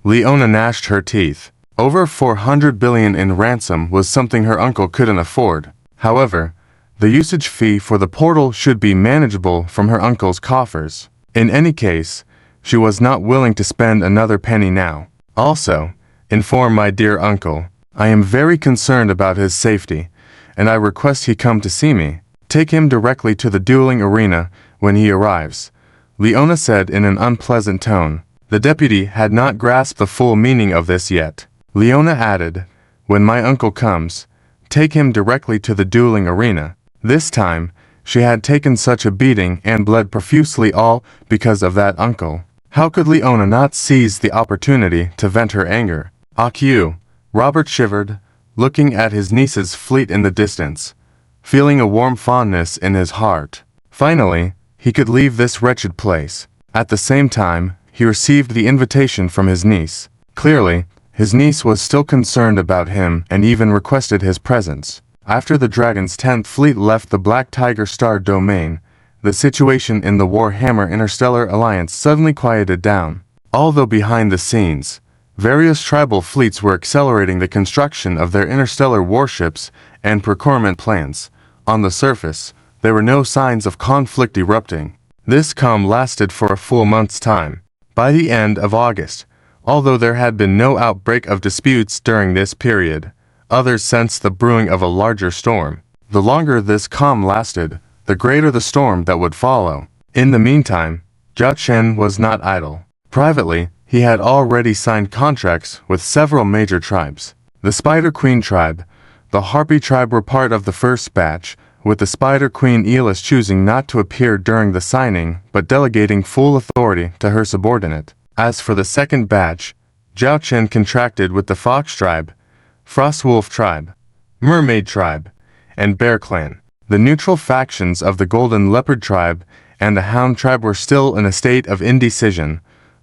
Leona gnashed her teeth. Over 400 billion in ransom was something her uncle couldn't afford. However, the usage fee for the portal should be manageable from her uncle's coffers. In any case, she was not willing to spend another penny now. Also, inform my dear uncle, I am very concerned about his safety, and I request he come to see me. Take him directly to the dueling arena when he arrives, Leona said in an unpleasant tone. The deputy had not grasped the full meaning of this yet. Leona added, when my uncle comes, take him directly to the dueling arena. This time, she had taken such a beating and bled profusely, all because of that uncle. How could Leona not seize the opportunity to vent her anger? Akio, Robert shivered, looking at his niece's fleet in the distance, feeling a warm fondness in his heart. Finally, he could leave this wretched place. At the same time, he received the invitation from his niece. Clearly, his niece was still concerned about him and even requested his presence. After the Dragon's 10th fleet left the Black Tiger Star domain, the situation in the Warhammer Interstellar Alliance suddenly quieted down. Although behind the scenes, various tribal fleets were accelerating the construction of their interstellar warships and procurement plans. On the surface, there were no signs of conflict erupting. This calm lasted for a full month's time. By the end of August, although there had been no outbreak of disputes during this period, others sensed the brewing of a larger storm. The longer this calm lasted, the greater the storm that would follow. In the meantime, Zhao Chen was not idle. Privately, he had already signed contracts with several major tribes. The Spider Queen tribe, the Harpy tribe were part of the first batch, with the Spider Queen Elis choosing not to appear during the signing but delegating full authority to her subordinate. As for the second batch, Zhao Chen contracted with the Fox tribe, Frostwolf tribe, Mermaid tribe, and Bear clan. The neutral factions of the Golden Leopard tribe and the Hound tribe were still in a state of indecision,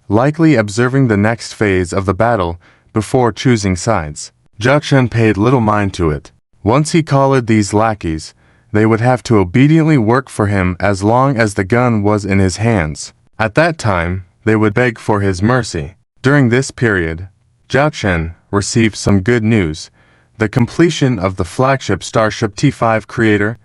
likely observing the next phase of the battle before choosing sides. Zhao Chen paid little mind to it. Once he collared these lackeys, they would have to obediently work for him as long as the gun was in his hands. At that time, they would beg for his mercy. During this period, Zhao Chen received some good news. The completion of the flagship Starship T5 Creator,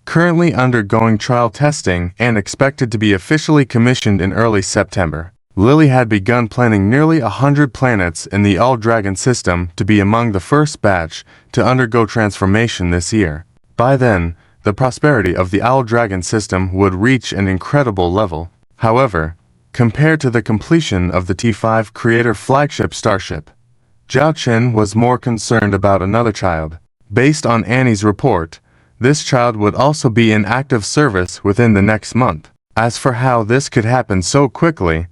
currently undergoing trial testing and expected to be officially commissioned in early September. Lily had begun planning nearly 100 planets in the All-Dragon system to be among the first batch to undergo transformation this year. By then, the prosperity of the All-Dragon system would reach an incredible level. However, compared to the completion of the T5 Creator flagship starship, Zhao Chen was more concerned about another child. Based on Annie's report, this child would also be in active service within the next month. As for how this could happen so quickly,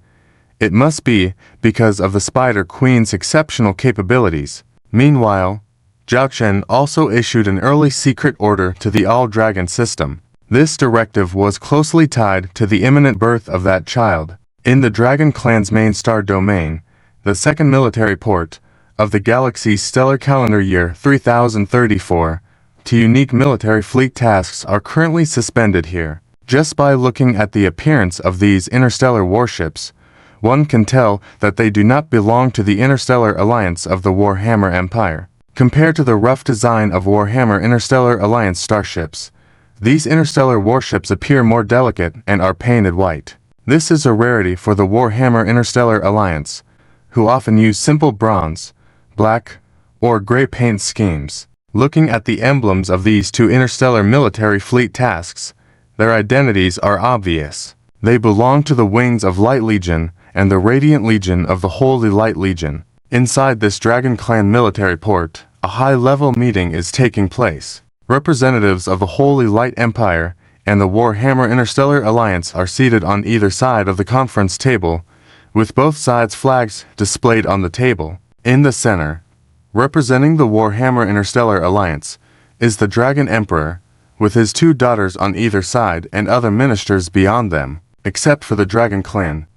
it must be because of the Spider Queen's exceptional capabilities. Meanwhile, Zhao Chen also issued an early secret order to the All-Dragon system. This directive was closely tied to the imminent birth of that child. In the Dragon Clan's main star domain, the second military port of the galaxy's stellar calendar year 3034, two unique military fleet tasks are currently suspended here. Just by looking at the appearance of these interstellar warships, one can tell that they do not belong to the Interstellar Alliance of the Warhammer Empire. Compared to the rough design of Warhammer Interstellar Alliance starships, these interstellar warships appear more delicate and are painted white. This is a rarity for the Warhammer Interstellar Alliance, who often use simple bronze, black, or gray paint schemes. Looking at the emblems of these two interstellar military fleet tasks, their identities are obvious. They belong to the wings of Light Legion and the Radiant Legion of the Holy Light Legion. Inside this Dragon Clan military port, a high-level meeting is taking place. Representatives of the Holy Light Empire and the Warhammer Interstellar Alliance are seated on either side of the conference table, with both sides' flags displayed on the table. In the center, representing the Warhammer Interstellar Alliance, is the Dragon Emperor, with his two daughters on either side and other ministers beyond them. Except for the Dragon Clan,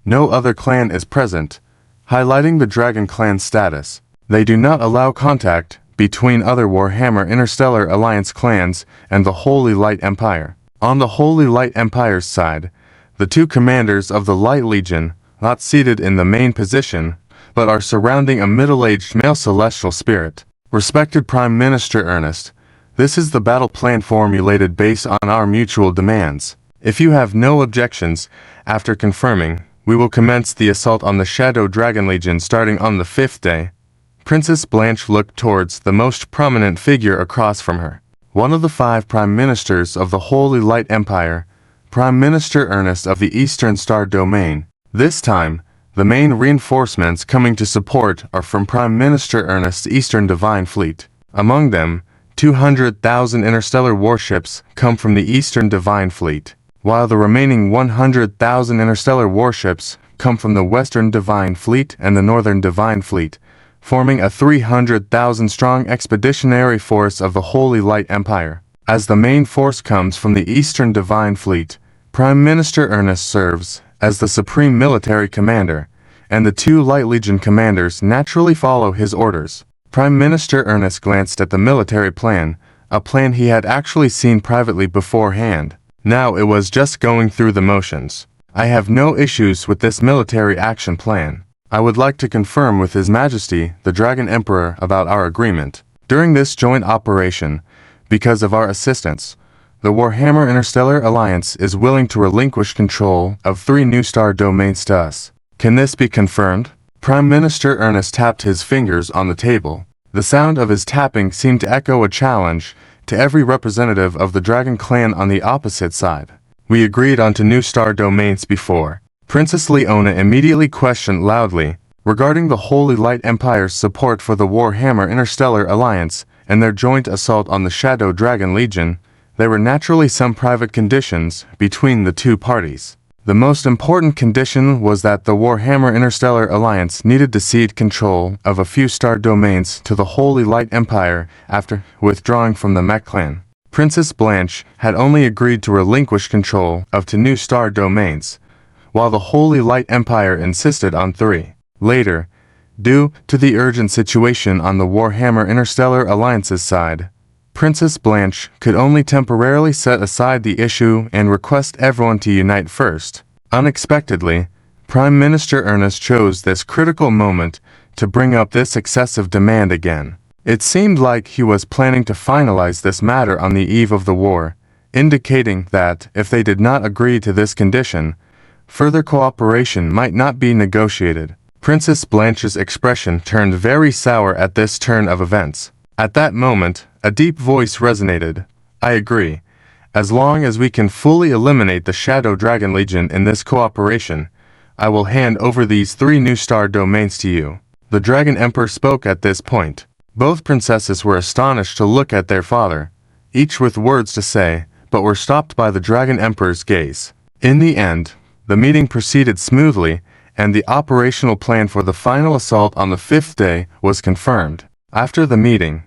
no other clan is present, highlighting the Dragon Clan's status. They do not allow contact between other Warhammer Interstellar Alliance clans and the Holy Light Empire. On the Holy Light Empire's side, the two commanders of the Light Legion, not seated in the main position, but are surrounding a middle-aged male celestial spirit. Respected Prime Minister Ernest, this is the battle plan formulated based on our mutual demands. If you have no objections, after confirming, we will commence the assault on the Shadow Dragon Legion starting on the 5th day. Princess Blanche looked towards the most prominent figure across from her. One of the 5 Prime Ministers of the Holy Light Empire, Prime Minister Ernest of the Eastern Star Domain. This time, the main reinforcements coming to support are from Prime Minister Ernest's Eastern Divine Fleet. Among them, 200,000 interstellar warships come from the Eastern Divine Fleet, while the remaining 100,000 interstellar warships come from the Western Divine Fleet and the Northern Divine Fleet, forming a 300,000-strong expeditionary force of the Holy Light Empire. As the main force comes from the Eastern Divine Fleet, Prime Minister Ernest serves as the Supreme Military Commander, and the 2 Light Legion commanders naturally follow his orders. Prime Minister Ernest glanced at the military plan, a plan he had actually seen privately beforehand. Now it was just going through the motions. I have no issues with this military action plan. I would like to confirm with His Majesty, the Dragon Emperor, about our agreement. During this joint operation, because of our assistance, the Warhammer Interstellar Alliance is willing to relinquish control of 3 new star domains to us. Can this be confirmed? Prime Minister Ernest tapped his fingers on the table. The sound of his tapping seemed to echo a challenge to every representative of the Dragon Clan on the opposite side. We agreed on 2 new star domains before. Princess Leona immediately questioned loudly regarding the Holy Light Empire's support for the Warhammer Interstellar Alliance and their joint assault on the Shadow Dragon Legion. There were naturally some private conditions between the 2 parties. The most important condition was that the Warhammer Interstellar Alliance needed to cede control of a few star domains to the Holy Light Empire after withdrawing from the Mech Clan. Princess Blanche had only agreed to relinquish control of 2 new star domains, while the Holy Light Empire insisted on 3. Later, due to the urgent situation on the Warhammer Interstellar Alliance's side, Princess Blanche could only temporarily set aside the issue and request everyone to unite first. Unexpectedly, Prime Minister Ernest chose this critical moment to bring up this excessive demand again. It seemed like he was planning to finalize this matter on the eve of the war, indicating that if they did not agree to this condition, further cooperation might not be negotiated. Princess Blanche's expression turned very sour at this turn of events. At that moment, a deep voice resonated. I agree. As long as we can fully eliminate the Shadow Dragon Legion in this cooperation, I will hand over these 3 new star domains to you. The Dragon Emperor spoke at this point. Both princesses were astonished to look at their father, each with words to say, but were stopped by the Dragon Emperor's gaze. In the end, the meeting proceeded smoothly, and the operational plan for the final assault on the 5th day was confirmed. After the meeting,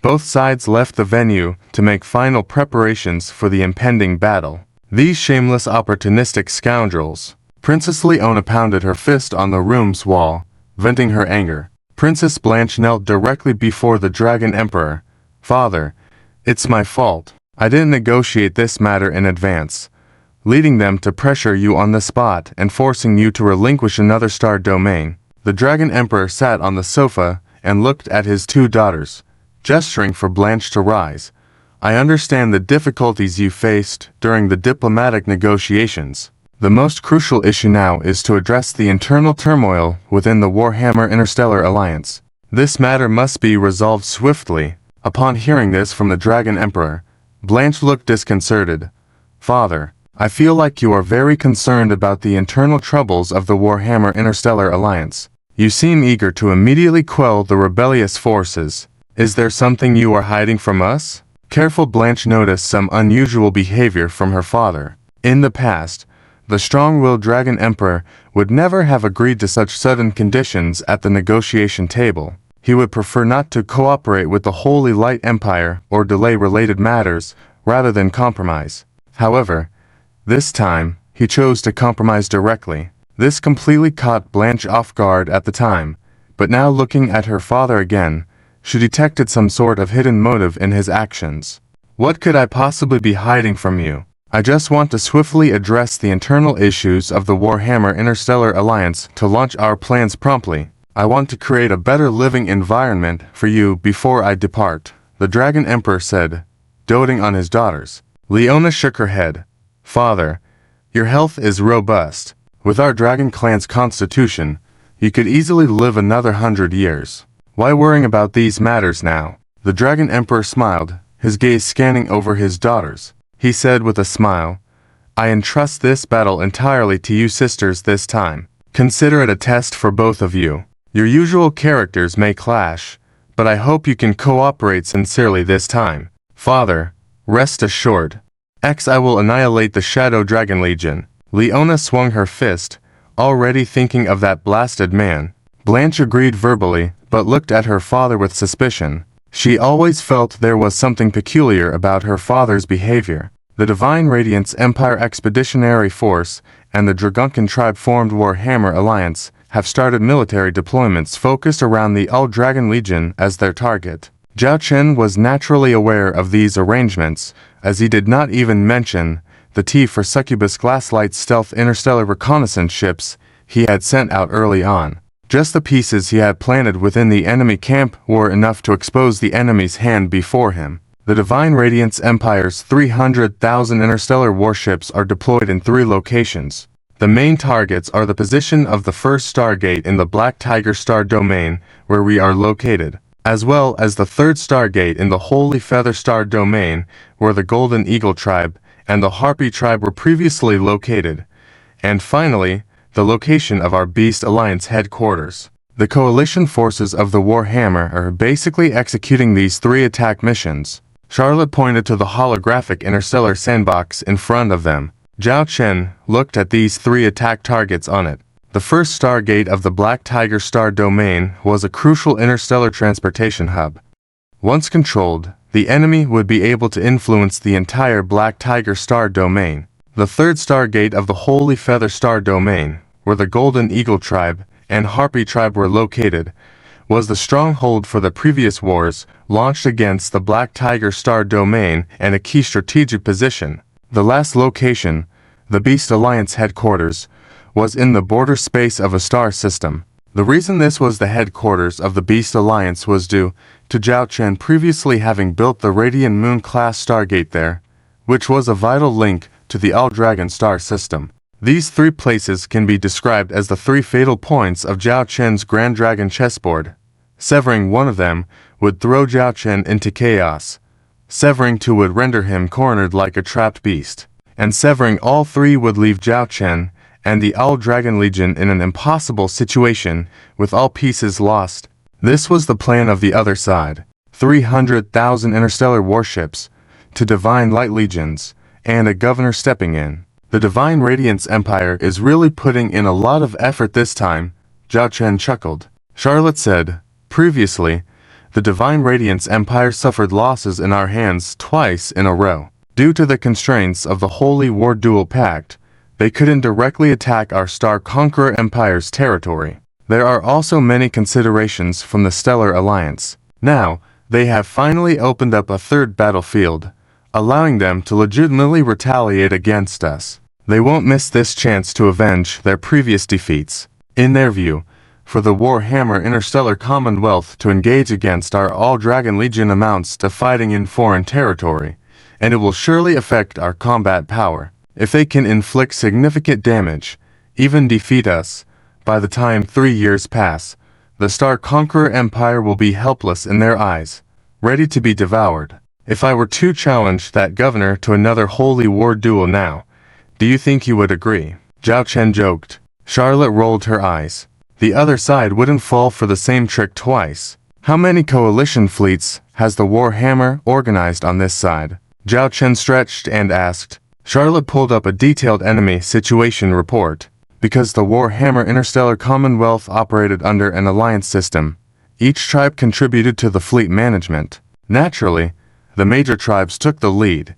both sides left the venue to make final preparations for the impending battle. These shameless opportunistic scoundrels. Princess Leona pounded her fist on the room's wall, venting her anger. Princess Blanche knelt directly before the Dragon Emperor. Father, it's my fault. I didn't negotiate this matter in advance, leading them to pressure you on the spot and forcing you to relinquish another star domain. The Dragon Emperor sat on the sofa and looked at his 2 daughters, gesturing for Blanche to rise. I understand the difficulties you faced during the diplomatic negotiations. The most crucial issue now is to address the internal turmoil within the Warhammer Interstellar Alliance. This matter must be resolved swiftly. Upon hearing this from the Dragon Emperor, Blanche looked disconcerted. Father, I feel like you are very concerned about the internal troubles of the Warhammer Interstellar Alliance. You seem eager to immediately quell the rebellious forces. Is there something you are hiding from us? Careful Blanche noticed some unusual behavior from her father. In the past, the strong-willed Dragon Emperor would never have agreed to such sudden conditions at the negotiation table. He would prefer not to cooperate with the Holy Light Empire or delay related matters, rather than compromise. However, this time, he chose to compromise directly. This completely caught Blanche off guard at the time, but now looking at her father again, she detected some sort of hidden motive in his actions. What could I possibly be hiding from you? I just want to swiftly address the internal issues of the Warhammer Interstellar Alliance to launch our plans promptly. I want to create a better living environment for you before I depart, the Dragon Emperor said, doting on his daughters. Leona shook her head. Father, your health is robust. With our dragon clan's constitution, you could easily live another 100 years. Why worrying about these matters now? The Dragon Emperor smiled, his gaze scanning over his daughters. He said with a smile, I entrust this battle entirely to you sisters this time. Consider it a test for both of you. Your usual characters may clash, but I hope you can cooperate sincerely this time. Father, rest assured. I will annihilate the Shadow Dragon Legion. Leona swung her fist, already thinking of that blasted man. Blanche agreed verbally, but looked at her father with suspicion. She always felt there was something peculiar about her father's behavior. The Divine Radiance Empire Expeditionary Force and the Dragunkan tribe-formed Warhammer Alliance have started military deployments focused around the All-Dragon Legion as their target. Zhao Chen was naturally aware of these arrangements, as he did not even mention the T for Succubus Glasslight stealth interstellar reconnaissance ships he had sent out early on. Just the pieces he had planted within the enemy camp were enough to expose the enemy's hand before him. The Divine Radiance Empire's 300,000 interstellar warships are deployed in 3 locations. The main targets are the position of the first Stargate in the Black Tiger Star Domain, where we are located, as well as the third Stargate in the Holy Feather Star Domain, where the Golden Eagle Tribe and the Harpy Tribe were previously located, and finally, the location of our Beast Alliance headquarters. The coalition forces of the Warhammer are basically executing these 3 attack missions. Charlotte pointed to the holographic interstellar sandbox in front of them. Zhao Chen looked at these 3 attack targets on it. The first Stargate of the Black Tiger Star Domain was a crucial interstellar transportation hub. Once controlled, the enemy would be able to influence the entire Black Tiger Star Domain. The third Stargate of the Holy Feather Star Domain, where the Golden Eagle Tribe and Harpy Tribe were located, was the stronghold for the previous wars launched against the Black Tiger Star Domain and a key strategic position. The last location, the Beast Alliance headquarters, was in the border space of a star system. The reason this was the headquarters of the Beast Alliance was due to Zhao Chen previously having built the Radiant Moon-class Stargate there, which was a vital link to the All-Dragon star system. These 3 places can be described as the 3 fatal points of Zhao Chen's Grand Dragon chessboard. Severing one of them would throw Zhao Chen into chaos. Severing 2 would render him cornered like a trapped beast. And severing all 3 would leave Zhao Chen and the All-Dragon Legion in an impossible situation, with all pieces lost. This was the plan of the other side. 300,000 interstellar warships, to Divine Light Legions, and a governor stepping in. The Divine Radiance Empire is really putting in a lot of effort this time, Zhao Chen chuckled. Charlotte said, previously, the Divine Radiance Empire suffered losses in our hands twice in a row. Due to the constraints of the Holy War Dual Pact, they couldn't directly attack our Star Conqueror Empire's territory. There are also many considerations from the Stellar Alliance. Now, they have finally opened up a third battlefield, allowing them to legitimately retaliate against us. They won't miss this chance to avenge their previous defeats. In their view, for the Warhammer Interstellar Commonwealth to engage against our All-Dragon Legion amounts to fighting in foreign territory, and it will surely affect our combat power. If they can inflict significant damage, even defeat us, by the time 3 years pass, the Star Conqueror Empire will be helpless in their eyes, ready to be devoured. If I were to challenge that governor to another Holy War duel now, do you think he would agree? Zhao Chen joked. Charlotte rolled her eyes. The other side wouldn't fall for the same trick twice. How many coalition fleets has the Warhammer organized on this side? Zhao Chen stretched and asked. Charlotte pulled up a detailed enemy situation report. Because the Warhammer Interstellar Commonwealth operated under an alliance system, each tribe contributed to the fleet management. Naturally, the major tribes took the lead,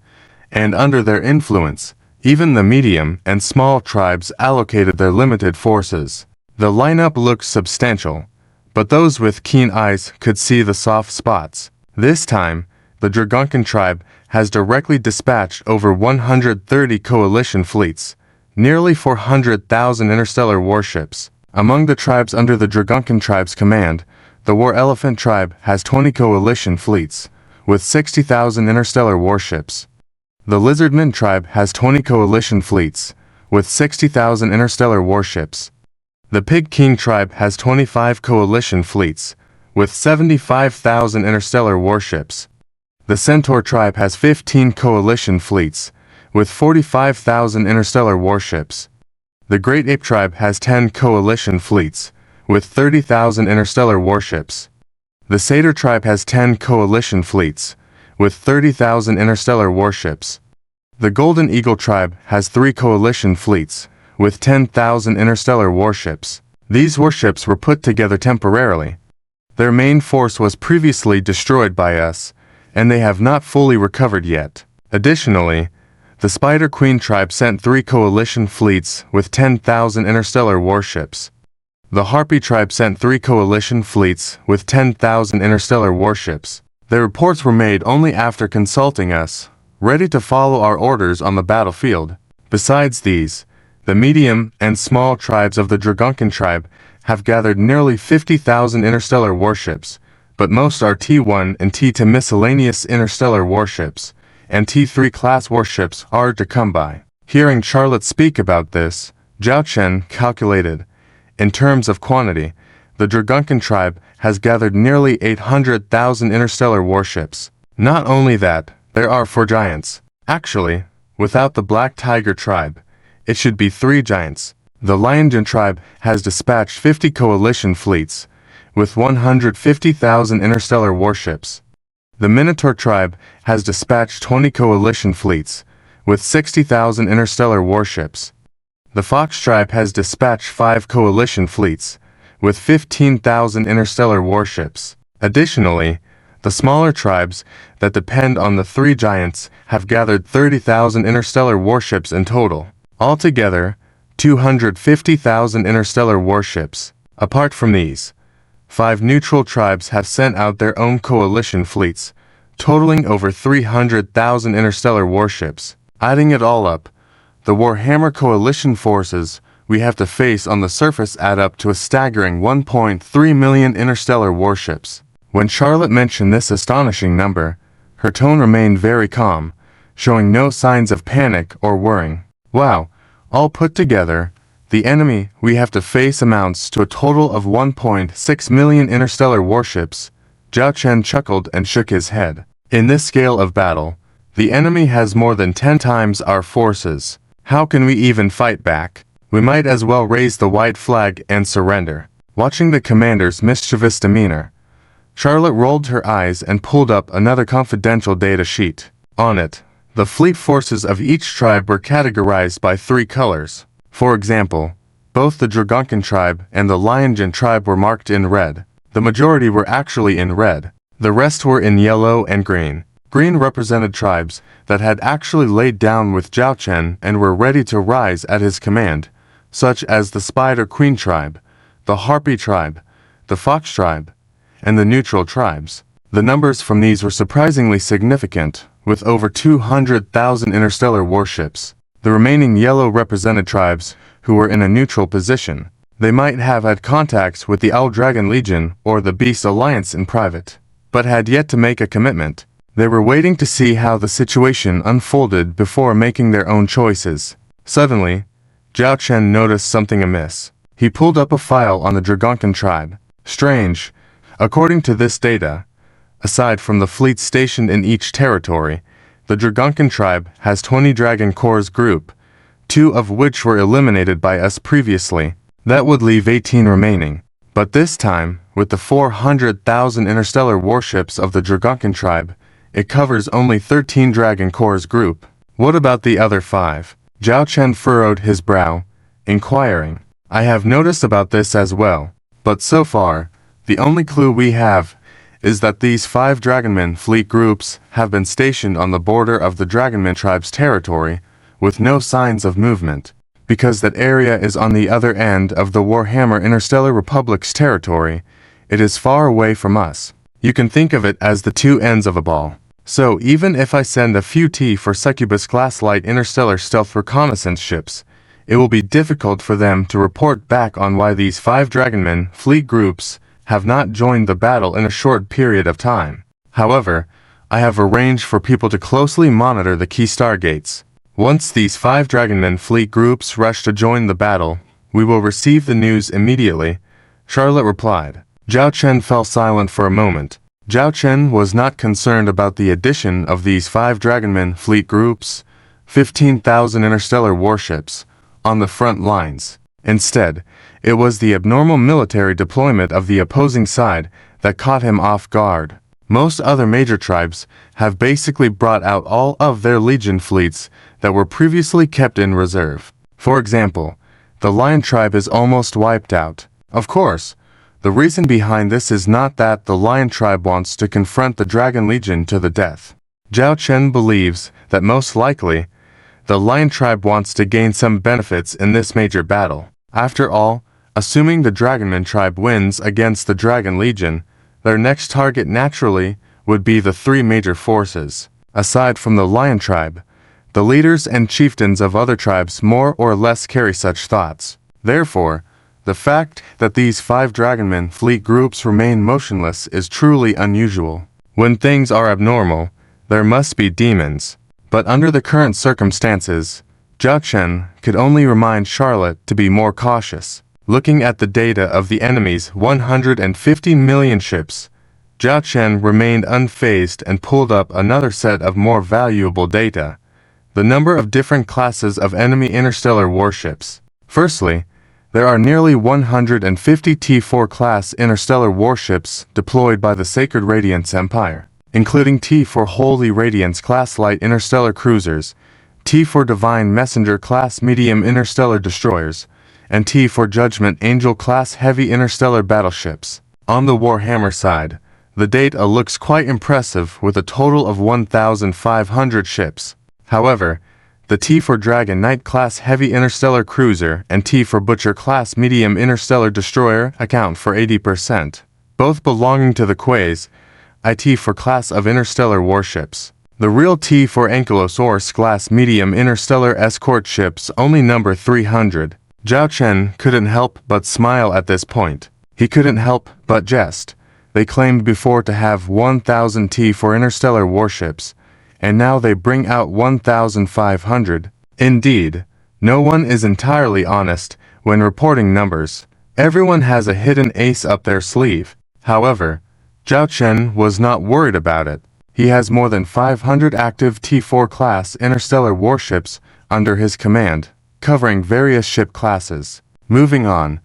and under their influence, even the medium and small tribes allocated their limited forces. The lineup looked substantial, but those with keen eyes could see the soft spots. This time, the Dragunkan tribe has directly dispatched over 130 coalition fleets, nearly 400,000 interstellar warships, Among the tribes under the Dragunkan tribe's command, the War Elephant tribe has 20 coalition fleets, with 60,000 interstellar warships. The Lizardman tribe has 20 coalition fleets, with 60,000 interstellar warships. The Pig King tribe has 25 coalition fleets, with 75,000 interstellar warships. The Centaur tribe has 15 coalition fleets, with 45,000 interstellar warships. The Great Ape tribe has 10 coalition fleets, with 30,000 interstellar warships. The Satyr tribe has 10 coalition fleets, with 30,000 interstellar warships. The Golden Eagle tribe has 3 coalition fleets, with 10,000 interstellar warships. These warships were put together temporarily. Their main force was previously destroyed by us, and they have not fully recovered yet. Additionally, the Spider Queen tribe sent 3 coalition fleets with 10,000 interstellar warships. The Harpy tribe sent 3 coalition fleets with 10,000 interstellar warships. Their reports were made only after consulting us, ready to follow our orders on the battlefield. Besides these, the medium and small tribes of the Dragunkan tribe have gathered nearly 50,000 interstellar warships, but most are T1 and T2 miscellaneous interstellar warships, and T3 class warships are to come by. Hearing Charlotte speak about this, Zhao Chen calculated, in terms of quantity, the Dragunkan tribe has gathered nearly 800,000 interstellar warships. Not only that, there are 4 giants. Actually, without the Black Tiger tribe, it should be 3 giants. The Lionjin tribe has dispatched 50 coalition fleets, with 150,000 interstellar warships. The Minotaur tribe has dispatched 20 coalition fleets, with 60,000 interstellar warships. The Fox tribe has dispatched 5 coalition fleets, with 15,000 interstellar warships. Additionally, the smaller tribes that depend on the 3 giants have gathered 30,000 interstellar warships in total. Altogether, 250,000 interstellar warships. Apart from these, 5 neutral tribes have sent out their own coalition fleets, totaling over 300,000 interstellar warships. Adding it all up, the Warhammer coalition forces we have to face on the surface add up to a staggering 1.3 million interstellar warships. When Charlotte mentioned this astonishing number, her tone remained very calm, showing no signs of panic or worrying. Wow, all put together, the enemy we have to face amounts to a total of 1.6 million interstellar warships. Zhao Chen chuckled and shook his head. In this scale of battle, the enemy has more than 10 times our forces. How can we even fight back? We might as well raise the white flag and surrender. Watching the commander's mischievous demeanor, Charlotte rolled her eyes and pulled up another confidential data sheet. On it, the fleet forces of each tribe were categorized by 3 colors. For example, both the Dragunkan tribe and the Lionjin tribe were marked in red. The majority were actually in red. The rest were in yellow and green. Green represented tribes that had actually laid down with Zhao Chen and were ready to rise at his command, such as the Spider Queen tribe, the Harpy tribe, the Fox tribe, and the neutral tribes. The numbers from these were surprisingly significant, with over 200,000 interstellar warships. The remaining yellow represented tribes who were in a neutral position. They might have had contacts with the Owl Dragon Legion or the Beast Alliance in private, but had yet to make a commitment. They were waiting to see how the situation unfolded before making their own choices. Suddenly, Zhao Chen noticed something amiss. He pulled up a file on the Dragunkan tribe. Strange. According to this data, aside from the fleets stationed in each territory, the Dragunkan tribe has 20 Dragon Corps group, 2 of which were eliminated by us previously. That would leave 18 remaining. But this time, with the 400,000 interstellar warships of the Dragunkan tribe, it covers only 13 Dragon Corps group. What about the other 5? Zhao Chen furrowed his brow, inquiring. I have noticed about this as well, but so far, the only clue we have is that these 5 Dragonman fleet groups have been stationed on the border of the Dragonman tribe's territory, with no signs of movement, because that area is on the other end of the Warhammer Interstellar Republic's territory. It is far away from us. You can think of it as the 2 ends of a ball. So even if I send a few T for Succubus-class light interstellar stealth reconnaissance ships, it will be difficult for them to report back on why these 5 Dragonman fleet groups have not joined the battle in a short period of time. However, I have arranged for people to closely monitor the key stargates. Once these 5 Dragonman fleet groups rush to join the battle, we will receive the news immediately, Charlotte replied. Zhao Chen fell silent for a moment. Zhao Chen was not concerned about the addition of these 5 Dragonman fleet groups, 15,000 interstellar warships, on the front lines. Instead, it was the abnormal military deployment of the opposing side that caught him off guard. Most other major tribes have basically brought out all of their Legion fleets that were previously kept in reserve. For example, the Lion tribe is almost wiped out. Of course, the reason behind this is not that the Lion tribe wants to confront the Dragon Legion to the death. Zhao Chen believes that most likely, the Lion tribe wants to gain some benefits in this major battle. After all, assuming the Dragonman tribe wins against the Dragon Legion, their next target naturally would be the 3 major forces. Aside from the Lion tribe, the leaders and chieftains of other tribes more or less carry such thoughts. Therefore, the fact that these 5 Dragonman fleet groups remain motionless is truly unusual. When things are abnormal, there must be demons. But under the current circumstances, Zhao Chen could only remind Charlotte to be more cautious. Looking at the data of the enemy's 150 million ships, Zhao Chen remained unfazed and pulled up another set of more valuable data: the number of different classes of enemy interstellar warships. Firstly, there are nearly 150 T4 class interstellar warships deployed by the Sacred Radiance Empire, including T4 Holy Radiance class light interstellar cruisers, T4 Divine Messenger class medium interstellar destroyers, and T4 Judgment Angel class heavy interstellar battleships. On the Warhammer side, the data looks quite impressive with a total of 1,500 ships. However, the T4 Dragon Knight class heavy interstellar cruiser and T4 Butcher class medium interstellar destroyer account for 80%, both belonging to the Quays T4 class of interstellar warships. The real T4 Ankylosaurus class medium interstellar escort ships only number 300. Zhao Chen couldn't help but smile at this point. He couldn't help but jest. They claimed before to have 1,000 T4 interstellar warships, and now they bring out 1,500. Indeed, no one is entirely honest when reporting numbers. Everyone has a hidden ace up their sleeve. However, Zhao Chen was not worried about it. He has more than 500 active T4 class interstellar warships under his command, covering various ship classes. Moving on,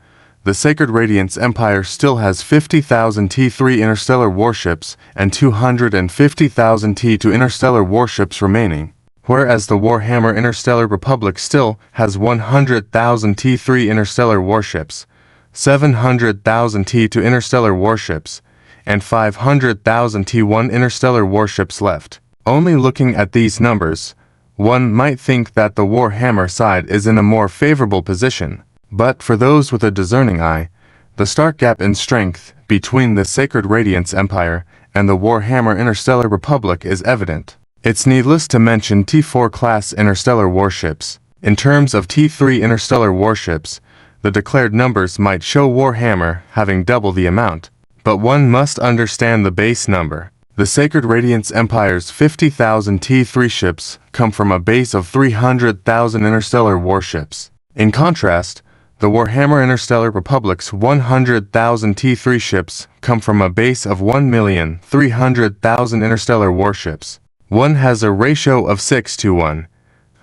the Sacred Radiance Empire still has 50,000 T3 interstellar warships and 250,000 T2 interstellar warships remaining, whereas the Warhammer Interstellar Republic still has 100,000 T3 interstellar warships, 700,000 T2 interstellar warships, and 500,000 T1 interstellar warships left. Only looking at these numbers, one might think that the Warhammer side is in a more favorable position. But for those with a discerning eye, the stark gap in strength between the Sacred Radiance Empire and the Warhammer Interstellar Republic is evident. It's needless to mention T4 class interstellar warships. In terms of T3 interstellar warships, the declared numbers might show Warhammer having double the amount, but one must understand the base number. The Sacred Radiance Empire's 50,000 T3 ships come from a base of 300,000 interstellar warships. In contrast, the Warhammer Interstellar Republic's 100,000 T3 ships come from a base of 1,300,000 interstellar warships. One has a ratio of 6:1,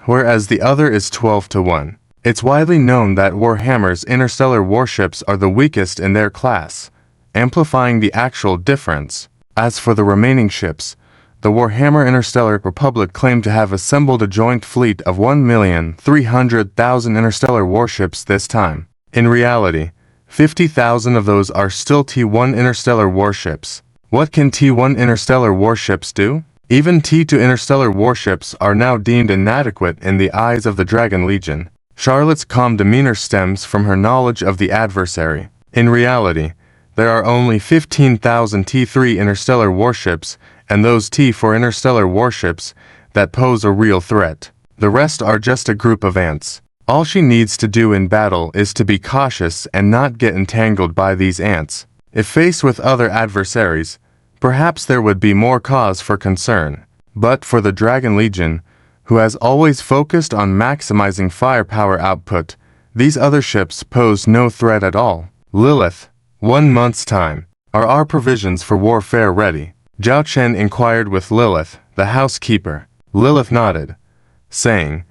whereas the other is 12:1. It's widely known that Warhammer's interstellar warships are the weakest in their class, amplifying the actual difference. As for the remaining ships, the Warhammer Interstellar Republic claimed to have assembled a joint fleet of 1,300,000 interstellar warships this time. In reality, 50,000 of those are still T1 interstellar warships. What can T1 interstellar warships do? Even T2 interstellar warships are now deemed inadequate in the eyes of the Dragon Legion. Charlotte's calm demeanor stems from her knowledge of the adversary. In reality, there are only 15,000 T3 interstellar warships and those T4 interstellar warships that pose a real threat. The rest are just a group of ants. All she needs to do in battle is to be cautious and not get entangled by these ants. If faced with other adversaries, perhaps there would be more cause for concern. But for the Dragon Legion, who has always focused on maximizing firepower output, these other ships pose no threat at all. Lilith, 1 month's time. Are our provisions for warfare ready? Zhao Chen inquired with Lilith, the housekeeper. Lilith nodded, saying,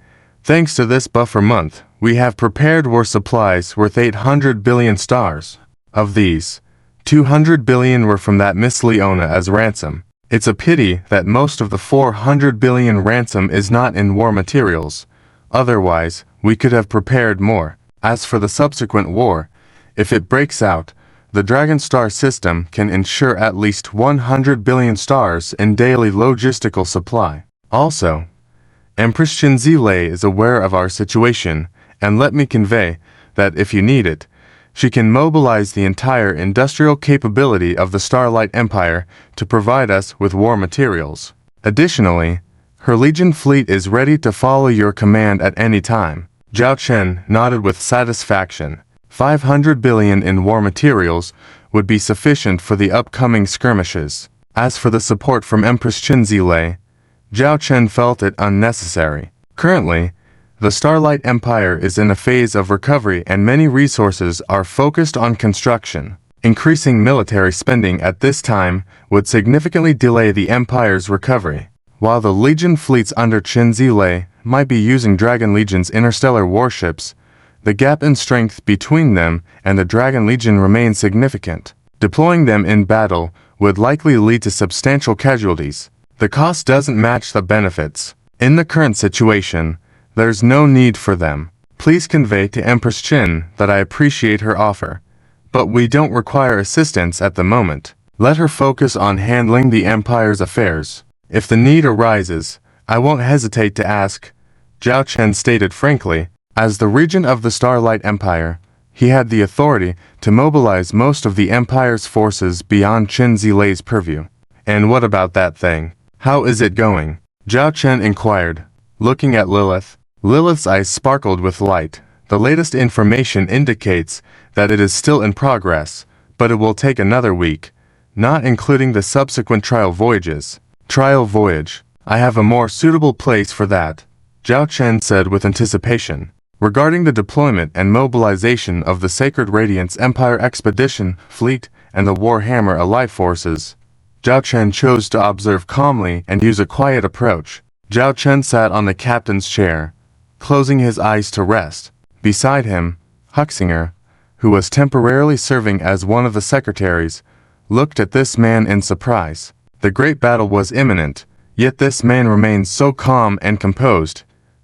"Thanks to this buffer month, we have prepared war supplies worth 800 billion stars. Of these, 200 billion were from that Miss Leona as ransom. It's a pity that most of the 400 billion ransom is not in war materials. Otherwise, we could have prepared more. As for the subsequent war, if it breaks out, the Dragon Star system can ensure at least 100 billion stars in daily logistical supply. Also, Empress Qinzile is aware of our situation, and let me convey that if you need it, she can mobilize the entire industrial capability of the Starlight Empire to provide us with war materials. Additionally, her Legion fleet is ready to follow your command at any time." Zhao Chen nodded with satisfaction. 500 billion in war materials would be sufficient for the upcoming skirmishes. As for the support from Empress Qinzile, Zhao Chen felt it unnecessary. Currently, the Starlight Empire is in a phase of recovery and many resources are focused on construction. Increasing military spending at this time would significantly delay the Empire's recovery. While the Legion fleets under Qinzile might be using Dragon Legion's interstellar warships, the gap in strength between them and the Dragon Legion remains significant. Deploying them in battle would likely lead to substantial casualties. The cost doesn't match the benefits. In the current situation, there's no need for them. Please convey to Empress Qin that I appreciate her offer, but we don't require assistance at the moment. Let her focus on handling the Empire's affairs. If the need arises, I won't hesitate to ask," Zhao Chen stated frankly. As the regent of the Starlight Empire, he had the authority to mobilize most of the Empire's forces beyond Qinzile's purview. "And what about that thing? How is it going?" Zhao Chen inquired, looking at Lilith. Lilith's eyes sparkled with light. "The latest information indicates that it is still in progress, but it will take another week, not including the subsequent trial voyages." "Trial voyage. I have a more suitable place for that," Zhao Chen said with anticipation. Regarding the deployment and mobilization of the Sacred Radiance Empire Expedition Fleet and the Warhammer Allied forces, Zhao Chen chose to observe calmly and use a quiet approach. Zhao Chen sat on the captain's chair, closing his eyes to rest. Beside him, Huxinger, who was temporarily serving as one of the secretaries, looked at this man in surprise. The great battle was imminent, yet this man remained so calm and composed,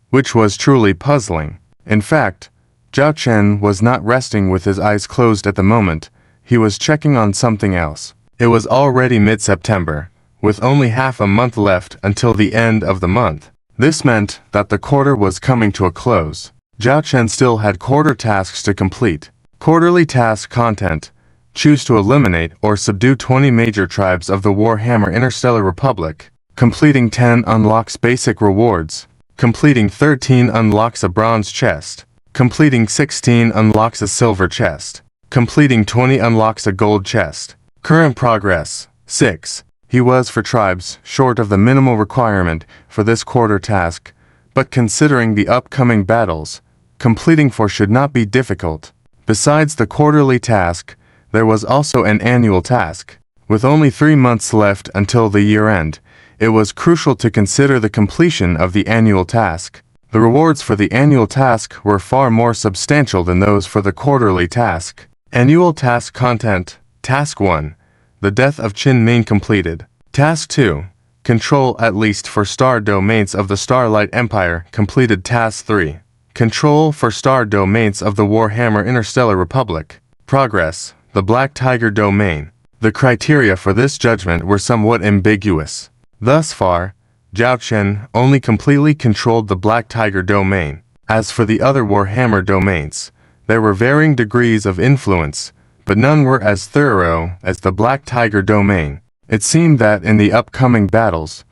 which was truly puzzling. In fact, Zhao Chen was not resting with his eyes closed at the moment. He was checking on something else. It was already mid-September, with only half a month left until the end of the month. This meant that the quarter was coming to a close. Zhao Chen still had quarter tasks to complete. Quarterly task content: choose to eliminate or subdue 20 major tribes of the Warhammer Interstellar Republic. Completing 10 unlocks basic rewards. Completing 13 unlocks a bronze chest. Completing 16 unlocks a silver chest. Completing 20 unlocks a gold chest. Current progress: 6. He was for tribes short of the minimal requirement for this quarter task, but considering the upcoming battles, completing 4 should not be difficult. Besides the quarterly task, there was also an annual task. With only 3 months left until the year end, it was crucial to consider the completion of the annual task. The rewards for the annual task were far more substantial than those for the quarterly task. Annual task content: Task 1. The death of Qin Ming completed. Task 2. Control at least 4 star domains of the Starlight Empire completed. Task 3. Control 4 star domains of the Warhammer Interstellar Republic. Progress: the Black Tiger domain. The criteria for this judgment were somewhat ambiguous. Thus far, Zhao Chen only completely controlled the Black Tiger domain. As for the other Warhammer domains, there were varying degrees of influence, but none were as thorough as the Black Tiger domain. It seemed that in the upcoming battles,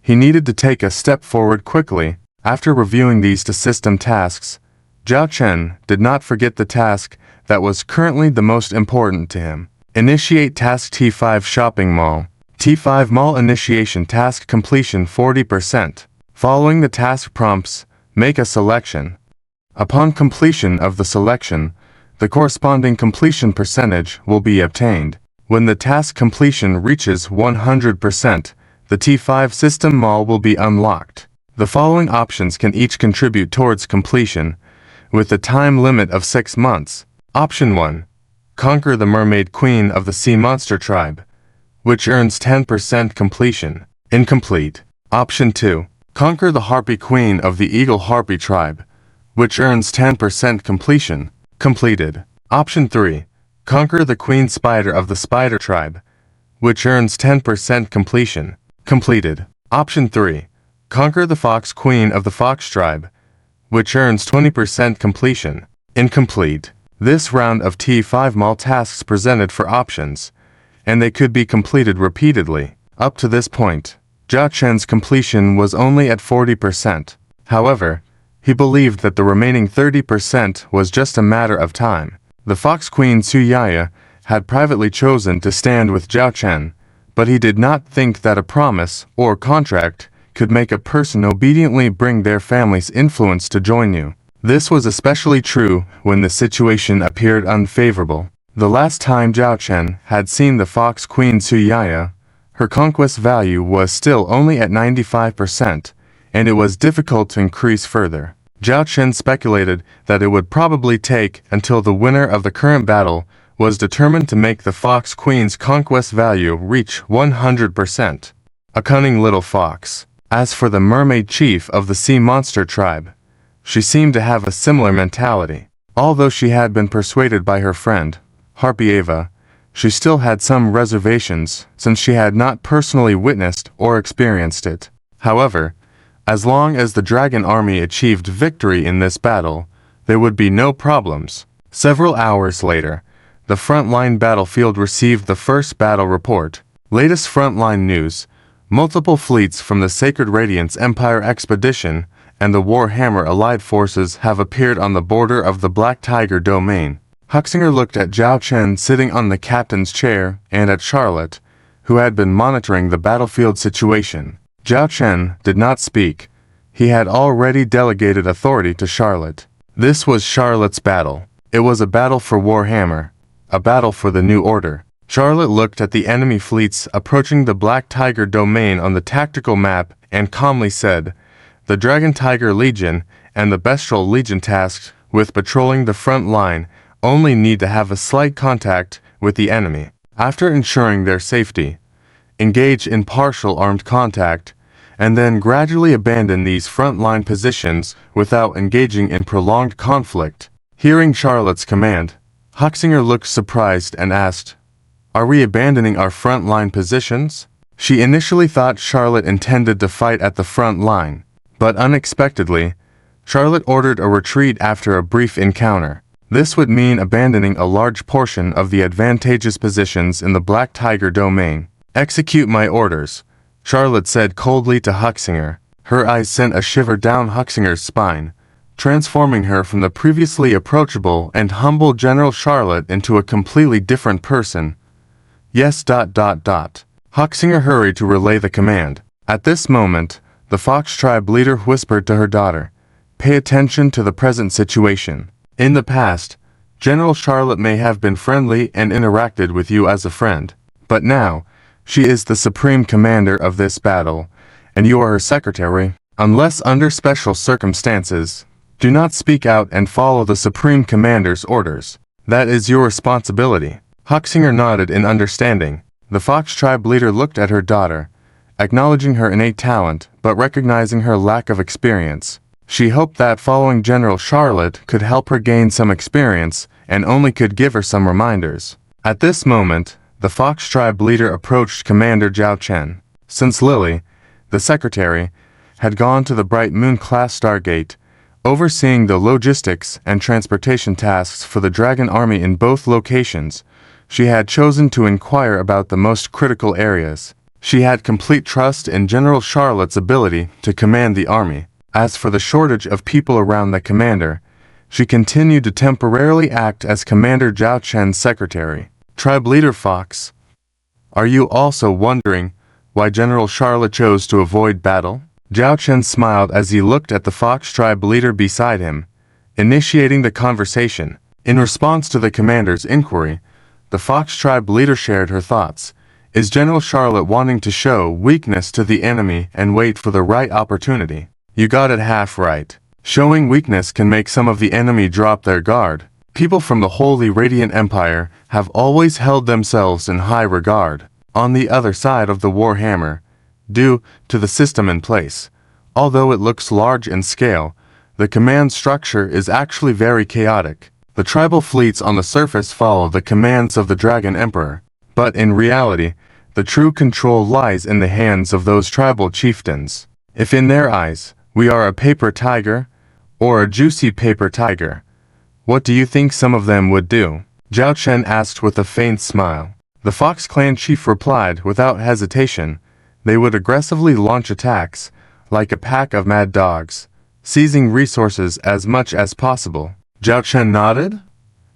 he needed to take a step forward quickly. After reviewing these system tasks, Zhao Chen did not forget the task that was currently the most important to him. Initiate Task T5 Shopping Mall. T5 Mall Initiation Task Completion 40%. Following the task prompts, make a selection. Upon completion of the selection, the corresponding completion percentage will be obtained. When the task completion reaches 100%, the T5 System Mall will be unlocked. The following options can each contribute towards completion, with a time limit of 6 months. Option 1. Conquer the Mermaid Queen of the Sea Monster Tribe, which earns 10% completion. Incomplete. Option 2. Conquer the Harpy Queen of the Eagle Harpy Tribe, which earns 10% completion. Completed. Option 3. Conquer the Queen Spider of the Spider Tribe, which earns 10% completion. Completed. Option 3. Conquer the Fox Queen of the Fox Tribe, which earns 20% completion. Incomplete. This round of T5 Mall tasks presented for options, and they could be completed repeatedly. Up to this point, Zhao Chen's completion was only at 40%. However, he believed that the remaining 30% was just a matter of time. The Fox Queen Su Yaya had privately chosen to stand with Zhao Chen, but he did not think that a promise or contract could make a person obediently bring their family's influence to join you. This was especially true when the situation appeared unfavorable. The last time Zhao Chen had seen the Fox Queen Su Yaya, her conquest value was still only at 95%, and it was difficult to increase further. Zhao Chen speculated that it would probably take until the winner of the current battle was determined to make the Fox Queen's conquest value reach 100%. A cunning little fox. As for the Mermaid Chief of the Sea Monster Tribe, she seemed to have a similar mentality. Although she had been persuaded by her friend, Harpy Ava, she still had some reservations since she had not personally witnessed or experienced it. However, as long as the dragon army achieved victory in this battle, there would be no problems. Several hours later, the frontline battlefield received the first battle report. Latest frontline news: multiple fleets from the Sacred Radiance Empire Expedition and the Warhammer Allied forces have appeared on the border of the Black Tiger domain. Huxinger looked at Zhao Chen sitting on the captain's chair and at Charlotte, who had been monitoring the battlefield situation. Zhao Chen did not speak. He had already delegated authority to Charlotte. This was Charlotte's battle. It was a battle for Warhammer, a battle for the New Order. Charlotte looked at the enemy fleets approaching the Black Tiger domain on the tactical map and calmly said, "The Dragon Tiger Legion and the Bestial Legion tasked with patrolling the front line only need to have a slight contact with the enemy. After ensuring their safety, engage in partial armed contact, and then gradually abandon these front-line positions without engaging in prolonged conflict." Hearing Charlotte's command, Huxinger looked surprised and asked, "Are we abandoning our front-line positions?" She initially thought Charlotte intended to fight at the front line, but unexpectedly, Charlotte ordered a retreat after a brief encounter. This would mean abandoning a large portion of the advantageous positions in the Black Tiger domain. "Execute my orders," Charlotte said coldly to Huxinger. Her eyes sent a shiver down Huxinger's spine, transforming her from the previously approachable and humble General Charlotte into a completely different person. "Yes. Huxinger hurried to relay the command. At this moment, the Fox tribe leader whispered to her daughter, "Pay attention to the present situation. In the past, General Charlotte may have been friendly and interacted with you as a friend, but now, she is the supreme commander of this battle, and you are her secretary. Unless under special circumstances, do not speak out and follow the supreme commander's orders. That is your responsibility." Huxinger nodded in understanding. The Fox tribe leader looked at her daughter, acknowledging her innate talent but recognizing her lack of experience. She hoped that following General Charlotte could help her gain some experience and only could give her some reminders. At this moment, the Fox tribe leader approached Commander Zhao Chen. Since Lily, the secretary, had gone to the Bright Moon-class Stargate, overseeing the logistics and transportation tasks for the Dragon Army in both locations, she had chosen to inquire about the most critical areas. She had complete trust in General Charlotte's ability to command the army. As for the shortage of people around the commander, She continued to temporarily act as Commander Zhao Chen's secretary. Tribe Leader Fox, are you also wondering why General Charlotte chose to avoid battle? Zhao Chen smiled as he looked at the Fox tribe leader beside him, initiating the conversation. In response to the commander's inquiry, the Fox tribe leader shared her thoughts. Is General Charlotte wanting to show weakness to the enemy and wait for the right opportunity? You got it half right. Showing weakness can make some of the enemy drop their guard. People from the Holy Radiant Empire have always held themselves in high regard. On the other side of the Warhammer, due to the system in place, although it looks large in scale, the command structure is actually very chaotic. The tribal fleets on the surface follow the commands of the Dragon Emperor, but in reality, the true control lies in the hands of those tribal chieftains. If in their eyes, we are a paper tiger, or a juicy paper tiger, what do you think some of them would do? Zhao Chen asked with a faint smile. The Fox clan chief replied without hesitation. They would aggressively launch attacks, like a pack of mad dogs, seizing resources as much as possible. Zhao Chen nodded?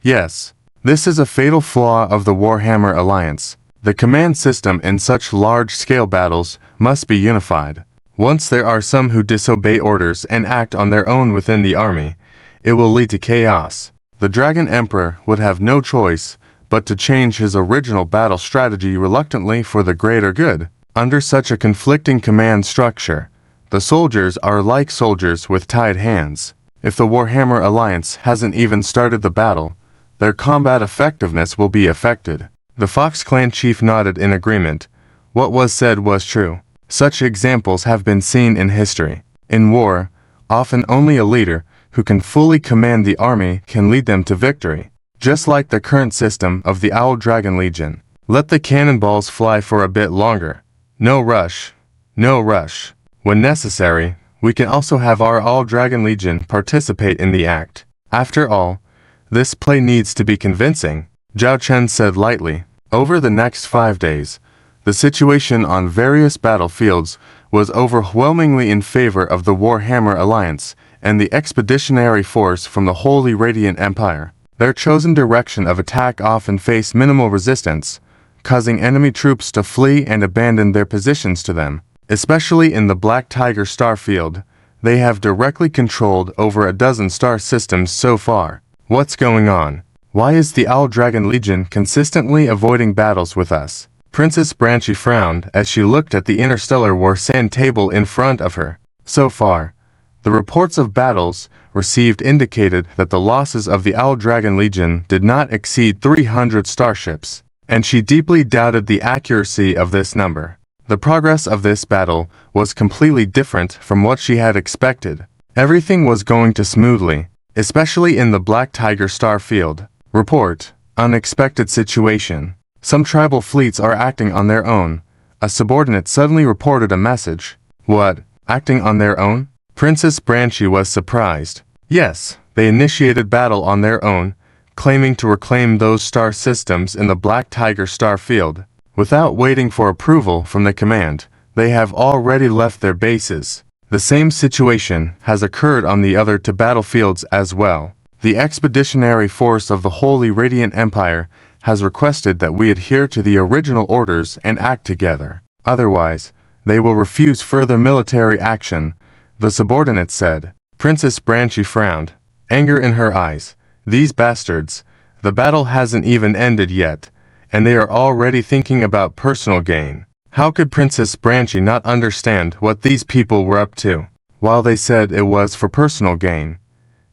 Yes. This is a fatal flaw of the Warhammer Alliance. The command system in such large-scale battles must be unified. Once there are some who disobey orders and act on their own within the army, it will lead to chaos. The Dragon Emperor would have no choice but to change his original battle strategy reluctantly for the greater good. Under such a conflicting command structure, the soldiers are like soldiers with tied hands. If the Warhammer Alliance hasn't even started the battle, their combat effectiveness will be affected. The Fox clan chief nodded in agreement. What was said was true. Such examples have been seen in history. In war, often only a leader who can fully command the army can lead them to victory. Just like the current system of the Owl Dragon Legion. Let the cannonballs fly for a bit longer. No rush. No rush. When necessary, we can also have our Owl Dragon Legion participate in the act. After all, this play needs to be convincing, Zhao Chen said lightly. Over the next 5 days, the situation on various battlefields was overwhelmingly in favor of the Warhammer Alliance and the expeditionary force from the Holy Radiant Empire. Their chosen direction of attack often faced minimal resistance, causing enemy troops to flee and abandon their positions to them. Especially in the Black Tiger starfield, they have directly controlled over a dozen star systems so far. What's going on? Why is the Owl Dragon Legion consistently avoiding battles with us? Princess Branchy frowned as she looked at the interstellar war sand table in front of her. So far, the reports of battles received indicated that the losses of the Owl Dragon Legion did not exceed 300 starships, and she deeply doubted the accuracy of this number. The progress of this battle was completely different from what she had expected. Everything was going too smoothly, especially in the Black Tiger starfield. Report: unexpected situation. Some tribal fleets are acting on their own. A subordinate suddenly reported a message. What? Acting on their own? Princess Branchy was surprised. Yes, they initiated battle on their own, claiming to reclaim those star systems in the Black Tiger starfield. Without waiting for approval from the command, they have already left their bases. The same situation has occurred on the other two battlefields as well. The expeditionary force of the Holy Radiant Empire has requested that we adhere to the original orders and act together. Otherwise, they will refuse further military action, the subordinate said. Princess Branchy frowned, anger in her eyes. These bastards. The battle hasn't even ended yet, and they are already thinking about personal gain. How could Princess Branchy not understand what these people were up to, while they said it was for personal gain?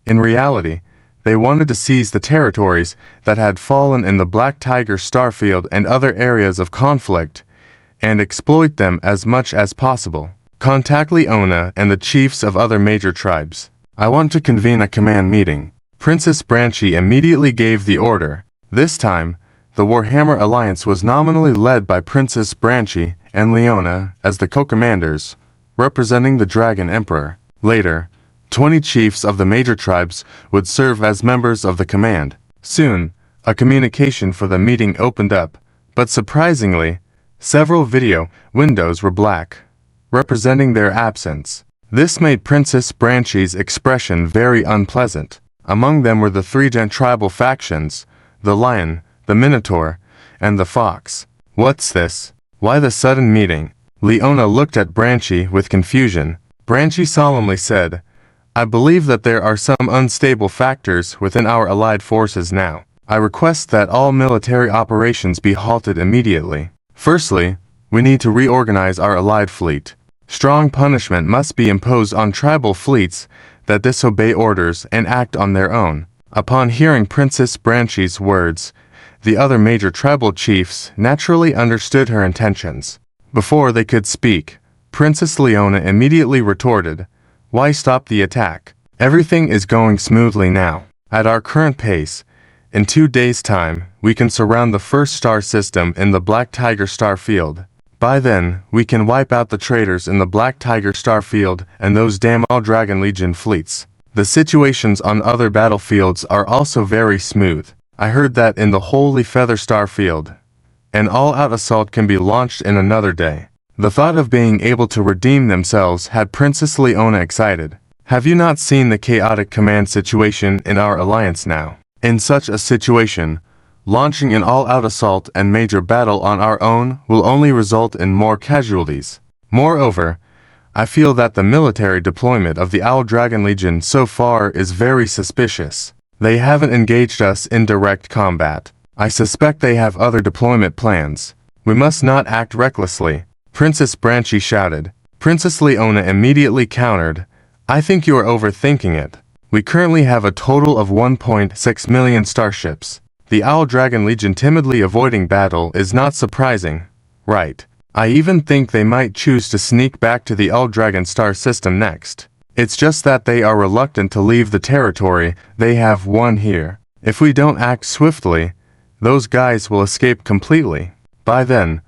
In reality, they wanted to seize the territories that had fallen in the Black Tiger starfield and other areas of conflict, and exploit them as much as possible. Contact Leona and the chiefs of other major tribes. I want to convene a command meeting. Princess Branchy immediately gave the order. This time, the Warhammer Alliance was nominally led by Princess Branchy and Leona as the co-commanders, representing the Dragon Emperor. Later, 20 chiefs of the major tribes would serve as members of the command. Soon, a communication for the meeting opened up, but surprisingly, several video windows were black, representing their absence. This made Princess Branchy's expression very unpleasant. Among them were the three tribal factions, the Lion, the Minotaur, and the Fox. What's this? Why the sudden meeting? Leona looked at Branchy with confusion. Branchy solemnly said, I believe that there are some unstable factors within our allied forces now. I request that all military operations be halted immediately. Firstly, we need to reorganize our allied fleet. Strong punishment must be imposed on tribal fleets that disobey orders and act on their own. Upon hearing Princess Branchy's words, the other major tribal chiefs naturally understood her intentions. Before they could speak, Princess Leona immediately retorted, Why stop the attack? Everything is going smoothly now. At our current pace, in 2 days' time, we can surround the first star system in the Black Tiger star field. By then, we can wipe out the traitors in the Black Tiger star field and those damn All-Dragon Legion fleets. The situations on other battlefields are also very smooth. I heard that in the Holy Feather star field, an all-out assault can be launched in another day. The thought of being able to redeem themselves had Princess Leona excited. Have you not seen the chaotic command situation in our alliance now? In such a situation, launching an all-out assault and major battle on our own will only result in more casualties. Moreover, I feel that the military deployment of the All-Dragon Legion so far is very suspicious. They haven't engaged us in direct combat. I suspect they have other deployment plans. We must not act recklessly, Princess Branchy shouted. Princess Leona immediately countered, I think you are overthinking it. We currently have a total of 1.6 million starships. The All-Dragon Legion timidly avoiding battle is not surprising, right? I even think they might choose to sneak back to the All-Dragon star system next. It's just that they are reluctant to leave the territory they have won here. If we don't act swiftly, those guys will escape completely. By then,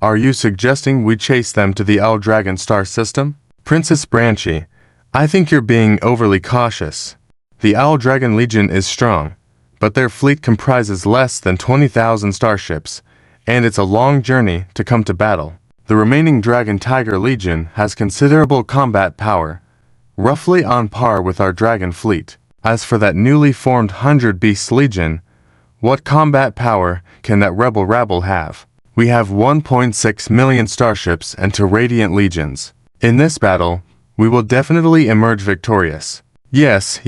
are you suggesting we chase them to the All-Dragon star system? Princess Branchy, I think you're being overly cautious. The All-Dragon Legion is strong, but their fleet comprises less than 20,000 starships, and it's a long journey to come to battle. The remaining Dragon Tiger Legion has considerable combat power, roughly on par with our Dragon fleet. As for that newly formed 100 Beast Legion, what combat power can that rebel rabble have? We have 1.6 million starships and 2 Radiant Legions. In this battle, we will definitely emerge victorious. Yes,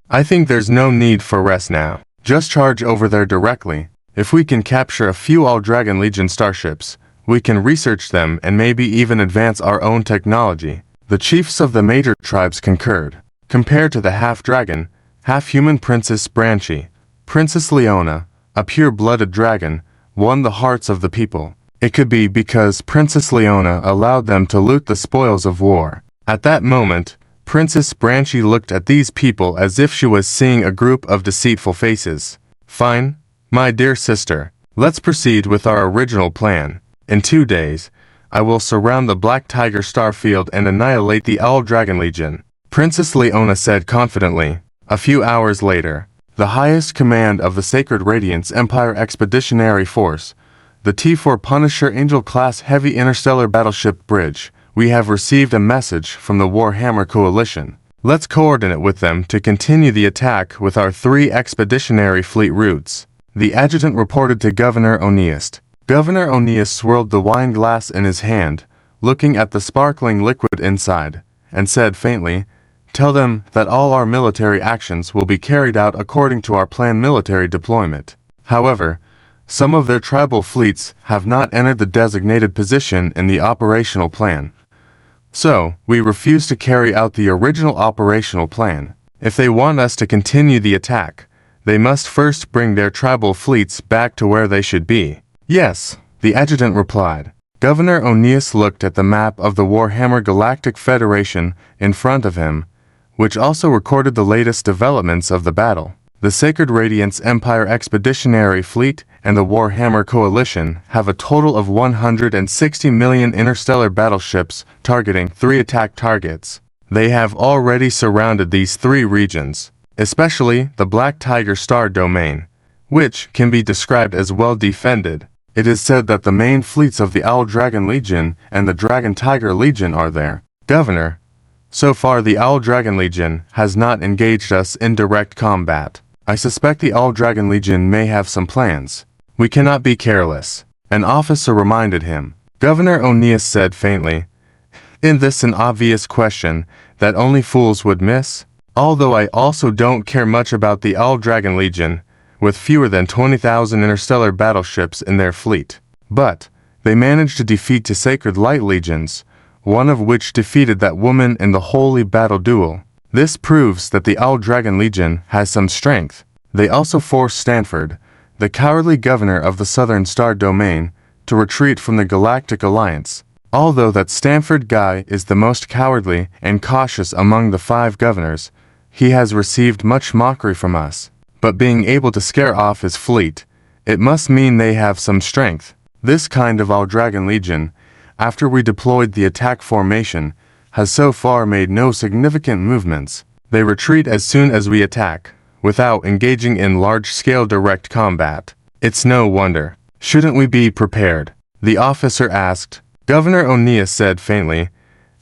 I think there's no need for rest now. Just charge over there directly. If we can capture a few All-Dragon Legion starships, we can research them and maybe even advance our own technology. The chiefs of the major tribes concurred. Compared to the half-dragon, half-human Princess Branchy, Princess Leona, a pure-blooded dragon, won the hearts of the people. It could be because Princess Leona allowed them to loot the spoils of war. At that moment, Princess Branchy looked at these people as if she was seeing a group of deceitful faces. Fine, my dear sister, let's proceed with our original plan. In 2 days, I will surround the Black Tiger Starfield and annihilate the All-Dragon Legion, Princess Leona said confidently. A few hours later, the highest command of the Sacred Radiance Empire Expeditionary Force, the T4 Punisher Angel-class heavy interstellar battleship Bridge, we have received a message from the Warhammer Coalition. Let's coordinate with them to continue the attack with our 3 expeditionary fleet routes. The adjutant reported to Governor O'Neist. Governor O'Neist swirled the wine glass in his hand, looking at the sparkling liquid inside, and said faintly, Tell them that all our military actions will be carried out according to our planned military deployment. However, some of their tribal fleets have not entered the designated position in the operational plan. So, we refuse to carry out the original operational plan. If they want us to continue the attack, they must first bring their tribal fleets back to where they should be. Yes, the adjutant replied. Governor O'Neist looked at the map of the Warhammer Galactic Federation in front of him, which also recorded the latest developments of the battle. The Sacred Radiance Empire Expeditionary Fleet and the Warhammer Coalition have a total of 160 million interstellar battleships targeting 3 attack targets. They have already surrounded these 3 regions, especially the Black Tiger Star Domain, which can be described as well defended. It is said that the main fleets of the All-Dragon Legion and the Dragon Tiger Legion are there. Governor, So far the Owl Dragon Legion has not engaged us in direct combat. I suspect the Owl Dragon Legion may have some plans. We cannot be careless. An officer reminded him. Governor O'Neas said faintly, "In this an obvious question that only fools would miss? Although I also don't care much about the Owl Dragon Legion, with fewer than 20,000 interstellar battleships in their fleet. But they managed to defeat two Sacred Light Legions, one of which defeated that woman in the Holy Battle Duel. This proves that the Owl Dragon Legion has some strength. They also forced Stanford, the cowardly governor of the Southern Star Domain, to retreat from the Galactic Alliance. Although that Stanford guy is the most cowardly and cautious among the 5 governors, he has received much mockery from us. But being able to scare off his fleet, it must mean they have some strength. This kind of Owl Dragon Legion, after we deployed the attack formation, has so far made no significant movements. They retreat as soon as we attack, without engaging in large-scale direct combat. It's no wonder. Shouldn't we be prepared?" the officer asked. Governor O'Neas said faintly,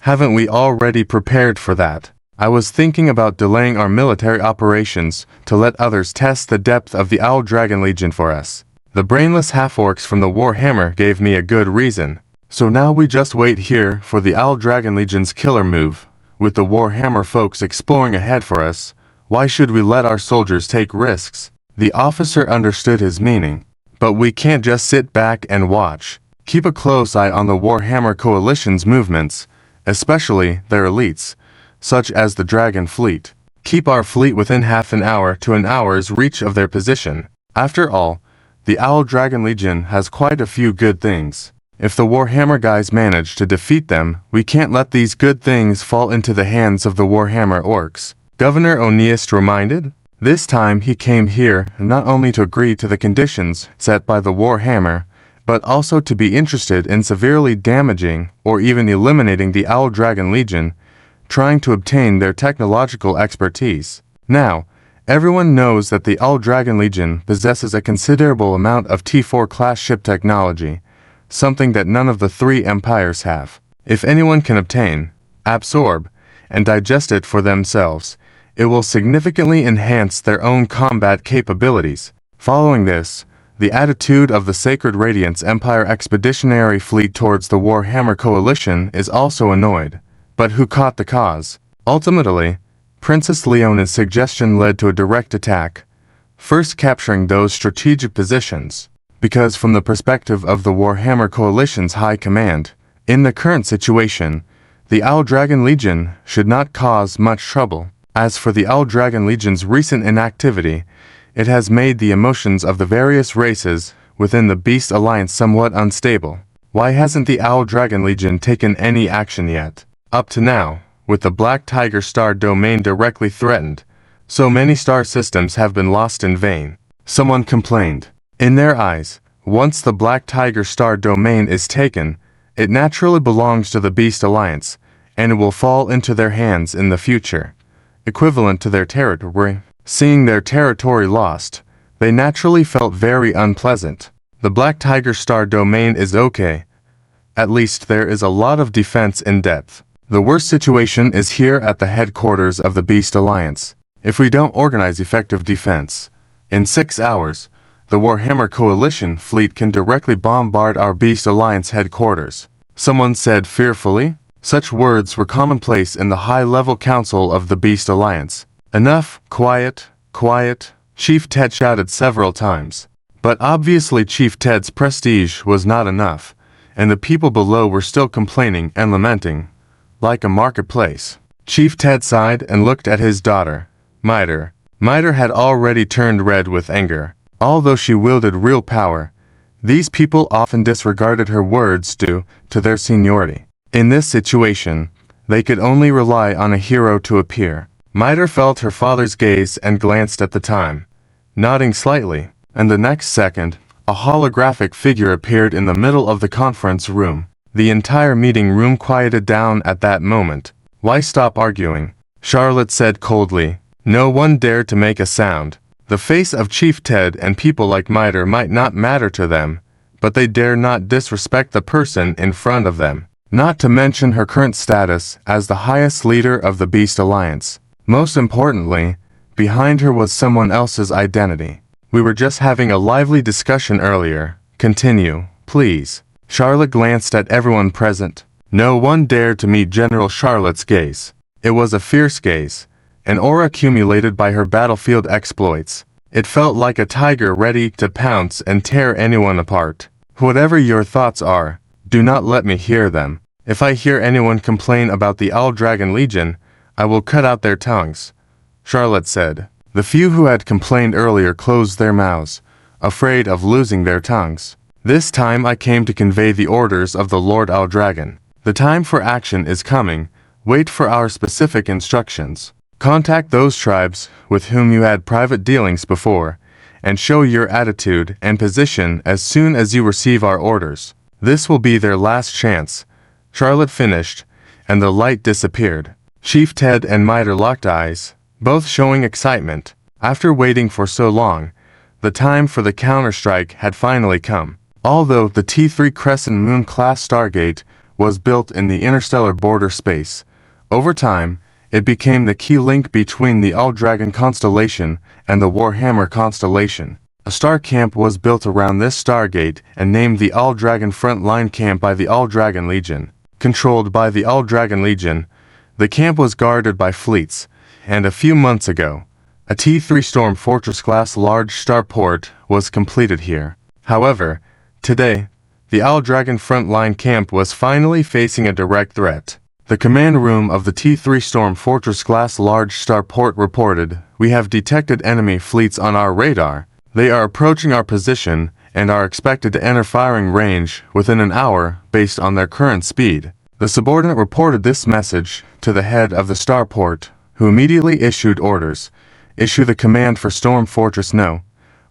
"Haven't we already prepared for that? I was thinking about delaying our military operations to let others test the depth of the Owl Dragon Legion for us. The brainless half-orcs from the Warhammer gave me a good reason. So now we just wait here for the Owl Dragon Legion's killer move. With the Warhammer folks exploring ahead for us, why should we let our soldiers take risks?" The officer understood his meaning. "But we can't just sit back and watch. Keep a close eye on the Warhammer Coalition's movements, especially their elites, such as the Dragon Fleet. Keep our fleet within half an hour to an hour's reach of their position. After all, the Owl Dragon Legion has quite a few good things. If the Warhammer guys manage to defeat them, we can't let these good things fall into the hands of the Warhammer orcs," Governor O'Neas reminded. This time he came here not only to agree to the conditions set by the Warhammer, but also to be interested in severely damaging or even eliminating the Owl Dragon Legion, trying to obtain their technological expertise. Now, everyone knows that the Owl Dragon Legion possesses a considerable amount of T4 class ship technology, something that none of the 3 empires have. If anyone can obtain, absorb, and digest it for themselves, it will significantly enhance their own combat capabilities. Following this, the attitude of the Sacred Radiance Empire Expeditionary Fleet towards the Warhammer Coalition is also annoyed. But who caught the cause? Ultimately, Princess Leona's suggestion led to a direct attack, first capturing those strategic positions. Because from the perspective of the Warhammer Coalition's high command, in the current situation, the Owl Dragon Legion should not cause much trouble. As for the Owl Dragon Legion's recent inactivity, it has made the emotions of the various races within the Beast Alliance somewhat unstable. Why hasn't the Owl Dragon Legion taken any action yet? Up to now, with the Black Tiger Star Domain directly threatened, so many star systems have been lost in vain. Someone complained. In their eyes, once the Black Tiger Star Domain is taken, it naturally belongs to the Beast Alliance, and it will fall into their hands in the future, equivalent to their territory. Seeing their territory lost, they naturally felt very unpleasant. The Black Tiger Star Domain is okay. At least there is a lot of defense in depth. The worst situation is here at the headquarters of the Beast Alliance. If we don't organize effective defense, in 6 hours, the Warhammer Coalition fleet can directly bombard our Beast Alliance headquarters. Someone said fearfully. Such words were commonplace in the high-level council of the Beast Alliance. "Enough, quiet, quiet," Chief Ted shouted several times. But obviously Chief Ted's prestige was not enough, and the people below were still complaining and lamenting, like a marketplace. Chief Ted sighed and looked at his daughter, Miter. Miter had already turned red with anger. Although she wielded real power, these people often disregarded her words due to their seniority. In this situation, they could only rely on a hero to appear. Miter felt her father's gaze and glanced at the time, nodding slightly, and the next second, a holographic figure appeared in the middle of the conference room. The entire meeting room quieted down at that moment. "Why stop arguing?" Charlotte said coldly. No one dared to make a sound. The face of Chief Ted and people like Miter might not matter to them, but they dare not disrespect the person in front of them. not to mention her current status as the highest leader of the Beast Alliance. Most importantly, behind her was someone else's identity. We were just having a lively discussion earlier. Continue, please. Charlotte glanced at everyone present. No one dared to meet General Charlotte's gaze. It was a fierce gaze, an aura accumulated by her battlefield exploits. It felt like a tiger ready to pounce and tear anyone apart. Whatever your thoughts are, do not let me hear them. If I hear anyone complain about the Owl Dragon Legion, I will cut out their tongues, Charlotte said. The few who had complained earlier closed their mouths, afraid of losing their tongues. This time I came to convey the orders of the Lord Owl Dragon. The time for action is coming. Wait for our specific instructions. Contact those tribes with whom you had private dealings before, and show your attitude and position as soon as you receive our orders. This will be their last chance. Charlotte finished, and the light disappeared. Chief Ted and Miter locked eyes, both showing excitement. After waiting for so long, the time for the counterstrike had finally come. Although the T3 Crescent Moon-class Stargate was built in the interstellar border space, over time, it became the key link between the Owl Dragon constellation and the Warhammer constellation. A star camp was built around this Stargate and named the Owl Dragon Front Line Camp by the Owl Dragon Legion. Controlled by the Owl Dragon Legion, the camp was guarded by fleets, and a few months ago, a T3 Storm Fortress-class large starport was completed here. However, today, the Owl Dragon Front Line Camp was finally facing a direct threat. The command room of the T3 Storm Fortress-class large starport reported, "We have detected enemy fleets on our radar. They are approaching our position and are expected to enter firing range within an hour based on their current speed." The subordinate reported this message to the head of the starport, who immediately issued orders. Issue the command for Storm Fortress No.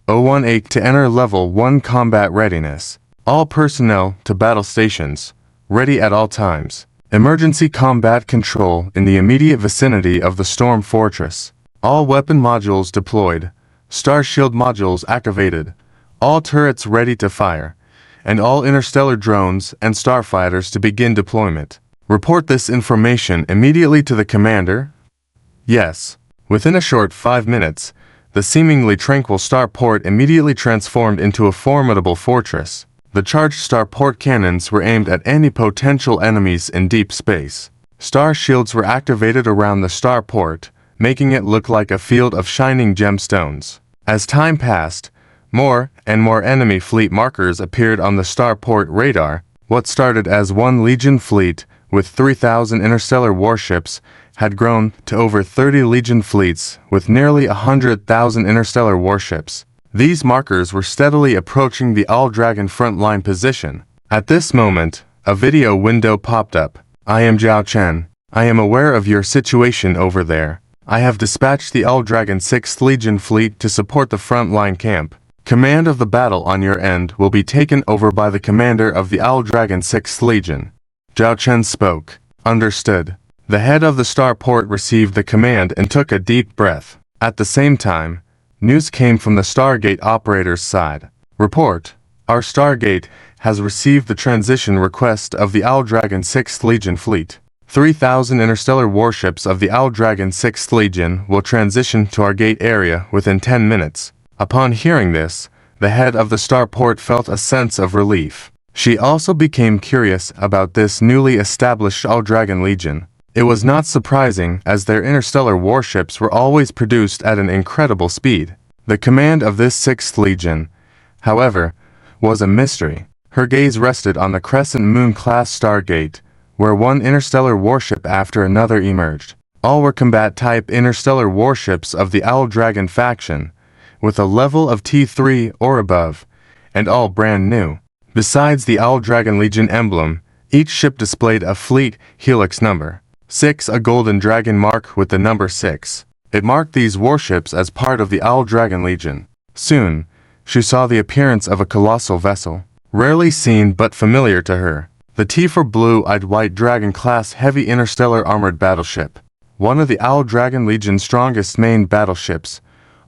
018 to enter Level 1 combat readiness. All personnel to battle stations, ready at all times. Emergency combat control in the immediate vicinity of the Storm Fortress. All weapon modules deployed. Star Shield modules activated. All turrets ready to fire. And all interstellar drones and starfighters to begin deployment. Report this information immediately to the commander? Yes. Within a short 5 minutes, the seemingly tranquil starport immediately transformed into a formidable fortress. The charged starport cannons were aimed at any potential enemies in deep space. Star shields were activated around the starport, making it look like a field of shining gemstones. As time passed, more and more enemy fleet markers appeared on the starport radar. What started as one Legion fleet with 3,000 interstellar warships had grown to over 30 Legion fleets with nearly 100,000 interstellar warships. These markers were steadily approaching the Owl Dragon frontline position. At this moment, a video window popped up. "I am Zhao Chen. I am aware of your situation over there. I have dispatched the Owl Dragon 6th Legion fleet to support the frontline camp. Command of the battle on your end will be taken over by the commander of the Owl Dragon 6th Legion." Zhao Chen spoke. Understood. The head of the starport received the command and took a deep breath. At the same time, news came from the Stargate operator's side. Report. Our Stargate has received the transition request of the Owl Dragon 6th Legion fleet. 3,000 interstellar warships of the Owl Dragon 6th Legion will transition to our gate area within 10 minutes. Upon hearing this, the head of the starport felt a sense of relief. She also became curious about this newly established Owl Dragon Legion. It was not surprising, as their interstellar warships were always produced at an incredible speed. The command of this 6th Legion, however, was a mystery. Her gaze rested on the Crescent Moon-class Stargate, where one interstellar warship after another emerged. All were combat-type interstellar warships of the Owl Dragon faction, with a level of T3 or above, and all brand new. Besides the Owl Dragon Legion emblem, each ship displayed a fleet helix number. 6, a golden dragon mark with the number 6. It marked these warships as part of the Owl Dragon Legion. Soon, she saw the appearance of a colossal vessel, rarely seen but familiar to her. The T4 blue-eyed white dragon-class heavy interstellar armored battleship, one of the Owl Dragon Legion's strongest main battleships,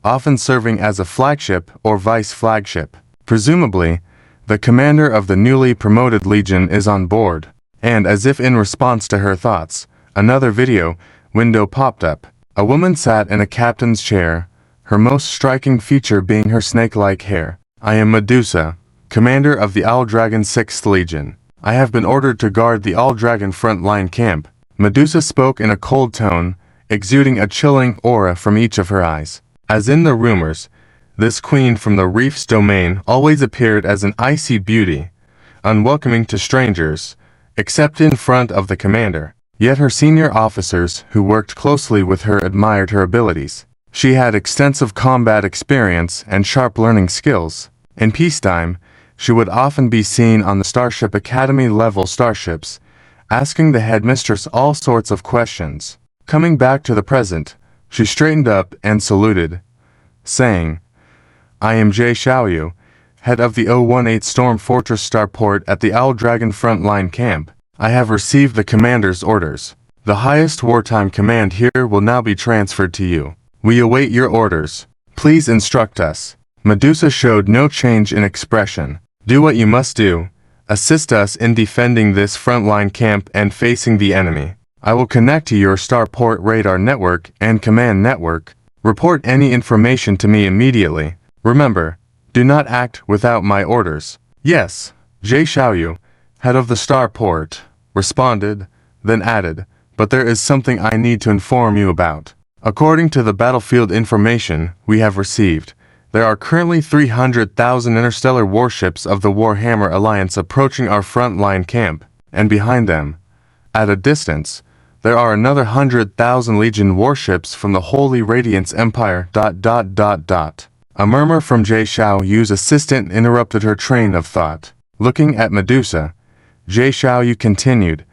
often serving as a flagship or vice flagship. Presumably, the commander of the newly promoted Legion is on board, And as if in response to her thoughts, another video window popped up. A woman sat in a captain's chair, her most striking feature being her snake-like hair. I am Medusa, commander of the Owl Dragon 6th Legion. I have been ordered to guard the Owl Dragon front-line camp. Medusa spoke in a cold tone, exuding a chilling aura from each of her eyes. As in the rumors, this queen from the reef's domain always appeared as an icy beauty, unwelcoming to strangers, except in front of the commander. Yet her senior officers who worked closely with her admired her abilities. She had extensive combat experience and sharp learning skills. In peacetime, she would often be seen on the Starship Academy-level starships, asking the headmistress all sorts of questions. Coming back to the present, she straightened up and saluted, saying, I am Jay Xiaoyu, head of the 018 Storm Fortress Starport at the Owl Dragon Frontline Camp. I have received the commander's orders. The highest wartime command here will now be transferred to you. We await your orders. Please instruct us. Medusa showed no change in expression. Do what you must do. Assist us in defending this frontline camp and facing the enemy. I will connect to your starport radar network and command network. Report any information to me immediately. Remember, do not act without my orders. Yes, Jay Xiaoyu, head of the starport, responded, then added, but there is something I need to inform you about. According to the battlefield information we have received, there are currently 300,000 interstellar warships of the Warhammer Alliance approaching our front-line camp, and behind them, at a distance, there are another 100,000 Legion warships from the Holy Radiance Empire. A murmur from Jay Xiaoyu's assistant interrupted her train of thought. Looking at Medusa, Jay Xiaoyu continued,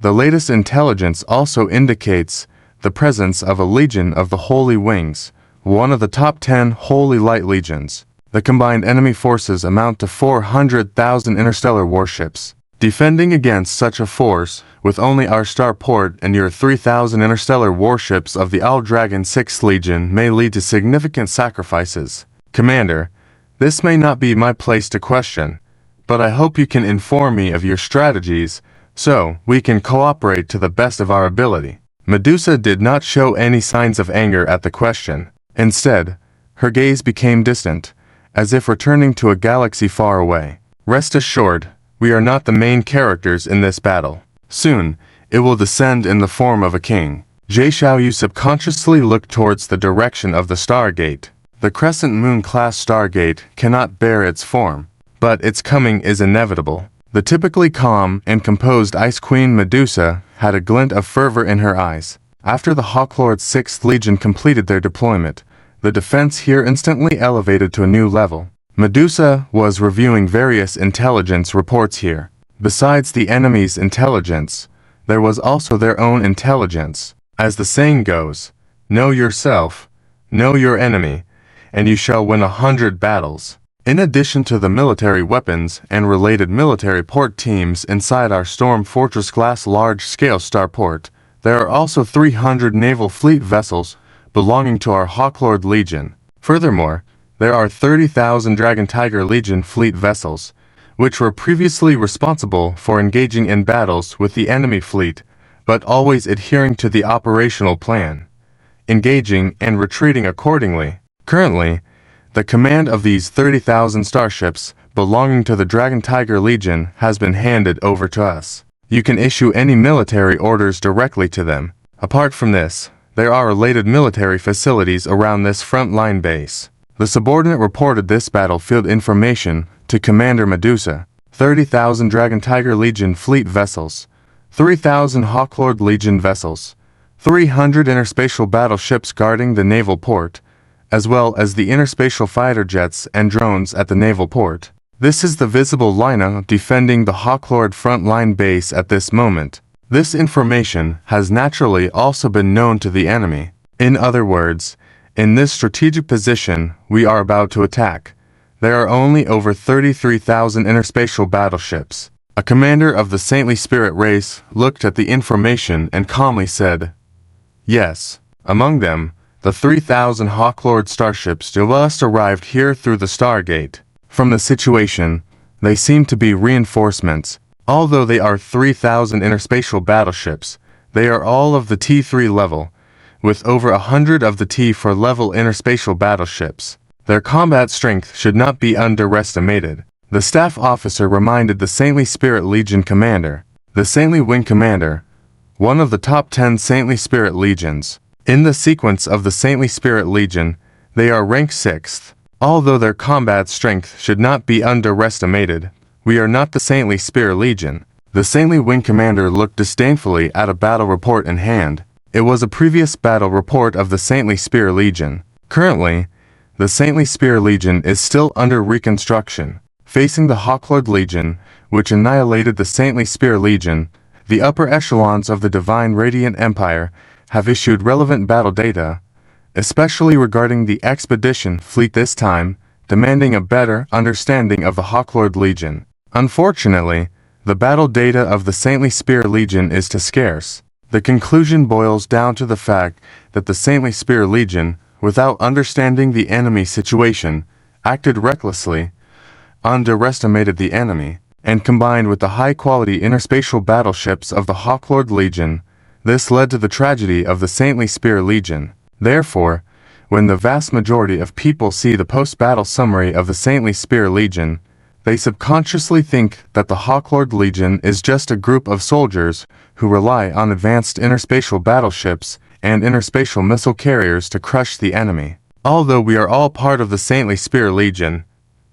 the latest intelligence also indicates the presence of a legion of the Holy Wings, one of the top 10 Holy Light Legions. The combined enemy forces amount to 400,000 interstellar warships. Defending against such a force, with only our starport and your 3,000 interstellar warships of the Owl Dragon 6th Legion may lead to significant sacrifices. Commander, this may not be my place to question, but I hope you can inform me of your strategies, so we can cooperate to the best of our ability. Medusa did not show any signs of anger at the question. Instead, her gaze became distant, as if returning to a galaxy far away. Rest assured, we are not the main characters in this battle. Soon, it will descend in the form of a king. Jay Xiaoyu subconsciously looked towards the direction of the Stargate. The Crescent Moon-class Stargate cannot bear its form, but its coming is inevitable. The typically calm and composed Ice Queen Medusa had a glint of fervor in her eyes. After the Hawklord's 6th Legion completed their deployment, the defense here instantly elevated to a new level. Medusa was reviewing various intelligence reports here. Besides the enemy's intelligence, there was also their own intelligence. As the saying goes, know yourself, know your enemy, and you shall win 100 battles. In addition to the military weapons and related military port teams inside our Storm Fortress-class large-scale starport, there are also 300 naval fleet vessels belonging to our Hawklord Legion. Furthermore, there are 30,000 Dragon Tiger Legion fleet vessels, which were previously responsible for engaging in battles with the enemy fleet, but always adhering to the operational plan, engaging and retreating accordingly. Currently, the command of these 30,000 starships belonging to the Dragon Tiger Legion has been handed over to us. You can issue any military orders directly to them. Apart from this, there are related military facilities around this frontline base. The subordinate reported this battlefield information to Commander Medusa. 30,000 Dragon Tiger Legion fleet vessels, 3,000 Hawklord Legion vessels, 300 interspatial battleships guarding the naval port, as well as the interspatial fighter jets and drones at the naval port. This is the visible lineup defending the Hawklord frontline base at this moment. This information has naturally also been known to the enemy. In other words, in this strategic position we are about to attack, there are only over 33,000 interspatial battleships. A commander of the Saintly Spirit race looked at the information and calmly said, yes, among them, the 3,000 Hawklord starships just arrived here through the Stargate. From the situation, they seem to be reinforcements. Although they are 3,000 interspatial battleships, they are all of the T3 level, with over 100 of the T4 level interspatial battleships. Their combat strength should not be underestimated. The staff officer reminded the Saintly Spirit Legion commander, the Saintly Wing Commander, one of the top 10 Saintly Spirit Legions. In the sequence of the Saintly Spirit Legion, they are ranked 6th. Although their combat strength should not be underestimated, we are not the Saintly Spirit Legion. The Saintly Wing Commander looked disdainfully at a battle report in hand. It was a previous battle report of the Saintly Spirit Legion. Currently, the Saintly Spirit Legion is still under reconstruction. Facing the Hawklord Legion, which annihilated the Saintly Spirit Legion, the upper echelons of the Divine Radiant Empire have issued relevant battle data, especially regarding the expedition fleet this time, demanding a better understanding of the Hawklord Legion. Unfortunately, the battle data of the Saintly Spirit Legion is too scarce. The conclusion boils down to the fact that the Saintly Spirit Legion, without understanding the enemy situation, acted recklessly, underestimated the enemy, and combined with the high-quality interspatial battleships of the Hawklord Legion, this led to the tragedy of the Saintly Spirit Legion. Therefore, when the vast majority of people see the post-battle summary of the Saintly Spirit Legion, they subconsciously think that the Hawklord Legion is just a group of soldiers who rely on advanced interspatial battleships and interspatial missile carriers to crush the enemy. Although we are all part of the Saintly Spirit Legion,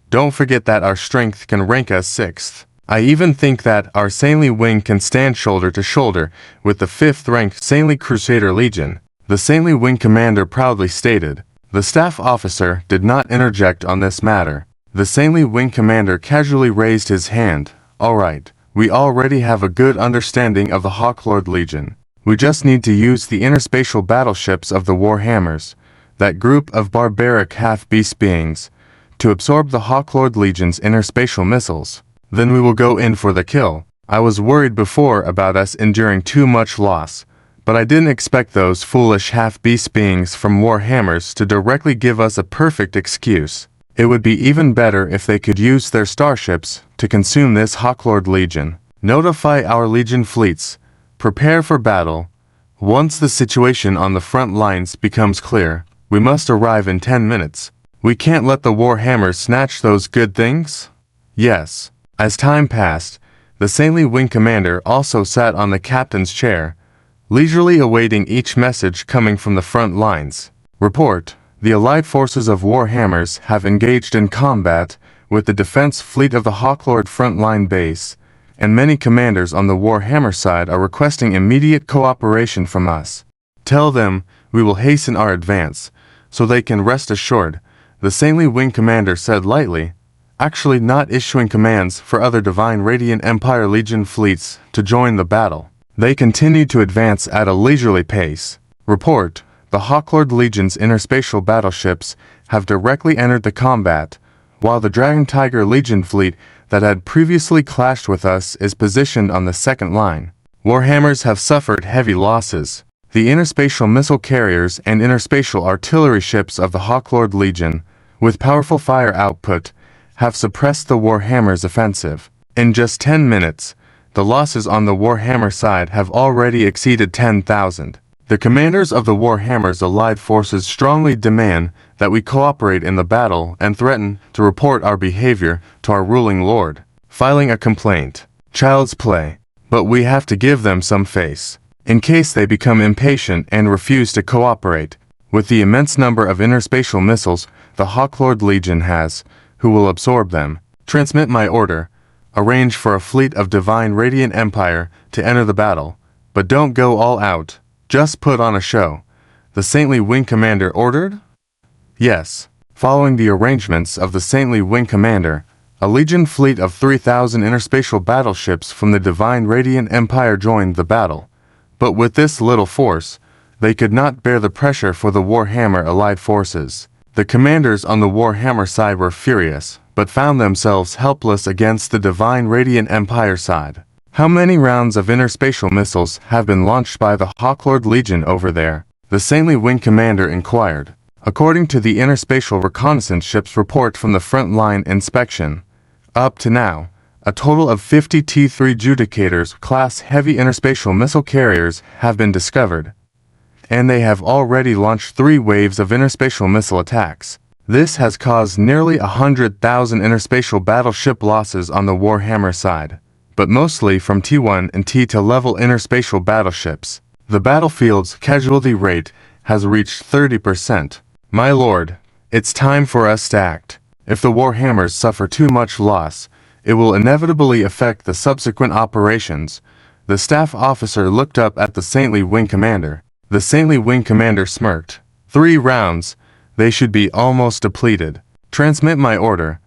don't forget that our strength can rank us 6th. I even think that our Saintly Wing can stand shoulder to shoulder with the 5th-ranked Saintly Crusader Legion, the Saintly Wing Commander proudly stated. The staff officer did not interject on this matter. The Saintly Wing Commander casually raised his hand. Alright, we already have a good understanding of the Hawklord Legion. We just need to use the interspatial battleships of the Warhammers, that group of barbaric half-beast beings, to absorb the Hawklord Legion's interspatial missiles. Then we will go in for the kill. I was worried before about us enduring too much loss, but I didn't expect those foolish half-beast beings from Warhammers to directly give us a perfect excuse. It would be even better if they could use their starships to consume this Hawklord Legion. Notify our Legion fleets. Prepare for battle. Once the situation on the front lines becomes clear, we must arrive in 10 minutes. We can't let the Warhammers snatch those good things? Yes. As time passed, the Saintly Wing Commander also sat on the captain's chair, leisurely awaiting each message coming from the front lines. Report: the Allied forces of Warhammers have engaged in combat with the defense fleet of the Hawklord frontline base, and many commanders on the Warhammer side are requesting immediate cooperation from us. Tell them we will hasten our advance, so they can rest assured, the Saintly Wing Commander said lightly, actually not issuing commands for other Divine Radiant Empire Legion fleets to join the battle. They continued to advance at a leisurely pace. Report: the Hawklord Legion's interspatial battleships have directly entered the combat, while the Dragon Tiger Legion fleet that had previously clashed with us is positioned on the second line. Warhammers have suffered heavy losses. The interspatial missile carriers and interspatial artillery ships of the Hawklord Legion, with powerful fire output, have suppressed the Warhammer's offensive. In just 10 minutes, the losses on the Warhammer side have already exceeded 10,000. The commanders of the Warhammer's allied forces strongly demand that we cooperate in the battle and threaten to report our behavior to our ruling lord. Filing a complaint. Child's play. But we have to give them some face, in case they become impatient and refuse to cooperate. With the immense number of interspatial missiles the Hawklord Legion has, who will absorb them. Transmit my order. Arrange for a fleet of Divine Radiant Empire to enter the battle, but don't go all out. Just put on a show. The Saintly Wing Commander ordered? Yes. Following the arrangements of the Saintly Wing Commander, a Legion fleet of 3,000 interspatial battleships from the Divine Radiant Empire joined the battle. But with this little force, they could not bear the pressure for the Warhammer allied forces. The commanders on the Warhammer side were furious, but found themselves helpless against the Divine Radiant Empire side. How many rounds of interspatial missiles have been launched by the Hawklord Legion over there? The Saintly Wing Commander inquired. According to the interspatial reconnaissance ship's report from the front-line inspection, up to now, A total of 50 T-3 Judicators class heavy interspatial missile carriers have been discovered, and they have already launched 3 waves of interspatial missile attacks. This has caused nearly 100,000 interspatial battleship losses on the Warhammer side, but mostly from T1 and T2 level interspatial battleships. The battlefield's casualty rate has reached 30%. My lord, it's time for us to act. If the Warhammers suffer too much loss, it will inevitably affect the subsequent operations. The staff officer looked up at the Saintly Wing Commander. The Saintly Wing Commander smirked. 3 rounds. They should be almost depleted. Transmit my order.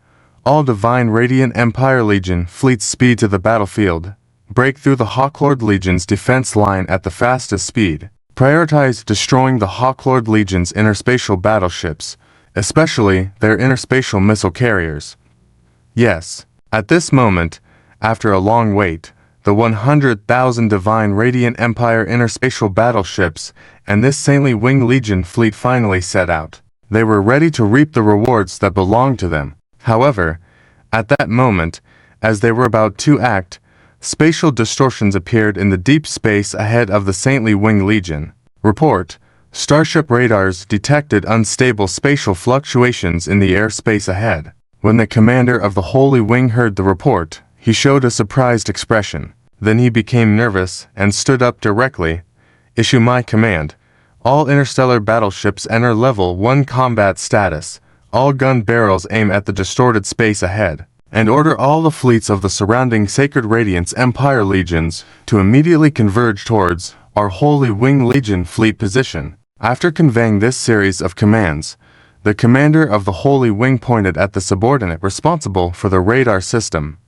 All Divine Radiant Empire Legion fleets speed to the battlefield. Break through the Hawklord Legion's defense line at the fastest speed. Prioritize destroying the Hawklord Legion's interspatial battleships, especially their interspatial missile carriers. Yes, at this moment, after a long wait, the 100,000 Divine Radiant Empire interspatial battleships and this Saintly Wing Legion fleet finally set out. They were ready to reap the rewards that belonged to them. However, at that moment, as they were about to act, spatial distortions appeared in the deep space ahead of the Saintly Wing Legion. Report: Starship radars detected unstable spatial fluctuations in the airspace ahead. When the commander of the Holy Wing heard the report, he showed a surprised expression. Then he became nervous and stood up directly. Issue my command. All interstellar battleships enter level 1 combat status. All gun barrels aim at the distorted space ahead. And order all the fleets of the surrounding Sacred Radiance Empire legions to immediately converge towards our Holy Wing Legion fleet position. After conveying this series of commands, the commander of the Holy Wing pointed at the subordinate responsible for the radar system.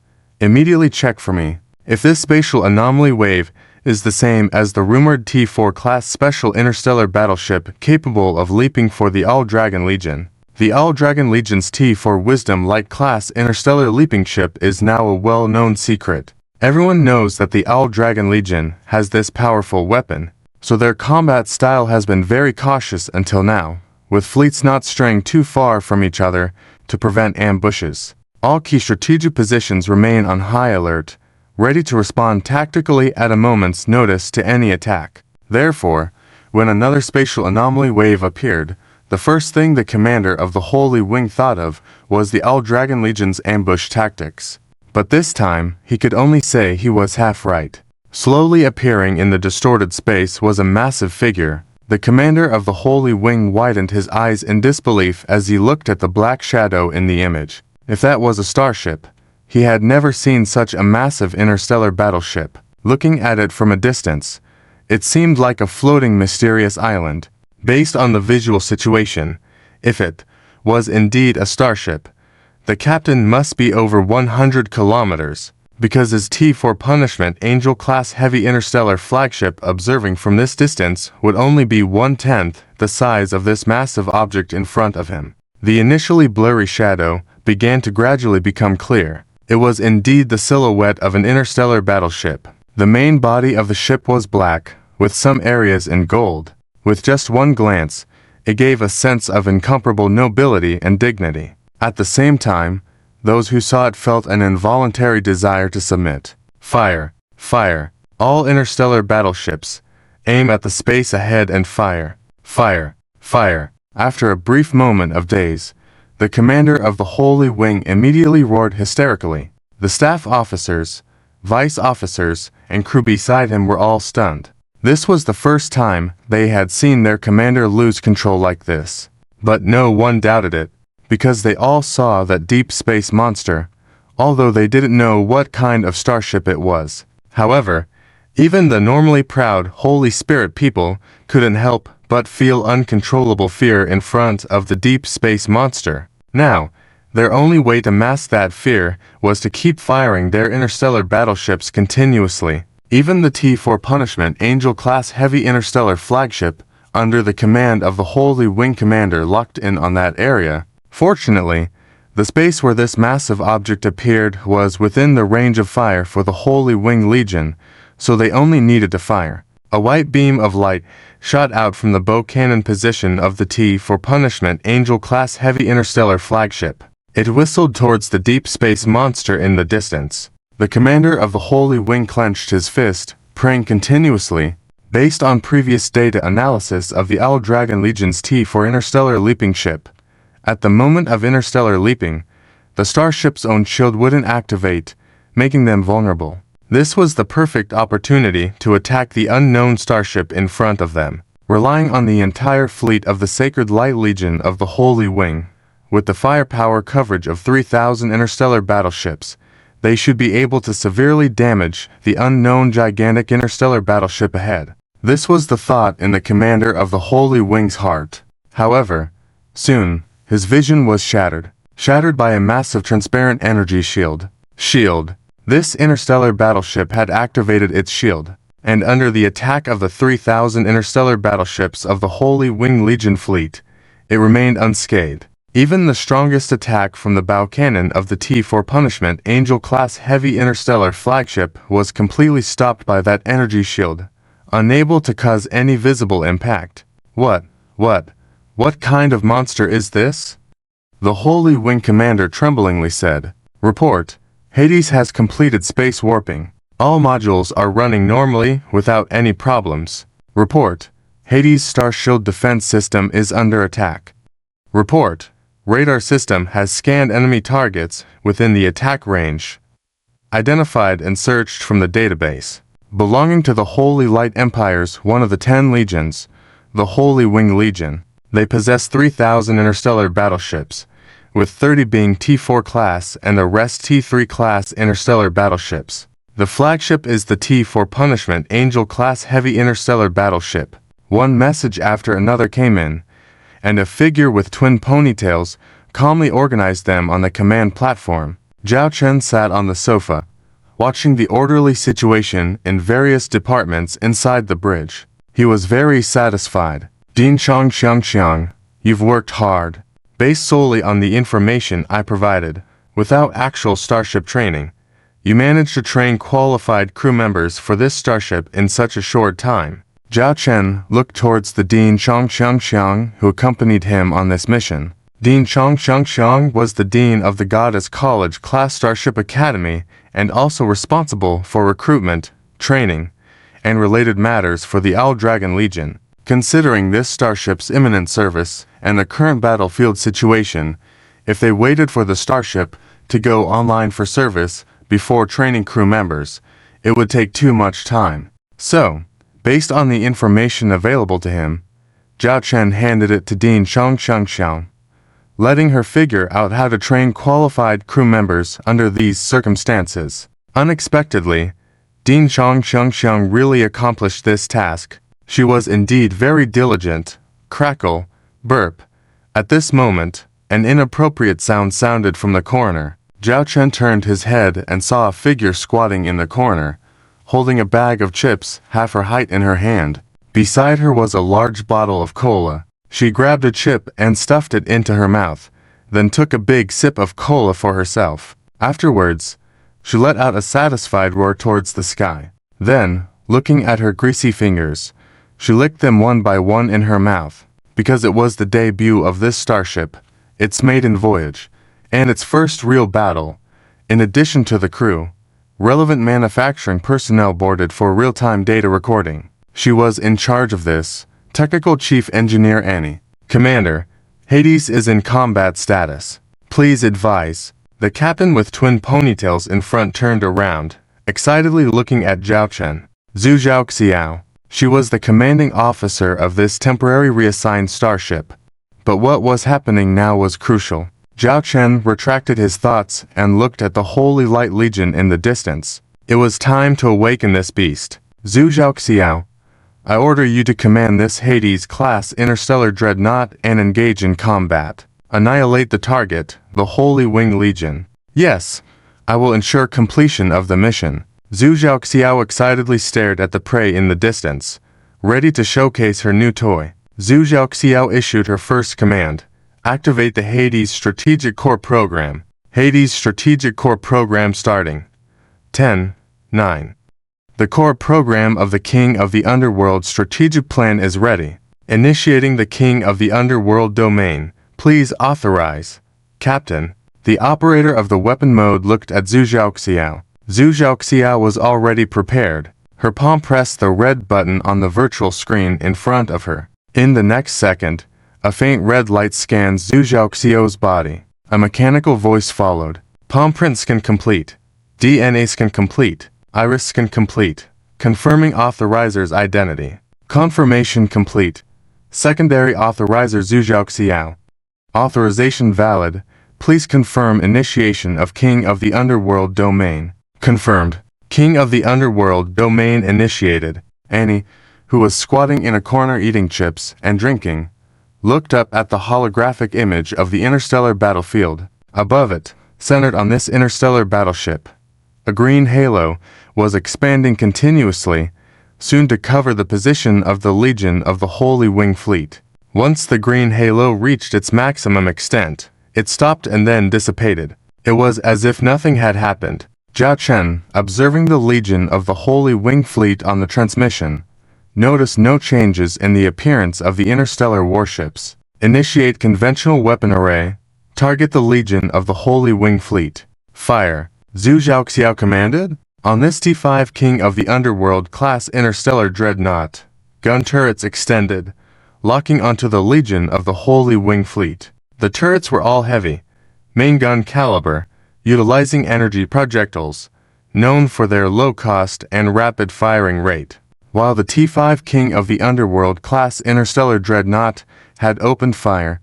Immediately check for me if this spatial anomaly wave is the same as the rumored T4 class special interstellar battleship capable of leaping for the All Dragon Legion. The All Dragon Legion's T4 Wisdom Light class interstellar leaping ship is now a well-known secret. Everyone knows that the All Dragon Legion has this powerful weapon, so their combat style has been very cautious until now, with fleets not straying too far from each other to prevent ambushes. All key strategic positions remain on high alert, ready to respond tactically at a moment's notice to any attack. Therefore, when another spatial anomaly wave appeared, the first thing the commander of the Holy Wing thought of was the All Dragon Legion's ambush tactics. But this time, he could only say he was half right. Slowly appearing in the distorted space was a massive figure. The commander of the Holy Wing widened his eyes in disbelief as he looked at the black shadow in the image. If that was a starship, he had never seen such a massive interstellar battleship. Looking at it from a distance, it seemed like a floating mysterious island. Based on the visual situation, if it was indeed a starship, the captain must be over 100 kilometers, because his T4 Punishment Angel-class heavy interstellar flagship observing from this distance would only be 1/10 the size of this massive object in front of him. The initially blurry shadow began to gradually become clear. It was indeed the silhouette of an interstellar battleship. The main body of the ship was black, with some areas in gold. With just one glance, it gave a sense of incomparable nobility and dignity. At the same time, those who saw it felt an involuntary desire to submit. Fire! Fire! All interstellar battleships, aim at the space ahead and fire! Fire! Fire! After a brief moment of daze, the commander of the Holy Wing immediately roared hysterically. The staff officers, vice officers, and crew beside him were all stunned. This was the first time they had seen their commander lose control like this. But no one doubted it, because they all saw that deep space monster, although they didn't know what kind of starship it was. However, even the normally proud Holy Spirit people couldn't help but feel uncontrollable fear in front of the deep space monster. Now, their only way to mask that fear was to keep firing their interstellar battleships continuously. Even the T4 Punishment Angel-class heavy interstellar flagship, under the command of the Holy Wing Commander, locked in on that area. Fortunately, the space where this massive object appeared was within the range of fire for the Holy Wing Legion, so they only needed to fire. A white beam of light shot out from the bow cannon position of the T4 Punishment Angel-class heavy interstellar flagship. It whistled towards the deep space monster in the distance. The commander of the Holy Wing clenched his fist, praying continuously. Based on previous data analysis of the Owl Dragon Legion's T-4 interstellar leaping ship, at the moment of interstellar leaping, the starship's own shield wouldn't activate, making them vulnerable. This was the perfect opportunity to attack the unknown starship in front of them, relying on the entire fleet of the Sacred Light Legion of the Holy Wing. With the firepower coverage of 3,000 interstellar battleships, they should be able to severely damage the unknown gigantic interstellar battleship ahead. This was the thought in the commander of the Holy Wing's heart. However, soon, his vision was shattered by a massive transparent energy shield. This interstellar battleship had activated its shield, and under the attack of the 3,000 interstellar battleships of the Holy Wing Legion fleet, it remained unscathed. Even the strongest attack from the bow cannon of the T-4 Punishment Angel-class heavy interstellar flagship was completely stopped by that energy shield, unable to cause any visible impact. What kind of monster is this? The Holy Wing commander tremblingly said. Report. Hades has completed space warping. All modules are running normally without any problems. Report. Hades' star shield defense system is under attack. Report. Radar system has scanned enemy targets within the attack range. Identified and searched from the database. Belonging to the Holy Light Empire's one of the 10 legions, the Holy Wing Legion. They possess 3,000 interstellar battleships, with 30 being T-4 class and the rest T-3 class interstellar battleships. The flagship is the T-4 Punishment Angel class heavy interstellar battleship. One message after another came in, and a figure with twin ponytails calmly organized them on the command platform. Zhao Chen sat on the sofa, watching the orderly situation in various departments inside the bridge. He was very satisfied. Din Xiang, you've worked hard. Based solely on the information I provided, without actual starship training, you managed to train qualified crew members for this starship in such a short time. Zhao Chen looked towards the Din Xiang who accompanied him on this mission. Din Xiang was the dean of the Goddess College class Starship Academy and also responsible for recruitment, training, and related matters for the Owl Dragon Legion. Considering this starship's imminent service and the current battlefield situation, if they waited for the starship to go online for service before training crew members, it would take too much time. So, based on the information available to him, Zhao Chen handed it to Din Xiang, letting her figure out how to train qualified crew members under these circumstances. Unexpectedly, Din Xiang really accomplished this task. She was indeed very diligent. Crackle, burp. At this moment, an inappropriate sound sounded from the corner. Zhao Chen turned his head and saw a figure squatting in the corner, holding a bag of chips half her height in her hand. Beside her was a large bottle of cola. She grabbed a chip and stuffed it into her mouth, then took a big sip of cola for herself. Afterwards, she let out a satisfied roar towards the sky. Then, looking at her greasy fingers, she licked them one by one in her mouth, because it was the debut of this starship, its maiden voyage, and its first real battle. In addition to the crew, relevant manufacturing personnel boarded for real-time data recording. She was in charge of this. Technical Chief Engineer Annie. Commander, Hades is in combat status. Please advise. The captain with twin ponytails in front turned around, excitedly looking at Zhao Chen. Zhu Xiao. She was the commanding officer of this temporary reassigned starship. But what was happening now was crucial. Zhao Chen retracted his thoughts and looked at the Holy Light Legion in the distance. It was time to awaken this beast. Zhu Xiao, I order you to command this Hades-class interstellar dreadnought and engage in combat. Annihilate the target, the Holy Wing Legion. Yes, I will ensure completion of the mission. Zhu Xiao excitedly stared at the prey in the distance, ready to showcase her new toy. Zhu Xiao issued her first command. Activate the Hades Strategic Core Program. Hades Strategic Core Program starting. 10, 9. The core program of the King of the Underworld strategic plan is ready. Initiating the King of the Underworld domain. Please authorize. Captain. The operator of the weapon mode looked at Zhu Xiao. Zhu Zhaoxiao was already prepared. Her palm pressed the red button on the virtual screen in front of her. In the next second, a faint red light scanned Zhu Zhaoxiao's body. A mechanical voice followed. Palm print scan complete. DNA scan complete. Iris scan complete. Confirming authorizer's identity. Confirmation complete. Secondary authorizer Zhu Zhaoxiao. Authorization valid. Please confirm initiation of King of the Underworld domain. Confirmed. King of the Underworld domain initiated. Annie, who was squatting in a corner eating chips and drinking, looked up at the holographic image of the interstellar battlefield. Above it, centered on this interstellar battleship, a green halo was expanding continuously, soon to cover the position of the Legion of the Holy Wing Fleet. Once the green halo reached its maximum extent, it stopped and then dissipated. It was as if nothing had happened. Zhao Chen, observing the Legion of the Holy Wing Fleet on the transmission, noticed no changes in the appearance of the interstellar warships. Initiate conventional weapon array. Target the Legion of the Holy Wing Fleet. Fire. Zhu Zhaoxiao commanded. On this T5 King of the Underworld class interstellar dreadnought, gun turrets extended, locking onto the Legion of the Holy Wing Fleet. The turrets were all heavy, main gun caliber, utilizing energy projectiles, known for their low cost and rapid firing rate. While the T5 King of the Underworld class interstellar dreadnought had opened fire,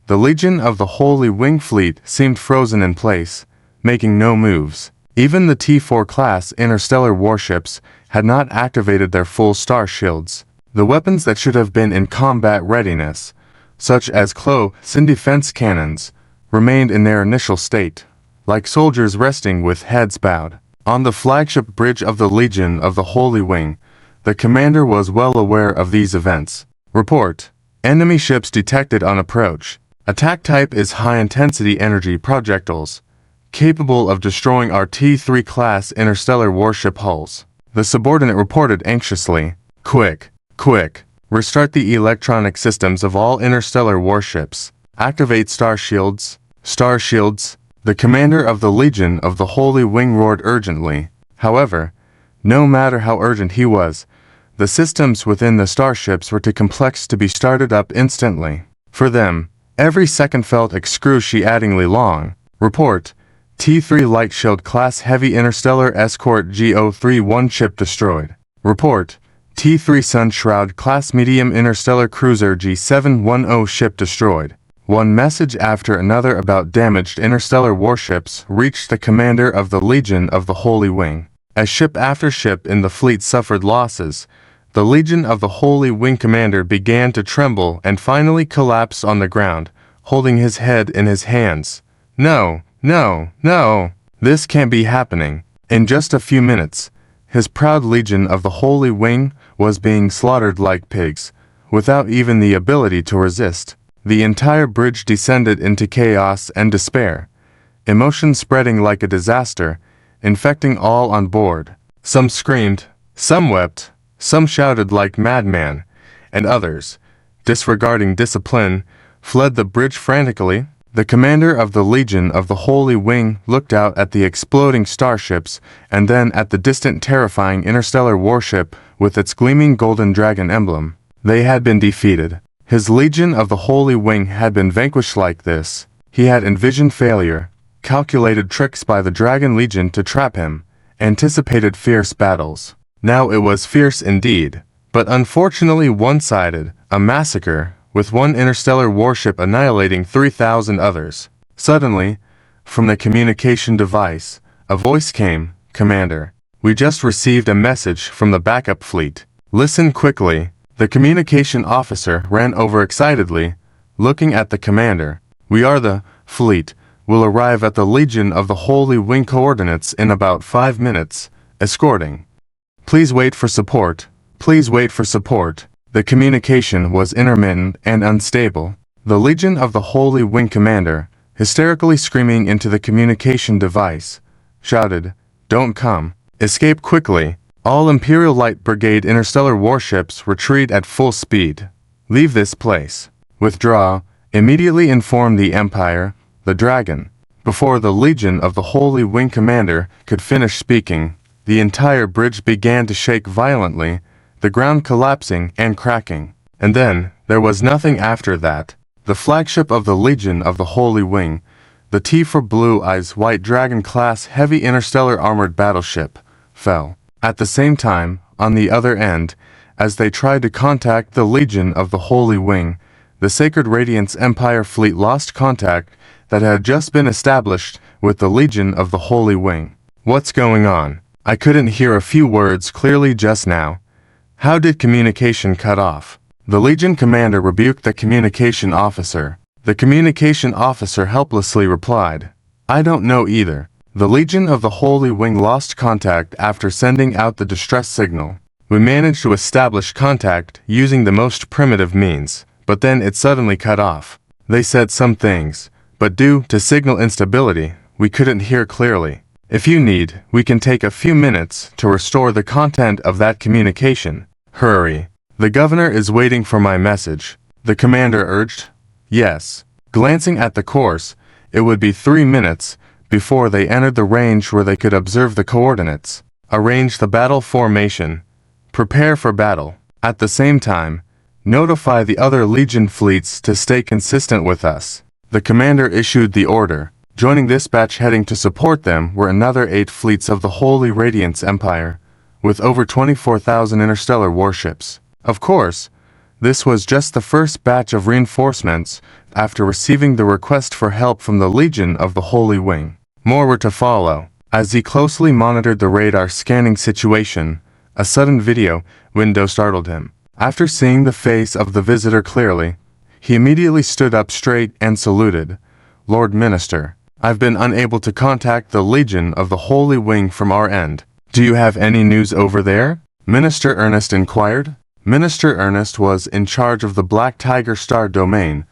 the Legion of the Holy Wing Fleet seemed frozen in place, making no moves. Even the T4 class interstellar warships had not activated their full star shields. The weapons that should have been in combat readiness, such as close-in defense cannons, remained in their initial state, like soldiers resting with heads bowed. On the flagship bridge of the Legion of the Holy Wing, the commander was well aware of these events. Report. Enemy ships detected on approach. Attack type is high-intensity energy projectiles, capable of destroying our T3 class interstellar warship hulls. The subordinate reported anxiously. Quick. Restart the electronic systems of all interstellar warships. Activate star shields. Star shields. The commander of the Legion of the Holy Wing roared urgently. However, no matter how urgent he was, the systems within the starships were too complex to be started up instantly. For them, every second felt excruciatingly long. Report. T3 Light Shield Class Heavy Interstellar Escort GO31 Ship destroyed. Report. T3 Sun Shroud Class Medium Interstellar Cruiser G710 Ship destroyed. One message after another about damaged interstellar warships reached the commander of the Legion of the Holy Wing. As ship after ship in the fleet suffered losses, the Legion of the Holy Wing commander began to tremble and finally collapsed on the ground, holding his head in his hands. No, this can't be happening. In just a few minutes, his proud Legion of the Holy Wing was being slaughtered like pigs, without even the ability to resist. The entire bridge descended into chaos and despair, emotion spreading like a disaster, infecting all on board. Some screamed, some wept, some shouted like madmen, and others, disregarding discipline, fled the bridge frantically. The commander of the Legion of the Holy Wing looked out at the exploding starships and then at the distant terrifying interstellar warship with its gleaming golden dragon emblem. They had been defeated. His Legion of the Holy Wing had been vanquished like this. He had envisioned failure, calculated tricks by the Dragon Legion to trap him, anticipated fierce battles. Now it was fierce indeed, but unfortunately one-sided, a massacre, with one interstellar warship annihilating 3,000 others. Suddenly, from the communication device, a voice came. Commander, we just received a message from the backup fleet. Listen quickly. The communication officer ran over excitedly, looking at the commander. We are the fleet. Will arrive at the Legion of the Holy Wing coordinates in about 5 minutes, escorting. Please wait for support. Please wait for support. The communication was intermittent and unstable. The Legion of the Holy Wing commander, hysterically screaming into the communication device, shouted, "Don't come. Escape quickly. All Imperial Light Brigade interstellar warships retreat at full speed. Leave this place. Withdraw. Immediately inform the Empire, the Dragon, Before the Legion of the Holy Wing commander could finish speaking, the entire bridge began to shake violently, the ground collapsing and cracking. And then, there was nothing after that. The flagship of the Legion of the Holy Wing, the T for Blue Eyes White Dragon-class heavy interstellar armored battleship, fell. At the same time, on the other end, as they tried to contact the Legion of the Holy Wing, the Sacred Radiance Empire fleet lost contact that had just been established with the Legion of the Holy Wing. What's going on? I couldn't hear a few words clearly just now. How did communication cut off? The Legion commander rebuked the communication officer. The communication officer helplessly replied, "I don't know either. The Legion of the Holy Wing lost contact after sending out the distress signal. We managed to establish contact using the most primitive means, but then it suddenly cut off. They said some things, but due to signal instability, we couldn't hear clearly. If you need, we can take a few minutes to restore the content of that communication. Hurry. The governor is waiting for my message," the commander urged. Yes. Glancing at the course, it would be 3 minutes before they entered the range where they could observe the coordinates. Arrange the battle formation. Prepare for battle. At the same time, notify the other Legion fleets to stay consistent with us. The commander issued the order. Joining this batch heading to support them were another 8 fleets of the Holy Radiance Empire, with over 24,000 interstellar warships. Of course, this was just the first batch of reinforcements after receiving the request for help from the Legion of the Holy Wing. More were to follow. As he closely monitored the radar scanning situation, a sudden video window startled him. After seeing the face of the visitor clearly, he immediately stood up straight and saluted. "Lord Minister, I've been unable to contact the Legion of the Holy Wing from our end. Do you have any news over there?" Minister Ernest inquired. Minister Ernest was in charge of the Black Tiger Star domain,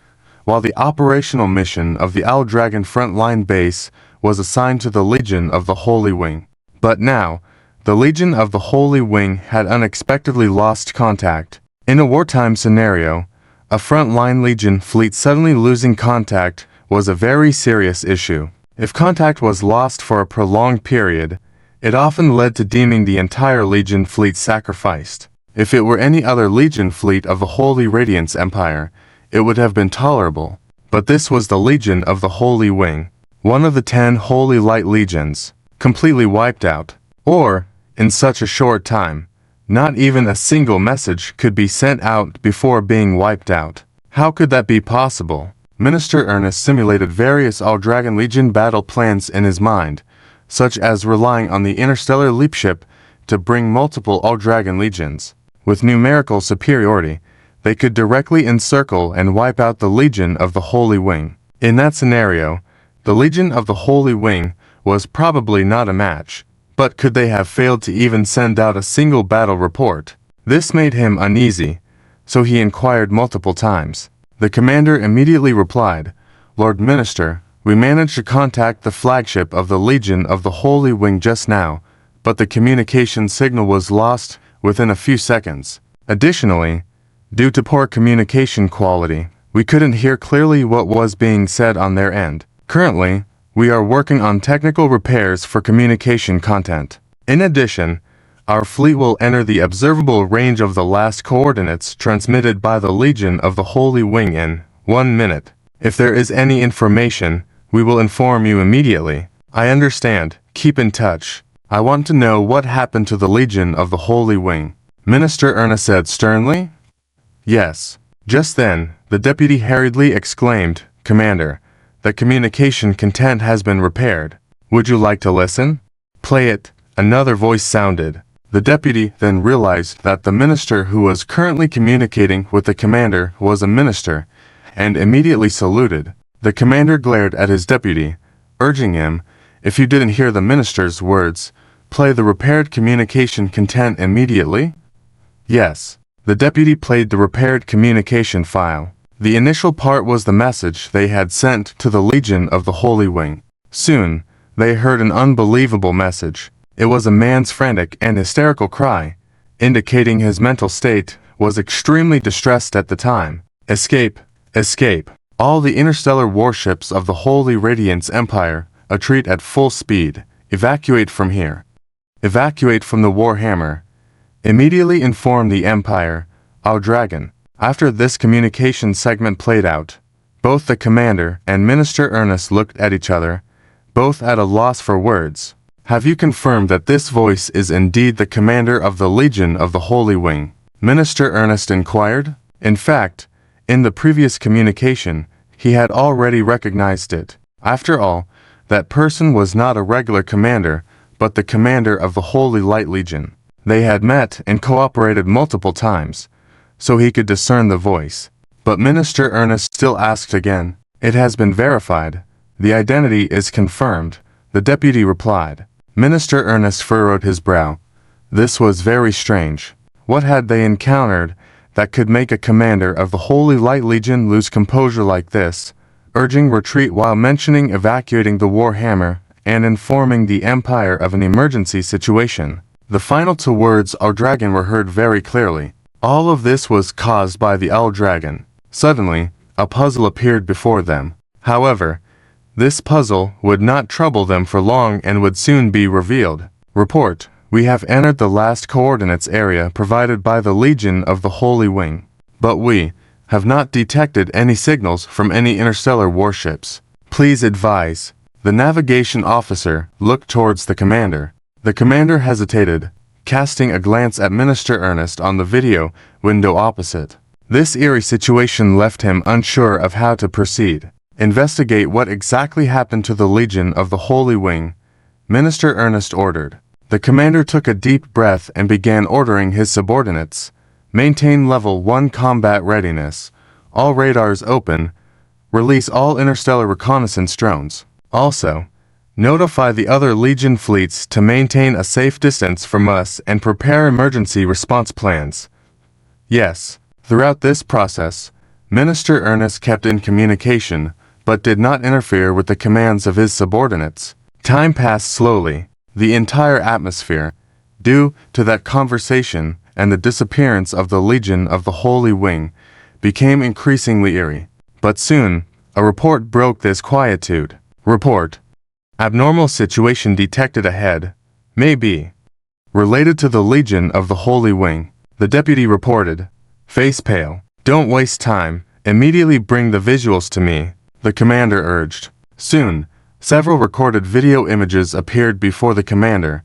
while the operational mission of the Owl Dragon frontline base was assigned to the Legion of the Holy Wing. But now, the Legion of the Holy Wing had unexpectedly lost contact. In a wartime scenario, a frontline Legion fleet suddenly losing contact was a very serious issue. If contact was lost for a prolonged period, it often led to deeming the entire Legion fleet sacrificed. If it were any other Legion fleet of the Holy Radiance Empire, it would have been tolerable. But this was the Legion of the Holy Wing, one of the 10 Holy Light Legions, completely wiped out. Or, in such a short time, not even a single message could be sent out before being wiped out. How could that be possible? Minister Ernest simulated various All-Dragon Legion battle plans in his mind, such as relying on the interstellar leap ship to bring multiple All-Dragon Legions. With numerical superiority, they could directly encircle and wipe out the Legion of the Holy Wing. In that scenario, the Legion of the Holy Wing was probably not a match, but could they have failed to even send out a single battle report? This made him uneasy, so he inquired multiple times. The commander immediately replied, "Lord Minister, we managed to contact the flagship of the Legion of the Holy Wing just now, but the communication signal was lost within a few seconds. Additionally, due to poor communication quality, we couldn't hear clearly what was being said on their end. Currently, we are working on technical repairs for communication content. In addition, our fleet will enter the observable range of the last coordinates transmitted by the Legion of the Holy Wing in 1 minute. If there is any information, we will inform you immediately." "I understand. Keep in touch. I want to know what happened to the Legion of the Holy Wing," Minister Ernest said sternly. "Yes." Just then, the deputy hurriedly exclaimed, "Commander, the communication content has been repaired. Would you like to listen?" "Play it," another voice sounded. The deputy then realized that the minister who was currently communicating with the commander was a minister, and immediately saluted. The commander glared at his deputy, urging him, "If you didn't hear the minister's words, play the repaired communication content immediately." Yes. The deputy played the repaired communication file. The initial part was the message they had sent to the Legion of the Holy Wing. Soon, they heard an unbelievable message. It was a man's frantic and hysterical cry, indicating his mental state was extremely distressed at the time. "Escape! Escape! All the interstellar warships of the Holy Radiance Empire, retreat at full speed. Evacuate from here. Evacuate from the Warhammer. Immediately inform the Empire, our dragon. After this communication segment played out, both the commander and Minister Ernest looked at each other, both at a loss for words. Have you confirmed that this voice is indeed the commander of the Legion of the Holy Wing? Minister Ernest inquired. In fact, in the previous communication, he had already recognized it. After all, that person was not a regular commander, but the commander of the Holy Light Legion. They had met and cooperated multiple times, so he could discern the voice. But Minister Ernest still asked again. It has been verified. The identity is confirmed, the deputy replied. Minister Ernest furrowed his brow. This was very strange. What had they encountered that could make a commander of the Holy Light Legion lose composure like this, urging retreat while mentioning evacuating the Warhammer and informing the Empire of an emergency situation? The final two words "our dragon" were heard very clearly. All of this was caused by the Owl Dragon. Suddenly, a puzzle appeared before them. However, this puzzle would not trouble them for long and would soon be revealed. Report: we have entered the last coordinates area provided by the Legion of the Holy Wing, but we have not detected any signals from any interstellar warships. Please advise. The navigation officer looked towards the commander. The commander hesitated, casting a glance at Minister Ernest on the video window opposite. This eerie situation left him unsure of how to proceed. Investigate what exactly happened to the Legion of the Holy Wing, Minister Ernest ordered. The commander took a deep breath and began ordering his subordinates. Maintain level 1 combat readiness. All radars open. Release all interstellar reconnaissance drones. Also, notify the other Legion fleets to maintain a safe distance from us and prepare emergency response plans. Yes, throughout this process, Minister Ernest kept in communication, but did not interfere with the commands of his subordinates. Time passed slowly. The entire atmosphere, due to that conversation and the disappearance of the Legion of the Holy Wing, became increasingly eerie. But soon, a report broke this quietude. Report: abnormal situation detected ahead. Maybe related to the Legion of the Holy Wing. The deputy reported, face pale. Don't waste time. Immediately bring the visuals to me, the commander urged. Soon, several recorded video images appeared before the commander,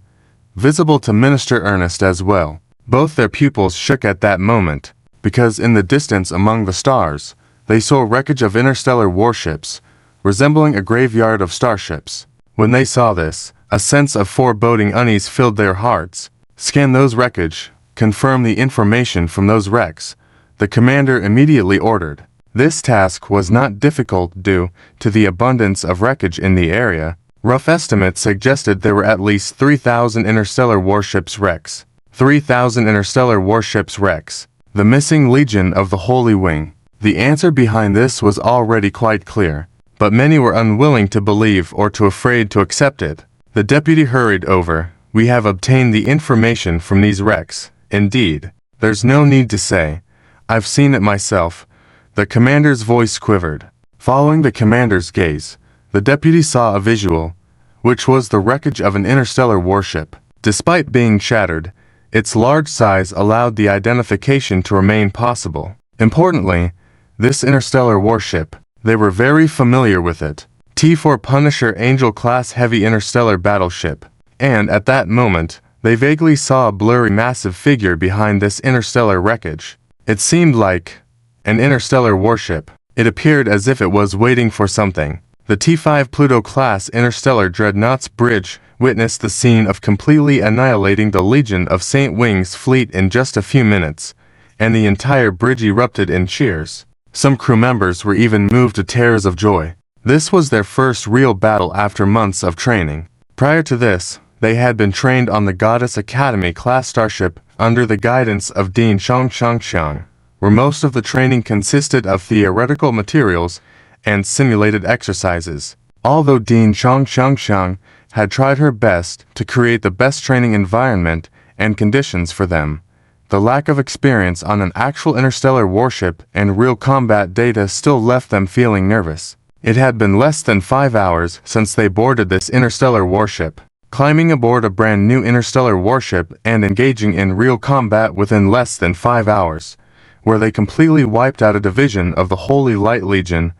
visible to Minister Ernest as well. Both their pupils shook at that moment, because in the distance among the stars, they saw wreckage of interstellar warships, resembling a graveyard of starships. When they saw this, a sense of foreboding unease filled their hearts. Scan those wreckage, confirm the information from those wrecks, the commander immediately ordered. This task was not difficult due to the abundance of wreckage in the area. Rough estimates suggested there were at least 3,000 interstellar warships wrecks. 3,000 interstellar warships wrecks. The missing Legion of the Holy Wing. The answer behind this was already quite clear, but many were unwilling to believe or too afraid to accept it. The deputy hurried over. We have obtained the information from these wrecks. Indeed, there's no need to say. I've seen it myself. The commander's voice quivered. Following the commander's gaze, the deputy saw a visual, which was the wreckage of an interstellar warship. Despite being shattered, its large size allowed the identification to remain possible. Importantly, this interstellar warship, they were very familiar with it. T-4 Punisher Angel-class heavy interstellar battleship. And at that moment, they vaguely saw a blurry massive figure behind this interstellar wreckage. It seemed like an interstellar warship. It appeared as if it was waiting for something. The T-5 Pluto-class interstellar dreadnought's bridge witnessed the scene of completely annihilating the Legion of St. Wing's fleet in just a few minutes, and the entire bridge erupted in cheers. Some crew members were even moved to tears of joy. This was their first real battle after months of training. Prior to this, they had been trained on the Goddess Academy-class starship under the guidance of Dean Xiang, where most of the training consisted of theoretical materials and simulated exercises. Although Dean Xiang had tried her best to create the best training environment and conditions for them, The lack of experience on an actual interstellar warship and real combat data still left them feeling nervous. It had been less than 5 hours since they boarded this interstellar warship. Climbing aboard a brand new interstellar warship and engaging in real combat within less than 5 hours, where they completely wiped out a division of the Holy Light Legion,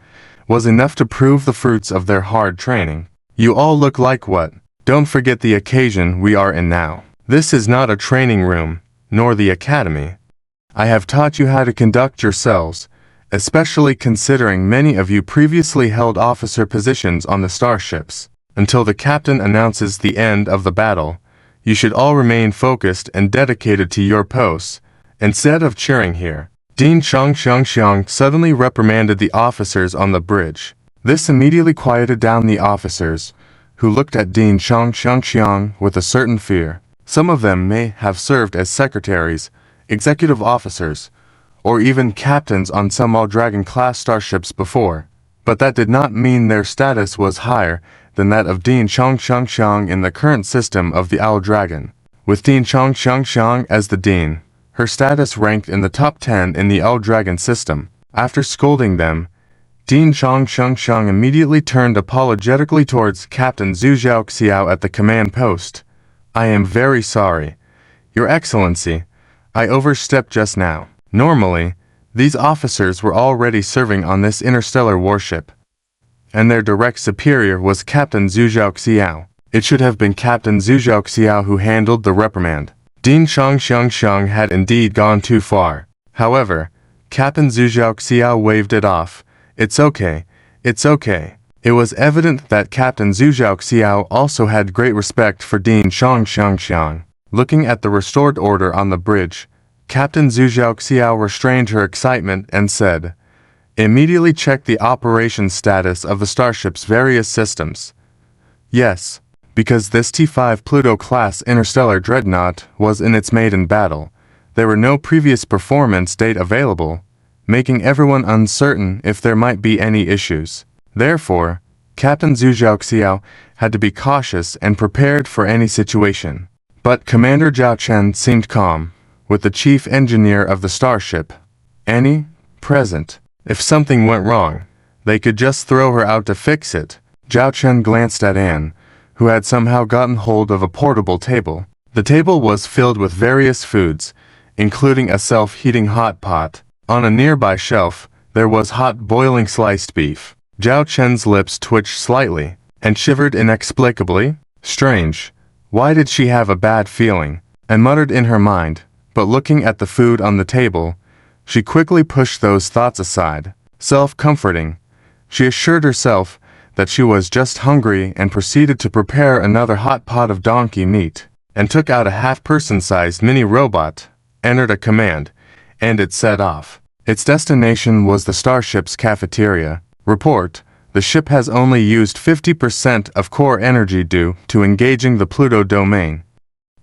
was enough to prove the fruits of their hard training. You all look like what? Don't forget the occasion we are in now. This is not a training room, nor the academy. I have taught you how to conduct yourselves, especially considering many of you previously held officer positions on the starships. Until the captain announces the end of the battle, you should all remain focused and dedicated to your posts, instead of cheering here. Dean Xiang suddenly reprimanded the officers on the bridge. This immediately quieted down the officers, who looked at Dean Xiang with a certain fear. Some of them may have served as secretaries, executive officers, or even captains on some All-Dragon-class starships before, but that did not mean their status was higher than that of Dean Xiang in the current system of the All-Dragon. With Dean Xiang as the Dean, her status ranked in the top 10 in the All-Dragon system. After scolding them, Dean Xiang immediately turned apologetically towards Captain Zhu Xiao at the command post. I am very sorry, Your Excellency. I overstepped just now. Normally, these officers were already serving on this interstellar warship, and their direct superior was Captain Zhu Xiao. It should have been Captain Zhu Xiao who handled the reprimand. Dean Xiang had indeed gone too far. However, Captain Zhu Xiao waved it off. It's okay. It's okay. It was evident that Captain Zhu Xiao also had great respect for Dean Xiang. Looking at the restored order on the bridge, Captain Zhu Xiao restrained her excitement and said, "Immediately check the operation status of the starship's various systems." Yes, because this T5 Pluto-class interstellar dreadnought was in its maiden battle, there were no previous performance data available, making everyone uncertain if there might be any issues. Therefore, Captain Zhu Xiao had to be cautious and prepared for any situation. But Commander Zhao Chen seemed calm, with the chief engineer of the starship, Annie, present. If something went wrong, they could just throw her out to fix it. Zhao Chen glanced at Anne, who had somehow gotten hold of a portable table. The table was filled with various foods, including a self-heating hot pot. On a nearby shelf, there was hot boiling sliced beef. Zhao Chen's lips twitched slightly, and shivered inexplicably. Strange. Why did she have a bad feeling? And muttered in her mind, but looking at the food on the table, she quickly pushed those thoughts aside. Self-comforting, she assured herself that she was just hungry and proceeded to prepare another hot pot of donkey meat, and took out a half-person-sized mini-robot, entered a command, and it set off. Its destination was the starship's cafeteria. Report, the ship has only used 50% of core energy due to engaging the Pluto domain.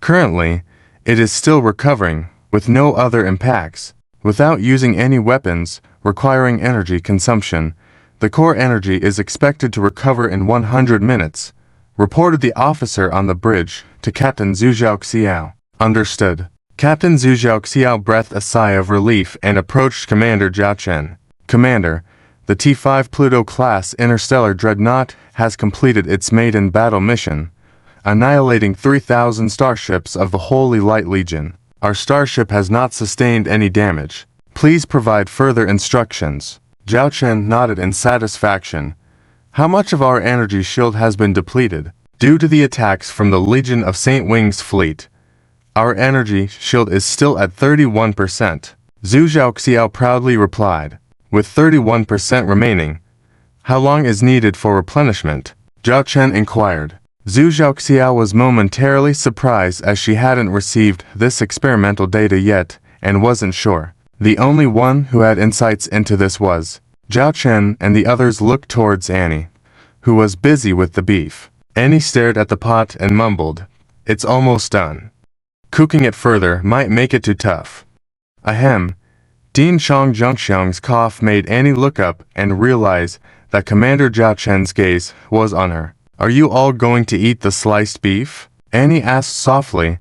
Currently, it is still recovering, with no other impacts. Without using any weapons requiring energy consumption, the core energy is expected to recover in 100 minutes, reported the officer on the bridge to Captain Zhu Xiao. Understood. Captain Zhu Xiao breathed a sigh of relief and approached Commander Zhao Chen. Commander, the T5 Pluto-class interstellar dreadnought has completed its maiden battle mission, annihilating 3,000 starships of the Holy Light Legion. Our starship has not sustained any damage. Please provide further instructions. Zhao Chen nodded in satisfaction. How much of our energy shield has been depleted? Due to the attacks from the Legion of Saint Wing's fleet, our energy shield is still at 31%. Zhu Xiao proudly replied. With 31% remaining, how long is needed for replenishment? Zhao Chen inquired. Zhu Xiao was momentarily surprised as she hadn't received this experimental data yet and wasn't sure. The only one who had insights into this was Zhao Chen, and the others looked towards Annie, who was busy with the beef. Annie stared at the pot and mumbled, "It's almost done. Cooking it further might make it too tough." Ahem. Dean Xiang's cough made Annie look up and realize that Commander Zhao Chen's gaze was on her. "Are you all going to eat the sliced beef?" Annie asked softly.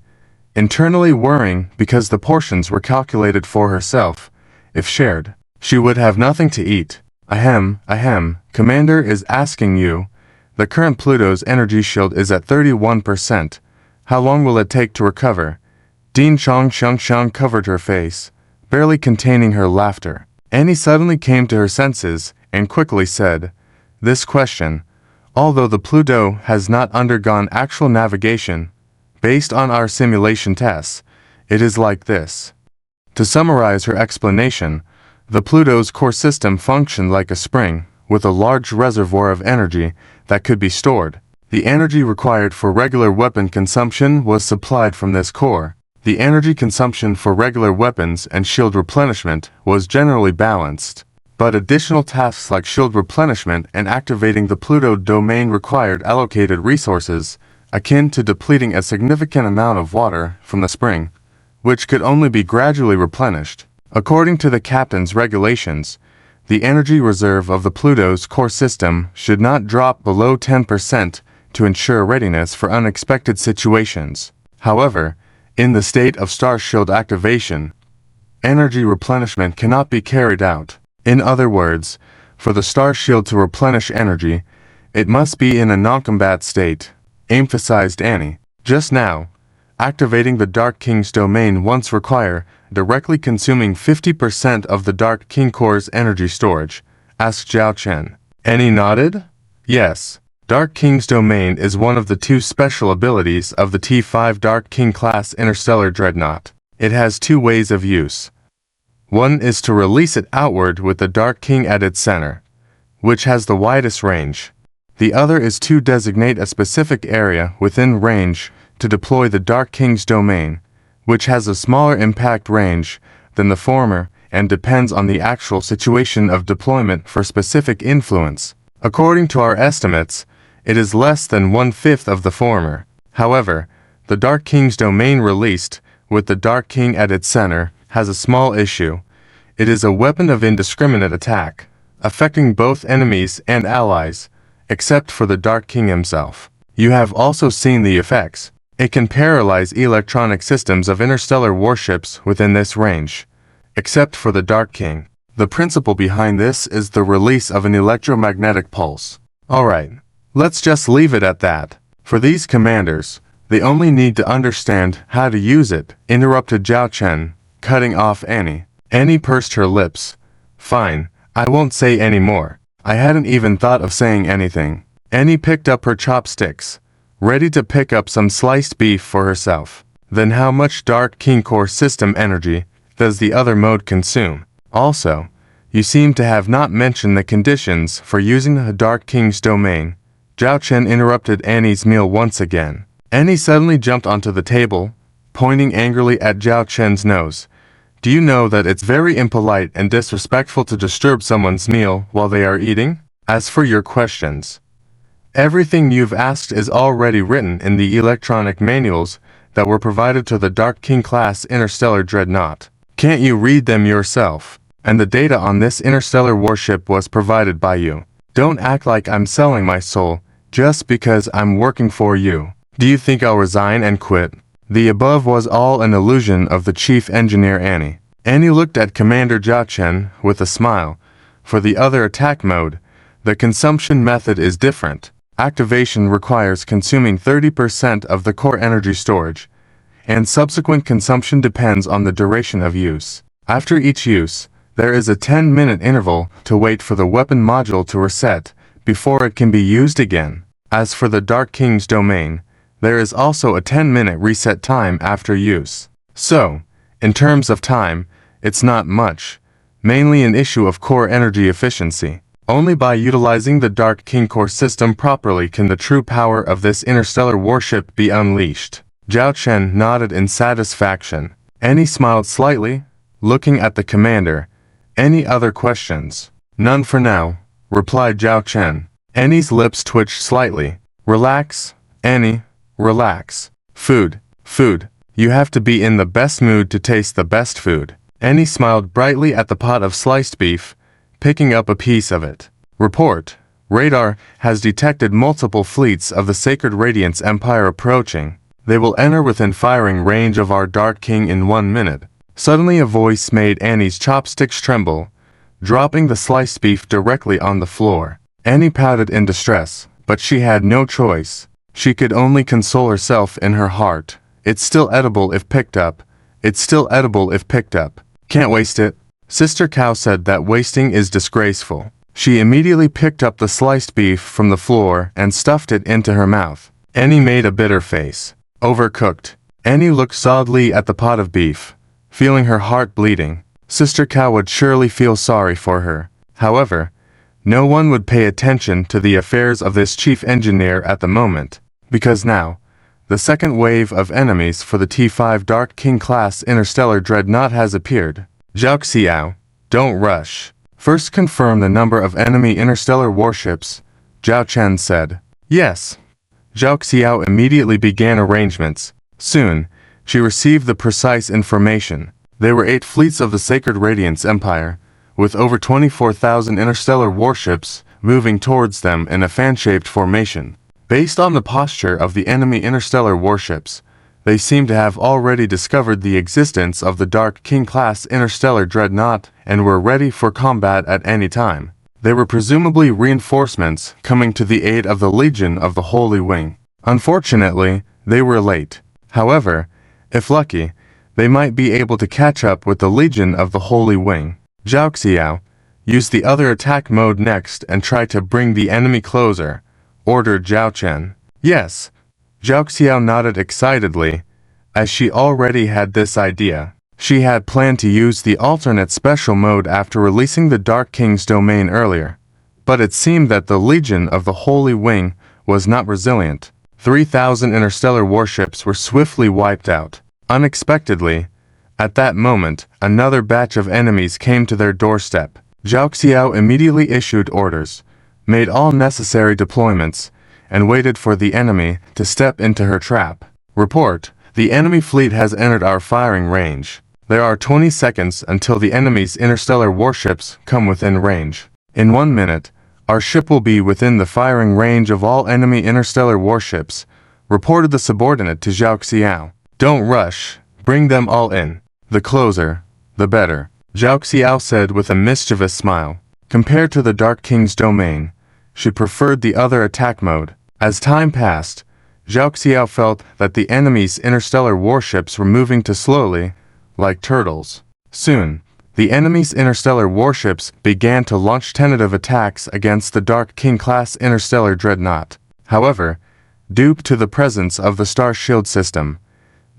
internally worrying because the portions were calculated for herself. If shared, she would have nothing to eat. Ahem, Commander is asking you. The current Pluto's energy shield is at 31%. How long will it take to recover? Dean Shang covered her face, barely containing her laughter. Annie suddenly came to her senses and quickly said, "This question, although the Pluto has not undergone actual navigation, based on our simulation tests, it is like this." To summarize her explanation, the Pluto's core system functioned like a spring, with a large reservoir of energy that could be stored. The energy required for regular weapon consumption was supplied from this core. The energy consumption for regular weapons and shield replenishment was generally balanced, but additional tasks like shield replenishment and activating the Pluto domain required allocated resources, akin to depleting a significant amount of water from the spring, which could only be gradually replenished. According to the captain's regulations, the energy reserve of the Pluto's core system should not drop below 10% to ensure readiness for unexpected situations. However, in the state of star shield activation, energy replenishment cannot be carried out. In other words, for the star shield to replenish energy, it must be in a non-combat state, emphasized Annie. Just now, activating the Dark King's domain once require directly consuming 50% of the Dark King core's energy storage, asked Zhao Chen. Annie nodded. Yes. Dark King's domain is one of the two special abilities of the T5 Dark King class interstellar dreadnought. It has two ways of use. One is to release it outward with the Dark King at its center, which has the widest range. The other is to designate a specific area within range to deploy the Dark King's domain, which has a smaller impact range than the former and depends on the actual situation of deployment for specific influence. According to our estimates, it is less than 1/5 of the former. However, the Dark King's domain released, with the Dark King at its center, has a small issue. It is a weapon of indiscriminate attack, affecting both enemies and allies, except for the Dark King himself. You have also seen the effects. It can paralyze electronic systems of interstellar warships within this range, except for the Dark King. The principle behind this is the release of an electromagnetic pulse. Alright. Let's just leave it at that. For these commanders, they only need to understand how to use it, interrupted Zhao Chen, cutting off Annie. Annie pursed her lips. Fine, I won't say any more. I hadn't even thought of saying anything. Annie picked up her chopsticks, ready to pick up some sliced beef for herself. Then how much Dark King core system energy does the other mode consume? Also, you seem to have not mentioned the conditions for using the Dark King's domain. Zhao Chen interrupted Annie's meal once again. Annie suddenly jumped onto the table, pointing angrily at Zhao Chen's nose. Do you know that it's very impolite and disrespectful to disturb someone's meal while they are eating? As for your questions, everything you've asked is already written in the electronic manuals that were provided to the Dark King class interstellar dreadnought. Can't you read them yourself? And the data on this interstellar warship was provided by you. Don't act like I'm selling my soul just because I'm working for you. Do you think I'll resign and quit? The above was all an illusion of the chief engineer Annie. Annie looked at Commander Zhao Chen with a smile. For the other attack mode, the consumption method is different. Activation requires consuming 30% of the core energy storage, and subsequent consumption depends on the duration of use. After each use, there is a 10-minute interval to wait for the weapon module to reset before it can be used again. As for the Dark King's domain, there is also a 10-minute reset time after use. So, in terms of time, it's not much, mainly an issue of core energy efficiency. Only by utilizing the Dark King core system properly can the true power of this interstellar warship be unleashed. Zhao Chen nodded in satisfaction. Annie smiled slightly, looking at the commander. Any other questions? None for now, replied Zhao Chen. Annie's lips twitched slightly. Relax, Annie, relax. Food. You have to be in the best mood to taste the best food. Annie smiled brightly at the pot of sliced beef, picking up a piece of it. Report. Radar has detected multiple fleets of the Sacred Radiance Empire approaching. They will enter within firing range of our Dark King in 1 minute. Suddenly a voice made Annie's chopsticks tremble, dropping the sliced beef directly on the floor. Annie pouted in distress, but she had no choice. She could only console herself in her heart. It's still edible if picked up. It's still edible if picked up. Can't waste it. Sister Cow said that wasting is disgraceful. She immediately picked up the sliced beef from the floor and stuffed it into her mouth. Annie made a bitter face. Overcooked. Annie looked sadly at the pot of beef, feeling her heart bleeding. Sister Cow would surely feel sorry for her. However, no one would pay attention to the affairs of this chief engineer at the moment, because now, the second wave of enemies for the T5 Dark King class interstellar dreadnought has appeared. Zhao Xiao, don't rush. First confirm the number of enemy interstellar warships, Zhao Chen said. Yes. Zhao Xiao immediately began arrangements. Soon, she received the precise information. There were 8 fleets of the Sacred Radiance Empire, with over 24,000 interstellar warships moving towards them in a fan-shaped formation. Based on the posture of the enemy interstellar warships, they seem to have already discovered the existence of the Dark King-class interstellar dreadnought and were ready for combat at any time. They were presumably reinforcements coming to the aid of the Legion of the Holy Wing. Unfortunately, they were late. However, if lucky, they might be able to catch up with the Legion of the Holy Wing. Zhao Xiao, use the other attack mode next and try to bring the enemy closer, ordered Zhao Chen. Yes. Zhao Xiao nodded excitedly, as she already had this idea. She had planned to use the alternate special mode after releasing the Dark King's domain earlier, but it seemed that the Legion of the Holy Wing was not resilient. 3,000 interstellar warships were swiftly wiped out. Unexpectedly, at that moment, another batch of enemies came to their doorstep. Zhao Xiao immediately issued orders, made all necessary deployments, and waited for the enemy to step into her trap. Report, the enemy fleet has entered our firing range. There are 20 seconds until the enemy's interstellar warships come within range. In 1 minute, our ship will be within the firing range of all enemy interstellar warships, reported the subordinate to Zhao Xiao. Don't rush, bring them all in. The closer, the better, Zhao Xiao said with a mischievous smile. Compared to the Dark King's domain, she preferred the other attack mode. As time passed, Zhao Xiao felt that the enemy's interstellar warships were moving too slowly, like turtles. Soon, the enemy's interstellar warships began to launch tentative attacks against the Dark King-class interstellar dreadnought. However, due to the presence of the Star Shield system,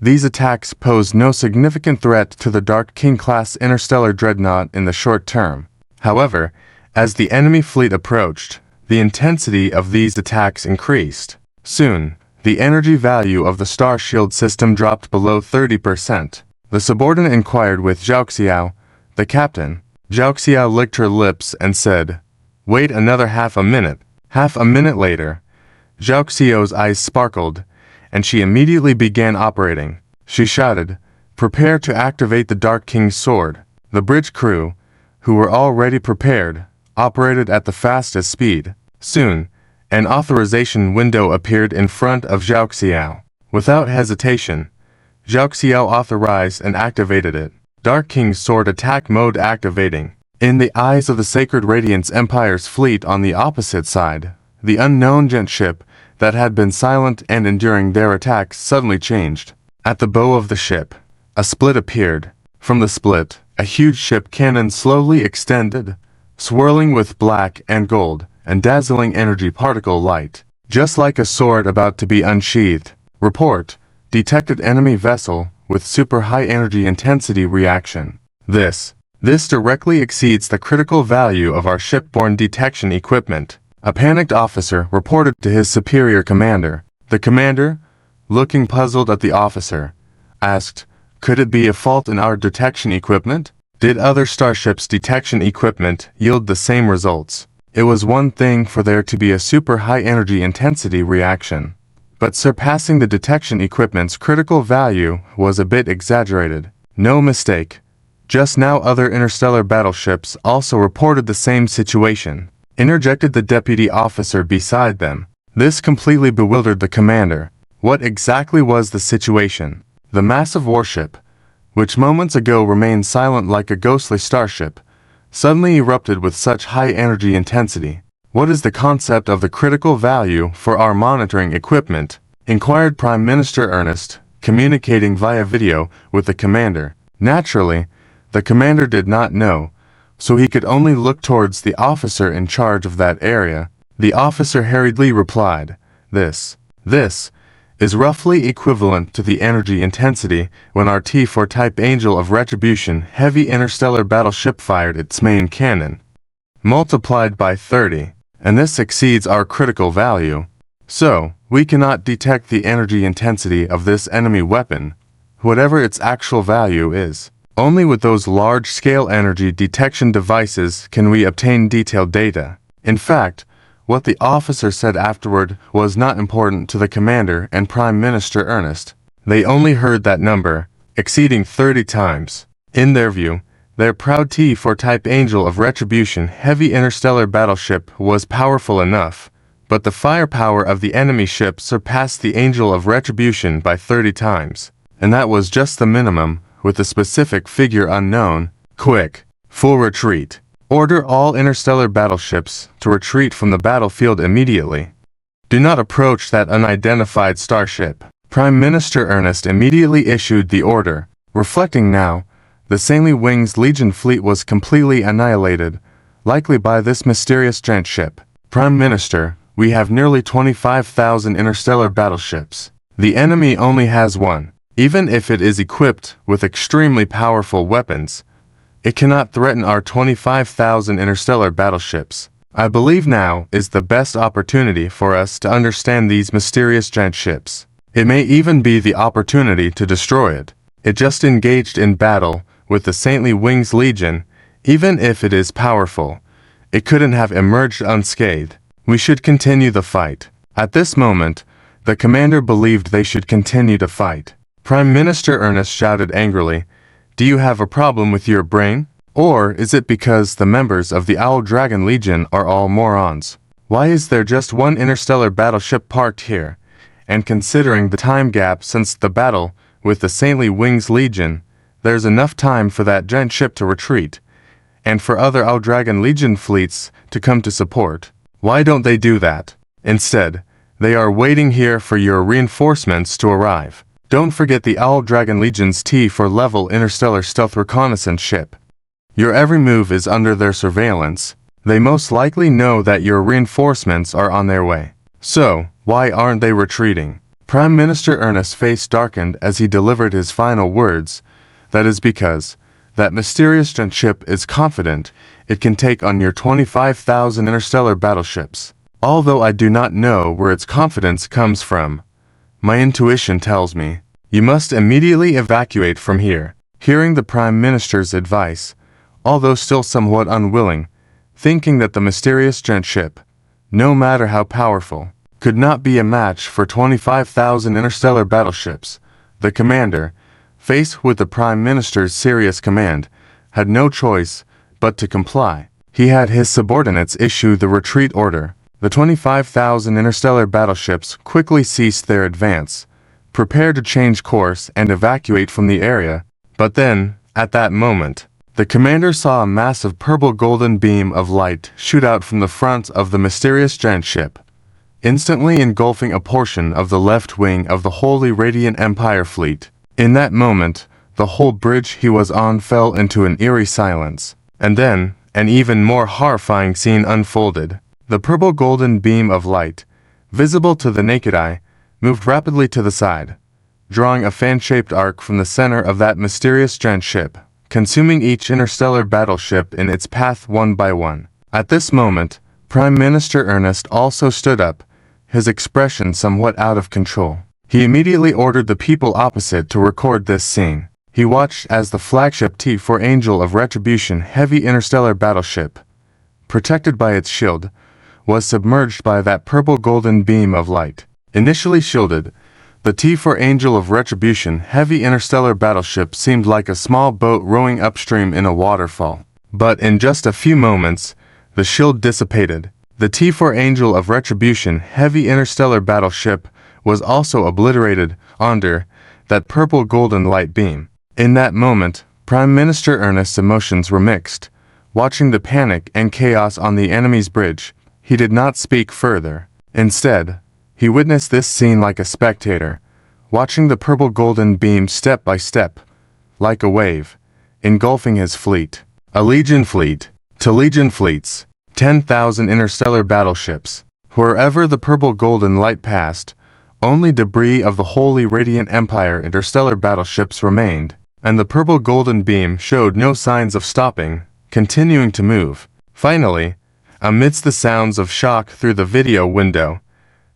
these attacks posed no significant threat to the Dark King-class interstellar dreadnought in the short term. However, as the enemy fleet approached, the intensity of these attacks increased. Soon, the energy value of the Star Shield system dropped below 30%. The subordinate inquired with Zhao Xiao, the captain. Zhao Xiao licked her lips and said, "Wait another half a minute." Half a minute later, Zhao Xiao's eyes sparkled, and she immediately began operating. She shouted, "Prepare to activate the Dark King's sword." The bridge crew, who were already prepared, operated at the fastest speed. Soon, an authorization window appeared in front of Zhao Xiao. Without hesitation, Zhao Xiao authorized and activated it. Dark King's sword attack mode activating. In the eyes of the Sacred Radiance Empire's fleet on the opposite side, the unknown giant ship that had been silent and enduring their attacks suddenly changed. At the bow of the ship, a split appeared. From the split, a huge ship cannon slowly extended, swirling with black and gold and dazzling energy particle light, just like a sword about to be unsheathed. Report, detected enemy vessel with super high energy intensity reaction. This directly exceeds the critical value of our shipborne detection equipment. A panicked officer reported to his superior commander. The commander, looking puzzled at the officer, asked, "Could it be a fault in our detection equipment? Did other starships' detection equipment yield the same results?" It was one thing for there to be a super high energy intensity reaction, but surpassing the detection equipment's critical value was a bit exaggerated. No mistake. Just now other interstellar battleships also reported the same situation, interjected the deputy officer beside them. This completely bewildered the commander. What exactly was the situation? The massive warship, which moments ago remained silent like a ghostly starship, suddenly erupted with such high energy intensity. What is the concept of the critical value for our monitoring equipment? Inquired Prime Minister Ernest, communicating via video with the commander. Naturally, the commander did not know, so he could only look towards the officer in charge of that area. The officer hurriedly replied, This is roughly equivalent to the energy intensity when our T-4 Type Angel of Retribution heavy interstellar battleship fired its main cannon, multiplied by 30, and this exceeds our critical value. So, we cannot detect the energy intensity of this enemy weapon, whatever its actual value is. Only with those large-scale energy detection devices can we obtain detailed data. In fact, what the officer said afterward was not important to the commander and Prime Minister Ernest. They only heard that number, exceeding 30 times. In their view, their proud T-4 Type Angel of Retribution heavy interstellar battleship was powerful enough, but the firepower of the enemy ship surpassed the Angel of Retribution by 30 times. And that was just the minimum, with the specific figure unknown. Quick, full retreat. Order all interstellar battleships to retreat from the battlefield immediately. Do not approach that unidentified starship. Prime Minister Ernest immediately issued the order. Reflecting now, the Saintly Wings Legion fleet was completely annihilated, likely by this mysterious giant ship. Prime Minister, we have nearly 25,000 interstellar battleships. The enemy only has one. Even if it is equipped with extremely powerful weapons, it cannot threaten our 25,000 interstellar battleships. I believe now is the best opportunity for us to understand these mysterious giant ships. It may even be the opportunity to destroy it. It just engaged in battle with the Saintly Wings Legion. Even if it is powerful, it couldn't have emerged unscathed. We should continue the fight. At this moment, the commander believed they should continue to fight. Prime Minister Ernest shouted angrily, Do you have a problem with your brain? Or is it because the members of the Owl Dragon Legion are all morons? Why is there just one interstellar battleship parked here? And considering the time gap since the battle with the Saintly Wings Legion, there's enough time for that giant ship to retreat, and for other Owl Dragon Legion fleets to come to support. Why don't they do that? Instead, they are waiting here for your reinforcements to arrive. Don't forget the Owl Dragon Legion's T-4 level interstellar stealth reconnaissance ship. Your every move is under their surveillance. They most likely know that your reinforcements are on their way. So, why aren't they retreating? Prime Minister Ernest's face darkened as he delivered his final words. That is because that mysterious giant ship is confident it can take on your 25,000 interstellar battleships. Although I do not know where its confidence comes from, my intuition tells me, you must immediately evacuate from here. Hearing the Prime Minister's advice, although still somewhat unwilling, thinking that the mysterious giant ship, no matter how powerful, could not be a match for 25,000 interstellar battleships, the commander, faced with the Prime Minister's serious command, had no choice but to comply. He had his subordinates issue the retreat order. The 25,000 interstellar battleships quickly ceased their advance, prepared to change course and evacuate from the area. But then, at that moment, the commander saw a massive purple-golden beam of light shoot out from the front of the mysterious giant ship, instantly engulfing a portion of the left wing of the Holy Radiant Empire fleet. In that moment, the whole bridge he was on fell into an eerie silence. And then, an even more horrifying scene unfolded. The purple-golden beam of light, visible to the naked eye, moved rapidly to the side, drawing a fan-shaped arc from the center of that mysterious giant ship, consuming each interstellar battleship in its path one by one. At this moment, Prime Minister Ernest also stood up, his expression somewhat out of control. He immediately ordered the people opposite to record this scene. He watched as the flagship T-4 Angel of Retribution heavy interstellar battleship, protected by its shield, was submerged by that purple-golden beam of light. Initially shielded, the T-4 Angel of Retribution heavy interstellar battleship seemed like a small boat rowing upstream in a waterfall. But in just a few moments, the shield dissipated. The T-4 Angel of Retribution heavy interstellar battleship was also obliterated under that purple golden light beam. In that moment, Prime Minister Ernest's emotions were mixed. Watching the panic and chaos on the enemy's bridge, he did not speak further. Instead, he witnessed this scene like a spectator, watching the purple golden beam step by step, like a wave, engulfing his fleet. A Legion fleet, to Legion fleets, 10,000 interstellar battleships. Wherever the purple golden light passed, only debris of the Holy Radiant Empire interstellar battleships remained, and the purple golden beam showed no signs of stopping, continuing to move. Finally, amidst the sounds of shock through the video window,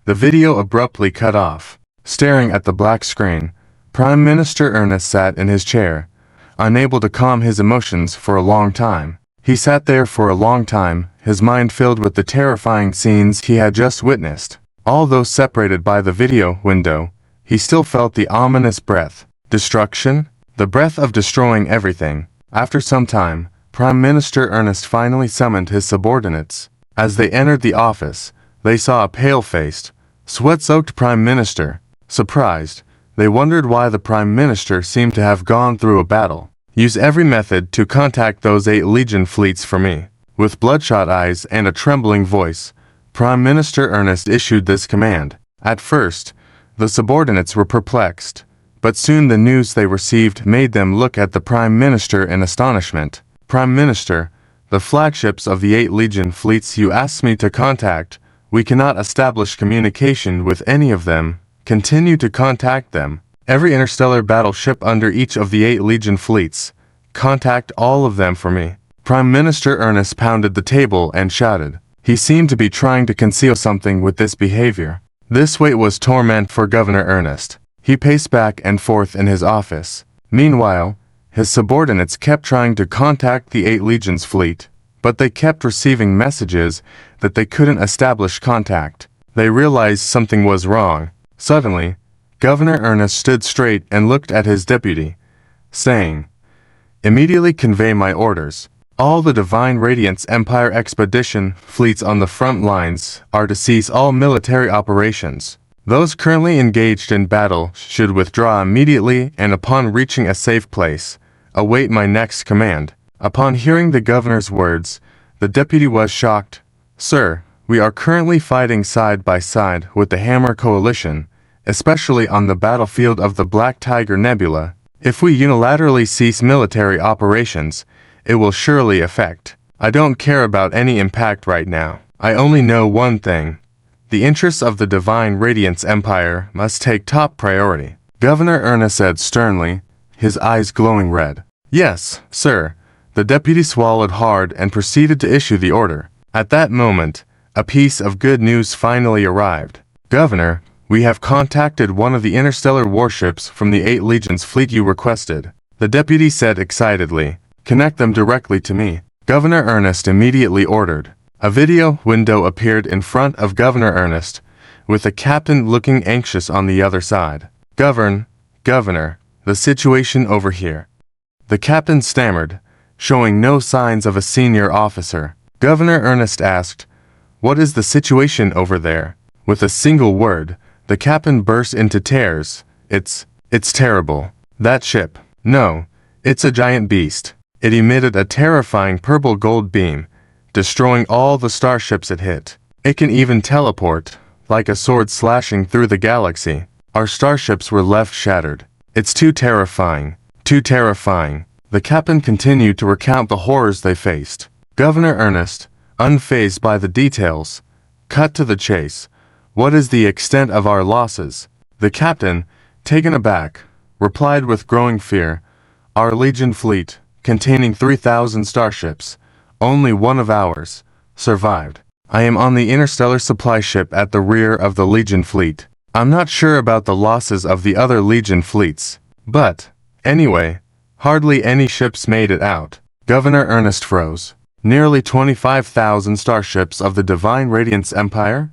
the video abruptly cut off. Staring at the black screen, Prime Minister Ernest sat in his chair, unable to calm his emotions for a long time. He sat there for a long time, his mind filled with the terrifying scenes he had just witnessed. Although separated by the video window, he still felt the ominous breath. Destruction? The breath of destroying everything. After some time, Prime Minister Ernest finally summoned his subordinates. As they entered the office, they saw a pale-faced, sweat-soaked Prime Minister. Surprised, they wondered why the Prime Minister seemed to have gone through a battle. Use every method to contact those 8 Legion fleets for me. With bloodshot eyes and a trembling voice, Prime Minister Ernest issued this command. At first, the subordinates were perplexed, but soon the news they received made them look at the Prime Minister in astonishment. Prime Minister, the flagships of the 8 Legion fleets you asked me to contact, we cannot establish communication with any of them. Continue to contact them. Every interstellar battleship under each of the 8 Legion fleets. Contact all of them for me. Prime Minister Ernest pounded the table and shouted. He seemed to be trying to conceal something with this behavior. This weight was torment for Governor Ernest. He paced back and forth in his office. Meanwhile, his subordinates kept trying to contact the 8 Legion's fleet, but they kept receiving messages that they couldn't establish contact. They realized something was wrong. Suddenly, Governor Ernest stood straight and looked at his deputy, saying, "Immediately convey my orders. All the Divine Radiance Empire expedition fleets on the front lines are to cease all military operations. Those currently engaged in battle should withdraw immediately and upon reaching a safe place, await my next command." Upon hearing the governor's words, the deputy was shocked. "Sir, we are currently fighting side by side with the Hammer Coalition, especially on the battlefield of the Black Tiger Nebula. If we unilaterally cease military operations, it will surely affect. I don't care about any impact right now. I only know one thing. The interests of the Divine Radiance Empire must take top priority." Governor Ernest said sternly, his eyes glowing red. "Yes, sir." The deputy swallowed hard and proceeded to issue the order. At that moment, a piece of good news finally arrived. "Governor, we have contacted one of the interstellar warships from the 8 Legion's fleet you requested," the deputy said excitedly. "Connect them directly to me." Governor Ernest immediately ordered. A video window appeared in front of Governor Ernest, with the captain looking anxious on the other side. Governor, the situation over here." The captain stammered, showing no signs of a senior officer. Governor Ernest asked, "What is the situation over there?" With a single word, the captain burst into tears. It's terrible. That ship. No, it's a giant beast. It emitted a terrifying purple gold beam, destroying all the starships it hit. It can even teleport, like a sword slashing through the galaxy. Our starships were left shattered. It's too terrifying. Too terrifying. The captain continued to recount the horrors they faced. Governor Ernest, unfazed by the details, cut to the chase. "What is the extent of our losses?" The captain, taken aback, replied with growing fear, "Our Legion fleet, containing 3,000 starships, only one of ours, survived. I am on the interstellar supply ship at the rear of the Legion fleet. I'm not sure about the losses of the other Legion fleets, but, anyway, hardly any ships made it out." Governor Ernest froze. Nearly 25,000 starships of the Divine Radiance Empire?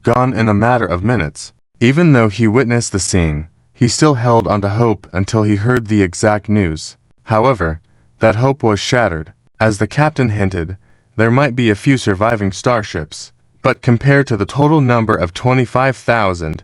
Gone in a matter of minutes. Even though he witnessed the scene, he still held onto hope until he heard the exact news. However, that hope was shattered. As the captain hinted, there might be a few surviving starships, but compared to the total number of 25,000,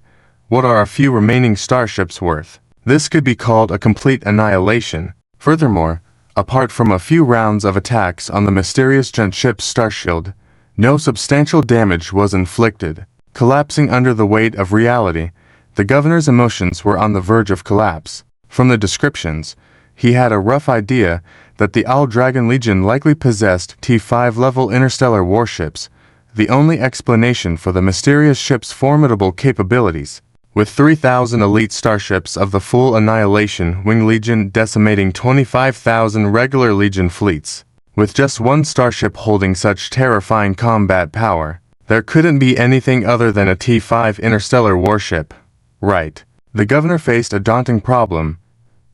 What are a few remaining starships worth? This could be called a complete annihilation. Furthermore, apart from a few rounds of attacks on the mysterious giant ship's starshield, no substantial damage was inflicted. Collapsing under the weight of reality, the governor's emotions were on the verge of collapse. From the descriptions, he had a rough idea that the Owl Dragon Legion likely possessed T5-level interstellar warships, the only explanation for the mysterious ship's formidable capabilities. With 3,000 elite starships of the full Annihilation Wing Legion decimating 25,000 regular Legion fleets, with just one starship holding such terrifying combat power, there couldn't be anything other than a T5 interstellar warship. Right. The governor faced a daunting problem.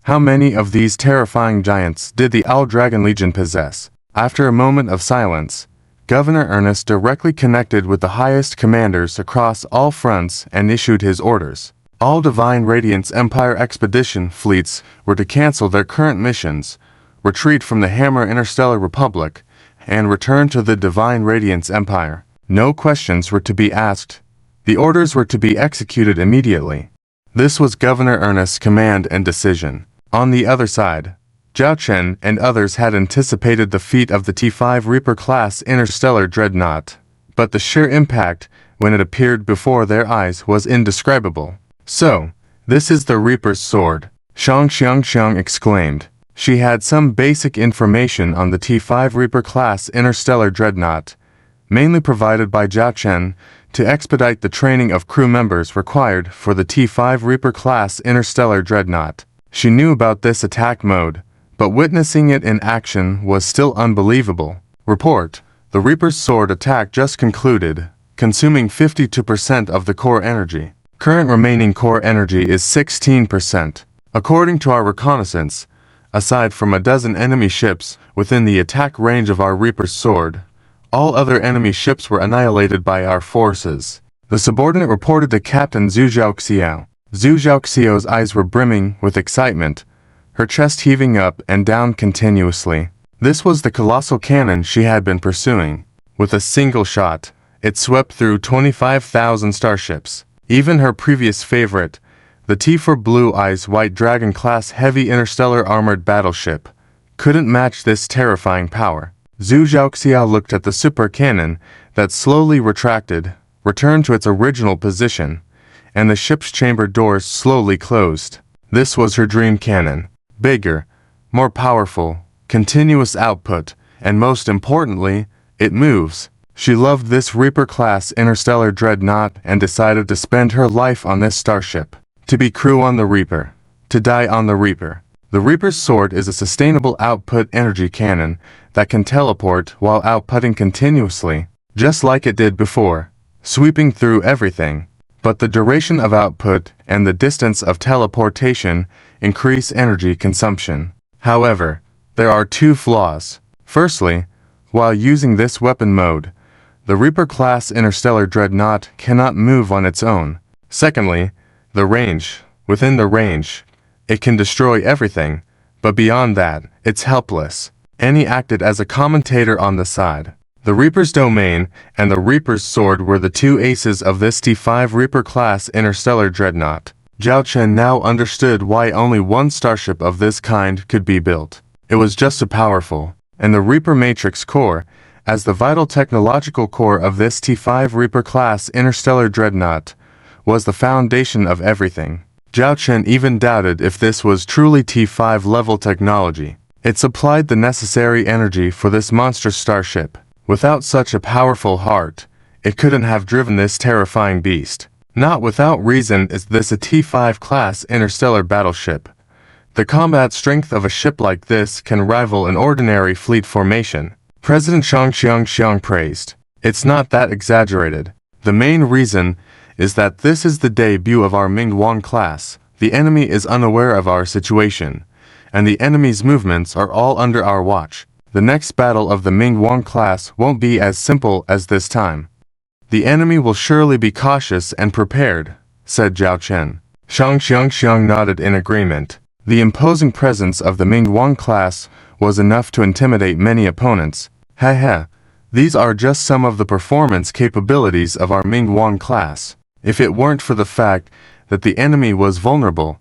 How many of these terrifying giants did the Owl Dragon Legion possess? After a moment of silence, Governor Ernest directly connected with the highest commanders across all fronts and issued his orders. All Divine Radiance Empire expedition fleets were to cancel their current missions, retreat from the Hammer Interstellar Republic, and return to the Divine Radiance Empire. No questions were to be asked. The orders were to be executed immediately. This was Governor Ernest's command and decision. On the other side, Zhao Chen and others had anticipated the feat of the T5 Reaper-class interstellar dreadnought, but the sheer impact when it appeared before their eyes was indescribable. So, this is the Reaper's sword, Xiang Xiang exclaimed. She had some basic information on the T5 Reaper-class interstellar dreadnought, mainly provided by Zhao Chen, to expedite the training of crew members required for the T5 Reaper-class interstellar dreadnought. She knew about this attack mode, but witnessing it in action was still unbelievable. Report: the Reaper's sword attack just concluded, consuming 52% of the core energy. Current remaining core energy is 16%. According to our reconnaissance, aside from a dozen enemy ships within the attack range of our Reaper's sword, all other enemy ships were annihilated by our forces. The subordinate reported to Captain Zhu Zhaoxiao. Zhu Zhaoxiao's eyes were brimming with excitement, her chest heaving up and down continuously. This was the colossal cannon she had been pursuing. With a single shot, it swept through 25,000 starships. Even her previous favorite, the T4 Blue Eyes White Dragon-class heavy interstellar armored battleship, couldn't match this terrifying power. Zhu Zhaoxiao looked at the super cannon that slowly retracted, returned to its original position, and the ship's chamber doors slowly closed. This was her dream cannon. Bigger, more powerful, continuous output, and most importantly, it moves. She loved this Reaper-class interstellar dreadnought and decided to spend her life on this starship. To be crew on the Reaper. To die on the Reaper. The Reaper's sword is a sustainable output energy cannon that can teleport while outputting continuously, just like it did before, sweeping through everything. But the duration of output and the distance of teleportation increase energy consumption. However, there are two flaws. Firstly, while using this weapon mode, the Reaper-class interstellar dreadnought cannot move on its own. Secondly, the range. Within the range, it can destroy everything, but beyond that, it's helpless. Annie acted as a commentator on the side. The Reaper's domain and the Reaper's sword were the two aces of this T5 Reaper-class interstellar dreadnought. Zhao Chen now understood why only one starship of this kind could be built. It was just so powerful, and the Reaper Matrix core, as the vital technological core of this T5 Reaper-class interstellar dreadnought, was the foundation of everything. Zhao Chen even doubted if this was truly T5 level technology. It supplied the necessary energy for this monstrous starship. Without such a powerful heart, it couldn't have driven this terrifying beast. Not without reason is this a T5 class interstellar battleship. The combat strength of a ship like this can rival an ordinary fleet formation. President Xiang Xiang praised. It's not that exaggerated. The main reason is that this is the debut of our Mingguang class. The enemy is unaware of our situation, and the enemy's movements are all under our watch. The next battle of the Mingguang class won't be as simple as this time. The enemy will surely be cautious and prepared, said Zhao Chen. Xiang Xiang nodded in agreement. The imposing presence of the Mingguang class was enough to intimidate many opponents. These are just some of the performance capabilities of our Mingguang class. If it weren't for the fact that the enemy was vulnerable.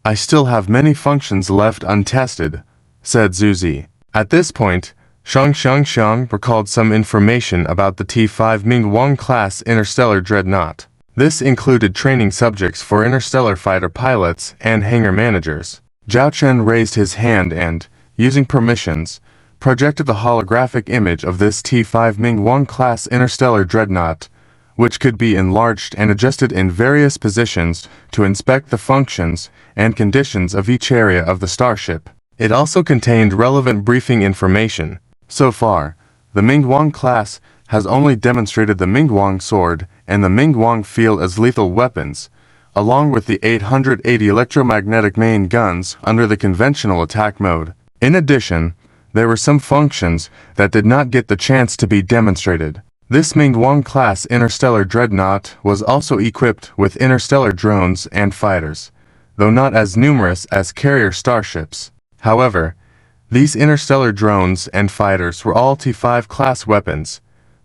"I still have many functions left untested," said Zuzi. At this point, Xiang recalled some information about the T-5 Ming-Wang class interstellar dreadnought. This included training subjects for interstellar fighter pilots and hangar managers. Zhao Chen raised his hand and, using permissions, projected the holographic image of this T-5 Ming-Wang class interstellar dreadnought, which could be enlarged and adjusted in various positions to inspect the functions and conditions of each area of the starship. It also contained relevant briefing information. So far, the Ming-Wang class has only demonstrated the Ming-Wang sword and the Ming-Wang field as lethal weapons, along with the 880 electromagnetic main guns under the conventional attack mode. In addition, there were some functions that did not get the chance to be demonstrated. This Ming-Wang class interstellar dreadnought was also equipped with interstellar drones and fighters, though not as numerous as carrier starships. However, these interstellar drones and fighters were all T-5 class weapons,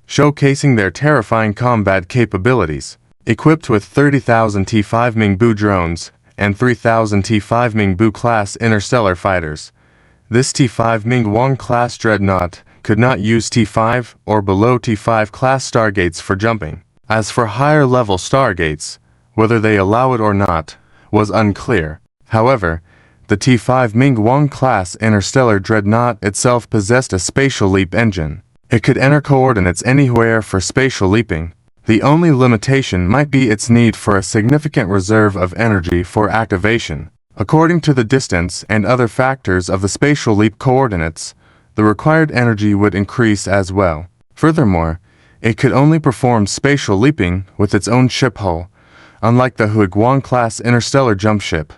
showcasing their terrifying combat capabilities. Equipped with 30,000 T-5 Mingbu drones and 3,000 T-5 Mingbu class interstellar fighters, this T-5 Ming-Wang class dreadnought could not use T-5 or below T-5 class stargates for jumping. As for higher level stargates, whether they allow it or not, was unclear. However, the T-5 Ming-Wang class interstellar dreadnought itself possessed a spatial leap engine. It could enter coordinates anywhere for spatial leaping. The only limitation might be its need for a significant reserve of energy for activation. According to the distance and other factors of the spatial leap coordinates, the required energy would increase as well. Furthermore, it could only perform spatial leaping with its own ship hull, unlike the Huiguang class interstellar jump ship,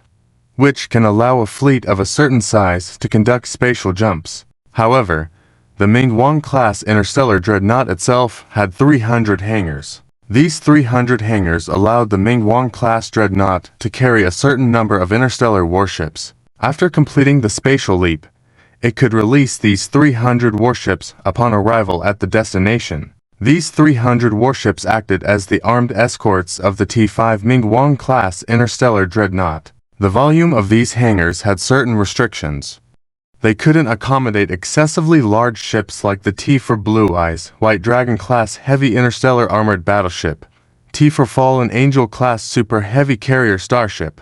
which can allow a fleet of a certain size to conduct spatial jumps. However, the Ming-Wang class interstellar dreadnought itself had 300 hangars. These 300 hangars allowed the Ming-Wang class dreadnought to carry a certain number of interstellar warships. After completing the spatial leap, it could release these 300 warships upon arrival at the destination. These 300 warships acted as the armed escorts of the T-5 Ming-Wang class interstellar dreadnought. The volume of these hangars had certain restrictions. They couldn't accommodate excessively large ships like the T for Blue Eyes White Dragon class heavy interstellar armored battleship, T for Fallen Angel class super heavy carrier starship,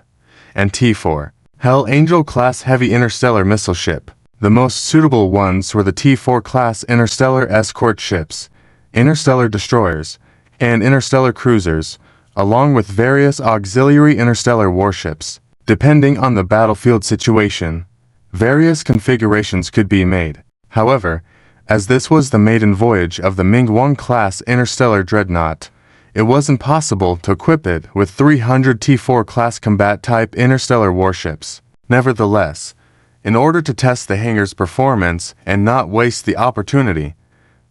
and T for Hell Angel class heavy interstellar missile ship. The most suitable ones were the T4 class interstellar escort ships, interstellar destroyers, and interstellar cruisers, along with various auxiliary interstellar warships. Depending on the battlefield situation, various configurations could be made. However, as this was the maiden voyage of the Ming-Wang class interstellar dreadnought, it wasn't possible to equip it with 300 T4 class combat type interstellar warships. Nevertheless, in order to test the hangar's performance and not waste the opportunity,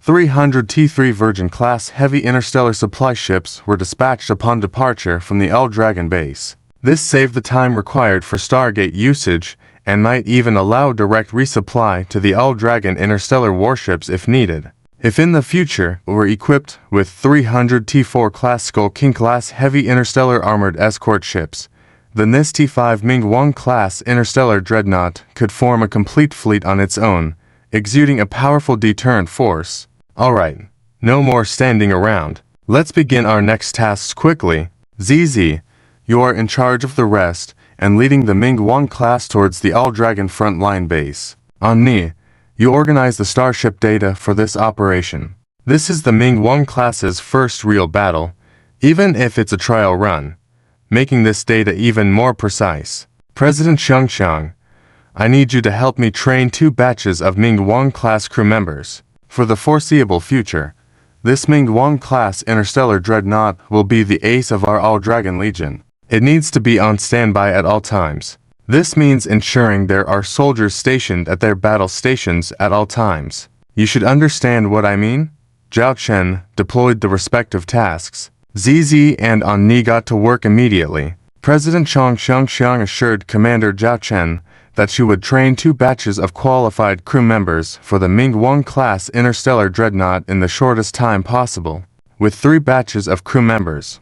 300 T3 Virgin class heavy interstellar supply ships were dispatched upon departure from the L Dragon base. This saved the time required for Stargate usage and might even allow direct resupply to the L Dragon interstellar warships if needed. If in the future it were equipped with 300 T4 class Skull King class heavy interstellar armored escort ships, then this T5 Ming-Wang class interstellar dreadnought could form a complete fleet on its own, exuding a powerful deterrent force. Alright, no more standing around. Let's begin our next tasks quickly. ZZ, you are in charge of the rest and leading the Ming-Wang class towards the All Dragon frontline base. Ni, you organize the starship data for this operation. This is the Ming-Wang class's first real battle, even if it's a trial run, making this data even more precise. President Xiang, I need you to help me train 2 batches of Ming-Wang class crew members. For the foreseeable future, this Ming-Wang class interstellar dreadnought will be the ace of our All Dragon Legion. It needs to be on standby at all times. This means ensuring there are soldiers stationed at their battle stations at all times. You should understand what I mean? Zhao Chen deployed the respective tasks. ZZ and Ni got to work immediately. President Xiang assured Commander Zhao Chen that she would train 2 batches of qualified crew members for the Ming-Wang class interstellar dreadnought in the shortest time possible. With 3 batches of crew members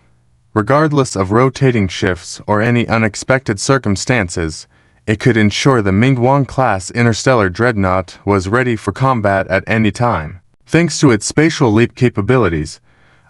Regardless of rotating shifts or any unexpected circumstances, it could ensure the Mingguang-class interstellar dreadnought was ready for combat at any time. Thanks to its spatial leap capabilities,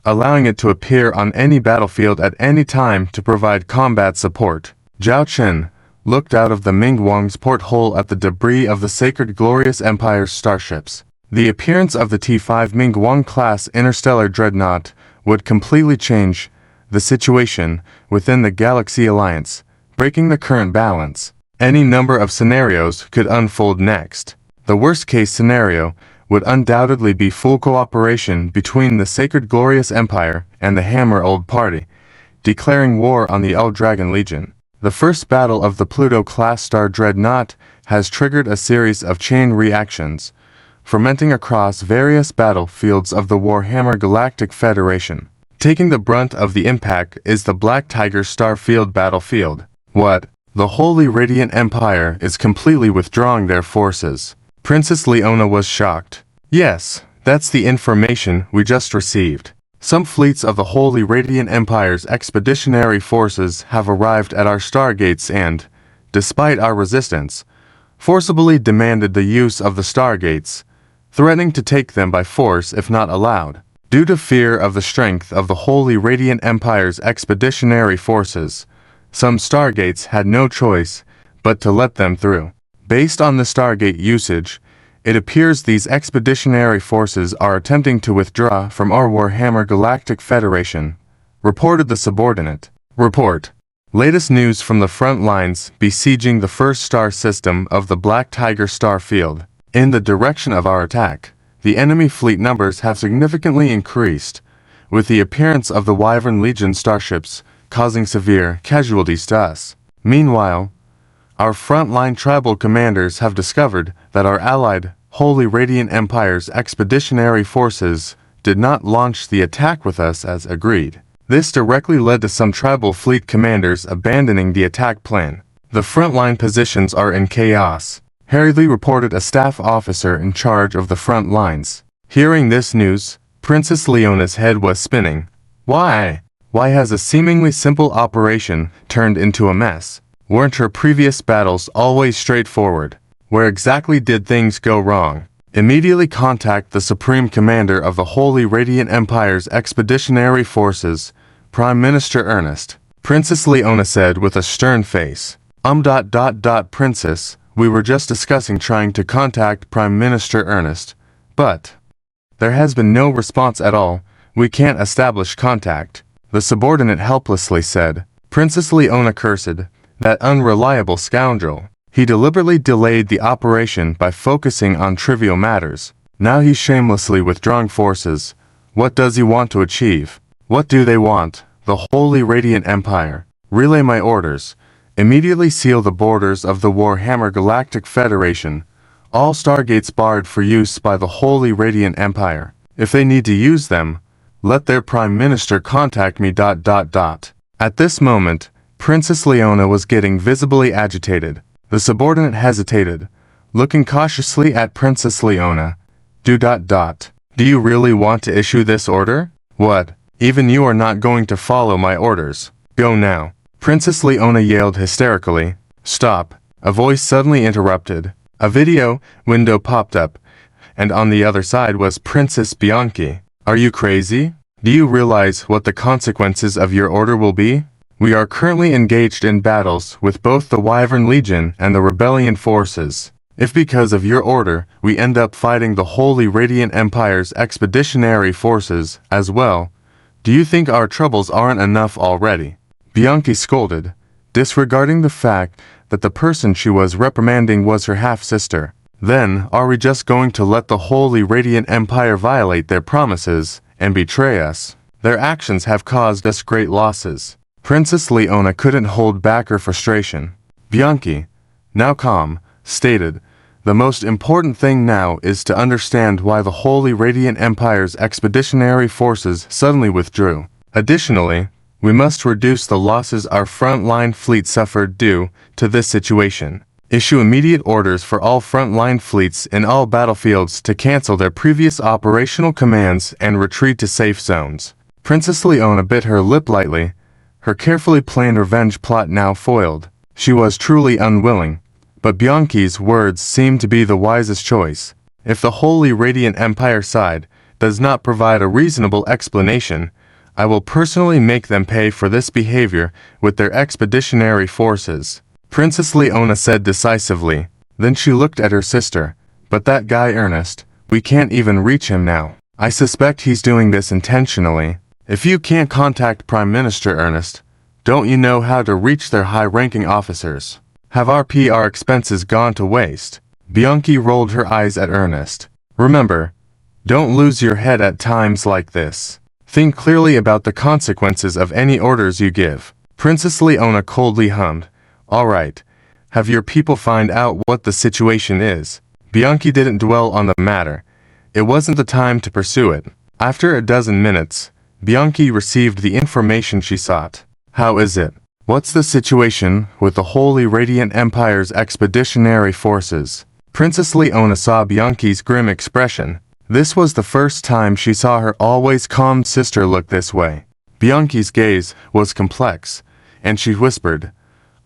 allowing it to appear on any battlefield at any time to provide combat support, Zhao Chen looked out of the Mingguang's porthole at the debris of the Sacred Glorious Empire's starships. The appearance of the T-5 Mingguang-class interstellar dreadnought would completely change the situation within the Galaxy Alliance, breaking the current balance. Any number of scenarios could unfold next. The worst-case scenario would undoubtedly be full cooperation between the Sacred Glorious Empire and the Hammer Old Party, declaring war on the L-Dragon Legion. The first battle of the Pluto-class star dreadnought has triggered a series of chain reactions, fermenting across various battlefields of the Warhammer Galactic Federation. Taking the brunt of the impact is the Black Tiger Starfield battlefield. What? The Holy Radiant Empire is completely withdrawing their forces. Princess Leona was shocked. Yes, that's the information we just received. Some fleets of the Holy Radiant Empire's expeditionary forces have arrived at our stargates and, despite our resistance, forcibly demanded the use of the stargates, threatening to take them by force if not allowed. Due to fear of the strength of the Holy Radiant Empire's expeditionary forces, some stargates had no choice but to let them through. Based on the stargate usage, it appears these expeditionary forces are attempting to withdraw from our Warhammer Galactic Federation, reported the subordinate. Report. Latest news from the front lines besieging the first star system of the Black Tiger Starfield. In the direction of our attack, the enemy fleet numbers have significantly increased, with the appearance of the Wyvern Legion starships causing severe casualties to us. Meanwhile, our frontline tribal commanders have discovered that our allied Holy Radiant Empire's expeditionary forces did not launch the attack with us as agreed. This directly led to some tribal fleet commanders abandoning the attack plan. The frontline positions are in chaos, hurriedly reported a staff officer in charge of the front lines. Hearing this news, Princess Leona's head was spinning. Why? Why has a seemingly simple operation turned into a mess? Weren't her previous battles always straightforward? Where exactly did things go wrong? Immediately contact the Supreme Commander of the Holy Radiant Empire's Expeditionary Forces, Prime Minister Ernest. Princess Leona said with a stern face. Princess, we were just discussing trying to contact Prime Minister Ernest, but there has been no response at all. We can't establish contact. The subordinate helplessly said. Princess Leona cursed. That unreliable scoundrel. He deliberately delayed the operation by focusing on trivial matters. Now he's shamelessly withdrawing forces. What does he want to achieve? What do they want? The Holy Radiant Empire. Relay my orders. Immediately seal the borders of the Warhammer Galactic Federation. All stargates barred for use by the Holy Radiant Empire. If they need to use them, let their Prime Minister contact me. At this moment, Princess Leona was getting visibly agitated. The subordinate hesitated, looking cautiously at Princess Leona. Do you really want to issue this order? What? Even you are not going to follow my orders. Go now. Princess Leona yelled hysterically. Stop. A voice suddenly interrupted. A video window popped up, and on the other side was Princess Bianchi. Are you crazy? Do you realize what the consequences of your order will be? We are currently engaged in battles with both the Wyvern Legion and the rebellion forces. If because of your order we end up fighting the Holy Radiant Empire's expeditionary forces as well, do you think our troubles aren't enough already? Bianchi scolded, disregarding the fact that the person she was reprimanding was her half-sister. Then, are we just going to let the Holy Radiant Empire violate their promises and betray us? Their actions have caused us great losses. Princess Leona couldn't hold back her frustration. Bianchi, now calm, stated, the most important thing now is to understand why the Holy Radiant Empire's expeditionary forces suddenly withdrew. Additionally, we must reduce the losses our front-line fleet suffered due to this situation. Issue immediate orders for all front-line fleets in all battlefields to cancel their previous operational commands and retreat to safe zones. Princess Leona bit her lip lightly, her carefully planned revenge plot now foiled. She was truly unwilling, but Bianchi's words seemed to be the wisest choice. If the Holy Radiant Empire side does not provide a reasonable explanation, I will personally make them pay for this behavior with their expeditionary forces, Princess Leona said decisively. Then she looked at her sister. But that guy Ernest, we can't even reach him now. I suspect he's doing this intentionally. If you can't contact Prime Minister Ernest, don't you know how to reach their high-ranking officers? Have our PR expenses gone to waste? Bianchi rolled her eyes at Ernest. Remember, don't lose your head at times like this. Think clearly about the consequences of any orders you give. Princess Leona coldly hummed. All right. Have your people find out what the situation is. Bianchi didn't dwell on the matter. It wasn't the time to pursue it. After a dozen minutes, Bianchi received the information she sought. How is it? What's the situation with the Holy Radiant Empire's expeditionary forces? Princess Leona saw Bianchi's grim expression. This was the first time she saw her always calm sister look this way. Bianchi's gaze was complex, and she whispered,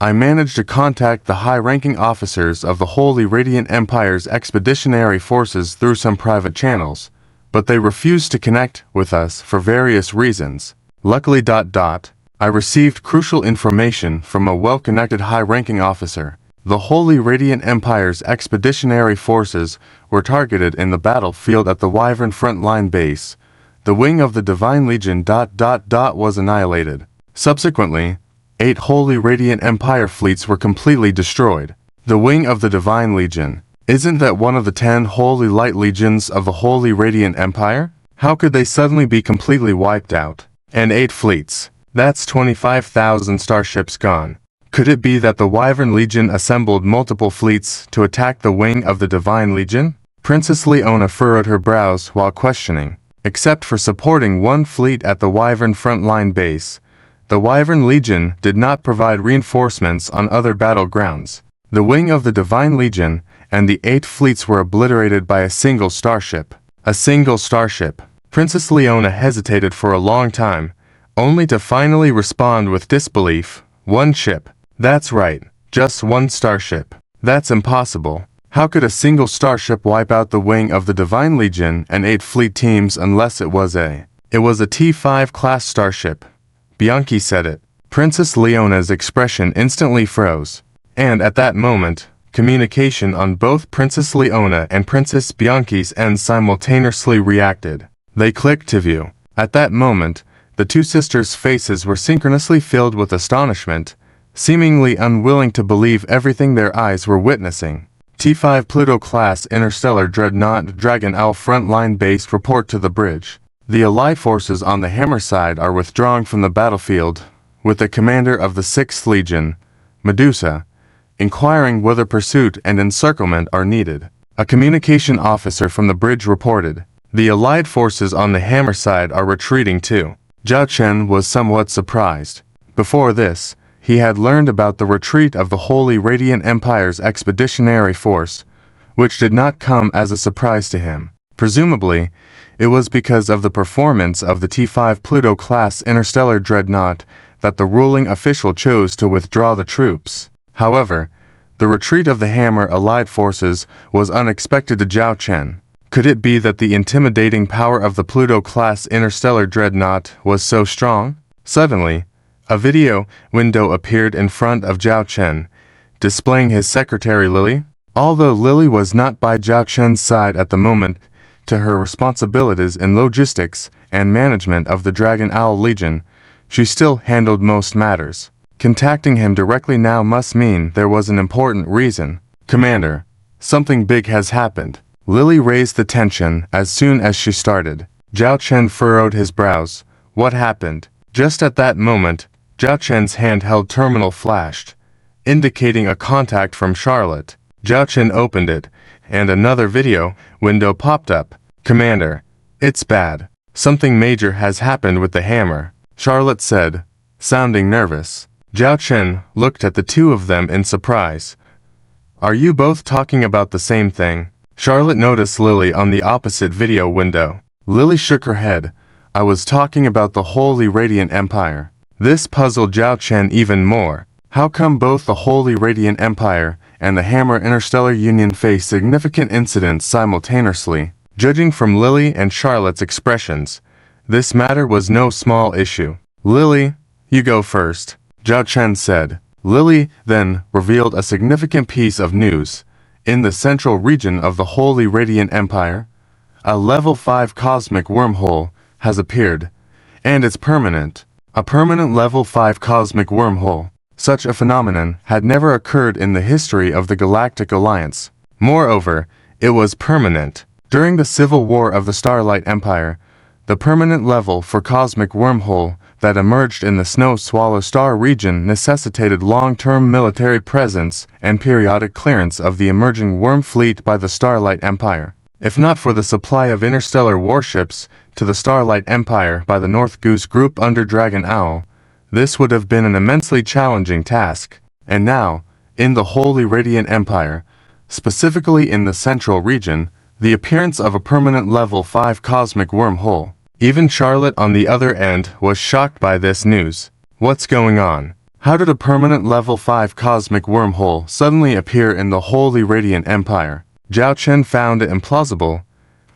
I managed to contact the high-ranking officers of the Holy Radiant Empire's expeditionary forces through some private channels, but they refused to connect with us for various reasons. Luckily, I received crucial information from a well-connected high-ranking officer. The Holy Radiant Empire's expeditionary forces were targeted in the battlefield at the Wyvern frontline base. The wing of the Divine Legion was annihilated. Subsequently, 8 Holy Radiant Empire fleets were completely destroyed. The wing of the Divine Legion. Isn't that one of the 10 Holy Light Legions of the Holy Radiant Empire? How could they suddenly be completely wiped out? And 8 fleets. That's 25,000 starships gone. Could it be that the Wyvern Legion assembled multiple fleets to attack the wing of the Divine Legion? Princess Leona furrowed her brows while questioning. Except for supporting one fleet at the Wyvern frontline base, the Wyvern Legion did not provide reinforcements on other battlegrounds. The wing of the Divine Legion and the 8 fleets were obliterated by a single starship. A single starship. Princess Leona hesitated for a long time, only to finally respond with disbelief. One ship. That's right, just one starship. That's impossible. How could a single starship wipe out the wing of the Divine Legion and 8 fleet teams unless it was a T5 class starship? Bianchi said it. Princess Leona's expression instantly froze. And at that moment, communication on both Princess Leona and Princess Bianchi's ends simultaneously reacted. They clicked to view. At that moment, the two sisters' faces were synchronously filled with astonishment, seemingly unwilling to believe everything their eyes were witnessing. T5 Pluto-class interstellar dreadnought Dragon Owl frontline base report to the bridge. The Allied forces on the Hammer side are withdrawing from the battlefield, with the commander of the 6th Legion, Medusa, inquiring whether pursuit and encirclement are needed. A communication officer from the bridge reported. The Allied forces on the Hammer side are retreating too. Zhao Chen was somewhat surprised. Before this, he had learned about the retreat of the Holy Radiant Empire's expeditionary force, which did not come as a surprise to him. Presumably, it was because of the performance of the T5 Pluto-class interstellar dreadnought that the ruling official chose to withdraw the troops. However, the retreat of the Hammer Allied forces was unexpected to Zhao Chen. Could it be that the intimidating power of the Pluto-class interstellar dreadnought was so strong? Suddenly, a video window appeared in front of Zhao Chen, displaying his secretary Lily. Although Lily was not by Zhao Chen's side at the moment, to her responsibilities in logistics and management of the Dragon Owl Legion, she still handled most matters. Contacting him directly now must mean there was an important reason. Commander, something big has happened. Lily raised the tension as soon as she started. Zhao Chen furrowed his brows. What happened? Just at that moment, Zhao Chen's handheld terminal flashed, indicating a contact from Charlotte. Zhao Chen opened it, and another video window popped up. Commander, it's bad. Something major has happened with the Hammer, Charlotte said, sounding nervous. Zhao Chen looked at the two of them in surprise. Are you both talking about the same thing? Charlotte noticed Lily on the opposite video window. Lily shook her head. I was talking about the Holy Radiant Empire. This puzzled Zhao Chen even more. How come both the Holy Radiant Empire and the Hammer Interstellar Union face significant incidents simultaneously? Judging from Lily and Charlotte's expressions, this matter was no small issue. Lily, you go first, Zhao Chen said. Lily then revealed a significant piece of news. In the central region of the Holy Radiant Empire, a level 5 cosmic wormhole has appeared, and it's permanent. A permanent level 5 cosmic wormhole. Such a phenomenon had never occurred in the history of the Galactic Alliance. Moreover, it was permanent. During the civil war of the Starlight Empire, the permanent level for cosmic wormhole that emerged in the Snow Swallow Star region necessitated long-term military presence and periodic clearance of the emerging worm fleet by the Starlight Empire. If not for the supply of interstellar warships to the Starlight Empire by the North Goose Group under Dragon Owl, this would have been an immensely challenging task. And now, in the Holy Radiant Empire, specifically in the central region, the appearance of a permanent level 5 cosmic wormhole. Even Charlotte on the other end was shocked by this news. What's going on? How did a permanent level 5 cosmic wormhole suddenly appear in the Holy Radiant Empire? Zhao Chen found it implausible.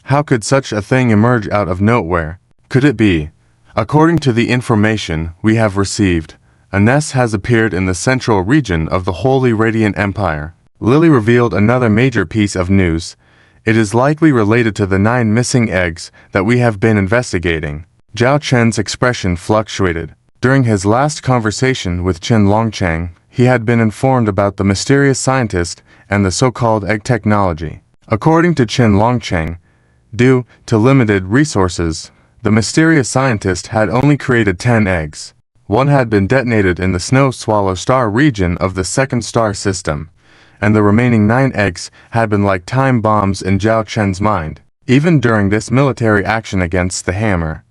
How could such a thing emerge out of nowhere? Could it be? According to the information we have received, a nest has appeared in the central region of the Holy Radiant Empire. Lily revealed another major piece of news. It is likely related to the 9 missing eggs that we have been investigating. Zhao Chen's expression fluctuated. During his last conversation with Chen Longchang, he had been informed about the mysterious scientist and the so-called egg technology. According to Chen Longchang, due to limited resources, the mysterious scientist had only created 10 eggs. One had been detonated in the Snow Swallow Star region of the second star system, and the remaining 9 eggs had been like time bombs in Zhao Chen's mind. Even during this military action against the Hammer,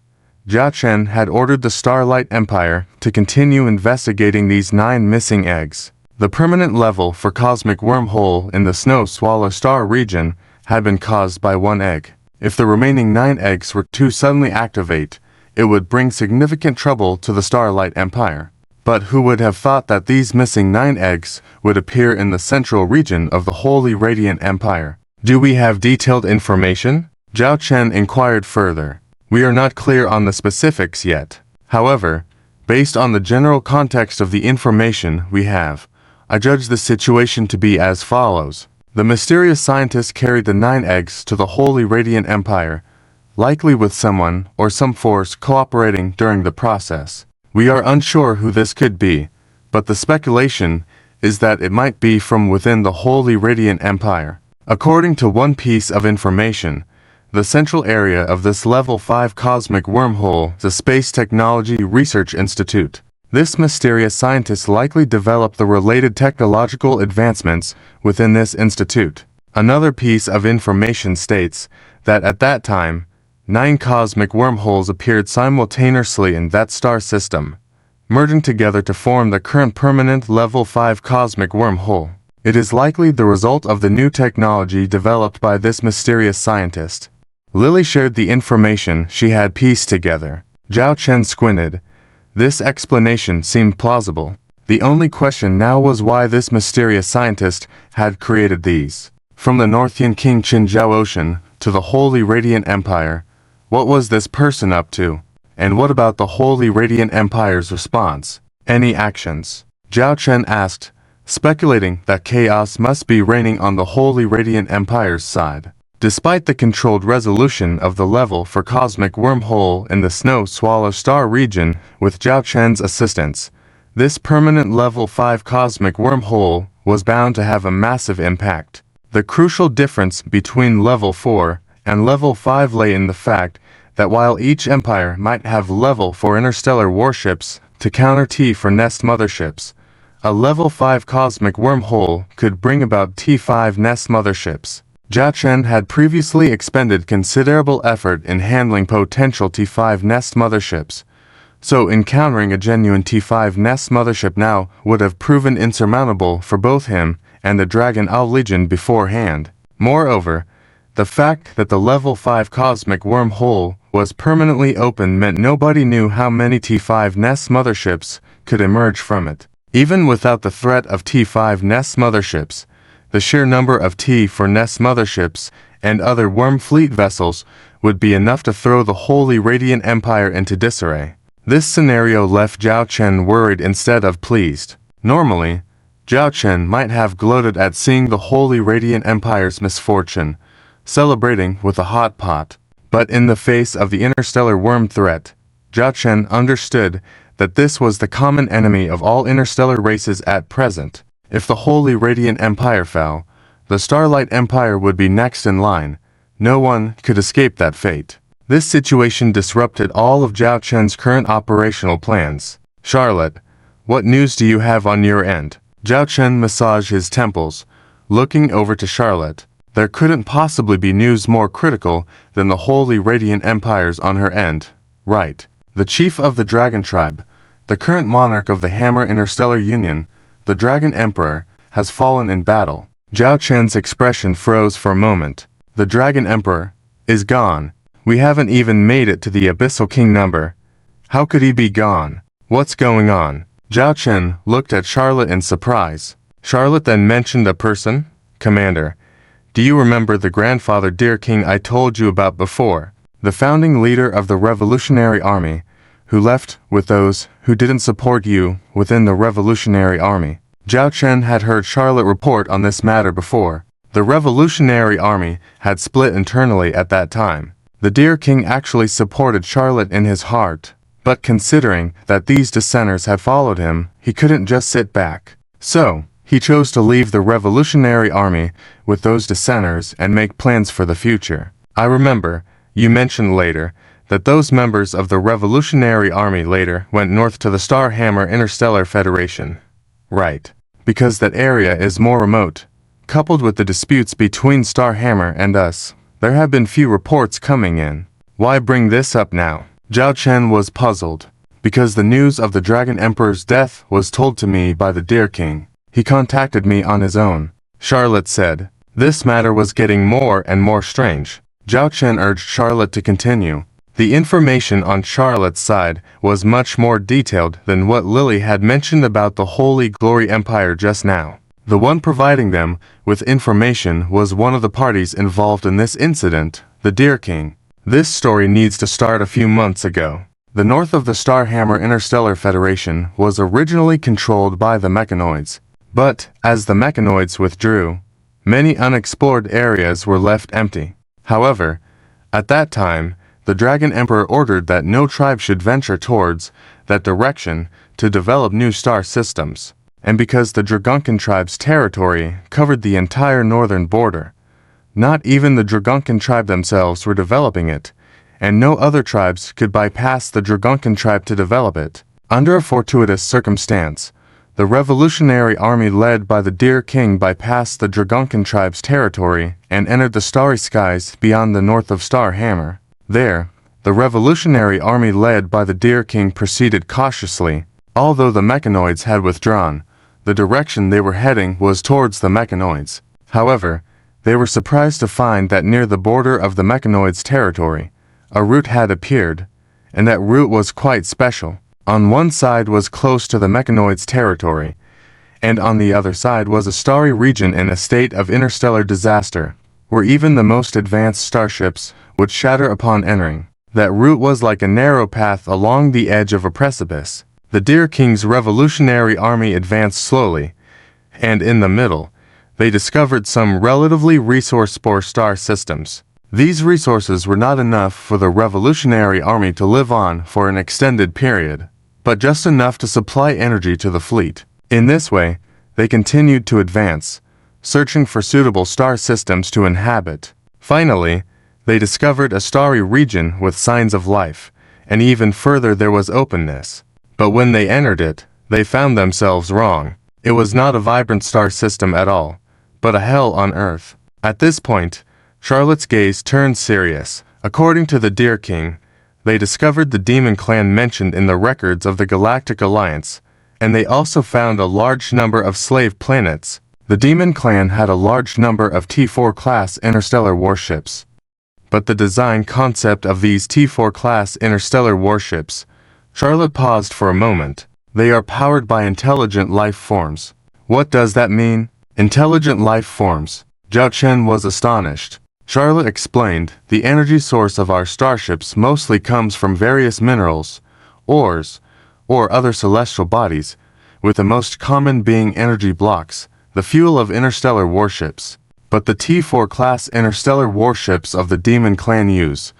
Zhao Chen had ordered the Starlight Empire to continue investigating these 9 missing eggs. The permanent level for cosmic wormhole in the Snow Swallow Star region had been caused by 1 egg. If the remaining 9 eggs were to suddenly activate, it would bring significant trouble to the Starlight Empire. But who would have thought that these missing 9 eggs would appear in the central region of the Holy Radiant Empire? Do we have detailed information? Zhao Chen inquired further. We are not clear on the specifics yet. However, based on the general context of the information we have, I judge the situation to be as follows. The mysterious scientist carried the 9 eggs to the Holy Radiant Empire, likely with someone or some force cooperating during the process. We are unsure who this could be, but the speculation is that it might be from within the Holy Radiant Empire. According to one piece of information, the central area of this level 5 cosmic wormhole is a Space Technology Research Institute. This mysterious scientist likely developed the related technological advancements within this institute. Another piece of information states that at that time, 9 cosmic wormholes appeared simultaneously in that star system, merging together to form the current permanent level 5 cosmic wormhole. It is likely the result of the new technology developed by this mysterious scientist. Lily shared the information she had pieced together. Zhao Chen squinted. This explanation seemed plausible. The only question now was why this mysterious scientist had created these. From the Northian King Qinzhao Ocean to the Holy Radiant Empire, what was this person up to? And what about the Holy Radiant Empire's response? Any actions? Zhao Chen asked, speculating that chaos must be reigning on the Holy Radiant Empire's side. Despite the controlled resolution of the level for cosmic wormhole in the Snow Swallow Star region with Zhao Chen's assistance, this permanent level 5 cosmic wormhole was bound to have a massive impact. The crucial difference between level 4 and level 5 lay in the fact that while each empire might have level 4 interstellar warships to counter T for nest motherships, a level 5 cosmic wormhole could bring about T5 nest motherships. Zhao Chen had previously expended considerable effort in handling potential T5 nest motherships, so encountering a genuine T5 nest mothership now would have proven insurmountable for both him and the Dragon Owl Legion beforehand. Moreover, The fact that the level 5 cosmic wormhole was permanently open meant nobody knew how many T5 Nest motherships could emerge from it. Even without the threat of T5 Nest motherships, the sheer number of T4 Nest motherships and other worm fleet vessels would be enough to throw the Holy Radiant Empire into disarray. This scenario left Zhao Chen worried instead of pleased. Normally, Zhao Chen might have gloated at seeing the Holy Radiant Empire's misfortune, celebrating with a hot pot. But in the face of the interstellar worm threat, Zhao Chen understood that this was the common enemy of all interstellar races at present. If the Holy Radiant Empire fell, the Starlight Empire would be next in line. No one could escape that fate. This situation disrupted all of Zhao Chen's current operational plans. Charlotte, what news do you have on your end? Zhao Chen massaged his temples, looking over to Charlotte. There couldn't possibly be news more critical than the Holy Radiant Empire's on her end. Right. The chief of the Dragon Tribe, the current monarch of the Hammer Interstellar Union, the Dragon Emperor, has fallen in battle. Zhao Chen's expression froze for a moment. The Dragon Emperor is gone. We haven't even made it to the Abyssal King number. How could he be gone? What's going on? Zhao Chen looked at Charlotte in surprise. Charlotte then mentioned a person. Commander, do you remember the grandfather Deer King I told you about before? The founding leader of the Revolutionary Army, who left with those who didn't support you within the Revolutionary Army. Zhao Chen had heard Charlotte report on this matter before. The Revolutionary Army had split internally at that time. The Deer King actually supported Charlotte in his heart, but considering that these dissenters had followed him, he couldn't just sit back. So, he chose to leave the Revolutionary Army with those dissenters and make plans for the future. I remember, you mentioned later, that those members of the Revolutionary Army later went north to the Starhammer Interstellar Federation. Right. Because that area is more remote. Coupled with the disputes between Starhammer and us, there have been few reports coming in. Why bring this up now? Zhao Chen was puzzled. Because the news of the Dragon Emperor's death was told to me by the Deer King. He contacted me on his own. Charlotte said. This matter was getting more and more strange. Zhao Chen urged Charlotte to continue. The information on Charlotte's side was much more detailed than what Lily had mentioned about the Holy Glory Empire just now. The one providing them with information was one of the parties involved in this incident, the Deer King. This story needs to start a few months ago. The north of the Starhammer Interstellar Federation was originally controlled by the Mechanoids. But, as the Mechanoids withdrew, many unexplored areas were left empty. However, at that time, the Dragon Emperor ordered that no tribe should venture towards that direction to develop new star systems. And because the Dragunkan tribe's territory covered the entire northern border, not even the Dragunkan tribe themselves were developing it, and no other tribes could bypass the Dragunkan tribe to develop it. Under a fortuitous circumstance, the Revolutionary Army led by the Deer King bypassed the Dragunkan tribe's territory and entered the starry skies beyond the north of Starhammer. There, the Revolutionary Army led by the Deer King proceeded cautiously. Although the Mechanoids had withdrawn, the direction they were heading was towards the Mechanoids. However, they were surprised to find that near the border of the Mechanoids' territory, a route had appeared, and that route was quite special. On one side was close to the Mechanoids' territory, and on the other side was a starry region in a state of interstellar disaster, where even the most advanced starships would shatter upon entering. That route was like a narrow path along the edge of a precipice. The Deer King's Revolutionary Army advanced slowly, and in the middle, they discovered some relatively resource-poor star systems. These resources were not enough for the Revolutionary Army to live on for an extended period, but just enough to supply energy to the fleet. In this way, they continued to advance, searching for suitable star systems to inhabit. Finally, they discovered a starry region with signs of life, and even further there was openness. But when they entered it, they found themselves wrong. It was not a vibrant star system at all, but a hell on Earth. At this point, Charlotte's gaze turned serious. According to the Deer King, they discovered the demon clan mentioned in the records of the Galactic Alliance, and they also found a large number of slave planets. The Demon Clan had a large number of T4 class interstellar warships. But the design concept of these T4 class interstellar warships, Charlotte paused for a moment. They are powered by intelligent life forms. What does that mean? Intelligent life forms. Zhao Chen was astonished. Charlotte explained, the energy source of our starships mostly comes from various minerals, ores, or other celestial bodies, with the most common being energy blocks, the fuel of interstellar warships. But the T4 class interstellar warships of the Demon Clan use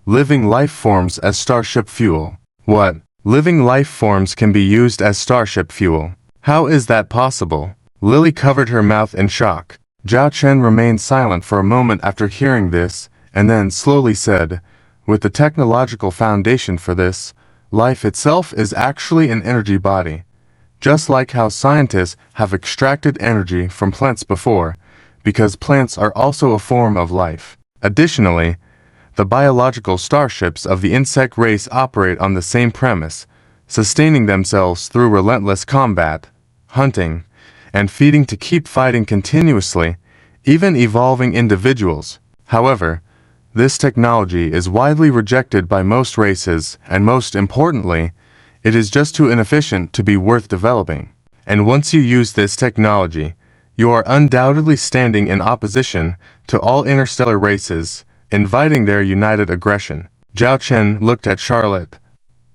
living life forms as starship fuel. What? Living life forms can be used as starship fuel. How is that possible? Lily covered her mouth in shock. Zhao Chen remained silent for a moment after hearing this, and then slowly said, with the technological foundation for this, life itself is actually an energy body. Just like how scientists have extracted energy from plants before, because plants are also a form of life. Additionally, the biological starships of the insect race operate on the same premise, sustaining themselves through relentless combat, hunting, and feeding to keep fighting continuously, even evolving individuals. However, this technology is widely rejected by most races, and most importantly, it is just too inefficient to be worth developing. And once you use this technology, you are undoubtedly standing in opposition to all interstellar races, inviting their united aggression. Zhao Chen looked at Charlotte.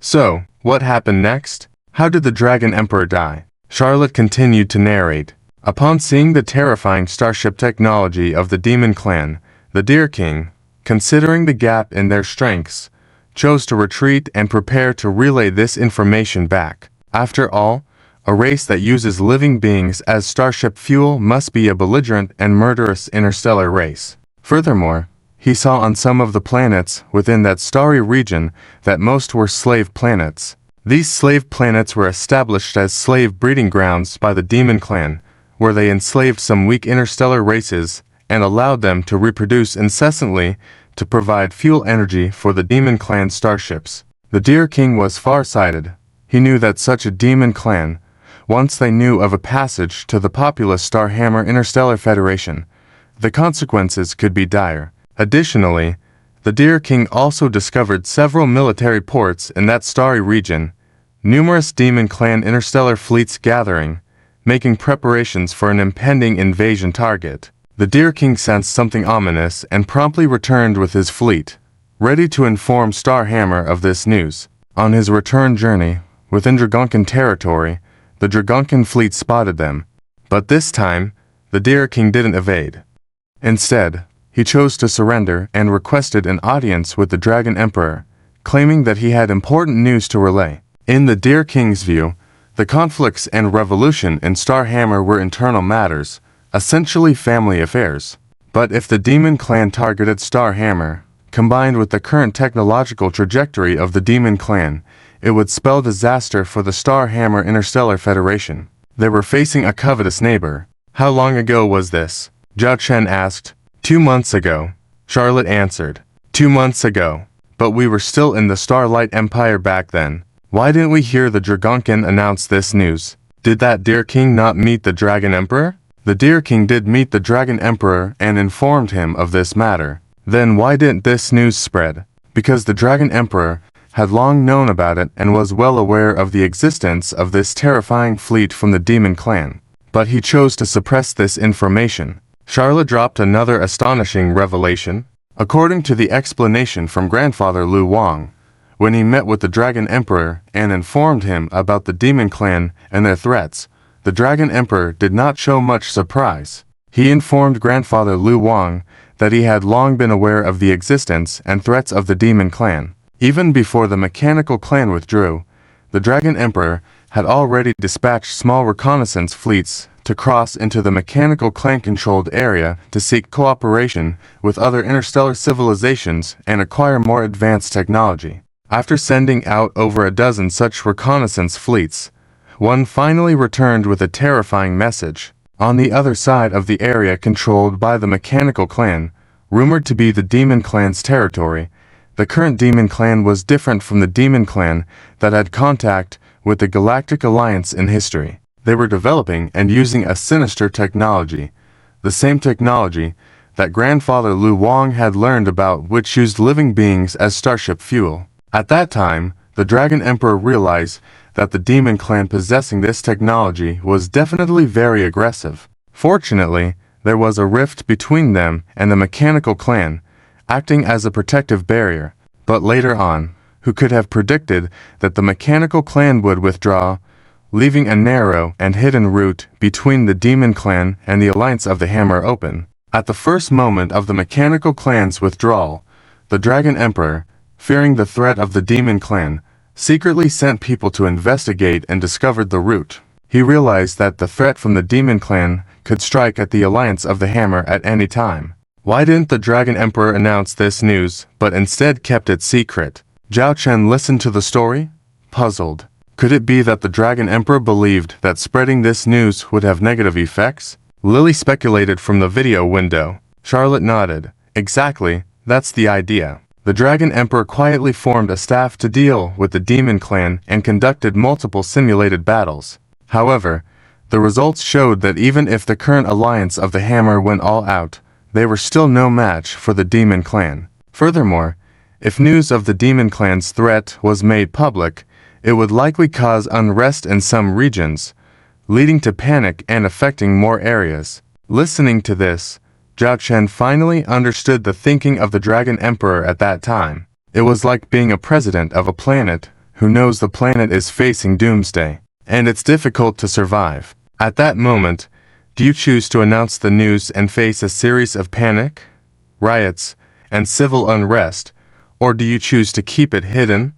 So, what happened next? How did the Dragon Emperor die? Charlotte continued to narrate. Upon seeing the terrifying starship technology of the Demon Clan, the Deer King, considering the gap in their strengths, chose to retreat and prepare to relay this information back. After all, a race that uses living beings as starship fuel must be a belligerent and murderous interstellar race. Furthermore, he saw on some of the planets within that starry region that most were slave planets. These slave planets were established as slave breeding grounds by the Demon Clan, where they enslaved some weak interstellar races and allowed them to reproduce incessantly to provide fuel energy for the Demon Clan starships. The Deer King was far-sighted. He knew that such a Demon Clan, once they knew of a passage to the populous Starhammer Interstellar Federation, the consequences could be dire. Additionally, the Deer King also discovered several military ports in that starry region, numerous Demon Clan interstellar fleets gathering, making preparations for an impending invasion target. The Deer King sensed something ominous and promptly returned with his fleet, ready to inform Starhammer of this news. On his return journey, within Dragonkin territory, the Dragonkin fleet spotted them, but this time, the Deer King didn't evade. Instead, he chose to surrender and requested an audience with the Dragon Emperor, claiming that he had important news to relay. In the Deer King's view, the conflicts and revolution in Starhammer were internal matters, essentially family affairs. But if the Demon Clan targeted Starhammer, combined with the current technological trajectory of the Demon Clan, it would spell disaster for the Starhammer Interstellar Federation. They were facing a covetous neighbor. How long ago was this? Zhao Chen asked. 2 months ago. Charlotte answered. 2 months ago. But we were still in the Starlight Empire back then. Why didn't we hear the Dragonkin announce this news? Did that Deer King not meet the Dragon Emperor? The Deer King did meet the Dragon Emperor and informed him of this matter. Then why didn't this news spread? Because the Dragon Emperor had long known about it and was well aware of the existence of this terrifying fleet from the Demon Clan. But he chose to suppress this information. Charlotte dropped another astonishing revelation. According to the explanation from Grandfather Lu Wang, when he met with the Dragon Emperor and informed him about the Demon Clan and their threats, the Dragon Emperor did not show much surprise. He informed Grandfather Lu Wang that he had long been aware of the existence and threats of the Demon Clan. Even before the Mechanical Clan withdrew, the Dragon Emperor had already dispatched small reconnaissance fleets to cross into the Mechanical Clan-controlled area to seek cooperation with other interstellar civilizations and acquire more advanced technology. After sending out over a dozen such reconnaissance fleets, one finally returned with a terrifying message. On the other side of the area controlled by the Mechanical Clan, rumored to be the Demon Clan's territory, the current Demon Clan was different from the Demon Clan that had contact with the Galactic Alliance in history. They were developing and using a sinister technology, the same technology that Grandfather Lu Wang had learned about, which used living beings as starship fuel. At that time, the Dragon Emperor realized that the demon clan possessing this technology was definitely very aggressive. Fortunately, there was a rift between them and the mechanical clan, acting as a protective barrier. But later on, who could have predicted that the mechanical clan would withdraw, leaving a narrow and hidden route between the demon clan and the alliance of the Hammer open? At the first moment of the mechanical clan's withdrawal, the Dragon Emperor, fearing the threat of the demon clan, secretly sent people to investigate and discovered the route. He realized that the threat from the demon clan could strike at the alliance of the Hammer at any time. Why didn't the Dragon Emperor announce this news, but instead kept it secret? Zhao Chen listened to the story, puzzled. Could it be that the Dragon Emperor believed that spreading this news would have negative effects? Lily speculated from the video window. Charlotte nodded. Exactly, that's the idea. The Dragon Emperor quietly formed a staff to deal with the demon clan and conducted multiple simulated battles. However, the results showed that even if the current alliance of the Hammer went all out, they were still no match for the demon clan. Furthermore, if news of the demon clan's threat was made public, it would likely cause unrest in some regions, leading to panic and affecting more areas. Listening to this, Zhao Chen finally understood the thinking of the Dragon Emperor at that time. It was like being a president of a planet who knows the planet is facing doomsday, and it's difficult to survive. At that moment, do you choose to announce the news and face a series of panic, riots, and civil unrest, or do you choose to keep it hidden,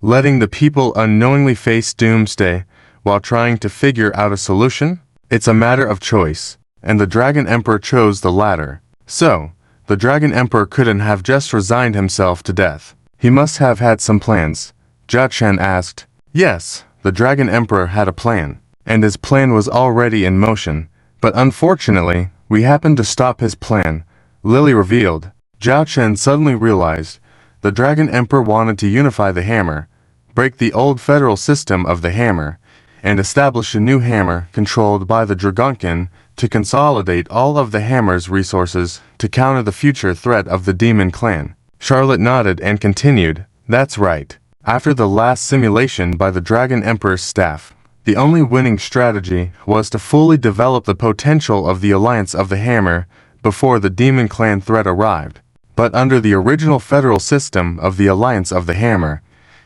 letting the people unknowingly face doomsday while trying to figure out a solution? It's a matter of choice, and the Dragon Emperor chose the latter. So, the Dragon Emperor couldn't have just resigned himself to death. He must have had some plans. Zhao Chen asked. Yes, the Dragon Emperor had a plan, and his plan was already in motion, but unfortunately, we happened to stop his plan, Lily revealed. Zhao Chen suddenly realized the Dragon Emperor wanted to unify the Hammer, break the old federal system of the Hammer, and establish a new Hammer controlled by the Dragonkin to consolidate all of the Hammer's resources to counter the future threat of the demon clan. Charlotte nodded and continued, that's right. After the last simulation by the Dragon Emperor's staff, the only winning strategy was to fully develop the potential of the alliance of the Hammer before the demon clan threat arrived. But under the original federal system of the alliance of the Hammer,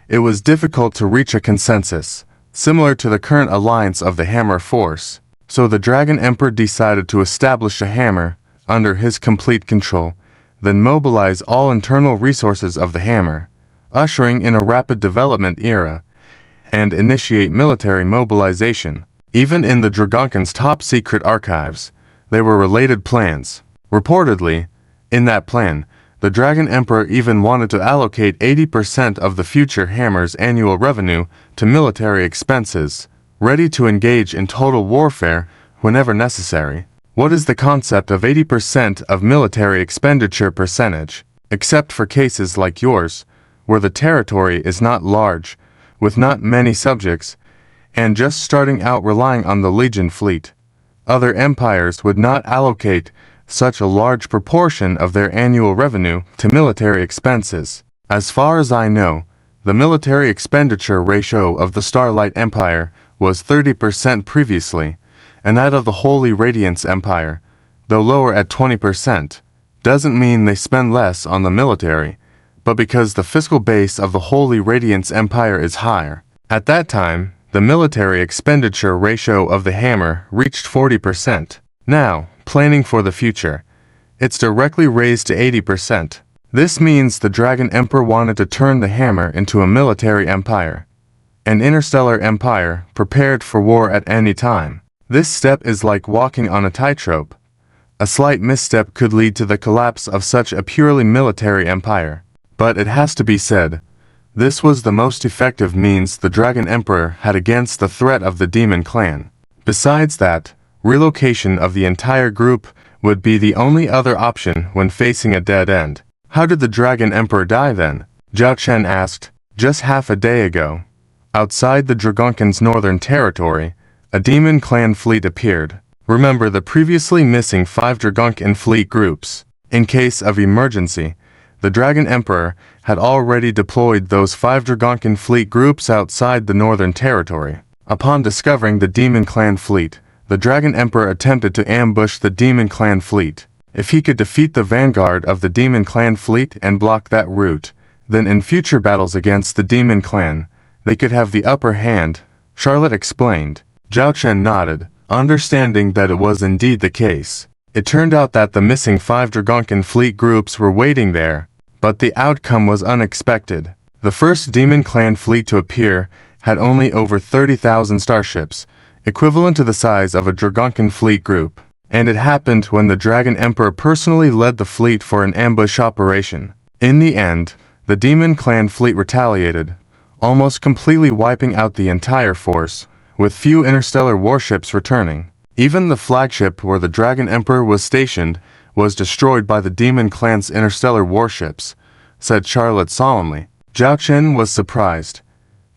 it was difficult to reach a consensus, similar to the current alliance of the Hammer force. So the Dragon Emperor decided to establish a Hammer under his complete control, then mobilize all internal resources of the Hammer, ushering in a rapid development era, and initiate military mobilization. Even in the Dragonkin's top-secret archives, there were related plans. Reportedly, in that plan, the Dragon Emperor even wanted to allocate 80% of the future Hammer's annual revenue to military expenses, ready to engage in total warfare whenever necessary. What is the concept of 80% of military expenditure percentage? Except for cases like yours, where the territory is not large, with not many subjects, and just starting out relying on the Legion fleet. Other empires would not allocate such a large proportion of their annual revenue to military expenses. As far as I know, the military expenditure ratio of the Starlight Empire was 30% previously, and that of the Holy Radiance Empire, though lower at 20%, doesn't mean they spend less on the military, but because the fiscal base of the Holy Radiance Empire is higher. At that time, the military expenditure ratio of the Hammer reached 40%. Now, planning for the future, it's directly raised to 80%. This means the Dragon Emperor wanted to turn the Hammer into a military empire, an interstellar empire prepared for war at any time. This step is like walking on a tightrope. A slight misstep could lead to the collapse of such a purely military empire. But it has to be said, this was the most effective means the Dragon Emperor had against the threat of the demon clan. Besides that, relocation of the entire group would be the only other option when facing a dead end. How did the Dragon Emperor die then? Zhao Chen asked. Just half a day ago. Outside the Dragonkin's northern territory, a Demon Clan fleet appeared. Remember the previously missing 5 Dragonkin fleet groups. In case of emergency, the Dragon Emperor had already deployed those 5 Dragonkin fleet groups outside the Northern Territory. Upon discovering the Demon Clan fleet, the Dragon Emperor attempted to ambush the Demon Clan fleet. If he could defeat the vanguard of the Demon Clan fleet and block that route, then in future battles against the Demon Clan, they could have the upper hand, Charlotte explained. Zhao Chen nodded, understanding that it was indeed the case. It turned out that the missing 5 Dragonkin fleet groups were waiting there, but the outcome was unexpected. The first Demon Clan fleet to appear had only over 30,000 starships, equivalent to the size of a Dragonkin fleet group, and it happened when the Dragon Emperor personally led the fleet for an ambush operation. In the end, the Demon Clan fleet retaliated, almost completely wiping out the entire force, with few interstellar warships returning. Even the flagship where the Dragon Emperor was stationed was destroyed by the Demon Clan's interstellar warships, said Charlotte solemnly. Zhao Chen was surprised.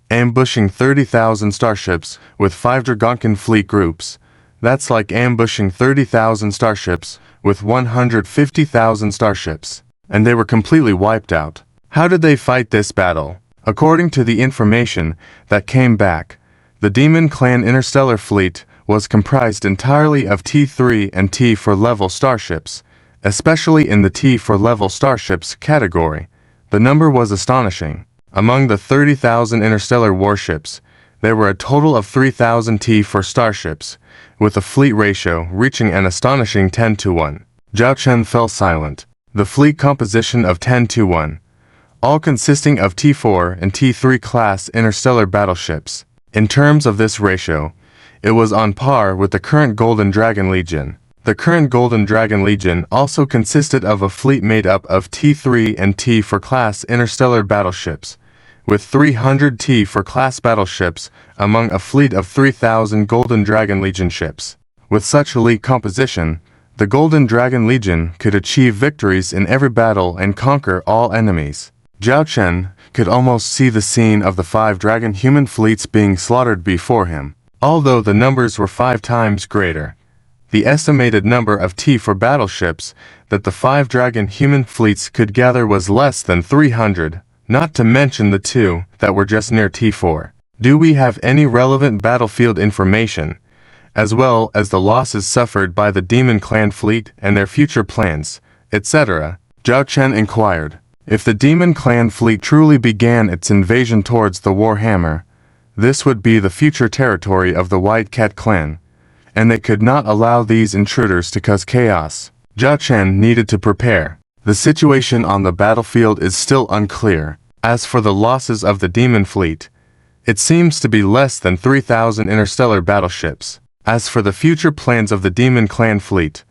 Ambushing 30,000 starships with 5 Dragonkin fleet groups. That's like ambushing 30,000 starships with 150,000 starships. And they were completely wiped out. How did they fight this battle? According to the information that came back, the Demon Clan interstellar fleet was comprised entirely of T3 and T4 level starships, especially in the T4 level starships category. The number was astonishing. Among the 30,000 interstellar warships, there were a total of 3,000 T4 starships, with a fleet ratio reaching an astonishing 10-1. Zhao Chen fell silent. The fleet composition of 10-1, all consisting of T4 and T3 class interstellar battleships. In terms of this ratio, it was on par with the current Golden Dragon Legion. The current Golden Dragon Legion also consisted of a fleet made up of T3 and T4 class interstellar battleships, with 300 T4 class battleships among a fleet of 3,000 Golden Dragon Legion ships. With such elite composition, the Golden Dragon Legion could achieve victories in every battle and conquer all enemies. Zhao Chen could almost see the scene of the 5 dragon human fleets being slaughtered before him. Although the numbers were 5 times greater, the estimated number of T4 battleships that the 5 dragon human fleets could gather was less than 300, not to mention the 2 that were just near T4. Do we have any relevant battlefield information, as well as the losses suffered by the Demon Clan fleet and their future plans, etc.? Zhao Chen inquired. If the Demon Clan fleet truly began its invasion towards the Warhammer, this would be the future territory of the White Cat clan, and they could not allow these intruders to cause chaos. Zhao Chen needed to prepare. The situation on the battlefield is still unclear. As for the losses of the Demon fleet, it seems to be less than 3,000 interstellar battleships. As for the future plans of the Demon Clan fleet,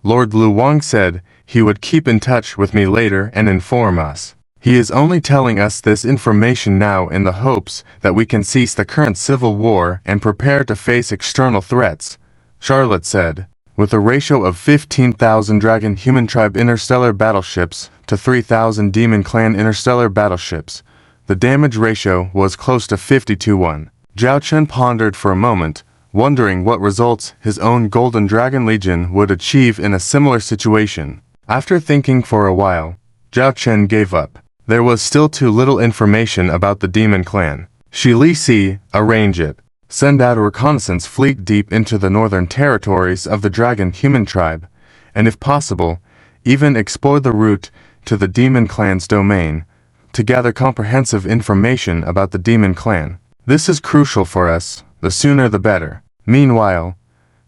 Lord Lu Wang said he would keep in touch with me later and inform us. He is only telling us this information now in the hopes that we can cease the current civil war and prepare to face external threats, Charlotte said. With a ratio of 15,000 Dragon Human Tribe interstellar battleships to 3,000 Demon Clan interstellar battleships, the damage ratio was close to 50-1. Zhao Chen pondered for a moment, wondering what results his own Golden Dragon Legion would achieve in a similar situation. After thinking for a while, Zhao Chen gave up. There was still too little information about the Demon Clan. Shi Li Si, arrange it. Send out a reconnaissance fleet deep into the northern territories of the Dragon Human Tribe, and if possible, even explore the route to the Demon Clan's domain, to gather comprehensive information about the Demon Clan. This is crucial for us, the sooner the better. Meanwhile,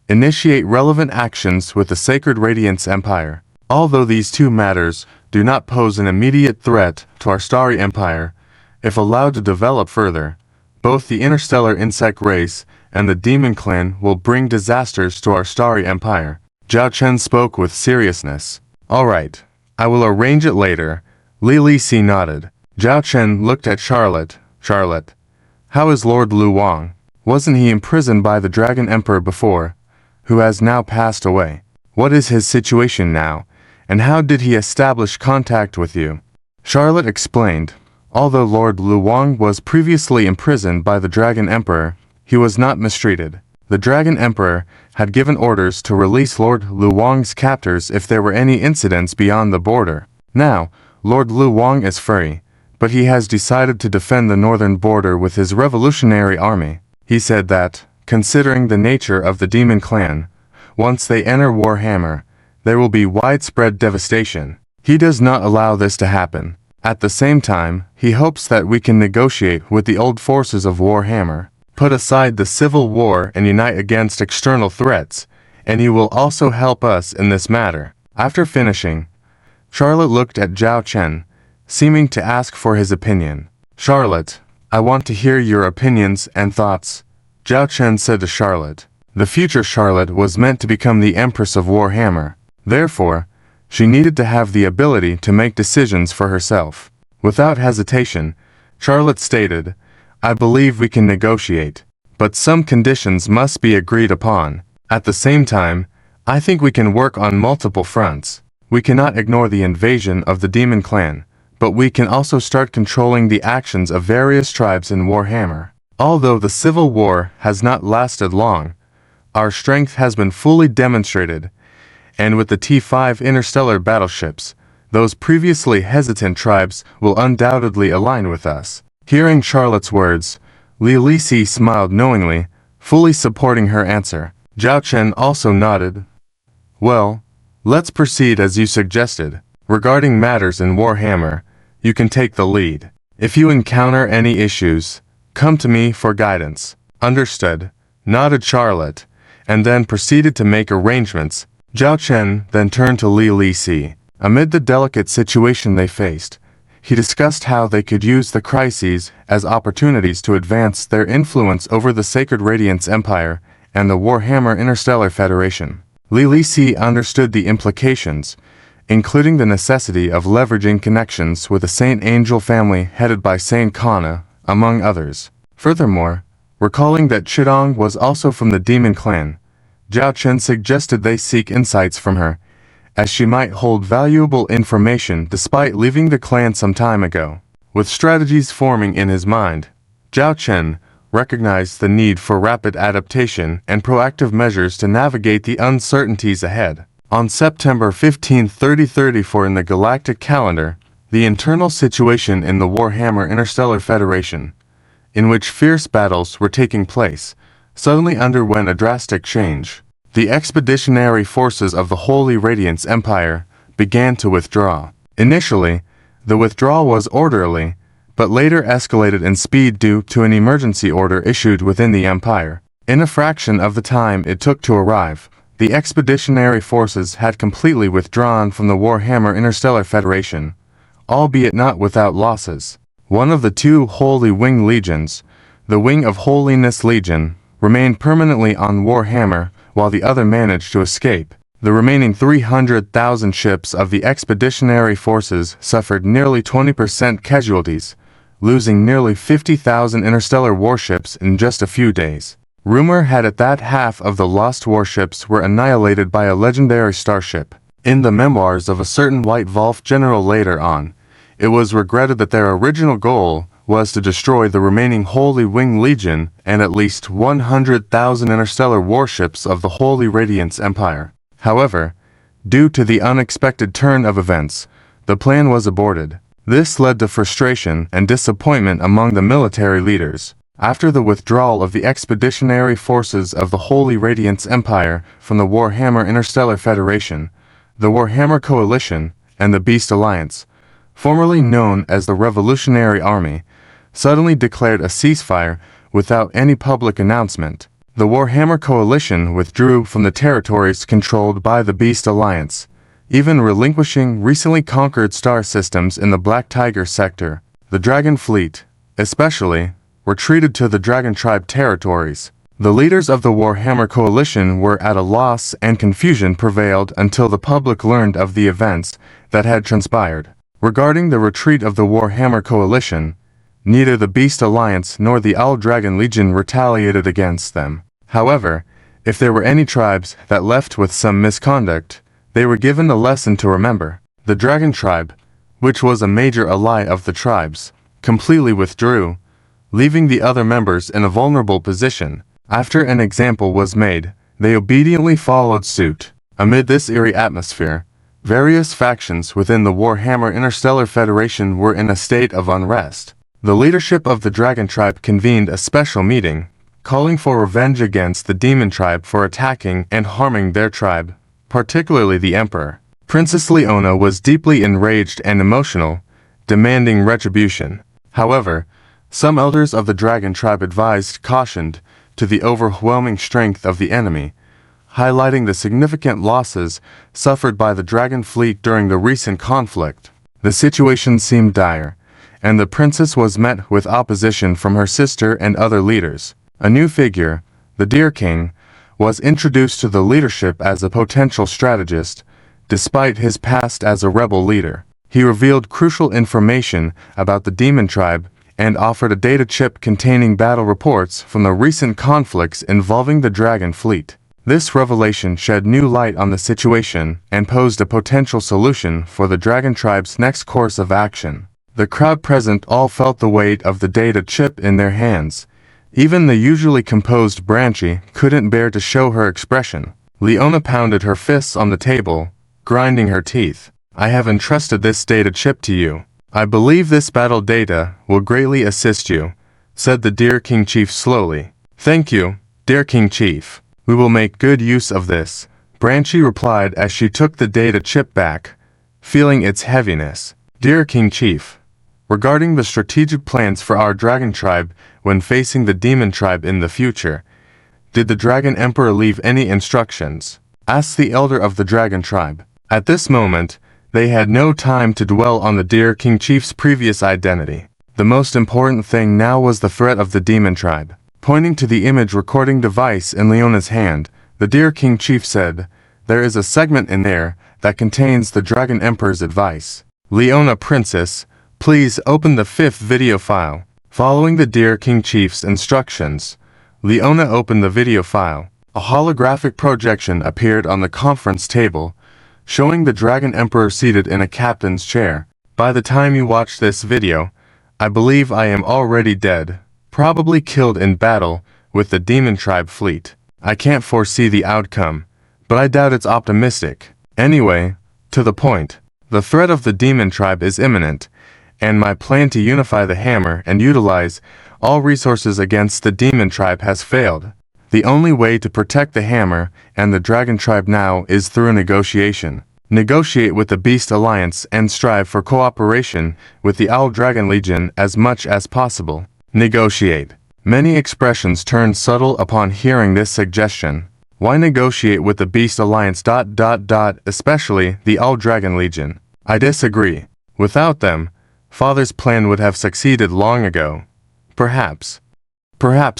initiate relevant actions with the Sacred Radiance Empire. Although these two matters do not pose an immediate threat to our starry empire, if allowed to develop further, both the interstellar insect race and the Demon Clan will bring disasters to our starry empire. Zhao Chen spoke with seriousness. All right, I will arrange it later. Li Si nodded. Zhao Chen looked at Charlotte. Charlotte, how is Lord Lu Wang? Wasn't he imprisoned by the Dragon Emperor before, who has now passed away? What is his situation now, and how did he establish contact with you? Charlotte explained. Although Lord Lu Wang was previously imprisoned by the Dragon Emperor, he was not mistreated. The Dragon Emperor had given orders to release Lord Lu Wang's captors if there were any incidents beyond the border. Now, Lord Lu Wang is free, but he has decided to defend the northern border with his revolutionary army. He said that, considering the nature of the demon clan, once they enter Warhammer, there will be widespread devastation. He does not allow this to happen. At the same time, he hopes that we can negotiate with the old forces of Warhammer, put aside the civil war and unite against external threats, and he will also help us in this matter. After finishing, Charlotte looked at Zhao Chen, seeming to ask for his opinion. Charlotte, I want to hear your opinions and thoughts, Zhao Chen said to Charlotte. The future Charlotte was meant to become the Empress of Warhammer. Therefore, she needed to have the ability to make decisions for herself. Without hesitation, Charlotte stated, I believe we can negotiate, but some conditions must be agreed upon. At the same time, I think we can work on multiple fronts. We cannot ignore the invasion of the Demon Clan, but we can also start controlling the actions of various tribes in Warhammer. Although the Civil War has not lasted long, our strength has been fully demonstrated, and with the T5 interstellar battleships, those previously hesitant tribes will undoubtedly align with us. Hearing Charlotte's words, Li Lixi smiled knowingly, fully supporting her answer. Zhao Chen also nodded. Well, let's proceed as you suggested. Regarding matters in Warhammer, you can take the lead. If you encounter any issues, come to me for guidance. Understood, nodded Charlotte, and then proceeded to make arrangements. Zhao Chen then turned to Li Lixi. Amid the delicate situation they faced, he discussed how they could use the crises as opportunities to advance their influence over the Sacred Radiance Empire and the Warhammer Interstellar Federation. Li Lixi understood the implications, including the necessity of leveraging connections with the Saint Angel family headed by Saint Kana, among others. Furthermore, recalling that Chidong was also from the Demon Clan, Zhao Chen suggested they seek insights from her, as she might hold valuable information despite leaving the clan some time ago. With strategies forming in his mind, Zhao Chen recognized the need for rapid adaptation and proactive measures to navigate the uncertainties ahead. On September 15, 3034 in the Galactic calendar, the internal situation in the Warhammer Interstellar Federation, in which fierce battles were taking place, suddenly underwent a drastic change. The expeditionary forces of the Holy Radiance Empire began to withdraw. Initially, the withdrawal was orderly, but later escalated in speed due to an emergency order issued within the Empire. In a fraction of the time it took to arrive, the expeditionary forces had completely withdrawn from the Warhammer Interstellar Federation, albeit not without losses. One of the two Holy Wing Legions, the Wing of Holiness Legion, remained permanently on Warhammer, while the other managed to escape. The remaining 300,000 ships of the expeditionary forces suffered nearly 20% casualties, losing nearly 50,000 interstellar warships in just a few days. Rumor had it that half of the lost warships were annihilated by a legendary starship. In the memoirs of a certain White Wolf general later on, it was regretted that their original goal was to destroy the remaining Holy Wing Legion and at least 100,000 interstellar warships of the Holy Radiance Empire. However, due to the unexpected turn of events, the plan was aborted. This led to frustration and disappointment among the military leaders. After the withdrawal of the expeditionary forces of the Holy Radiance Empire from the Warhammer Interstellar Federation, the Warhammer Coalition and the Beast Alliance, formerly known as the Revolutionary Army, suddenly declared a ceasefire without any public announcement. The Warhammer Coalition withdrew from the territories controlled by the Beast Alliance, even relinquishing recently conquered star systems in the Black Tiger sector. The Dragon Fleet, especially, retreated to the Dragon Tribe territories. The leaders of the Warhammer Coalition were at a loss and confusion prevailed until the public learned of the events that had transpired. Regarding the retreat of the Warhammer Coalition, neither the Beast Alliance nor the Owl Dragon Legion retaliated against them. However, if there were any tribes that left with some misconduct, they were given a lesson to remember. The Dragon Tribe, which was a major ally of the tribes, completely withdrew, leaving the other members in a vulnerable position. After an example was made, they obediently followed suit. Amid this eerie atmosphere, various factions within the Warhammer Interstellar Federation were in a state of unrest. The leadership of the Dragon Tribe convened a special meeting, calling for revenge against the Demon Tribe for attacking and harming their tribe, particularly the Emperor. Princess Leona was deeply enraged and emotional, demanding retribution. However, some elders of the Dragon Tribe advised caution to the overwhelming strength of the enemy, highlighting the significant losses suffered by the Dragon Fleet during the recent conflict. The situation seemed dire, and the princess was met with opposition from her sister and other leaders. A new figure, the Deer King, was introduced to the leadership as a potential strategist, despite his past as a rebel leader. He revealed crucial information about the Demon Tribe and offered a data chip containing battle reports from the recent conflicts involving the Dragon Fleet. This revelation shed new light on the situation and posed a potential solution for the Dragon Tribe's next course of action. The crowd present all felt the weight of the data chip in their hands. Even the usually composed Branchi couldn't bear to show her expression. Leona pounded her fists on the table, grinding her teeth. "I have entrusted this data chip to you. I believe this battle data will greatly assist you," said the Deer King Chief slowly. "Thank you, Deer King Chief. We will make good use of this," Branchi replied as she took the data chip back, feeling its heaviness. "Deer King Chief, regarding the strategic plans for our Dragon Tribe when facing the Demon Tribe in the future, did the Dragon Emperor leave any instructions?" asked the elder of the Dragon Tribe. At this moment, they had no time to dwell on the Deer King Chief's previous identity. The most important thing now was the threat of the Demon Tribe. Pointing to the image recording device in Leona's hand, the Deer King Chief said, "There is a segment in there that contains the Dragon Emperor's advice. Leona Princess, please open the 5th video file." Following the Deer King Chief's instructions, Leona opened the video file. A holographic projection appeared on the conference table, showing the Dragon Emperor seated in a captain's chair. "By the time you watch this video, I believe I am already dead, probably killed in battle with the Demon Tribe fleet. I can't foresee the outcome, but I doubt it's optimistic. Anyway, to the point. The threat of the Demon Tribe is imminent, and my plan to unify the hammer and utilize all resources against the Demon Tribe has failed. The only way to protect the hammer and the Dragon Tribe now is through negotiation. Negotiate with the Beast Alliance and strive for cooperation with the Owl Dragon Legion as much as possible." Negotiate. Many expressions turned subtle upon hearing this suggestion. Why negotiate with the Beast Alliance ... especially the Owl Dragon Legion? I disagree. Without them, Father's plan would have succeeded long ago. Perhaps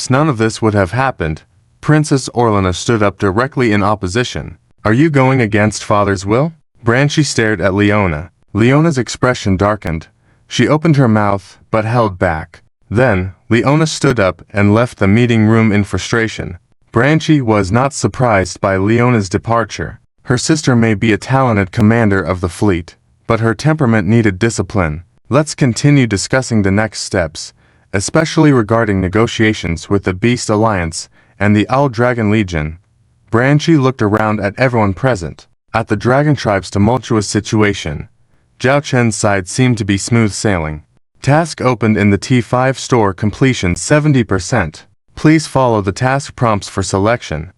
none of this would have happened. Princess Orlena stood up directly in opposition. "Are you going against Father's will?" Branchi stared at Leona. Leona's expression darkened. She opened her mouth, but held back. Then, Leona stood up and left the meeting room in frustration. Branchi was not surprised by Leona's departure. Her sister may be a talented commander of the fleet, but her temperament needed discipline. Let's continue discussing the next steps, especially regarding negotiations with the Beast Alliance and the Owl Dragon Legion. Branchi looked around at everyone present. At the Dragon Tribe's tumultuous situation, Zhao Chen's side seemed to be smooth sailing. Task opened in the T5 store, completion 70%. Please follow the task prompts for selection.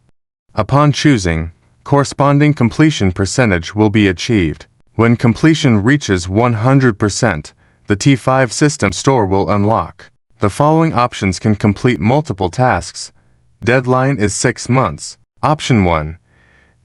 Upon choosing, corresponding completion percentage will be achieved. When completion reaches 100%, the T5 system store will unlock. The following options can complete multiple tasks. Deadline is 6 months. Option 1.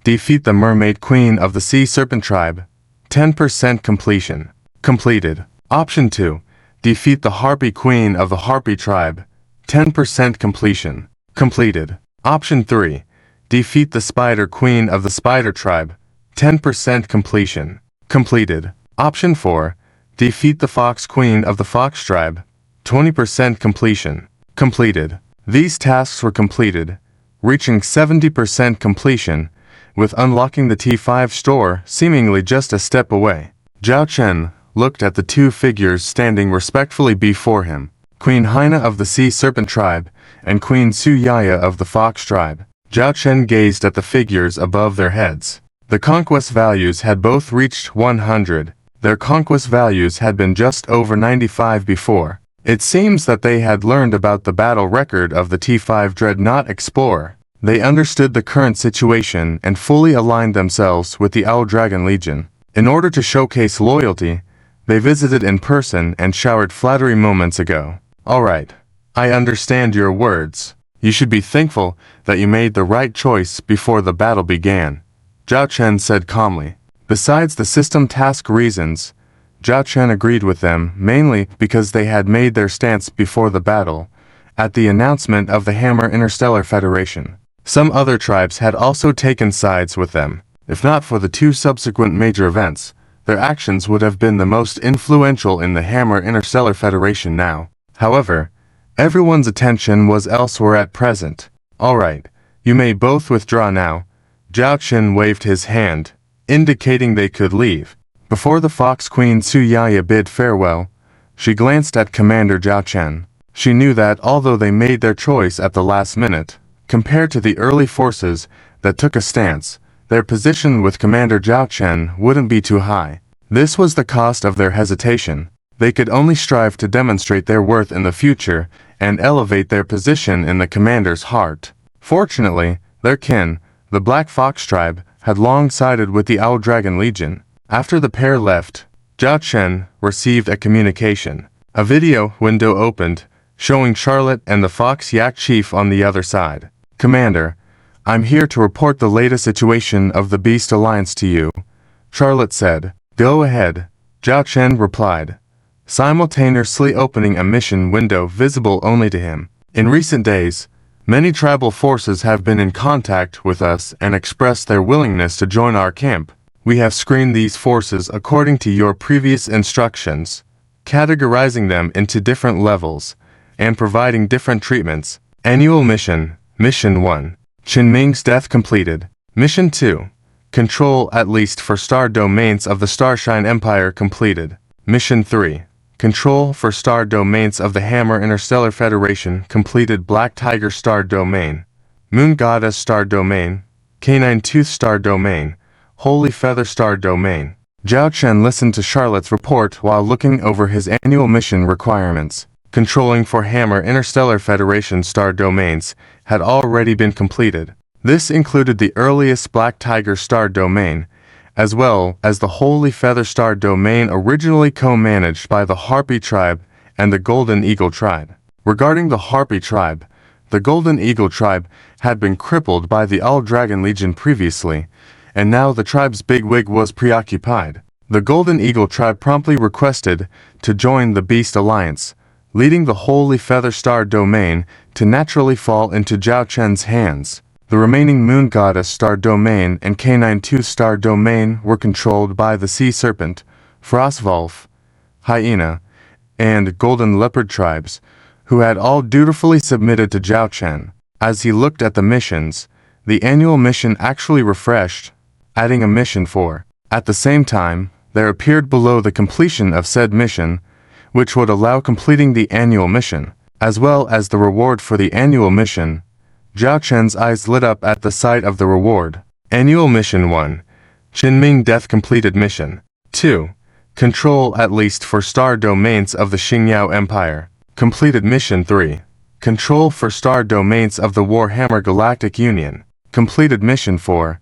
Defeat the Mermaid Queen of the Sea Serpent Tribe. 10% completion. Completed. Option 2. Defeat the Harpy Queen of the Harpy Tribe. 10% completion. Completed. Option 3. Defeat the Spider Queen of the Spider Tribe. 10% completion. Completed. Option 4. Defeat the Fox Queen of the Fox Tribe. 20% completion. Completed. These tasks were completed, reaching 70% completion, with unlocking the T5 store seemingly just a step away. Zhao Chen looked at the two figures standing respectfully before him. Queen Haina of the Sea Serpent Tribe, and Queen Suyaya of the Fox Tribe. Zhao Chen gazed at the figures above their heads. The conquest values had both reached 100. Their conquest values had been just over 95 before. It seems that they had learned about the battle record of the T5 Dreadnought Explorer. They understood the current situation and fully aligned themselves with the Owl Dragon Legion. In order to showcase loyalty, they visited in person and showered flattery moments ago. Alright, I understand your words. You should be thankful that you made the right choice before the battle began, Zhao Chen said calmly. Besides the system task reasons, Zhao Chen agreed with them mainly because they had made their stance before the battle, at the announcement of the Hammer Interstellar Federation. Some other tribes had also taken sides with them. If not for the two subsequent major events, their actions would have been the most influential in the Hammer Interstellar Federation now. However, everyone's attention was elsewhere at present. Alright, you may both withdraw now. Zhao Chen waved his hand, indicating they could leave. Before the Fox Queen Suyaya bid farewell, she glanced at Commander Zhao Chen. She knew that although they made their choice at the last minute, compared to the early forces that took a stance, their position with Commander Zhao Chen wouldn't be too high. This was the cost of their hesitation. They could only strive to demonstrate their worth in the future and elevate their position in the commander's heart. Fortunately, their kin, the Black Fox Tribe, had long sided with the Owl Dragon Legion. After the pair left, Zhao Chen received a communication. A video window opened, showing Charlotte and the Fox Yak Chief on the other side. Commander, I'm here to report the latest situation of the Beast Alliance to you, Charlotte said. Go ahead, Zhao Chen replied, simultaneously opening a mission window visible only to him. In recent days, many tribal forces have been in contact with us and expressed their willingness to join our camp. We have screened these forces according to your previous instructions, categorizing them into different levels, and providing different treatments. Annual Mission, Mission 1. Qinming's death completed. Mission 2. Control at least for star domains of the Starshine Empire completed. Mission 3. Control for star domains of the Hammer Interstellar Federation completed. Black Tiger Star Domain, Moon Goddess Star Domain, Canine Tooth Star Domain, Holy Feather Star Domain. Zhao Chen listened to Charlotte's report while looking over his annual mission requirements. Controlling for Hammer Interstellar Federation star domains had already been completed. This included the earliest Black Tiger Star Domain, as well as the Holy Feather Star Domain originally co-managed by the Harpy Tribe and the Golden Eagle Tribe. Regarding the Harpy Tribe, the Golden Eagle Tribe had been crippled by the Owl Dragon Legion previously, and now the tribe's bigwig was preoccupied. The Golden Eagle Tribe promptly requested to join the Beast Alliance, leading the Holy Feather Star Domain to naturally fall into Zhao Chen's hands. The remaining Moon Goddess Star Domain and Canine Tooth Star Domain were controlled by the Sea Serpent, Frostwolf, Hyena, and Golden Leopard tribes, who had all dutifully submitted to Zhao Chen. As he looked at the missions, the annual mission actually refreshed, adding a mission 4. At the same time, there appeared below the completion of said mission, which would allow completing the annual mission, as well as the reward for the annual mission. Zhao Chen's eyes lit up at the sight of the reward. Annual Mission 1. Qinming Death Completed Mission. 2. Control at least for star domains of the Xingyao Empire. Completed Mission 3. Control for star domains of the Warhammer Galactic Union. Completed Mission 4.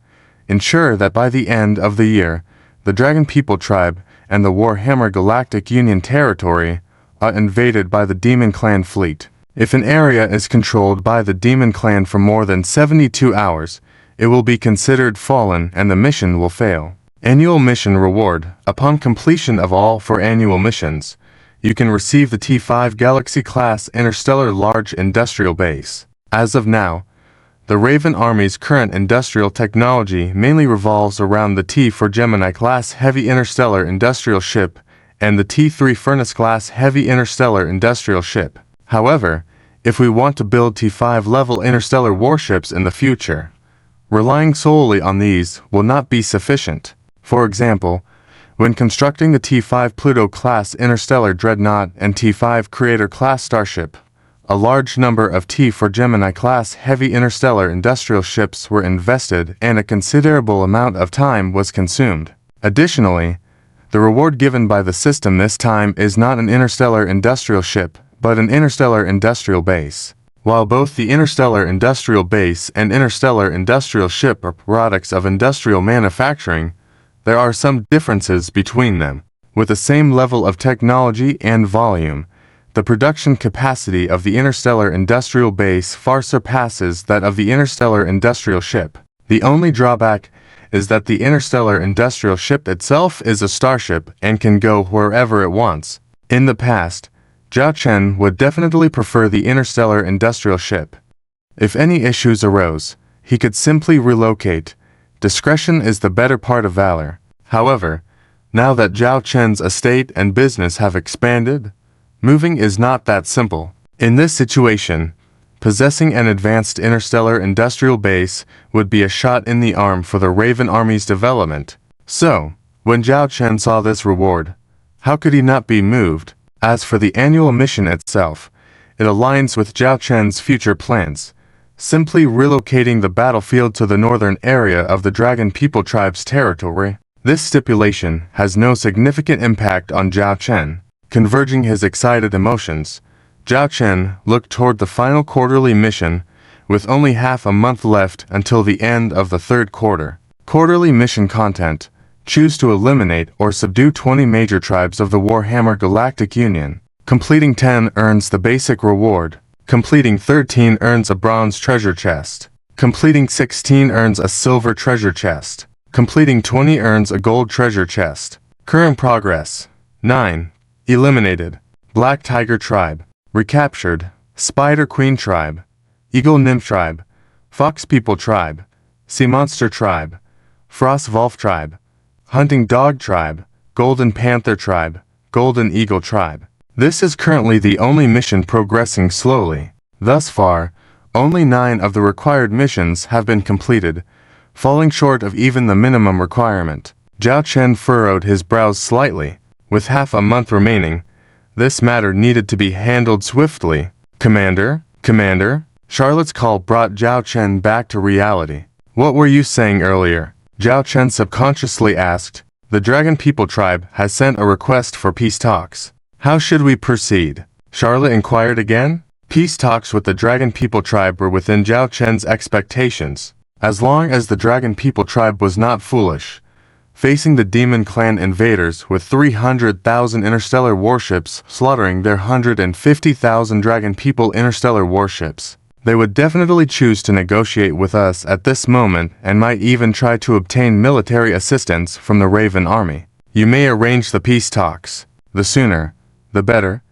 Ensure that by the end of the year, the Dragon People Tribe and the Warhammer Galactic Union territory are invaded by the Demon Clan fleet. If an area is controlled by the Demon Clan for more than 72 hours, it will be considered fallen and the mission will fail. Annual Mission Reward. Upon completion of all 4 annual missions, you can receive the T5 Galaxy-class Interstellar Large Industrial Base. As of now, the Raven Army's current industrial technology mainly revolves around the T4 Gemini-class Heavy Interstellar Industrial Ship and the T3 Furnace-class Heavy Interstellar Industrial Ship. However, if we want to build T5 level interstellar warships in the future, relying solely on these will not be sufficient. For example, When constructing the T-5 Pluto-class interstellar dreadnought and T-5 Creator-class starship, a large number of T-4 Gemini-class heavy interstellar industrial ships were invested and a considerable amount of time was consumed. Additionally, the reward given by the system this time is not an interstellar industrial ship, but an interstellar industrial base. While both the interstellar industrial base and interstellar industrial ship are products of industrial manufacturing, there are some differences between them. With the same level of technology and volume, the production capacity of the interstellar industrial base far surpasses that of the interstellar industrial ship. The only drawback is that the interstellar industrial ship itself is a starship and can go wherever it wants. In the past, Zhao Chen would definitely prefer the interstellar industrial ship. If any issues arose, he could simply relocate. Discretion is the better part of valor. However, now that Zhao Chen's estate and business have expanded, moving is not that simple. In this situation, possessing an advanced interstellar industrial base would be a shot in the arm for the Raven Army's development. So, when Zhao Chen saw this reward, how could he not be moved? As for the annual mission itself, it aligns with Zhao Chen's future plans. Simply relocating the battlefield to the northern area of the Dragon People Tribe's territory. This stipulation has no significant impact on Zhao Chen. Converging his excited emotions, Zhao Chen looked toward the final quarterly mission, with only half a month left until the end of the third quarter. Quarterly mission content: choose to eliminate or subdue 20 major tribes of the Warhammer Galactic Union. Completing 10 earns the basic reward. Completing 13 earns a bronze treasure chest. Completing 16 earns a silver treasure chest. Completing 20 earns a gold treasure chest. Current progress: 9. Eliminated: Black Tiger Tribe. Recaptured: Spider Queen Tribe, Eagle Nymph Tribe, Fox People Tribe, Sea Monster Tribe, Frost Wolf Tribe, Hunting Dog Tribe, Golden Panther Tribe, Golden Eagle Tribe. This is currently the only mission progressing slowly. Thus far, only 9 of the required missions have been completed, falling short of even the minimum requirement. Zhao Chen furrowed his brows slightly. With half a month remaining, this matter needed to be handled swiftly. Commander? Charlotte's call brought Zhao Chen back to reality. What were you saying earlier? Zhao Chen subconsciously asked. The Dragon People Tribe has sent a request for peace talks. How should we proceed? Charlotte inquired again. Peace talks with the Dragon People Tribe were within Zhao Chen's expectations. As long as the Dragon People Tribe was not foolish, facing the Demon Clan invaders with 300,000 interstellar warships slaughtering their 150,000 Dragon People interstellar warships, they would definitely choose to negotiate with us at this moment and might even try to obtain military assistance from the Raven Army. You may arrange the peace talks. The sooner, the better,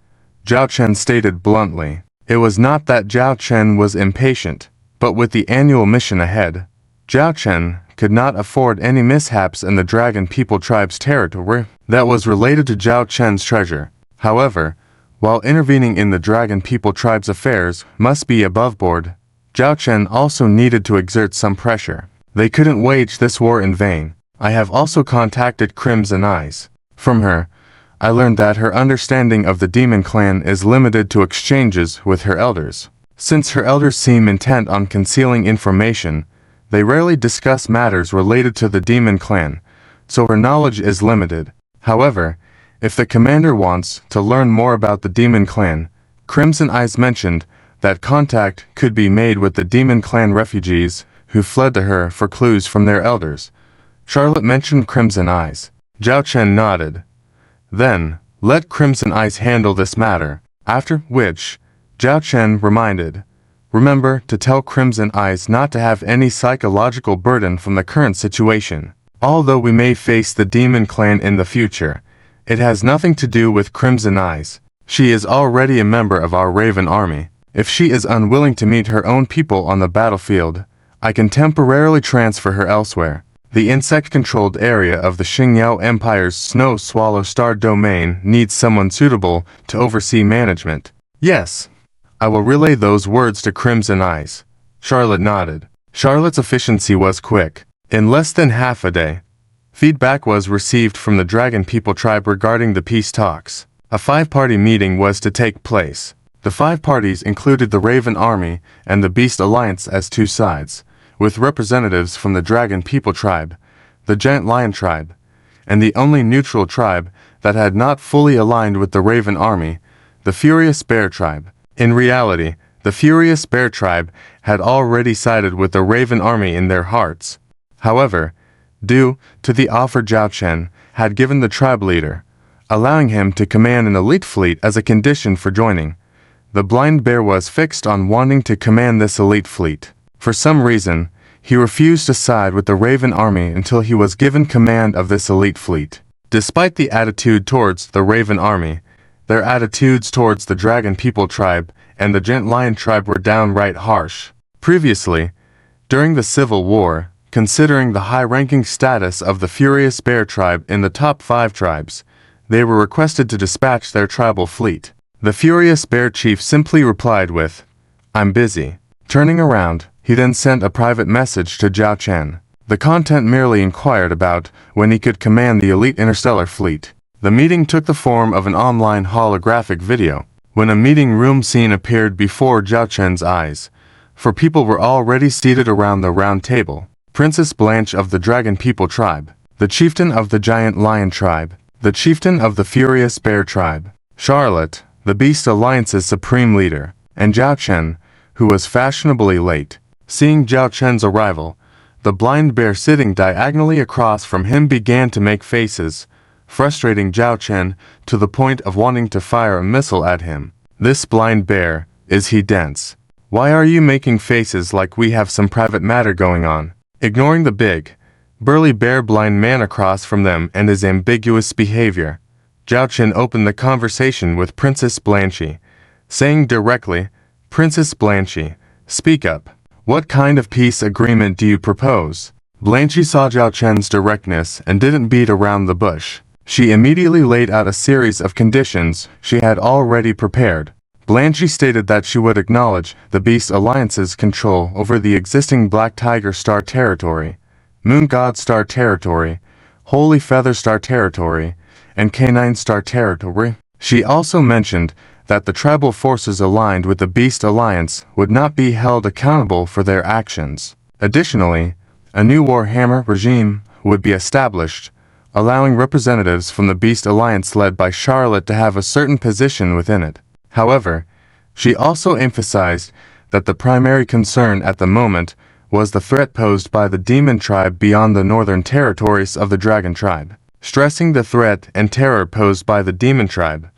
Zhao Chen stated bluntly. It was not that Zhao Chen was impatient, but with the annual mission ahead, Zhao Chen could not afford any mishaps in the Dragon People Tribe's territory that was related to Zhao Chen's treasure. However, while intervening in the Dragon People Tribe's affairs must be above board, Zhao Chen also needed to exert some pressure. They couldn't wage this war in vain. I have also contacted Crimson Eyes. From her, I learned that her understanding of the Demon Clan is limited to exchanges with her elders. Since her elders seem intent on concealing information, they rarely discuss matters related to the Demon Clan, so her knowledge is limited. However, if the commander wants to learn more about the Demon Clan, Crimson Eyes mentioned that contact could be made with the Demon Clan refugees who fled to her for clues from their elders. Charlotte mentioned Crimson Eyes. Zhao Chen nodded. Then, let Crimson Eyes handle this matter, after which, Zhao Chen reminded, remember to tell Crimson Eyes not to have any psychological burden from the current situation. Although we may face the Demon Clan in the future, it has nothing to do with Crimson Eyes. She is already a member of our Raven Army. If she is unwilling to meet her own people on the battlefield, I can temporarily transfer her elsewhere. The insect-controlled area of the Xingyao Empire's Snow Swallow Star domain needs someone suitable to oversee management. Yes, I will relay those words to Crimson Eyes. Charlotte nodded. Charlotte's efficiency was quick. In less than half a day, Feedback was received from the Dragon People tribe regarding the peace talks. A 5-party meeting was to take place. The 5 parties included the Raven Army and the Beast Alliance as 2 sides, with representatives from the Dragon People tribe, the Giant Lion tribe, and the only neutral tribe that had not fully aligned with the Raven Army, the Furious Bear tribe. In reality, the Furious Bear tribe had already sided with the Raven Army in their hearts. However, due to the offer Zhao Chen had given the tribe leader, allowing him to command an elite fleet as a condition for joining, the Blind Bear was fixed on wanting to command this elite fleet. For some reason, he refused to side with the Raven Army until he was given command of this elite fleet. Despite the attitude towards the Raven Army, their attitudes towards the Dragon People tribe and the Giant Lion tribe were downright harsh. Previously, during the Civil War, considering the high-ranking status of the Furious Bear tribe in the top 5 tribes, they were requested to dispatch their tribal fleet. The Furious Bear chief simply replied with, "I'm busy." Turning around, he then sent a private message to Zhao Chen. The content merely inquired about when he could command the elite interstellar fleet. The meeting took the form of an online holographic video. When a meeting room scene appeared before Zhao Chen's eyes, for people were already seated around the round table. Princess Blanche of the Dragon People tribe, the chieftain of the Giant Lion tribe, the chieftain of the Furious Bear tribe, Charlotte, the Beast Alliance's supreme leader, and Zhao Chen, who was fashionably late. Seeing Zhao Chen's arrival, the Blind Bear sitting diagonally across from him began to make faces, frustrating Zhao Chen to the point of wanting to fire a missile at him. "This Blind Bear, is he dense? Why are you making faces like we have some private matter going on?" Ignoring the big, burly bear blind man across from them and his ambiguous behavior, Zhao Chen opened the conversation with Princess Blanche, saying directly, "Princess Blanche, speak up. What kind of peace agreement do you propose?" Blanche saw Zhao Chen's directness and didn't beat around the bush. She immediately laid out a series of conditions she had already prepared. Blanche stated that she would acknowledge the Beast Alliance's control over the existing Black Tiger Star territory, Moon God Star territory, Holy Feather Star territory, and Canine Star territory. She also mentioned that the tribal forces aligned with the Beast Alliance would not be held accountable for their actions. Additionally, a new Warhammer regime would be established, allowing representatives from the Beast Alliance led by Charlotte to have a certain position within it. However, she also emphasized that the primary concern at the moment was the threat posed by the Demon tribe beyond the northern territories of the Dragon tribe. Stressing the threat and terror posed by the Demon tribe,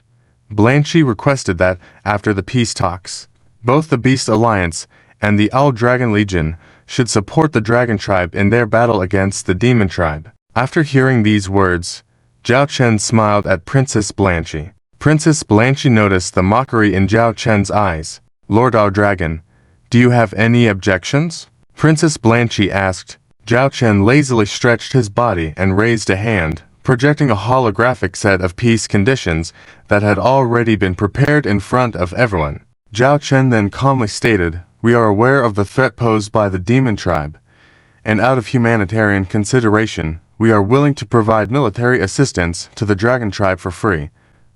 Blanche requested that, after the peace talks, both the Beast Alliance and the All-Dragon Legion should support the Dragon tribe in their battle against the Demon tribe. After hearing these words, Zhao Chen smiled at Princess Blanche. Princess Blanche noticed the mockery in Zhao Chen's eyes. "Lord All-Dragon, do you have any objections?" Princess Blanche asked. Zhao Chen lazily stretched his body and raised a hand, projecting a holographic set of peace conditions that had already been prepared in front of everyone. Zhao Chen then calmly stated, "We are aware of the threat posed by the Demon tribe, and out of humanitarian consideration, we are willing to provide military assistance to the Dragon tribe for free,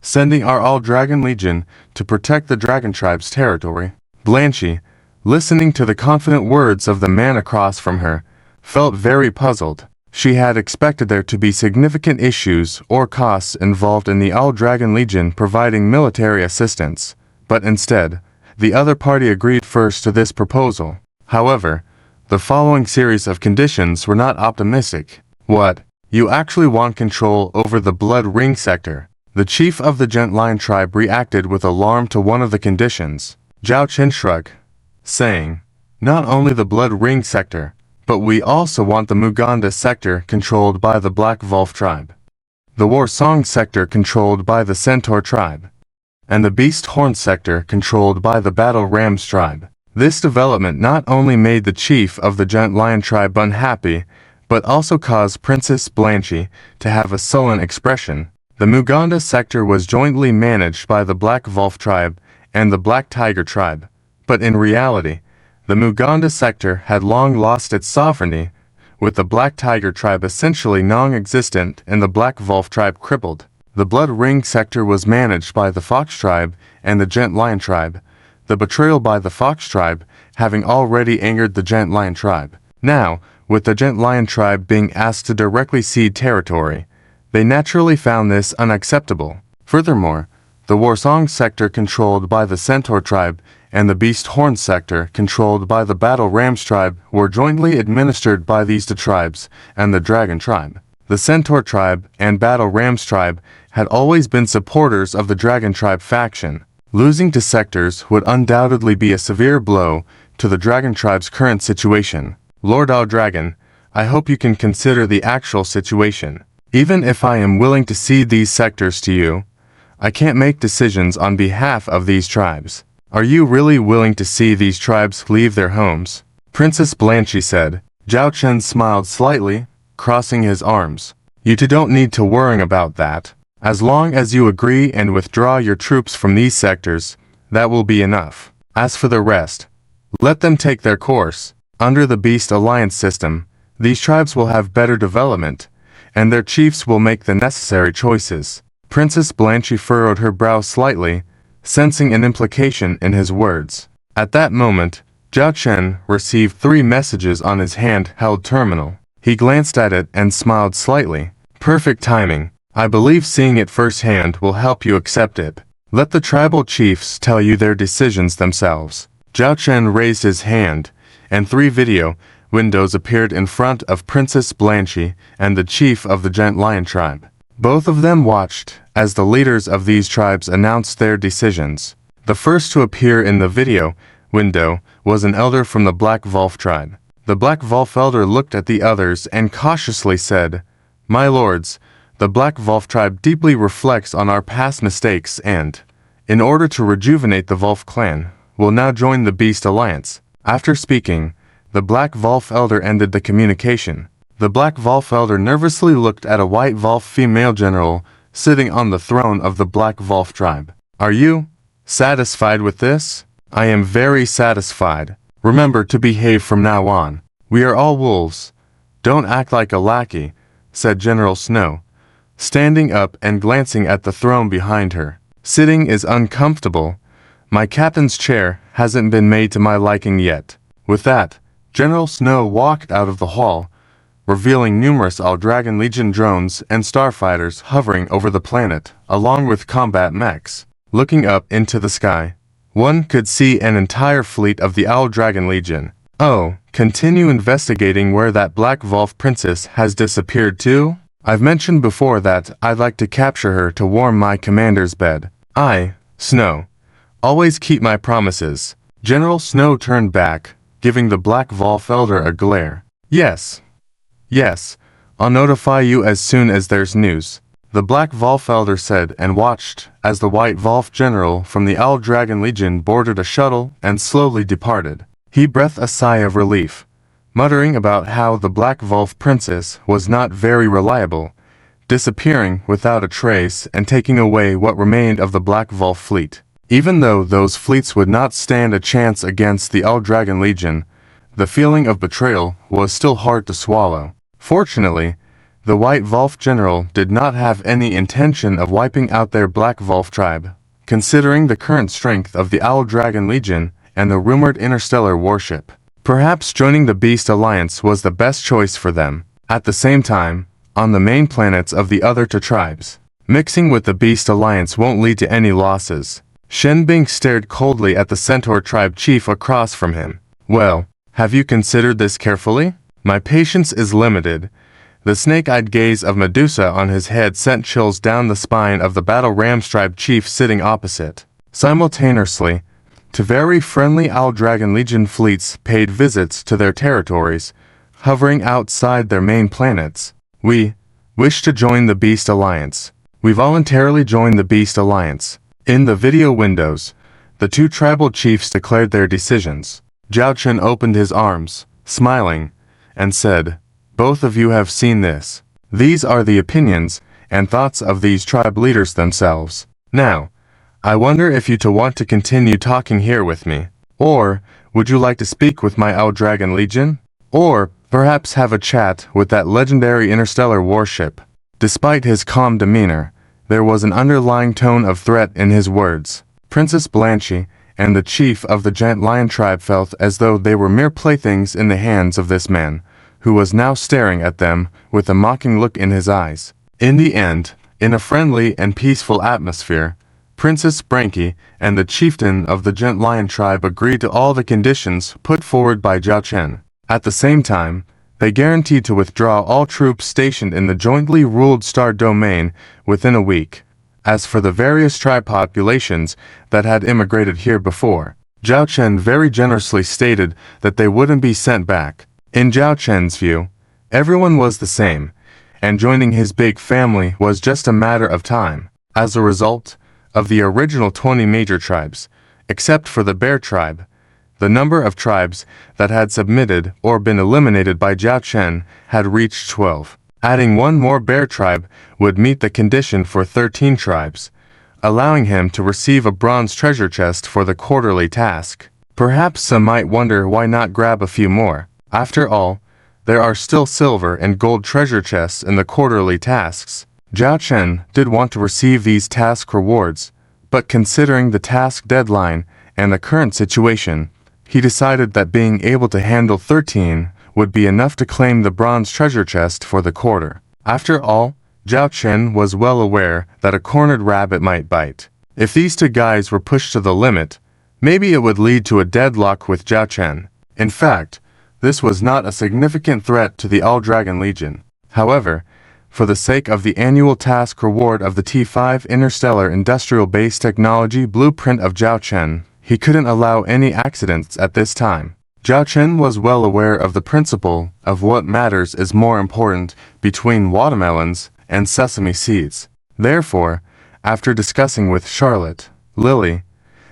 sending our All-Dragon Legion to protect the Dragon tribe's territory." Blanche, listening to the confident words of the man across from her, felt very puzzled. She had expected there to be significant issues or costs involved in the All-Dragon Legion providing military assistance, but instead, the other party agreed first to this proposal. However, the following series of conditions were not optimistic. "What? You actually want control over the Blood Ring sector?" The chief of the Giant Lion tribe reacted with alarm to one of the conditions. Zhao Chen shrugged, saying, "Not only the Blood Ring sector, but we also want the Muganda sector controlled by the Black Wolf tribe, the War Song sector controlled by the Centaur tribe, and the Beast Horn sector controlled by the Battle Rams tribe." This development not only made the chief of the Giant Lion tribe unhappy, but also caused Princess Blanche to have a sullen expression. The Muganda sector was jointly managed by the Black Wolf tribe and the Black Tiger tribe, but in reality, the Muganda sector had long lost its sovereignty, with the Black Tiger tribe essentially non-existent and the Black Wolf tribe crippled. The Blood Ring sector was managed by the Fox tribe and the Gent Lion tribe, the betrayal by the Fox tribe having already angered the Gent Lion tribe. Now, with the Gent Lion tribe being asked to directly cede territory, they naturally found this unacceptable. Furthermore, the Warsong sector controlled by the Centaur tribe and the Beast Horn sector controlled by the Battle Rams tribe were jointly administered by these two tribes and the Dragon tribe. The Centaur tribe and Battle Rams tribe had always been supporters of the Dragon tribe faction. Losing to sectors would undoubtedly be a severe blow to the Dragon tribe's current situation. Lord Dragon, I hope you can consider the actual situation. Even if I am willing to cede these sectors to you, I can't make decisions on behalf of these tribes. Are you really willing to see these tribes leave their homes? Princess Blanche said. Zhao Chen smiled slightly, crossing his arms. You two don't need to worry about that. As long as you agree and withdraw your troops from these sectors, that will be enough. As for the rest, let them take their course. Under the Beast Alliance system, these tribes will have better development, and their chiefs will make the necessary choices. Princess Blanche furrowed her brow slightly, sensing an implication in his words. At that moment, Zhao Chen received 3 messages on his hand-held terminal. He glanced at it and smiled slightly. Perfect timing. I believe seeing it firsthand will help you accept it. Let the tribal chiefs tell you their decisions themselves. Zhao Chen raised his hand, and 3 video windows appeared in front of Princess Blanche and the chief of the Gent Lion tribe. Both of them watched as the leaders of these tribes announced their decisions. The first to appear in the video window was an elder from the Black Wolf tribe. The Black Wolf elder looked at the others and cautiously said, "My lords, the Black Wolf tribe deeply reflects on our past mistakes and, in order to rejuvenate the Wolf clan, will now join the Beast Alliance." After speaking, the Black Wolf elder ended the communication. The Black Wolf elder nervously looked at a White Wolf female general sitting on the throne of the Black Wolf tribe. Are you satisfied with this? I am very satisfied. Remember to behave from now on. We are all wolves. Don't act like a lackey, said General Snow, standing up and glancing at the throne behind her. Sitting is uncomfortable. My captain's chair hasn't been made to my liking yet. With that, General Snow walked out of the hall, revealing numerous Dragon Legion drones and starfighters hovering over the planet, along with combat mechs. Looking up into the sky, one could see an entire fleet of the Dragon Legion. Oh, continue investigating where that Black Wolf princess has disappeared to? I've mentioned before that I'd like to capture her to warm my commander's bed. I, Snow, always keep my promises. General Snow turned back, giving the Black Wolf elder a glare. Yes, I'll notify you as soon as there's news, the Black Wolf elder said and watched as the White Wolf general from the Dragon Legion boarded a shuttle and slowly departed. He breathed a sigh of relief, muttering about how the Black Wolf princess was not very reliable, disappearing without a trace and taking away what remained of the Black Wolf fleet. Even though those fleets would not stand a chance against the Dragon Legion, the feeling of betrayal was still hard to swallow. Fortunately, the White Wolf general did not have any intention of wiping out their Black Wolf tribe, considering the current strength of the Dragon Legion and the rumored interstellar warship. Perhaps joining the Beast Alliance was the best choice for them. At the same time, on the main planets of the other 2 tribes, mixing with the Beast Alliance won't lead to any losses. Shen Bing stared coldly at the Centaur tribe chief across from him. Well, have you considered this carefully? My patience is limited. The snake-eyed gaze of Medusa on his head sent chills down the spine of the Battle Rams tribe chief sitting opposite. Simultaneously, 2 very friendly Dragon Legion fleets paid visits to their territories, hovering outside their main planets. We wish to join the Beast Alliance. We voluntarily joined the Beast Alliance. In the video windows, the 2 tribal chiefs declared their decisions. Zhao Chen opened his arms, smiling, and said, "Both of you have seen this. These are the opinions and thoughts of these tribe leaders themselves. Now, I wonder if you two want to continue talking here with me, or would you like to speak with my Dragon Legion? Or, Perhaps have a chat with that legendary interstellar warship. Despite his calm demeanor, there was an underlying tone of threat in his words. Princess Blanche and the chief of the giant lion tribe felt as though they were mere playthings in the hands of this man, who was now staring at them with a mocking look in his eyes. In the end, in a friendly and peaceful atmosphere, Princess Branky and the chieftain of the giant lion tribe agreed to all the conditions put forward by Zhao Chen. At the same time, they guaranteed to withdraw all troops stationed in the jointly ruled star domain within a week. As for the various tribe populations that had immigrated here before, Zhao Chen very generously stated that they wouldn't be sent back. In Zhao Chen's view, everyone was the same, and joining his big family was just a matter of time. As a result of the original 20 major tribes, except for the Bear tribe, the number of tribes that had submitted or been eliminated by Zhao Chen had reached 12. Adding one more bear tribe would meet the condition for 13 tribes, allowing him to receive a bronze treasure chest for the quarterly task. Perhaps some might wonder why not grab a few more. After all, there are still silver and gold treasure chests in the quarterly tasks. Zhao Chen did want to receive these task rewards, but considering the task deadline and the current situation, he decided that being able to handle 13 would be enough to claim the bronze treasure chest for the quarter. After all, Zhao Chen was well aware that a cornered rabbit might bite. If these two guys were pushed to the limit, maybe it would lead to a deadlock with Zhao Chen. In fact, this was not a significant threat to the All-Dragon Legion. However, for the sake of the annual task reward of the T5 Interstellar Industrial Base Technology Blueprint of Zhao Chen, he couldn't allow any accidents at this time. Zhao Chen was well aware of the principle of what matters is more important between watermelons and sesame seeds. Therefore, after discussing with Charlotte, Lily,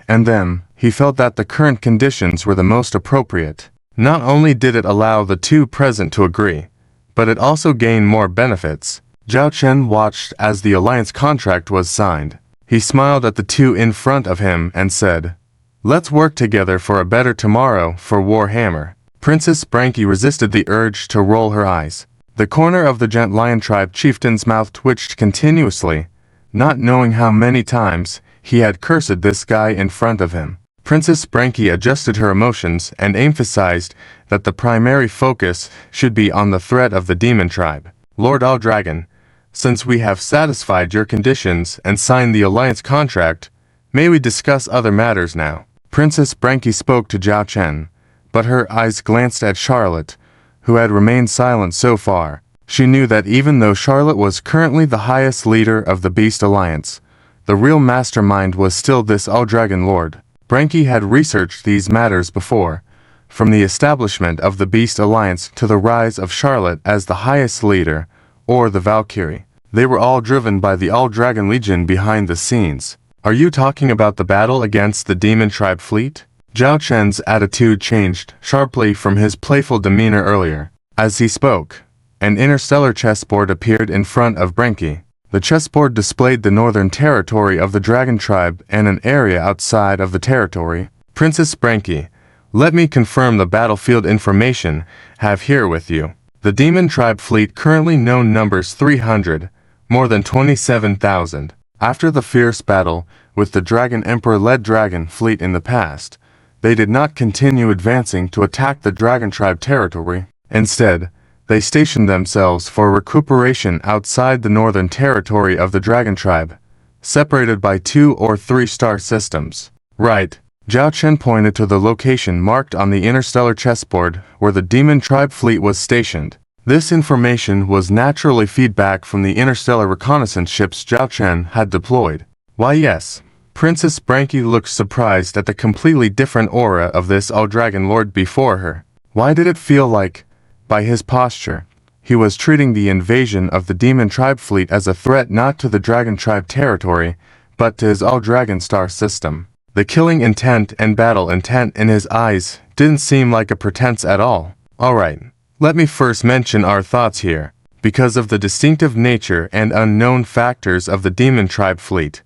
and them, he felt that the current conditions were the most appropriate. Not only did it allow the two present to agree, but it also gained more benefits. Zhao Chen watched as the alliance contract was signed. He smiled at the two in front of him and said, "Let's work together for a better tomorrow for Warhammer." Princess Branky resisted the urge to roll her eyes. The corner of the giant lion tribe chieftain's mouth twitched continuously, not knowing how many times he had cursed this guy in front of him. Princess Branky adjusted her emotions and emphasized that the primary focus should be on the threat of the demon tribe. "Lord All-Dragon, since we have satisfied your conditions and signed the alliance contract, may we discuss other matters now?" Princess Branky spoke to Zhao Chen, but her eyes glanced at Charlotte, who had remained silent so far. She knew that even though Charlotte was currently the highest leader of the Beast Alliance, the real mastermind was still this All-Dragon Lord. Branky had researched these matters before, from the establishment of the Beast Alliance to the rise of Charlotte as the highest leader, or the Valkyrie. They were all driven by the All-Dragon Legion behind the scenes. "Are you talking about the battle against the Demon Tribe fleet?" Zhao Chen's attitude changed sharply from his playful demeanor earlier. As he spoke, an interstellar chessboard appeared in front of Branky. The chessboard displayed the northern territory of the Dragon Tribe and an area outside of the territory. "Princess Branky, let me confirm the battlefield information have here with you. The Demon Tribe fleet currently known numbers 300, more than 27,000. After the fierce battle with the Dragon Emperor-led Dragon fleet in the past, they did not continue advancing to attack the Dragon Tribe territory. Instead, they stationed themselves for recuperation outside the northern territory of the Dragon Tribe, separated by 2 or 3 star systems." "Right." Zhao Chen pointed to the location marked on the interstellar chessboard where the Demon Tribe fleet was stationed. This information was naturally feedback from the interstellar reconnaissance ships Zhao Chen had deployed. "Why yes." Princess Branky looked surprised at the completely different aura of this All-Dragon Lord before her. Why did it feel like, by his posture, he was treating the invasion of the Demon Tribe fleet as a threat not to the Dragon Tribe territory, but to his All-Dragon star system? The killing intent and battle intent in his eyes didn't seem like a pretense at all. "Alright. Let me first mention our thoughts here. Because of the distinctive nature and unknown factors of the Demon Tribe fleet,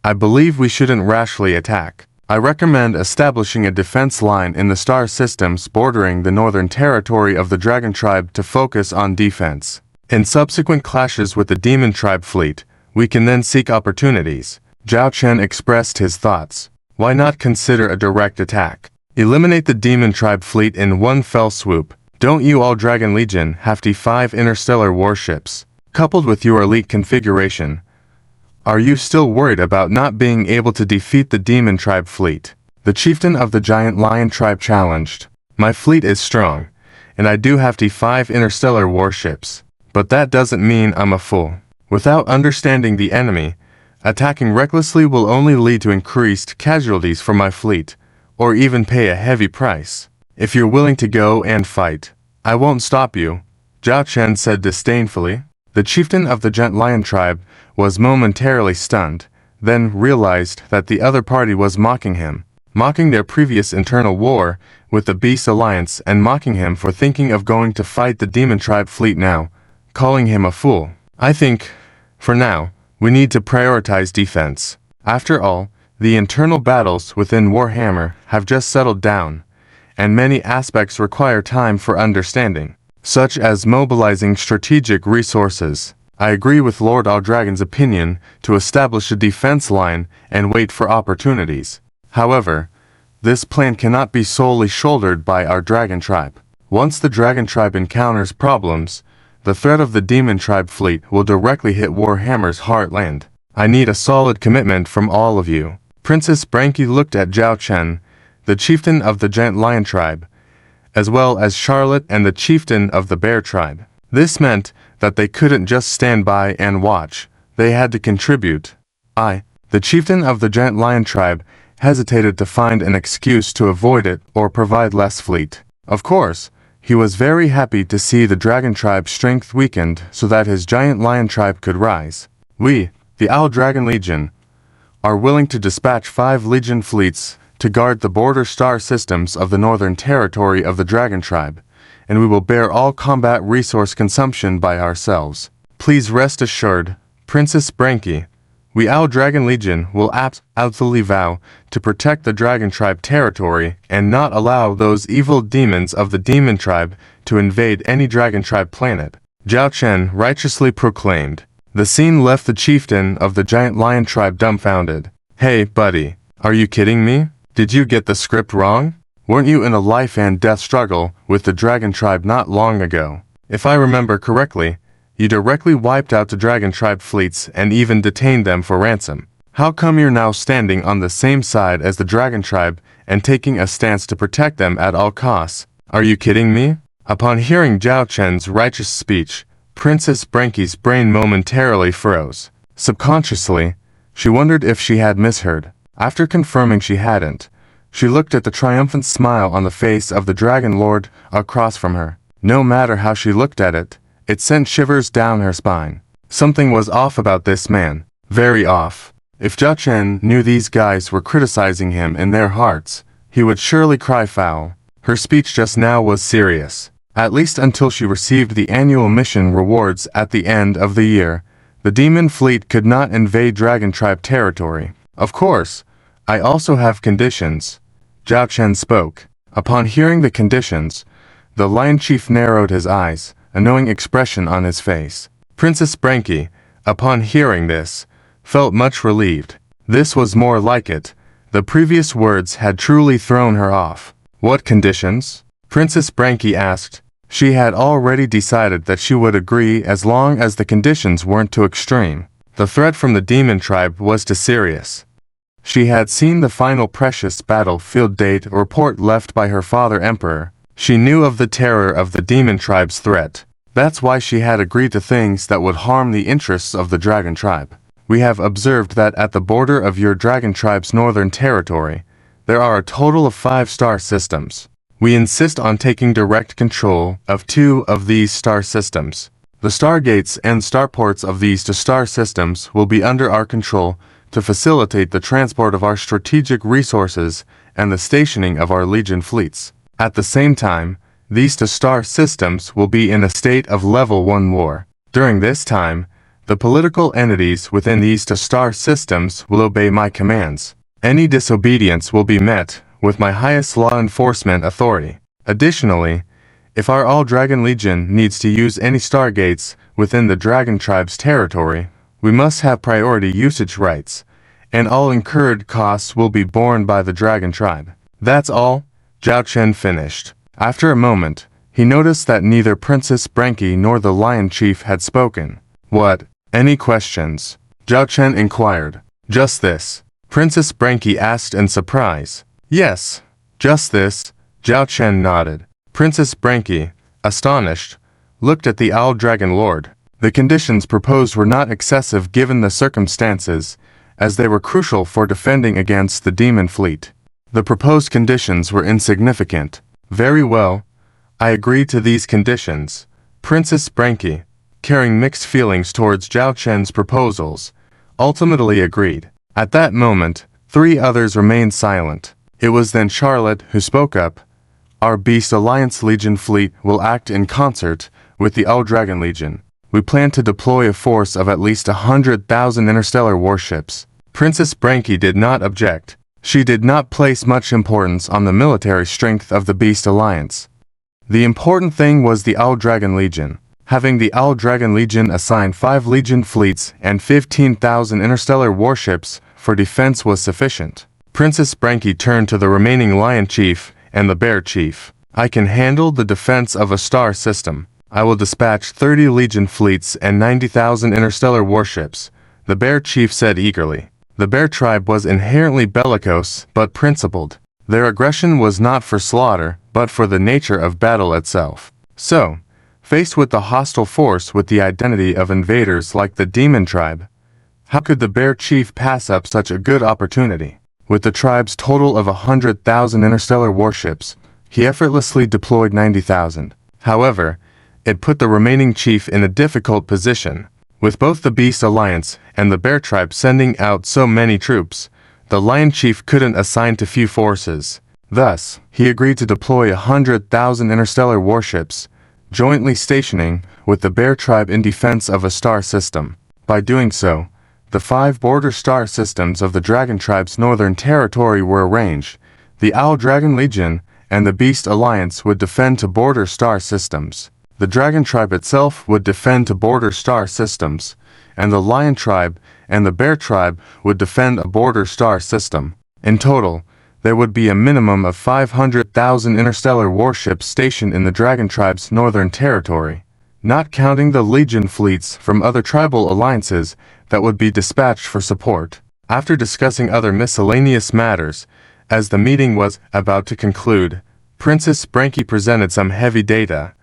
I believe we shouldn't rashly attack. I recommend establishing a defense line in the star systems bordering the northern territory of the Dragon Tribe to focus on defense. In subsequent clashes with the Demon Tribe fleet, we can then seek opportunities. Zhao Chen expressed his thoughts. Why not consider a direct attack? Eliminate the Demon Tribe fleet in one fell swoop. Don't you all Dragon Legion have T5 interstellar warships? Coupled with your elite configuration, are you still worried about not being able to defeat the Demon Tribe fleet? The chieftain of the Giant Lion Tribe challenged. My fleet is strong, and I do have T5 interstellar warships, but that doesn't mean I'm a fool. Without understanding the enemy, attacking recklessly will only lead to increased casualties for my fleet, or even pay a heavy price. If you're willing to go and fight, I won't stop you, Zhao Chen said disdainfully. The chieftain of the Giant Lion Tribe was momentarily stunned, then realized that the other party was mocking him, mocking their previous internal war with the Beast Alliance and mocking him for thinking of going to fight the Demon Tribe fleet now, calling him a fool. I think, for now, we need to prioritize defense. After all, the internal battles within Warhammer have just settled down, and many aspects require time for understanding, such as mobilizing strategic resources. I agree with Lord Aldragon's opinion to establish a defense line and wait for opportunities. However, this plan cannot be solely shouldered by our Dragon Tribe. Once the Dragon Tribe encounters problems, the threat of the Demon Tribe fleet will directly hit Warhammer's heartland. I need a solid commitment from all of you. Princess Branky looked at Zhao Chen, the chieftain of the Giant Lion Tribe, as well as Charlotte and the chieftain of the Bear Tribe. This meant that they couldn't just stand by and watch. They had to contribute. The chieftain of the Giant Lion Tribe, hesitated to find an excuse to avoid it or provide less fleet. Of course, he was very happy to see the Dragon Tribe's strength weakened so that his Giant Lion Tribe could rise. We, the Owl Dragon Legion, are willing to dispatch 5 Legion fleets to guard the border star systems of the northern territory of the Dragon Tribe, and we will bear all combat resource consumption by ourselves. Please rest assured, Princess Branky, we Owl Dragon Legion will absolutely vow to protect the Dragon Tribe territory and not allow those evil demons of the Demon Tribe to invade any Dragon Tribe planet, Zhao Chen righteously proclaimed. The scene left the chieftain of the Giant Lion Tribe dumbfounded. Hey, buddy, are you kidding me? Did you get the script wrong? Weren't you in a life and death struggle with the Dragon Tribe not long ago? If I remember correctly, you directly wiped out the Dragon Tribe fleets and even detained them for ransom. How come you're now standing on the same side as the Dragon Tribe and taking a stance to protect them at all costs? Are you kidding me? Upon hearing Zhao Chen's righteous speech, Princess Branky's brain momentarily froze. Subconsciously, she wondered if she had misheard. After confirming she hadn't, she looked at the triumphant smile on the face of the Dragon Lord across from her. No matter how she looked at it, it sent shivers down her spine. Something was off about this man. Very off. If Zhao Chen knew these guys were criticizing him in their hearts, he would surely cry foul. Her speech just now was serious. At least until she received the annual mission rewards at the end of the year, the Demon Fleet could not invade Dragon Tribe territory. Of course, I also have conditions. Zhao Chen spoke. Upon hearing the conditions, the Lion Chief narrowed his eyes, a knowing expression on his face. Princess Branky, upon hearing this, felt much relieved. This was more like it. The previous words had truly thrown her off. What conditions? Princess Branky asked. She had already decided that she would agree as long as the conditions weren't too extreme. The threat from the Demon Tribe was too serious. She had seen the final precious battlefield date report left by her father Emperor. She knew of the terror of the Demon Tribe's threat. That's why she had agreed to things that would harm the interests of the Dragon Tribe. We have observed that at the border of your Dragon Tribe's northern territory, there are a total of 5 star systems. We insist on taking direct control of 2 of these star systems. The stargates and starports of these 2 star systems will be under our control to facilitate the transport of our strategic resources and the stationing of our Legion fleets. At the same time, these 2 star systems will be in a state of level 1 war. During this time, the political entities within these 2 star systems will obey my commands. Any disobedience will be met with my highest law enforcement authority. Additionally, if our All-Dragon Legion needs to use any stargates within the Dragon Tribe's territory, we must have priority usage rights, and all incurred costs will be borne by the Dragon Tribe. That's all, Zhao Chen finished. After a moment, he noticed that neither Princess Branky nor the Lion Chief had spoken. What? Any questions? Zhao Chen inquired. Just this. Princess Branky asked in surprise. Yes, just this, Zhao Chen nodded. Princess Branky, astonished, looked at the Owl Dragon Lord. The conditions proposed were not excessive given the circumstances, as they were crucial for defending against the demon fleet. The proposed conditions were insignificant. Very well, I agree to these conditions. Princess Branky, carrying mixed feelings towards Zhao Chen's proposals, ultimately agreed. At that moment, 3 others remained silent. It was then Charlotte who spoke up. Our Beast Alliance Legion fleet will act in concert with the All-Dragon Legion. We plan to deploy a force of at least 100,000 interstellar warships. Princess Branky did not object. She did not place much importance on the military strength of the Beast Alliance. The important thing was the All-Dragon Legion. Having the All-Dragon Legion assign 5 Legion fleets and 15,000 interstellar warships for defense was sufficient. Princess Branky turned to the remaining Lion Chief and the Bear Chief. I can handle the defense of a star system. I will dispatch 30 Legion fleets and 90,000 interstellar warships, the Bear Chief said eagerly. The Bear Tribe was inherently bellicose but principled. Their aggression was not for slaughter, but for the nature of battle itself. So, faced with the hostile force with the identity of invaders like the Demon Tribe, how could the Bear Chief pass up such a good opportunity? With the tribe's total of 100,000 interstellar warships, he effortlessly deployed 90,000. However, it put the remaining chief in a difficult position. With both the Beast Alliance and the Bear Tribe sending out so many troops, the Lion Chief couldn't assign to few forces. Thus, he agreed to deploy 100,000 interstellar warships, jointly stationing with the Bear Tribe in defense of a star system. By doing so, the 5 border star systems of the Dragon Tribe's northern territory were arranged. The Owl-Dragon Legion and the Beast Alliance would defend to border star systems. The Dragon Tribe itself would defend to border star systems, and the Lion Tribe and the Bear Tribe would defend a border star system. In total, there would be a minimum of 500,000 interstellar warships stationed in the Dragon Tribe's northern territory, not counting the Legion fleets from other tribal alliances that would be dispatched for support. After discussing other miscellaneous matters, as the meeting was about to conclude, Princess Branky presented some heavy data.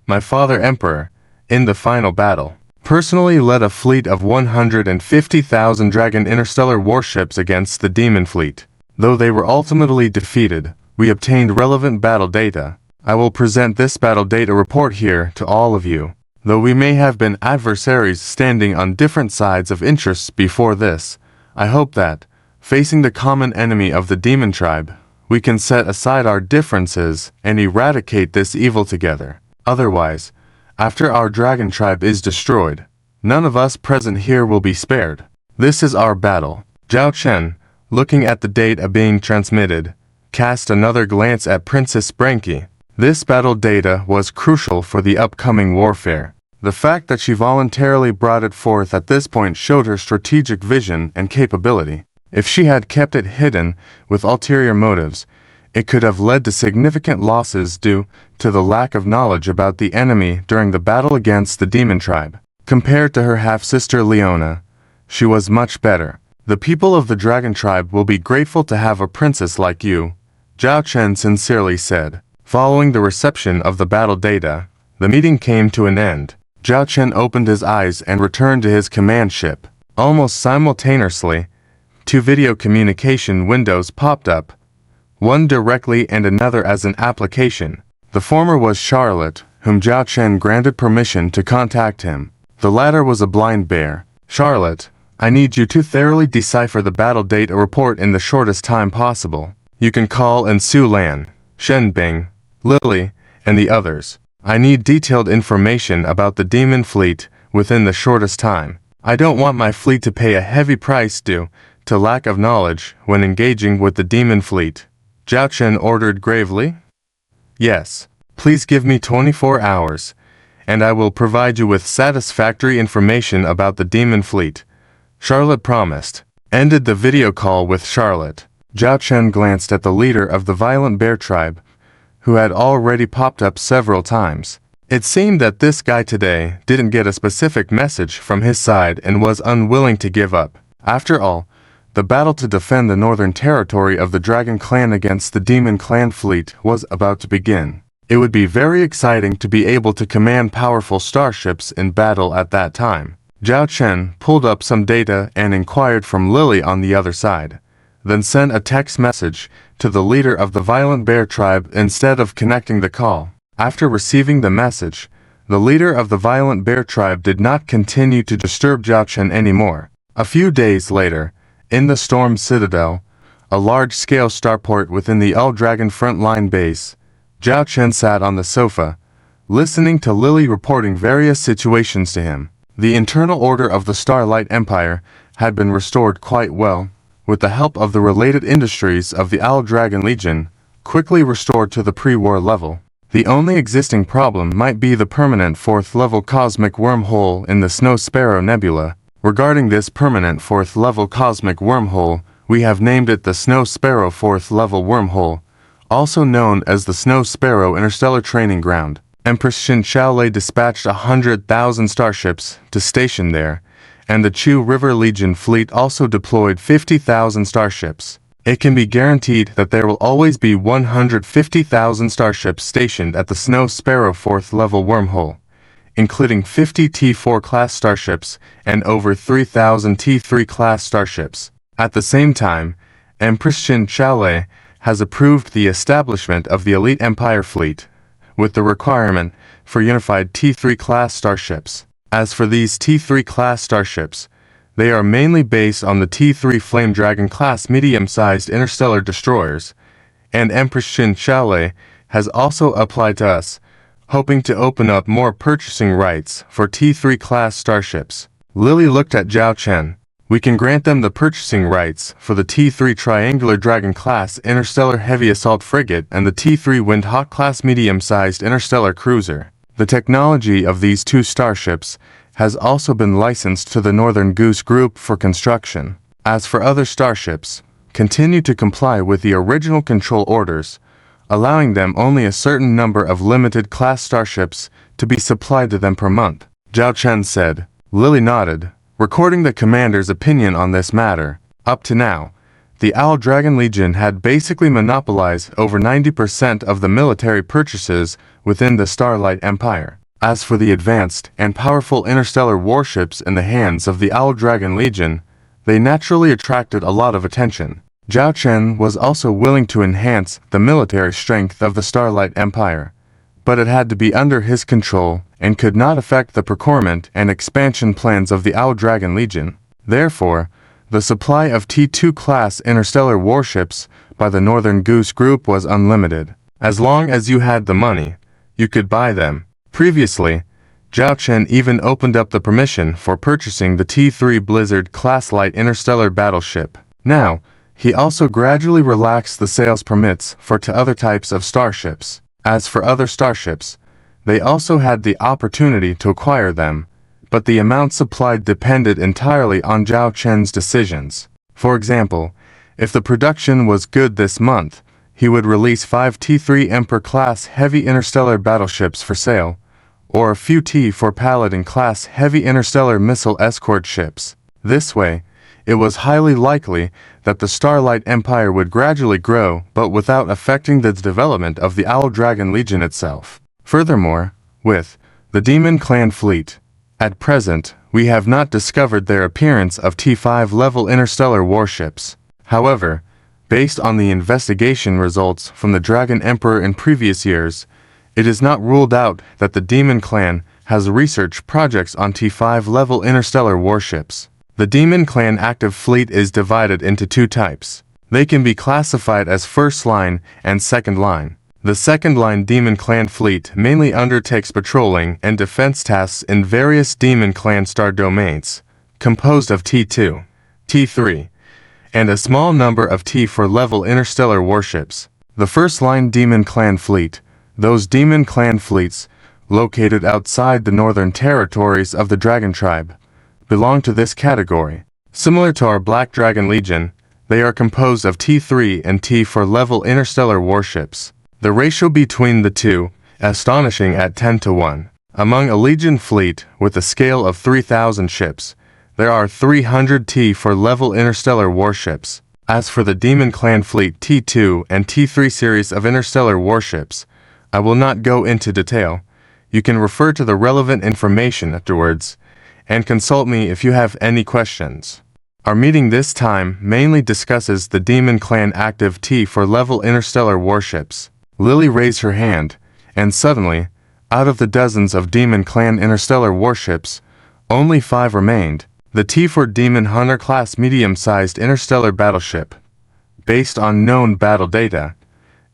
My father Emperor, in the final battle, personally led a fleet of 150,000 Dragon interstellar warships against the Demon fleet. Though they were ultimately defeated, we obtained relevant battle data. I will present this battle data report here to all of you. Though we may have been adversaries standing on different sides of interests before this, I hope that, facing the common enemy of the Demon Tribe, we can set aside our differences and eradicate this evil together. Otherwise, after our Dragon Tribe is destroyed, none of us present here will be spared. This is our battle. Zhao Chen, looking at the data being transmitted, cast another glance at Princess Branky. This battle data was crucial for the upcoming warfare. The fact that she voluntarily brought it forth at this point showed her strategic vision and capability. If she had kept it hidden with ulterior motives, it could have led to significant losses due to the lack of knowledge about the enemy during the battle against the Demon Tribe. Compared to her half-sister Leona, she was much better. The people of the Dragon Tribe will be grateful to have a princess like you, Zhao Chen sincerely said. Following the reception of the battle data, the meeting came to an end. Zhao Chen opened his eyes and returned to his command ship. Almost simultaneously, 2 video communication windows popped up, one directly and another as an application. The former was Charlotte, whom Zhao Chen granted permission to contact him. The latter was a blind bear. Charlotte, I need you to thoroughly decipher the battle data report in the shortest time possible. You can call in Su Lan, Shen Bing, Lily, and the others. I need detailed information about the Demon fleet within the shortest time. I don't want my fleet to pay a heavy price due to lack of knowledge when engaging with the demon fleet? Zhao Chen ordered gravely. Yes, please give me 24 hours, and I will provide you with satisfactory information about the demon fleet, Charlotte promised. Ended the video call with Charlotte. Zhao Chen glanced at the leader of the violent bear tribe, who had already popped up several times. It seemed that this guy today didn't get a specific message from his side and was unwilling to give up. After all, the battle to defend the northern territory of the Dragon Clan against the Demon Clan fleet was about to begin. It would be very exciting to be able to command powerful starships in battle at that time. Zhao Chen pulled up some data and inquired from Lily on the other side, then sent a text message to the leader of the violent bear tribe instead of connecting the call. After receiving the message, the leader of the violent bear tribe did not continue to disturb Zhao Chen anymore. A few days later, in the Storm Citadel, a large-scale starport within the L-Dragon frontline base, Zhao Chen sat on the sofa, listening to Lily reporting various situations to him. The internal order of the Starlight Empire had been restored quite well, with the help of the related industries of the L-Dragon Legion, quickly restored to the pre-war level. The only existing problem might be the permanent 4th-level cosmic wormhole in the Snow Sparrow Nebula. Regarding this permanent 4th-level cosmic wormhole, we have named it the Snow Sparrow 4th-level wormhole, also known as the Snow Sparrow Interstellar Training Ground. Empress Xin Shaolei dispatched 100,000 starships to station there, and the Chu River Legion fleet also deployed 50,000 starships. It can be guaranteed that there will always be 150,000 starships stationed at the Snow Sparrow 4th-level wormhole, including 50 T4 class starships and over 3,000 T3 class starships. At the same time, Empress Xin Shaolei has approved the establishment of the Elite Empire fleet, with the requirement for unified T3 class starships. As for these T3 class starships, they are mainly based on the T3 Flame Dragon class medium-sized interstellar destroyers, and Empress Xin Shaolei has also applied to us, hoping to open up more purchasing rights for T3 class starships. Lily looked at Zhao Chen. We can grant them the purchasing rights for the T3 Triangular Dragon class interstellar heavy assault frigate and the T3 Windhawk class medium-sized interstellar cruiser. The technology of these two starships has also been licensed to the Northern Goose Group for construction. As for other starships, continue to comply with the original control orders, allowing them only a certain number of limited class starships to be supplied to them per month, Zhao Chen said. Lily nodded, recording the commander's opinion on this matter. Up to now, the L-Dragon Legion had basically monopolized over 90% of the military purchases within the Starlight Empire. As for the advanced and powerful interstellar warships in the hands of the L-Dragon Legion, they naturally attracted a lot of attention. Zhao Chen was also willing to enhance the military strength of the Starlight Empire, but it had to be under his control and could not affect the procurement and expansion plans of the L-Dragon Legion. Therefore, the supply of T2 class interstellar warships by the Northern Goose Group was unlimited. As long as you had the money, you could buy them. Previously, Zhao Chen even opened up the permission for purchasing the T3 Blizzard class light interstellar battleship. Now, he also gradually relaxed the sales permits for other types of starships. As for other starships, they also had the opportunity to acquire them, but the amount supplied depended entirely on Zhao Chen's decisions. For example, if the production was good this month, he would release 5 T3 Emperor-class heavy interstellar battleships for sale, or a few T4 Paladin-class heavy interstellar missile escort ships. This way, it was highly likely that the Starlight Empire would gradually grow but without affecting the development of the L-Dragon Legion itself. Furthermore, with the Demon Clan fleet, at present, we have not discovered their appearance of T5-level interstellar warships. However, based on the investigation results from the Dragon Emperor in previous years, it is not ruled out that the Demon Clan has research projects on T5-level interstellar warships. The Demon Clan active fleet is divided into 2 types. They can be classified as first line and second line. The second-line Demon Clan fleet mainly undertakes patrolling and defense tasks in various Demon Clan star domains, composed of T2, T3, and a small number of T4 level interstellar warships. The first-line Demon Clan fleet, those Demon Clan fleets, located outside the northern territories of the Dragon Tribe, belong to this category. Similar to our Black Dragon Legion, they are composed of T3 and T4 level interstellar warships. The ratio between the two, astonishing at 10-1. Among a Legion fleet with a scale of 3,000 ships, there are 300 T4 level interstellar warships. As for the Demon Clan fleet T2 and T3 series of interstellar warships, I will not go into detail. You can refer to the relevant information afterwards, and consult me if you have any questions. Our meeting this time mainly discusses the Demon Clan active T4 level interstellar warships. Lily raised her hand, and suddenly, out of the dozens of Demon Clan interstellar warships, only 5 remained. The T4 Demon Hunter class medium-sized interstellar battleship. Based on known battle data,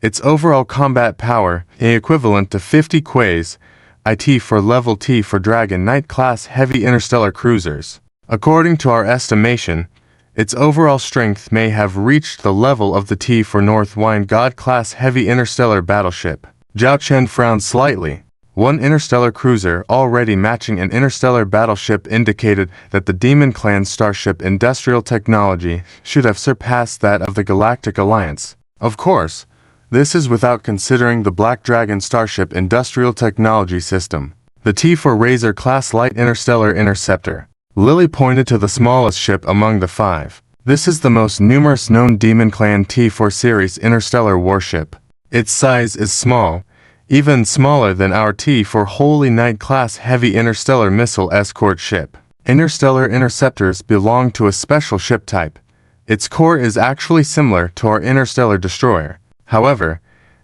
its overall combat power is equivalent to 50 Quays IT for level T for Dragon Knight class heavy interstellar cruisers. According to our estimation, its overall strength may have reached the level of the T for North Wind God class heavy interstellar battleship. Zhao Chen frowned slightly. One interstellar cruiser already matching an interstellar battleship indicated that the Demon Clan starship industrial technology should have surpassed that of the Galactic Alliance. Of course, this is without considering the Black Dragon starship industrial technology system. The T4 Razor class light interstellar interceptor. Lily pointed to the smallest ship among the 5. This is the most numerous known Demon Clan T4 series interstellar warship. Its size is small, even smaller than our T4 Holy Knight class heavy interstellar missile escort ship. Interstellar interceptors belong to a special ship type. Its core is actually similar to our interstellar destroyer. However,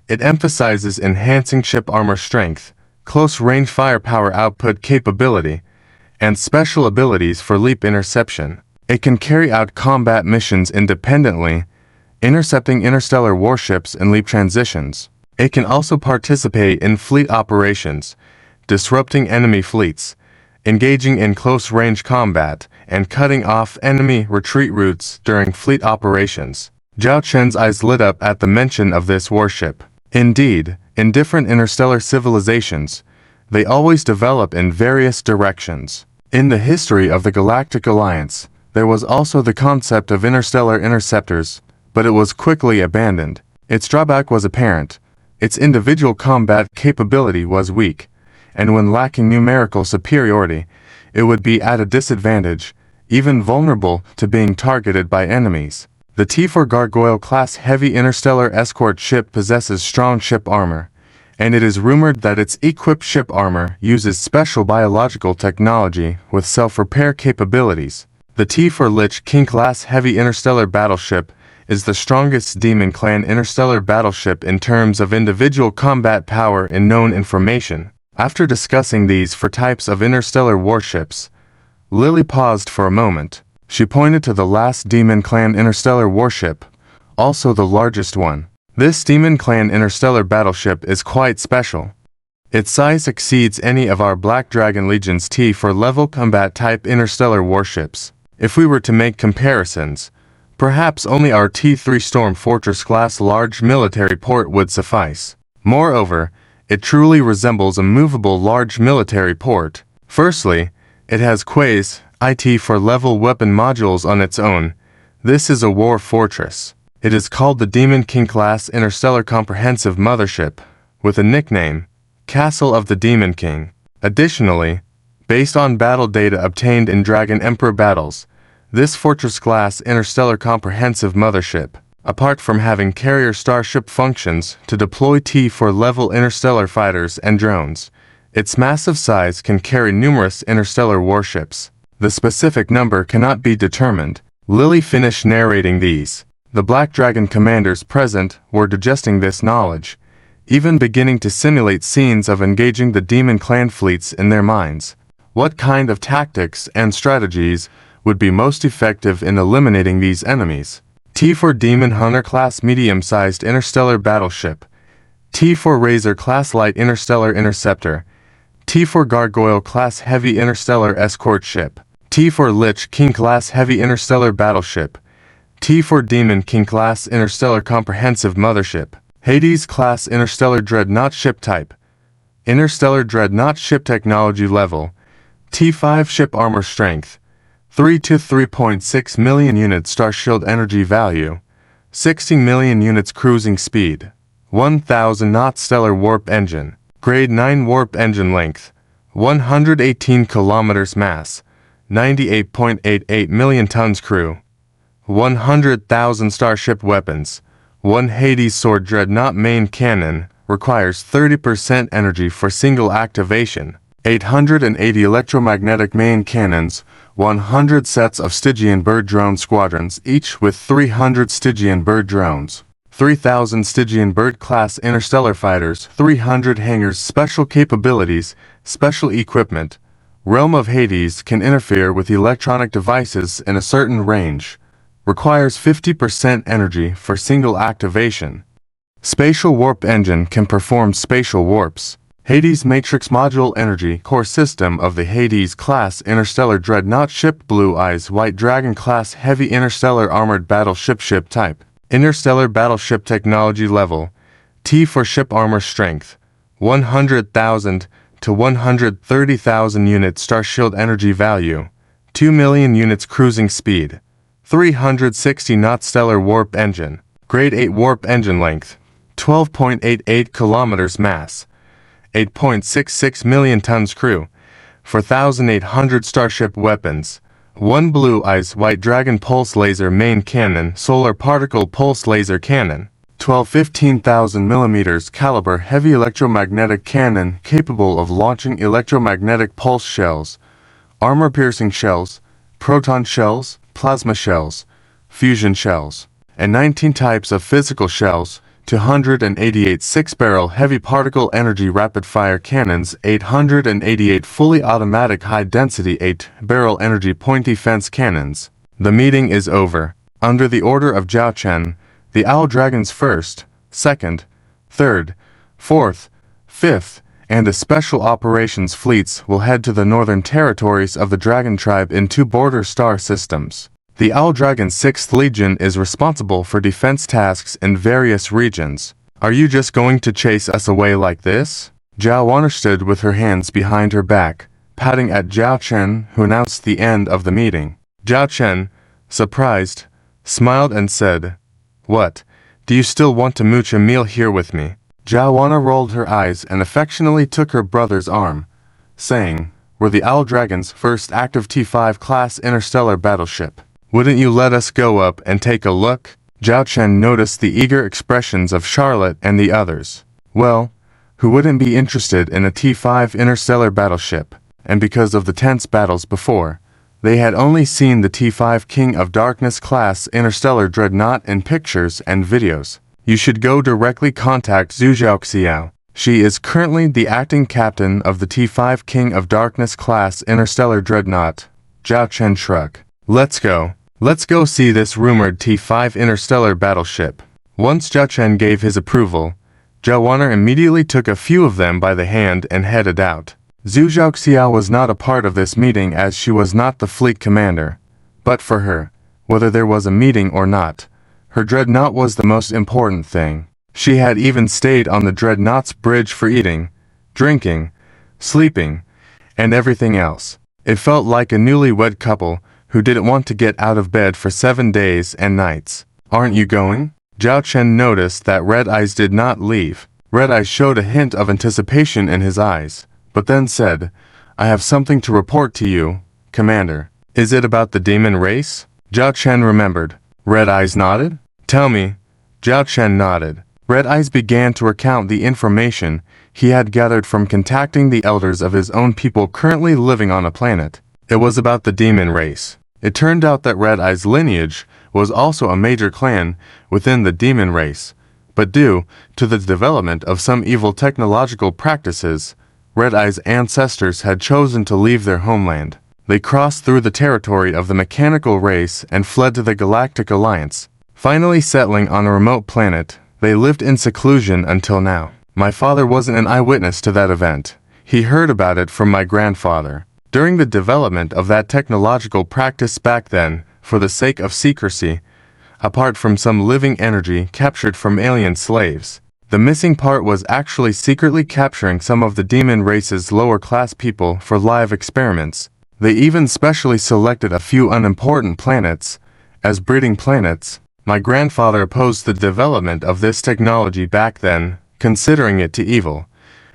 it emphasizes enhancing ship armor strength, close-range firepower output capability, and special abilities for leap interception. It can carry out combat missions independently, intercepting interstellar warships and leap transitions. It can also participate in fleet operations, disrupting enemy fleets, engaging in close-range combat, and cutting off enemy retreat routes during fleet operations. Zhao Chen's eyes lit up at the mention of this warship. Indeed, in different interstellar civilizations, they always develop in various directions. In the history of the Galactic Alliance, there was also the concept of interstellar interceptors, but it was quickly abandoned. Its drawback was apparent. Its individual combat capability was weak, and when lacking numerical superiority, it would be at a disadvantage, even vulnerable to being targeted by enemies. The T4 Gargoyle-class heavy interstellar escort ship possesses strong ship armor, and it is rumored that its equipped ship armor uses special biological technology with self-repair capabilities. The T4 Lich King-class heavy interstellar battleship is the strongest Demon Clan interstellar battleship in terms of individual combat power and known information. After discussing these 4 types of interstellar warships, Lily paused for a moment. She pointed to the last Demon Clan interstellar warship, also the largest one. This Demon Clan interstellar battleship is quite special. Its size exceeds any of our Black Dragon Legion's T4 level combat type interstellar warships. If we were to make comparisons, perhaps only our T3 Storm Fortress class large military port would suffice. Moreover, it truly resembles a movable large military port. Firstly, it has Quays IT for level weapon modules on its own. This is a war fortress. It is called the Demon King class interstellar comprehensive mothership, with a nickname, Castle of the Demon King. Additionally, based on battle data obtained in Dragon Emperor battles, this Fortress-class interstellar comprehensive mothership, apart from having carrier starship functions to deploy T4 level interstellar fighters and drones, its massive size can carry numerous interstellar warships. The specific number cannot be determined. Lily finished narrating these. The Black Dragon commanders present were digesting this knowledge, even beginning to simulate scenes of engaging the Demon Clan fleets in their minds. What kind of tactics and strategies would be most effective in eliminating these enemies? T4 Demon Hunter class medium-sized interstellar battleship, T4 Razor class light interstellar interceptor, T4 Gargoyle class heavy interstellar escort ship, T4 Lich King class heavy interstellar battleship, T for Demon King Class Interstellar Comprehensive Mothership. Hades Class Interstellar Dreadnought Ship Type. Interstellar Dreadnought Ship Technology Level. T5 Ship Armor Strength. 3 to 3.6 million units Starshield Energy Value. 60 million units Cruising Speed. 1000 knots Stellar Warp Engine. Grade 9 Warp Engine Length. 118 kilometers Mass. 98.88 million tons Crew. 100,000 Starship Weapons. 1 Hades Sword Dreadnought Main Cannon. Requires 30% energy for single activation. 880 electromagnetic main cannons. 100 sets of Stygian bird drone squadrons, each with 300 Stygian bird drones. 3,000 Stygian bird class interstellar fighters. 300 hangars. Special capabilities. Special equipment. Realm of Hades can interfere with electronic devices in a certain range. Requires 50% energy for single activation. Spatial Warp Engine can perform spatial warps. Hades Matrix Module Energy Core System of the Hades Class Interstellar Dreadnought Ship. Blue Eyes White Dragon Class Heavy Interstellar Armored Battleship. Ship Type. Interstellar Battleship Technology Level. T for Ship Armor Strength. 100,000 to 130,000 units Starshield Energy Value. 2 million units Cruising Speed. 360 knots Stellar Warp Engine. Grade 8 Warp Engine Length. 12.88 kilometers Mass. 8.66 million tons Crew. 4,800 Starship Weapons. 1 Blue Eyes White Dragon Pulse Laser Main Cannon. Solar Particle Pulse Laser Cannon. 15,000 mm caliber Heavy Electromagnetic Cannon capable of launching electromagnetic pulse shells, armor-piercing shells, proton shells, plasma shells, fusion shells, and 19 types of physical shells. 288 6-barrel heavy particle energy rapid-fire cannons. 888 fully automatic high-density 8-barrel energy point defense cannons. The meeting is over. Under the order of Zhao Chen, the Owl Dragon's 1st, 2nd, 3rd, 4th, 5th, and the Special Operations Fleets will head to the northern territories of the Dragon Tribe in 2 border star systems. The Owl Dragon's 6th Legion is responsible for defense tasks in various regions. Are you just going to chase us away like this? Zhao Wan stood with her hands behind her back, patting at Zhao Chen, who announced the end of the meeting. Zhao Chen, surprised, smiled and said, "What? Do you still want to mooch a meal here with me?" Zhao Wan rolled her eyes and affectionately took her brother's arm, saying, "We're the Owl Dragon's first active T5 class interstellar battleship. Wouldn't you let us go up and take a look?" Zhao Chen noticed the eager expressions of Charlotte and the others. Well, who wouldn't be interested in a T5 interstellar battleship? And because of the tense battles before, they had only seen the T5 King of Darkness class interstellar dreadnought in pictures and videos. You should go directly contact Zhu Xiao. She is currently the acting captain of the T5 King of Darkness class interstellar dreadnought. Zhao Chen shrugged. Let's go. Let's go see this rumored T5 interstellar battleship. Once Zhao Chen gave his approval, Zhao Wan immediately took a few of them by the hand and headed out. Zhu Xiao was not a part of this meeting as she was not the fleet commander. But for her, whether there was a meeting or not, her dreadnought was the most important thing. She had even stayed on the dreadnought's bridge for eating, drinking, sleeping, and everything else. It felt like a newlywed couple who didn't want to get out of bed for 7 days and nights. "Aren't you going?" Zhao Chen noticed that Red Eyes did not leave. Red Eyes showed a hint of anticipation in his eyes, but then said, "I have something to report to you, Commander." "Is it about the demon race?" Zhao Chen remembered. Red Eyes nodded. "Tell me." Zhao Chen nodded. Red Eyes began to recount the information he had gathered from contacting the elders of his own people currently living on a planet. It was about the demon race. It turned out that Red Eye's lineage was also a major clan within the demon race, but due to the development of some evil technological practices, Red Eye's ancestors had chosen to leave their homeland. They crossed through the territory of the mechanical race and fled to the Galactic Alliance. Finally settling on a remote planet, they lived in seclusion until now. My father wasn't an eyewitness to that event. He heard about it from my grandfather. During the development of that technological practice back then, for the sake of secrecy, apart from some living energy captured from alien slaves. The missing part was actually secretly capturing some of the demon race's lower-class people for live experiments. They even specially selected a few unimportant planets as breeding planets. My grandfather opposed the development of this technology back then, considering it too evil,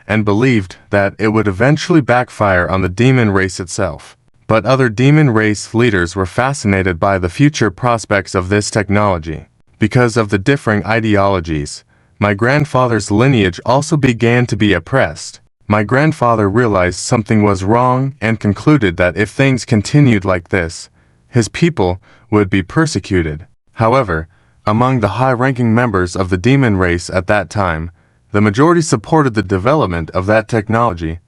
and believed that it would eventually backfire on the demon race itself. But other demon race leaders were fascinated by the future prospects of this technology. Because of the differing ideologies, my grandfather's lineage also began to be oppressed. My grandfather realized something was wrong and concluded that if things continued like this, his people would be persecuted. However, among the high-ranking members of the demon race at that time, the majority supported the development of that technology,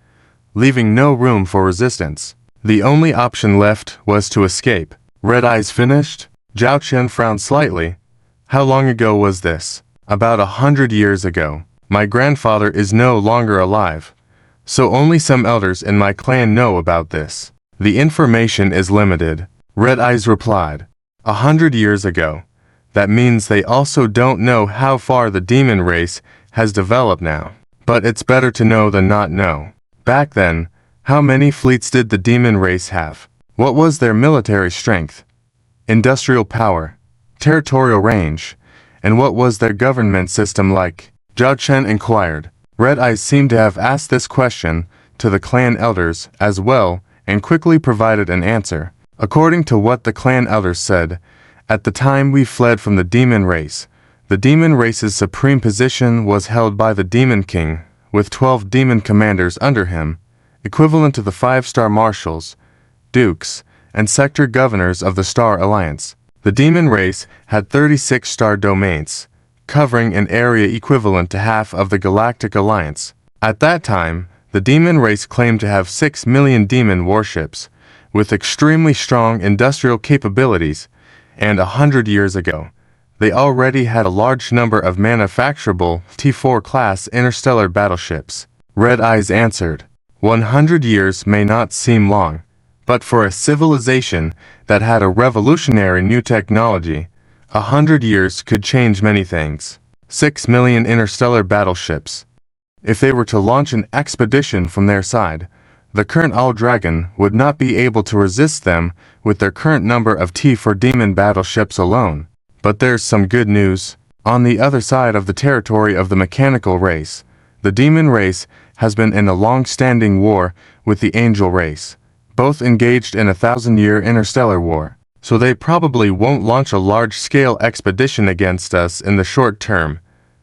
leaving no room for resistance. The only option left was to escape. Red Eyes finished? Zhao Chen frowned slightly. How long ago was this? About 100 years ago. My grandfather is no longer alive, so only some elders in my clan know about this. The information is limited, Red Eyes replied. 100 years ago. That means they also don't know how far the demon race has developed now. But it's better to know than not know. Back then, how many fleets did the demon race have? What was their military strength, industrial power, territorial range, and what was their government system like? Zhao Chen inquired. Red Eyes seemed to have asked this question to the clan elders as well and quickly provided an answer. According to what the clan elders said, at the time we fled from the demon race's supreme position was held by the Demon King, with 12 demon commanders under him, equivalent to the 5-star marshals, dukes, and sector governors of the Star Alliance. The demon race had 36 star domains, covering an area equivalent to half of the Galactic Alliance. At that time, the demon race claimed to have 6 million demon warships, with extremely strong industrial capabilities, and 100 years ago, they already had a large number of manufacturable T4-class interstellar battleships. Red Eyes answered. 100 years may not seem long, but for a civilization that had a revolutionary new technology, 100 years could change many things. 6 million interstellar battleships. If they were to launch an expedition from their side, the current Owl Dragon would not be able to resist them with their current number of T4 demon battleships alone. But there's some good news. On the other side of the territory of the mechanical race, the demon race has been in a long-standing war with the angel race, both engaged in a 1,000-year interstellar war. So they probably won't launch a large-scale expedition against us in the short term.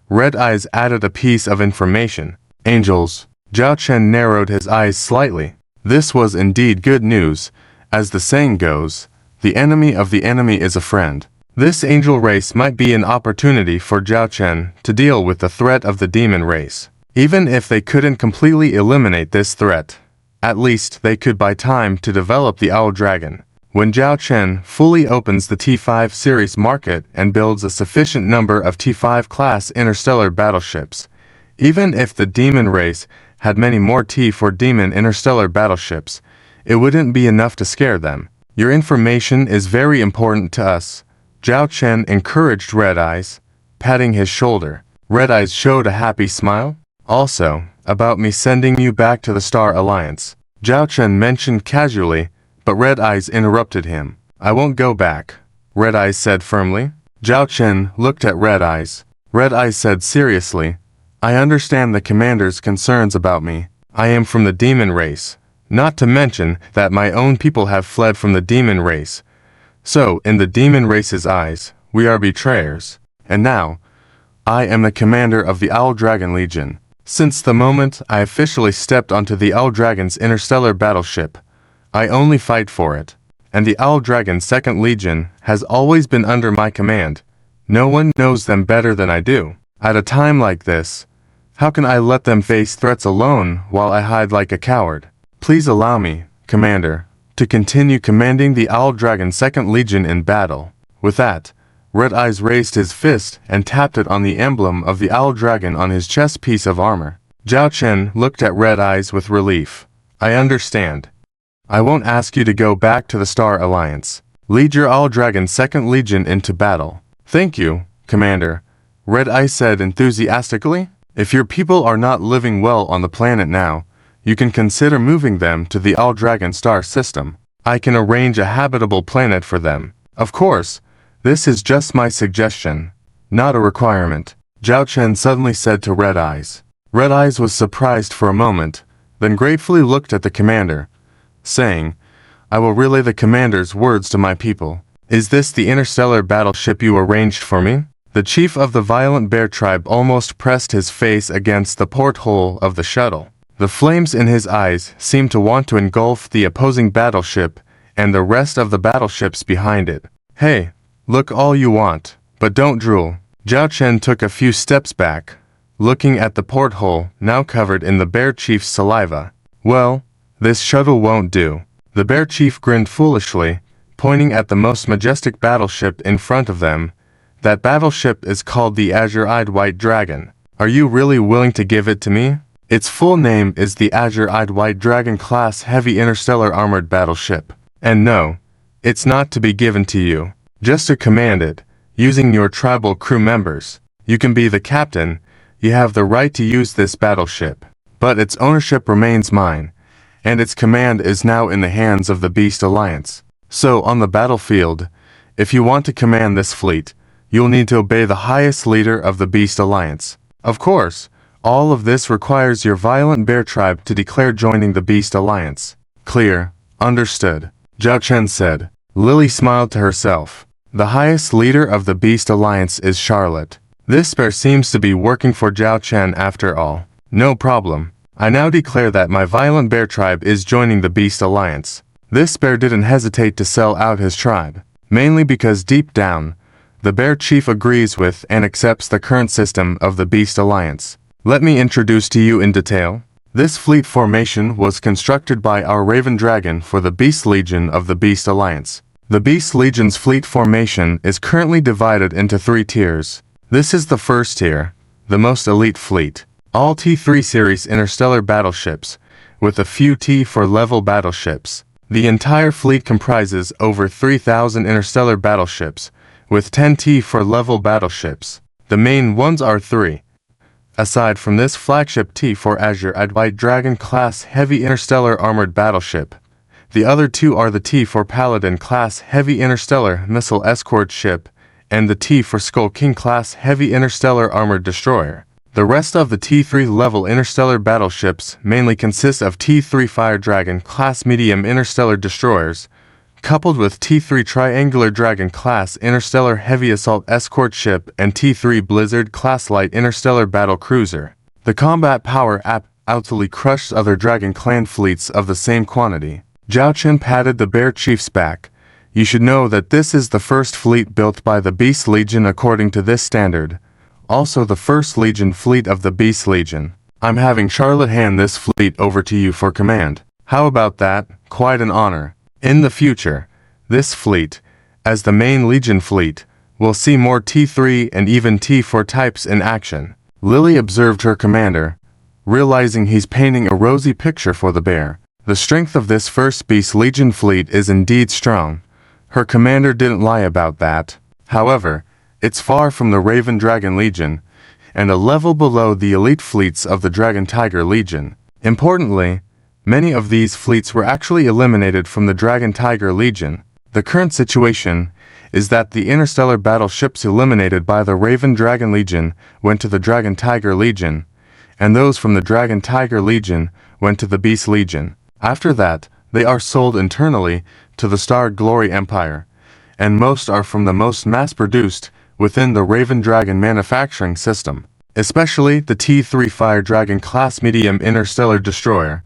Red Eyes added a piece of information. Angels. Zhao Chen narrowed his eyes slightly. This was indeed good news. As the saying goes, the enemy of the enemy is a friend. This angel race might be an opportunity for Zhao Chen to deal with the threat of the demon race. Even if they couldn't completely eliminate this threat, at least they could buy time to develop the Owl Dragon. When Zhao Chen fully opens the T5 series market and builds a sufficient number of T5 class interstellar battleships, even if the demon race had many more T4 demon interstellar battleships, it wouldn't be enough to scare them. Your information is very important to us, Zhao Chen encouraged Red Eyes, patting his shoulder. Red Eyes showed a happy smile. Also, about me sending you back to the Star Alliance, Zhao Chen mentioned casually, but Red Eyes interrupted him. I won't go back, Red Eyes said firmly. Zhao Chen looked at Red Eyes. Red Eyes said seriously, I understand the commander's concerns about me. I am from the demon race, not to mention that my own people have fled from the demon race. So, in the demon race's eyes, we are betrayers. And now, I am the commander of the Owl Dragon Legion. Since the moment I officially stepped onto the Owl Dragon's interstellar battleship, I only fight for it. And the Owl Dragon's Second Legion has always been under my command. No one knows them better than I do. At a time like this, how can I let them face threats alone while I hide like a coward? Please allow me, Commander, to continue commanding the Owl Dragon's Second Legion in battle. With that, Red Eyes raised his fist and tapped it on the emblem of the Owl Dragon on his chest piece of armor. Zhao Chen looked at Red Eyes with relief. I understand. I won't ask you to go back to the Star Alliance. Lead your Owl Dragon's Second Legion into battle. Thank you, Commander, Red Eye said enthusiastically. If your people are not living well on the planet now, you can consider moving them to the All-Dragon star system. I can arrange a habitable planet for them. Of course, this is just my suggestion, not a requirement, Zhao Chen suddenly said to Red Eyes. Red Eyes was surprised for a moment, then gratefully looked at the commander, saying, I will relay the commander's words to my people. Is this the interstellar battleship you arranged for me? The chief of the Violent Bear tribe almost pressed his face against the porthole of the shuttle. The flames in his eyes seemed to want to engulf the opposing battleship and the rest of the battleships behind it. Hey, look all you want, but don't drool. Zhao Chen took a few steps back, looking at the porthole now covered in the bear chief's saliva. Well, this shuttle won't do. The bear chief grinned foolishly, pointing at the most majestic battleship in front of them. That battleship is called the Azure-Eyed White Dragon. Are you really willing to give it to me? Its full name is the Azure-Eyed White Dragon class heavy interstellar armored battleship. And no, it's not to be given to you. Just to command it, using your tribal crew members. You can be the captain, you have the right to use this battleship. But its ownership remains mine, and its command is now in the hands of the Beast Alliance. So on the battlefield, if you want to command this fleet, you'll need to obey the highest leader of the Beast Alliance. Of course, all of this requires your Violent Bear tribe to declare joining the Beast Alliance. Clear, understood, Zhao Chen said. Lily smiled to herself. The highest leader of the Beast Alliance is Charlotte. This bear seems to be working for Zhao Chen after all. No problem. I now declare that my Violent Bear tribe is joining the Beast Alliance. This bear didn't hesitate to sell out his tribe, mainly because deep down, the bear chief agrees with and accepts the current system of the Beast Alliance. Let me introduce to you in detail. This fleet formation was constructed by our Raven Dragon for the Beast Legion of the Beast Alliance. The Beast Legion's fleet formation is currently divided into 3 tiers. This is the first tier, the most elite fleet. All T3 series interstellar battleships, with a few T4 level battleships. The entire fleet comprises over 3,000 interstellar battleships, with 10 T4 level battleships. The main ones are 3. Aside from this flagship T4 Azure-Eyed White Dragon class heavy interstellar armored battleship, the other 2 are the T4 Paladin class heavy interstellar missile escort ship and the T4 Skull King class heavy interstellar armored destroyer. The rest of the T3 level interstellar battleships mainly consist of T3 Fire Dragon class medium interstellar destroyers, coupled with T3 Triangular Dragon class interstellar heavy assault escort ship and T3 Blizzard class light interstellar battle cruiser. The combat power absolutely crushes other Dragon Clan fleets of the same quantity. Zhao Chen patted the Bear Chief's back. You should know that this is the first fleet built by the Beast Legion according to this standard. Also the first Legion fleet of the Beast Legion. I'm having Charlotte hand this fleet over to you for command. How about that? Quite an honor. In the future, this fleet, as the main Legion fleet, will see more T3 and even T4 types in action. Lily observed her commander, realizing he's painting a rosy picture for the bear. The strength of this first Beast Legion fleet is indeed strong. Her commander didn't lie about that. However, it's far from the Raven Dragon Legion, and a level below the elite fleets of the Dragon Tiger Legion. Importantly, many of these fleets were actually eliminated from the Dragon Tiger Legion. The current situation is that the interstellar battleships eliminated by the Raven Dragon Legion went to the Dragon Tiger Legion, and those from the Dragon Tiger Legion went to the Beast Legion. After that, they are sold internally to the Star Glory Empire, and most are from the most mass-produced within the Raven Dragon manufacturing system, especially the T3 Fire Dragon class medium interstellar destroyer.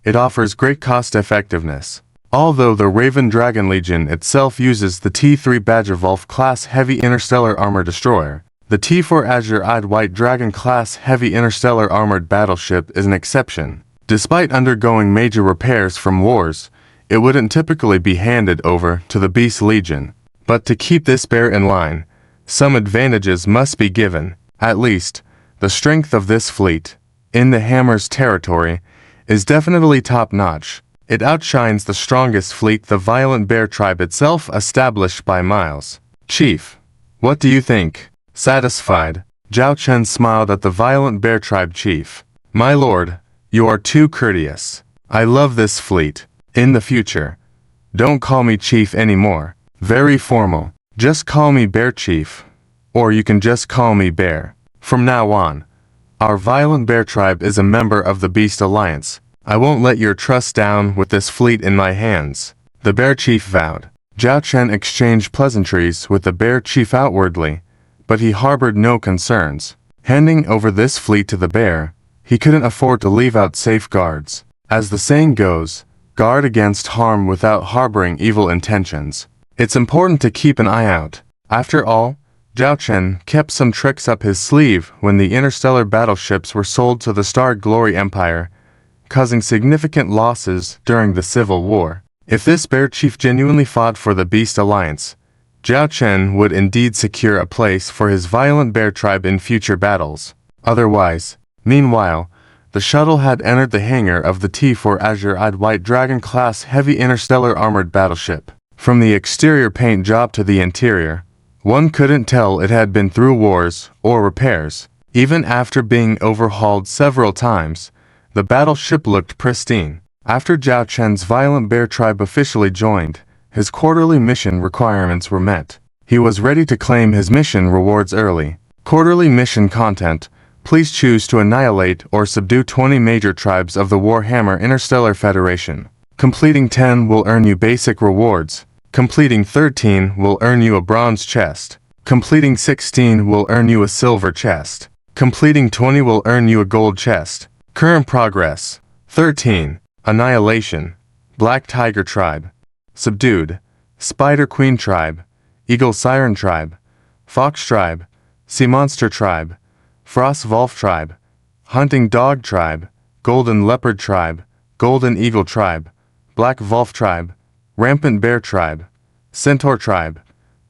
It offers great cost-effectiveness. Although the Raven Dragon Legion itself uses the T3 Badger Wolf class heavy interstellar armor destroyer, the T4 Azure-Eyed White Dragon class heavy interstellar armored battleship is an exception. Despite undergoing major repairs from wars, it wouldn't typically be handed over to the Beast Legion. But to keep this bear in line, some advantages must be given. At least, the strength of this fleet, in the Hammer's territory, is definitely top-notch. It outshines the strongest fleet the Violent Bear tribe itself established by miles. Chief, What do you think? Satisfied, Zhao Chen smiled at the violent bear tribe chief. My lord, you are too courteous. I love this fleet. In the future, don't call me chief anymore. Very formal. Just call me Bear Chief. Or you can just call me Bear. From now on, our violent bear tribe is a member of the Beast Alliance. I won't let your trust down with this fleet in my hands. The Bear Chief vowed. Zhao Chen exchanged pleasantries with the Bear Chief outwardly, but he harbored no concerns. Handing over this fleet to the bear, he couldn't afford to leave out safeguards. As the saying goes, guard against harm without harboring evil intentions. It's important to keep an eye out. After all, Zhao Chen kept some tricks up his sleeve when the interstellar battleships were sold to the Star Glory Empire, causing significant losses during the Civil War. If this bear chief genuinely fought for the Beast Alliance, Zhao Chen would indeed secure a place for his violent bear tribe in future battles. Otherwise, meanwhile, the shuttle had entered the hangar of the T4 Azure-Eyed White Dragon-class heavy interstellar armored battleship. From the exterior paint job to the interior, one couldn't tell it had been through wars or repairs. Even after being overhauled several times, the battleship looked pristine. After Zhao Chen's violent bear tribe officially joined, his quarterly mission requirements were met. He was ready to claim his mission rewards early. Quarterly mission content: please choose to annihilate or subdue 20 major tribes of the Warhammer Interstellar Federation. Completing 10 will earn you basic rewards. Completing 13 will earn you a bronze chest. Completing 16 will earn you a silver chest. Completing 20 will earn you a gold chest. Current progress: 13. Annihilation. Black Tiger Tribe. Subdued. Spider Queen Tribe. Eagle Siren Tribe. Fox Tribe. Sea Monster Tribe. Frost Wolf Tribe. Hunting Dog Tribe. Golden Leopard Tribe. Golden Eagle Tribe. Black Wolf Tribe. Rampant Bear Tribe. Centaur Tribe.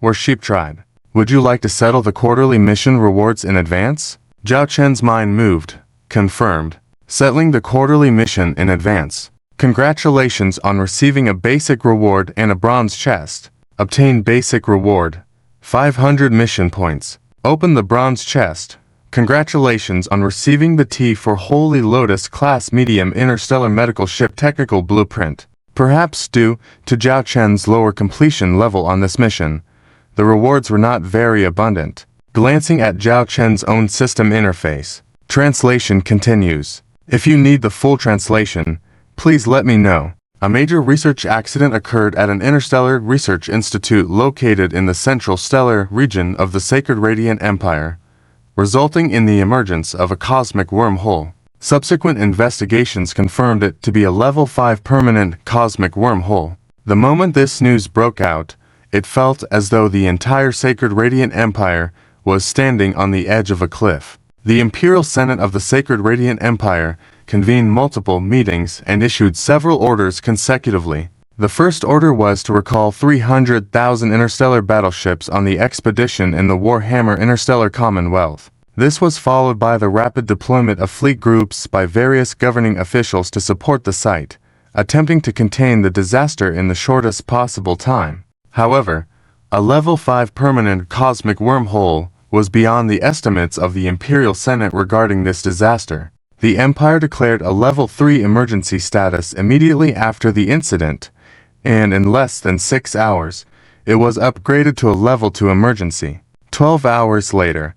War Sheep Tribe. Would you like to settle the quarterly mission rewards in advance? Zhao Chen's mind moved. Confirmed. Settling the quarterly mission in advance. Congratulations on receiving a basic reward and a bronze chest. Obtain basic reward. 500 mission points. Open the bronze chest. Congratulations on receiving the T4 Holy Lotus class medium interstellar medical ship technical blueprint. Perhaps due to Zhao Chen's lower completion level on this mission, the rewards were not very abundant. Glancing at Zhao Chen's own system interface, translation continues. If you need the full translation, please let me know. A major research accident occurred at an interstellar research institute located in the central stellar region of the Sacred Radiant Empire, resulting in the emergence of a cosmic wormhole. Subsequent investigations confirmed it to be a level 5 permanent cosmic wormhole. The moment this news broke out, it felt as though the entire Sacred Radiant Empire was standing on the edge of a cliff. The Imperial Senate of the Sacred Radiant Empire convened multiple meetings and issued several orders consecutively. The first order was to recall 300,000 interstellar battleships on the expedition in the Warhammer Interstellar Commonwealth. This was followed by the rapid deployment of fleet groups by various governing officials to support the site, attempting to contain the disaster in the shortest possible time. However, a level 5 permanent cosmic wormhole was beyond the estimates of the Imperial Senate regarding this disaster. The Empire declared a level 3 emergency status immediately after the incident, and in less than 6 hours, it was upgraded to a level 2 emergency. 12 hours later,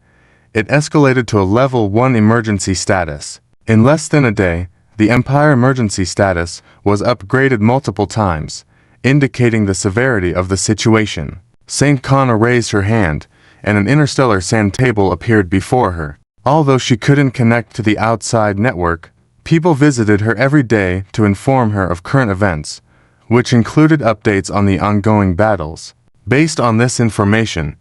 it escalated to a level 1 emergency status. In less than a day, the Empire emergency status was upgraded multiple times, indicating the severity of the situation. Saint Kana raised her hand, and an interstellar sand table appeared before her. Although she couldn't connect to the outside network, people visited her every day to inform her of current events, which included updates on the ongoing battles. Based on this information,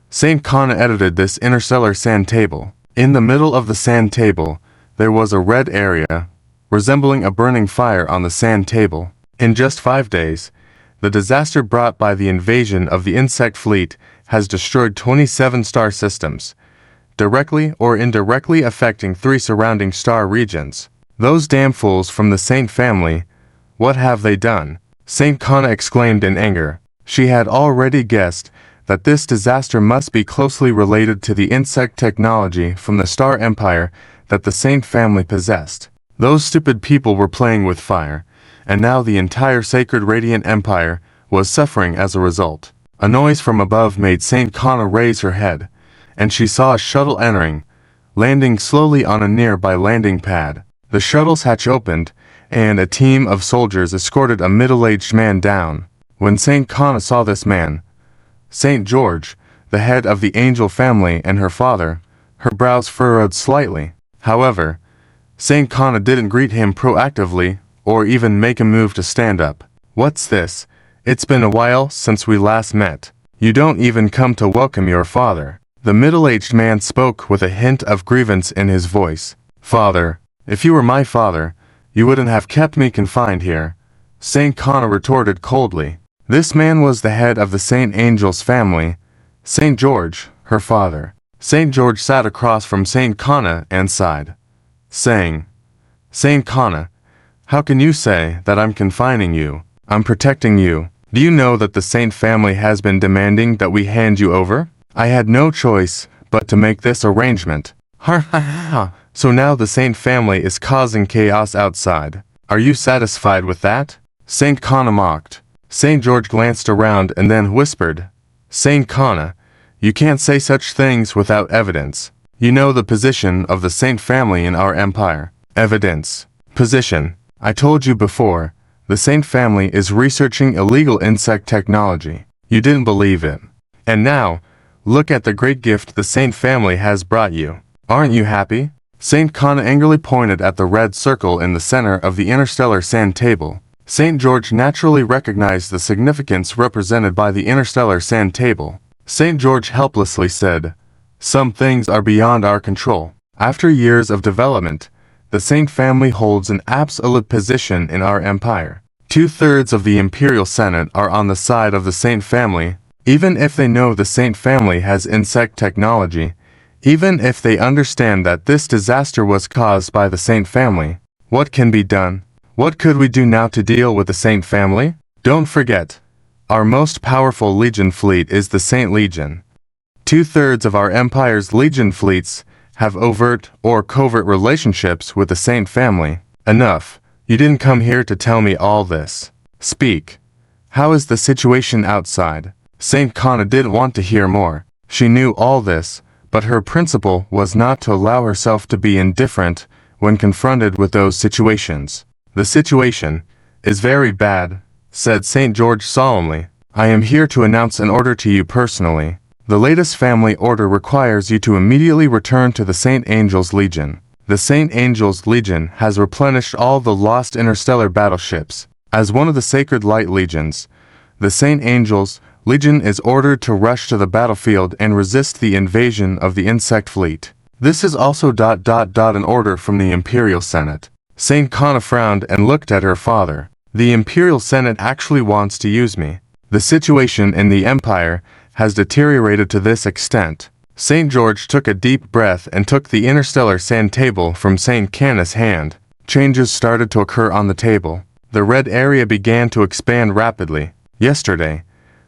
Saint Kana edited this interstellar sand table. In the middle of the sand table, there was a red area, resembling a burning fire on the sand table. In just 5 days, the disaster brought by the invasion of the insect fleet has destroyed 27 star systems, directly or indirectly affecting 3 surrounding star regions. Those damn fools from the Saint family, what have they done? Saint Kana exclaimed in anger. She had already guessed that this disaster must be closely related to the insect technology from the Star Empire that the Saint family possessed. Those stupid people were playing with fire, and now the entire sacred Radiant Empire was suffering as a result. A noise from above made Saint Kana raise her head, and she saw a shuttle entering, landing slowly on a nearby landing pad. The shuttle's hatch opened, and a team of soldiers escorted a middle-aged man down. When Saint Kana saw this man, Saint George, the head of the angel family and her father, her brows furrowed slightly. However, Saint Kana didn't greet him proactively or even make a move to stand up. "What's this? It's been a while since we last met. You don't even come to welcome your father." The middle-aged man spoke with a hint of grievance in his voice. "Father, if you were my father, you wouldn't have kept me confined here," Saint Kana retorted coldly. This man was the head of the Saint Angel's family, Saint George, her father. Saint George sat across from Saint Kana and sighed, saying, "Saint Kana, how can you say that I'm confining you? I'm protecting you. Do you know that the Saint family has been demanding that we hand you over? I had no choice but to make this arrangement." Ha ha ha. "So now the Saint family is causing chaos outside. Are you satisfied with that?" Saint Kana mocked. Saint George glanced around and then whispered, "Saint Kana, you can't say such things without evidence. You know the position of the Saint family in our empire." "Evidence. Position. I told you before, the Saint family is researching illegal insect technology. You didn't believe it. And now, look at the great gift the Saint family has brought you. Aren't you happy?" Saint Kana angrily pointed at the red circle in the center of the interstellar sand table. Saint George naturally recognized the significance represented by the interstellar sand table. Saint George helplessly said, "Some things are beyond our control. After years of development, the Saint family holds an absolute position in our empire. 2/3 of the Imperial Senate are on the side of the Saint family, even if they know the Saint family has insect technology, even if they understand that this disaster was caused by the Saint family. What can be done? What could we do now to deal with the Saint family? Don't forget, our most powerful Legion fleet is the Saint Legion. 2/3 of our empire's Legion fleets have overt or covert relationships with the Saint family. Enough. You didn't come here to tell me all this. Speak. How is the situation outside?" Saint Kana didn't want to hear more. She knew all this, but her principle was not to allow herself to be indifferent when confronted with those situations. "The situation is very bad," said Saint George solemnly. "I am here to announce an order to you personally. The latest family order requires you to immediately return to the Saint Angel's Legion. The Saint Angel's Legion has replenished all the lost interstellar battleships. As one of the Sacred Light Legions, the Saint Angel's Legion is ordered to rush to the battlefield and resist the invasion of the insect fleet. This is also an order from the Imperial Senate." Saint Kana frowned and looked at her father. "The Imperial Senate actually wants to use me. The situation in the Empire has deteriorated to this extent." Saint George took a deep breath and took the interstellar sand table from Saint Kana's hand. Changes started to occur on the table. The red area began to expand rapidly. Yesterday,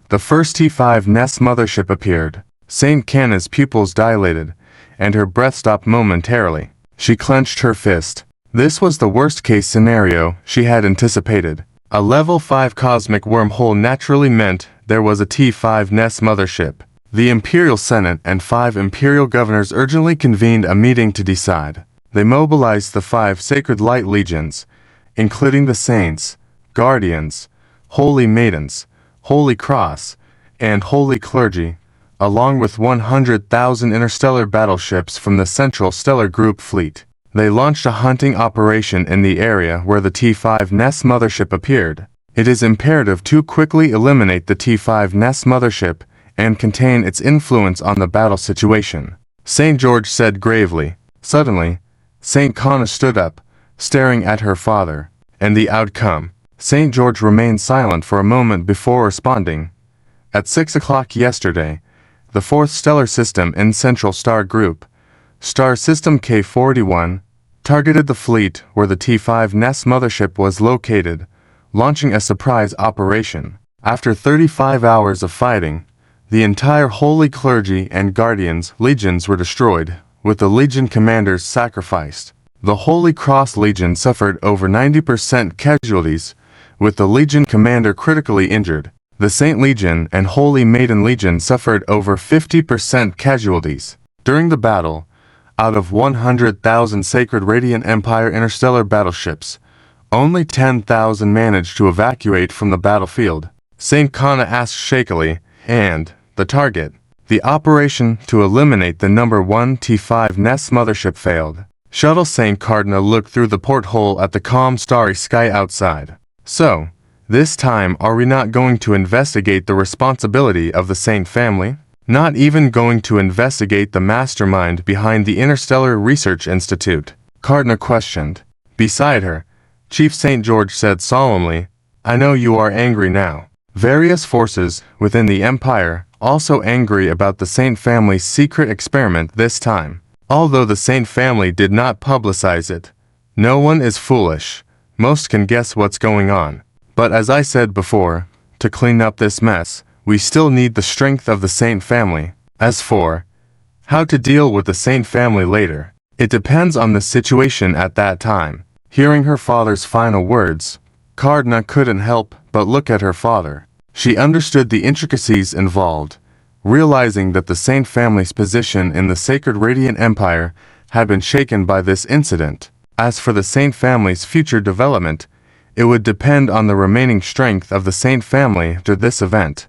the first T5 Nest mothership appeared. Saint Kana's pupils dilated, and her breath stopped momentarily. She clenched her fist. This was the worst-case scenario she had anticipated. A level 5 cosmic wormhole naturally meant there was a T5 Nest mothership. The Imperial Senate and 5 Imperial governors urgently convened a meeting to decide. They mobilized the 5 Sacred Light Legions, including the Saints, Guardians, Holy Maidens, Holy Cross, and Holy Clergy, along with 100,000 interstellar battleships from the Central Stellar Group fleet. They launched a hunting operation in the area where the T5 Nest mothership appeared. It is imperative to quickly eliminate the T5 Nest mothership and contain its influence on the battle situation, St. George said gravely. Suddenly, St. Kana stood up, staring at her father. "And the outcome?" St. George remained silent for a moment before responding. "At 6 o'clock yesterday, the 4th stellar system in Central Star Group, Star System K41, targeted the fleet where the T5 Nest mothership was located, launching a surprise operation. After 35 hours of fighting, The entire Holy Clergy and Guardians legions were destroyed, with the Legion commanders sacrificed. The Holy Cross Legion suffered over 90% casualties, with the Legion commander critically injured. The Saint Legion and Holy Maiden Legion suffered over 50% casualties. During the battle, out of 100,000 Sacred Radiant Empire interstellar battleships, only 10,000 managed to evacuate from the battlefield. Saint Kana asked shakily, "And the target?" The operation to eliminate the number 1 T5 Nest mothership failed. Shuttle Saint Cardinal looked through the porthole at the calm starry sky outside. "So, this time are we not going to investigate the responsibility of the Saint family? Not even going to investigate the mastermind behind the Interstellar Research Institute?" Cardinal questioned. Beside her, Chief St. George said solemnly, "I know you are angry now. Various forces within the Empire also angry about the Saint family's secret experiment this time. Although the Saint family did not publicize it, no one is foolish. Most can guess what's going on. But as I said before, to clean up this mess, we still need the strength of the Saint family. As for how to deal with the Saint family later, it depends on the situation at that time." Hearing her father's final words, Cardna couldn't help but look at her father. She understood the intricacies involved, realizing that the Saint family's position in the Sacred Radiant Empire had been shaken by this incident. As for the Saint family's future development, it would depend on the remaining strength of the Saint family after this event,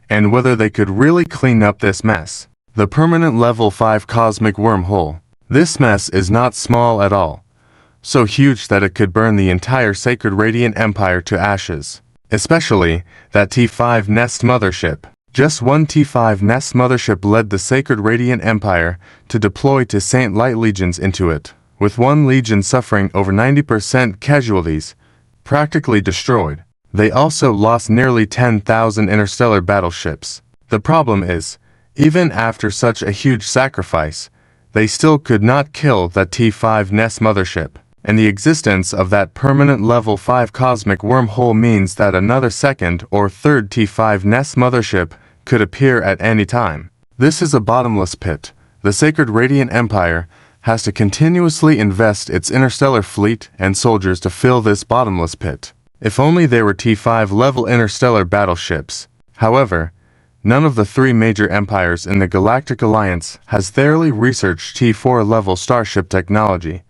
and whether they could really clean up this mess. The permanent level 5 cosmic wormhole. This mess is not small at all. So huge that it could burn the entire Sacred Radiant Empire to ashes. Especially that T5 Nest mothership. Just one T5 Nest mothership led the Sacred Radiant Empire to deploy to Saint Light legions into it, with one legion suffering over 90% casualties, practically destroyed. They also lost nearly 10,000 interstellar battleships. The problem is, even after such a huge sacrifice, they still could not kill that T5 Nest mothership. And the existence of that permanent level 5 cosmic wormhole means that another second or third T5 Nest mothership could appear at any time. This is a bottomless pit. The Sacred Radiant Empire has to continuously invest its interstellar fleet and soldiers to fill this bottomless pit. If only there were T5 level interstellar battleships. However, none of the 3 major empires in the Galactic Alliance has thoroughly researched T4 level starship technology.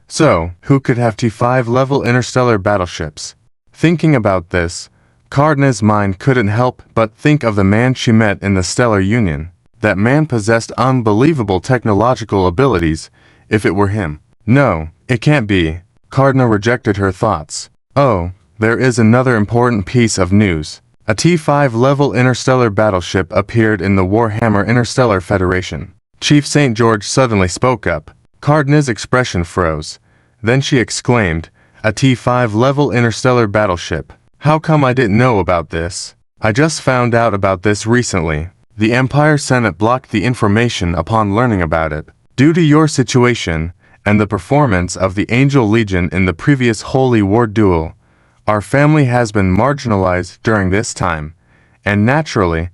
So, who could have T5 level interstellar battleships? Thinking about this, Cardna's mind couldn't help but think of the man she met in the Stellar Union. That man possessed unbelievable technological abilities, if it were him. No, it can't be. Cardna rejected her thoughts. Oh, there is another important piece of news. A T5 level interstellar battleship appeared in the Warhammer Interstellar Federation. Chief St. George suddenly spoke up. Cardna's expression froze. Then she exclaimed, "A T5 level interstellar battleship. How come I didn't know about this? I just found out about this recently." The Empire Senate blocked the information upon learning about it. Due to your situation, and the performance of the Angel Legion in the previous Holy War duel, our family has been marginalized during this time, and naturally,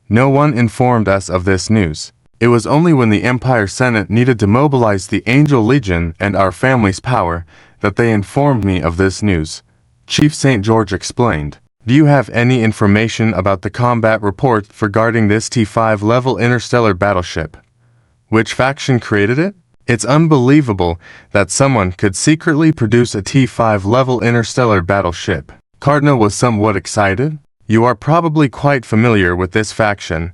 no one informed us of this news. It was only when the Empire Senate needed to mobilize the Angel Legion and our family's power that they informed me of this news. Chief St. George explained. Do you have any information about the combat report regarding this T5 level interstellar battleship? Which faction created it? It's unbelievable that someone could secretly produce a T5 level interstellar battleship. Cardinal was somewhat excited. You are probably quite familiar with this faction.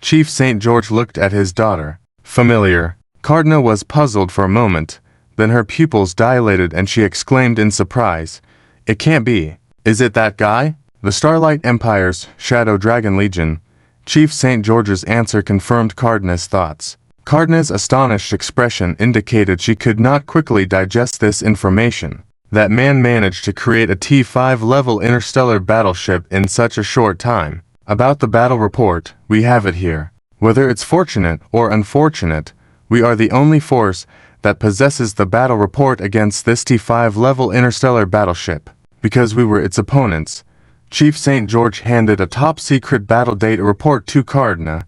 Chief St. George looked at his daughter. Familiar. Cardinal was puzzled for a moment. Then her pupils dilated and she exclaimed in surprise. It can't be. Is it that guy? The Starlight Empire's Shadow Dragon Legion. Chief St. George's answer confirmed Cardina's thoughts. Cardina's astonished expression indicated she could not quickly digest this information. That man managed to create a T5 level interstellar battleship in such a short time. About the battle report, we have it here. Whether it's fortunate or unfortunate, we are the only force that possesses the battle report against this T5 level interstellar battleship. Because we were its opponents, Chief St. George handed a top-secret battle data report to Cardinal,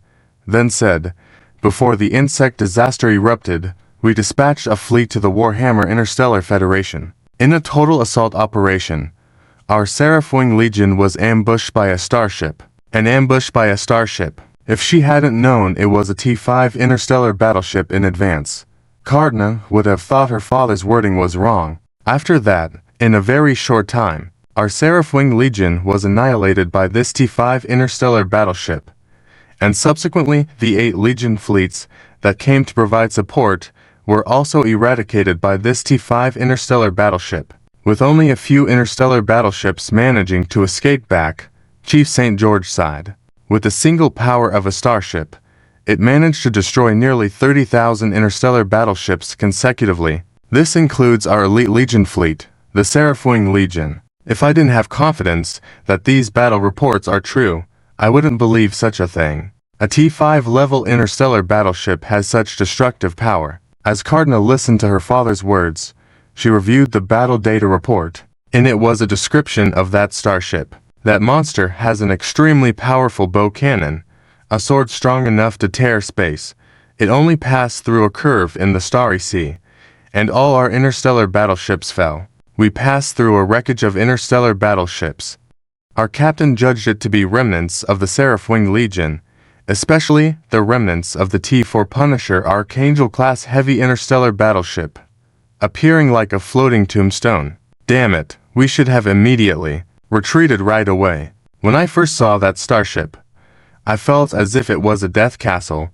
then said, "Before the insect disaster erupted, we dispatched a fleet to the Warhammer Interstellar Federation. In a total assault operation, our Seraph-Wing Legion was ambushed by a starship. An ambush by a starship. If she hadn't known it was a T5 interstellar battleship in advance, Cardinal would have thought her father's wording was wrong. After that, in a very short time, our Seraph-Wing Legion was annihilated by this T5 interstellar battleship, and subsequently the 8 Legion fleets that came to provide support were also eradicated by this T5 interstellar battleship, with only a few interstellar battleships managing to escape back," Chief St. George sighed. "With the single power of a starship, it managed to destroy nearly 30,000 interstellar battleships consecutively. This includes our elite Legion fleet, the Seraph-Wing Legion. If I didn't have confidence that these battle reports are true, I wouldn't believe such a thing. A T5 level interstellar battleship has such destructive power." As Cardinal listened to her father's words, she reviewed the battle data report. In it was a description of that starship. "That monster has an extremely powerful bow cannon, a sword strong enough to tear space. It only passed through a curve in the Starry Sea, and all our interstellar battleships fell. We passed through a wreckage of interstellar battleships. Our captain judged it to be remnants of the Seraph-Wing Legion, especially the remnants of the T4 Punisher Archangel-class heavy interstellar battleship, appearing like a floating tombstone. Damn it, we should have immediately retreated right away. When I first saw that starship, I felt as if it was a death castle.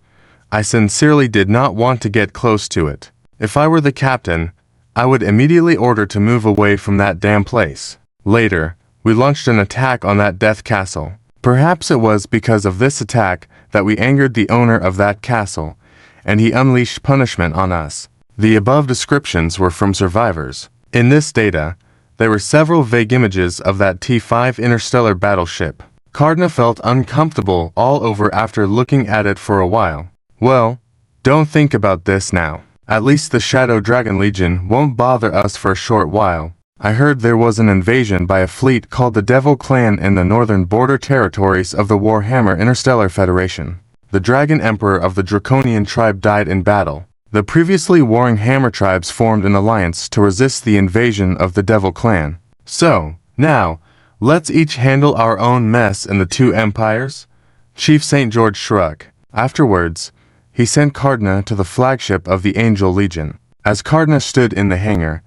I sincerely did not want to get close to it. If I were the captain, I would immediately order to move away from that damn place." Later, we launched an attack on that death castle. Perhaps it was because of this attack that we angered the owner of that castle, and he unleashed punishment on us. The above descriptions were from survivors. In this data, there were several vague images of that T5 interstellar battleship. Cardinal felt uncomfortable all over after looking at it for a while. "Well, don't think about this now. At least the Shadow Dragon Legion won't bother us for a short while. I heard there was an invasion by a fleet called the Devil Clan in the northern border territories of the Warhammer Interstellar Federation. The Dragon Emperor of the Draconian tribe died in battle. The previously warring Hammer tribes formed an alliance to resist the invasion of the Devil Clan. So, now, let's each handle our own mess in the 2 empires?" Chief St. George shrugged. Afterwards, he sent Cardinal to the flagship of the Angel Legion. As Cardinal stood in the hangar,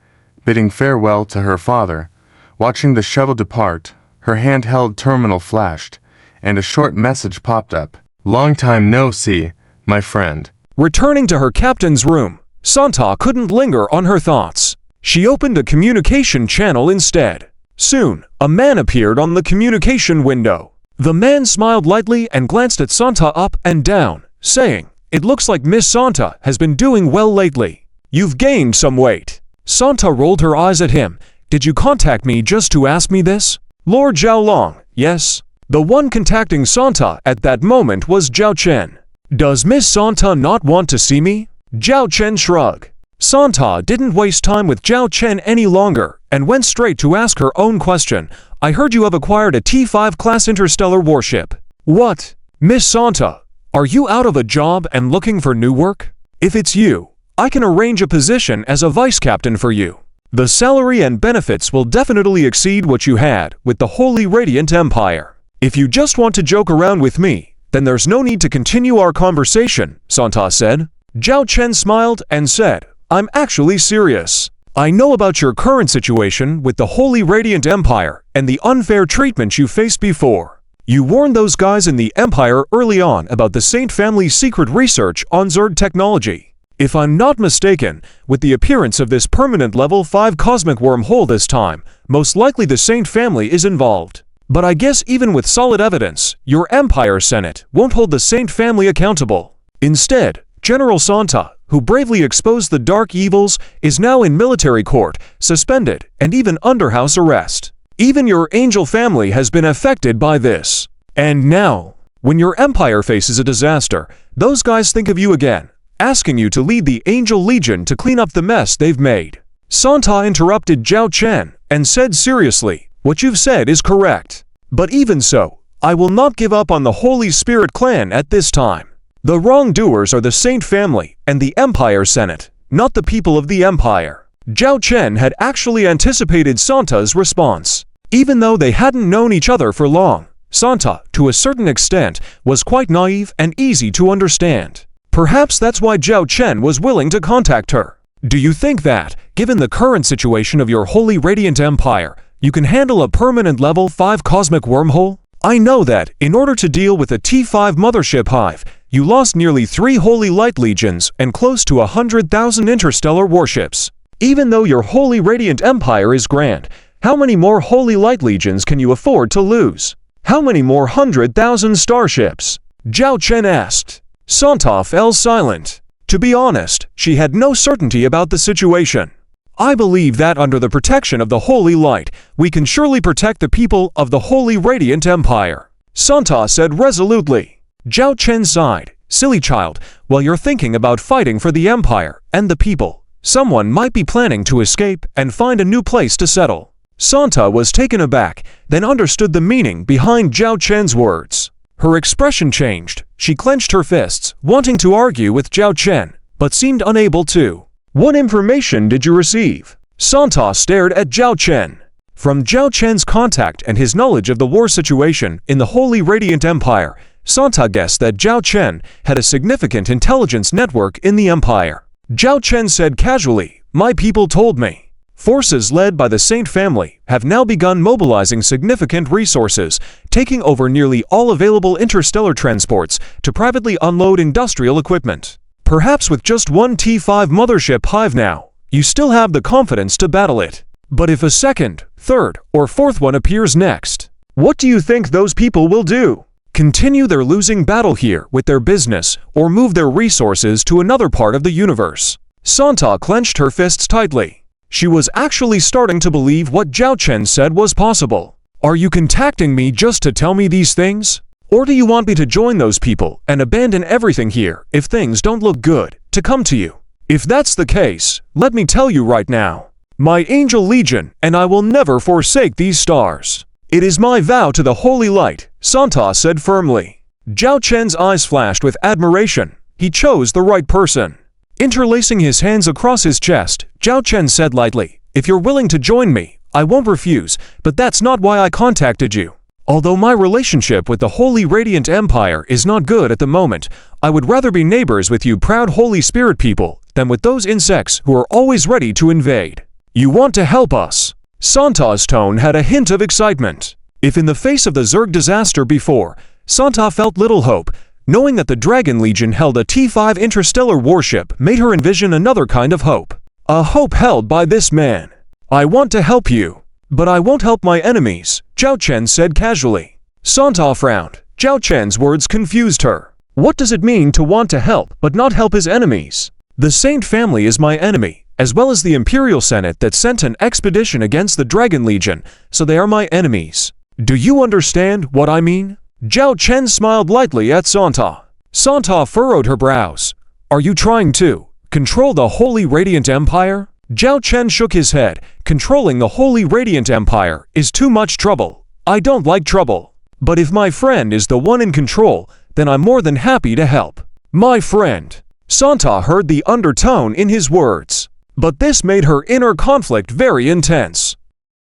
bidding farewell to her father, watching the shuttle depart, her handheld terminal flashed, and a short message popped up. "Long time no see, my friend." Returning to her captain's room, Santa couldn't linger on her thoughts. She opened a communication channel instead. Soon, a man appeared on the communication window. The man smiled lightly and glanced at Santa up and down, saying, "It looks like Miss Santa has been doing well lately. You've gained some weight." Santa rolled her eyes at him. "Did you contact me just to ask me this?" "Lord Zhaolong, yes." The one contacting Santa at that moment was Zhao Chen. "Does Miss Santa not want to see me?" Zhao Chen shrugged. Santa didn't waste time with Zhao Chen any longer and went straight to ask her own question. "I heard you have acquired a T5 class interstellar warship." "What? Miss Santa, are you out of a job and looking for new work? If it's you, I can arrange a position as a vice captain for you. The salary and benefits will definitely exceed what you had with the Holy Radiant Empire. If you just want to joke around with me, then there's no need to continue our conversation," Santa said. Zhao Chen smiled and said, "I'm actually serious. I know about your current situation with the Holy Radiant Empire and the unfair treatment you faced before. You warned those guys in the Empire early on about the Saint family's secret research on Zerg technology. If I'm not mistaken, with the appearance of this permanent level 5 cosmic wormhole this time, most likely the Saint family is involved. But I guess even with solid evidence, your Empire Senate won't hold the Saint family accountable. Instead, General Santa, who bravely exposed the dark evils, is now in military court, suspended, and even under house arrest. Even your Angel family has been affected by this. And now, when your Empire faces a disaster, those guys think of you again, asking you to lead the Angel Legion to clean up the mess they've made." Santa interrupted Zhao Chen and said seriously, "What you've said is correct. But even so, I will not give up on the Holy Spirit clan at this time. The wrongdoers are the Saint family and the Empire Senate, not the people of the Empire. Zhao Chen had actually anticipated Santa's response. Even though they hadn't known each other for long, Santa, to a certain extent, was quite naive and easy to understand. Perhaps that's why Zhao Chen was willing to contact her. Do you think that, given the current situation of your Holy Radiant Empire, you can handle a permanent level 5 cosmic wormhole? I know that, in order to deal with a T5 mothership hive, you lost nearly 3 Holy Light Legions and close to 100,000 interstellar warships. Even though your Holy Radiant Empire is grand, how many more Holy Light Legions can you afford to lose? How many more 100,000 starships? Zhao Chen asked. Santa fell silent. To be honest, she had no certainty about the situation. I believe that under the protection of the Holy Light, we can surely protect the people of the Holy Radiant Empire, Santa said resolutely. Zhao Chen sighed. Silly child, while you're thinking about fighting for the Empire and the people, someone might be planning to escape and find a new place to settle. Santa was taken aback, then understood the meaning behind Zhao Chen's words. Her expression changed. She clenched her fists, wanting to argue with Zhao Chen, but seemed unable to. What information did you receive? Santa stared at Zhao Chen. From Zhao Chen's contact and his knowledge of the war situation in the Holy Radiant Empire, Santa guessed that Zhao Chen had a significant intelligence network in the Empire. Zhao Chen said casually, "My people told me. Forces led by the Saint family have now begun mobilizing significant resources, taking over nearly all available interstellar transports to privately unload industrial equipment. Perhaps with just one T5 mothership hive now, you still have the confidence to battle it. But if a second, third, or fourth one appears next, what do you think those people will do? Continue their losing battle here with their business or move their resources to another part of the universe?" Santa clenched her fists tightly. She was actually starting to believe what Zhao Chen said was possible. Are you contacting me just to tell me these things? Or do you want me to join those people and abandon everything here if things don't look good, to come to you? If that's the case, let me tell you right now. My Angel Legion and I will never forsake these stars. It is my vow to the Holy Light, Santa said firmly. Zhao Chen's eyes flashed with admiration. He chose the right person. Interlacing his hands across his chest, Zhao Chen said lightly, "If you're willing to join me, I won't refuse, but that's not why I contacted you. Although my relationship with the Holy Radiant Empire is not good at the moment, I would rather be neighbors with you proud Holy Spirit people than with those insects who are always ready to invade. You want to help us?" Santa's tone had a hint of excitement. If in the face of the Zerg disaster before, Santa felt little hope, knowing that the Dragon Legion held a T5 interstellar warship made her envision another kind of hope. A hope held by this man. "I want to help you, but I won't help my enemies," Zhao Chen said casually. Santa frowned. Zhao Chen's words confused her. What does it mean to want to help but not help his enemies? The Saint family is my enemy, as well as the Imperial Senate that sent an expedition against the Dragon Legion, so they are my enemies. Do you understand what I mean? Zhao Chen smiled lightly at Santa. Santa furrowed her brows. Are you trying to control the Holy Radiant Empire? Zhao Chen shook his head. Controlling the Holy Radiant Empire is too much trouble. I don't like trouble. But if my friend is the one in control, then I'm more than happy to help. My friend. Santa heard the undertone in his words. But this made her inner conflict very intense.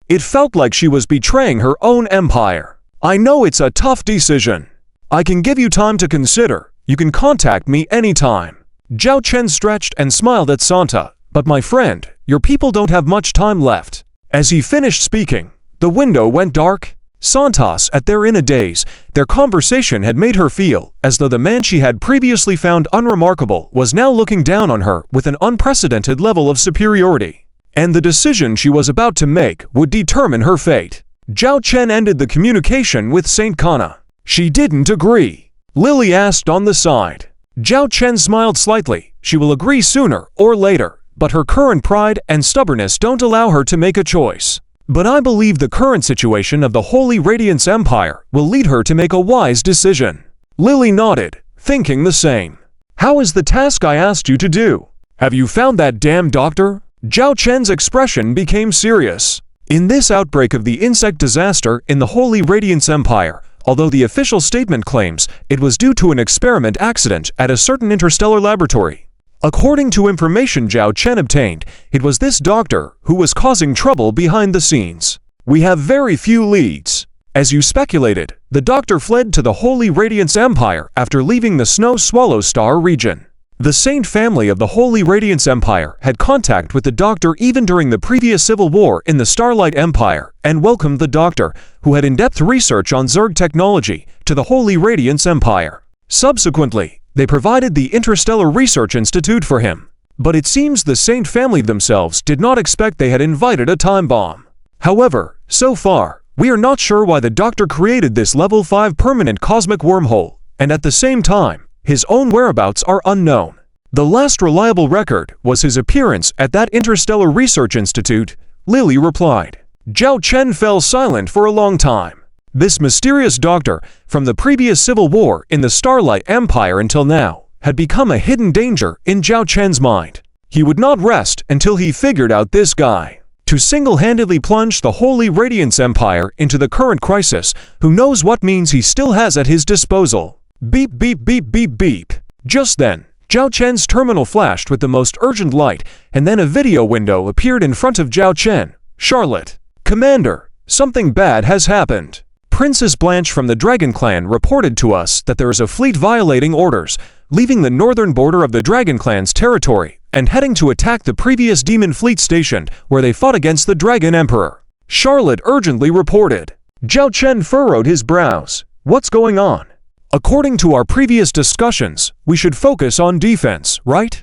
It felt like she was betraying her own empire. I know it's a tough decision. I can give you time to consider. You can contact me anytime. Zhao Chen stretched and smiled at Santa. But my friend, your people don't have much time left. As he finished speaking, the window went dark. Santa sat there in a daze. Their conversation had made her feel as though the man she had previously found unremarkable was now looking down on her with an unprecedented level of superiority. And the decision she was about to make would determine her fate. Zhao Chen ended the communication with Saint Kana. She didn't agree. Lily asked on the side. Zhao Chen smiled slightly. She will agree sooner or later, but her current pride and stubbornness don't allow her to make a choice. But I believe the current situation of the Holy Radiance Empire will lead her to make a wise decision. Lily nodded, thinking the same. How is the task I asked you to do? Have you found that damn doctor? Zhao Chen's expression became serious. In this outbreak of the insect disaster in the Holy Radiance Empire, although the official statement claims it was due to an experiment accident at a certain interstellar laboratory, according to information Zhao Chen obtained, it was this doctor who was causing trouble behind the scenes. We have very few leads. As you speculated, the doctor fled to the Holy Radiance Empire after leaving the Snow Swallow Star region. The Saint family of the Holy Radiance Empire had contact with the Doctor even during the previous civil war in the Starlight Empire and welcomed the Doctor, who had in-depth research on Zerg technology, to the Holy Radiance Empire. Subsequently, they provided the Interstellar Research Institute for him. But it seems the Saint family themselves did not expect they had invited a time bomb. However, so far, we are not sure why the Doctor created this Level 5 permanent cosmic wormhole, and at the same time, his own whereabouts are unknown. The last reliable record was his appearance at that Interstellar Research Institute, Lily replied. Zhao Chen fell silent for a long time. This mysterious doctor, from the previous civil war in the Starlight Empire until now, had become a hidden danger in Zhao Chen's mind. He would not rest until he figured out this guy. To single-handedly plunge the Holy Radiance Empire into the current crisis, who knows what means he still has at his disposal. Beep beep beep beep beep. Just then, Zhao Chen's terminal flashed with the most urgent light, and then a video window appeared in front of Zhao Chen. Charlotte. Commander, something bad has happened. Princess Blanche from the Dragon Clan reported to us that there is a fleet violating orders, leaving the northern border of the Dragon Clan's territory, and heading to attack the previous demon fleet stationed where they fought against the Dragon Emperor. Charlotte urgently reported. Zhao Chen furrowed his brows. What's going on? According to our previous discussions, we should focus on defense, right?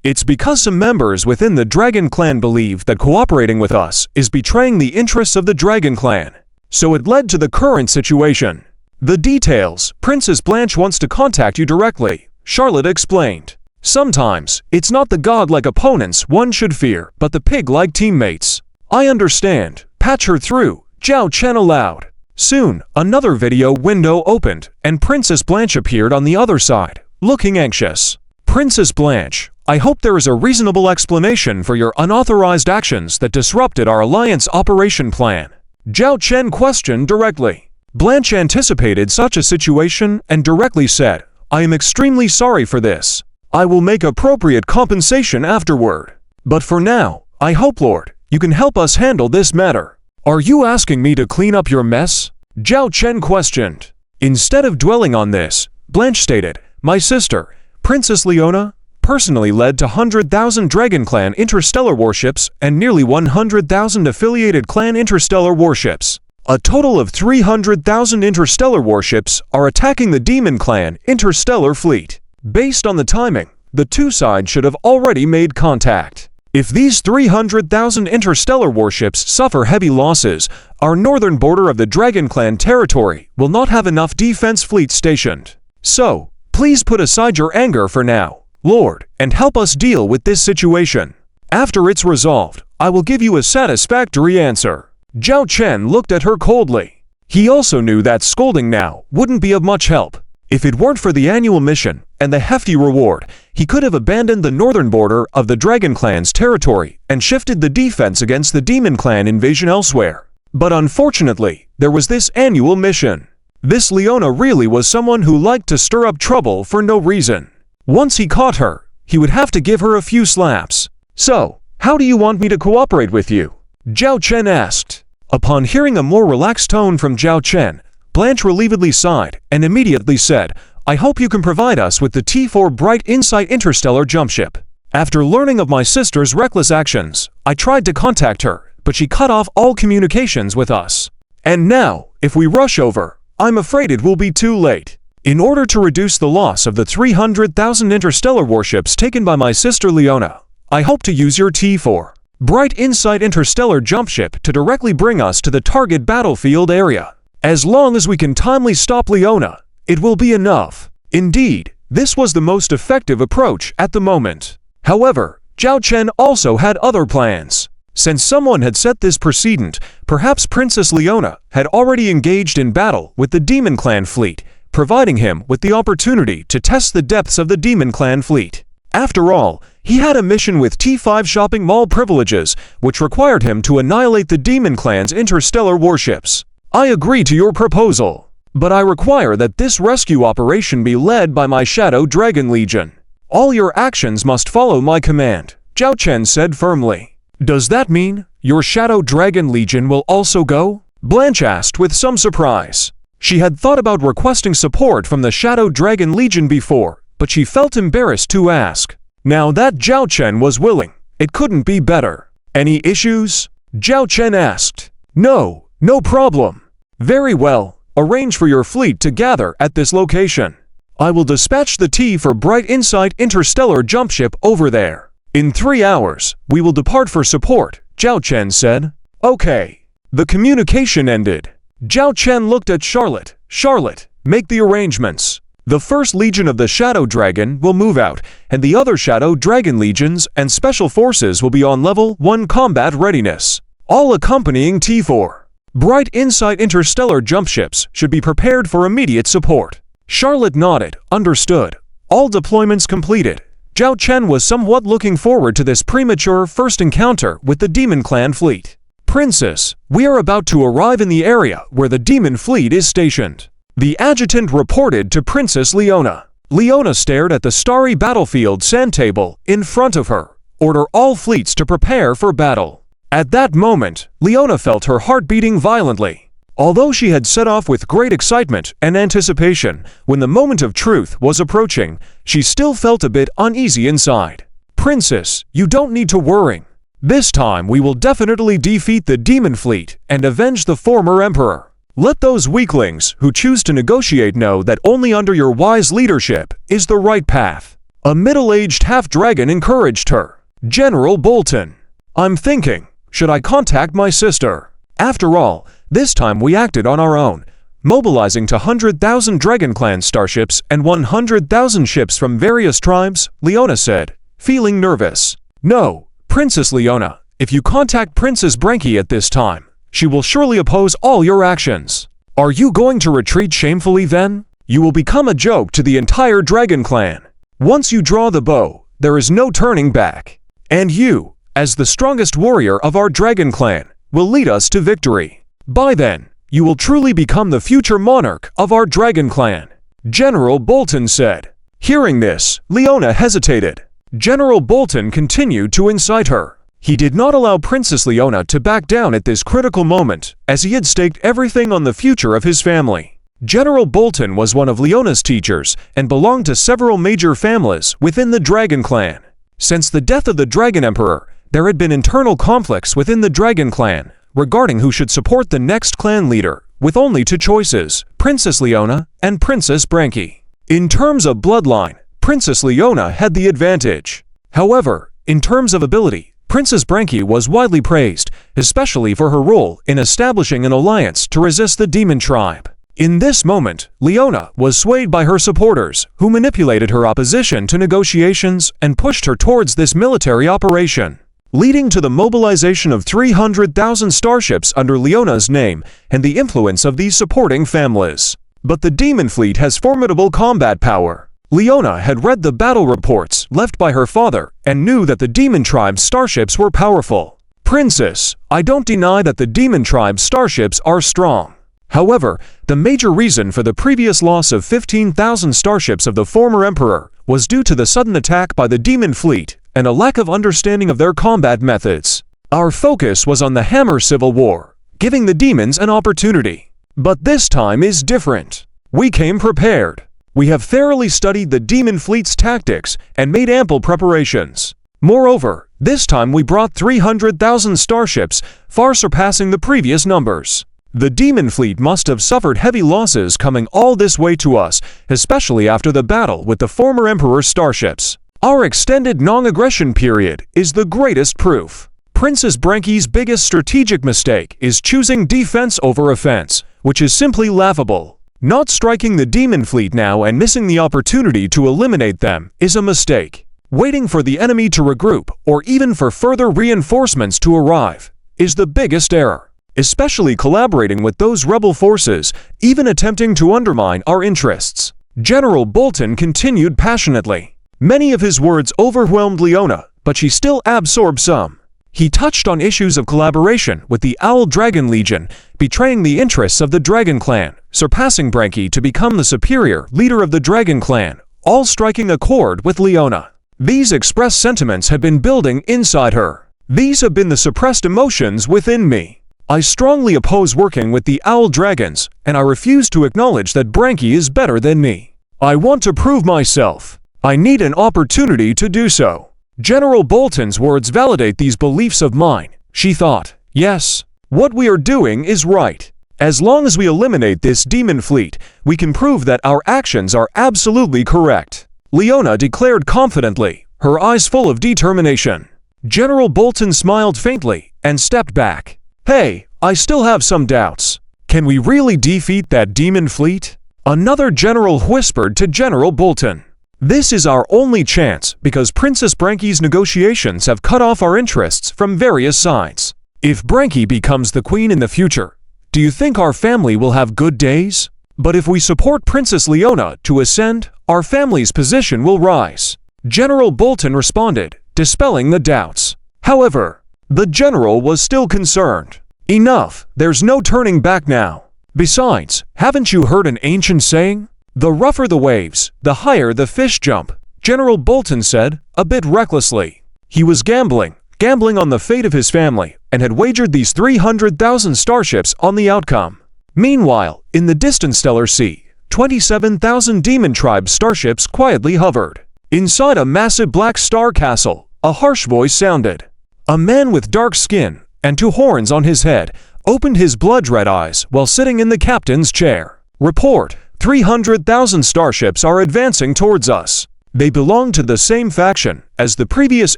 It's because some members within the Dragon Clan believe that cooperating with us is betraying the interests of the Dragon Clan. So it led to the current situation. The details, Princess Blanche wants to contact you directly, Charlotte explained. Sometimes, it's not the god-like opponents one should fear, but the pig-like teammates. I understand. Patch her through, Zhao Chen allowed. Soon, another video window opened, and Princess Blanche appeared on the other side, looking anxious. Princess Blanche, I hope there is a reasonable explanation for your unauthorized actions that disrupted our alliance operation plan. Zhao Chen questioned directly. Blanche anticipated such a situation and directly said, I am extremely sorry for this. I will make appropriate compensation afterward. But for now, I hope, Lord, you can help us handle this matter. Are you asking me to clean up your mess? Zhao Chen questioned. Instead of dwelling on this, Blanche stated, my sister, Princess Leona, personally led to 100,000 Dragon Clan interstellar warships and nearly 100,000 affiliated clan interstellar warships. A total of 300,000 interstellar warships are attacking the Demon Clan interstellar fleet. Based on the timing, the two sides should have already made contact. If these 300,000 interstellar warships suffer heavy losses, our northern border of the Dragon Clan territory will not have enough defense fleet stationed. So, please put aside your anger for now, Lord, and help us deal with this situation. After it's resolved, I will give you a satisfactory answer. Zhao Chen looked at her coldly. He also knew that scolding now wouldn't be of much help. If it weren't for the annual mission and the hefty reward, he could have abandoned the northern border of the Dragon Clan's territory and shifted the defense against the Demon Clan invasion elsewhere. But unfortunately, there was this annual mission. This Leona really was someone who liked to stir up trouble for no reason. Once he caught her, he would have to give her a few slaps. So, how do you want me to cooperate with you? Zhao Chen asked. Upon hearing a more relaxed tone from Zhao Chen, Blanche relievedly sighed and immediately said, I hope you can provide us with the T4 Bright Insight Interstellar Jumpship. After learning of my sister's reckless actions, I tried to contact her, but she cut off all communications with us. And now, if we rush over, I'm afraid it will be too late. In order to reduce the loss of the 300,000 interstellar warships taken by my sister Leona, I hope to use your T4 Bright Insight Interstellar Jumpship to directly bring us to the target battlefield area. As long as we can timely stop Leona, it will be enough. Indeed, this was the most effective approach at the moment. However, Zhao Chen also had other plans. Since someone had set this precedent, perhaps Princess Leona had already engaged in battle with the Demon Clan fleet, providing him with the opportunity to test the depths of the Demon Clan fleet. After all, he had a mission with T5 shopping mall privileges, which required him to annihilate the Demon Clan's interstellar warships. I agree to your proposal, but I require that this rescue operation be led by my Shadow Dragon Legion. All your actions must follow my command, Zhao Chen said firmly. Does that mean your Shadow Dragon Legion will also go? Blanche asked with some surprise. She had thought about requesting support from the Shadow Dragon Legion before, but she felt embarrassed to ask. Now that Zhao Chen was willing, it couldn't be better. Any issues? Zhao Chen asked. No, no problem. Very well, arrange for your fleet to gather at this location. I will dispatch the T for Bright Insight interstellar jump ship over there. In 3 hours, we will depart for support, Zhao Chen said. Okay. The communication ended. Zhao Chen looked at Charlotte. Charlotte, make the arrangements. The first legion of the Shadow Dragon will move out, and the other Shadow Dragon legions and special forces will be on level 1 combat readiness, all accompanying T4. Bright Insight interstellar jump ships should be prepared for immediate support. Charlotte nodded, understood. All deployments completed. Zhao Chen was somewhat looking forward to this premature first encounter with the Demon Clan fleet. Princess, we are about to arrive in the area where the Demon fleet is stationed. The adjutant reported to Princess Leona. Leona stared at the starry battlefield sand table in front of her. Order all fleets to prepare for battle. At that moment, Leona felt her heart beating violently. Although she had set off with great excitement and anticipation when the moment of truth was approaching, she still felt a bit uneasy inside. Princess, you don't need to worry. This time we will definitely defeat the Demon fleet and avenge the former emperor. Let those weaklings who choose to negotiate know that only under your wise leadership is the right path. A middle-aged half-dragon encouraged her. General Bolton. I'm thinking, should I contact my sister? After all, this time we acted on our own, mobilizing to 100,000 Dragon Clan starships and 100,000 ships from various tribes, Leona said, feeling nervous. No, Princess Leona, if you contact Princess Branky at this time, she will surely oppose all your actions. Are you going to retreat shamefully then? You will become a joke to the entire Dragon Clan. Once you draw the bow, there is no turning back. And you, as the strongest warrior of our Dragon Clan, will lead us to victory. By then, you will truly become the future monarch of our Dragon Clan, General Bolton said. Hearing this, Leona hesitated. General Bolton continued to incite her. He did not allow Princess Leona to back down at this critical moment, as he had staked everything on the future of his family. General Bolton was one of Leona's teachers and belonged to several major families within the Dragon Clan. Since the death of the Dragon Emperor, there had been internal conflicts within the Dragon Clan regarding who should support the next clan leader, with only 2 choices, Princess Leona and Princess Branky. In terms of bloodline, Princess Leona had the advantage. However, in terms of ability, Princess Branky was widely praised, especially for her role in establishing an alliance to resist the Demon Tribe. In this moment, Leona was swayed by her supporters, who manipulated her opposition to negotiations and pushed her towards this military operation, leading to the mobilization of 300,000 starships under Leona's name and the influence of these supporting families. But the Demon fleet has formidable combat power. Leona had read the battle reports left by her father and knew that the Demon Tribe's starships were powerful. Princess, I don't deny that the Demon Tribe's starships are strong. However, the major reason for the previous loss of 15,000 starships of the former emperor was due to the sudden attack by the Demon fleet and a lack of understanding of their combat methods. Our focus was on the Hammer Civil War, giving the demons an opportunity. But this time is different. We came prepared. We have thoroughly studied the Demon fleet's tactics and made ample preparations. Moreover, this time we brought 300,000 starships, far surpassing the previous numbers. The Demon fleet must have suffered heavy losses coming all this way to us, especially after the battle with the former emperor's starships. Our extended non-aggression period is the greatest proof. Princess Branky's biggest strategic mistake is choosing defense over offense, which is simply laughable. Not striking the Demon fleet now and missing the opportunity to eliminate them is a mistake. Waiting for the enemy to regroup or even for further reinforcements to arrive is the biggest error. Especially collaborating with those rebel forces, even attempting to undermine our interests. General Bolton continued passionately. Many of his words overwhelmed Leona, but she still absorbed some. He touched on issues of collaboration with the Owl Dragon Legion, betraying the interests of the Dragon Clan, surpassing Branky to become the superior leader of the Dragon Clan, all striking a chord with Leona. These expressed sentiments had been building inside her. These have been the suppressed emotions within me. I strongly oppose working with the Owl Dragons, and I refuse to acknowledge that Branky is better than me. I want to prove myself. I need an opportunity to do so. General Bolton's words validate these beliefs of mine, she thought. Yes, what we are doing is right. As long as we eliminate this demon fleet, we can prove that our actions are absolutely correct. Leona declared confidently, her eyes full of determination. General Bolton smiled faintly and stepped back. Hey, I still have some doubts. Can we really defeat that demon fleet? Another general whispered to General Bolton. This is our only chance because Princess Branky's negotiations have cut off our interests from various sides. If Branky becomes the queen in the future, do you think our family will have good days? But if we support Princess Leona to ascend, our family's position will rise. General Bolton responded, dispelling the doubts. However, the general was still concerned. Enough, there's no turning back now. Besides, haven't you heard an ancient saying? The rougher the waves, the higher the fish jump, General Bolton said, a bit recklessly. He was gambling on the fate of his family, and had wagered these 300,000 starships on the outcome. Meanwhile, in the distant stellar sea, 27,000 demon tribe starships quietly hovered. Inside a massive black star castle, a harsh voice sounded. A man with dark skin and 2 horns on his head opened his blood-red eyes while sitting in the captain's chair. Report, 300,000 starships are advancing towards us. They belong to the same faction as the previous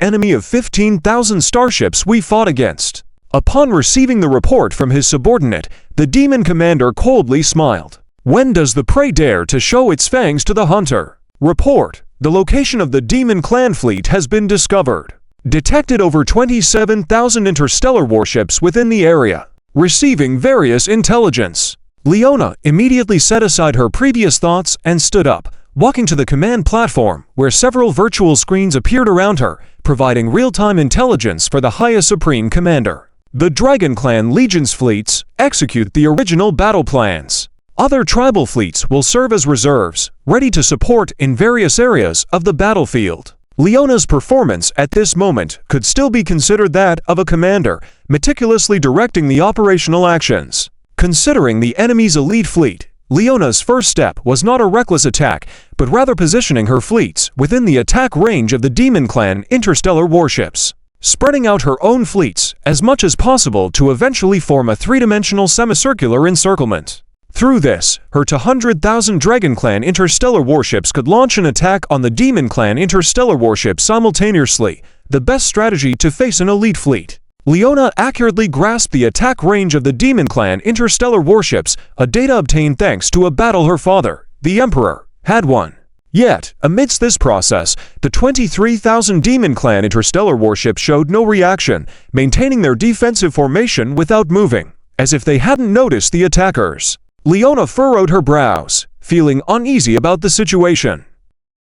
enemy of 15,000 starships we fought against. Upon receiving the report from his subordinate, the demon commander coldly smiled. When does the prey dare to show its fangs to the hunter? Report, the location of the demon clan fleet has been discovered. Detected over 27,000 interstellar warships within the area. Receiving various intelligence. Leona immediately set aside her previous thoughts and stood up, walking to the command platform where several virtual screens appeared around her, providing real-time intelligence for the highest supreme commander. The Dragon Clan Legion's fleets execute the original battle plans. Other tribal fleets will serve as reserves, ready to support in various areas of the battlefield. Leona's performance at this moment could still be considered that of a commander, meticulously directing the operational actions. Considering the enemy's elite fleet, Leona's first step was not a reckless attack, but rather positioning her fleets within the attack range of the Demon Clan interstellar warships, spreading out her own fleets as much as possible to eventually form a three-dimensional semicircular encirclement. Through this, her 200,000 Dragon Clan interstellar warships could launch an attack on the Demon Clan interstellar warships simultaneously, the best strategy to face an elite fleet. Leona accurately grasped the attack range of the Demon Clan interstellar warships, a data obtained thanks to a battle her father, the Emperor, had won. Yet, amidst this process, the 23,000 Demon Clan interstellar warships showed no reaction, maintaining their defensive formation without moving, as if they hadn't noticed the attackers. Leona furrowed her brows, feeling uneasy about the situation.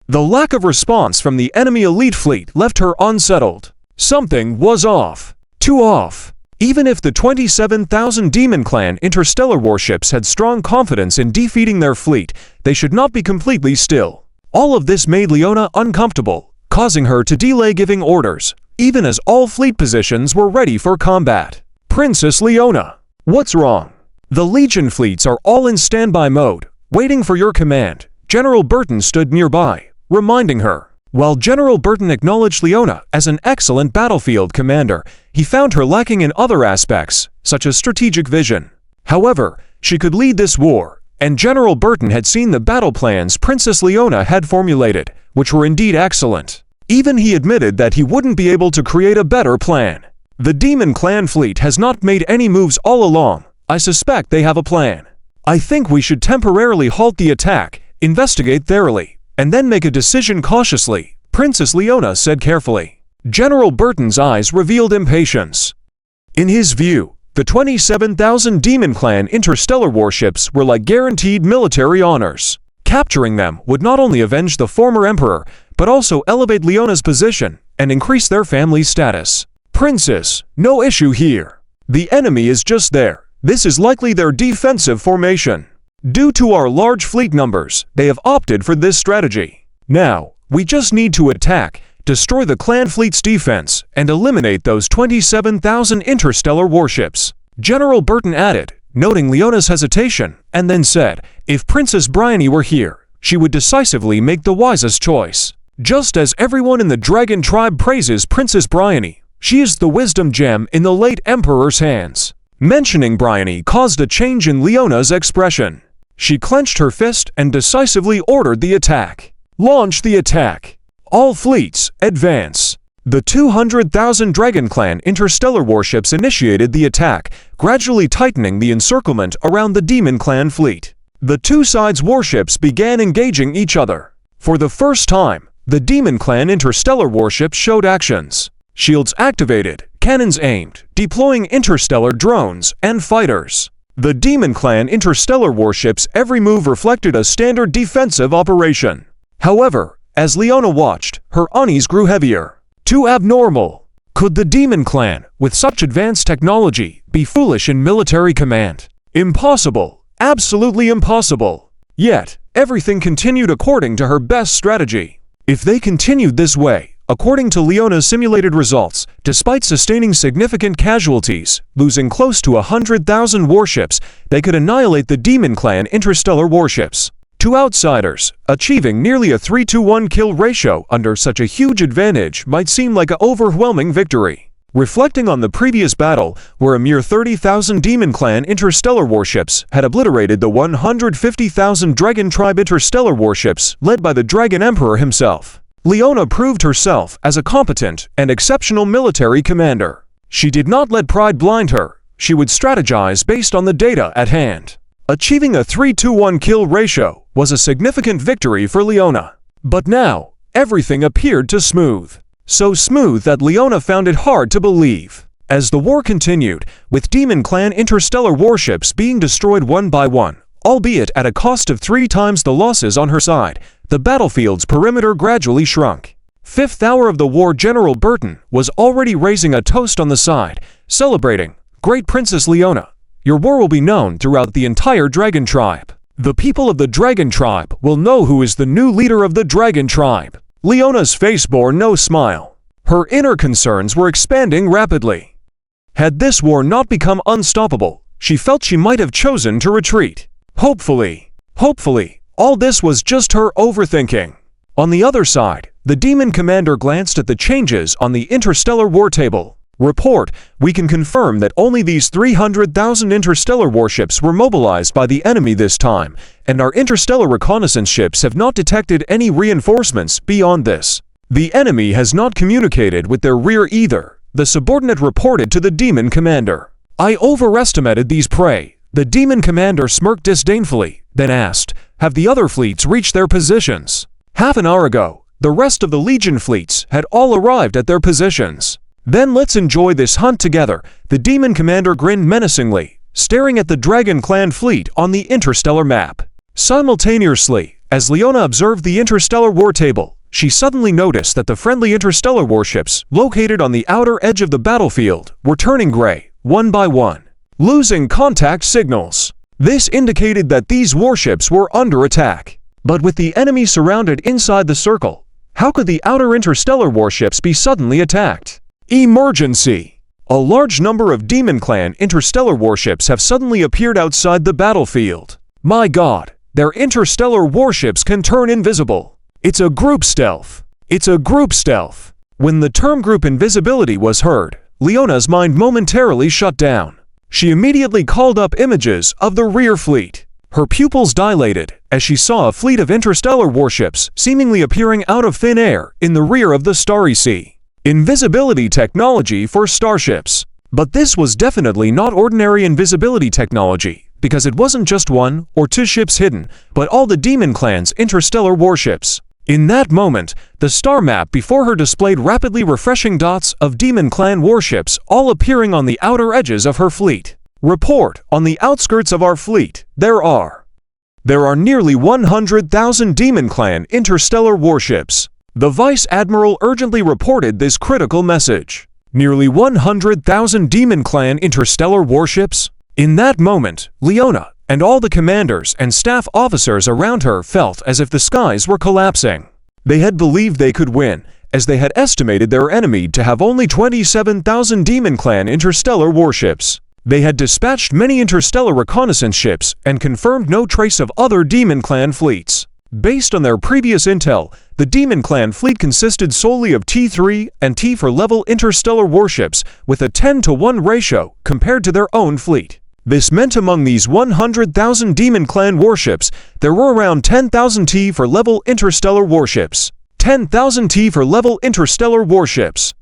The lack of response from the enemy elite fleet left her unsettled. Something was off. Too off. Even if the 27,000 Demon Clan interstellar warships had strong confidence in defeating their fleet, they should not be completely still. All of this made Leona uncomfortable, causing her to delay giving orders, even as all fleet positions were ready for combat. Princess Leona, what's wrong? The Legion fleets are all in standby mode, waiting for your command. General Burton stood nearby, reminding her. While General Burton acknowledged Leona as an excellent battlefield commander, he found her lacking in other aspects, such as strategic vision. However, she could lead this war, and General Burton had seen the battle plans Princess Leona had formulated, which were indeed excellent. Even he admitted that he wouldn't be able to create a better plan. The Demon Clan fleet has not made any moves all along. I suspect they have a plan. I think we should temporarily halt the attack, investigate thoroughly, and then make a decision cautiously, Princess Leona said carefully. General Burton's eyes revealed impatience. In his view, the 27,000 Demon Clan interstellar warships were like guaranteed military honors. Capturing them would not only avenge the former emperor, but also elevate Leona's position and increase their family status. Princess, no issue here. The enemy is just there. This is likely their defensive formation. Due to our large fleet numbers, they have opted for this strategy. Now, we just need to attack, destroy the clan fleet's defense, and eliminate those 27,000 interstellar warships. General Burton added, noting Leona's hesitation, and then said, if Princess Bryony were here, she would decisively make the wisest choice. Just as everyone in the Dragon Tribe praises Princess Bryony, she is the wisdom gem in the late Emperor's hands. Mentioning Bryony caused a change in Leona's expression. She clenched her fist and decisively ordered the attack. Launch the attack. All fleets, advance. The 200,000 Dragon Clan interstellar warships initiated the attack, gradually tightening the encirclement around the Demon Clan fleet. The two sides' warships began engaging each other. For the first time, the Demon Clan interstellar warships showed actions. Shields activated, cannons aimed, deploying interstellar drones and fighters. The Demon Clan interstellar warships' every move reflected a standard defensive operation. However, as Leona watched, her unease grew heavier. Too abnormal. Could the Demon Clan, with such advanced technology, be foolish in military command? Impossible. Absolutely impossible. Yet, everything continued according to her best strategy. If they continued this way, according to Leona's simulated results, despite sustaining significant casualties, losing close to 100,000 warships, they could annihilate the Demon Clan interstellar warships. To outsiders, achieving nearly a 3-to-1 kill ratio under such a huge advantage might seem like an overwhelming victory. Reflecting on the previous battle, where a mere 30,000 Demon Clan interstellar warships had obliterated the 150,000 Dragon Tribe interstellar warships led by the Dragon Emperor himself, Leona proved herself as a competent and exceptional military commander. She did not let pride blind her. She would strategize based on the data at hand. Achieving a 3-to-1 kill ratio was a significant victory for Leona. But now, everything appeared to smooth. So smooth that Leona found it hard to believe. As the war continued, with Demon Clan interstellar warships being destroyed one by one, albeit at a cost of 3 times the losses on her side, the battlefield's perimeter gradually shrunk. Fifth hour of the war, General Burton was already raising a toast on the side, celebrating, "Great Princess Leona, your war will be known throughout the entire Dragon Tribe. The people of the Dragon Tribe will know who is the new leader of the Dragon Tribe." Leona's face bore no smile. Her inner concerns were expanding rapidly. Had this war not become unstoppable, she felt she might have chosen to retreat. Hopefully, all this was just her overthinking. On the other side, the Demon Commander glanced at the changes on the interstellar war table. Report, we can confirm that only these 300,000 interstellar warships were mobilized by the enemy this time, and our interstellar reconnaissance ships have not detected any reinforcements beyond this. The enemy has not communicated with their rear either, the subordinate reported to the Demon Commander. I overestimated these prey. The Demon Commander smirked disdainfully, then asked, have the other fleets reached their positions? Half an hour ago, the rest of the Legion fleets had all arrived at their positions. Then let's enjoy this hunt together. The Demon Commander grinned menacingly, staring at the Dragon Clan fleet on the interstellar map. Simultaneously, as Leona observed the interstellar war table, she suddenly noticed that the friendly interstellar warships, located on the outer edge of the battlefield, were turning gray, one by one, losing contact signals. This indicated that these warships were under attack. But with the enemy surrounded inside the circle, how could the outer interstellar warships be suddenly attacked? Emergency! A large number of Demon Clan interstellar warships have suddenly appeared outside the battlefield. My god, their interstellar warships can turn invisible. It's a group stealth. It's a group stealth. When the term group invisibility was heard, Leona's mind momentarily shut down. She immediately called up images of the rear fleet. Her pupils dilated as she saw a fleet of interstellar warships seemingly appearing out of thin air in the rear of the Starry Sea. Invisibility technology for starships. But this was definitely not ordinary invisibility technology, because it wasn't just 1 or 2 ships hidden, but all the Demon Clan's interstellar warships. In that moment, the star map before her displayed rapidly refreshing dots of Demon Clan warships all appearing on the outer edges of her fleet. Report, on the outskirts of our fleet, there are nearly 100,000 Demon Clan interstellar warships. The Vice Admiral urgently reported this critical message. Nearly 100,000 Demon Clan interstellar warships? In that moment, Leona and all the commanders and staff officers around her felt as if the skies were collapsing. They had believed they could win, as they had estimated their enemy to have only 27,000 Demon Clan interstellar warships. They had dispatched many interstellar reconnaissance ships and confirmed no trace of other Demon Clan fleets. Based on their previous intel, the Demon Clan fleet consisted solely of T3 and T4 level interstellar warships with a 10-to-1 ratio compared to their own fleet. This meant among these 100,000 Demon Clan warships, there were around 10,000 T4 level interstellar warships. 10,000 T4 level interstellar warships.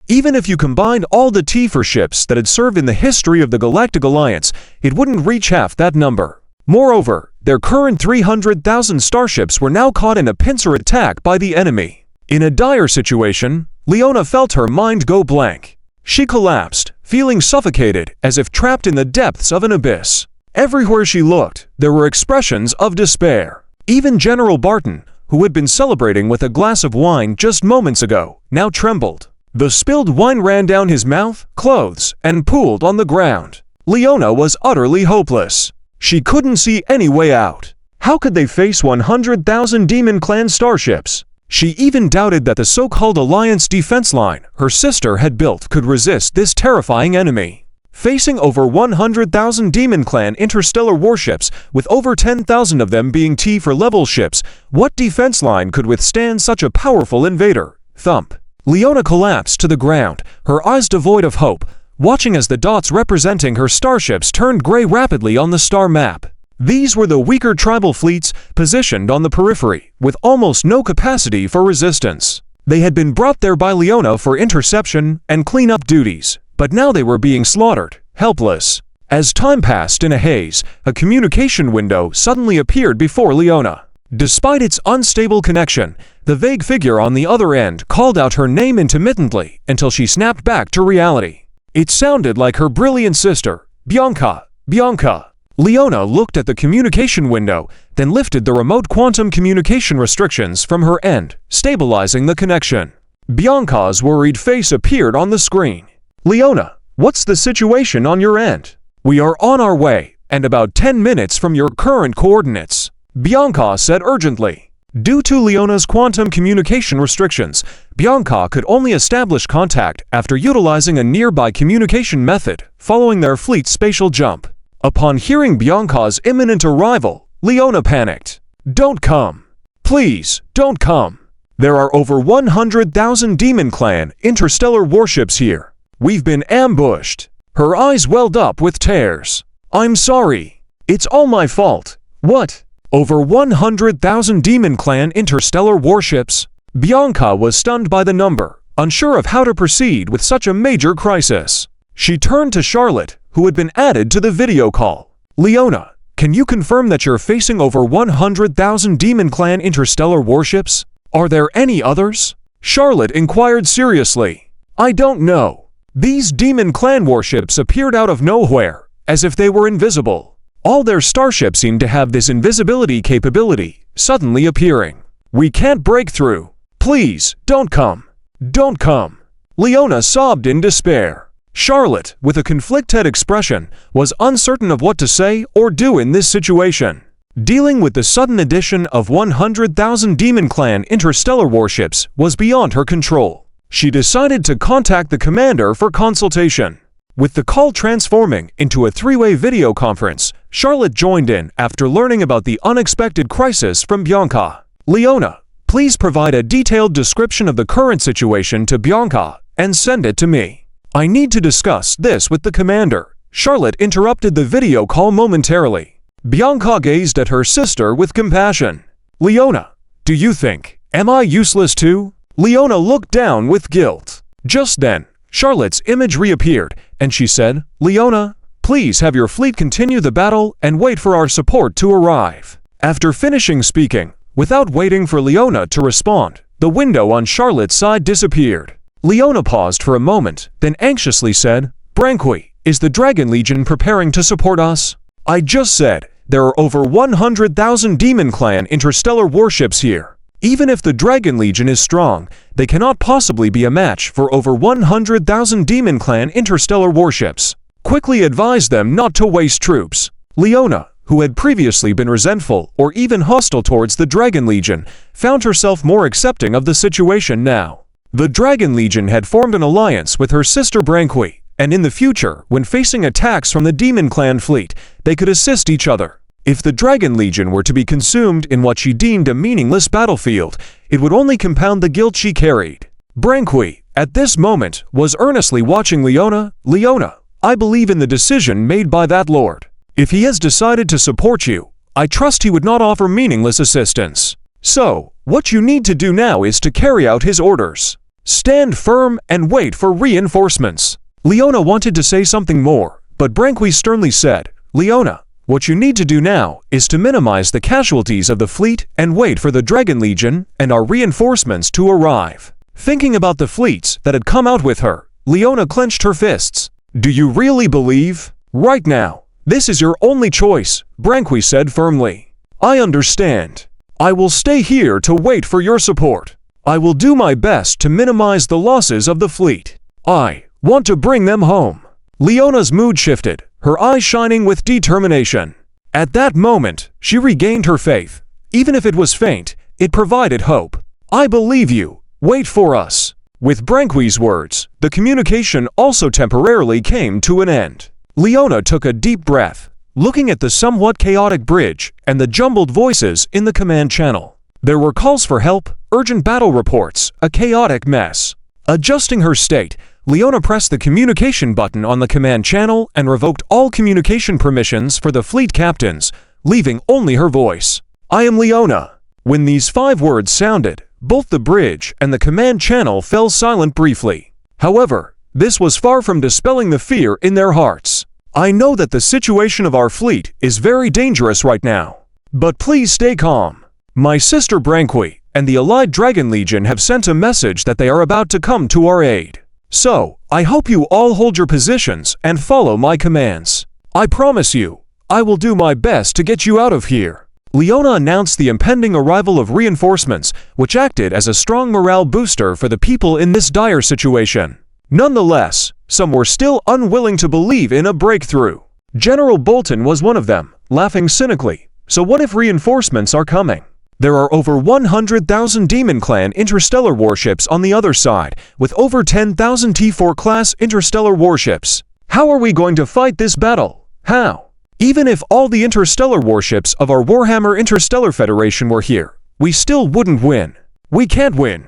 Even if you combined all the T4 ships that had served in the history of the Galactic Alliance, it wouldn't reach half that number. Moreover, their current 300,000 starships were now caught in a pincer attack by the enemy. In a dire situation, Leona felt her mind go blank. She collapsed, feeling suffocated as if trapped in the depths of an abyss. Everywhere she looked, there were expressions of despair. Even General Barton, who had been celebrating with a glass of wine just moments ago, now trembled. The spilled wine ran down his mouth, clothes, and pooled on the ground. Leona was utterly hopeless. She couldn't see any way out. How could they face 100,000 Demon Clan starships? She even doubted that the so-called Alliance defense line her sister had built could resist this terrifying enemy. Facing over 100,000 Demon Clan interstellar warships, with over 10,000 of them being T4 level ships, what defense line could withstand such a powerful invader? Thump. Leona collapsed to the ground, her eyes devoid of hope, watching as the dots representing her starships turned gray rapidly on the star map. These were the weaker tribal fleets positioned on the periphery, with almost no capacity for resistance. They had been brought there by Leona for interception and cleanup duties, but now they were being slaughtered, helpless. As time passed in a haze, a communication window suddenly appeared before Leona. Despite its unstable connection, the vague figure on the other end called out her name intermittently until she snapped back to reality. It sounded like her brilliant sister, Bianca. Bianca. Leona looked at the communication window, then lifted the remote quantum communication restrictions from her end, stabilizing the connection. Bianca's worried face appeared on the screen. Leona, what's the situation on your end? We are on our way, and about 10 minutes from your current coordinates, Bianca said urgently. Due to Leona's quantum communication restrictions, Bianca could only establish contact after utilizing a nearby communication method following their fleet's spatial jump. Upon hearing Bianca's imminent arrival, Leona panicked. Don't come. Please, don't come. There are over 100,000 Demon Clan interstellar warships here. We've been ambushed. Her eyes welled up with tears. I'm sorry. It's all my fault. What? Over 100,000 Demon Clan interstellar warships? Bianca was stunned by the number, unsure of how to proceed with such a major crisis. She turned to Charlotte, who had been added to the video call. Leona, can you confirm that you're facing over 100,000 Demon Clan interstellar warships? Are there any others? Charlotte inquired seriously. I don't know. These Demon Clan warships appeared out of nowhere, as if they were invisible. All their starships seem to have this invisibility capability, suddenly appearing. We can't break through. Please, don't come. Don't come. Leona sobbed in despair. Charlotte, with a conflicted expression, was uncertain of what to say or do in this situation. Dealing with the sudden addition of 100,000 Demon Clan interstellar warships was beyond her control. She decided to contact the commander for consultation. With the call transforming into a three-way video conference, Charlotte joined in after learning about the unexpected crisis from Bianca. Leona, please provide a detailed description of the current situation to Bianca and send it to me. I need to discuss this with the commander. Charlotte interrupted the video call momentarily. Bianca gazed at her sister with compassion. Leona, do you think, am I useless too? Leona looked down with guilt. Just then, Charlotte's image reappeared, and she said, Leona, please have your fleet continue the battle and wait for our support to arrive. After finishing speaking, without waiting for Leona to respond, the window on Charlotte's side disappeared. Leona paused for a moment, then anxiously said, Branqui, is the Dragon Legion preparing to support us? I just said, there are over 100,000 Demon Clan interstellar warships here. Even if the Dragon Legion is strong, they cannot possibly be a match for over 100,000 Demon Clan interstellar warships. Quickly advised them not to waste troops. Leona, who had previously been resentful or even hostile towards the Dragon Legion, found herself more accepting of the situation now. The Dragon Legion had formed an alliance with her sister Branqui, and in the future, when facing attacks from the Demon Clan fleet, they could assist each other. If the Dragon Legion were to be consumed in what she deemed a meaningless battlefield, it would only compound the guilt she carried. Branqui, at this moment, was earnestly watching Leona. Leona, I believe in the decision made by that lord. If he has decided to support you, I trust he would not offer meaningless assistance. So, what you need to do now is to carry out his orders. Stand firm and wait for reinforcements. Leona wanted to say something more, but Branqui sternly said, Leona, what you need to do now is to minimize the casualties of the fleet and wait for the Dragon Legion and our reinforcements to arrive. Thinking about the fleets that had come out with her, Leona clenched her fists. Do you really believe? Right now, this is your only choice, Branqui said firmly. I understand. I will stay here to wait for your support. I will do my best to minimize the losses of the fleet. I want to bring them home. Leona's mood shifted, her eyes shining with determination. At that moment, she regained her faith. Even if it was faint, it provided hope. I believe you. Wait for us. With Branqui's words, the communication also temporarily came to an end. Leona took a deep breath, looking at the somewhat chaotic bridge and the jumbled voices in the command channel. There were calls for help, urgent battle reports, a chaotic mess. Adjusting her state, Leona pressed the communication button on the command channel and revoked all communication permissions for the fleet captains, leaving only her voice. I am Leona. When these 5 words sounded, both the bridge and the command channel fell silent briefly. However, this was far from dispelling the fear in their hearts. I know that the situation of our fleet is very dangerous right now. But please stay calm. My sister Branqui and the allied Dragon Legion have sent a message that they are about to come to our aid. So, I hope you all hold your positions and follow my commands. I promise you, I will do my best to get you out of here. Leona announced the impending arrival of reinforcements, which acted as a strong morale booster for the people in this dire situation. Nonetheless, some were still unwilling to believe in a breakthrough. General Bolton was one of them, laughing cynically. So what if reinforcements are coming? There are over 100,000 Demon Clan interstellar warships on the other side, with over 10,000 T4 class interstellar warships. How are we going to fight this battle? How? Even if all the interstellar warships of our Warhammer Interstellar Federation were here, we still wouldn't win. We can't win.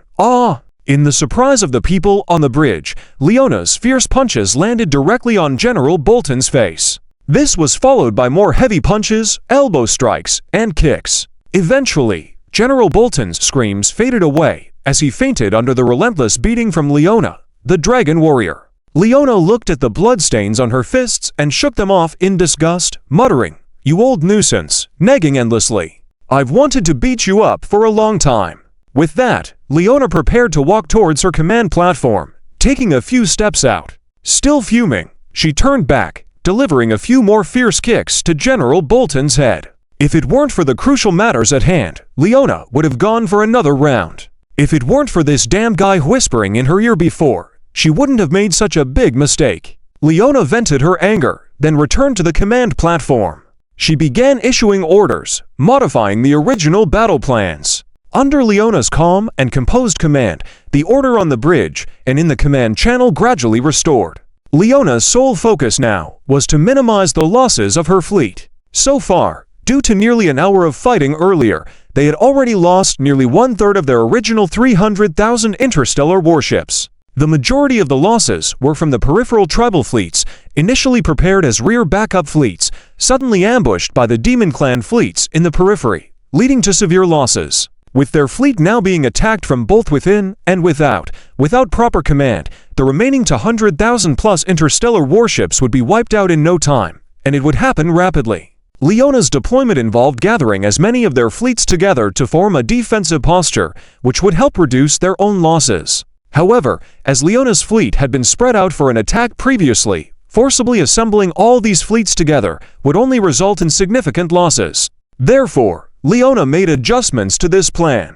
In the surprise of the people on the bridge, Leona's fierce punches landed directly on General Bolton's face. This was followed by more heavy punches, elbow strikes, and kicks. Eventually, General Bolton's screams faded away as he fainted under the relentless beating from Leona, the Dragon Warrior. Leona looked at the bloodstains on her fists and shook them off in disgust, muttering, "You old nuisance," nagging endlessly. "I've wanted to beat you up for a long time." With that, Leona prepared to walk towards her command platform, taking a few steps out. Still fuming, she turned back, delivering a few more fierce kicks to General Bolton's head. If it weren't for the crucial matters at hand, Leona would have gone for another round. If it weren't for this damn guy whispering in her ear before, she wouldn't have made such a big mistake. Leona vented her anger, then returned to the command platform. She began issuing orders, modifying the original battle plans. Under Leona's calm and composed command, the order on the bridge and in the command channel gradually restored. Leona's sole focus now was to minimize the losses of her fleet. So far, due to nearly an hour of fighting earlier, they had already lost nearly 1/3 of their original 300,000 interstellar warships. The majority of the losses were from the peripheral tribal fleets, initially prepared as rear backup fleets, suddenly ambushed by the Demon Clan fleets in the periphery, leading to severe losses. With their fleet now being attacked from both within and without proper command, the remaining 200,000 plus interstellar warships would be wiped out in no time, and it would happen rapidly. Leona's deployment involved gathering as many of their fleets together to form a defensive posture, which would help reduce their own losses. However, as Leona's fleet had been spread out for an attack previously, forcibly assembling all these fleets together would only result in significant losses. Therefore, Leona made adjustments to this plan.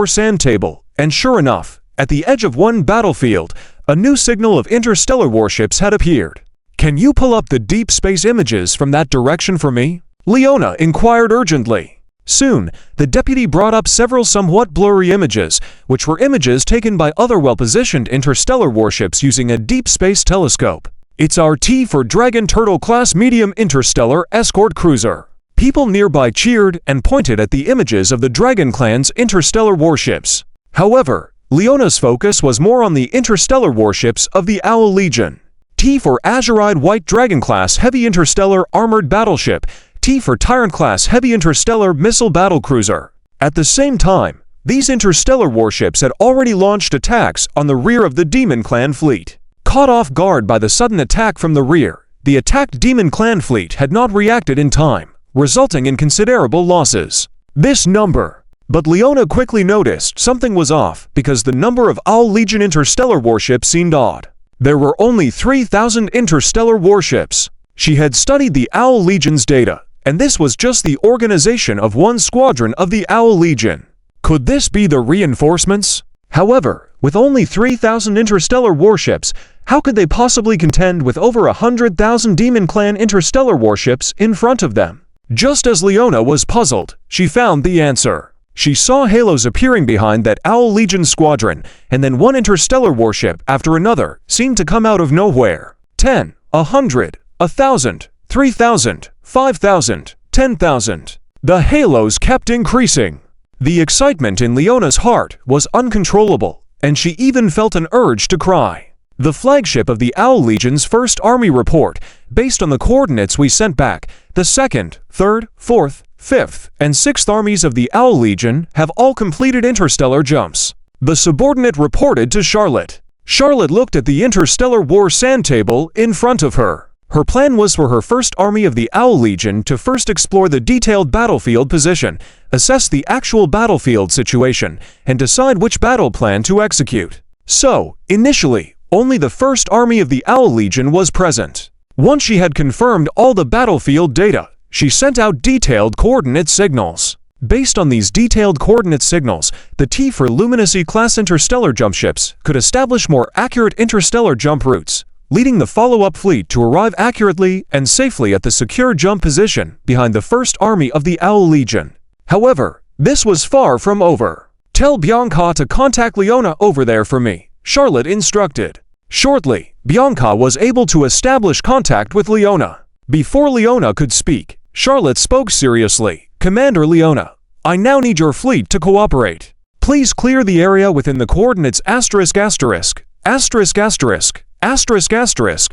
outdoor sand table, and sure enough, at the edge of one battlefield, a new signal of interstellar warships had appeared. "Can you pull up the deep space images from that direction for me?" Leona inquired urgently. Soon, the deputy brought up several somewhat blurry images, which were images taken by other well-positioned interstellar warships using a deep space telescope. "It's our T for Dragon Turtle-class medium interstellar escort cruiser." People nearby cheered and pointed at the images of the Dragon Clan's interstellar warships. However, Leona's focus was more on the interstellar warships of the Owl Legion. T for Azuride White Dragon-class heavy interstellar armored battleship, T for Tyrant-class heavy interstellar missile battlecruiser. At the same time, these interstellar warships had already launched attacks on the rear of the Demon Clan fleet. Caught off guard by the sudden attack from the rear, the attacked Demon Clan fleet had not reacted in time, resulting in considerable losses. This number. But Leona quickly noticed something was off because the number of Owl Legion interstellar warships seemed odd. There were only 3,000 interstellar warships. She had studied the Owl Legion's data, and this was just the organization of one squadron of the Owl Legion. Could this be the reinforcements? However, with only 3,000 interstellar warships, how could they possibly contend with over 100,000 Demon Clan interstellar warships in front of them? Just as Leona was puzzled, she found the answer. She saw halos appearing behind that Owl Legion squadron, and then one interstellar warship after another seemed to come out of nowhere. 10, 100, 1,000, 3,000, 5,000, 10,000. The halos kept increasing. The excitement in Leona's heart was uncontrollable, and she even felt an urge to cry. The flagship of the Owl Legion's 1st Army report, based on the coordinates we sent back, the 2nd, 3rd, 4th, 5th, and 6th Armies of the Owl Legion have all completed interstellar jumps. The subordinate reported to Charlotte. Charlotte looked at the interstellar war sand table in front of her. Her plan was for her 1st Army of the Owl Legion to first explore the detailed battlefield position, assess the actual battlefield situation, and decide which battle plan to execute. So, initially, only the 1st Army of the Owl Legion was present. Once she had confirmed all the battlefield data, she sent out detailed coordinate signals. Based on these detailed coordinate signals, the T for Luminacy-class interstellar jump ships could establish more accurate interstellar jump routes, leading the follow-up fleet to arrive accurately and safely at the secure jump position behind the 1st Army of the Owl Legion. However, this was far from over. "Tell Bianca to contact Leona over there for me," Charlotte instructed. Shortly, Bianca was able to establish contact with Leona. Before Leona could speak, Charlotte spoke seriously. "Commander Leona, I now need your fleet to cooperate. Please clear the area within the coordinates *********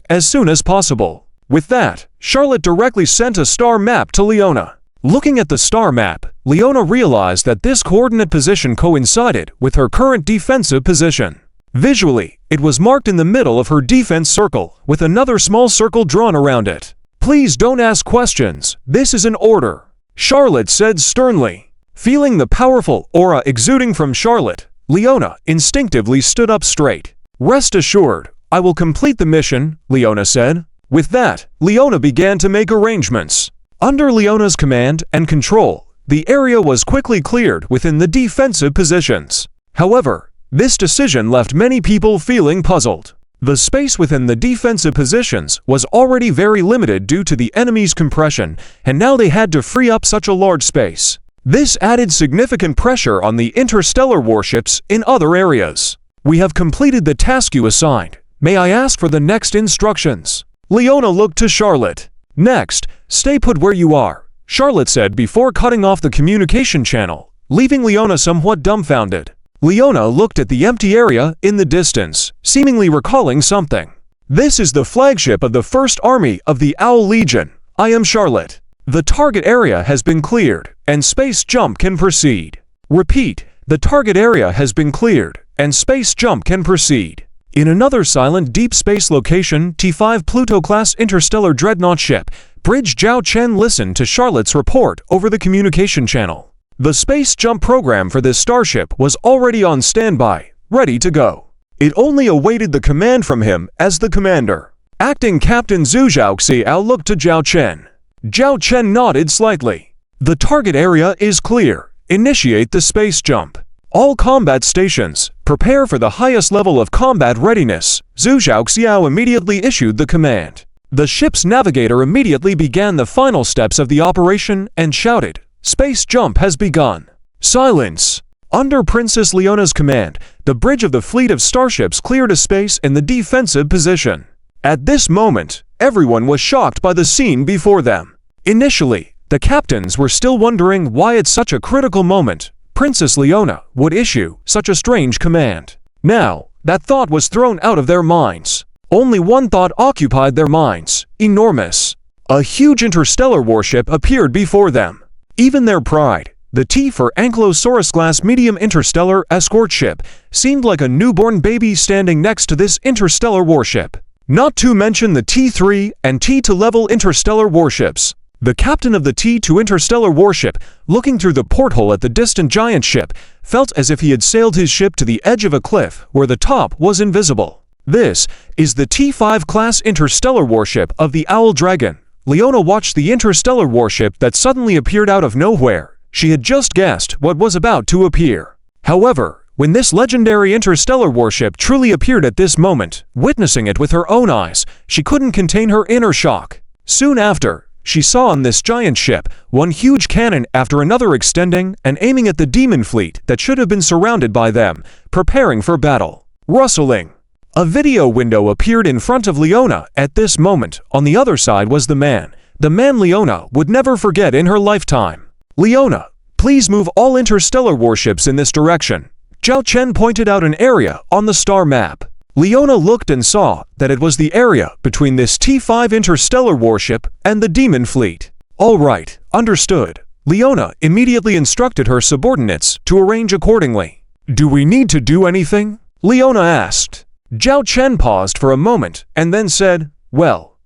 as soon as possible." With that, Charlotte directly sent a star map to Leona. Looking at the star map, Leona realized that this coordinate position coincided with her current defensive position. Visually, it was marked in the middle of her defense circle, with another small circle drawn around it. "Please don't ask questions, this is an order," Charlotte said sternly. Feeling the powerful aura exuding from Charlotte, Leona instinctively stood up straight. "Rest assured, I will complete the mission," Leona said. With that, Leona began to make arrangements. Under Leona's command and control, the area was quickly cleared within the defensive positions. However, this decision left many people feeling puzzled. The space within the defensive positions was already very limited due to the enemy's compression, and now they had to free up such a large space. This added significant pressure on the interstellar warships in other areas. "We have completed the task you assigned. May I ask for the next instructions?" Leona looked to Charlotte. "Next, stay put where you are," Charlotte said before cutting off the communication channel, leaving Leona somewhat dumbfounded. Leona looked at the empty area in the distance, seemingly recalling something. "This is the flagship of the 1st Army of the Owl Legion. I am Charlotte. The target area has been cleared, and space jump can proceed." Repeat, the target area has been cleared, and space jump can proceed. In another silent deep space location, T5 Pluto-class interstellar dreadnought ship, Bridge Zhao Chen listened to Charlotte's report over the communication channel. The space jump program for this starship was already on standby, ready to go. It only awaited the command from him as the commander. Acting Captain Zhu Zhaoxiao looked to Zhao Chen. Zhao Chen nodded slightly. "The target area is clear. Initiate the space jump. All combat stations, prepare for the highest level of combat readiness." Zhu Zhaoxiao immediately issued the command. The ship's navigator immediately began the final steps of the operation and shouted, "Space jump has begun." Silence. Under Princess Leona's command, the bridge of the fleet of starships cleared a space in the defensive position. At this moment, everyone was shocked by the scene before them. Initially, the captains were still wondering why at such a critical moment, Princess Leona would issue such a strange command. Now, that thought was thrown out of their minds. Only one thought occupied their minds: enormous. A huge interstellar warship appeared before them. Even their pride, the T for Ankylosaurus-class medium interstellar escort ship, seemed like a newborn baby standing next to this interstellar warship. Not to mention the T3 and T2 level interstellar warships. The captain of the T2 interstellar warship, looking through the porthole at the distant giant ship, felt as if he had sailed his ship to the edge of a cliff where the top was invisible. This is the T5 class interstellar warship of the Owl Dragon. Leona watched the interstellar warship that suddenly appeared out of nowhere. She had just guessed what was about to appear. However, when this legendary interstellar warship truly appeared at this moment, witnessing it with her own eyes, she couldn't contain her inner shock. Soon after, she saw on this giant ship one huge cannon after another extending and aiming at the demon fleet that should have been surrounded by them, preparing for battle. Rustling. A video window appeared in front of Leona at this moment. On the other side was the man Leona would never forget in her lifetime. Leona, please move all interstellar warships in this direction. Zhao Chen pointed out an area on the star map. Leona looked and saw that it was the area between this T5 interstellar warship and the Demon Fleet. All right, understood. Leona immediately instructed her subordinates to arrange accordingly. Do we need to do anything? Leona asked. Zhao Chen paused for a moment and then said, well,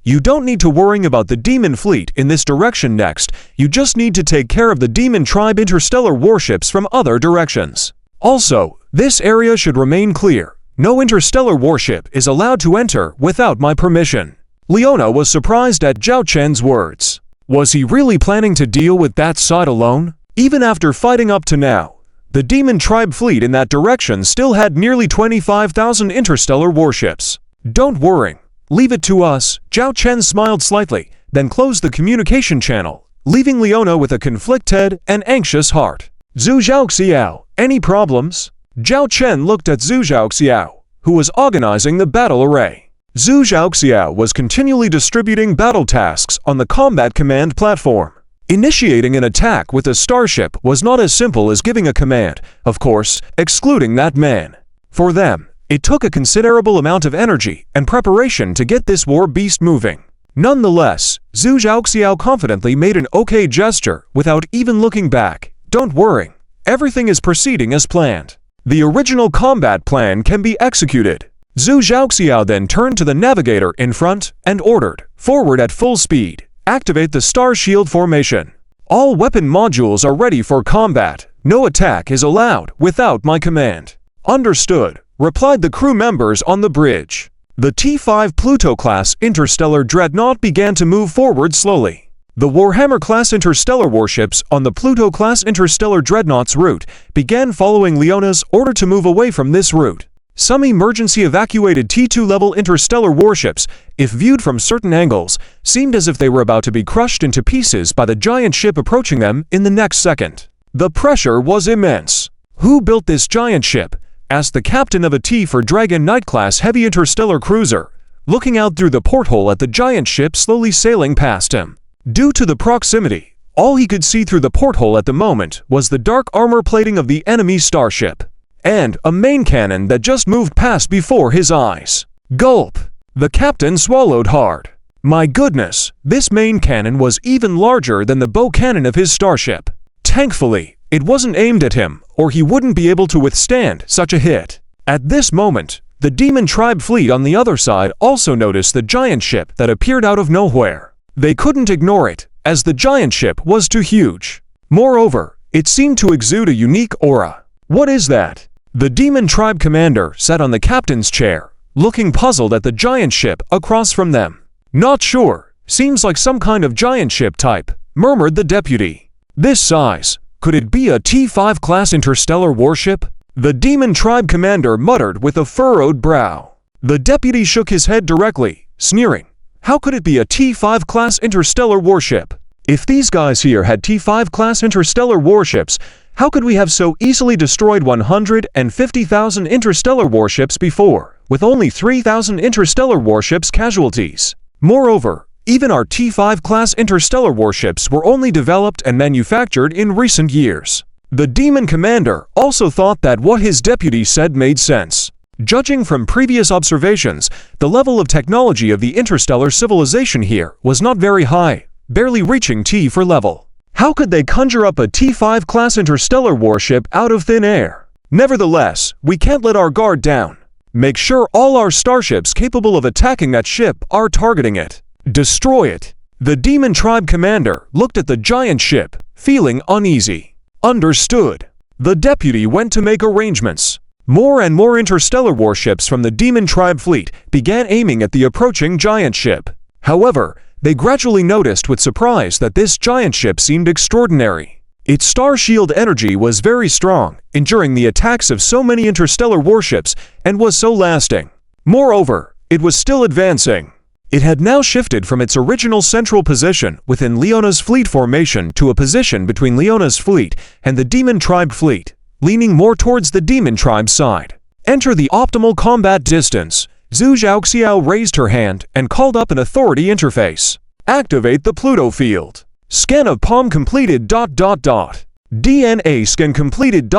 you don't need to worry about the Demon Fleet in this direction next. You just need to take care of the Demon Tribe interstellar warships from other directions. Also, this area should remain clear. No interstellar warship is allowed to enter without my permission. Leona was surprised at Zhao Chen's words. Was he really planning to deal with that side alone? Even after fighting up to now, the Demon Tribe fleet in that direction still had nearly 25,000 interstellar warships. Don't worry. Leave it to us. Zhao Chen smiled slightly, then closed the communication channel, leaving Leona with a conflicted and anxious heart. Zhu Zhaoxiao, any problems? Zhao Chen looked at Zhu Zhaoxiao, who was organizing the battle array. Zhu Zhaoxiao was continually distributing battle tasks on the combat command platform. Initiating an attack with a starship was not as simple as giving a command, of course, excluding that man. For them, it took a considerable amount of energy and preparation to get this war beast moving. Nonetheless, Zhu Zhaoxiao confidently made an okay gesture without even looking back. Don't worry, everything is proceeding as planned. The original combat plan can be executed. Zhu Zhaoxiao then turned to the navigator in front and ordered, forward at full speed. Activate the Star Shield formation. All weapon modules are ready for combat. No attack is allowed without my command. Understood, replied the crew members on the bridge. The T5 Pluto-class interstellar dreadnought began to move forward slowly. The Warhammer-class interstellar warships on the Pluto-class interstellar dreadnought's route began following Leona's order to move away from this route. Some emergency evacuated T2-level interstellar warships, if viewed from certain angles, seemed as if they were about to be crushed into pieces by the giant ship approaching them in the next second. The pressure was immense. Who built this giant ship? Asked the captain of a T for Dragon Knight-class heavy interstellar cruiser, looking out through the porthole at the giant ship slowly sailing past him. Due to the proximity, all he could see through the porthole at the moment was the dark armor plating of the enemy starship, and a main cannon that just moved past before his eyes. Gulp! The captain swallowed hard. My goodness, this main cannon was even larger than the bow cannon of his starship. Thankfully, it wasn't aimed at him, or he wouldn't be able to withstand such a hit. At this moment, the Demon Tribe fleet on the other side also noticed the giant ship that appeared out of nowhere. They couldn't ignore it, as the giant ship was too huge. Moreover, it seemed to exude a unique aura. What is that? The Demon Tribe commander sat on the captain's chair, looking puzzled at the giant ship across from them. Not sure, seems like some kind of giant ship type, murmured the deputy. This size, could it be a T5 class interstellar warship? The Demon Tribe commander muttered with a furrowed brow. The deputy shook his head directly, sneering. How could it be a T5 class interstellar warship? If these guys here had T5 class interstellar warships, how could we have so easily destroyed 150,000 interstellar warships before, with only 3,000 interstellar warships casualties? Moreover, even our T5 class interstellar warships were only developed and manufactured in recent years. The Demon Commander also thought that what his deputy said made sense. Judging from previous observations, the level of technology of the interstellar civilization here was not very high, barely reaching T for level. How could they conjure up a T5 class interstellar warship out of thin air? Nevertheless, we can't let our guard down. Make sure all our starships capable of attacking that ship are targeting it. Destroy it. The Demon Tribe commander looked at the giant ship, feeling uneasy. Understood. The deputy went to make arrangements. More and more interstellar warships from the Demon Tribe fleet began aiming at the approaching giant ship. However, they gradually noticed with surprise that this giant ship seemed extraordinary. Its star shield energy was very strong, enduring the attacks of so many interstellar warships, and was so lasting. Moreover, it was still advancing. It had now shifted from its original central position within Leona's fleet formation to a position between Leona's fleet and the Demon Tribe fleet, leaning more towards the Demon Tribe side. Enter the optimal combat distance. Zhu Zhaoxiao raised her hand and called up an authority interface. Activate the Pluto field. Scan of palm completed ... DNA scan completed ...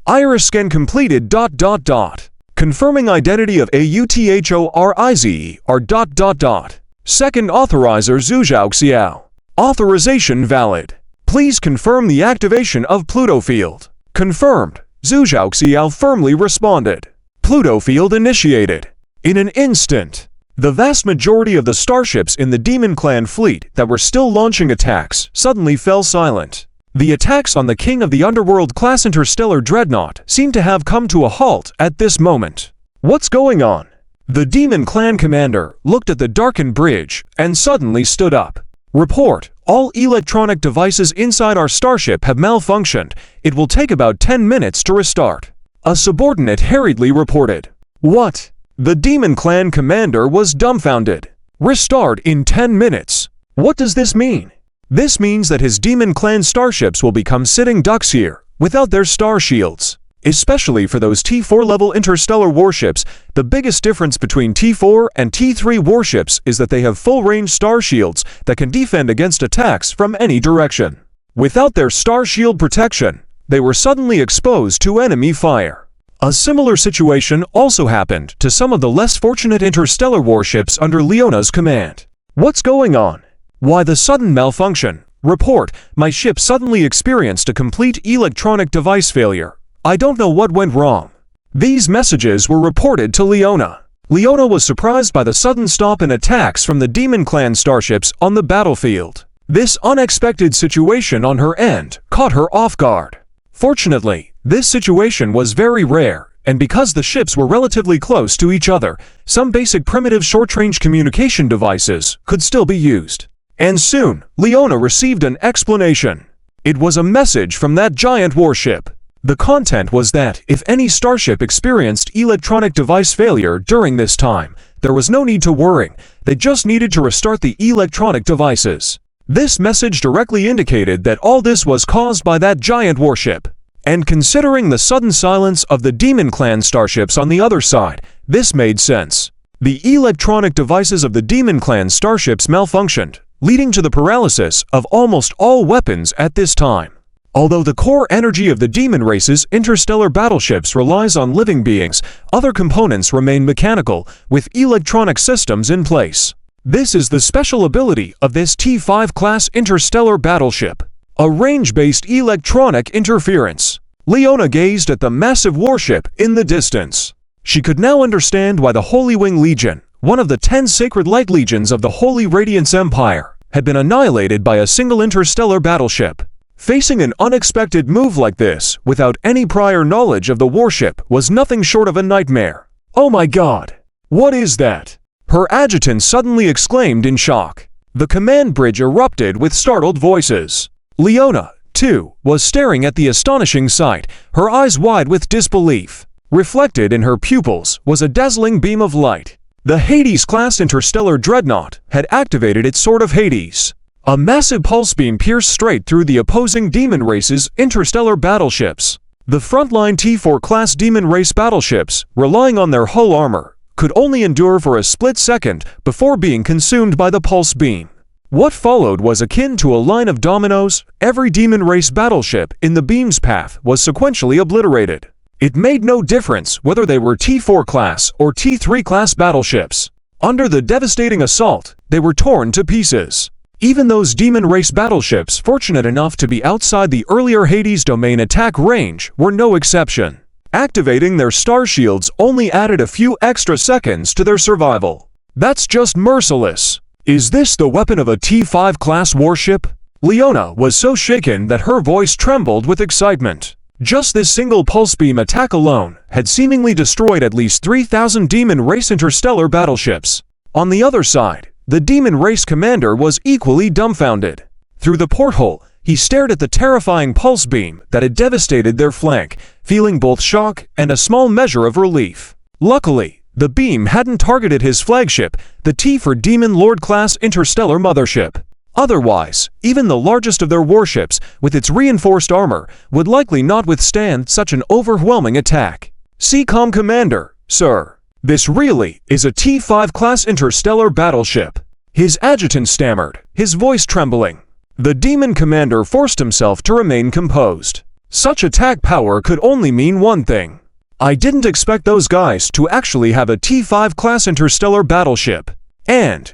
Iris scan completed ... Confirming identity of AUTHORIZE or ... Second authorizer Zhuzhou Xiao. Authorization valid. Please confirm the activation of Pluto field. Confirmed. Zhuzhou Xiao firmly responded. Pluto field initiated. In an instant, the vast majority of the starships in the Demon Clan fleet that were still launching attacks suddenly fell silent. The attacks on the King of the Underworld class interstellar dreadnought seemed to have come to a halt at this moment. What's going on? The Demon Clan commander looked at the darkened bridge and suddenly stood up. Report, all electronic devices inside our starship have malfunctioned. It will take about 10 minutes to restart. A subordinate hurriedly reported. What? The Demon Clan commander was dumbfounded. Restart in 10 minutes. What does this mean? This means that his Demon Clan starships will become sitting ducks here, without their star shields. Especially for those T4 level interstellar warships, the biggest difference between T4 and T3 warships is that they have full-range star shields that can defend against attacks from any direction. Without their star shield protection, they were suddenly exposed to enemy fire. A similar situation also happened to some of the less fortunate interstellar warships under Leona's command. What's going on? Why the sudden malfunction? Report, my ship suddenly experienced a complete electronic device failure. I don't know what went wrong. These messages were reported to Leona. Leona was surprised by the sudden stop in attacks from the Demon Clan starships on the battlefield. This unexpected situation on her end caught her off guard. Fortunately, this situation was very rare, and because the ships were relatively close to each other, some basic primitive short-range communication devices could still be used. And soon, Leona received an explanation. It was a message from that giant warship. The content was that if any starship experienced electronic device failure during this time, there was no need to worry, they just needed to restart the electronic devices. This message directly indicated that all this was caused by that giant warship. And considering the sudden silence of the Demon Clan starships on the other side, this made sense. The electronic devices of the Demon Clan starships malfunctioned, leading to the paralysis of almost all weapons at this time. Although the core energy of the Demon race's interstellar battleships relies on living beings, other components remain mechanical, with electronic systems in place. This is the special ability of this T5 class interstellar battleship, a range-based electronic interference. Leona gazed at the massive warship in the distance. She could now understand why the Holy Wing Legion, one of the 10 sacred light legions of the Holy Radiance Empire, had been annihilated by a single interstellar battleship. Facing an unexpected move like this, without any prior knowledge of the warship, was nothing short of a nightmare. Oh my god! What is that? Her adjutant suddenly exclaimed in shock. The command bridge erupted with startled voices. Leona, too, was staring at the astonishing sight, her eyes wide with disbelief. Reflected in her pupils was a dazzling beam of light. The Hades-class interstellar dreadnought had activated its Sword of Hades. A massive pulse beam pierced straight through the opposing Demon race's interstellar battleships. The frontline T4-class Demon race battleships, relying on their hull armor, could only endure for a split second before being consumed by the pulse beam. What followed was akin to a line of dominoes. Every Demon race battleship in the beam's path was sequentially obliterated. It made no difference whether they were T4 class or T3 class battleships. Under the devastating assault, they were torn to pieces. Even those Demon race battleships fortunate enough to be outside the earlier Hades domain attack range were no exception. Activating their star shields only added a few extra seconds to their survival. That's just merciless. Is this the weapon of a T5 class warship? Leona was so shaken that her voice trembled with excitement. Just this single pulse beam attack alone had seemingly destroyed at least 3,000 Demon race interstellar battleships. On the other side, the Demon race commander was equally dumbfounded. Through the porthole, he stared at the terrifying pulse beam that had devastated their flank, feeling both shock and a small measure of relief. Luckily, the beam hadn't targeted his flagship, the T for Demon Lord-class interstellar mothership. Otherwise, even the largest of their warships, with its reinforced armor, would likely not withstand such an overwhelming attack. "Seacom Commander, sir. This really is a T5 class interstellar battleship," his adjutant stammered, his voice trembling. The demon commander forced himself to remain composed. Such attack power could only mean one thing. I didn't expect those guys to actually have a T5 class interstellar battleship. And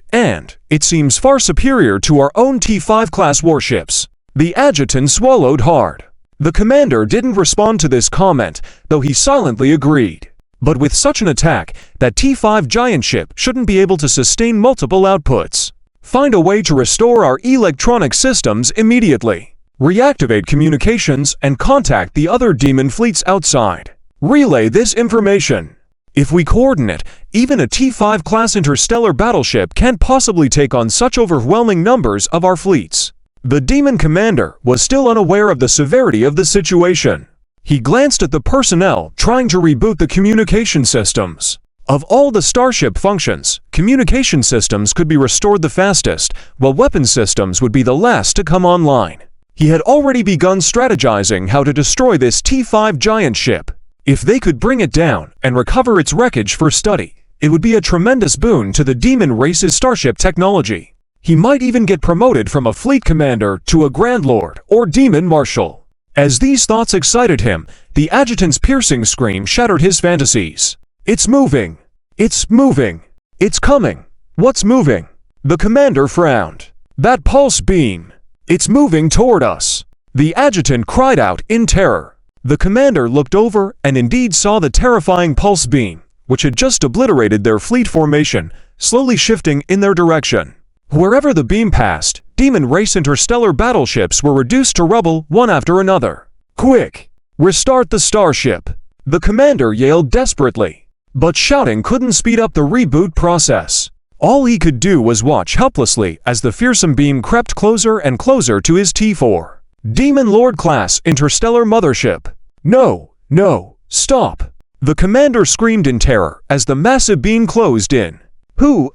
it seems far superior to our own T5 class warships. The adjutant swallowed hard. The commander didn't respond to this comment, though he silently agreed. But with such an attack, that T5 giant ship shouldn't be able to sustain multiple outputs. Find a way to restore our electronic systems immediately. Reactivate communications and contact the other demon fleets outside. Relay this information. If we coordinate, even a T5 class interstellar battleship can't possibly take on such overwhelming numbers of our fleets. The demon commander was still unaware of the severity of the situation. He glanced at the personnel trying to reboot the communication systems. Of all the starship functions, communication systems could be restored the fastest, while weapon systems would be the last to come online. He had already begun strategizing how to destroy this T5 giant ship. If they could bring it down and recover its wreckage for study, it would be a tremendous boon to the demon race's starship technology. He might even get promoted from a fleet commander to a Grand Lord or Demon Marshal. As these thoughts excited him, the adjutant's piercing scream shattered his fantasies. It's moving! It's moving! It's coming! What's moving? The commander frowned. That pulse beam! It's moving toward us! The adjutant cried out in terror. The commander looked over and indeed saw the terrifying pulse beam, which had just obliterated their fleet formation, slowly shifting in their direction. Wherever the beam passed, demon race interstellar battleships were reduced to rubble one after another. Quick! Restart the starship! The commander yelled desperately. But shouting couldn't speed up the reboot process. All he could do was watch helplessly as the fearsome beam crept closer and closer to his T4. Demon Lord class interstellar mothership. No, stop! The commander screamed in terror as the massive beam closed in. Who?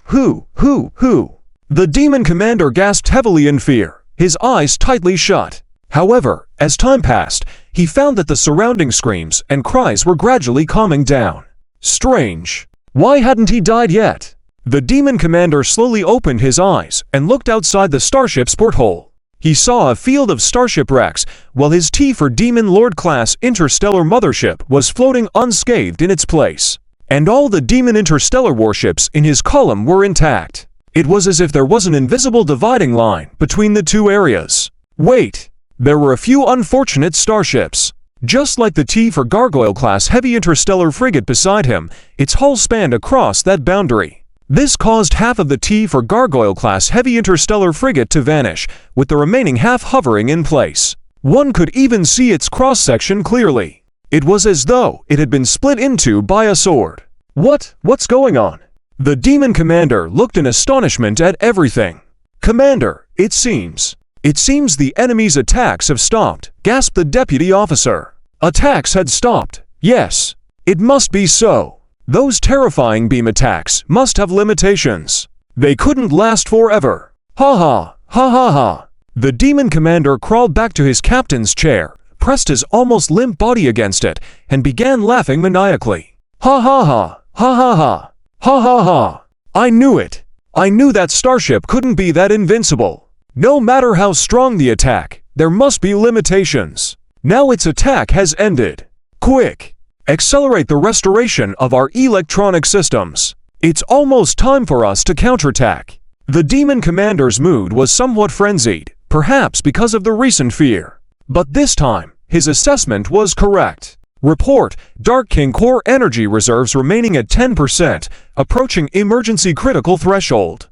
The demon commander gasped heavily in fear, his eyes tightly shut. However, as time passed, he found that the surrounding screams and cries were gradually calming down. Strange. Why hadn't he died yet? The demon commander slowly opened his eyes and looked outside the starship's porthole. He saw a field of starship wrecks, while his T for Demon Lord class interstellar mothership was floating unscathed in its place. And all the demon interstellar warships in his column were intact. It was as if there was an invisible dividing line between the two areas. Wait! There were a few unfortunate starships. Just like the T for Gargoyle-class heavy interstellar frigate beside him, its hull spanned across that boundary. This caused half of the T for Gargoyle-class heavy interstellar frigate to vanish, with the remaining half hovering in place. One could even see its cross-section clearly. It was as though it had been split into by a sword. What's going on? The demon commander looked in astonishment at everything. Commander, it seems the enemy's attacks have stopped, gasped the deputy officer. Attacks had stopped. Yes, it must be so. Those terrifying beam attacks must have limitations. They couldn't last forever. Ha ha. The demon commander crawled back to his captain's chair, pressed his almost limp body against it, and began laughing maniacally. Ha ha ha. Ha ha ha. I knew it. I knew that starship couldn't be that invincible. No matter how strong the attack, there must be limitations. Now its attack has ended. Quick! Accelerate the restoration of our electronic systems. It's almost time for us to counterattack. The demon commander's mood was somewhat frenzied, perhaps because of the recent fear. But this time, his assessment was correct. Report, Dark King core energy reserves remaining at 10%, approaching emergency critical threshold.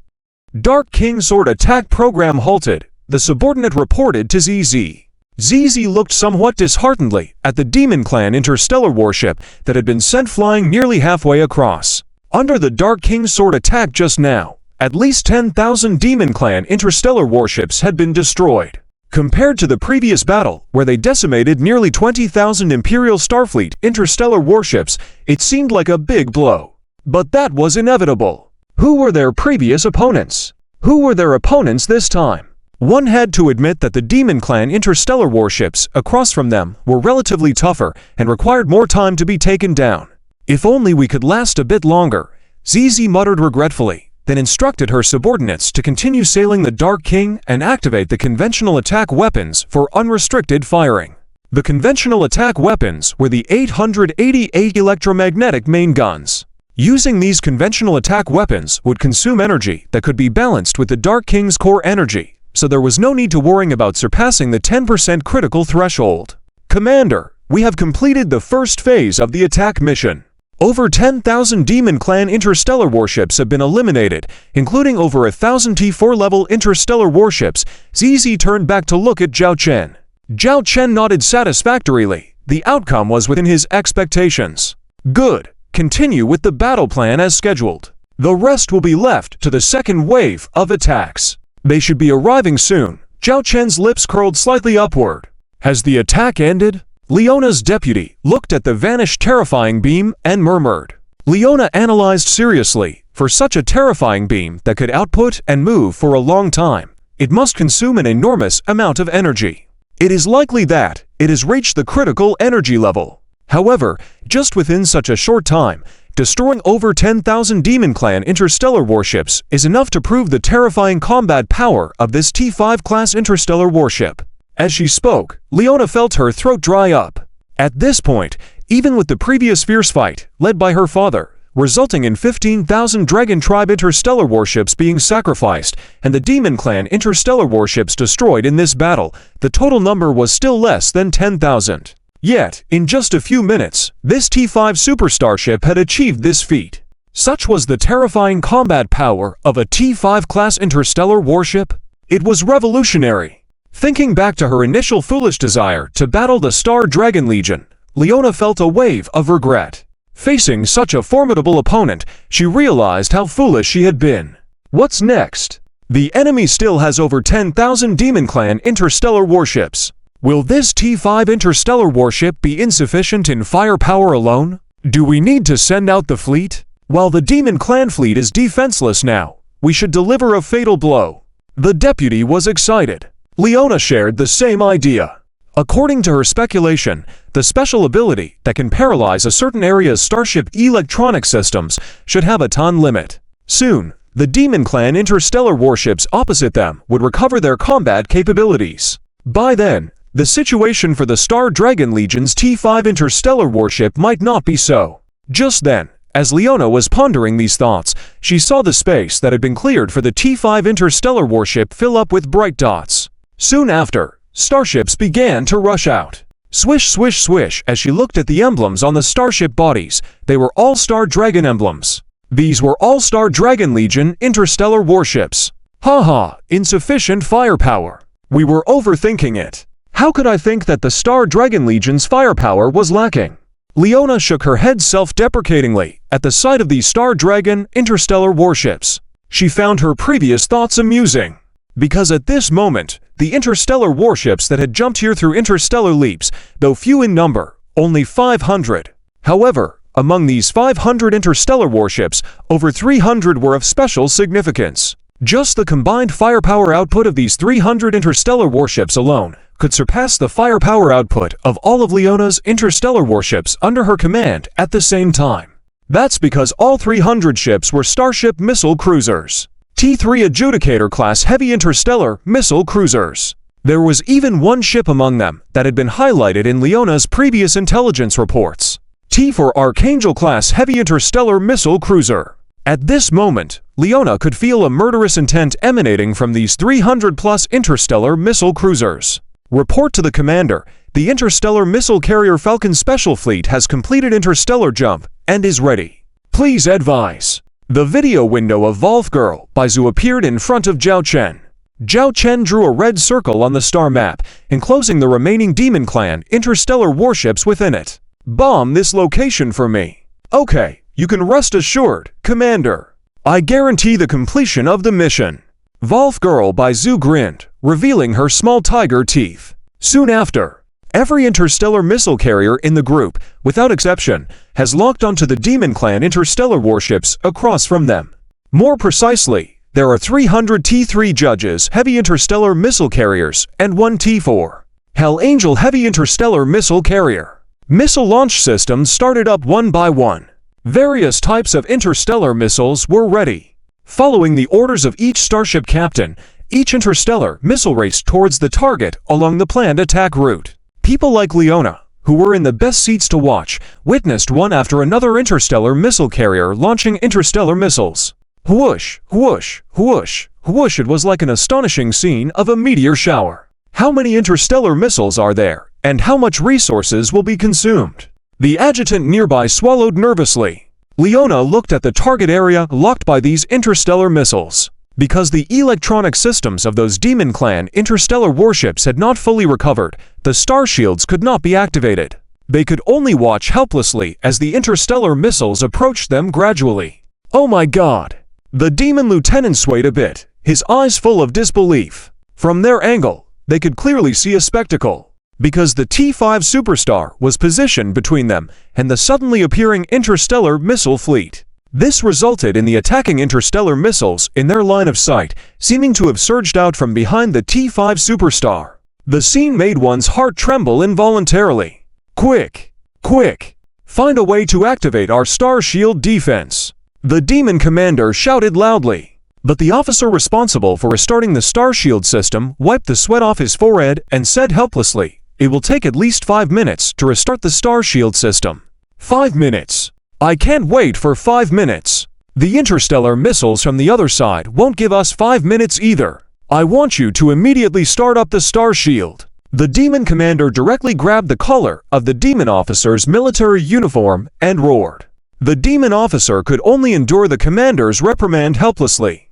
Dark King sword attack program halted, the subordinate reported to ZZ. ZZ looked somewhat disheartenedly at the Demon Clan interstellar warship that had been sent flying nearly halfway across. Under the Dark King sword attack just now, at least 10,000 Demon Clan interstellar warships had been destroyed. Compared to the previous battle, where they decimated nearly 20,000 Imperial Starfleet interstellar warships, it seemed like a big blow. But that was inevitable. Who were their previous opponents? Who were their opponents this time? One had to admit that the Demon Clan interstellar warships across from them were relatively tougher and required more time to be taken down. If only we could last a bit longer, ZZ muttered regretfully, then instructed her subordinates to continue sailing the Dark King and activate the conventional attack weapons for unrestricted firing. The conventional attack weapons were the 888 electromagnetic main guns. Using these conventional attack weapons would consume energy that could be balanced with the Dark King's core energy, so there was no need to worry about surpassing the 10% critical threshold. Commander, we have completed the first phase of the attack mission. Over 10,000 Demon Clan interstellar warships have been eliminated, including over 1,000 T4 level interstellar warships. ZZ turned back to look at Zhao Chen. Zhao Chen nodded satisfactorily. The outcome was within his expectations. Good. Continue with the battle plan as scheduled. The rest will be left to the second wave of attacks. They should be arriving soon. Zhao Chen's lips curled slightly upward. Has the attack ended? Leona's deputy looked at the vanished terrifying beam and murmured. Leona analyzed seriously. For such a terrifying beam that could output and move for a long time, it must consume an enormous amount of energy. It is likely that it has reached the critical energy level. However, just within such a short time, destroying over 10,000 Demon Clan interstellar warships is enough to prove the terrifying combat power of this T5 class interstellar warship. As she spoke, Leona felt her throat dry up. At this point, even with the previous fierce fight, led by her father, resulting in 15,000 Dragon Tribe interstellar warships being sacrificed and the Demon Clan interstellar warships destroyed in this battle, the total number was still less than 10,000. Yet, in just a few minutes, this T5 super starship had achieved this feat. Such was the terrifying combat power of a T5 class interstellar warship. It was revolutionary. Thinking back to her initial foolish desire to battle the Star Dragon Legion, Leona felt a wave of regret. Facing such a formidable opponent, she realized how foolish she had been. What's next? The enemy still has over 10,000 Demon Clan interstellar warships. Will this T5 interstellar warship be insufficient in firepower alone? Do we need to send out the fleet? While the Demon Clan fleet is defenseless now, we should deliver a fatal blow. The deputy was excited. Leona shared the same idea. According to her speculation, the special ability that can paralyze a certain area's starship electronic systems should have a time limit. Soon, the Demon Clan interstellar warships opposite them would recover their combat capabilities. By then, the situation for the Star Dragon Legion's T5 interstellar warship might not be so. Just then, as Leona was pondering these thoughts, she saw the space that had been cleared for the T5 interstellar warship fill up with bright dots. Soon after, starships began to rush out. Swish, swish, swish. As she looked at the emblems on the starship bodies, they were all Star Dragon emblems. These were all Star Dragon Legion interstellar warships. Haha, insufficient firepower. We were overthinking it. How could I think that the Star Dragon Legion's firepower was lacking? Leona shook her head self-deprecatingly at the sight of these Star Dragon interstellar warships. She found her previous thoughts amusing. Because at this moment, the interstellar warships that had jumped here through interstellar leaps, though few in number, only 500. However, among these 500 interstellar warships, over 300 were of special significance. Just the combined firepower output of these 300 interstellar warships alone could surpass the firepower output of all of Leona's interstellar warships under her command at the same time. That's because all 300 ships were Starship missile cruisers. T3 Adjudicator class heavy interstellar missile cruisers. There was even one ship among them that had been highlighted in Leona's previous intelligence reports. T4 Archangel class heavy interstellar missile cruiser. At this moment, Leona could feel a murderous intent emanating from these 300-plus interstellar missile cruisers. Report to the commander. The interstellar missile carrier Falcon Special Fleet has completed interstellar jump and is ready. Please advise. The video window of Wolf Girl by Zhu appeared in front of Zhao Chen. Zhao Chen drew a red circle on the star map, enclosing the remaining Demon Clan interstellar warships within it. Bomb this location for me. Okay, you can rest assured, Commander. I guarantee the completion of the mission. Wolf Girl by Zhu grinned, revealing her small tiger teeth. Soon after, every interstellar missile carrier in the group, without exception, has locked onto the Demon Clan interstellar warships across from them. More precisely, there are 300 T3 Judges heavy interstellar missile carriers and 1 T4 Hell Angel heavy interstellar missile carrier. Missile launch systems started up one by one. Various types of interstellar missiles were ready. Following the orders of each starship captain, each interstellar missile raced towards the target along the planned attack route. People like Leona, who were in the best seats to watch, witnessed one after another interstellar missile carrier launching interstellar missiles. Whoosh, whoosh, whoosh, whoosh. It was like an astonishing scene of a meteor shower. How many interstellar missiles are there, and how much resources will be consumed? The adjutant nearby swallowed nervously. Leona looked at the target area locked by these interstellar missiles. Because the electronic systems of those Demon Clan interstellar warships had not fully recovered, the star shields could not be activated. They could only watch helplessly as the interstellar missiles approached them gradually. Oh my god! The demon lieutenant swayed a bit, his eyes full of disbelief. From their angle, they could clearly see a spectacle. Because the T-5 Superstar was positioned between them and the suddenly appearing interstellar missile fleet. This resulted in the attacking interstellar missiles in their line of sight, seeming to have surged out from behind the T-5 Superstar. The scene made one's heart tremble involuntarily. Quick! Quick! Find a way to activate our star shield defense! The demon commander shouted loudly. But the officer responsible for restarting the star shield system wiped the sweat off his forehead and said helplessly, "It will take at least 5 minutes to restart the star shield system." 5 minutes! I can't wait for 5 minutes. The interstellar missiles from the other side won't give us 5 minutes either. I want you to immediately start up the star shield. The demon commander directly grabbed the collar of the demon officer's military uniform and roared. The demon officer could only endure the commander's reprimand helplessly.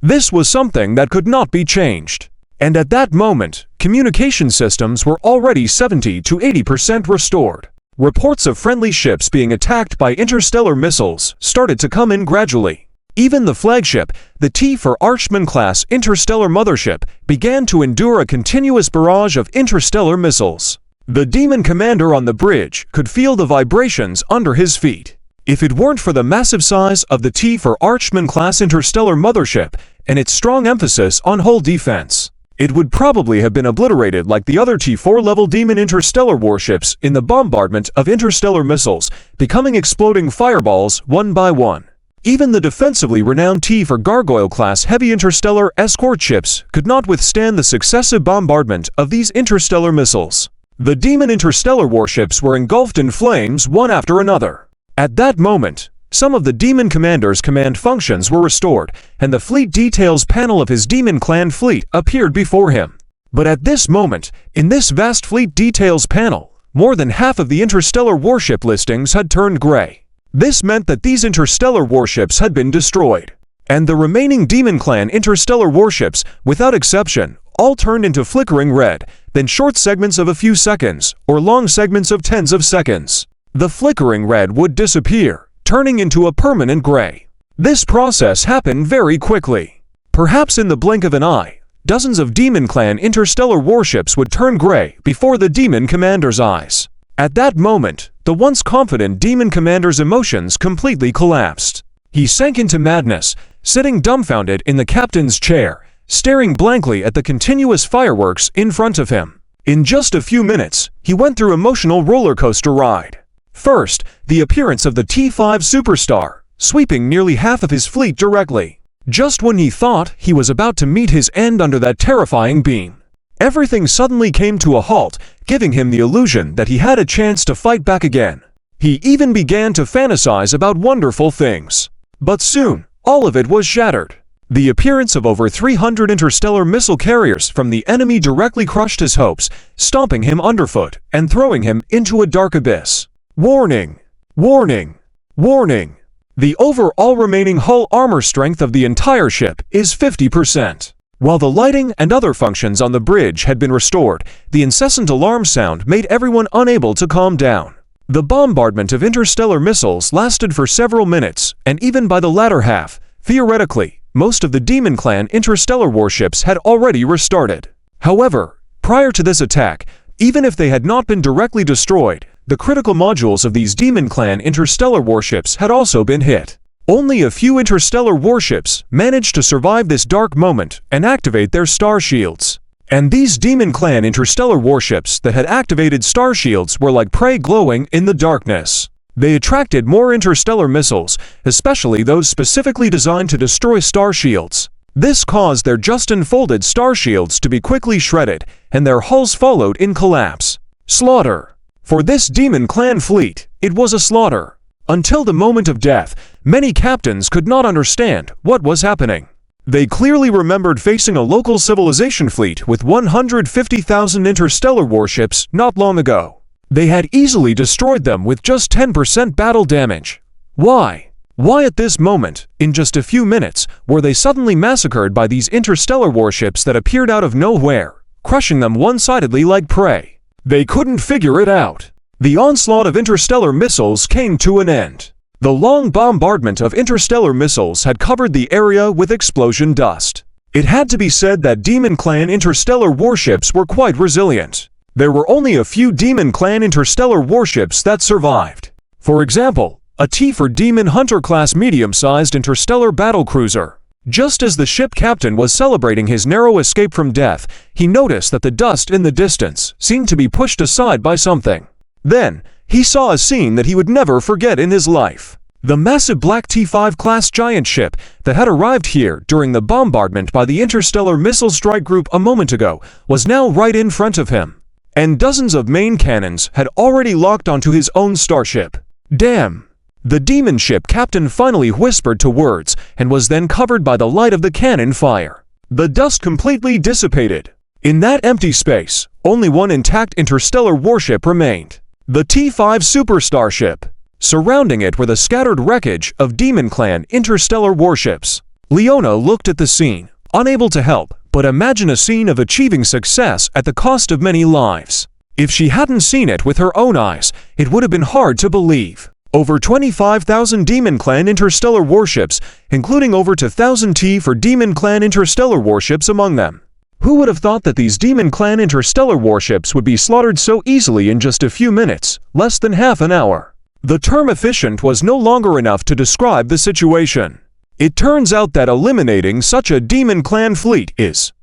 This was something that could not be changed. And at that moment, communication systems were already 70 to 80% restored. Reports of friendly ships being attacked by interstellar missiles started to come in gradually. Even the flagship, the T for Archman-class interstellar mothership, began to endure a continuous barrage of interstellar missiles. The demon commander on the bridge could feel the vibrations under his feet. If it weren't for the massive size of the T for Archman-class interstellar mothership and its strong emphasis on hull defense, it would probably have been obliterated like the other T4-level demon interstellar warships in the bombardment of interstellar missiles, becoming exploding fireballs one by one. Even the defensively renowned T for Gargoyle-class heavy interstellar escort ships could not withstand the successive bombardment of these interstellar missiles. The demon interstellar warships were engulfed in flames one after another. At that moment, some of the demon commander's command functions were restored, and the fleet details panel of his demon clan fleet appeared before him. But at this moment, in this vast fleet details panel, more than half of the interstellar warship listings had turned gray. This meant that these interstellar warships had been destroyed. And the remaining demon clan interstellar warships, without exception, all turned into flickering red, then short segments of a few seconds, or long segments of tens of seconds. The flickering red would disappear, turning into a permanent gray. This process happened very quickly. Perhaps in the blink of an eye, dozens of Demon Clan interstellar warships would turn gray before the Demon Commander's eyes. At that moment, the once confident Demon Commander's emotions completely collapsed. He sank into madness, sitting dumbfounded in the captain's chair, staring blankly at the continuous fireworks in front of him. In just a few minutes, he went through an emotional roller coaster ride. First, the appearance of the T-5 Superstar, sweeping nearly half of his fleet directly. Just when he thought he was about to meet his end under that terrifying beam, everything suddenly came to a halt, giving him the illusion that he had a chance to fight back again. He even began to fantasize about wonderful things. But soon, all of it was shattered. The appearance of over 300 interstellar missile carriers from the enemy directly crushed his hopes, stomping him underfoot and throwing him into a dark abyss. Warning! Warning! Warning! The overall remaining hull armor strength of the entire ship is 50%. While the lighting and other functions on the bridge had been restored, the incessant alarm sound made everyone unable to calm down. The bombardment of interstellar missiles lasted for several minutes, and even by the latter half, theoretically, most of the Demon Clan interstellar warships had already restarted. However, prior to this attack, even if they had not been directly destroyed, the critical modules of these Demon Clan interstellar warships had also been hit. Only a few interstellar warships managed to survive this dark moment and activate their star shields. And these Demon Clan interstellar warships that had activated star shields were like prey glowing in the darkness. They attracted more interstellar missiles, especially those specifically designed to destroy star shields. This caused their just-unfolded star shields to be quickly shredded, and their hulls followed in collapse. Slaughter. For this Demon Clan fleet, it was a slaughter. Until the moment of death, many captains could not understand what was happening. They clearly remembered facing a local civilization fleet with 150,000 interstellar warships not long ago. They had easily destroyed them with just 10% battle damage. Why? Why at this moment, in just a few minutes, were they suddenly massacred by these interstellar warships that appeared out of nowhere, crushing them one-sidedly like prey? They couldn't figure it out. The onslaught of interstellar missiles came to an end. The long bombardment of interstellar missiles had covered the area with explosion dust. It had to be said that Demon Clan interstellar warships were quite resilient. There were only a few Demon Clan interstellar warships that survived. For example, a T for Demon Hunter class medium-sized interstellar battlecruiser. Just as the ship captain was celebrating his narrow escape from death, he noticed that the dust in the distance seemed to be pushed aside by something. Then, he saw a scene that he would never forget in his life. The massive black T5 class giant ship that had arrived here during the bombardment by the interstellar missile strike group a moment ago was now right in front of him. And dozens of main cannons had already locked onto his own starship. Damn! The demon ship captain finally whispered to words and was then covered by the light of the cannon fire. The dust completely dissipated. In that empty space, only one intact interstellar warship remained. The T5 super starship. Surrounding it were the scattered wreckage of Demon Clan interstellar warships. Leona looked at the scene, unable to help but imagine a scene of achieving success at the cost of many lives. If she hadn't seen it with her own eyes, it would have been hard to believe. Over 25,000 Demon Clan interstellar warships, including over 2,000 T for Demon Clan interstellar warships among them. Who would have thought that these Demon Clan interstellar warships would be slaughtered so easily in just a few minutes, less than half an hour? The term efficient was no longer enough to describe the situation. It turns out that eliminating such a Demon Clan fleet is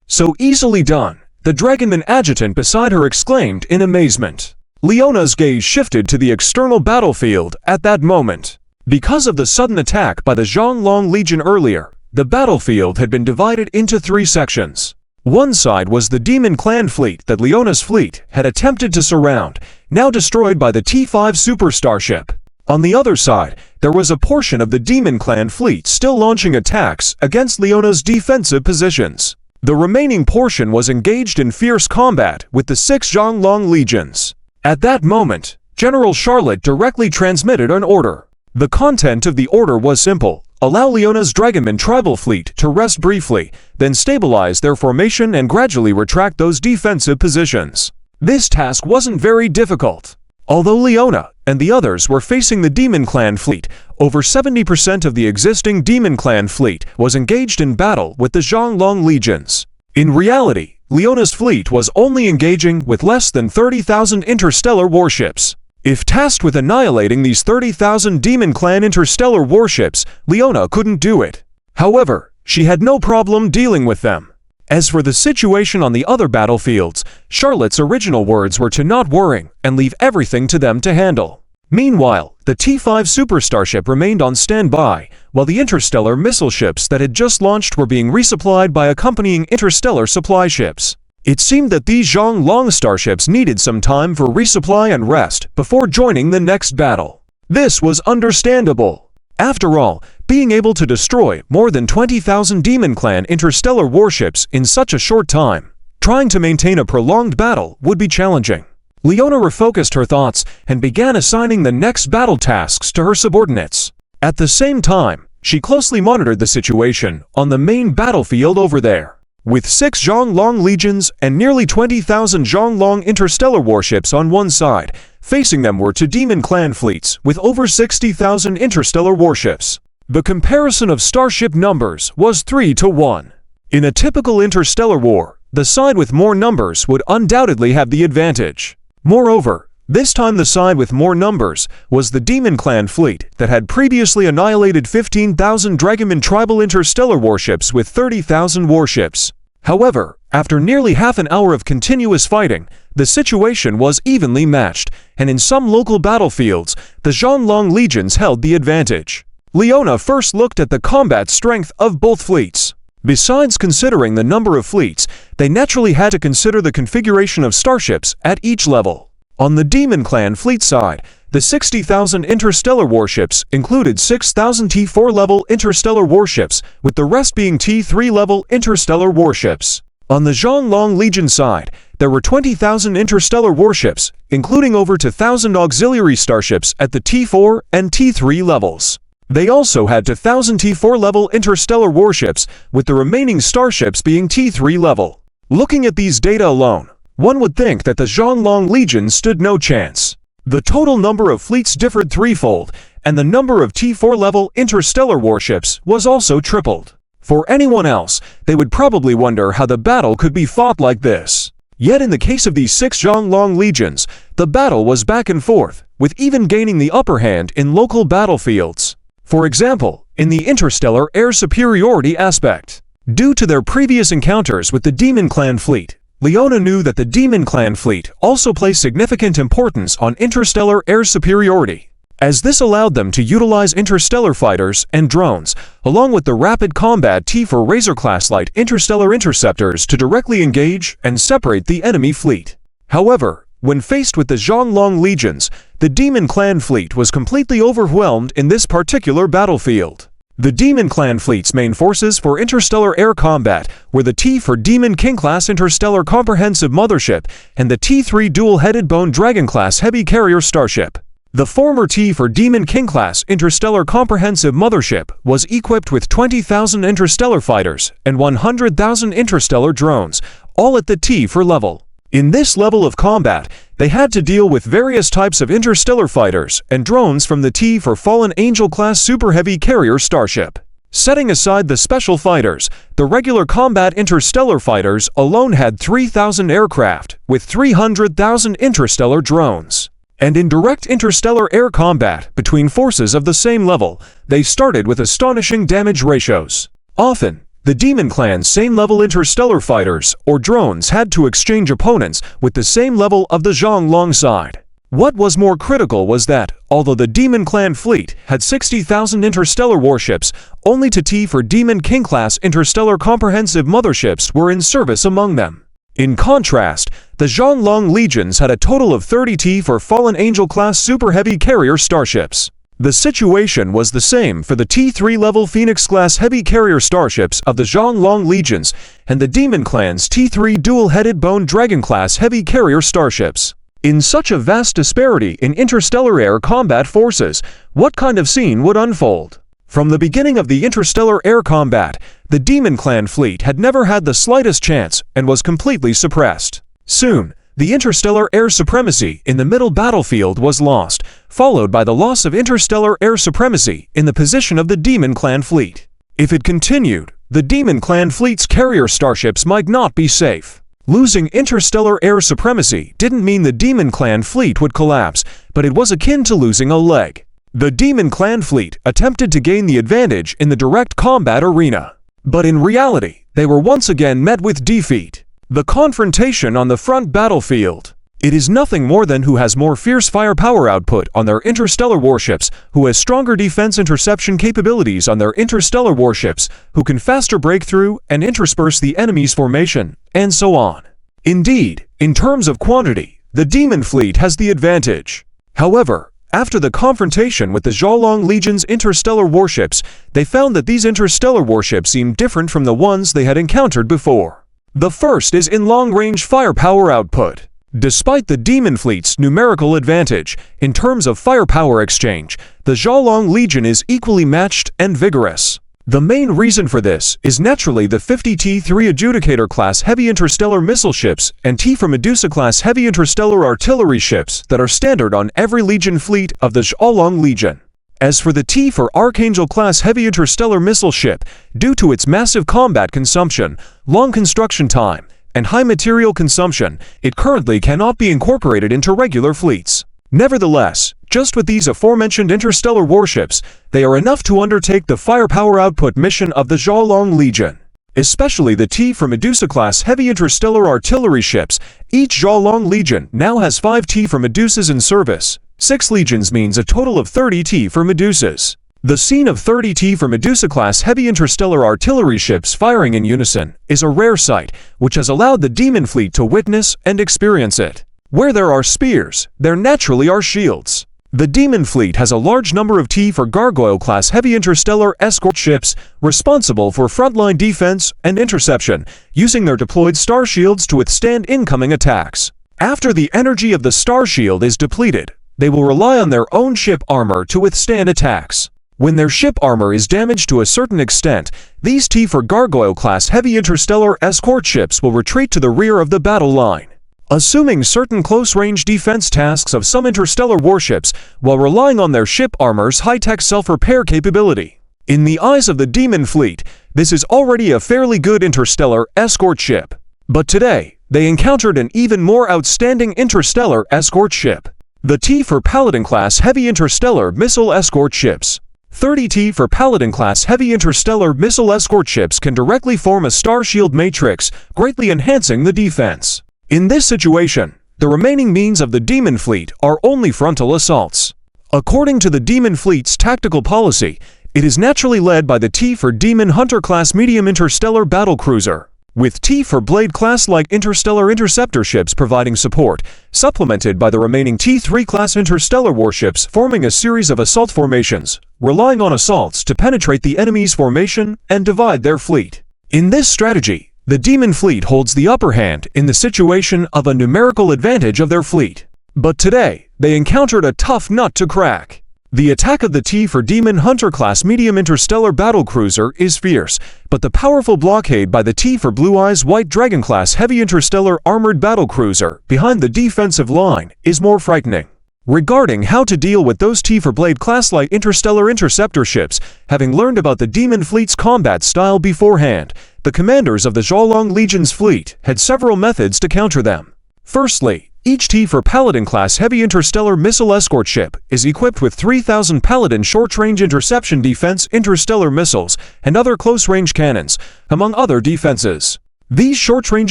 so easily done. The Dragonman adjutant beside her exclaimed in amazement. Leona's gaze shifted to the external battlefield at that moment. Because of the sudden attack by the Zhonglong Legion earlier, the battlefield had been divided into three sections. One side was the Demon Clan fleet that Leona's fleet had attempted to surround, now destroyed by the T5 super starship. On the other side, there was a portion of the Demon Clan fleet still launching attacks against Leona's defensive positions. The remaining portion was engaged in fierce combat with the 6 Zhonglong legions. At that moment, General Charlotte directly transmitted an order. The content of the order was simple: allow Leona's Dragonman tribal fleet to rest briefly, then stabilize their formation and gradually retract those defensive positions. This task wasn't very difficult. Although Leona and the others were facing the Demon Clan fleet, over 70% of the existing Demon Clan fleet was engaged in battle with the Zhonglong legions. In reality, Leona's fleet was only engaging with less than 30,000 interstellar warships. If tasked with annihilating these 30,000 Demon Clan interstellar warships, Leona couldn't do it. However, she had no problem dealing with them. As for the situation on the other battlefields, Charlotte's original words were to not worry and leave everything to them to handle. Meanwhile, the T5 super starship remained on standby, while the interstellar missile ships that had just launched were being resupplied by accompanying interstellar supply ships. It seemed that these Zhonglong starships needed some time for resupply and rest before joining the next battle. This was understandable. After all, being able to destroy more than 20,000 Demon Clan interstellar warships in such a short time, trying to maintain a prolonged battle would be challenging. Leona refocused her thoughts and began assigning the next battle tasks to her subordinates. At the same time, she closely monitored the situation on the main battlefield over there. With 6 Zhonglong legions and nearly 20,000 Zhonglong interstellar warships on one side, facing them were 2 Demon Clan fleets with over 60,000 interstellar warships. The comparison of starship numbers was 3-to-1. In a typical interstellar war, the side with more numbers would undoubtedly have the advantage. Moreover, this time the side with more numbers was the Demon Clan fleet that had previously annihilated 15,000 Dragonman tribal interstellar warships with 30,000 warships. However, after nearly half an hour of continuous fighting, the situation was evenly matched, and in some local battlefields, the Zhonglong legions held the advantage. Leona first looked at the combat strength of both fleets. Besides considering the number of fleets, they naturally had to consider the configuration of starships at each level. On the Demon Clan fleet side, the 60,000 interstellar warships included 6,000 T4 level interstellar warships, with the rest being T3 level interstellar warships. On the Zhonglong Legion side, there were 20,000 interstellar warships, including over 2,000 auxiliary starships at the T4 and T3 levels. They also had 2,000 T4 level interstellar warships, with the remaining starships being T3 level. Looking at these data alone, one would think that the Zhonglong Legion stood no chance. The total number of fleets differed threefold, and the number of T4 level interstellar warships was also tripled. For anyone else, they would probably wonder how the battle could be fought like this. Yet in the case of these 6 Zhonglong legions, the battle was back and forth, with even gaining the upper hand in local battlefields. For example, in the interstellar air superiority aspect. Due to their previous encounters with the Demon Clan fleet, Leona knew that the Demon Clan fleet also placed significant importance on interstellar air superiority, as this allowed them to utilize interstellar fighters and drones, along with the rapid combat T4 Razor-class light interstellar interceptors to directly engage and separate the enemy fleet. However, when faced with the Zhonglong legions, the Demon Clan fleet was completely overwhelmed in this particular battlefield. The Demon Clan fleet's main forces for interstellar air combat were the T for Demon King-class interstellar comprehensive mothership and the T3 dual-headed Bone Dragon-class heavy carrier starship. The former T for Demon King-class interstellar comprehensive mothership was equipped with 20,000 interstellar fighters and 100,000 interstellar drones, all at the T for level. In this level of combat, they had to deal with various types of interstellar fighters and drones from the T for Fallen Angel-class super heavy carrier starship. Setting aside the special fighters, the regular combat interstellar fighters alone had 3,000 aircraft, with 300,000 interstellar drones. And in direct interstellar air combat between forces of the same level, they started with astonishing damage ratios. Often, the Demon Clan's same-level interstellar fighters or drones had to exchange opponents with the same level of the Zhonglong side. What was more critical was that, although the Demon Clan fleet had 60,000 interstellar warships, only T for Demon King-class interstellar comprehensive motherships were in service among them. In contrast, the Zhonglong legions had a total of 30 T for Fallen Angel-class super heavy carrier starships. The situation was the same for the T3 level Phoenix-class heavy carrier starships of the Zhonglong legions and the Demon Clan's T3 dual-headed Bone Dragon-class heavy carrier starships. In such a vast disparity in interstellar air combat forces, what kind of scene would unfold? From the beginning of the interstellar air combat, the Demon Clan fleet had never had the slightest chance and was completely suppressed. Soon, the interstellar air supremacy in the middle battlefield was lost, followed by the loss of interstellar air supremacy in the position of the Demon Clan fleet. If it continued, the Demon Clan fleet's carrier starships might not be safe. Losing interstellar air supremacy didn't mean the Demon Clan fleet would collapse, but it was akin to losing a leg. The Demon Clan fleet attempted to gain the advantage in the direct combat arena, but in reality, they were once again met with defeat. The confrontation on the front battlefield. It is nothing more than who has more fierce firepower output on their interstellar warships, who has stronger defense interception capabilities on their interstellar warships, who can faster break through and intersperse the enemy's formation, and so on. Indeed, in terms of quantity, the Demon fleet has the advantage. However, after the confrontation with the Zhonglong Legion's interstellar warships, they found that these interstellar warships seemed different from the ones they had encountered before. The first is in long-range firepower output. Despite the Demon fleet's numerical advantage, in terms of firepower exchange, the Zhonglong Legion is equally matched and vigorous. The main reason for this is naturally the 50 T3 Adjudicator-class heavy interstellar missile ships and T for Medusa-class heavy interstellar artillery ships that are standard on every Legion fleet of the Zhonglong Legion. As for the T for Archangel-class heavy interstellar missile ship, due to its massive combat consumption, long construction time, and high material consumption, it currently cannot be incorporated into regular fleets. Nevertheless, just with these aforementioned interstellar warships, they are enough to undertake the firepower output mission of the Zhonglong Legion. especially the T for Medusa-class heavy interstellar artillery ships. Each Zhalong Legion now has 5 T for Medusas in service. 6 legions means a total of 30 T for Medusas. The scene of 30 T for Medusa-class heavy interstellar artillery ships firing in unison is a rare sight, which has allowed the Demon Fleet to witness and experience it. Where there are spears, there naturally are shields. The Demon Fleet has a large number of T for Gargoyle-class heavy interstellar escort ships responsible for frontline defense and interception, using their deployed star shields to withstand incoming attacks. After the energy of the star shield is depleted, they will rely on their own ship armor to withstand attacks. When their ship armor is damaged to a certain extent, these T for Gargoyle-class heavy interstellar escort ships will retreat to the rear of the battle line, assuming certain close-range defense tasks of some interstellar warships while relying on their ship armor's high-tech self-repair capability. In the eyes of the Demon Fleet, this is already a fairly good interstellar escort ship. But today, they encountered an even more outstanding interstellar escort ship, the T for Paladin-class heavy interstellar missile escort ships. 30 T for Paladin-class heavy interstellar missile escort ships can directly form a star shield matrix, greatly enhancing the defense. In this situation, the remaining means of the Demon Fleet are only frontal assaults. According to the Demon Fleet's tactical policy, it is naturally led by the T for Demon Hunter-class medium interstellar battlecruiser, with T for Blade-class light interstellar interceptor ships providing support, supplemented by the remaining T3-class interstellar warships forming a series of assault formations, relying on assaults to penetrate the enemy's formation and divide their fleet. In this strategy, the Demon Fleet holds the upper hand in the situation of a numerical advantage of their fleet. But today, they encountered a tough nut to crack. The attack of the T for Demon Hunter-class medium interstellar battlecruiser is fierce, but the powerful blockade by the T for Blue Eyes White Dragon-class heavy interstellar armored battlecruiser behind the defensive line is more frightening. Regarding how to deal with those T for Blade-class light interstellar interceptor ships, having learned about the Demon Fleet's combat style beforehand, the commanders of the Zhalong Legion's fleet had several methods to counter them. Firstly, each T for Paladin-class heavy interstellar missile escort ship is equipped with 3,000 Paladin short-range interception defense interstellar missiles and other close-range cannons, among other defenses. These short-range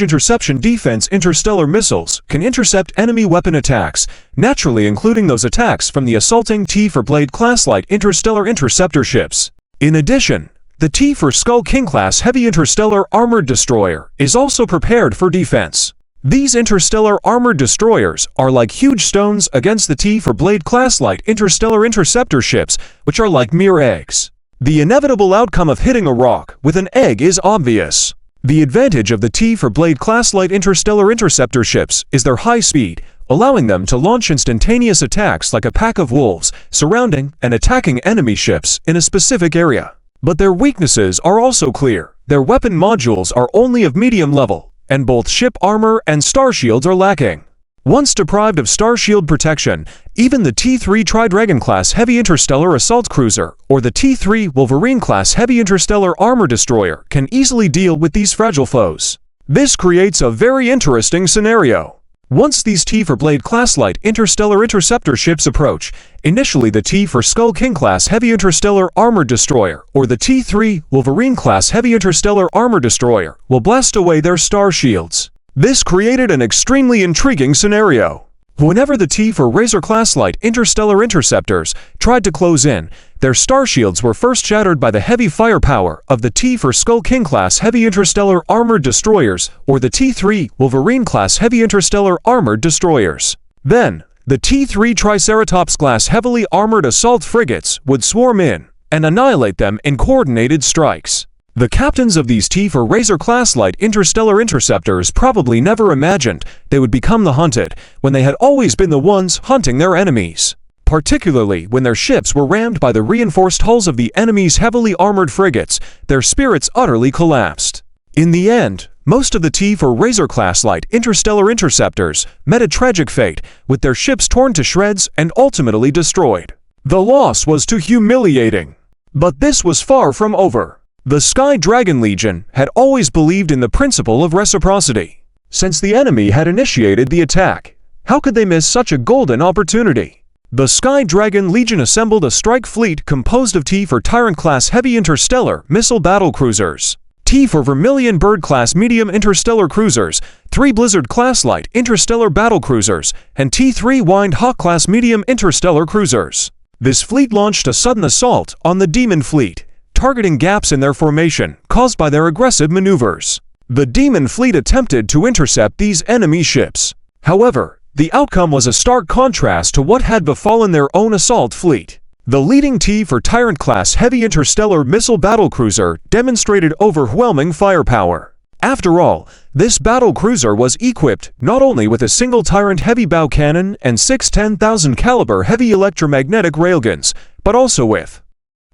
interception defense interstellar missiles can intercept enemy weapon attacks, naturally including those attacks from the assaulting T for Blade-class light interstellar interceptor ships. In addition, the T for Skull King-class heavy interstellar armored destroyer is also prepared for defense. These interstellar armored destroyers are like huge stones against the T for Blade-class light interstellar interceptor ships, which are like mere eggs. The inevitable outcome of hitting a rock with an egg is obvious. The advantage of the T for Blade-class light interstellar interceptor ships is their high speed, allowing them to launch instantaneous attacks like a pack of wolves, surrounding and attacking enemy ships in a specific area. But their weaknesses are also clear. Their weapon modules are only of medium level, and both ship armor and star shields are lacking. Once deprived of star shield protection, even the T3 Tri-Dragon-class heavy interstellar assault cruiser or the T3 Wolverine-class heavy interstellar armor destroyer can easily deal with these fragile foes. This creates a very interesting scenario. Once these T for Blade-class light interstellar interceptor ships approach, initially the T for Skull King-class heavy interstellar armored destroyer or the T3 Wolverine-class heavy interstellar armor destroyer will blast away their star shields. This created an extremely intriguing scenario. Whenever the T for Razor-class light interstellar interceptors tried to close in, their star shields were first shattered by the heavy firepower of the T for Skull King-class heavy interstellar armored destroyers or the T3 Wolverine-class heavy interstellar armored destroyers. Then, the T3 Triceratops-class heavily armored assault frigates would swarm in and annihilate them in coordinated strikes. The captains of these T for Razor-class light interstellar interceptors probably never imagined they would become the hunted when they had always been the ones hunting their enemies. Particularly when their ships were rammed by the reinforced hulls of the enemy's heavily armored frigates, their spirits utterly collapsed. In the end, most of the T for Razor-class light interstellar interceptors met a tragic fate, with their ships torn to shreds and ultimately destroyed. The loss was too humiliating. But this was far from over. The Sky Dragon Legion had always believed in the principle of reciprocity. Since the enemy had initiated the attack, how could they miss such a golden opportunity? The Sky Dragon Legion assembled a strike fleet composed of T for Tyrant-class heavy interstellar missile battlecruisers, T for Vermilion Bird-class medium interstellar cruisers, 3 Blizzard-class light interstellar battle cruisers, and T3 Wind Hawk-class medium interstellar cruisers. This fleet launched a sudden assault on the Demon Fleet, targeting gaps in their formation caused by their aggressive maneuvers. The Demon Fleet attempted to intercept these enemy ships. However, the outcome was a stark contrast to what had befallen their own assault fleet. The leading T for Tyrant-class heavy interstellar missile battlecruiser demonstrated overwhelming firepower. After all, this battlecruiser was equipped not only with a single Tyrant heavy bow cannon and 6 10,000 caliber heavy electromagnetic railguns, but also with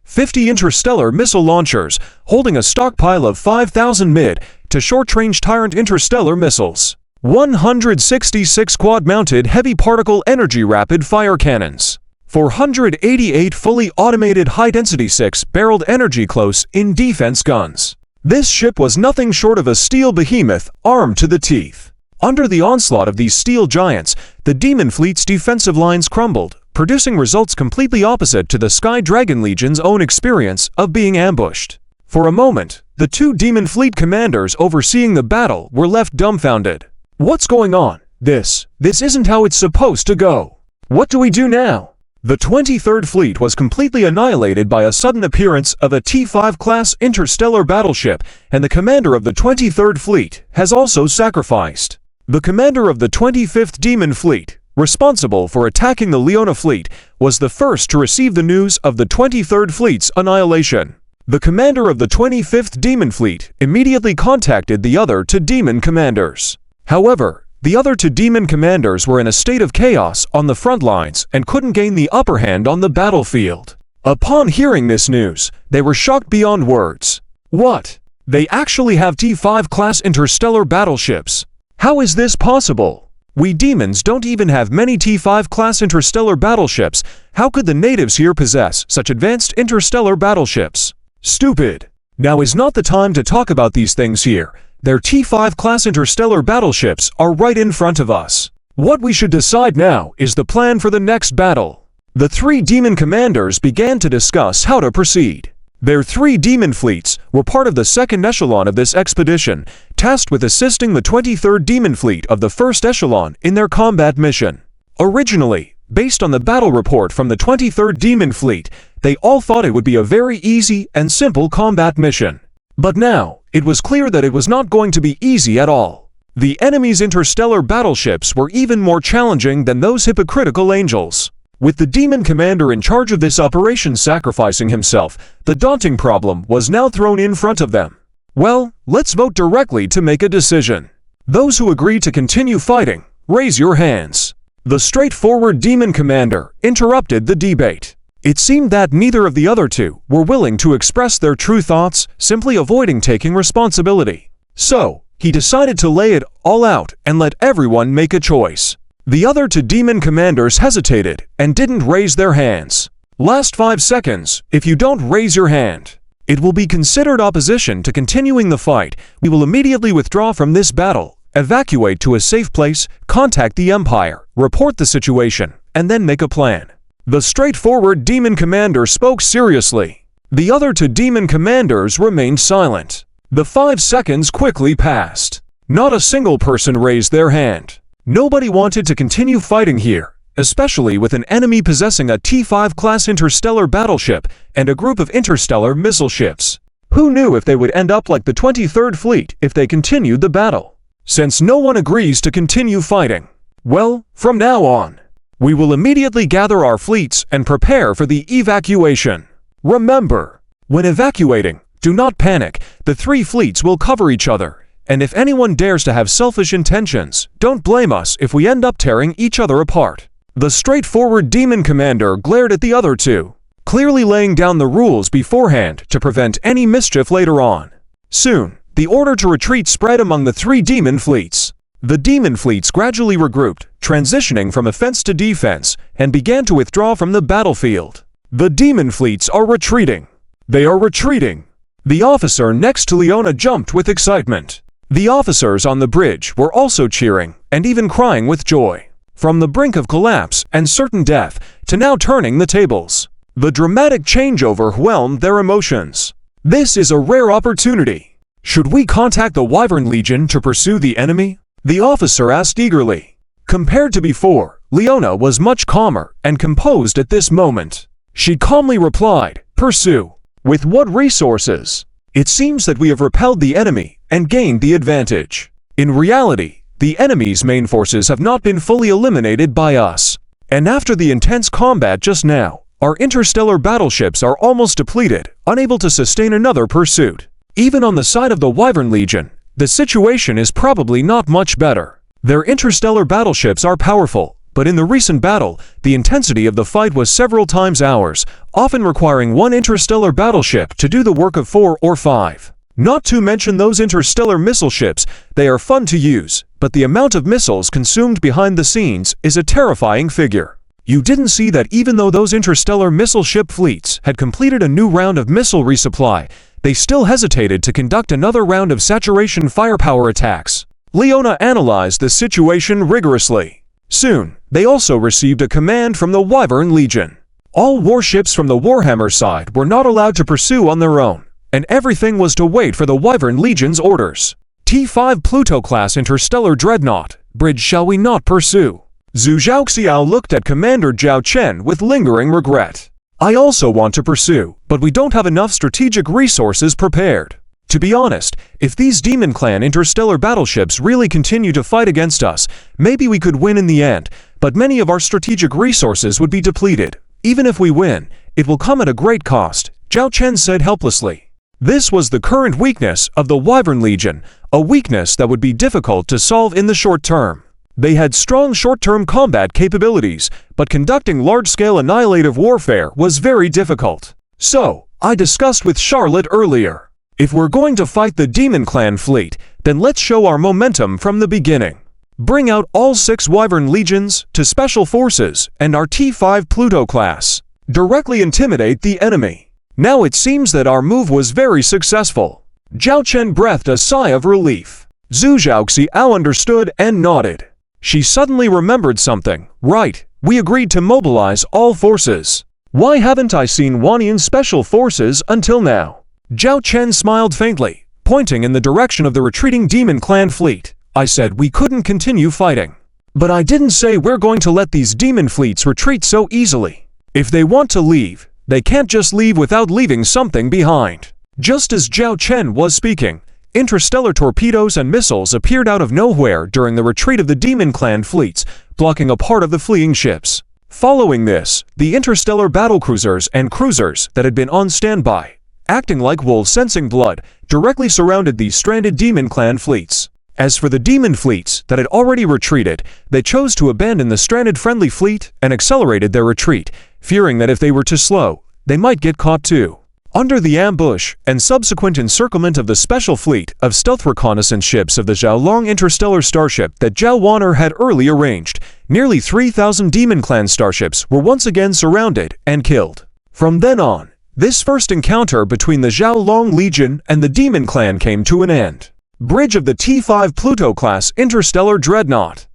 50 interstellar missile launchers, holding a stockpile of 5,000 mid- to short-range Tyrant interstellar missiles, 166 quad-mounted heavy particle energy rapid-fire cannons, 488 fully automated high-density 6-barreled energy close-in defense guns. This ship was nothing short of a steel behemoth armed to the teeth. Under the onslaught of these steel giants, the Demon Fleet's defensive lines crumbled, producing results completely opposite to the Sky Dragon Legion's own experience of being ambushed. For a moment, the 2 Demon Fleet commanders overseeing the battle were left dumbfounded. What's going on? This isn't how it's supposed to go. What do we do now? The 23rd Fleet was completely annihilated by a sudden appearance of a T5-class interstellar battleship, and the commander of the 23rd Fleet has also sacrificed. The commander of the 25th Demon Fleet, responsible for attacking the Leona Fleet, was the first to receive the news of the 23rd Fleet's annihilation. The commander of the 25th Demon Fleet immediately contacted the other 2 demon commanders. However, the other 2 demon commanders were in a state of chaos on the front lines and couldn't gain the upper hand on the battlefield. Upon hearing this news, they were shocked beyond words. What? They actually have T5-class interstellar battleships? How is this possible? We demons don't even have many T5-class interstellar battleships. How could the natives here possess such advanced interstellar battleships? Stupid. Now is not the time to talk about these things here. Their T5-class interstellar battleships are right in front of us. What we should decide now is the plan for the next battle. The 3 demon commanders began to discuss how to proceed. Their 3 demon fleets were part of the second echelon of this expedition, tasked with assisting the 23rd Demon Fleet of the first echelon in their combat mission. Originally, based on the battle report from the 23rd Demon Fleet, they all thought it would be a very easy and simple combat mission. But now, it was clear that it was not going to be easy at all. The enemy's interstellar battleships were even more challenging than those hypocritical angels. With the demon commander in charge of this operation sacrificing himself, the daunting problem was now thrown in front of them. Well, let's vote directly to make a decision. Those who agree to continue fighting, raise your hands. The straightforward demon commander interrupted the debate. It seemed that neither of the other 2 were willing to express their true thoughts, simply avoiding taking responsibility. So, he decided to lay it all out and let everyone make a choice. The other 2 demon commanders hesitated and didn't raise their hands. Last 5 seconds, if you don't raise your hand, it will be considered opposition to continuing the fight. We will immediately withdraw from this battle, evacuate to a safe place, contact the Empire, report the situation, and then make a plan. The straightforward demon commander spoke seriously. The other 2 demon commanders remained silent. The 5 seconds quickly passed. Not a single person raised their hand. Nobody wanted to continue fighting here, especially with an enemy possessing a T5-class interstellar battleship and a group of interstellar missile ships. Who knew if they would end up like the 23rd Fleet if they continued the battle? Since no one agrees to continue fighting, well, from now on, we will immediately gather our fleets and prepare for the evacuation. Remember, when evacuating, do not panic. The 3 fleets will cover each other, and if anyone dares to have selfish intentions, don't blame us if we end up tearing each other apart. The straightforward demon commander glared at the other 2, clearly laying down the rules beforehand to prevent any mischief later on. Soon, the order to retreat spread among the 3 demon fleets. The demon fleets gradually regrouped, transitioning from offense to defense, and began to withdraw from the battlefield. The demon fleets are retreating. They are retreating. The officer next to Leona jumped with excitement. The officers on the bridge were also cheering, and even crying with joy. From the brink of collapse and certain death, to now turning the tables. The dramatic change overwhelmed their emotions. This is a rare opportunity. Should we contact the Wyvern Legion to pursue the enemy? The officer asked eagerly. Compared to before, Leona was much calmer and composed at this moment. She calmly replied, "Pursue. With what resources? It seems that we have repelled the enemy and gained the advantage. In reality, the enemy's main forces have not been fully eliminated by us. And after the intense combat just now, our interstellar battleships are almost depleted, unable to sustain another pursuit. Even on the side of the Wyvern Legion, the situation is probably not much better. Their interstellar battleships are powerful, but in the recent battle, the intensity of the fight was several times ours, often requiring one interstellar battleship to do the work of 4 or 5. Not to mention those interstellar missile ships, they are fun to use, but the amount of missiles consumed behind the scenes is a terrifying figure. You didn't see that even though those interstellar missile ship fleets had completed a new round of missile resupply, they still hesitated to conduct another round of saturation firepower attacks. Leona analyzed the situation rigorously. Soon, they also received a command from the Wyvern Legion. All warships from the Warhammer side were not allowed to pursue on their own, and everything was to wait for the Wyvern Legion's orders. T5 Pluto-class interstellar dreadnought, bridge shall we not pursue? Zhu Zhaoxiao looked at Commander Zhao Chen with lingering regret. I also want to pursue, but we don't have enough strategic resources prepared. To be honest, if these Demon Clan interstellar battleships really continue to fight against us, maybe we could win in the end, but many of our strategic resources would be depleted. Even if we win, it will come at a great cost, Zhao Chen said helplessly. This was the current weakness of the Wyvern Legion, a weakness that would be difficult to solve in the short term. They had strong short-term combat capabilities, but conducting large-scale annihilative warfare was very difficult. So, I discussed with Charlotte earlier. If we're going to fight the Demon Clan fleet, then let's show our momentum from the beginning. Bring out all 6 Wyvern Legions to Special Forces and our T5 Pluto class. Directly intimidate the enemy. Now it seems that our move was very successful. Zhao Chen breathed a sigh of relief. Zhu Zhaoxiao understood and nodded. She suddenly remembered something. Right, we agreed to mobilize all forces. Why haven't I seen Wanian Special Forces until now? Zhao Chen smiled faintly, pointing in the direction of the retreating Demon Clan fleet. I said we couldn't continue fighting. But I didn't say we're going to let these demon fleets retreat so easily. If they want to leave, they can't just leave without leaving something behind. Just as Zhao Chen was speaking, interstellar torpedoes and missiles appeared out of nowhere during the retreat of the Demon Clan fleets, blocking a part of the fleeing ships. Following this, the interstellar battlecruisers and cruisers that had been on standby, acting like wolves sensing blood, directly surrounded these stranded Demon Clan fleets. As for the demon fleets that had already retreated, they chose to abandon the stranded friendly fleet and accelerated their retreat, fearing that if they were too slow, they might get caught too. Under the ambush and subsequent encirclement of the special fleet of stealth reconnaissance ships of the Zhaolong interstellar starship that Zhao Wan'er had early arranged, nearly 3,000 Demon Clan starships were once again surrounded and killed. From then on, this first encounter between the Zhaolong Legion and the Demon Clan came to an end. Bridge of the T5 Pluto-class interstellar dreadnought.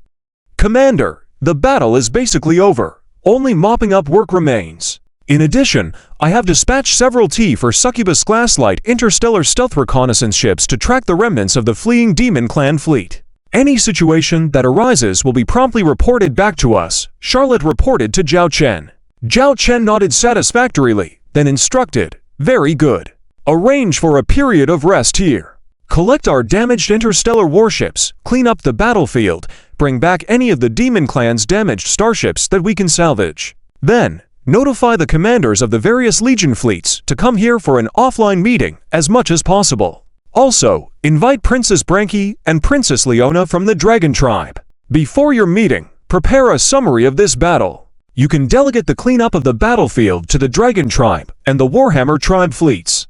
Commander, the battle is basically over. Only mopping up work remains. In addition, I have dispatched several T for Succubus-class light interstellar stealth reconnaissance ships to track the remnants of the fleeing Demon Clan fleet. Any situation that arises will be promptly reported back to us, Charlotte reported to Zhao Chen. Zhao Chen nodded satisfactorily, then instructed, very good. Arrange for a period of rest here. Collect our damaged interstellar warships, clean up the battlefield, bring back any of the Demon Clan's damaged starships that we can salvage. Then, notify the commanders of the various Legion fleets to come here for an offline meeting as much as possible. Also, invite Princess Branky and Princess Leona from the Dragon Tribe. Before your meeting, prepare a summary of this battle. You can delegate the cleanup of the battlefield to the Dragon Tribe and the Warhammer Tribe fleets.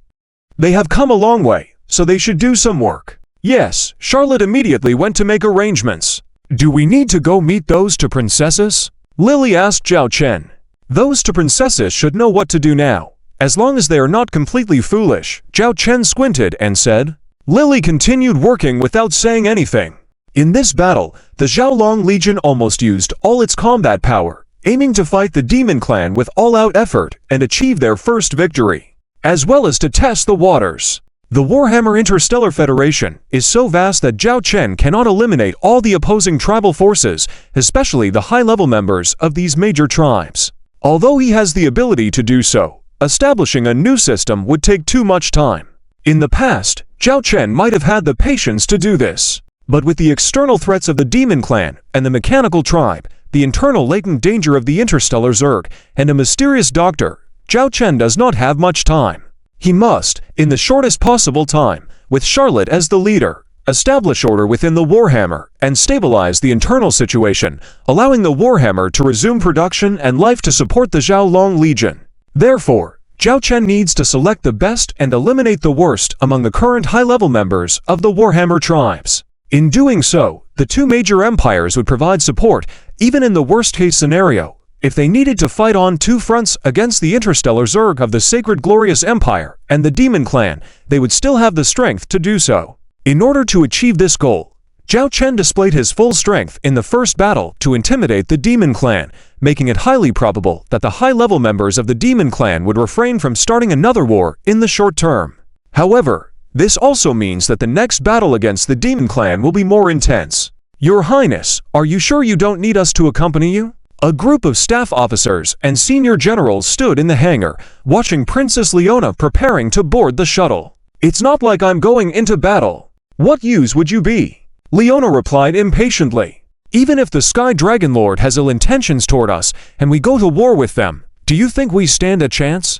They have come a long way, so they should do some work. Yes, Charlotte immediately went to make arrangements. Do we need to go meet those two princesses? Lily asked Zhao Chen. Those two princesses should know what to do now, as long as they are not completely foolish, Zhao Chen squinted and said. Lily continued working without saying anything. In this battle, the Zhaolong Legion almost used all its combat power, aiming to fight the Demon Clan with all-out effort and achieve their first victory, as well as to test the waters. The Warhammer Interstellar Federation is so vast that Zhao Chen cannot eliminate all the opposing tribal forces, especially the high-level members of these major tribes. Although he has the ability to do so, establishing a new system would take too much time. In the past, Zhao Chen might have had the patience to do this. But with the external threats of the Demon Clan and the Mechanical Tribe, the internal latent danger of the Interstellar Zerg, and a mysterious doctor, Zhao Chen does not have much time. He must, in the shortest possible time, with Charlotte as the leader, establish order within the Warhammer and stabilize the internal situation, allowing the Warhammer to resume production and life to support the Xiaolong Legion. Therefore, Zhao Chen needs to select the best and eliminate the worst among the current high-level members of the Warhammer tribes. In doing so, the two major empires would provide support, even in the worst-case scenario. If they needed to fight on two fronts against the Interstellar Zerg of the Sacred Glorious Empire and the Demon Clan, they would still have the strength to do so. In order to achieve this goal, Zhao Chen displayed his full strength in the first battle to intimidate the Demon Clan, making it highly probable that the high-level members of the Demon Clan would refrain from starting another war in the short term. However, this also means that the next battle against the Demon Clan will be more intense. Your Highness, are you sure you don't need us to accompany you? A group of staff officers and senior generals stood in the hangar, watching Princess Leona preparing to board the shuttle. It's not like I'm going into battle. What use would you be? Leona replied impatiently. Even if the Sky Dragon Lord has ill intentions toward us and we go to war with them, do you think we stand a chance?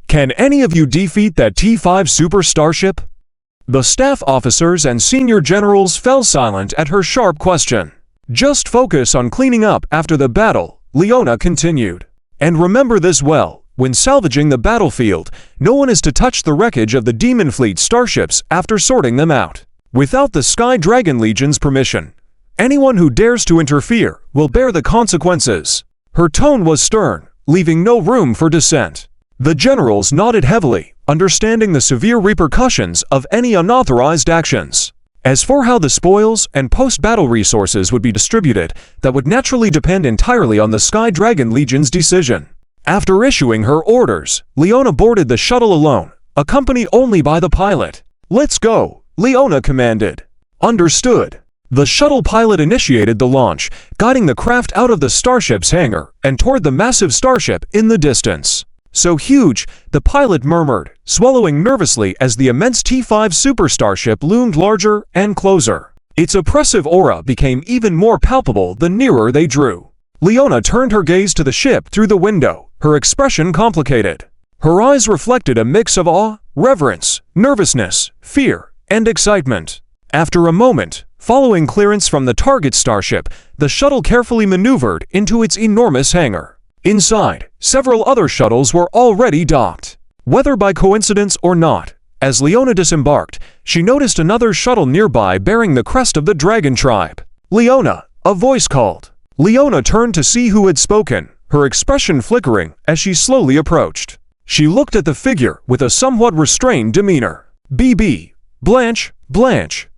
Can any of you defeat that T5 super starship? The staff officers and senior generals fell silent at her sharp question. Just focus on cleaning up after the battle, Leona continued. And remember this well, when salvaging the battlefield, no one is to touch the wreckage of the Demon Fleet starships after sorting them out. Without the Sky Dragon Legion's permission, anyone who dares to interfere will bear the consequences. Her tone was stern, leaving no room for dissent. The generals nodded heavily, understanding the severe repercussions of any unauthorized actions. As for how the spoils and post-battle resources would be distributed, that would naturally depend entirely on the Sky Dragon Legion's decision. After issuing her orders, Leona boarded the shuttle alone, accompanied only by the pilot. "Let's go," Leona commanded. Understood. The shuttle pilot initiated the launch, guiding the craft out of the starship's hangar and toward the massive starship in the distance. So huge, the pilot murmured, swallowing nervously as the immense T5 super starship loomed larger and closer. Its oppressive aura became even more palpable the nearer they drew. Leona turned her gaze to the ship through the window, her expression complicated. Her eyes reflected a mix of awe, reverence, nervousness, fear, and excitement. After a moment, following clearance from the target starship, the shuttle carefully maneuvered into its enormous hangar. Inside, several other shuttles were already docked. Whether by coincidence or not, as Leona disembarked, she noticed another shuttle nearby bearing the crest of the Dragon Tribe. "Leona," a voice called. Leona turned to see who had spoken, her expression flickering as she slowly approached. She looked at the figure with a somewhat restrained demeanor. "BB, Blanche,"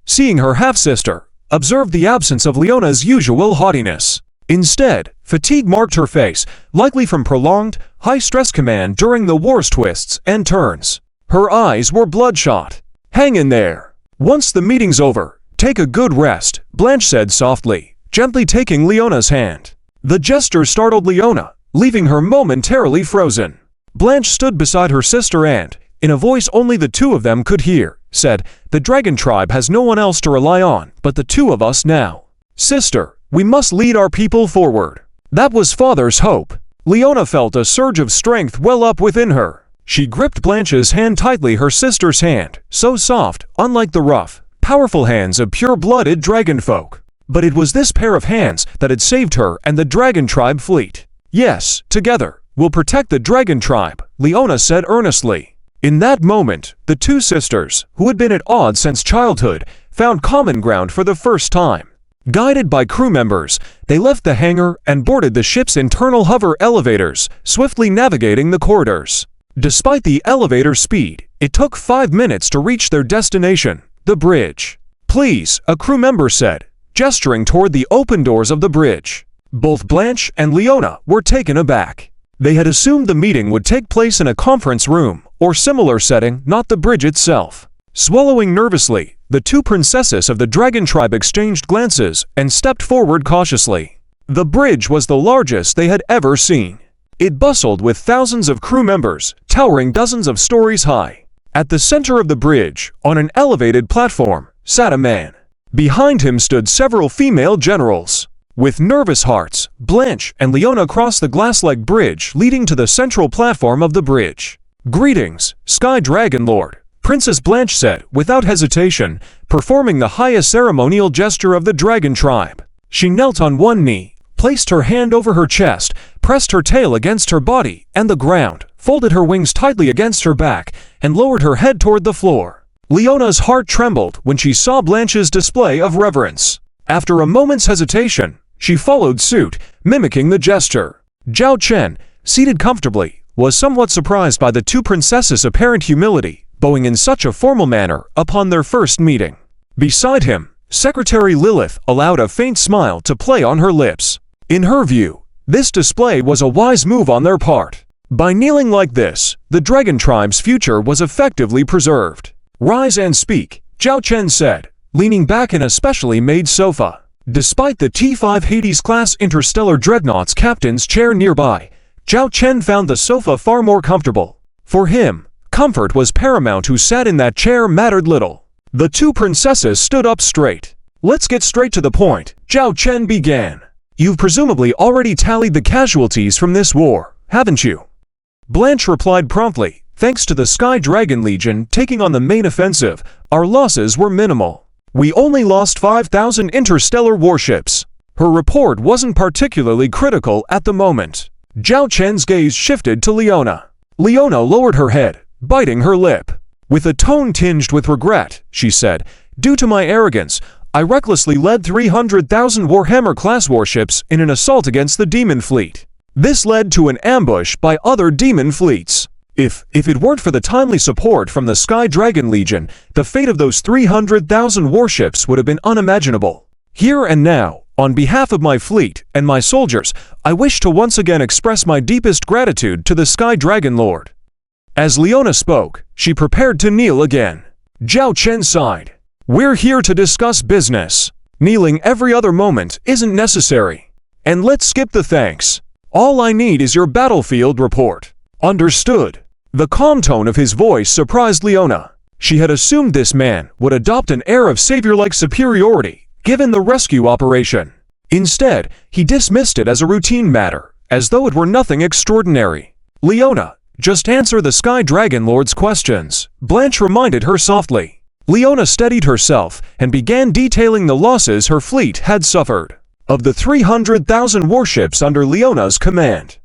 seeing her half-sister, observed the absence of Leona's usual haughtiness. Instead, fatigue marked her face, likely from prolonged, high-stress command during the war's twists and turns. Her eyes were bloodshot. "Hang in there. Once the meeting's over, take a good rest," Blanche said softly, gently taking Leona's hand. The gesture startled Leona, leaving her momentarily frozen. Blanche stood beside her sister and, in a voice only the two of them could hear, said, "The Dragon Tribe has no one else to rely on but the two of us now. Sister, we must lead our people forward." That was Father's hope. Leona felt a surge of strength well up within her. She gripped Blanche's hand tightly, her sister's hand, so soft, unlike the rough, powerful hands of pure-blooded dragon folk. But it was this pair of hands that had saved her and the Dragon Tribe fleet. "Yes, together, we'll protect the Dragon Tribe," Leona said earnestly. In that moment, the two sisters, who had been at odds since childhood, found common ground for the first time. Guided by crew members, they left the hangar and boarded the ship's internal hover elevators, swiftly navigating the corridors. Despite the elevator speed, it took 5 minutes to reach their destination, the bridge. "Please," a crew member said, gesturing toward the open doors of the bridge. Both Blanche and Leona were taken aback. They had assumed the meeting would take place in a conference room or similar setting, not the bridge itself. Swallowing nervously, the two princesses of the dragon tribe exchanged glances and stepped forward cautiously. The bridge was the largest they had ever seen. It bustled with thousands of crew members, towering dozens of stories high. At the center of the bridge, on an elevated platform, sat a man. Behind him stood several female generals. With nervous hearts, Blanche and Leona crossed the glass-like bridge leading to the central platform of the bridge. "Greetings, Sky Dragon Lord," Princess Blanche said without hesitation, performing the highest ceremonial gesture of the dragon tribe. She knelt on one knee, placed her hand over her chest, pressed her tail against her body and the ground, folded her wings tightly against her back, and lowered her head toward the floor. Leona's heart trembled when she saw Blanche's display of reverence. After a moment's hesitation, she followed suit, mimicking the gesture. Zhao Chen, seated comfortably, was somewhat surprised by the two princesses' apparent humility, bowing in such a formal manner upon their first meeting. Beside him, Secretary Lilith allowed a faint smile to play on her lips. In her view, this display was a wise move on their part. By kneeling like this, the dragon tribe's future was effectively preserved. "Rise and speak," Zhao Chen said, leaning back in a specially made sofa. Despite the T5 Hades-class interstellar dreadnought's captain's chair nearby, Zhao Chen found the sofa far more comfortable. For him, comfort was paramount. Who sat in that chair mattered little. The two princesses stood up straight. "Let's get straight to the point," Zhao Chen began. "You've presumably already tallied the casualties from this war, haven't you?" Blanche replied promptly, "Thanks to the Sky Dragon Legion taking on the main offensive, our losses were minimal. We only lost 5,000 interstellar warships." Her report wasn't particularly critical at the moment. Zhao Chen's gaze shifted to Leona. Leona lowered her head, biting her lip. With a tone tinged with regret, she said, "Due to my arrogance, I recklessly led 300,000 Warhammer-class warships in an assault against the Demon Fleet. This led to an ambush by other Demon Fleets. If it weren't for the timely support from the Sky Dragon Legion, the fate of those 300,000 warships would have been unimaginable. Here and now, on behalf of my fleet and my soldiers, I wish to once again express my deepest gratitude to the Sky Dragon Lord." As Leona spoke, she prepared to kneel again. Zhao Chen sighed. "We're here to discuss business. Kneeling every other moment isn't necessary. And let's skip the thanks. All I need is your battlefield report." "Understood." The calm tone of his voice surprised Leona. She had assumed this man would adopt an air of savior-like superiority, given the rescue operation. Instead, he dismissed it as a routine matter, as though it were nothing extraordinary. "Leona, just answer the Sky Dragon Lord's questions," Blanche reminded her softly. Leona steadied herself and began detailing the losses her fleet had suffered. Of the 300,000 warships under Leona's command,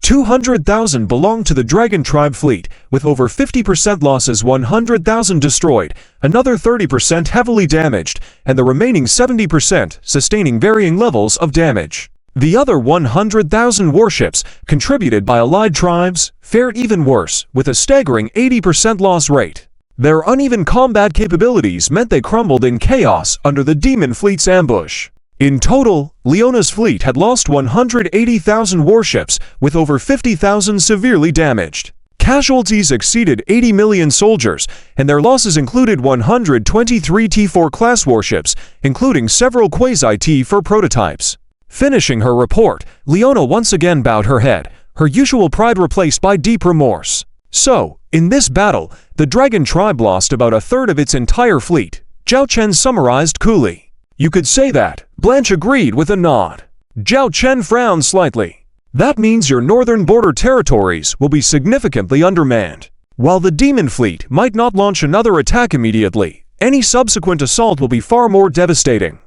200,000 belonged to the Dragon Tribe fleet, with over 50% losses, 100,000 destroyed, another 30% heavily damaged, and the remaining 70% sustaining varying levels of damage. The other 100,000 warships, contributed by allied tribes, fared even worse, with a staggering 80% loss rate. Their uneven combat capabilities meant they crumbled in chaos under the Demon Fleet's ambush. In total, Leona's fleet had lost 180,000 warships, with over 50,000 severely damaged. Casualties exceeded 80 million soldiers, and their losses included 123 T4-class warships, including several Quasi-T4 prototypes. Finishing her report, Leona once again bowed her head, her usual pride replaced by deep remorse. "So, in this battle, the Dragon Tribe lost about a third of its entire fleet," Zhao Chen summarized coolly. "You could say that," Blanche agreed with a nod. Zhao Chen frowned slightly. "That means your northern border territories will be significantly undermanned. While the Demon Fleet might not launch another attack immediately, any subsequent assault will be far more devastating."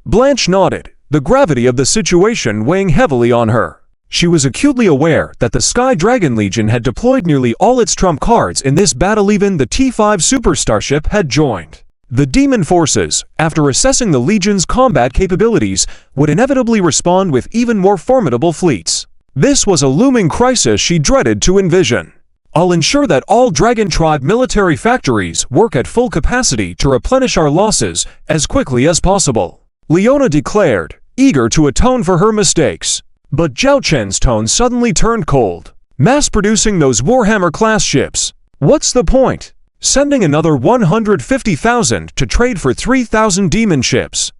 Blanche nodded, the gravity of the situation weighing heavily on her. She was acutely aware that the Sky Dragon Legion had deployed nearly all its trump cards in this battle. Even the T5 Super Starship had joined. The Demon forces, after assessing the Legion's combat capabilities, would inevitably respond with even more formidable fleets. This was a looming crisis she dreaded to envision. "I'll ensure that all Dragon Tribe military factories work at full capacity to replenish our losses as quickly as possible," Leona declared, eager to atone for her mistakes. But Zhao Chen's tone suddenly turned cold. "Mass-producing those Warhammer-class ships? What's the point? sending another 150,000 to trade for 3,000 demon ships.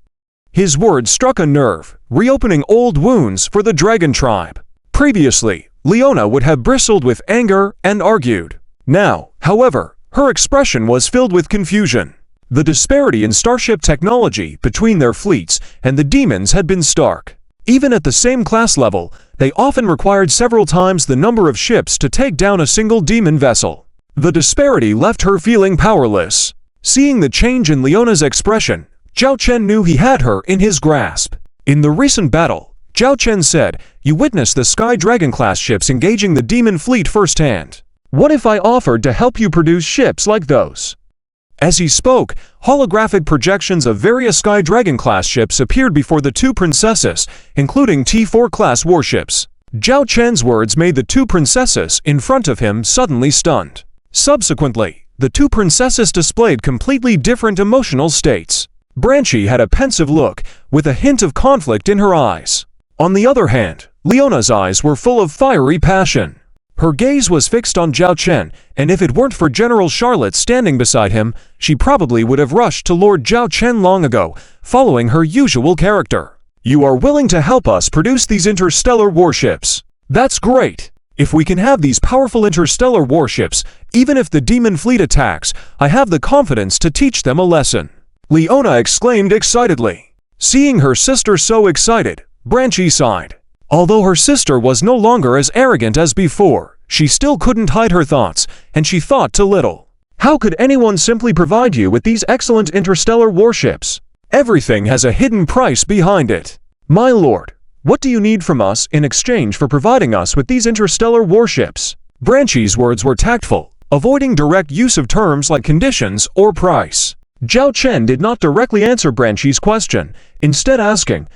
His words struck a nerve, reopening old wounds for the Dragon Tribe. Previously, Leona would have bristled with anger and argued. Now, however, her expression was filled with confusion. The disparity in starship technology between their fleets and the demons had been stark. Even at the same class level, they often required several times the number of ships to take down a single demon vessel. The disparity left her feeling powerless. Seeing the change in Leona's expression, Zhao Chen knew he had her in his grasp. In the recent battle, Zhao Chen said, "You witnessed the Sky Dragon-class ships engaging the demon fleet firsthand. What if I offered to help you produce ships like those?" As he spoke, holographic projections of various Sky Dragon-class ships appeared before the two princesses, including T4-class warships. Zhao Chen's words made the two princesses in front of him suddenly stunned. Subsequently, the two princesses displayed completely different emotional states. Branchi had a pensive look, with a hint of conflict in her eyes. On the other hand, Leona's eyes were full of fiery passion. Her gaze was fixed on Zhao Chen, and if it weren't for General Charlotte standing beside him, she probably would have rushed to Lord Zhao Chen long ago, following her usual character. "You are willing to help us produce these interstellar warships. That's great. If we can have these powerful interstellar warships, even if the demon fleet attacks, I have the confidence to teach them a lesson," Leona exclaimed excitedly. Seeing her sister so excited, Branchi sighed. Although her sister was no longer as arrogant as before, she still couldn't hide her thoughts, and she thought too little. How could anyone simply provide you with these excellent interstellar warships? Everything has a hidden price behind it. My lord, what do you need from us in exchange for providing us with these interstellar warships? Branchi's words were tactful, avoiding direct use of terms like conditions or price. Zhao Chen did not directly answer Branchi's question, instead asking,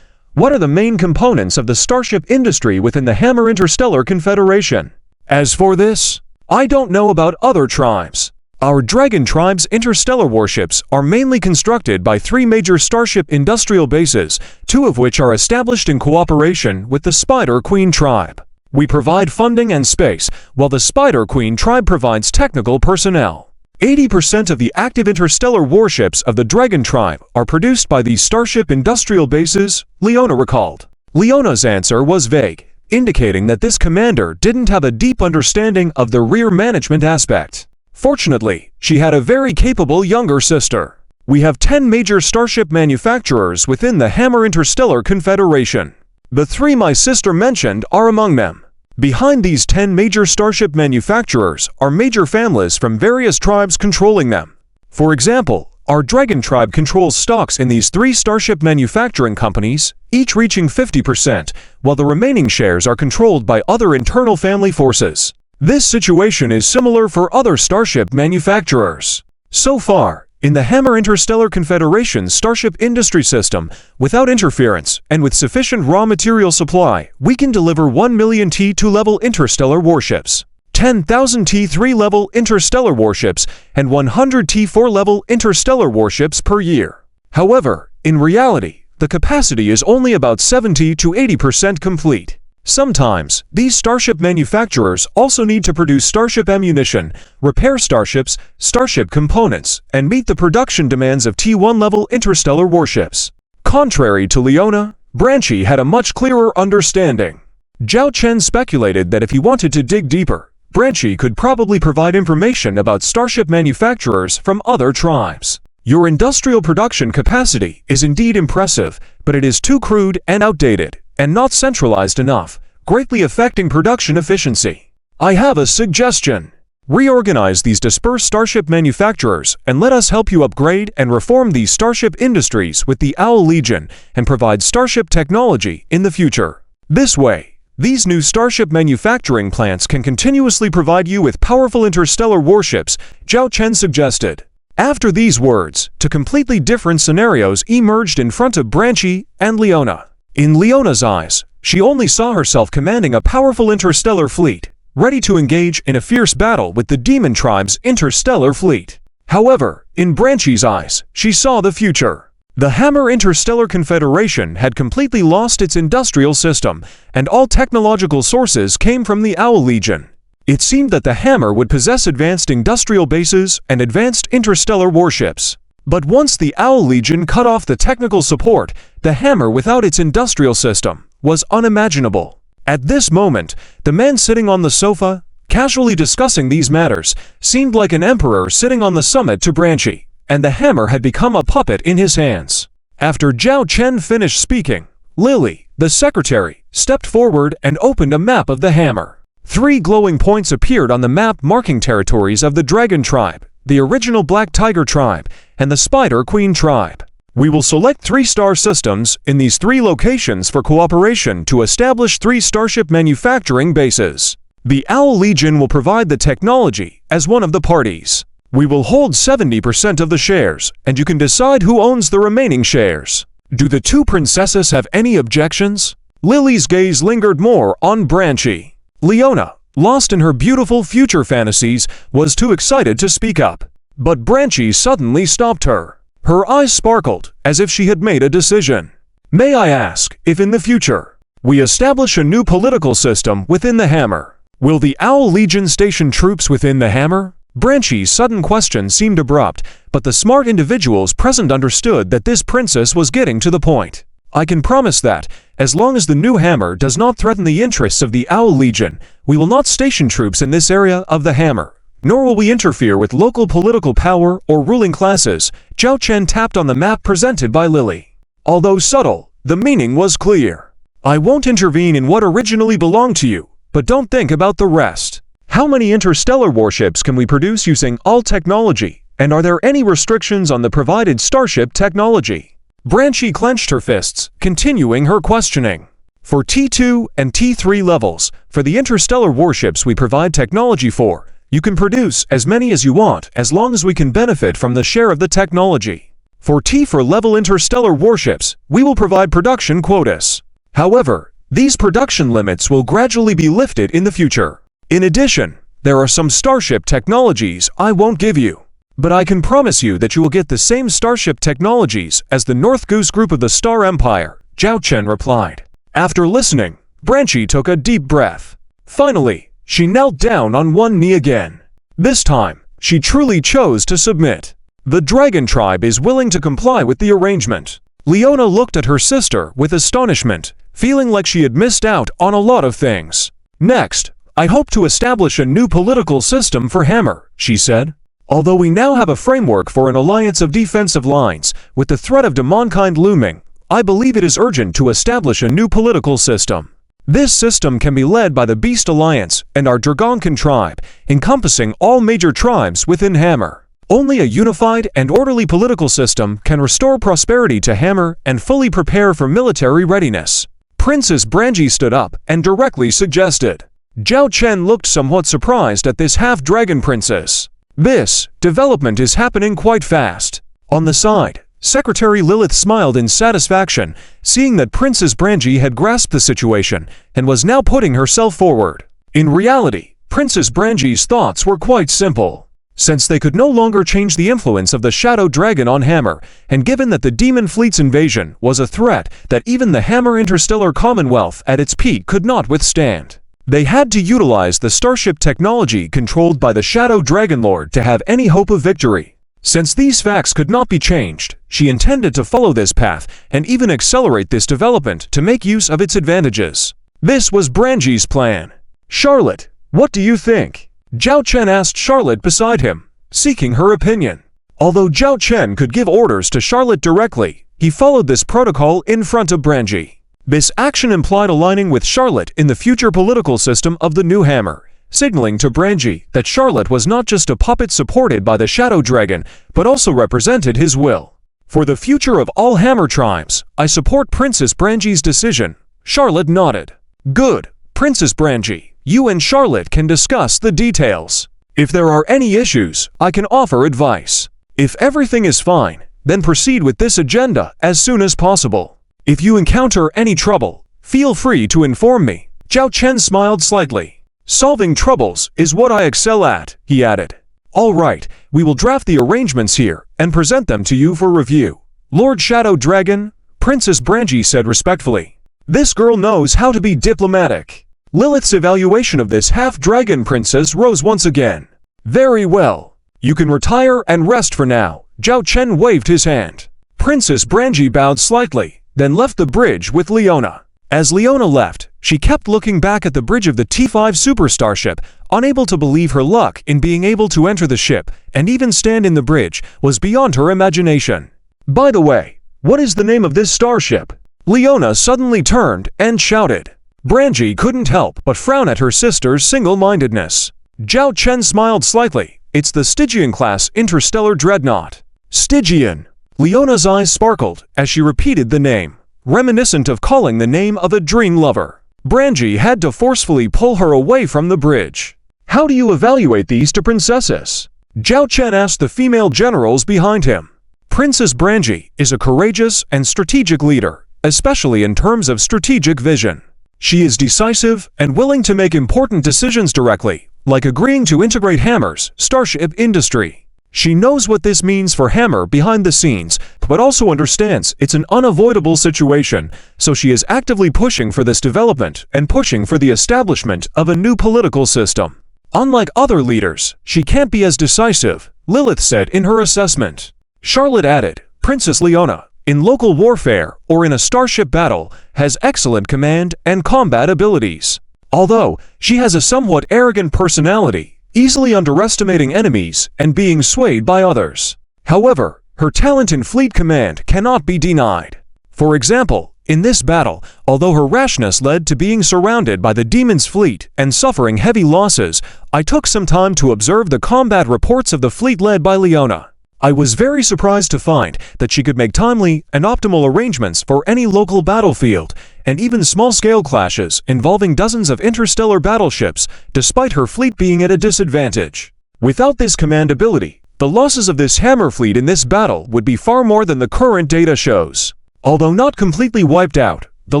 "What are the main components of the starship industry within the Hammer Interstellar Confederation?" As for this, I don't know about other tribes. Our Dragon Tribe's interstellar warships are mainly constructed by 3 major starship industrial bases, 2 of which are established in cooperation with the Spider Queen Tribe. We provide funding and space, while the Spider Queen Tribe provides technical personnel. 80% of the active interstellar warships of the Dragon Tribe are produced by these starship industrial bases, Leona recalled. Leona's answer was vague, indicating that this commander didn't have a deep understanding of the rear management aspect. Fortunately, she had a very capable younger sister. We have 10 major starship manufacturers within the Hammer Interstellar Confederation. The 3 my sister mentioned are among them. Behind these 10 major starship manufacturers are major families from various tribes controlling them. For example, our Dragon Tribe controls stocks in these 3 starship manufacturing companies, each reaching 50%, while the remaining shares are controlled by other internal family forces. This situation is similar for other starship manufacturers. So far, in the Hammer Interstellar Confederation's starship industry system, without interference and with sufficient raw material supply, we can deliver 1 million T2-level interstellar warships, 10,000 T3-level interstellar warships, and 100 T4-level interstellar warships per year. However, in reality, the capacity is only about 70 to 80% complete. Sometimes, these starship manufacturers also need to produce starship ammunition, repair starships, starship components, and meet the production demands of T1-level interstellar warships. Contrary to Leona, Branchi had a much clearer understanding. Zhao Chen speculated that if he wanted to dig deeper, Branchi could probably provide information about starship manufacturers from other tribes. Your industrial production capacity is indeed impressive, but it is too crude and outdated, and not centralized enough, greatly affecting production efficiency. I have a suggestion. Reorganize these dispersed starship manufacturers and let us help you upgrade and reform these starship industries with the Owl Legion and provide starship technology in the future. This way, these new starship manufacturing plants can continuously provide you with powerful interstellar warships, Zhao Chen suggested. After these words, 2 completely different scenarios emerged in front of Branchi and Leona. In Leona's eyes, she only saw herself commanding a powerful interstellar fleet, ready to engage in a fierce battle with the Demon Tribe's interstellar fleet. However, in Branchi's eyes, she saw the future. The Hammer Interstellar Confederation had completely lost its industrial system, and all technological sources came from the Owl Legion. It seemed that the hammer would possess advanced industrial bases and advanced interstellar warships. But once the Owl Legion cut off the technical support, the hammer without its industrial system was unimaginable. At this moment, the man sitting on the sofa, casually discussing these matters, seemed like an emperor sitting on the summit to Branchy, and the hammer had become a puppet in his hands. After Zhao Chen finished speaking, Lily, the secretary, stepped forward and opened a map of the hammer. 3 glowing points appeared on the map marking territories of the Dragon Tribe, the original Black Tiger Tribe, and the Spider Queen Tribe. We will select 3 star systems in these 3 locations for cooperation to establish 3 starship manufacturing bases. The Owl Legion will provide the technology as one of the parties. We will hold 70% of the shares, and you can decide who owns the remaining shares. Do the 2 princesses have any objections? Lily's gaze lingered more on Branchy. Leona, lost in her beautiful future fantasies, was too excited to speak up. But Branchy suddenly stopped her. Her eyes sparkled, as if she had made a decision. May I ask if in the future, we establish a new political system within the hammer, will the Owl Legion station troops within the hammer? Branchy's sudden question seemed abrupt, but the smart individuals present understood that this princess was getting to the point. I can promise that, as long as the new hammer does not threaten the interests of the Owl Legion, we will not station troops in this area of the hammer, nor will we interfere with local political power or ruling classes. Zhao Chen tapped on the map presented by Lily. Although subtle, the meaning was clear. I won't intervene in what originally belonged to you, but don't think about the rest. How many interstellar warships can we produce using all technology, and are there any restrictions on the provided starship technology? Branchy clenched her fists, continuing her questioning. For T2 and T3 levels, for the interstellar warships we provide technology for, you can produce as many as you want as long as we can benefit from the share of the technology. For T4 level interstellar warships, we will provide production quotas. However, these production limits will gradually be lifted in the future. In addition, there are some starship technologies I won't give you. But I can promise you that you will get the same starship technologies as the North Goose group of the Star Empire, Zhao Chen replied. After listening, Branchy took a deep breath. Finally, she knelt down on one knee again. This time, she truly chose to submit. The Dragon Tribe is willing to comply with the arrangement. Leona looked at her sister with astonishment, feeling like she had missed out on a lot of things. Next, I hope to establish a new political system for Hammer, she said. Although we now have a framework for an alliance of defensive lines, with the threat of demonkind looming, I believe it is urgent to establish a new political system. This system can be led by the Beast Alliance and our Dragonkin tribe, encompassing all major tribes within Hammer. Only a unified and orderly political system can restore prosperity to Hammer and fully prepare for military readiness. Princess Branchy stood up and directly suggested. Zhao Chen looked somewhat surprised at this half-dragon princess. This development is happening quite fast. On the side, Secretary Lilith smiled in satisfaction, seeing that Princess Branchy had grasped the situation and was now putting herself forward. In reality, Princess Branchy's thoughts were quite simple. Since they could no longer change the influence of the Shadow Dragon on Hammer, and given that the Demon Fleet's invasion was a threat that even the Hammer Interstellar Commonwealth at its peak could not withstand, they had to utilize the starship technology controlled by the Shadow Dragon Lord to have any hope of victory. Since these facts could not be changed, she intended to follow this path and even accelerate this development to make use of its advantages. This was Branchy's plan. Charlotte, what do you think? Zhao Chen asked Charlotte beside him, seeking her opinion. Although Zhao Chen could give orders to Charlotte directly, he followed this protocol in front of Branchy. This action implied aligning with Charlotte in the future political system of the new Hammer, signaling to Branchy that Charlotte was not just a puppet supported by the Shadow Dragon, but also represented his will. For the future of all Hammer tribes, I support Princess Branchy's decision. Charlotte nodded. Good, Princess Branchy, you and Charlotte can discuss the details. If there are any issues, I can offer advice. If everything is fine, then proceed with this agenda as soon as possible. If you encounter any trouble, feel free to inform me. Zhao Chen smiled slightly. Solving troubles is what I excel at, he added. All right, we will draft the arrangements here and present them to you for review. Lord Shadow Dragon, Princess Branchy said respectfully. This girl knows how to be diplomatic. Lilith's evaluation of this half-dragon princess rose once again. Very well. You can retire and rest for now. Zhao Chen waved his hand. Princess Brangi bowed slightly, then left the bridge with Leona. As Leona left, she kept looking back at the bridge of the T5 superstarship, unable to believe her luck in being able to enter the ship and even stand in the bridge was beyond her imagination. By the way, what is the name of this starship? Leona suddenly turned and shouted. Brangi couldn't help but frown at her sister's single-mindedness. Zhao Chen smiled slightly. It's the Stygian-class interstellar dreadnought. Stygian. Leona's eyes sparkled as she repeated the name, reminiscent of calling the name of a dream lover. Brangi had to forcefully pull her away from the bridge. How do you evaluate these two princesses? Zhao Chen asked the female generals behind him. Princess Brangi is a courageous and strategic leader, especially in terms of strategic vision. She is decisive and willing to make important decisions directly, like agreeing to integrate Hammer's starship industry. She knows what this means for Hammer behind the scenes, but also understands it's an unavoidable situation, so she is actively pushing for this development and pushing for the establishment of a new political system. Unlike other leaders, she can't be as decisive, Lilith said in her assessment. Charlotte added, Princess Leona, in local warfare or in a starship battle, has excellent command and combat abilities. Although, she has a somewhat arrogant personality, easily underestimating enemies and being swayed by others. However, her talent in fleet command cannot be denied. For example, in this battle, although her rashness led to being surrounded by the demon's fleet and suffering heavy losses, I took some time to observe the combat reports of the fleet led by Leona. I was very surprised to find that she could make timely and optimal arrangements for any local battlefield, and even small-scale clashes involving dozens of interstellar battleships, despite her fleet being at a disadvantage. Without this command ability, the losses of this Hammer fleet in this battle would be far more than the current data shows. Although not completely wiped out, the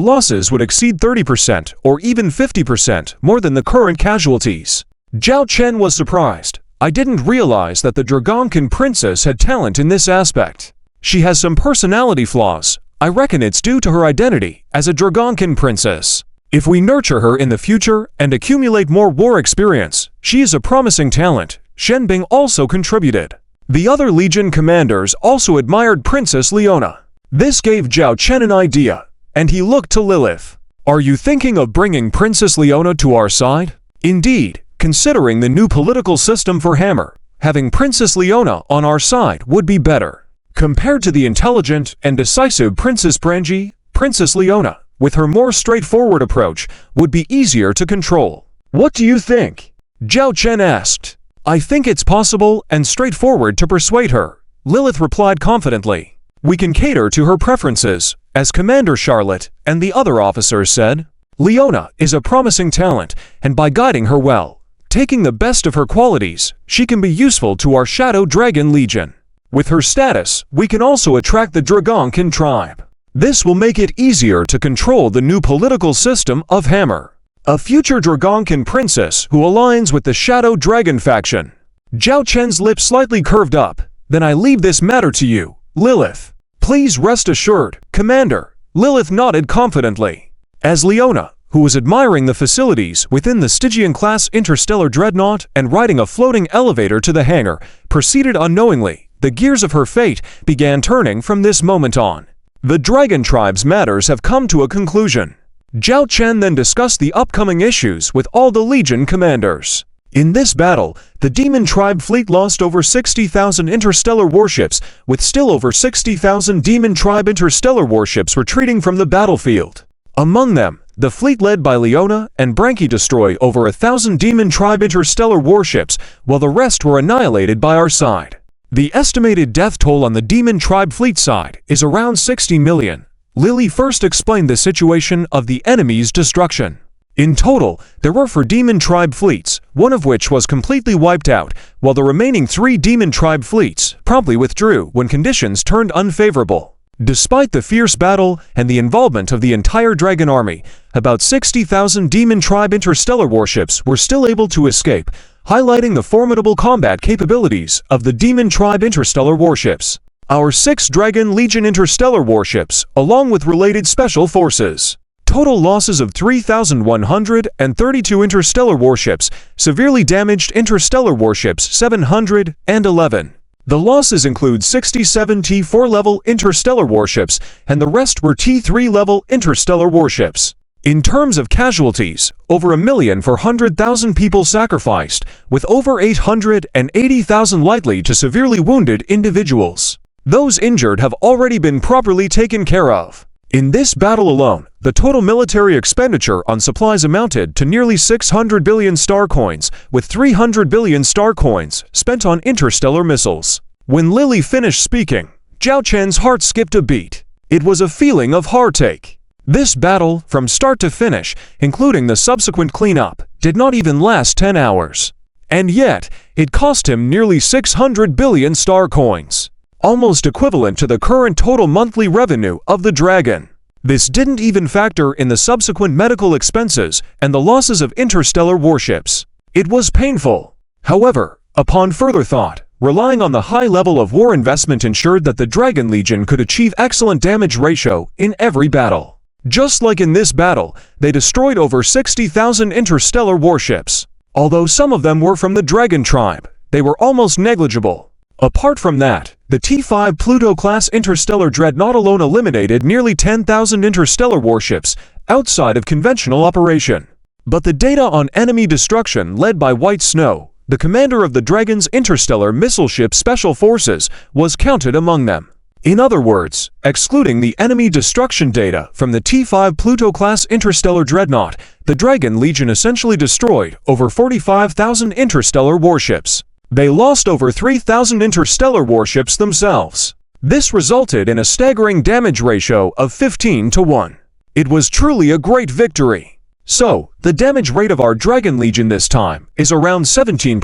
losses would exceed 30% or even 50% more than the current casualties. Zhao Chen was surprised. I didn't realize that the Dragonkin princess had talent in this aspect. She has some personality flaws. I reckon it's due to her identity as a Dragonkin princess. If we nurture her in the future and accumulate more war experience, she is a promising talent. Shen Bing also contributed. The other Legion commanders also admired Princess Leona. This gave Zhao Chen an idea, and he looked to Lilith. Are you thinking of bringing Princess Leona to our side? Indeed. Considering the new political system for Hammer, having Princess Leona on our side would be better. Compared to the intelligent and decisive Princess Brangi, Princess Leona, with her more straightforward approach, would be easier to control. What do you think? Zhao Chen asked. I think it's possible and straightforward to persuade her, Lilith replied confidently. We can cater to her preferences, as Commander Charlotte and the other officers said. Leona is a promising talent, and by guiding her well, taking the best of her qualities, she can be useful to our Shadow Dragon Legion. With her status, we can also attract the Dragonkin tribe. This will make it easier to control the new political system of Hammer. A future Dragonkin princess who aligns with the Shadow Dragon faction. Zhao Chen's lips slightly curved up. Then I leave this matter to you, Lilith. Please rest assured, Commander. Lilith nodded confidently. As Leona, who was admiring the facilities within the Stygian-class interstellar dreadnought and riding a floating elevator to the hangar, proceeded unknowingly, the gears of her fate began turning from this moment on. The Dragon Tribe's matters have come to a conclusion. Zhao Chen then discussed the upcoming issues with all the Legion commanders. In this battle, the Demon Tribe fleet lost over 60,000 interstellar warships, with still over 60,000 Demon Tribe interstellar warships retreating from the battlefield. Among them, the fleet led by Leona and Brangi destroyed over 1,000 Demon Tribe interstellar warships, while the rest were annihilated by our side. The estimated death toll on the Demon Tribe fleet side is around 60 million. Lily first explained the situation of the enemy's destruction. In total, there were 4 Demon Tribe fleets, one of which was completely wiped out, while the remaining 3 Demon Tribe fleets promptly withdrew when conditions turned unfavorable. Despite the fierce battle and the involvement of the entire Dragon Army, about 60,000 Demon Tribe interstellar warships were still able to escape, highlighting the formidable combat capabilities of the Demon Tribe interstellar warships. Our 6 Dragon Legion interstellar warships, along with related special forces. Total losses of 3,132 interstellar warships, severely damaged interstellar warships 711. The losses include 67 T4 level interstellar warships, and the rest were T3 level interstellar warships. In terms of casualties, over 1,400,000 people sacrificed, with over 880,000 likely to severely wounded individuals. Those injured have already been properly taken care of. In this battle alone, the total military expenditure on supplies amounted to nearly 600 billion star coins, with 300 billion star coins spent on interstellar missiles. When Lily finished speaking, Zhao Chen's heart skipped a beat. It was a feeling of heartache. This battle, from start to finish, including the subsequent cleanup, did not even last 10 hours. And yet, it cost him nearly 600 billion star coins, almost equivalent to the current total monthly revenue of the Dragon. This didn't even factor in the subsequent medical expenses and the losses of interstellar warships. It was painful. However, upon further thought, relying on the high level of war investment ensured that the Dragon Legion could achieve excellent damage ratio in every battle. Just like in this battle, they destroyed over 60,000 interstellar warships. Although some of them were from the Dragon tribe, they were almost negligible. Apart from that, the T5 Pluto-class interstellar dreadnought alone eliminated nearly 10,000 interstellar warships outside of conventional operation. But the data on enemy destruction led by White Snow, the commander of the Dragon's interstellar missile ship Special Forces, was counted among them. In other words, excluding the enemy destruction data from the T5 Pluto-class interstellar dreadnought, the Dragon Legion essentially destroyed over 45,000 interstellar warships. They lost over 3,000 interstellar warships themselves. This resulted in a staggering damage ratio of 15-1. It was truly a great victory. So, the damage rate of our Dragon Legion this time is around 17%,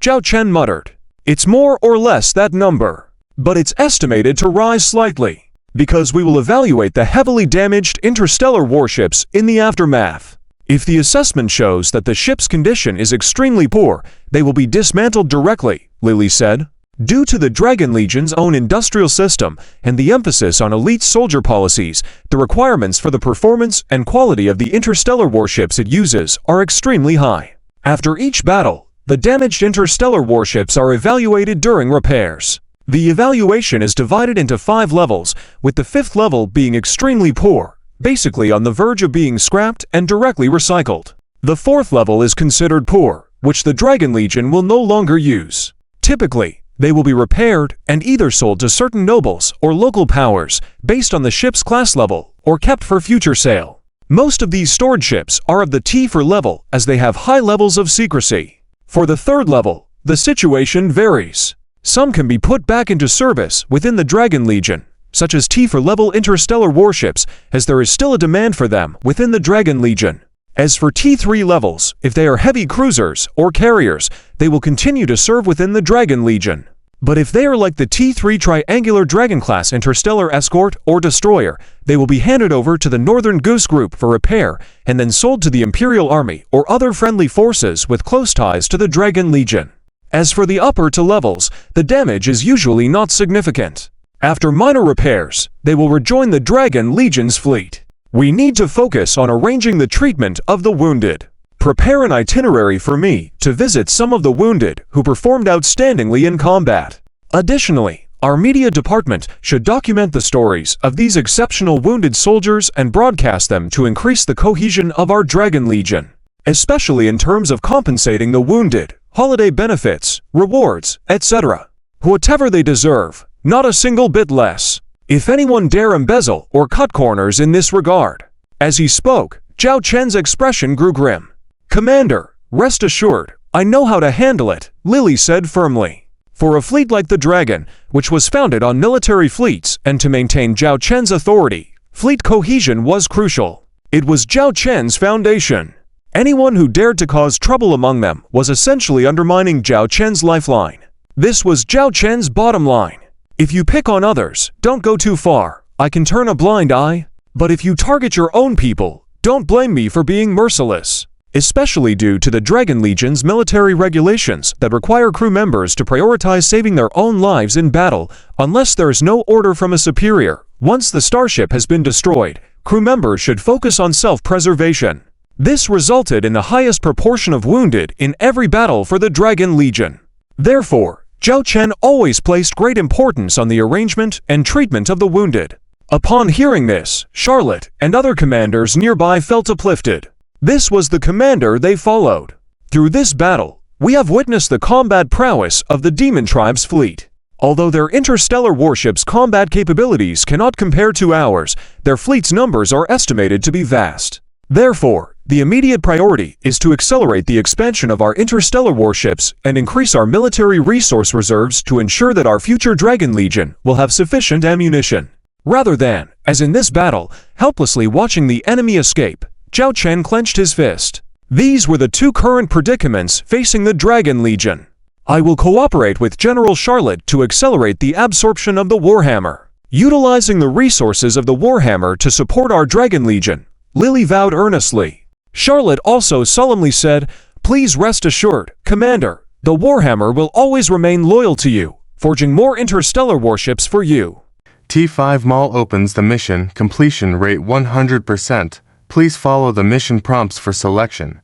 Zhao Chen muttered. It's more or less that number. But it's estimated to rise slightly, because we will evaluate the heavily damaged interstellar warships in the aftermath. If the assessment shows that the ship's condition is extremely poor, they will be dismantled directly, Lily said. Due to the Dragon Legion's own industrial system and the emphasis on elite soldier policies, the requirements for the performance and quality of the interstellar warships it uses are extremely high. After each battle, the damaged interstellar warships are evaluated during repairs. The evaluation is divided into 5 levels, with the 5th level being extremely poor, basically on the verge of being scrapped and directly recycled. The 4th level is considered poor, which the Dragon Legion will no longer use. Typically, they will be repaired and either sold to certain nobles or local powers based on the ship's class level or kept for future sale. Most of these stored ships are of the T4 level as they have high levels of secrecy. For the 3rd level, the situation varies. Some can be put back into service within the Dragon Legion, such as T4 level interstellar warships, as there is still a demand for them within the Dragon Legion. As for T3 levels, if they are heavy cruisers or carriers, they will continue to serve within the Dragon Legion. But if they are like the T3 Triangular Dragon-class interstellar escort or destroyer, they will be handed over to the Northern Goose Group for repair and then sold to the Imperial Army or other friendly forces with close ties to the Dragon Legion. As for the upper to levels, the damage is usually not significant. After minor repairs, they will rejoin the Dragon Legion's fleet. We need to focus on arranging the treatment of the wounded. Prepare an itinerary for me to visit some of the wounded who performed outstandingly in combat. Additionally, our media department should document the stories of these exceptional wounded soldiers and broadcast them to increase the cohesion of our Dragon Legion, especially in terms of compensating the wounded, holiday benefits, rewards, etc. Whatever they deserve, not a single bit less. If anyone dare embezzle or cut corners in this regard. As he spoke, Zhao Chen's expression grew grim. Commander, rest assured, I know how to handle it, Lily said firmly. For a fleet like the Dragon, which was founded on military fleets and to maintain Zhao Chen's authority, fleet cohesion was crucial. It was Zhao Chen's foundation. Anyone who dared to cause trouble among them was essentially undermining Zhao Chen's lifeline. This was Zhao Chen's bottom line. If you pick on others, don't go too far. I can turn a blind eye. But if you target your own people, don't blame me for being merciless. Especially due to the Dragon Legion's military regulations that require crew members to prioritize saving their own lives in battle unless there is no order from a superior. Once the starship has been destroyed, crew members should focus on self-preservation. This resulted in the highest proportion of wounded in every battle for the Dragon Legion. Therefore, Zhao Chen always placed great importance on the arrangement and treatment of the wounded. Upon hearing this, Charlotte and other commanders nearby felt uplifted. This was the commander they followed. Through this battle, we have witnessed the combat prowess of the Demon Tribe's fleet. Although their interstellar warships' combat capabilities cannot compare to ours, their fleet's numbers are estimated to be vast. Therefore, the immediate priority is to accelerate the expansion of our interstellar warships and increase our military resource reserves to ensure that our future Dragon Legion will have sufficient ammunition. Rather than, as in this battle, helplessly watching the enemy escape, Zhao Chen clenched his fist. These were the two current predicaments facing the Dragon Legion. I will cooperate with General Charlotte to accelerate the absorption of the Warhammer. Utilizing the resources of the Warhammer to support our Dragon Legion, Lily vowed earnestly. Charlotte also solemnly said, "Please rest assured, Commander, the Warhammer will always remain loyal to you, forging more interstellar warships for you." T5 Mall opens the mission completion rate 100%. Please follow the mission prompts for selection.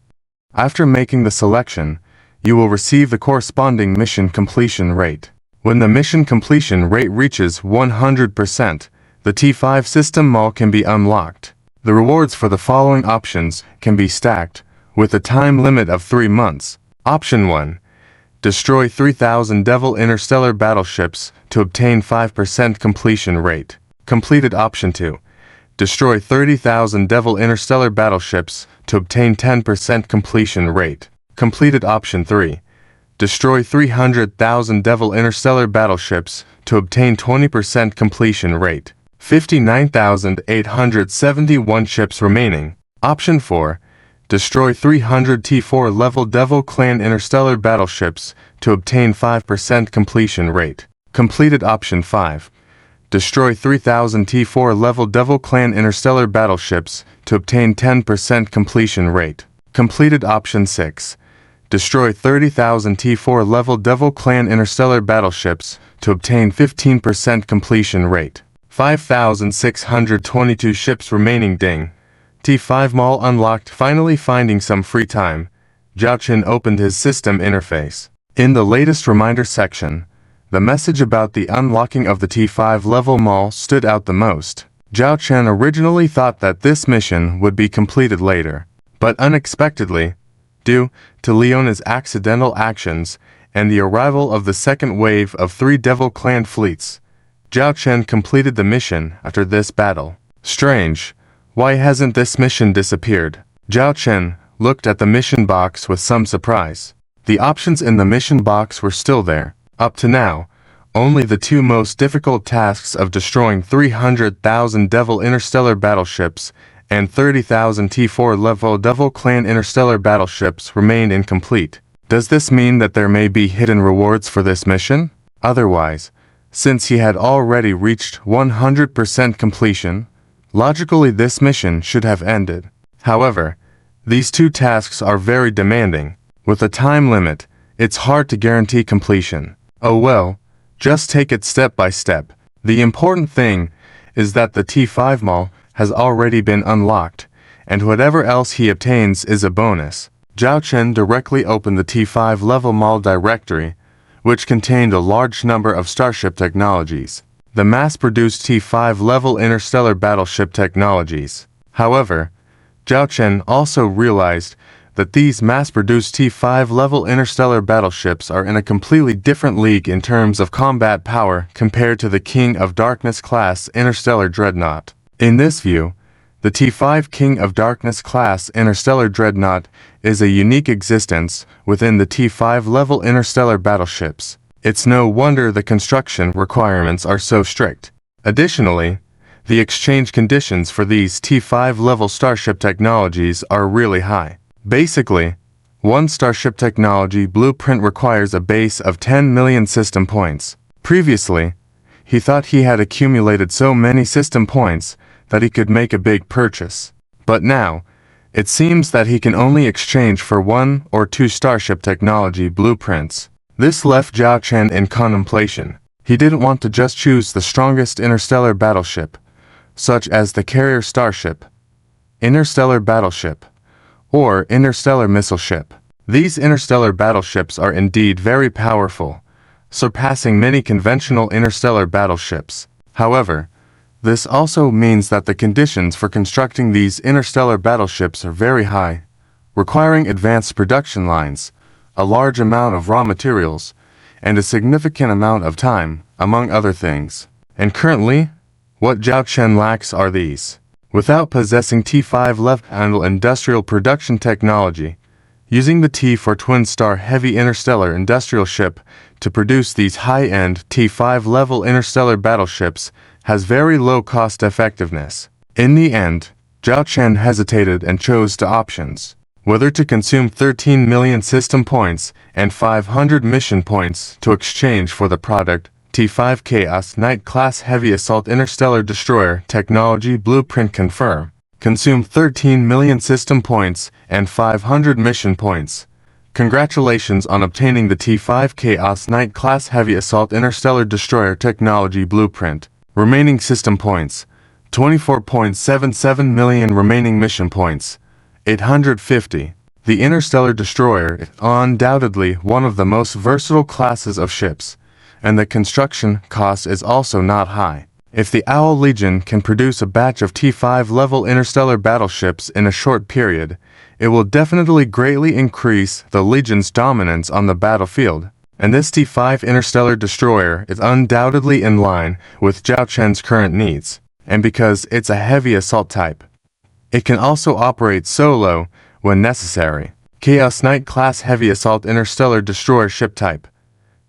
After making the selection, you will receive the corresponding mission completion rate. When the mission completion rate reaches 100%, the T5 system mall can be unlocked. The rewards for the following options can be stacked, with a time limit of 3 months. Option 1. Destroy 3,000 Devil Interstellar Battleships to obtain 5% completion rate. Completed. Option 2. Destroy 30,000 Devil Interstellar Battleships to obtain 10% completion rate. Completed. Option 3. Destroy 300,000 Devil Interstellar Battleships to obtain 20% completion rate. 59,871 ships remaining. Option 4. Destroy 300 T4 level Devil Clan Interstellar Battleships to obtain 5% completion rate. Completed. Option 5. Destroy 3,000 T4 level Devil Clan Interstellar Battleships to obtain 10% completion rate. Completed. Option 6. Destroy 30,000 T4 level Devil Clan Interstellar Battleships to obtain 15% completion rate. 5,622 ships remaining. Ding. T5 Mall unlocked. Finally finding some free time, Zhao Chen opened his system interface. In the latest reminder section, the message about the unlocking of the T5 level mall stood out the most. Zhao Chen originally thought that this mission would be completed later, but unexpectedly, due to Leona's accidental actions and the arrival of the second wave of 3 Devil Clan fleets, Zhao Chen completed the mission after this battle. Strange. Why hasn't this mission disappeared? Zhao Chen looked at the mission box with some surprise. The options in the mission box were still there. Up to now, only the 2 most difficult tasks of destroying 300,000 Devil Interstellar Battleships and 30,000 T4 level Devil Clan Interstellar Battleships remained incomplete. Does this mean that there may be hidden rewards for this mission? Otherwise, since he had already reached 100% completion, logically this mission should have ended. However, these 2 tasks are very demanding. With a time limit, it's hard to guarantee completion. Oh well, just take it step by step. The important thing is that the T5 mall has already been unlocked, and whatever else he obtains is a bonus. Zhao Chen directly opened the T5 level mall directory, which contained a large number of starship technologies. The mass-produced T5 level interstellar battleship technologies. However, Zhao Chen also realized that these mass-produced T5 level interstellar battleships are in a completely different league in terms of combat power compared to the King of Darkness class interstellar dreadnought. In this view, the T5 King of Darkness class interstellar dreadnought is a unique existence within the T5 level interstellar battleships. It's no wonder the construction requirements are so strict. Additionally, the exchange conditions for these T5 level starship technologies are really high. Basically, one starship technology blueprint requires a base of 10 million system points. Previously, he thought he had accumulated so many system points that he could make a big purchase. But now, it seems that he can only exchange for 1 or 2 starship technology blueprints. This left Zhao Chen in contemplation. He didn't want to just choose the strongest interstellar battleship, such as the carrier starship, interstellar battleship, or interstellar missile ship. These interstellar battleships are indeed very powerful, surpassing many conventional interstellar battleships. However, this also means that the conditions for constructing these interstellar battleships are very high, requiring advanced production lines, a large amount of raw materials, and a significant amount of time, among other things. And currently, what Zhao Chen lacks are these. Without possessing T5 left-handle industrial production technology, using the T4 twin-star heavy interstellar industrial ship to produce these high-end T5 level interstellar battleships has very low cost effectiveness. In the end, Zhao Chen hesitated and chose two options: whether to consume 13 million system points and 500 mission points to exchange for the product T5 Chaos Knight class heavy assault interstellar destroyer technology blueprint confirm. Consume 13 million system points and 500 mission points. Congratulations on obtaining the T5 Chaos Knight class heavy assault interstellar destroyer technology blueprint. Remaining system points: 24.77 million. Remaining mission points: 850. The interstellar destroyer is undoubtedly one of the most versatile classes of ships, and the construction cost is also not high. If the Owl Legion can produce a batch of T5 level interstellar battleships in a short period, it will definitely greatly increase the Legion's dominance on the battlefield. And this T5 interstellar destroyer is undoubtedly in line with Zhao Chen's current needs, and because it's a heavy assault type, it can also operate solo when necessary. Chaos Knight class heavy assault interstellar destroyer ship type: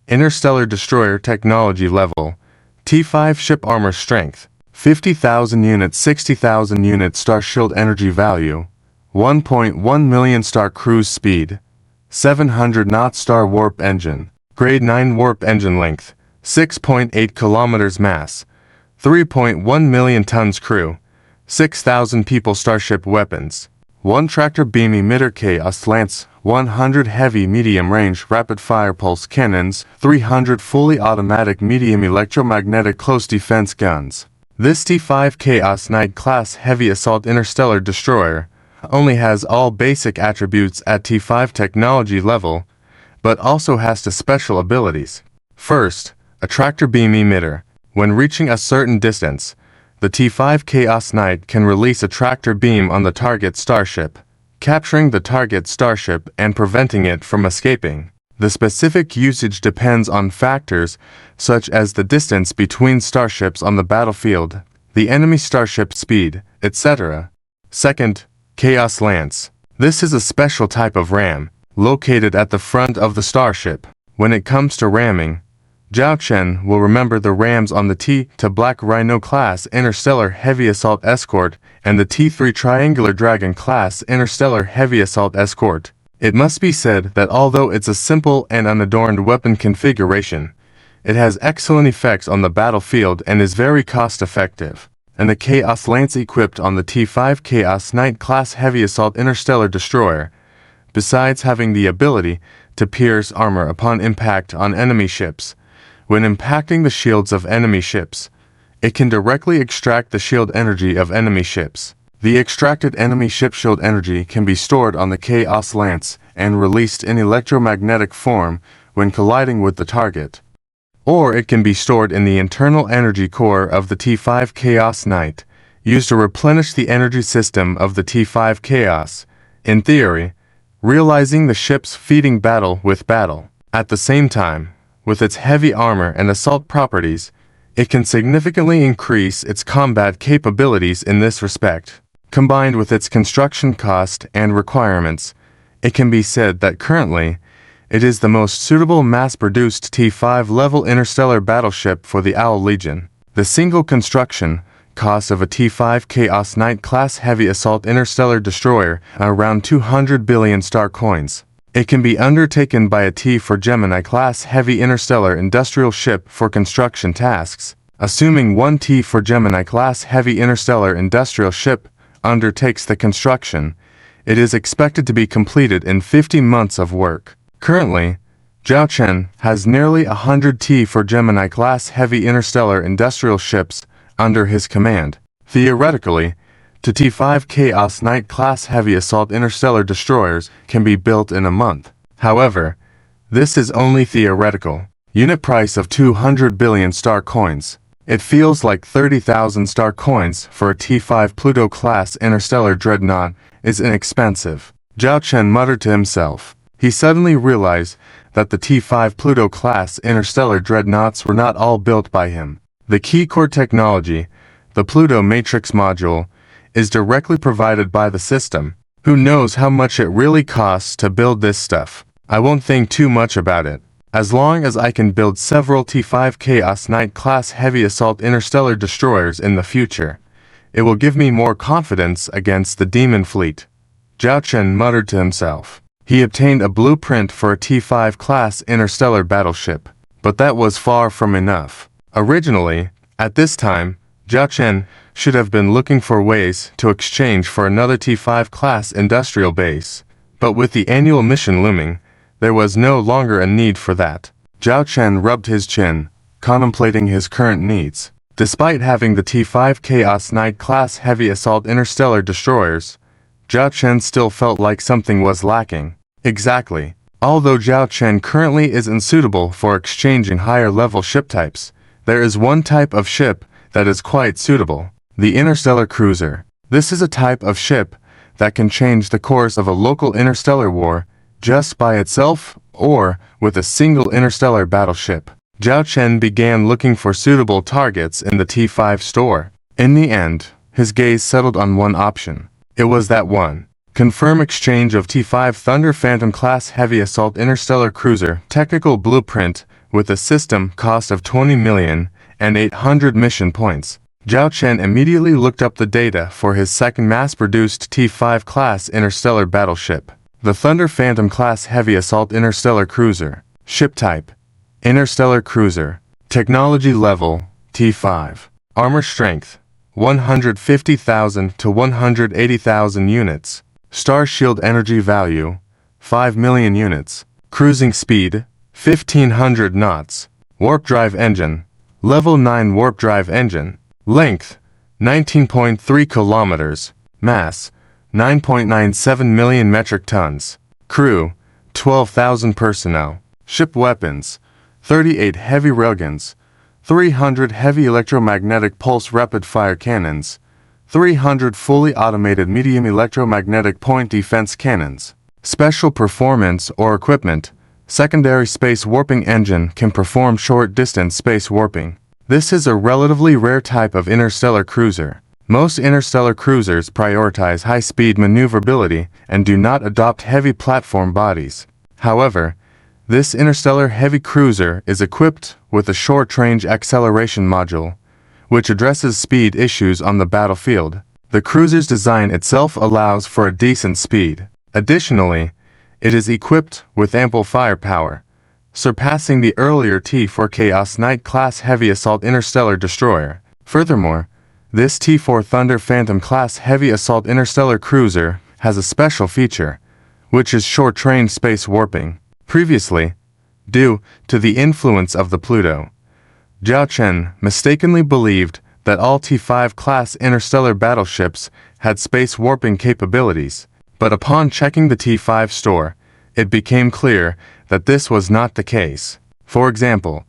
interstellar destroyer technology level, T5 ship armor strength, 50,000 units, 60,000 units star shield energy value, 1.1 million star cruise speed, 700 knot star warp engine, grade 9 warp engine length, 6.8 kilometers mass, 3.1 million tons crew, 6,000 people starship weapons, 1 tractor beam emitter Chaos Lance, 100 heavy medium-range rapid-fire pulse cannons, 300 fully automatic medium electromagnetic close defense guns. This T5 Chaos Knight class heavy assault interstellar destroyer only has all basic attributes at T5 technology level, but also has two special abilities. First, a tractor beam emitter. When reaching a certain distance, the T5 Chaos Knight can release a tractor beam on the target starship, capturing the target starship and preventing it from escaping. The specific usage depends on factors such as the distance between starships on the battlefield, the enemy starship speed, etc. Second, Chaos Lance. This is a special type of ram, located at the front of the starship. When it comes to ramming, Zhao Chen will remember the rams on the T2 Black Rhino class Interstellar Heavy Assault Escort and the T3 Triangular Dragon class Interstellar Heavy Assault Escort. It must be said that although it's a simple and unadorned weapon configuration, it has excellent effects on the battlefield and is very cost-effective. And the Chaos Lance equipped on the T5 Chaos Knight class Heavy Assault Interstellar Destroyer, besides having the ability to pierce armor upon impact on enemy ships, when impacting the shields of enemy ships, it can directly extract the shield energy of enemy ships. The extracted enemy ship shield energy can be stored on the Chaos Lance and released in electromagnetic form when colliding with the target. Or it can be stored in the internal energy core of the T5 Chaos Knight, used to replenish the energy system of the T5 Chaos, in theory, realizing the ship's feeding battle with battle. At the same time, with its heavy armor and assault properties, it can significantly increase its combat capabilities in this respect. Combined with its construction cost and requirements, it can be said that currently, it is the most suitable mass-produced T5 level interstellar battleship for the Owl Legion. The single construction cost of a T5 Chaos Knight class heavy assault interstellar destroyer are around 200 billion star coins. It can be undertaken by a T4 Gemini class heavy interstellar industrial ship for construction tasks. Assuming one T4 Gemini class heavy interstellar industrial ship undertakes the construction, it is expected to be completed in 50 months of work. Currently, Zhao Chen has nearly 100 T4 Gemini class heavy interstellar industrial ships under his command. Theoretically, two T-5 Chaos Knight-class heavy assault interstellar destroyers can be built in a month. However, this is only theoretical. Unit price of 200 billion star coins. It feels like 30,000 star coins for a T-5 Pluto-class interstellar dreadnought is inexpensive. Zhao Chen muttered to himself. He suddenly realized that the T-5 Pluto-class interstellar dreadnoughts were not all built by him. The key core technology, the Pluto Matrix module, is directly provided by the system. Who knows how much it really costs to build this stuff? I won't think too much about it. As long as I can build several T-5 Chaos Knight-class heavy assault interstellar destroyers in the future, it will give me more confidence against the Demon Fleet. Zhao Chen muttered to himself. He obtained a blueprint for a T-5 class interstellar battleship, but that was far from enough. Originally, at this time, Zhao Chen should have been looking for ways to exchange for another T-5 class industrial base, but with the annual mission looming, there was no longer a need for that. Zhao Chen rubbed his chin, contemplating his current needs. Despite having the T-5 Chaos Knight-class heavy assault interstellar destroyers, Zhao Chen still felt like something was lacking. Exactly. Although Zhao Chen currently isn't suitable for exchanging higher-level ship types, there is one type of ship that is quite suitable: the interstellar cruiser. This is a type of ship that can change the course of a local interstellar war just by itself or with a single interstellar battleship. Zhao Chen began looking for suitable targets in the T-5 store. In the end, his gaze settled on one option. It was that one. Confirm exchange of T-5 Thunder Phantom class heavy assault interstellar cruiser technical blueprint with a system cost of 20 million and 800 mission points. Zhao Chen immediately looked up the data for his second mass-produced T-5 class interstellar battleship. The Thunder Phantom class heavy assault interstellar cruiser. Ship type: interstellar cruiser. Technology level: T5. Armor strength: 150,000 to 180,000 units. Star shield energy value: 5 million units. Cruising speed: 1500 knots. Warp drive engine: level 9 warp drive engine. Length: 19.3 kilometers. Mass: 9.97 million metric tons. Crew: 12,000 personnel. Ship weapons: 38 heavy railguns, 300 heavy electromagnetic pulse rapid-fire cannons, 300 fully automated medium electromagnetic point defense cannons. Special performance or equipment: secondary space warping engine can perform short-distance space warping. This is a relatively rare type of interstellar cruiser. Most interstellar cruisers prioritize high-speed maneuverability and do not adopt heavy platform bodies. However, this interstellar heavy cruiser is equipped with a short-range acceleration module, which addresses speed issues on the battlefield. The cruiser's design itself allows for a decent speed. Additionally, it is equipped with ample firepower, surpassing the earlier T-4 Chaos Knight-class heavy assault interstellar destroyer. Furthermore, this T-4 Thunder Phantom class heavy assault interstellar cruiser has a special feature, which is short-range space warping. Previously, due to the influence of the Pluto, Zhao Chen mistakenly believed that all T-5 class interstellar battleships had space warping capabilities, but upon checking the T-5 store, it became clear that this was not the case. For example,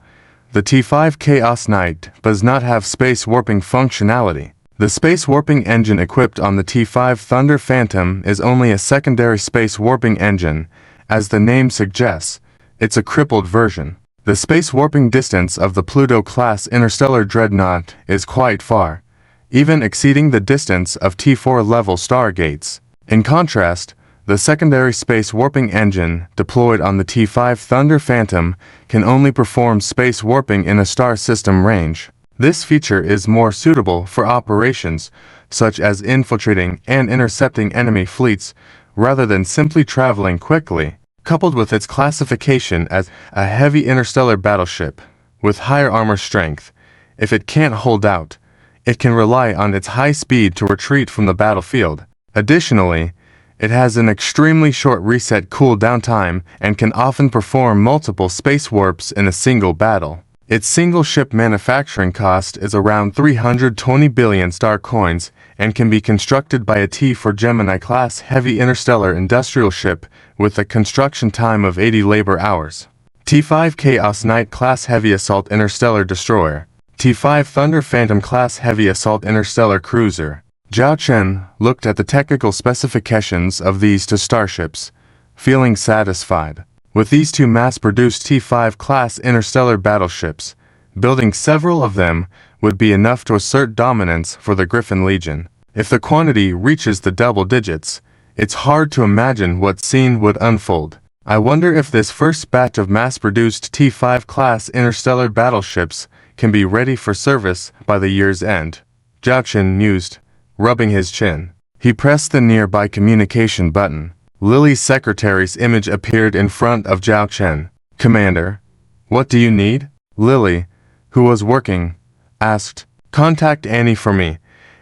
the T-5 Chaos Knight does not have space warping functionality. The space warping engine equipped on the T-5 Thunder Phantom is only a secondary space warping engine. As the name suggests, it's a crippled version. The space warping distance of the Pluto-class interstellar dreadnought is quite far, even exceeding the distance of T-4 level stargates. In contrast, the secondary space warping engine deployed on the T-5 Thunder Phantom can only perform space warping in a star system range. This feature is more suitable for operations such as infiltrating and intercepting enemy fleets rather than simply traveling quickly. Coupled with its classification as a heavy interstellar battleship with higher armor strength, if it can't hold out, it can rely on its high speed to retreat from the battlefield. Additionally, it has an extremely short reset cooldown time and can often perform multiple space warps in a single battle. Its single ship manufacturing cost is around 320 billion star coins and can be constructed by a T4 Gemini-class heavy interstellar industrial ship with a construction time of 80 labor hours. T5 Chaos Knight-class heavy assault interstellar destroyer. T5 Thunder Phantom-class heavy assault interstellar cruiser. Zhao Chen looked at the technical specifications of these two starships, feeling satisfied. With these two mass-produced T5 class interstellar battleships, building several of them would be enough to assert dominance for the Griffin Legion. If the quantity reaches the double digits, it's hard to imagine what scene would unfold. I wonder if this first batch of mass-produced T5 class interstellar battleships can be ready for service by the year's end. Zhao Chen mused, rubbing his chin. He pressed the nearby communication button. Lily's secretary's image appeared in front of Zhao Chen. "Commander, what do you need?" Lily, who was working, asked. "Contact Annie for me.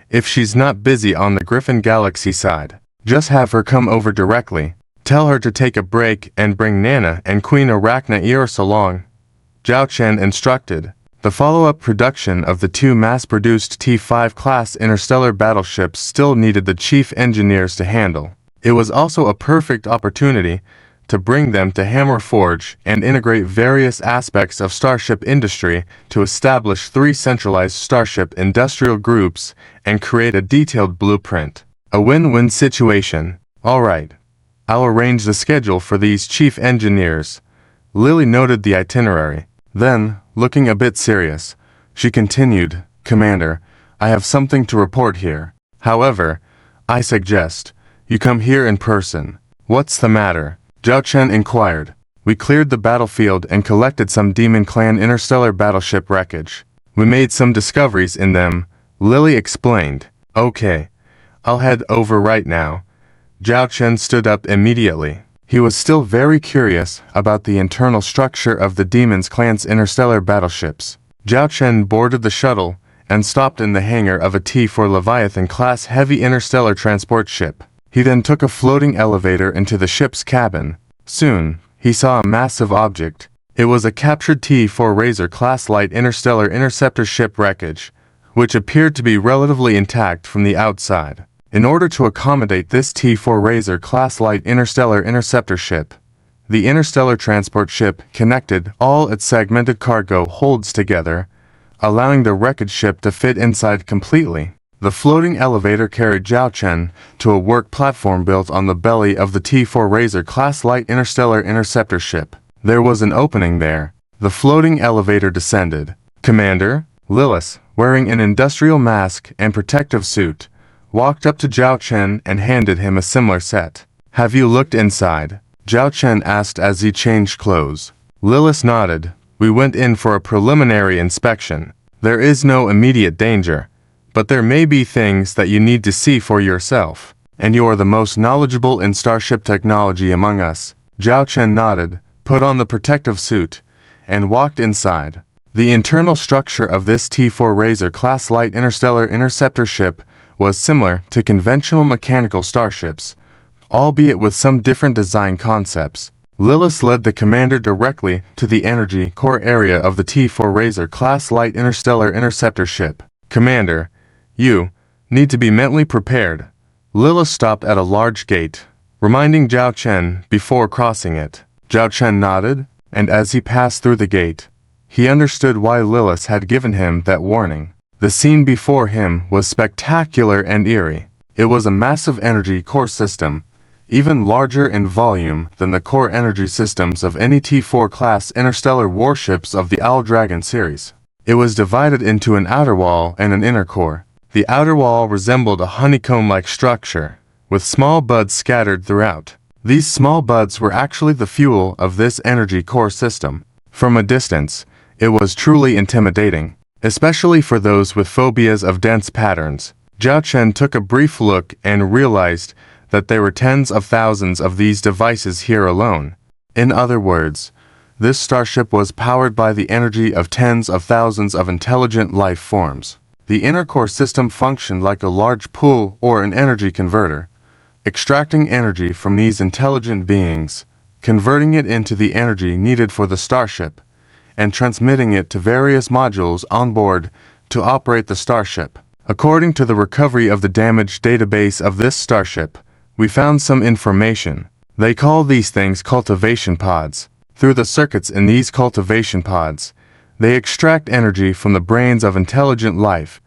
If she's not busy on the Griffin Galaxy side, just have her come over directly. Tell her to take a break and bring Nana and Queen Arachna Eris along," Zhao Chen instructed. The follow-up production of the two mass-produced T5 class interstellar battleships still needed the chief engineers to handle. It was also a perfect opportunity to bring them to Hammer Forge and integrate various aspects of starship industry to establish 3 centralized starship industrial groups and create a detailed blueprint. A win-win situation. All right. I'll arrange the schedule for these chief engineers. Lily noted the itinerary. Then, looking a bit serious, she continued, "Commander, I have something to report here. However, I suggest you come here in person." "What's the matter?" Zhao Chen inquired. "We cleared the battlefield and collected some Demon Clan interstellar battleship wreckage. We made some discoveries in them," Lily explained. "Okay. I'll head over right now." Zhao Chen stood up immediately. He was still very curious about the internal structure of the Demon's Clan's interstellar battleships. Zhao Chen boarded the shuttle and stopped in the hangar of a T4 Leviathan-class heavy interstellar transport ship. He then took a floating elevator into the ship's cabin. Soon, he saw a massive object. It was a captured T4 Razor-class light interstellar interceptor ship wreckage, which appeared to be relatively intact from the outside. In order to accommodate this T4 Razor-class light interstellar interceptor ship, the interstellar transport ship connected all its segmented cargo holds together, allowing the wreckage ship to fit inside completely. The floating elevator carried Zhao Chen to a work platform built on the belly of the T4 Razor-class light interstellar interceptor ship. There was an opening there. The floating elevator descended. "Commander," Lilith, wearing an industrial mask and protective suit, walked up to Zhao Chen and handed him a similar set. "Have you looked inside?" Zhao Chen asked as he changed clothes. Lilith nodded. "We went in for a preliminary inspection. There is no immediate danger, but there may be things that you need to see for yourself, and you are the most knowledgeable in starship technology among us." Zhao Chen nodded, put on the protective suit, and walked inside. The internal structure of this T4 Razor-class light interstellar interceptor ship was similar to conventional mechanical starships, albeit with some different design concepts. Lilith led the commander directly to the energy core area of the T4 Razor-class light interstellar interceptor ship. "Commander, you need to be mentally prepared." Lilith stopped at a large gate, reminding Zhao Chen before crossing it. Zhao Chen nodded, and as he passed through the gate, he understood why Lilith had given him that warning. The scene before him was spectacular and eerie. It was a massive energy core system, even larger in volume than the core energy systems of any T4 class interstellar warships of the Owl Dragon series. It was divided into an outer wall and an inner core. The outer wall resembled a honeycomb-like structure, with small buds scattered throughout. These small buds were actually the fuel of this energy core system. From a distance, it was truly intimidating, especially for those with phobias of dense patterns. Zhao Chen took a brief look and realized that there were tens of thousands of these devices here alone. In other words, this starship was powered by the energy of tens of thousands of intelligent life forms. The inner core system functioned like a large pool or an energy converter, extracting energy from these intelligent beings, converting it into the energy needed for the starship, and transmitting it to various modules on board to operate the starship. According to the recovery of the damaged database of this starship, we found some information. They call these things cultivation pods. Through the circuits in these cultivation pods, they extract energy from the brains of intelligent life,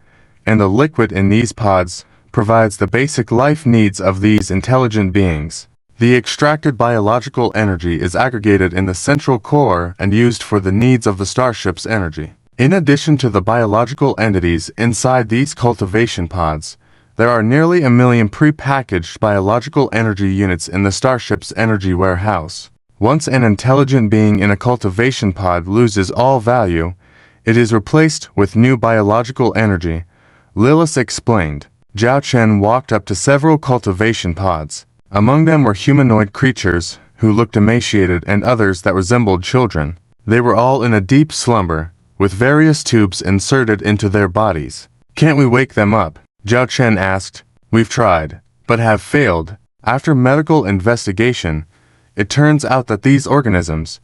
and the liquid in these pods provides the basic life needs of these intelligent beings. The extracted biological energy is aggregated in the central core and used for the needs of the starship's energy. In addition to the biological entities inside these cultivation pods, there are nearly 1 million pre-packaged biological energy units in the starship's energy warehouse. Once an intelligent being in a cultivation pod loses all value, it is replaced with new biological energy, Lilith explained. Zhao Chen walked up to several cultivation pods. Among them were humanoid creatures who looked emaciated and others that resembled children. They were all in a deep slumber, with various tubes inserted into their bodies. "Can't we wake them up?" Zhao Chen asked. "We've tried, but have failed." After medical investigation, it turns out that these organisms,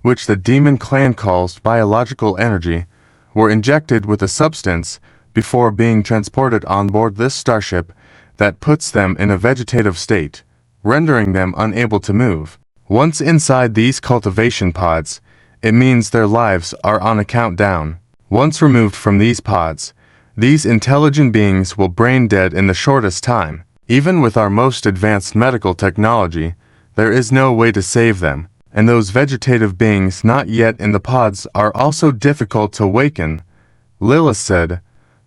which the demon clan calls biological energy, were injected with a substance before being transported on board this starship that puts them in a vegetative state, rendering them unable to move. Once inside these cultivation pods, it means their lives are on a countdown. Once removed from these pods, these intelligent beings will brain dead in the shortest time. Even with our most advanced medical technology, there is no way to save them, and those vegetative beings not yet in the pods are also difficult to awaken, Lilith said,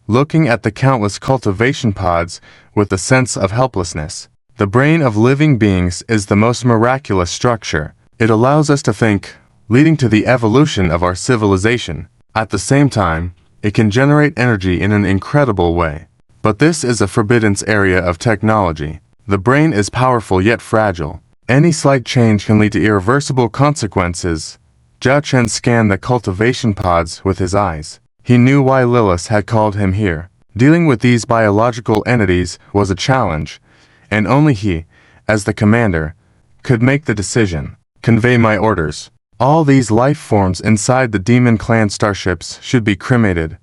looking at the countless cultivation pods with a sense of helplessness. The brain of living beings is the most miraculous structure. It allows us to think, leading to the evolution of our civilization. At the same time, it can generate energy in an incredible way. But this is a forbidden area of technology. The brain is powerful yet fragile. Any slight change can lead to irreversible consequences. Zhao Chen scanned the cultivation pods with his eyes. He knew why Lilith had called him here. Dealing with these biological entities was a challenge, and only he, as the commander, could make the decision. "Convey my orders. All these life forms inside the Demon Clan starships should be cremated,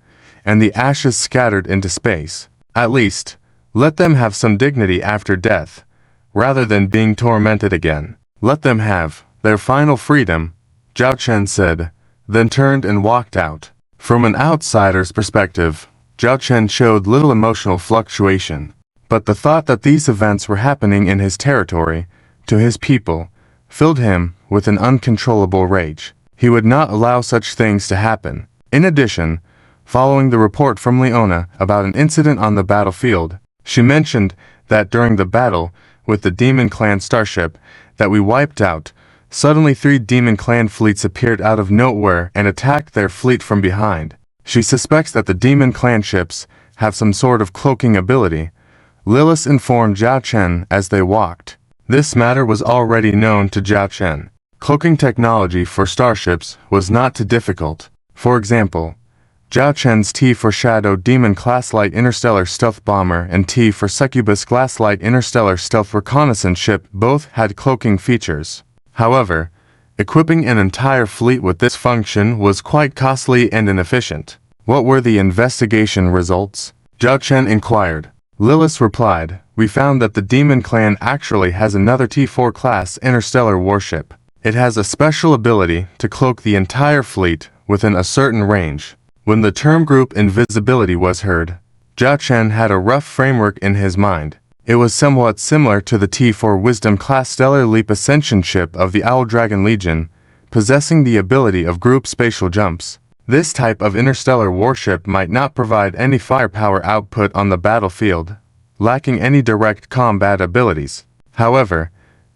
and the ashes scattered into space. At least, let them have some dignity after death, rather than being tormented again. Let them have their final freedom," Zhao Chen said, then turned and walked out. From an outsider's perspective, Zhao Chen showed little emotional fluctuation, but the thought that these events were happening in his territory, to his people, filled him with an uncontrollable rage. He would not allow such things to happen. In addition, following the report from Leona about an incident on the battlefield, she mentioned that during the battle with the Demon Clan starship that we wiped out, suddenly 3 Demon Clan fleets appeared out of nowhere and attacked their fleet from behind. She suspects that the Demon Clan ships have some sort of cloaking ability, Lilith informed Zhao Chen as they walked. This matter was already known to Zhao Chen. Cloaking technology for starships was not too difficult. For example, Zhao Chen's T for Shadow Demon Class Light Interstellar Stealth Bomber and T for Succubus Class Light Interstellar Stealth Reconnaissance Ship both had cloaking features. However, equipping an entire fleet with this function was quite costly and inefficient. "What were the investigation results?" Zhao Chen inquired. Lilith replied, "We found that the Demon Clan actually has another T4 class interstellar warship. It has a special ability to cloak the entire fleet within a certain range." When the term group invisibility was heard, Zhao Chen had a rough framework in his mind. It was somewhat similar to the T4 Wisdom class Stellar Leap Ascension ship of the Owl Dragon Legion, possessing the ability of group spatial jumps. This type of interstellar warship might not provide any firepower output on the battlefield, lacking any direct combat abilities. However,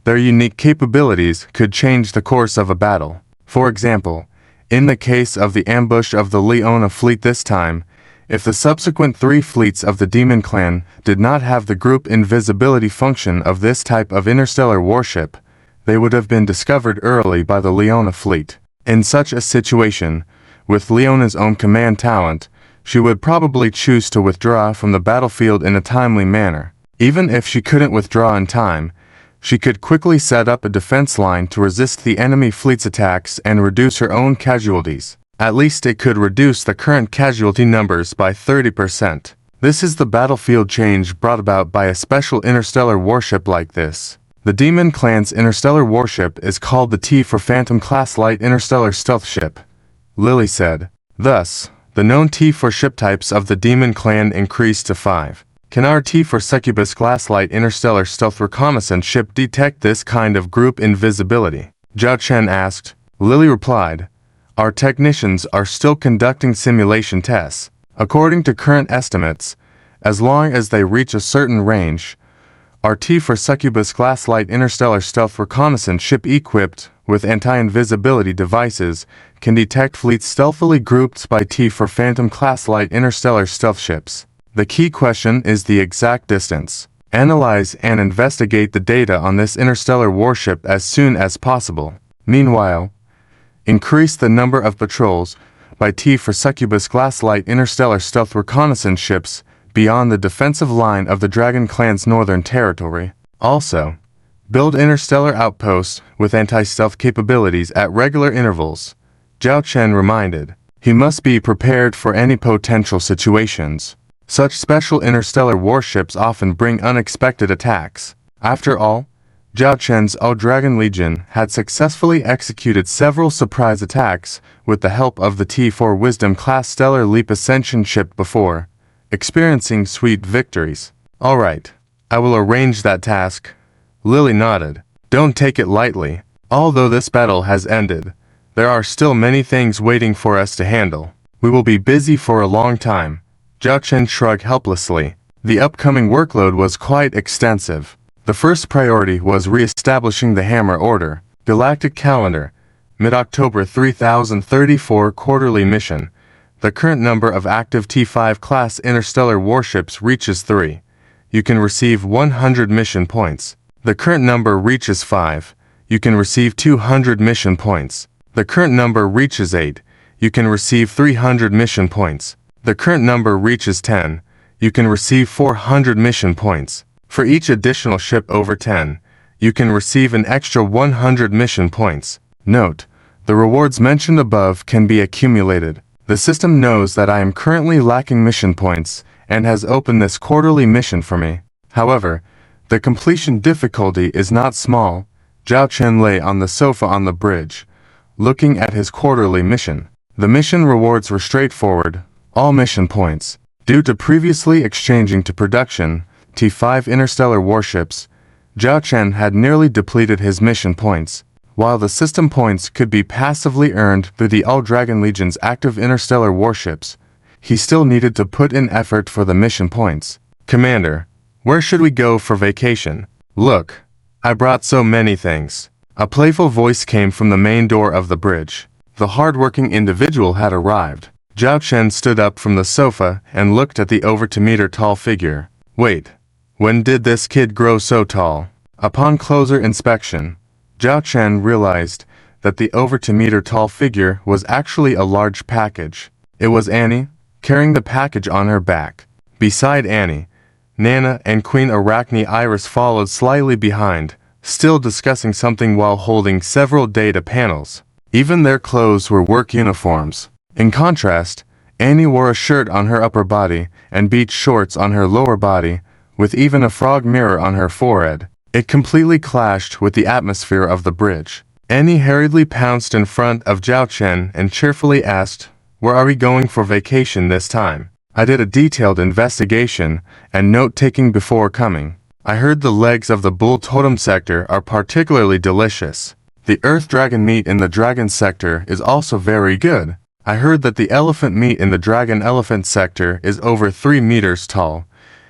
their unique capabilities could change the course of a battle. For example, in the case of the ambush of the Leona fleet this time, if the subsequent 3 fleets of the Demon Clan did not have the group invisibility function of this type of interstellar warship, they would have been discovered early by the Leona fleet. In such a situation, with Leona's own command talent, she would probably choose to withdraw from the battlefield in a timely manner. Even if she couldn't withdraw in time, she could quickly set up a defense line to resist the enemy fleet's attacks and reduce her own casualties. At least it could reduce the current casualty numbers by 30%. This is the battlefield change brought about by a special interstellar warship like this. The Demon Clan's interstellar warship is called the T for Phantom Class Light Interstellar Stealth Ship, Lily said. Thus, the known T for ship types of the Demon Clan increased to 5. Can our T for Succubus Class Light Interstellar Stealth Reconnaissance Ship detect this kind of group invisibility? Zhao Chen asked. Lily replied, our technicians are still conducting simulation tests. According to current estimates, as long as they reach a certain range, our T for Succubus Class Light Interstellar Stealth Reconnaissance Ship equipped with anti-invisibility devices can detect fleets stealthily grouped by T for Phantom Class Light Interstellar Stealth Ships. The key question is the exact distance. Analyze and investigate the data on this interstellar warship as soon as possible. Meanwhile, increase the number of patrols by T for Succubus Class Light Interstellar Stealth Reconnaissance Ships beyond the defensive line of the Dragon Clan's northern territory. Also, build interstellar outposts with anti-stealth capabilities at regular intervals. Zhao Chen reminded. He must be prepared for any potential situations. Such special interstellar warships often bring unexpected attacks. After all, Zhao Chen's Dragon Legion had successfully executed several surprise attacks with the help of the T4 Wisdom Class Stellar Leap Ascension ship before, experiencing sweet victories. Alright, I will arrange that task. Lily nodded. Don't take it lightly. Although this battle has ended, there are still many things waiting for us to handle. We will be busy for a long time. Zhao Chen shrugged helplessly. The upcoming workload was quite extensive. The first priority was re-establishing the Hammer Order, Galactic Calendar, mid-October 3034 quarterly mission. The current number of active T5 class interstellar warships reaches 3. You can receive 100 mission points. The current number reaches 5. You can receive 200 mission points. The current number reaches 8. You can receive 300 mission points. The current number reaches 10. You can receive 400 mission points. For each additional ship over 10, you can receive an extra 100 mission points. Note, the rewards mentioned above can be accumulated. The system knows that I am currently lacking mission points and has opened this quarterly mission for me. However, the completion difficulty is not small. Zhao Chen lay on the sofa on the bridge, looking at his quarterly mission. The mission rewards were straightforward. All mission points. Due to previously exchanging to production T5 interstellar warships, Zhao Chen had nearly depleted his mission points. While the system points could be passively earned through the Dragon Legion's active interstellar warships, he still needed to put in effort for the mission points. Commander, where should we go for vacation? Look, I brought so many things. A playful voice came from the main door of the bridge. The hard-working individual had arrived. Zhao Chen stood up from the sofa and looked at the over 2-meter tall figure. Wait, when did this kid grow so tall? Upon closer inspection, Zhao Chen realized that the over 2-meter tall figure was actually a large package. It was Annie, carrying the package on her back. Beside Annie, Nana and Queen Arachne Iris followed slightly behind, still discussing something while holding several data panels. Even their clothes were work uniforms. In contrast, Annie wore a shirt on her upper body and beach shorts on her lower body, with even a frog mirror on her forehead. It completely clashed with the atmosphere of the bridge. Annie hurriedly pounced in front of Zhao Chen and cheerfully asked, "Where are we going for vacation this time? I did a detailed investigation and note-taking before coming. I heard the legs of the bull totem sector are particularly delicious. The earth dragon meat in the dragon sector is also very good. I heard that the elephant meat in the dragon elephant sector is over 3 meters tall,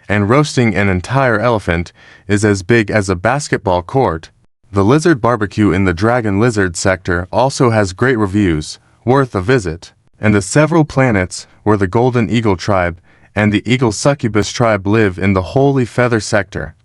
and roasting an entire elephant is as big as a basketball court. The lizard barbecue in the dragon lizard sector also has great reviews, worth a visit. And the several planets where the golden eagle tribe and the eagle succubus tribe live in the holy feather sector.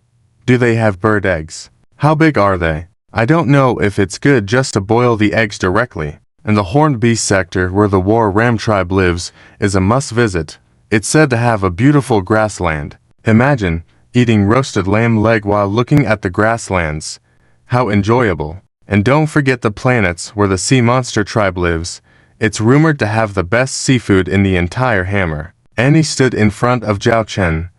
Do they have bird eggs? How big are they? I don't know if it's good just to boil the eggs directly. And the horned beast sector where the war ram tribe lives is a must-visit. It's said to have a beautiful grassland. Imagine eating roasted lamb leg while looking at the grasslands. How enjoyable. And don't forget the planets where the sea monster tribe lives. It's rumored to have the best seafood in the entire hammer. Annie stood in front of Zhao Chen,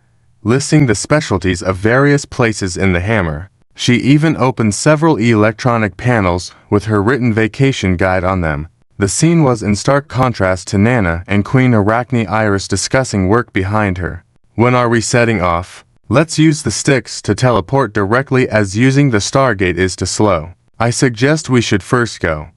listing the specialties of various places in the hammer. She even opened several electronic panels with her written vacation guide on them. The scene was in stark contrast to Nana and Queen Arachne Iris discussing work behind her. When are we setting off? Let's use the sticks to teleport directly, as using the Stargate is too slow. I suggest we should first go.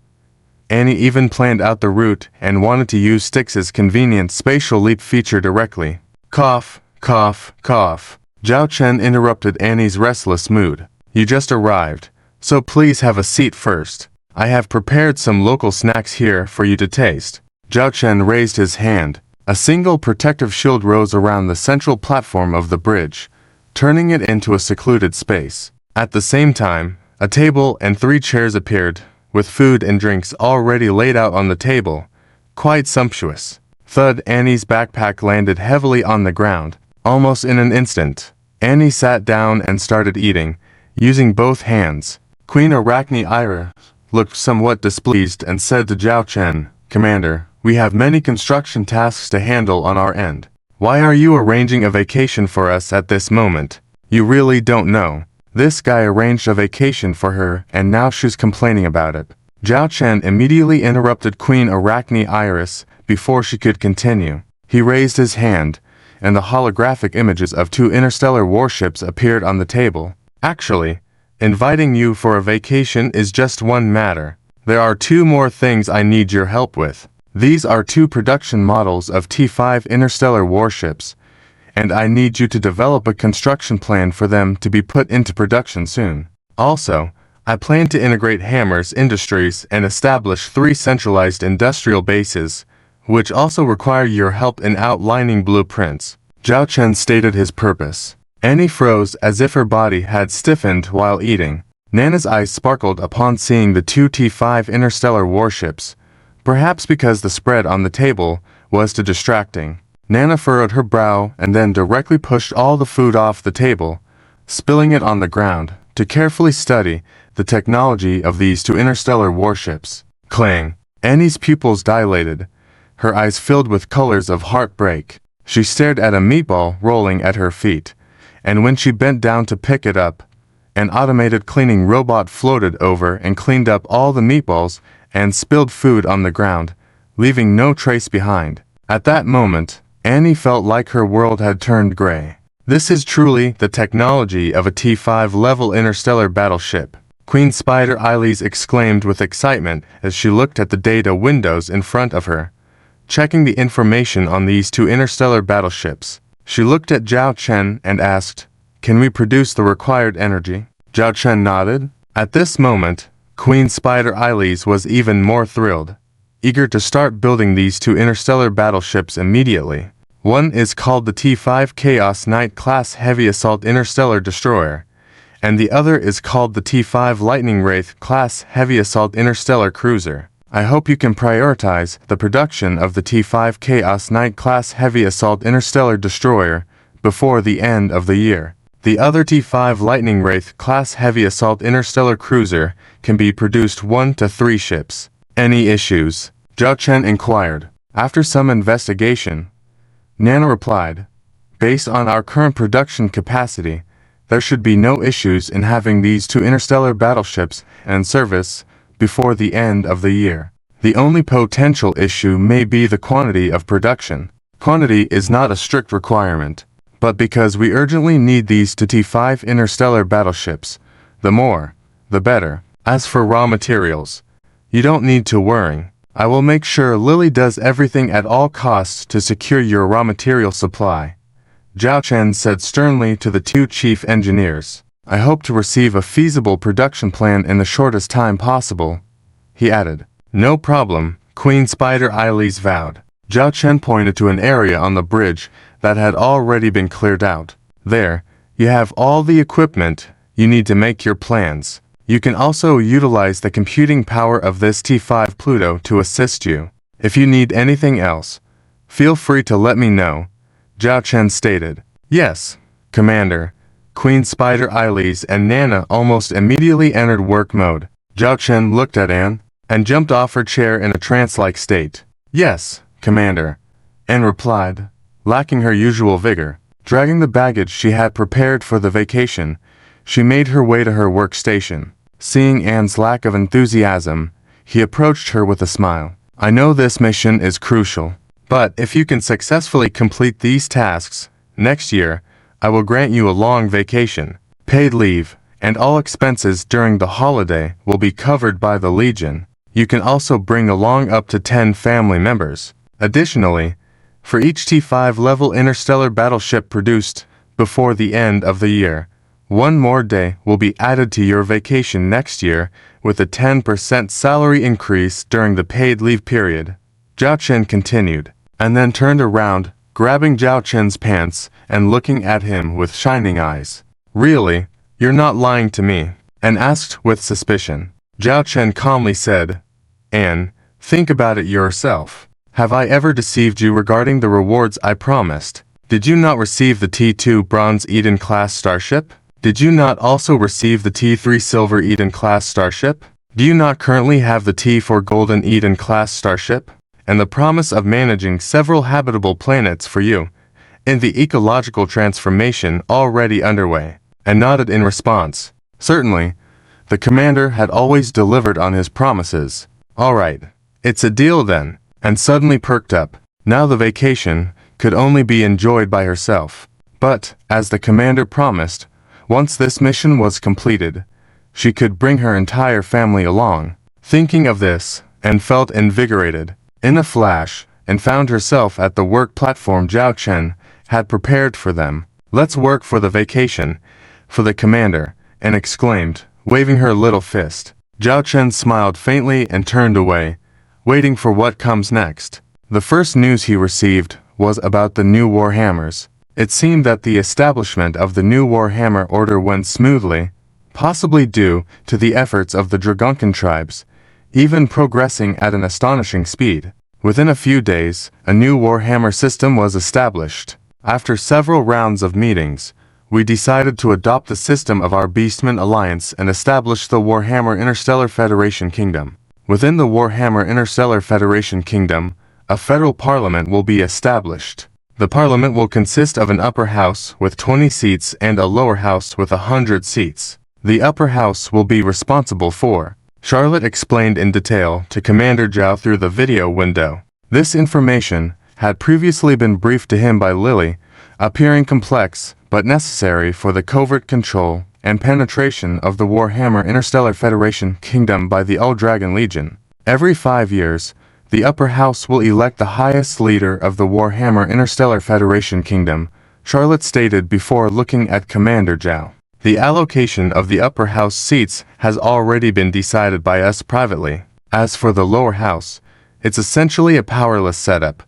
Annie even planned out the route and wanted to use Styx's convenient spatial leap feature directly. Cough, cough, cough. Zhao Chen interrupted Annie's restless mood. You just arrived, so please have a seat first. I have prepared some local snacks here for you to taste. Zhao Chen raised his hand. A single protective shield rose around the central platform of the bridge, turning it into a secluded space. At the same time, a table and 3 chairs appeared, with food and drinks already laid out on the table. Quite sumptuous. Thud! Annie's backpack landed heavily on the ground. Almost in an instant, Annie sat down and started eating, using both hands. Queen Arachne Iris looked somewhat displeased and said to Zhao Chen, Commander, we have many construction tasks to handle on our end. Why are you arranging a vacation for us at this moment? You really don't know. This guy arranged a vacation for her and now she's complaining about it. Zhao Chen immediately interrupted Queen Arachne Iris before she could continue. He raised his hand, and the holographic images of 2 interstellar warships appeared on the table. Actually, inviting you for a vacation is just one matter. There are 2 more things I need your help with. These are 2 production models of T5 interstellar warships, and I need you to develop a construction plan for them to be put into production soon. Also, I plan to integrate Hammer's industries and establish 3 centralized industrial bases, which also require your help in outlining blueprints. Zhao Chen stated his purpose. Annie froze as if her body had stiffened while eating. Nana's eyes sparkled upon seeing the 2 T5 interstellar warships, perhaps because the spread on the table was too distracting. Nana furrowed her brow and then directly pushed all the food off the table, spilling it on the ground, to carefully study the technology of these 2 interstellar warships. Clang! Annie's pupils dilated, her eyes filled with colors of heartbreak. She stared at a meatball rolling at her feet, and when she bent down to pick it up, an automated cleaning robot floated over and cleaned up all the meatballs and spilled food on the ground, leaving no trace behind. At that moment, Annie felt like her world had turned gray. This is truly the technology of a T5 level interstellar battleship. Queen Spider Eilis exclaimed with excitement as she looked at the data windows in front of her, checking the information on these 2 interstellar battleships. She looked at Zhao Chen and asked, Can we produce the required energy? Zhao Chen nodded. At this moment, Queen Spider Eilis was even more thrilled, eager to start building these 2 interstellar battleships immediately. One is called the T5 Chaos Knight class heavy assault interstellar destroyer, and the other is called the T5 Lightning Wraith class heavy assault interstellar cruiser. I hope you can prioritize the production of the T5 Chaos Knight class heavy assault interstellar destroyer before the end of the year. The other T5 Lightning Wraith class heavy assault interstellar cruiser can be produced 1 to 3 ships. Any issues? Zhao Chen inquired. After some investigation, Nana replied, Based on our current production capacity, there should be no issues in having these 2 interstellar battleships in service before the end of the year. The only potential issue may be the quantity of production. Quantity is not a strict requirement, but because we urgently need these to T5 interstellar battleships, the more, the better. As for raw materials, you don't need to worry. I will make sure Lily does everything at all costs to secure your raw material supply. Zhao Chen said sternly to the 2 chief engineers. I hope to receive a feasible production plan in the shortest time possible, he added. No problem, Queen Spider Eilis vowed. Zhao Chen pointed to an area on the bridge that had already been cleared out. There, you have all the equipment you need to make your plans. You can also utilize the computing power of this T5 Pluto to assist you. If you need anything else, feel free to let me know, Zhao Chen stated. Yes, Commander. Queen Spider Eilis and Nana almost immediately entered work mode. Zhao Chen looked at Anne, and jumped off her chair in a trance-like state. "Yes, Commander," Anne replied, lacking her usual vigor. Dragging the baggage she had prepared for the vacation, she made her way to her workstation. Seeing Anne's lack of enthusiasm, he approached her with a smile. "I know this mission is crucial, but if you can successfully complete these tasks, next year, I will grant you a long vacation, paid leave, and all expenses during the holiday will be covered by the Legion. You can also bring along up to 10 family members. Additionally, for each T5 level interstellar battleship produced before the end of the year, one more day will be added to your vacation next year with a 10% salary increase during the paid leave period." Zhao Chen continued, and then turned around, grabbing Zhao Chen's pants and looking at him with shining eyes. "Really? You're not lying to me?" Anne asked with suspicion. Zhao Chen calmly said, "Anne, think about it yourself. Have I ever deceived you regarding the rewards I promised? Did you not receive the T2 Bronze Eden-class starship? Did you not also receive the T3 Silver Eden-class starship? Do you not currently have the T4 Golden Eden-class starship? And the promise of managing several habitable planets for you, in the ecological transformation already underway?" And nodded in response. Certainly, the commander had always delivered on his promises. "All right, it's a deal then," and suddenly perked up. Now the vacation could only be enjoyed by herself. But, as the commander promised, once this mission was completed, she could bring her entire family along. Thinking of this, Anne felt invigorated in a flash, and found herself at the work platform Zhao Chen had prepared for them. "Let's work for the vacation, for the commander," Anne exclaimed, waving her little fist. Zhao Chen smiled faintly and turned away, waiting for what comes next. The first news he received was about the new Warhammers. It seemed that the establishment of the new Warhammer order went smoothly, possibly due to the efforts of the Dragonkin tribes, even progressing at an astonishing speed. Within a few days, a new Warhammer system was established. After several rounds of meetings, we decided to adopt the system of our Beastmen Alliance and establish the Warhammer Interstellar Federation Kingdom. Within the Warhammer Interstellar Federation Kingdom, a federal parliament will be established. The parliament will consist of an upper house with 20 seats and a lower house with 100 seats. The upper house will be responsible for, Charlotte explained in detail to Commander Zhao through the video window. This information had previously been briefed to him by Lily, appearing complex but necessary for the covert control and penetration of the Warhammer Interstellar Federation Kingdom by the Dragon Legion. Every 5 years, the upper house will elect the highest leader of the Warhammer Interstellar Federation Kingdom, Charlotte stated before looking at Commander Zhao. The allocation of the upper house seats has already been decided by us privately. As for the lower house, it's essentially a powerless setup,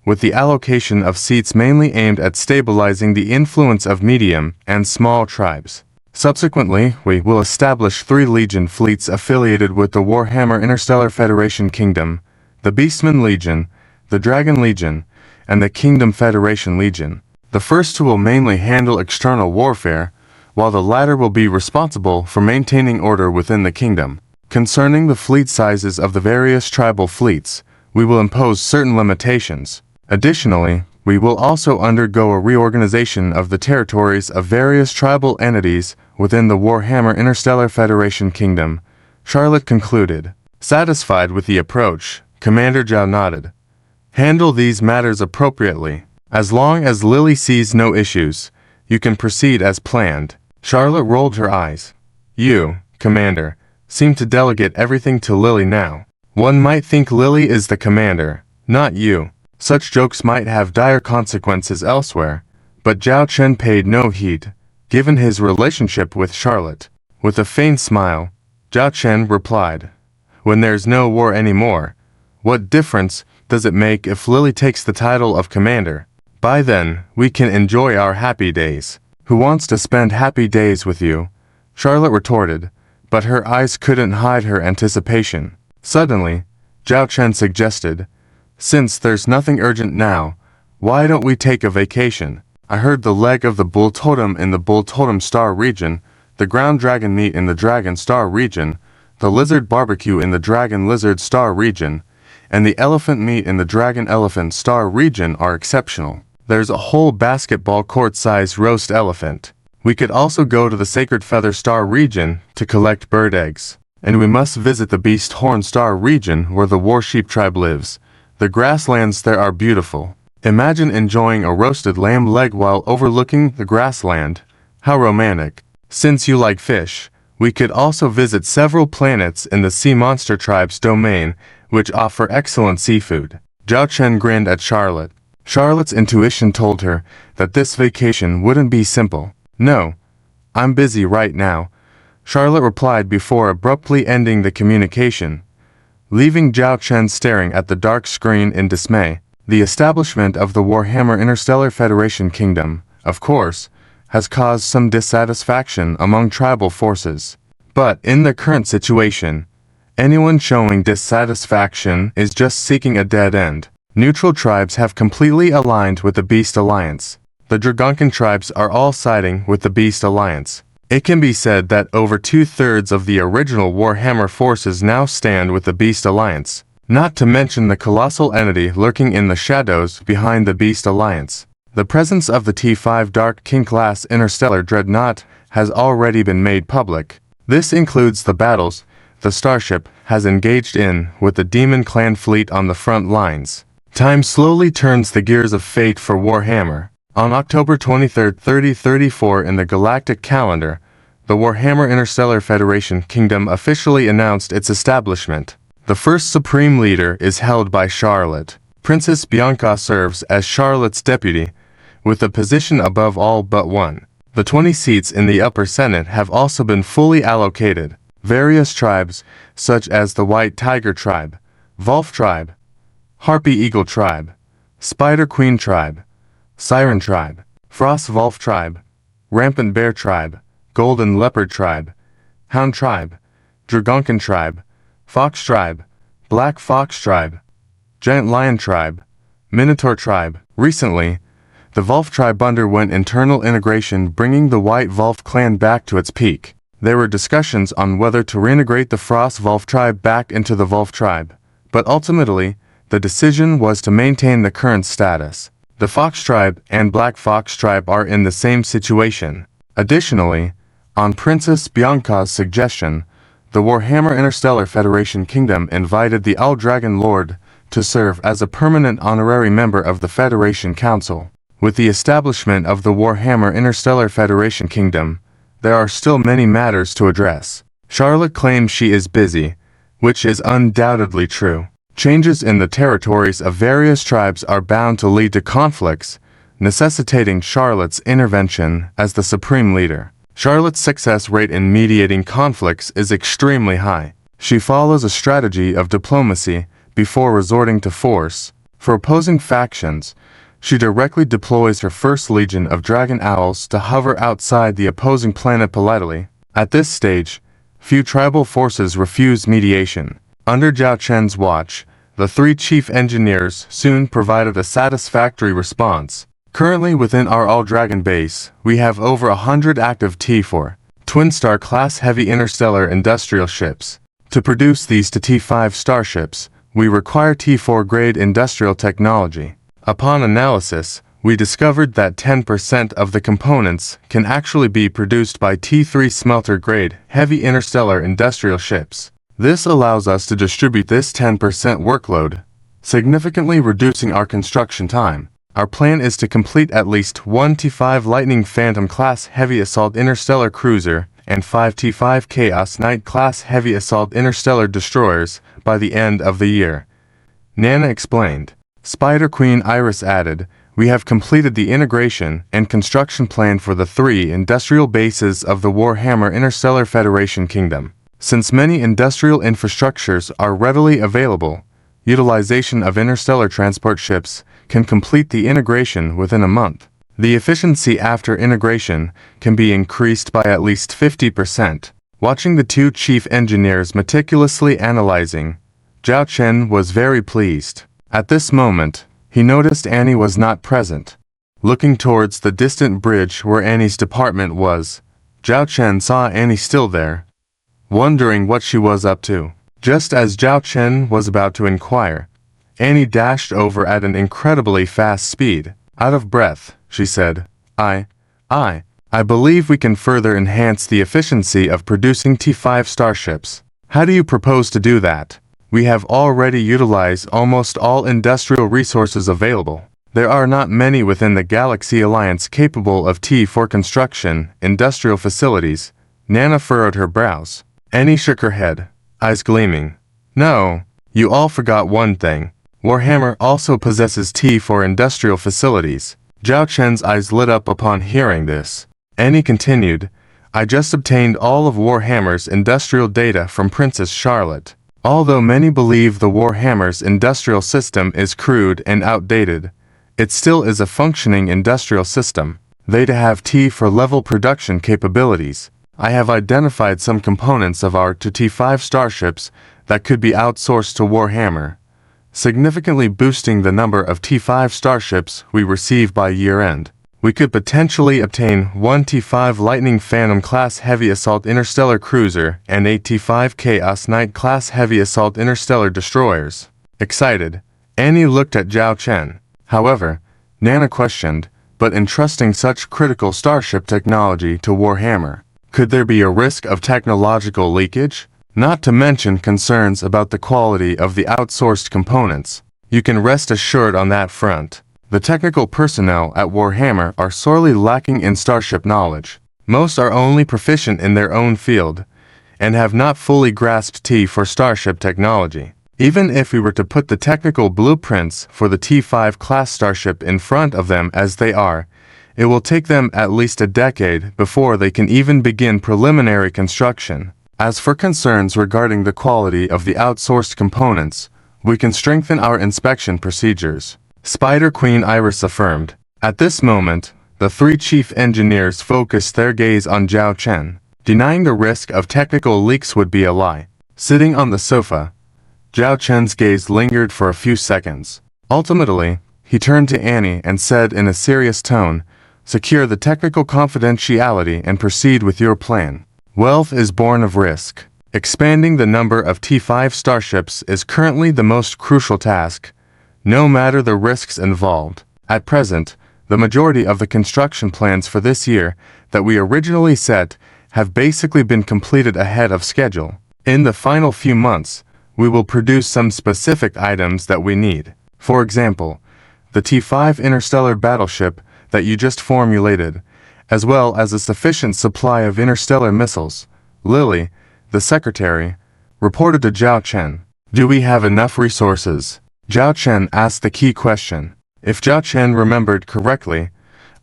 with the allocation of seats mainly aimed at stabilizing the influence of medium and small tribes. Subsequently, we will establish 3 Legion fleets affiliated with the Warhammer Interstellar Federation Kingdom, the Beastman Legion, the Dragon Legion, and the Kingdom Federation Legion. The first 2 will mainly handle external warfare, while the latter will be responsible for maintaining order within the kingdom. Concerning the fleet sizes of the various tribal fleets, we will impose certain limitations. Additionally, we will also undergo a reorganization of the territories of various tribal entities within the Warhammer Interstellar Federation Kingdom, Charlotte concluded. Satisfied with the approach, Commander Zhao nodded. "Handle these matters appropriately. As long as Lily sees no issues, you can proceed as planned." Charlotte rolled her eyes. "You, Commander, seem to delegate everything to Lily now. One might think Lily is the commander, not you. Such jokes might have dire consequences elsewhere." But Zhao Chen paid no heed, given his relationship with Charlotte. With a faint smile, Zhao Chen replied, "When there's no war anymore, what difference does it make if Lily takes the title of commander? By then, we can enjoy our happy days." "Who wants to spend happy days with you?" Charlotte retorted, but her eyes couldn't hide her anticipation. Suddenly, Zhao Chen suggested, "Since there's nothing urgent now, why don't we take a vacation? I heard the leg of the Bull Totem in the Bull Totem Star region, the Ground Dragon meet in the Dragon Star region, the lizard barbecue in the dragon lizard star region, and the elephant meat in the dragon elephant star region are exceptional. There's a whole basketball court-sized roast elephant. We could also go to the sacred feather star region to collect bird eggs. And we must visit the beast horn star region where the war sheep tribe lives. The grasslands there are beautiful. Imagine enjoying a roasted lamb leg while overlooking the grassland. How romantic. Since you like fish, we could also visit several planets in the sea monster tribe's domain, which offer excellent seafood. Zhao Chen grinned at Charlotte. Charlotte's intuition told her that this vacation wouldn't be simple. No, I'm busy right now, Charlotte replied before abruptly ending the communication, leaving Zhao Chen staring at the dark screen in dismay. The establishment of the Warhammer Interstellar Federation Kingdom, of course, has caused some dissatisfaction among tribal forces. But in the current situation, anyone showing dissatisfaction is just seeking a dead end. Neutral tribes have completely aligned with the Beast Alliance. The Dragonkin tribes are all siding with the Beast Alliance. It can be said that over 2/3 of the original Warhammer forces now stand with the Beast Alliance, not to mention the colossal entity lurking in the shadows behind the Beast Alliance. The presence of the T5 Dark King-class interstellar dreadnought has already been made public. This includes the battles the starship has engaged in with the Demon Clan fleet on the front lines. Time slowly turns the gears of fate for Warhammer. On October 23, 3034 in the Galactic calendar, the Warhammer Interstellar Federation Kingdom officially announced its establishment. The first supreme leader is held by Charlotte. Princess Bianca serves as Charlotte's deputy, with a position above all but one. The 20 seats in the upper Senate have also been fully allocated. Various tribes, such as the White Tiger Tribe, Wolf Tribe, Harpy Eagle Tribe, Spider Queen Tribe, Siren Tribe, Frost Wolf Tribe, Rampant Bear Tribe, Golden Leopard Tribe, Hound Tribe, Dragonkin Tribe, Fox Tribe, Black Fox Tribe, Giant Lion Tribe, Minotaur Tribe. Recently, the Wolf Tribe underwent internal integration, bringing the White Wolf clan back to its peak. There were discussions on whether to reintegrate the Frost Wolf Tribe back into the Wolf Tribe, but ultimately, the decision was to maintain the current status. The Fox Tribe and Black Fox Tribe are in the same situation. Additionally, on Princess Bianca's suggestion, the Warhammer Interstellar Federation Kingdom invited the All-Dragon Lord to serve as a permanent honorary member of the Federation Council. With the establishment of the Warhammer Interstellar Federation Kingdom, there are still many matters to address. Charlotte claims she is busy, which is undoubtedly true. Changes in the territories of various tribes are bound to lead to conflicts, necessitating Charlotte's intervention as the supreme leader. Charlotte's success rate in mediating conflicts is extremely high. She follows a strategy of diplomacy before resorting to force. For opposing factions, she directly deploys her first legion of dragon owls to hover outside the opposing planet politely. At this stage, few tribal forces refuse mediation. Under Zhao Chen's watch, the three chief engineers soon provided a satisfactory response. Currently within our All-Dragon base, we have over 100 active T4 Twin Star class heavy interstellar industrial ships. To produce these to T5 starships, we require T4 grade industrial technology. Upon analysis, we discovered that 10% of the components can actually be produced by T3 smelter grade heavy interstellar industrial ships. This allows us to distribute this 10% workload, significantly reducing our construction time. Our plan is to complete at least 1 T5 Lightning Phantom class heavy assault interstellar cruiser and 5 T5 Chaos Knight class heavy assault interstellar destroyers by the end of the year, Nana explained. Spider Queen Iris added, "We have completed the integration and construction plan for the 3 industrial bases of the Warhammer Interstellar Federation Kingdom. Since many industrial infrastructures are readily available, utilization of interstellar transport ships can complete the integration within a month. The efficiency after integration can be increased by at least 50%. Watching the two chief engineers meticulously analyzing, Zhao Chen was very pleased. At this moment, he noticed Annie was not present. Looking towards the distant bridge where Annie's department was, Zhao Chen saw Annie still there, wondering what she was up to. Just as Zhao Chen was about to inquire, Annie dashed over at an incredibly fast speed. Out of breath, she said, I believe we can further enhance the efficiency of producing T5 starships. How do you propose to do that? We have already utilized almost all industrial resources available. There are not many within the Galaxy Alliance capable of T4 construction, industrial facilities. Nana furrowed her brows. Annie shook her head, eyes gleaming. No, you all forgot one thing. Warhammer also possesses T4 industrial facilities. Zhao Chen's eyes lit up upon hearing this. Annie continued, I just obtained all of Warhammer's industrial data from Princess Charlotte. Although many believe the Warhammer's industrial system is crude and outdated, it still is a functioning industrial system. They have T4 level production capabilities. I have identified some components of our T5 starships that could be outsourced to Warhammer, significantly boosting the number of T5 starships we receive by year-end. We could potentially obtain one T5 Lightning Phantom class heavy assault interstellar cruiser and a T5 Chaos Knight class heavy assault interstellar destroyers. Excited, Annie looked at Zhao Chen. However, Nana questioned, but entrusting such critical starship technology to Warhammer, could there be a risk of technological leakage? Not to mention concerns about the quality of the outsourced components. You can rest assured on that front. The technical personnel at Warhammer are sorely lacking in starship knowledge. Most are only proficient in their own field, and have not fully grasped T4 starship technology. Even if we were to put the technical blueprints for the T5 class starship in front of them as they are, it will take them at least a decade before they can even begin preliminary construction. As for concerns regarding the quality of the outsourced components, we can strengthen our inspection procedures. Spider Queen Iris affirmed. At this moment, the three chief engineers focused their gaze on Zhao Chen. Denying the risk of technical leaks would be a lie. Sitting on the sofa, Zhao Chen's gaze lingered for a few seconds. Ultimately, he turned to Annie and said in a serious tone, secure the technical confidentiality and proceed with your plan. Wealth is born of risk. Expanding the number of T5 starships is currently the most crucial task, no matter the risks involved. At present, the majority of the construction plans for this year that we originally set have basically been completed ahead of schedule. In the final few months, we will produce some specific items that we need. For example, the T5 interstellar battleship that you just formulated, as well as a sufficient supply of interstellar missiles. Lily, the secretary, reported to Zhao Chen. Do we have enough resources? Zhao Chen asked the key question. If Zhao Chen remembered correctly,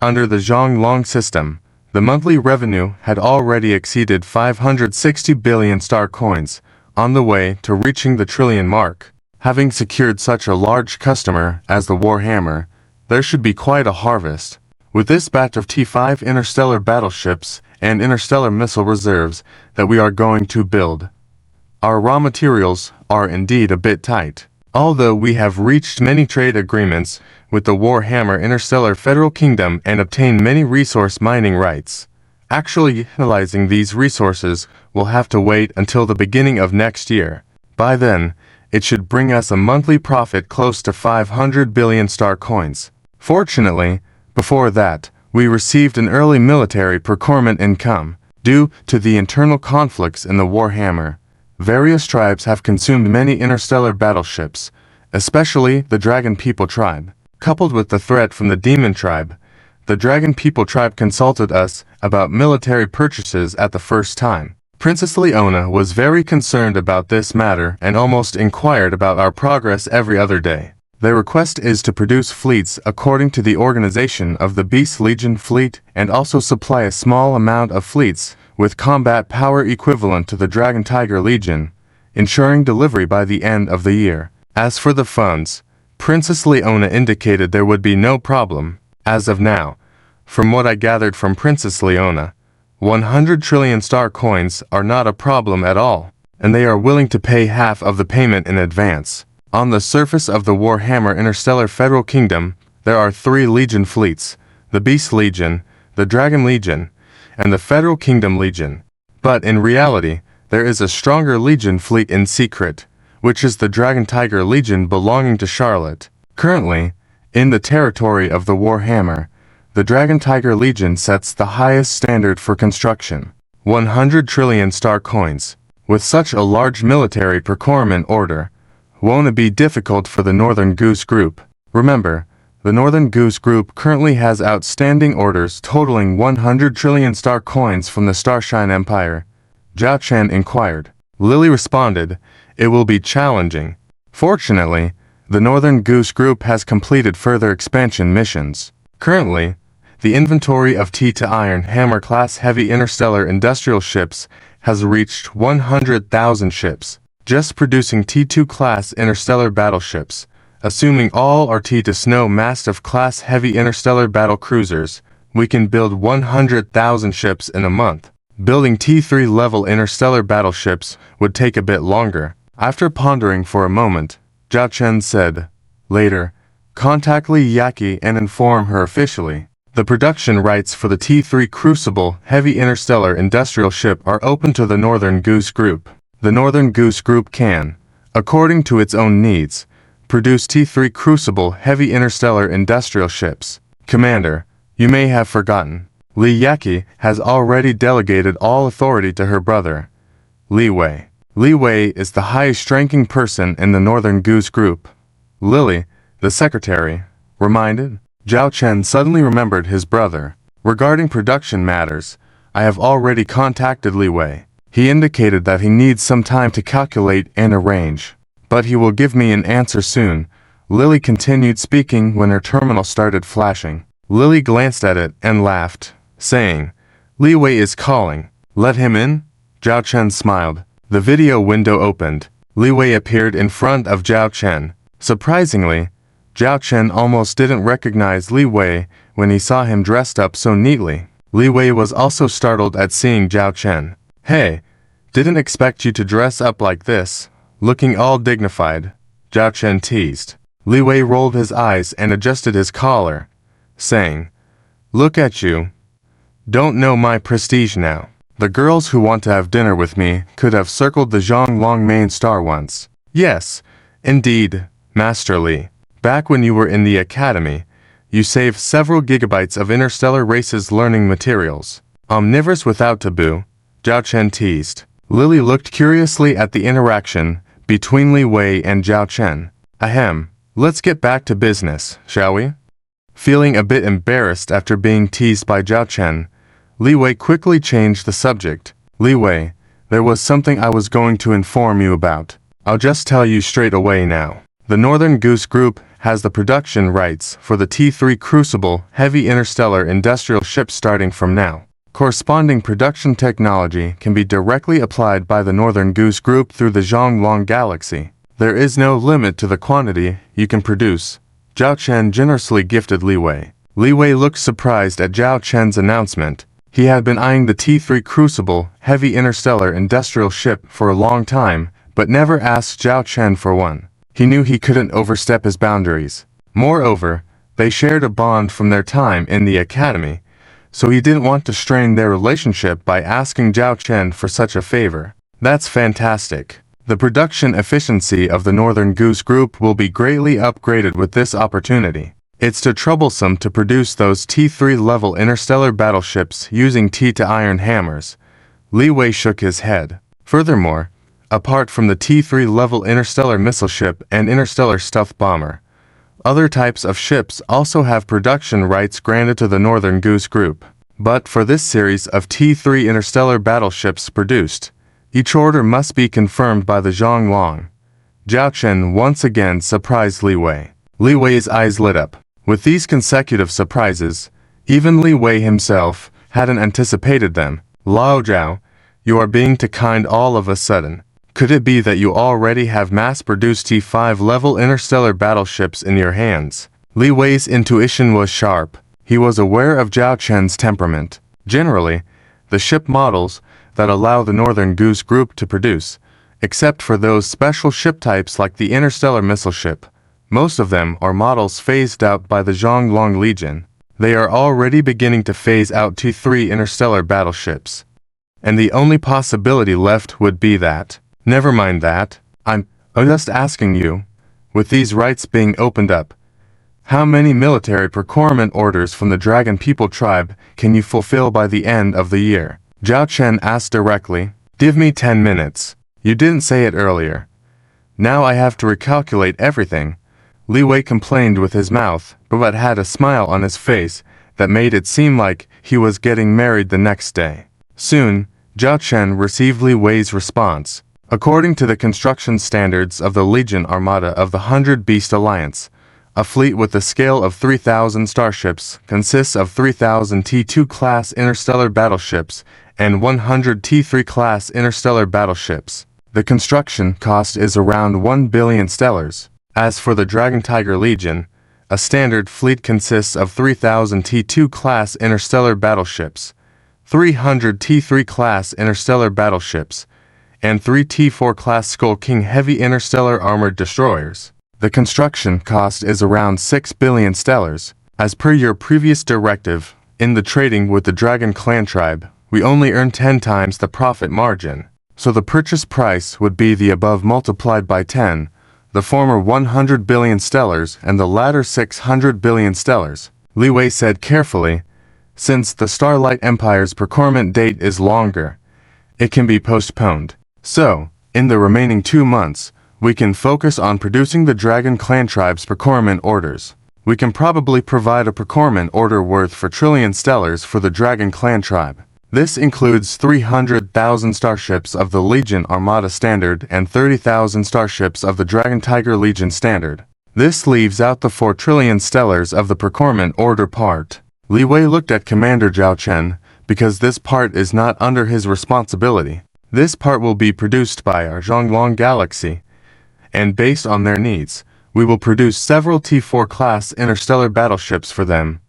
under the Zhonglong system, the monthly revenue had already exceeded 560 billion star coins, on the way to reaching the trillion mark. Having secured such a large customer as the Warhammer, there should be quite a harvest. With this batch of T5 interstellar battleships and interstellar missile reserves that we are going to build, our raw materials are indeed a bit tight. Although we have reached many trade agreements with the Warhammer Interstellar Federal Kingdom and obtained many resource mining rights, actually utilizing these resources will have to wait until the beginning of next year. By then, it should bring us a monthly profit close to 500 billion star coins. Fortunately, before that, we received an early military procurement income. Due to the internal conflicts in the Warhammer, various tribes have consumed many interstellar battleships, especially the Dragon People tribe. Coupled with the threat from the Demon tribe, the Dragon People tribe consulted us about military purchases at the first time. Princess Leona was very concerned about this matter and almost inquired about our progress every other day. Their request is to produce fleets according to the organization of the Beast Legion fleet and also supply a small amount of fleets with combat power equivalent to the Dragon Tiger Legion, ensuring delivery by the end of the year. As for the funds, Princess Leona indicated there would be no problem. As of now, from what I gathered from Princess Leona, 100 trillion star coins are not a problem at all, and they are willing to pay half of the payment in advance. On the surface of the Warhammer Interstellar Federal Kingdom, there are 3 Legion fleets, the Beast Legion, the Dragon Legion, and the Federal Kingdom Legion. But in reality, there is a stronger Legion fleet in secret, which is the Dragon Tiger Legion belonging to Charlotte. Currently, in the territory of the Warhammer, the Dragon Tiger Legion sets the highest standard for construction. 100 trillion star coins. With such a large military procurement order, won't it be difficult for the Northern Goose Group? Remember, the Northern Goose Group currently has outstanding orders totaling 100 trillion star coins from the Starshine Empire. Zhao Chen inquired. Lily responded, it will be challenging. Fortunately, the Northern Goose Group has completed further expansion missions. Currently, the inventory of T-to-Iron Hammer-class heavy interstellar industrial ships has reached 100,000 ships. Just producing T2-class interstellar battleships, assuming all are T-to-Snow Mastiff-class heavy interstellar battle cruisers, we can build 100,000 ships in a month. Building T3-level interstellar battleships would take a bit longer. After pondering for a moment, Zhao Chen said, later, contact Li Yaqi and inform her officially. The production rights for the T3 Crucible heavy interstellar industrial ship are open to the Northern Goose Group. The Northern Goose Group can, according to its own needs, produce T3 Crucible heavy interstellar industrial ships. Commander, you may have forgotten, Li Yaqi has already delegated all authority to her brother, Li Wei. Li Wei is the highest-ranking person in the Northern Goose Group. Lily, the secretary, reminded. Zhao Chen suddenly remembered his brother. Regarding production matters, I have already contacted Li Wei. He indicated that he needs some time to calculate and arrange, but he will give me an answer soon. Lily continued speaking when her terminal started flashing. Lily glanced at it and laughed, saying, Li Wei is calling. Let him in? Zhao Chen smiled. The video window opened. Li Wei appeared in front of Zhao Chen. Surprisingly, Zhao Chen almost didn't recognize Li Wei when he saw him dressed up so neatly. Li Wei was also startled at seeing Zhao Chen. Hey, didn't expect you to dress up like this, looking all dignified, Zhao Chen teased. Li Wei rolled his eyes and adjusted his collar, saying, look at you. Don't know my prestige now. The girls who want to have dinner with me could have circled the Zhonglong main star once. Yes, indeed, Master Li. Back when you were in the academy, you saved several gigabytes of interstellar races learning materials. Omnivorous without taboo, Zhao Chen teased. Lily looked curiously at the interaction between Li Wei and Zhao Chen. Ahem, let's get back to business, shall we? Feeling a bit embarrassed after being teased by Zhao Chen, Li Wei quickly changed the subject. Li Wei, there was something I was going to inform you about. I'll just tell you straight away now. The Northern Goose Group has the production rights for the T3 Crucible heavy interstellar industrial ship starting from now. Corresponding production technology can be directly applied by the Northern Goose Group through the Zhonglong Galaxy. There is no limit to the quantity you can produce. Zhao Chen generously gifted Li Wei. Li Wei looked surprised at Zhao Chen's announcement. He had been eyeing the T3 Crucible heavy interstellar industrial ship for a long time, but never asked Zhao Chen for one. He knew he couldn't overstep his boundaries. Moreover, they shared a bond from their time in the academy, so he didn't want to strain their relationship by asking Zhao Chen for such a favor. That's fantastic. The production efficiency of the Northern Goose Group will be greatly upgraded with this opportunity. It's too troublesome to produce those T3-level interstellar battleships using T-to-Iron hammers. Li Wei shook his head. Furthermore, apart from the T3-level interstellar missile ship and interstellar stealth bomber, other types of ships also have production rights granted to the Northern Goose Group. But for this series of T3 interstellar battleships produced, each order must be confirmed by the Zhonglong. Zhao Chen once again surprised Li Wei. Li Wei's eyes lit up. With these consecutive surprises, even Li Wei himself hadn't anticipated them. Lao Zhao, you are being too kind all of a sudden. Could it be that you already have mass-produced T5-level interstellar battleships in your hands? Li Wei's intuition was sharp. He was aware of Zhao Chen's temperament. Generally, the ship models that allow the Northern Goose Group to produce, except for those special ship types like the interstellar missile ship, most of them are models phased out by the Zhonglong Legion. They are already beginning to phase out T3 interstellar battleships. and the only possibility left would be that. Never mind that. I'm just asking you, with these rights being opened up, how many military procurement orders from the Dragon People tribe can you fulfill by the end of the year? Zhao Chen asked directly. Give me 10 minutes. You didn't say it earlier. Now I have to recalculate everything. Li Wei complained with his mouth, but had a smile on his face that made it seem like he was getting married the next day. Soon, Zhao Chen received Li Wei's response. According to the construction standards of the Legion Armada of the 100 Beast Alliance, a fleet with a scale of 3,000 starships consists of 3,000 T2-class interstellar battleships and 100 T3-class interstellar battleships. The construction cost is around 1 billion stellars. As for the Dragon Tiger Legion, a standard fleet consists of 3,000 T2-class interstellar battleships, 300 T3-class interstellar battleships, and 3 T4-class Skull King heavy interstellar armored destroyers. The construction cost is around 6 billion stellars. As per your previous directive, in the trading with the Dragon Clan tribe, we only earn 10 times the profit margin, so the purchase price would be the above multiplied by 10, the former 100 billion stellars and the latter 600 billion stellars. Li Wei said carefully, since the Starlight Empire's procurement date is longer, it can be postponed. So, in the remaining 2 months, we can focus on producing the Dragon Clan tribe's procurement orders. We can probably provide a procurement order worth 4 trillion stellars for the Dragon Clan tribe. This includes 300,000 starships of the Legion Armada Standard and 30,000 starships of the Dragon Tiger Legion Standard. This leaves out the 4 trillion stellars of the procurement order part. Li Wei looked at Commander Zhao Chen, because this part is not under his responsibility. This part will be produced by our Zhonglong Galaxy, and based on their needs, we will produce several T4-class interstellar battleships for them,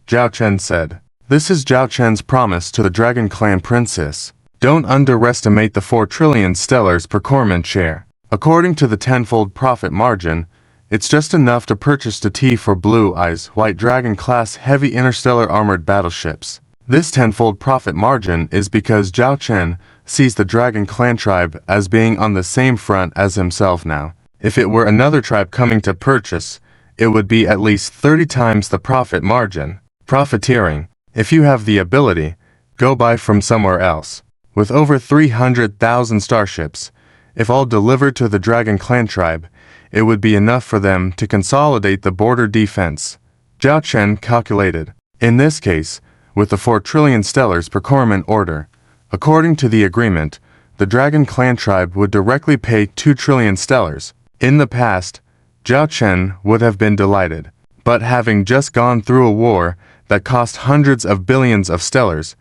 Zhao Chen said. This is Zhao Chen's promise to the Dragon Clan princess. Don't underestimate the 4 trillion stellars procurement share. According to the tenfold profit margin, it's just enough to purchase the T4 Blue Eyes White Dragon-class heavy interstellar armored battleships. This tenfold profit margin is because Zhao Chen sees the Dragon Clan tribe as being on the same front as himself now. If it were another tribe coming to purchase, it would be at least 30 times the profit margin. Profiteering. If you have the ability, go buy from somewhere else. With over 300,000 starships, if all delivered to the Dragon Clan tribe, it would be enough for them to consolidate the border defense. Zhao Chen calculated. In this case, with the 4 trillion stellars procurement order, according to the agreement, the Dragon Clan tribe would directly pay 2 trillion stellars. In the past, Zhao Chen would have been delighted, but having just gone through a war that cost hundreds of billions of stellars,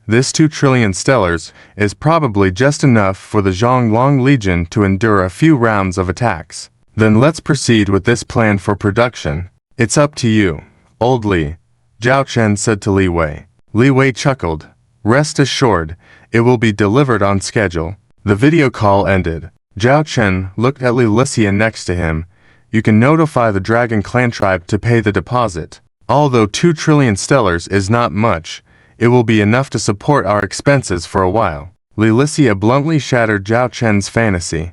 this 2 trillion stellars is probably just enough for the Zhonglong Legion to endure a few rounds of attacks. Then let's proceed with this plan for production. It's up to you, old Li, Zhao Chen said to Li Wei. Li Wei chuckled. Rest assured, it will be delivered on schedule. The video call ended. Zhao Chen looked at Li Licia next to him. You can notify the Dragon Clan tribe to pay the deposit. Although 2 trillion stellars is not much, it will be enough to support our expenses for a while. Li Licia bluntly shattered Zhao Chen's fantasy.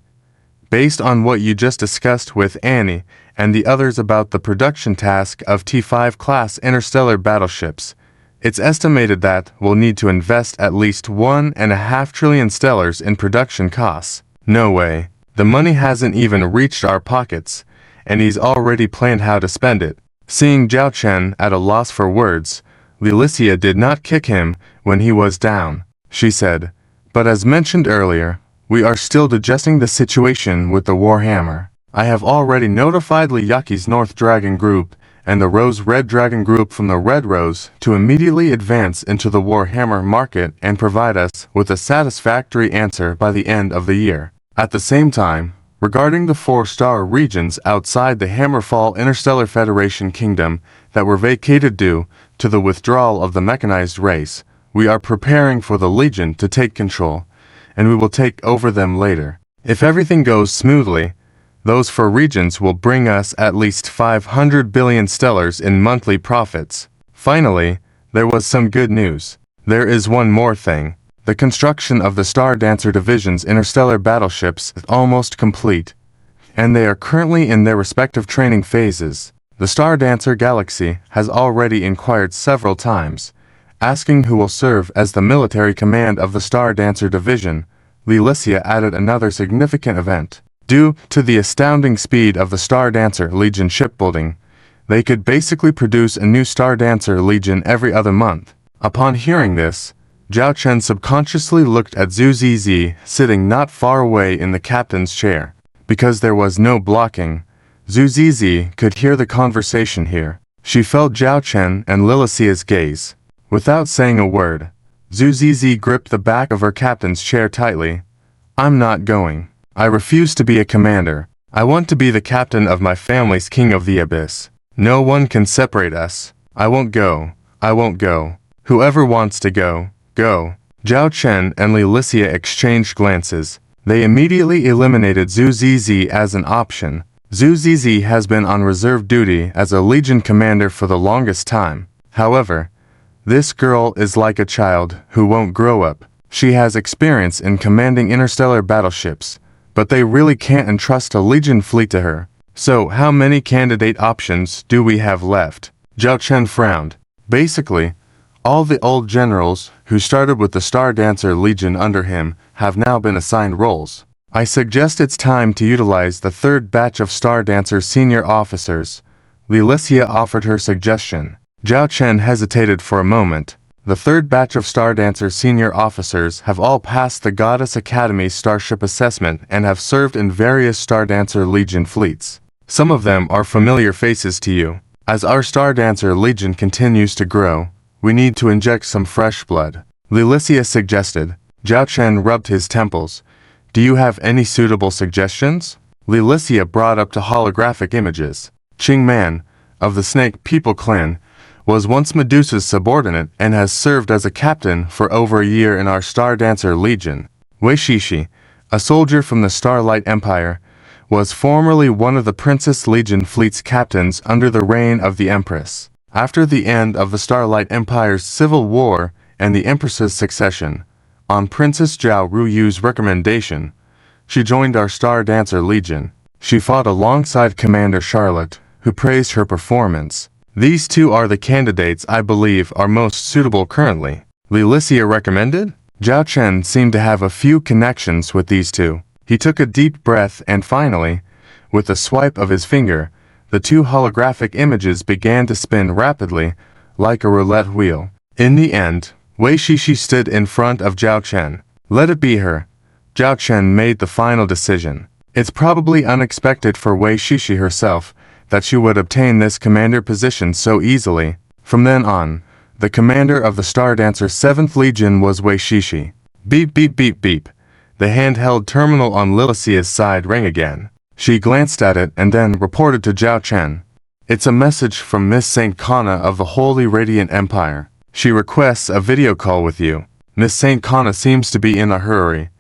Based on what you just discussed with Annie and the others about the production task of T5-class interstellar battleships, it's estimated that we'll need to invest at least 1.5 trillion stellars in production costs. No way. The money hasn't even reached our pockets, and he's already planned how to spend it. Seeing Zhao Chen at a loss for words, Li Licia did not kick him when he was down. She said, but as mentioned earlier, we are still digesting the situation with the Warhammer. I have already notified Li Yaki's North Dragon Group and the Rose Red Dragon Group from the Red Rose to immediately advance into the Warhammer market and provide us with a satisfactory answer by the end of the year. At the same time, regarding the 4-star regions outside the Hammerfall Interstellar Federation Kingdom that were vacated due to the withdrawal of the mechanized race, we are preparing for the Legion to take control, and we will take over them later. If everything goes smoothly, those 4 regions will bring us at least 500 billion stellars in monthly profits. Finally, there was some good news. There is one more thing. The construction of the Star Dancer Division's interstellar battleships is almost complete, and they are currently in their respective training phases. The Star Dancer Galaxy has already inquired several times, asking who will serve as the military command of the Star Dancer Division. Lilicia added another significant event. Due to the astounding speed of the Star Dancer Legion shipbuilding, they could basically produce a new Star Dancer Legion every other month. Upon hearing this, Zhao Chen subconsciously looked at Zhu Zizi sitting not far away in the captain's chair. Because there was no blocking, Zhu Zizi could hear the conversation here. She felt Zhao Chen and Lilicia's gaze. Without saying a word, Zhu Zizi gripped the back of her captain's chair tightly. "I'm not going. I refuse to be a commander. I want to be the captain of my family's King of the Abyss. No one can separate us. I won't go. I won't go. Whoever wants to go, go." Zhao Chen and Lilicia exchanged glances. They immediately eliminated Zhu Zizi as an option. Zhu Zizi has been on reserve duty as a Legion commander for the longest time. However, this girl is like a child who won't grow up. She has experience in commanding interstellar battleships, but they really can't entrust a Legion fleet to her. So how many candidate options do we have left? Zhao Chen frowned. Basically, all the old generals who started with the Star Dancer Legion under him have now been assigned roles. I suggest it's time to utilize the third batch of Star Dancer senior officers. Lilicia offered her suggestion. Zhao Chen hesitated for a moment. The third batch of Star Dancer senior officers have all passed the Goddess Academy Starship Assessment and have served in various Star Dancer Legion fleets. Some of them are familiar faces to you. As our Star Dancer Legion continues to grow, we need to inject some fresh blood. Lilicia suggested. Zhao Chen rubbed his temples. Do you have any suitable suggestions? Lilicia brought up to holographic images. Qing Man, of the Snake People clan, was once Medusa's subordinate and has served as a captain for over a year in our Star Dancer Legion. Wei Shishi, a soldier from the Starlight Empire, was formerly one of the Princess Legion fleet's captains under the reign of the Empress. After the end of the Starlight Empire's civil war and the Empress's succession, on Princess Zhao Ruyu's recommendation, she joined our Star Dancer Legion. She fought alongside Commander Charlotte, who praised her performance. These two are the candidates I believe are most suitable currently. Lilicia recommended? Zhao Chen seemed to have a few connections with these two. He took a deep breath and finally, with a swipe of his finger, the two holographic images began to spin rapidly, like a roulette wheel. In the end, Wei Shishi stood in front of Zhao Chen. Let it be her. Zhao Chen made the final decision. It's probably unexpected for Wei Shishi herself that she would obtain this commander position so easily. From then on, the commander of the Star Dancer 7th Legion was Wei Shishi. Beep beep beep beep. The handheld terminal on Lilicia's side rang again. She glanced at it and then reported to Zhao Chen. It's a message from Miss Saint Kana of the Holy Radiant Empire. She requests a video call with you. Miss Saint Kana seems to be in a hurry.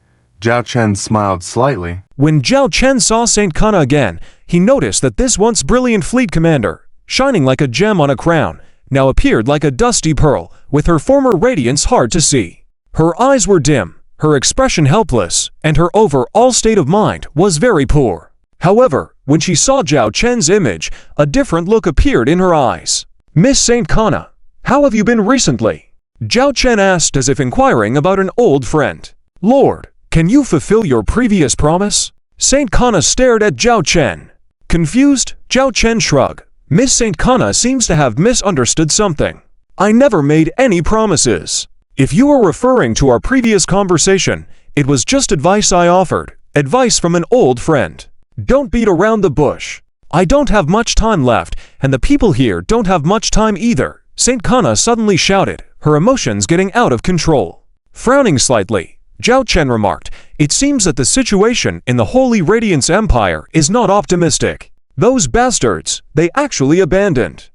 Zhao Chen smiled slightly. When Zhao Chen saw Saint Kana again, he noticed that this once brilliant fleet commander, shining like a gem on a crown, now appeared like a dusty pearl, with her former radiance hard to see. Her eyes were dim, her expression helpless, and her overall state of mind was very poor. However, when she saw Zhao Chen's image, a different look appeared in her eyes. Miss Saint Kana, how have you been recently? Zhao Chen asked as if inquiring about an old friend. Lord, can you fulfill your previous promise? Saint Kana stared at Zhao Chen. Confused, Zhao Chen shrugged. Miss Saint Kana seems to have misunderstood something. I never made any promises. If you are referring to our previous conversation, it was just advice I offered. Advice from an old friend. Don't beat around the bush. I don't have much time left, and the people here don't have much time either. Saint Kana suddenly shouted, her emotions getting out of control. Frowning slightly, Zhao Chen remarked, it seems that the situation in the Holy Radiance Empire is not optimistic. Those bastards, they actually abandoned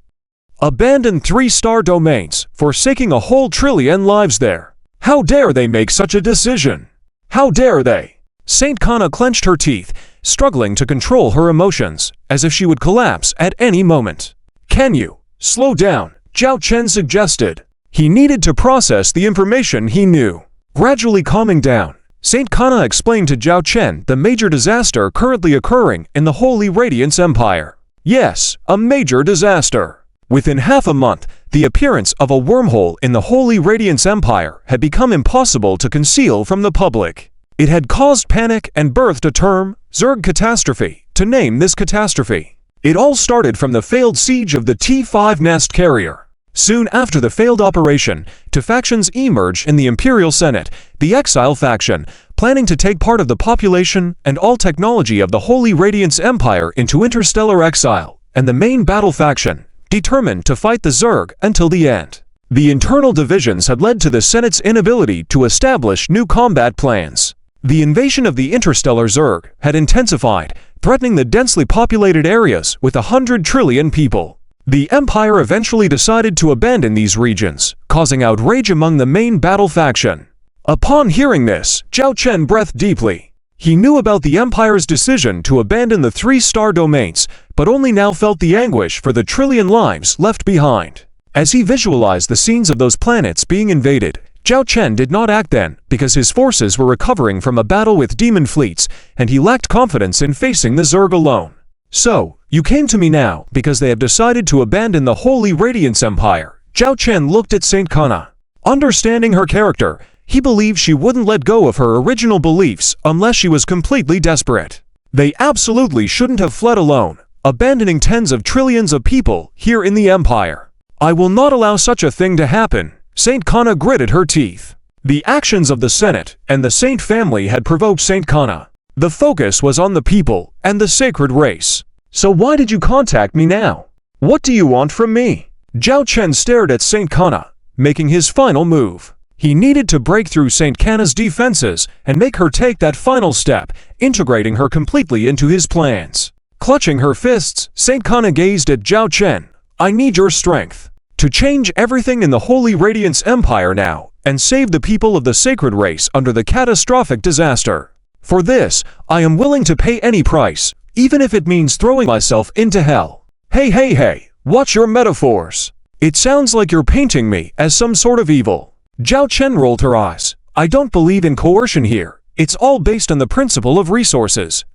3-star domains, forsaking a whole trillion lives there. How dare they make such a decision? How dare they? Saint Kana clenched her teeth, struggling to control her emotions, as if she would collapse at any moment. Can you slow down? Zhao Chen suggested. He needed to process the information he knew. Gradually calming down, Saint Kana explained to Zhao Chen the major disaster currently occurring in the Holy Radiance Empire. Yes, a major disaster. Within half a month, the appearance of a wormhole in the Holy Radiance Empire had become impossible to conceal from the public. It had caused panic and birthed a term, Zerg catastrophe, to name this catastrophe. It all started from the failed siege of the T-5 nest carrier. Soon after the failed operation, two factions emerged in the Imperial Senate, the Exile faction, planning to take part of the population and all technology of the Holy Radiance Empire into interstellar exile, and the main battle faction, determined to fight the Zerg until the end. The internal divisions had led to the Senate's inability to establish new combat plans. The invasion of the interstellar Zerg had intensified, threatening the densely populated areas with 100 trillion people. The Empire eventually decided to abandon these regions, causing outrage among the main battle faction. Upon hearing this, Zhao Chen breathed deeply. He knew about the Empire's decision to abandon the 3-star domains, but only now felt the anguish for the trillion lives left behind. As he visualized the scenes of those planets being invaded, Zhao Chen did not act then because his forces were recovering from a battle with demon fleets, and he lacked confidence in facing the Zerg alone. So, you came to me now because they have decided to abandon the Holy Radiance Empire. Zhao Chen looked at Saint Kana. Understanding her character, he believed she wouldn't let go of her original beliefs unless she was completely desperate. They absolutely shouldn't have fled alone, abandoning tens of trillions of people here in the Empire. I will not allow such a thing to happen. Saint Kana gritted her teeth. The actions of the Senate and the Saint family had provoked Saint Kana. The focus was on the people and the sacred race. So why did you contact me now? What do you want from me? Zhao Chen stared at Saint Kana, making his final move. He needed to break through Saint Kana's defenses and make her take that final step, integrating her completely into his plans. Clutching her fists, Saint Kana gazed at Zhao Chen. I need your strength to change everything in the Holy Radiance Empire now and save the people of the sacred race under the catastrophic disaster. For this, I am willing to pay any price, even if it means throwing myself into hell. Hey, watch your metaphors. It sounds like you're painting me as some sort of evil. Zhao Chen rolled her eyes. I don't believe in coercion here. It's all based on the principle of resources.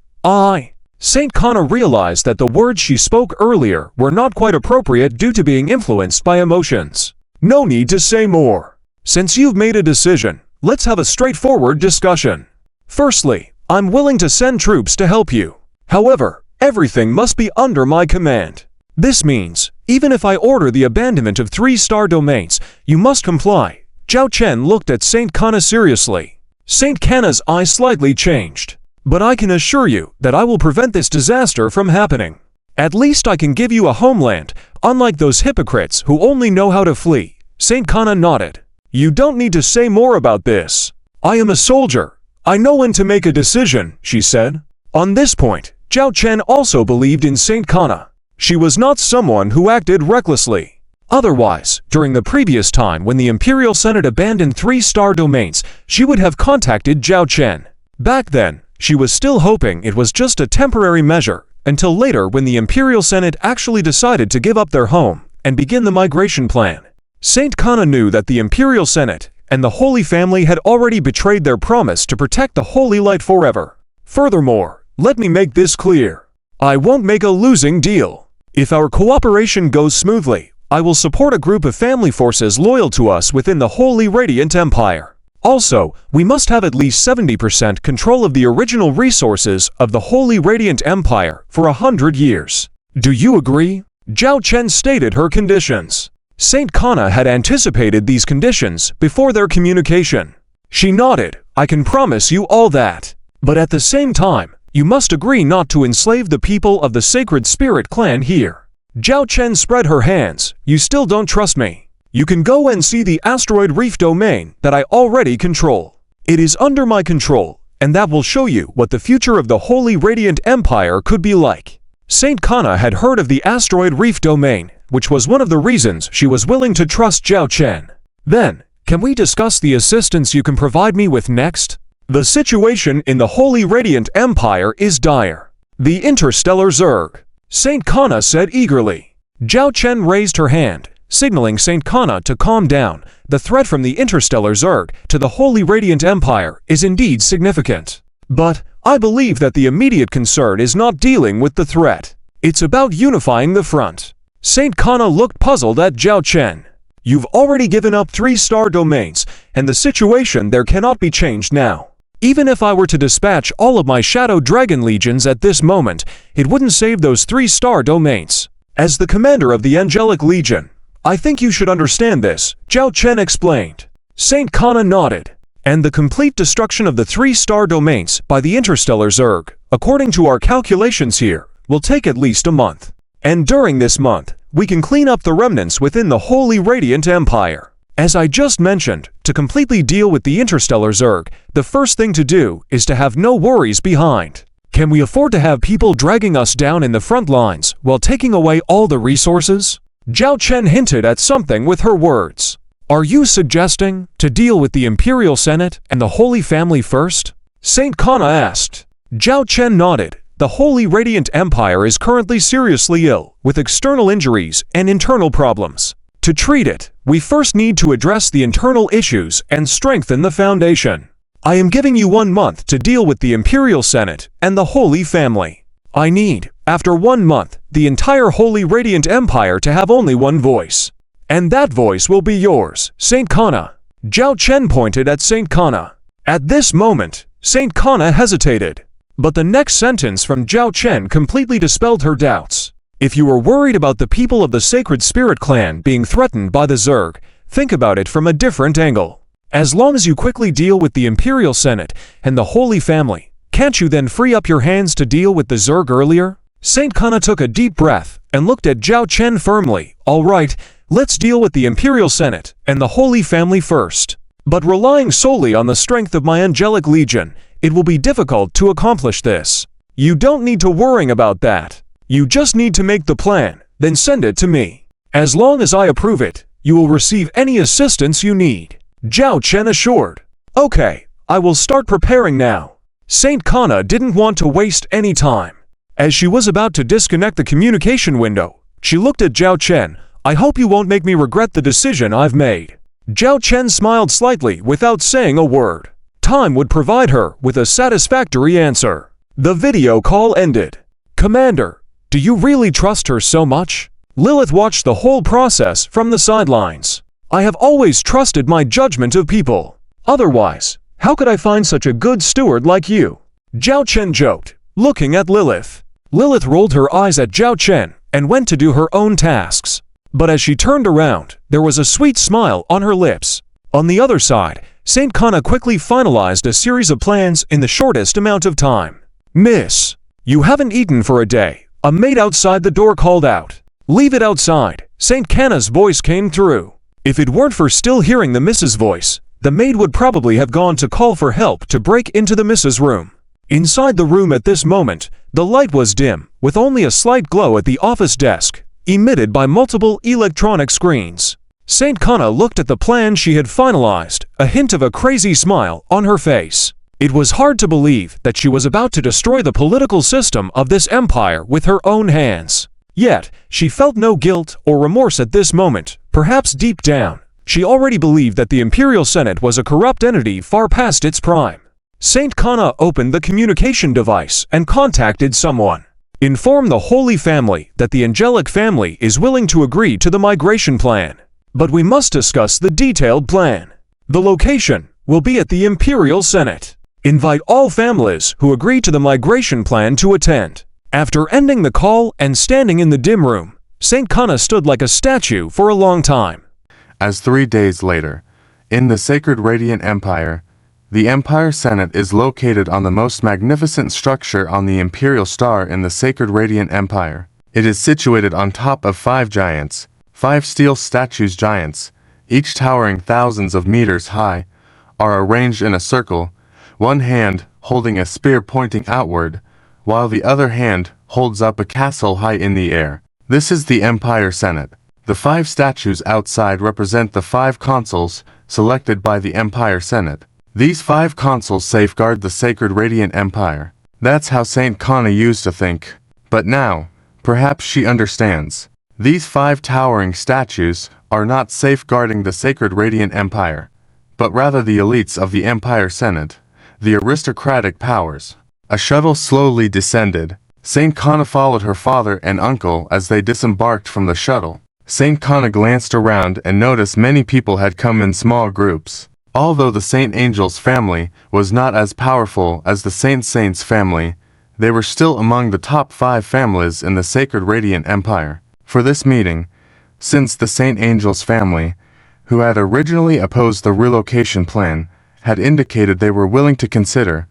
Saint Kana realized that the words she spoke earlier were not quite appropriate due to being influenced by emotions. No need to say more. Since you've made a decision, let's have a straightforward discussion. Firstly, I'm willing to send troops to help you. However, everything must be under my command. This means, even if I order the abandonment of 3-star domains, you must comply. Zhao Chen looked at Saint Kana seriously. Saint Kana's eyes slightly changed. But I can assure you that I will prevent this disaster from happening. At least I can give you a homeland, unlike those hypocrites who only know how to flee. Saint Kana nodded. You don't need to say more about this. I am a soldier. I know when to make a decision, she said. On this point, Zhao Chen also believed in Saint Kana. She was not someone who acted recklessly. Otherwise, during the previous time when the Imperial Senate abandoned 3-star domains, she would have contacted Zhao Chen. Back then, she was still hoping it was just a temporary measure, until later when the Imperial Senate actually decided to give up their home and begin the migration plan. Saint Kana knew that the Imperial Senate and the Holy Family had already betrayed their promise to protect the Holy Light forever. Furthermore, let me make this clear. I won't make a losing deal. If our cooperation goes smoothly, I will support a group of family forces loyal to us within the Holy Radiant Empire. Also, we must have at least 70% control of the original resources of the Holy Radiant Empire for 100 years. Do you agree? Zhao Chen stated her conditions. Saint Kana had anticipated these conditions before their communication. She nodded. I can promise you all that. But at the same time, you must agree not to enslave the people of the Sacred Spirit clan here. Zhao Chen spread her hands. You still don't trust me. You can go and see the asteroid reef domain that I already control. It is under my control, and that will show you what the future of the Holy Radiant Empire could be like. Saint Kana had heard of the asteroid reef domain, which was one of the reasons she was willing to trust Zhao Chen. Then, can we discuss the assistance you can provide me with next? The situation in the Holy Radiant Empire is dire. The interstellar Zerg, Saint Kana said eagerly. Zhao Chen raised her hand. signaling Saint Kana to calm down. The threat from the interstellar Zerg to the Holy Radiant Empire is indeed significant. But I believe that the immediate concern is not dealing with the threat. It's about unifying the front. Saint Kana looked puzzled at Zhao Chen. You've already given up 3-star domains, and the situation there cannot be changed now. Even if I were to dispatch all of my Shadow Dragon legions at this moment, it wouldn't save those 3-star domains. As the commander of the Angelic Legion, I think you should understand this, Zhao Chen explained. Saint Kana nodded. And the complete destruction of the 3-star domains by the interstellar Zerg, according to our calculations here, will take at least a month. And during this month, we can clean up the remnants within the Holy Radiant Empire. As I just mentioned, to completely deal with the interstellar Zerg, the first thing to do is to have no worries behind. Can we afford to have people dragging us down in the front lines while taking away all the resources? Zhao Chen hinted at something with her words. Are you suggesting to deal with the Imperial Senate and the Holy Family first? Saint Kana asked. Zhao Chen nodded. The Holy Radiant Empire is currently seriously ill, with external injuries and internal problems. To treat it, we first need to address the internal issues and strengthen the foundation. I am giving you 1 month to deal with the Imperial Senate and the Holy Family. I need, after 1 month, the entire Holy Radiant Empire to have only one voice. And that voice will be yours, Saint Kana. Zhao Chen pointed at Saint Kana. At this moment, Saint Kana hesitated. But the next sentence from Zhao Chen completely dispelled her doubts. If you are worried about the people of the Sacred Spirit clan being threatened by the Zerg, think about it from a different angle. As long as you quickly deal with the Imperial Senate and the Holy Family, can't you then free up your hands to deal with the Zerg earlier? Saint Kana took a deep breath and looked at Zhao Chen firmly. All right, let's deal with the Imperial Senate and the Holy Family first. But relying solely on the strength of my Angelic Legion, it will be difficult to accomplish this. You don't need to worry about that. You just need to make the plan, then send it to me. As long as I approve it, you will receive any assistance you need. Zhao Chen assured. Okay, I will start preparing now. Saint Kana didn't want to waste any time. As she was about to disconnect the communication window, she looked at Zhao Chen. I hope you won't make me regret the decision I've made. Zhao Chen smiled slightly without saying a word. Time would provide her with a satisfactory answer. The video call ended. Commander, do you really trust her so much? Lilith watched the whole process from the sidelines. I have always trusted my judgment of people. Otherwise, how could I find such a good steward like you? Zhao Chen joked, looking at Lilith. Lilith rolled her eyes at Zhao Chen and went to do her own tasks. But as she turned around, there was a sweet smile on her lips. On the other side, Saint Kana quickly finalized a series of plans in the shortest amount of time. Miss, you haven't eaten for a day, a maid outside the door called out. Leave it outside, Saint Kana's voice came through. If it weren't for still hearing the Mrs. voice, the maid would probably have gone to call for help to break into the Mrs. room. Inside the room at this moment, the light was dim, with only a slight glow at the office desk, emitted by multiple electronic screens. Saint Kana looked at the plan she had finalized, a hint of a crazy smile on her face. It was hard to believe that she was about to destroy the political system of this empire with her own hands. Yet, she felt no guilt or remorse at this moment. Perhaps deep down, she already believed that the Imperial Senate was a corrupt entity far past its prime. Saint Kana opened the communication device and contacted someone. Inform the Holy Family that the Angelic Family is willing to agree to the migration plan. But we must discuss the detailed plan. The location will be at the Imperial Senate. Invite all families who agree to the migration plan to attend. After ending the call and standing in the dim room, Saint Kana stood like a statue for a long time. As 3 days later, in the Sacred Radiant Empire, the Empire Senate is located on the most magnificent structure on the Imperial Star in the Sacred Radiant Empire. It is situated on top of 5 giants, 5 steel statues giants, each towering thousands of meters high, are arranged in a circle, one hand holding a spear pointing outward, while the other hand holds up a castle high in the air. This is the Empire Senate. The 5 statues outside represent the 5 consuls selected by the Empire Senate. These 5 consuls safeguard the Sacred Radiant Empire. That's how Saint Kana used to think. But now, perhaps she understands. These 5 towering statues are not safeguarding the sacred radiant empire, but rather the elites of the Empire Senate, the aristocratic powers. A shuttle slowly descended. Saint Kana followed her father and uncle as they disembarked from the shuttle. Saint Kana glanced around and noticed many people had come in small groups. Although the Saint Angel's family was not as powerful as the Saint's family, they were still among the top 5 families in the Sacred Radiant Empire. For this meeting, since the Saint Angel's family, who had originally opposed the relocation plan, had indicated they were willing to consider,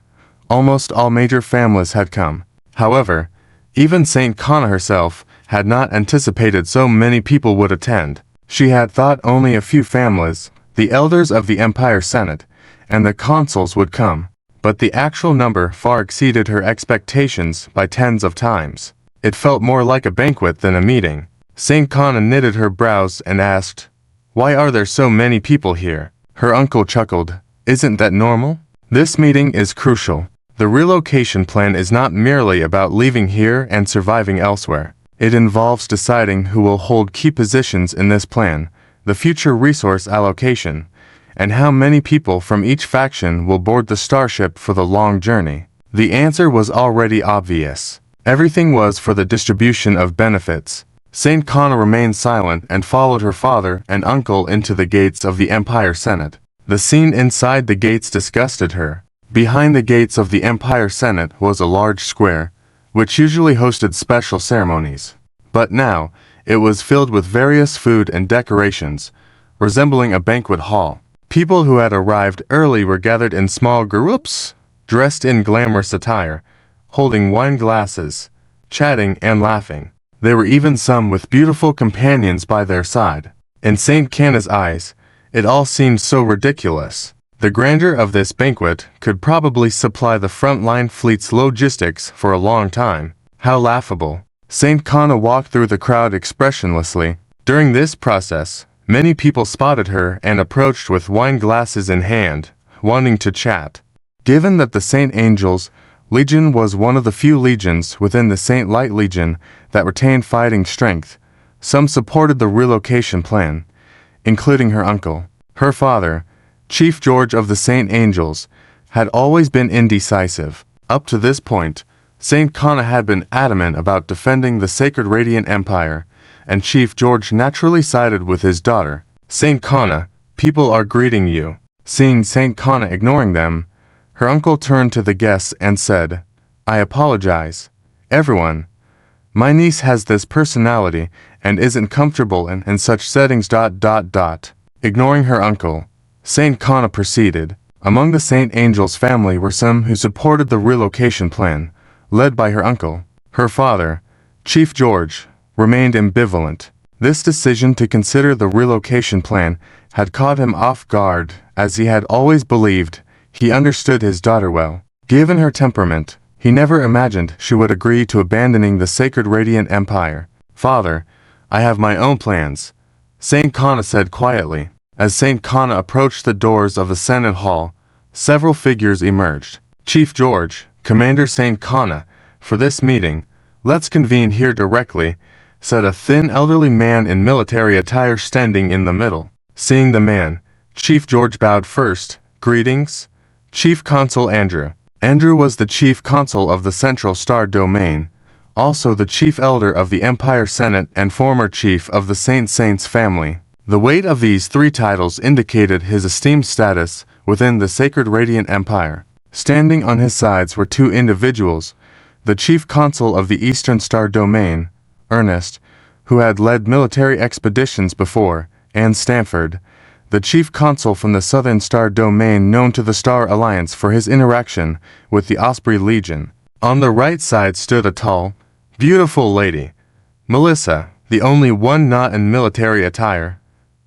almost all major families had come. However, even Saint Kana herself had not anticipated so many people would attend. She had thought only a few families, the elders of the Empire Senate, and the consuls would come, but the actual number far exceeded her expectations by tens of times. It felt more like a banquet than a meeting. Saint Kana knitted her brows and asked, "Why are there so many people here?" Her uncle chuckled, "Isn't that normal? This meeting is crucial. The relocation plan is not merely about leaving here and surviving elsewhere. It involves deciding who will hold key positions in this plan, the future resource allocation, and how many people from each faction will board the starship for the long journey." The answer was already obvious. Everything was for the distribution of benefits. Saint Kana remained silent and followed her father and uncle into the gates of the Empire Senate. The scene inside the gates disgusted her. Behind the gates of the Empire Senate was a large square, which usually hosted special ceremonies. But now, it was filled with various food and decorations, resembling a banquet hall. People who had arrived early were gathered in small groups, dressed in glamorous attire, holding wine glasses, chatting and laughing. There were even some with beautiful companions by their side. In Saint Kana's eyes, it all seemed so ridiculous. The grandeur of this banquet could probably supply the frontline fleet's logistics for a long time. How laughable. Saint Kana walked through the crowd expressionlessly. During this process, many people spotted her and approached with wine glasses in hand, wanting to chat. Given that the Saint Angel's Legion was one of the few legions within the Saint Light Legion that retained fighting strength, some supported the relocation plan, including her uncle. Her father, Chief George of the Saint Angels, had always been indecisive. Up to this point, Saint Kana had been adamant about defending the Sacred Radiant Empire, and Chief George naturally sided with his daughter. "Saint Kana, people are greeting you." Seeing Saint Kana ignoring them, her uncle turned to the guests and said, "I apologize. Everyone. My niece has this personality and isn't comfortable in such settings. Ignoring her uncle, Saint Kana proceeded. Among the Saint Angel's family were some who supported the relocation plan, led by her uncle. Her father, Chief George, remained ambivalent. This decision to consider the relocation plan had caught him off guard, as he had always believed he understood his daughter well. Given her temperament, he never imagined she would agree to abandoning the Sacred Radiant Empire. "Father, I have my own plans," Saint Kana said quietly. As Saint Kana approached the doors of the Senate Hall, several figures emerged. "Chief George, Commander Saint Kana, for this meeting, let's convene here directly," said a thin elderly man in military attire standing in the middle. Seeing the man, Chief George bowed first. "Greetings, Chief Consul Andrew." Andrew was the Chief Consul of the Central Star Domain, also the Chief Elder of the Empire Senate and former Chief of the Saint's family. The weight of these 3 titles indicated his esteemed status within the Sacred Radiant Empire. Standing on his sides were 2 individuals, the Chief Consul of the Eastern Star Domain, Ernest, who had led military expeditions before, and Stanford, the Chief Consul from the Southern Star Domain, known to the Star Alliance for his interaction with the Osprey Legion. On the right side stood a tall, beautiful lady, Melissa, the only one not in military attire,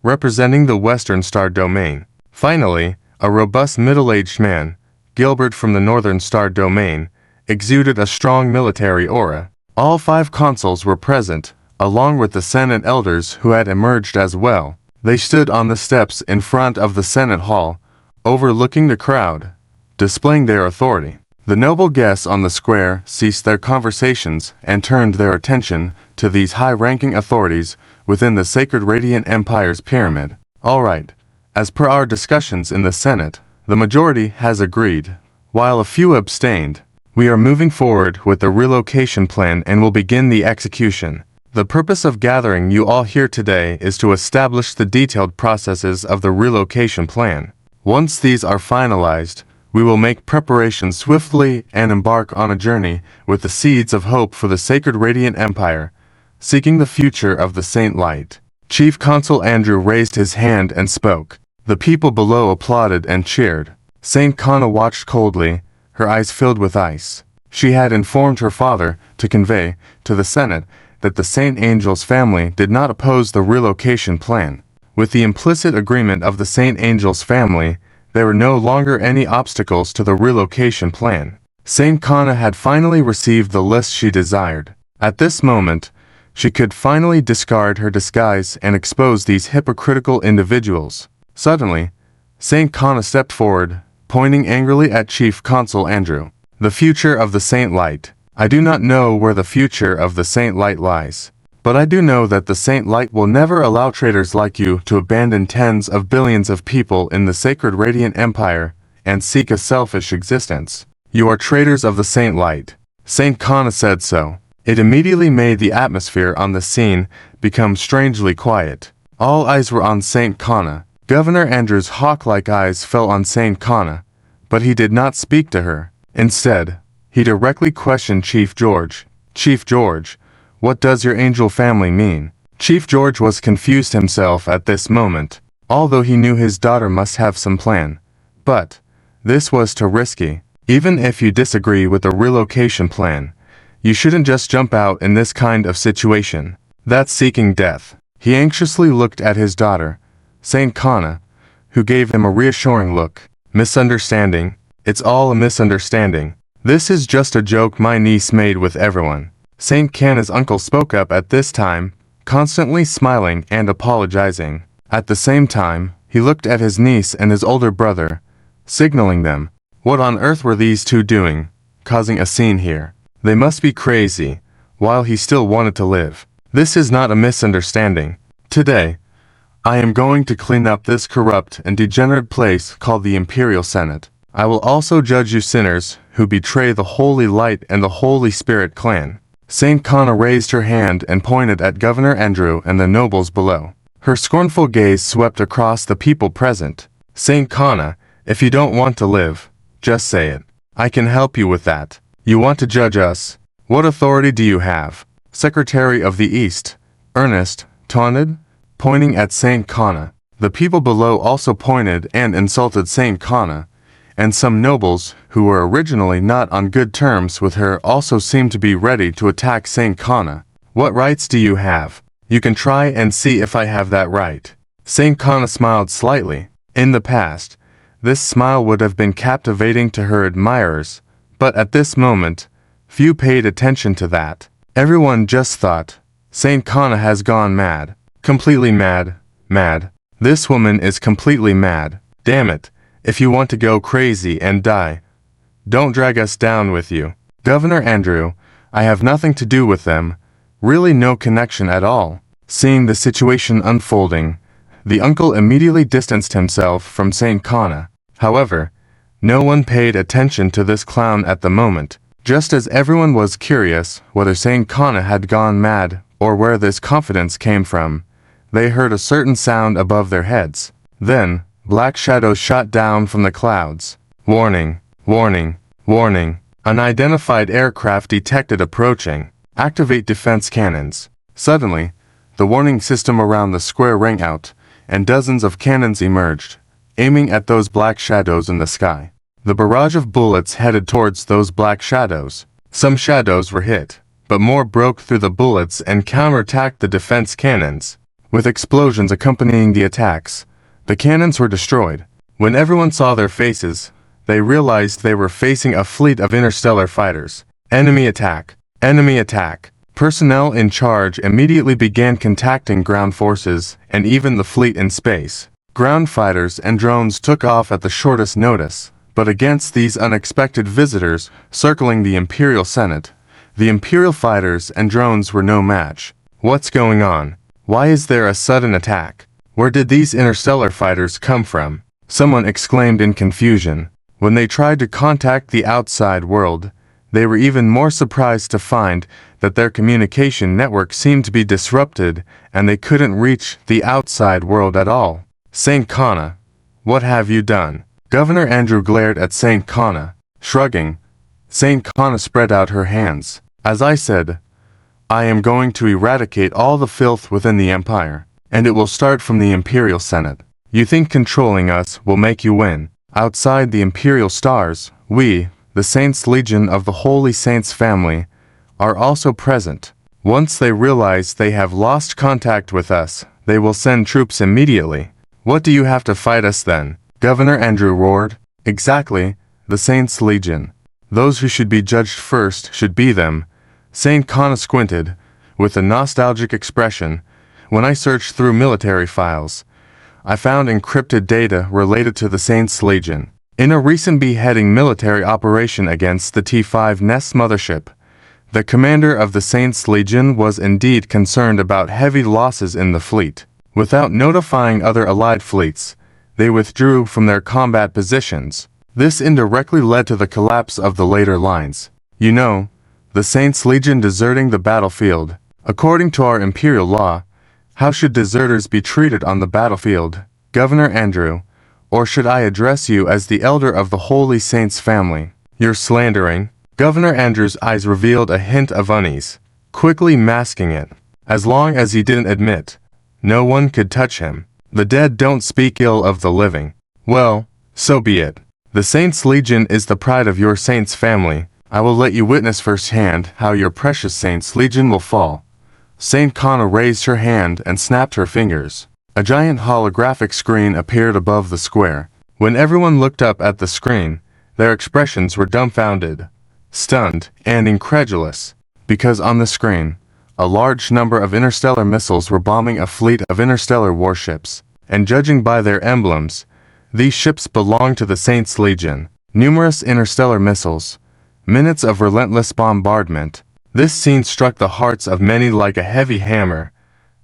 representing the Western Star Domain. Finally, a robust middle-aged man, Gilbert from the Northern Star Domain, exuded a strong military aura. All 5 consuls were present, along with the Senate elders who had emerged as well. They stood on the steps in front of the Senate Hall, overlooking the crowd, displaying their authority. The noble guests on the square ceased their conversations and turned their attention to these high-ranking authorities within the Sacred Radiant Empire's pyramid. Alright, as per our discussions in the Senate, the majority has agreed, while a few abstained. We are moving forward with the relocation plan and will begin the execution. The purpose of gathering you all here today is to establish the detailed processes of the relocation plan. Once these are finalized, we will make preparations swiftly and embark on a journey with the seeds of hope for the Sacred Radiant Empire, seeking the future of the Saint Light. Chief Consul Andrew raised his hand and spoke. The people below applauded and cheered. Saint Kana watched coldly, her eyes filled with ice. She had informed her father to convey to the Senate that the Saint Angel's family did not oppose the relocation plan. With the implicit agreement of the Saint Angel's family, there were no longer any obstacles to the relocation plan. Saint Kana had finally received the list she desired. At this moment, she could finally discard her disguise and expose these hypocritical individuals. Suddenly, Saint Kana stepped forward, pointing angrily at Chief Consul Andrew. The future of the Saint Light. I do not know where the future of the Saint Light lies, but I do know that the Saint Light will never allow traitors like you to abandon tens of billions of people in the Sacred Radiant Empire and seek a selfish existence. You are traitors of the Saint Light. Saint Kana said so. It immediately made the atmosphere on the scene become strangely quiet. All eyes were on Saint Kana. Governor Andrew's hawk-like eyes fell on Saint Kana, but he did not speak to her. Instead, he directly questioned Chief George. Chief George, what does your angel family mean? Chief George was confused himself at this moment, although he knew his daughter must have some plan. But this was too risky. Even if you disagree with the relocation plan, you shouldn't just jump out in this kind of situation. That's seeking death. He anxiously looked at his daughter, Saint Kana, who gave him a reassuring look. Misunderstanding. It's all a misunderstanding. This is just a joke my niece made with everyone. Saint Kana's uncle spoke up at this time, constantly smiling and apologizing. At the same time, he looked at his niece and his older brother, signaling them. What on earth were these two doing, causing a scene here? They must be crazy, while he still wanted to live. This is not a misunderstanding. Today, I am going to clean up this corrupt and degenerate place called the Imperial Senate. I will also judge you sinners who betray the Holy Light and the Holy Spirit clan. Saint Kana raised her hand and pointed at Governor Andrew and the nobles below. Her scornful gaze swept across the people present. Saint Kana, if you don't want to live, just say it. I can help you with that. You want to judge us? What authority do you have? Secretary of the East, Ernest, taunted, pointing at Saint Kana. The people below also pointed and insulted Saint Kana, and some nobles, who were originally not on good terms with her, also seemed to be ready to attack Saint Kana. What rights do you have? You can try and see if I have that right. Saint Kana smiled slightly. In the past, this smile would have been captivating to her admirers, but at this moment, few paid attention to that. Everyone just thought, Saint Kana has gone mad. Completely mad. Mad. This woman is completely mad. Damn it. If you want to go crazy and die, don't drag us down with you. Governor Andrew, I have nothing to do with them, really no connection at all. Seeing the situation unfolding, the uncle immediately distanced himself from Saint Kana. However, no one paid attention to this clown at the moment. Just as everyone was curious whether Saint Kana had gone mad or where this confidence came from, they heard a certain sound above their heads. Then, black shadows shot down from the clouds. Warning, warning, warning. Unidentified aircraft detected approaching. Activate defense cannons. Suddenly, the warning system around the square rang out, and dozens of cannons emerged, aiming at those black shadows in the sky. The barrage of bullets headed towards those black shadows. Some shadows were hit, but more broke through the bullets and counterattacked the defense cannons. With explosions accompanying the attacks, the cannons were destroyed. When everyone saw their faces, they realized they were facing a fleet of interstellar fighters. Enemy attack! Enemy attack! Personnel in charge immediately began contacting ground forces and even the fleet in space. Ground fighters and drones took off at the shortest notice, but against these unexpected visitors circling the Imperial Senate, The Imperial fighters and drones were no match. What's going on? Why is there a sudden attack? Where did these interstellar fighters come from? Someone exclaimed in confusion. When they tried to contact the outside world, they were even more surprised to find that their communication network seemed to be disrupted and they couldn't reach the outside world at all. Saint Kana, what have you done? Governor Andrew glared at Saint Kana, shrugging. Saint Kana spread out her hands. As I said, I am going to eradicate all the filth within the Empire, and it will start from the Imperial Senate. You think controlling us will make you win? Outside the Imperial Stars, we, the Saints Legion of the Holy Saints family, are also present. Once they realize they have lost contact with us, they will send troops immediately. What do you have to fight us then? Governor Andrew roared. Exactly, the Saints Legion. Those who should be judged first should be them. Saint Kana squinted, with a nostalgic expression. When I searched through military files, I found encrypted data related to the Saints Legion. In a recent beheading military operation against the T5 Nest mothership, the commander of the Saints Legion was indeed concerned about heavy losses in the fleet. Without notifying other allied fleets, they withdrew from their combat positions. This indirectly led to the collapse of the later lines. You know, the Saints Legion deserting the battlefield. According to our imperial law, how should deserters be treated on the battlefield, Governor Andrew? Or should I address you as the elder of the Holy Saints family? You're slandering. Governor Andrew's eyes revealed a hint of unease, quickly masking it. As long as he didn't admit, no one could touch him. The dead don't speak ill of the living. Well, so be it. The Saints Legion is the pride of your Saints family. I will let you witness firsthand how your precious Saints Legion will fall. Saint Kana raised her hand and snapped her fingers. A giant holographic screen appeared above the square. When everyone looked up at the screen, their expressions were dumbfounded, stunned, and incredulous, because on the screen, a large number of interstellar missiles were bombing a fleet of interstellar warships, and judging by their emblems, these ships belonged to the Saints Legion. Numerous interstellar missiles, minutes of relentless bombardment. This scene struck the hearts of many like a heavy hammer,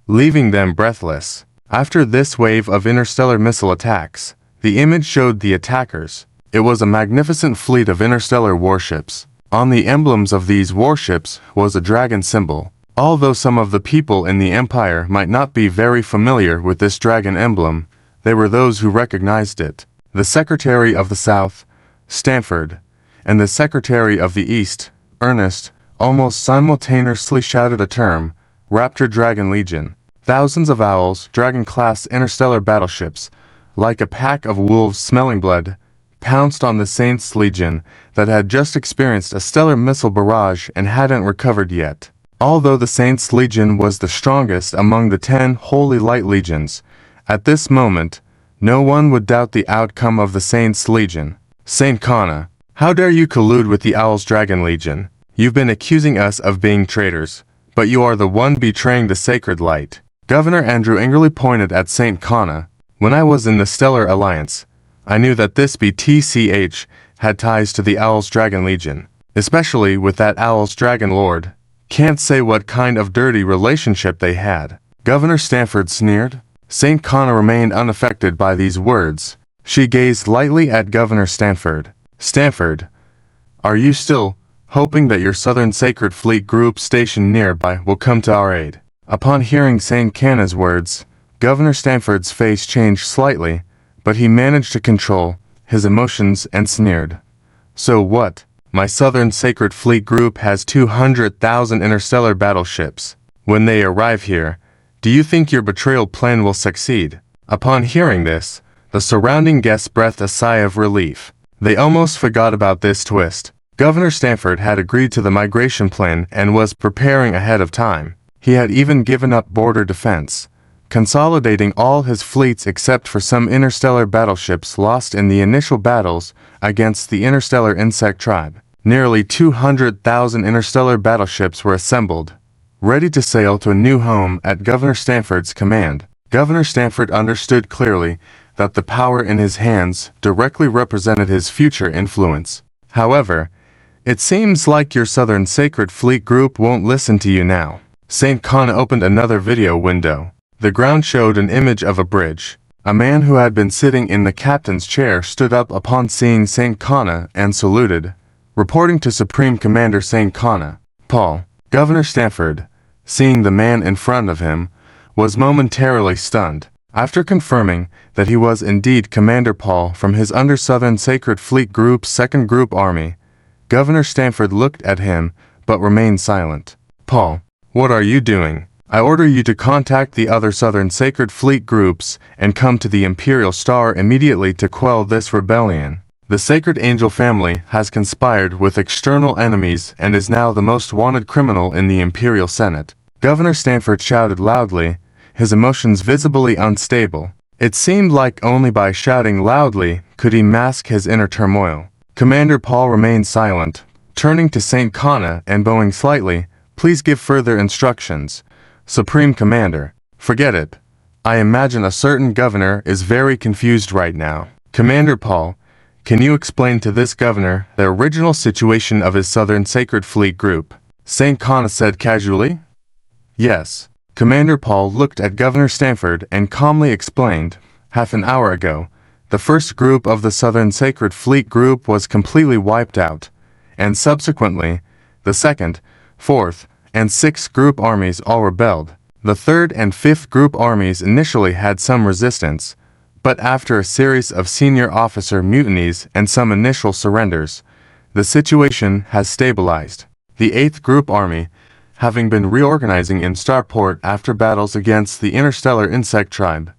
leaving them breathless. After this wave of interstellar missile attacks, the image showed the attackers. It was a magnificent fleet of interstellar warships. On the emblems of these warships was a dragon symbol. Although some of the people in the Empire might not be very familiar with this dragon emblem, there were those who recognized it. The Secretary of the South, Stanford, and the Secretary of the East, Ernest, almost simultaneously shouted a term, Raptor Dragon Legion. Thousands of Owls, Dragon-class interstellar battleships, like a pack of wolves smelling blood, pounced on the Saints Legion that had just experienced a stellar missile barrage and hadn't recovered yet. Although the Saints Legion was the strongest among the 10 Holy Light Legions, at this moment, no one would doubt the outcome of the Saints Legion. Saint Kana, how dare you collude with the Owls Dragon Legion? You've been accusing us of being traitors, but you are the one betraying the sacred light. Governor Andrew angrily pointed at Saint Kana. When I was in the Stellar Alliance, I knew that this BTCH had ties to the Owls Dragon Legion, especially with that Owls Dragon Lord. Can't say what kind of dirty relationship they had. Governor Stanford sneered. Saint Kana remained unaffected by these words. She gazed lightly at Governor Stanford. Stanford, are you still hoping that your Southern Sacred Fleet group stationed nearby will come to our aid? Upon hearing Saint Kana's words, Governor Stanford's face changed slightly, but he managed to control his emotions and sneered. So what? My Southern Sacred Fleet group has 200,000 interstellar battleships. When they arrive here, do you think your betrayal plan will succeed? Upon hearing this, the surrounding guests breathed a sigh of relief. They almost forgot about this twist. Governor Stanford had agreed to the migration plan and was preparing ahead of time. He had even given up border defense, consolidating all his fleets except for some interstellar battleships lost in the initial battles against the interstellar insect tribe. Nearly 200,000 interstellar battleships were assembled, ready to sail to a new home at Governor Stanford's command. Governor Stanford understood clearly that the power in his hands directly represented his future influence. However, It seems like your Southern Sacred Fleet group won't listen to you now. St. Kana opened another video window. The ground showed an image of a bridge. A man who had been sitting in the captain's chair stood up upon seeing St. Kana and saluted, reporting to Supreme Commander St. Kana. Paul, Governor Stanford, seeing the man in front of him, was momentarily stunned. After confirming that he was indeed Commander Paul from his under Southern Sacred Fleet Group's 2nd Group Army, Governor Stanford looked at him but remained silent. Paul, what are you doing? I order you to contact the other Southern Sacred Fleet groups and come to the Imperial Star immediately to quell this rebellion. The Sacred Angel family has conspired with external enemies and is now the most wanted criminal in the Imperial Senate. Governor Stanford shouted loudly, his emotions visibly unstable. It seemed like only by shouting loudly could he mask his inner turmoil. Commander Paul remained silent, turning to St. Kana and bowing slightly. Please give further instructions. Supreme Commander, forget it. I imagine a certain governor is very confused right now. Commander Paul, can you explain to this governor the original situation of his Southern Sacred Fleet group? St. Kana said casually. Yes. Commander Paul looked at Governor Stanford and calmly explained, half an hour ago, the first group of the Southern Sacred Fleet group was completely wiped out, and subsequently, the 2nd, 4th, and 6th Group armies all rebelled. The 3rd and 5th Group armies initially had some resistance, but after a series of senior officer mutinies and some initial surrenders, the situation has stabilized. The 8th Group Army, having been reorganizing in Starport after battles against the interstellar insect tribe,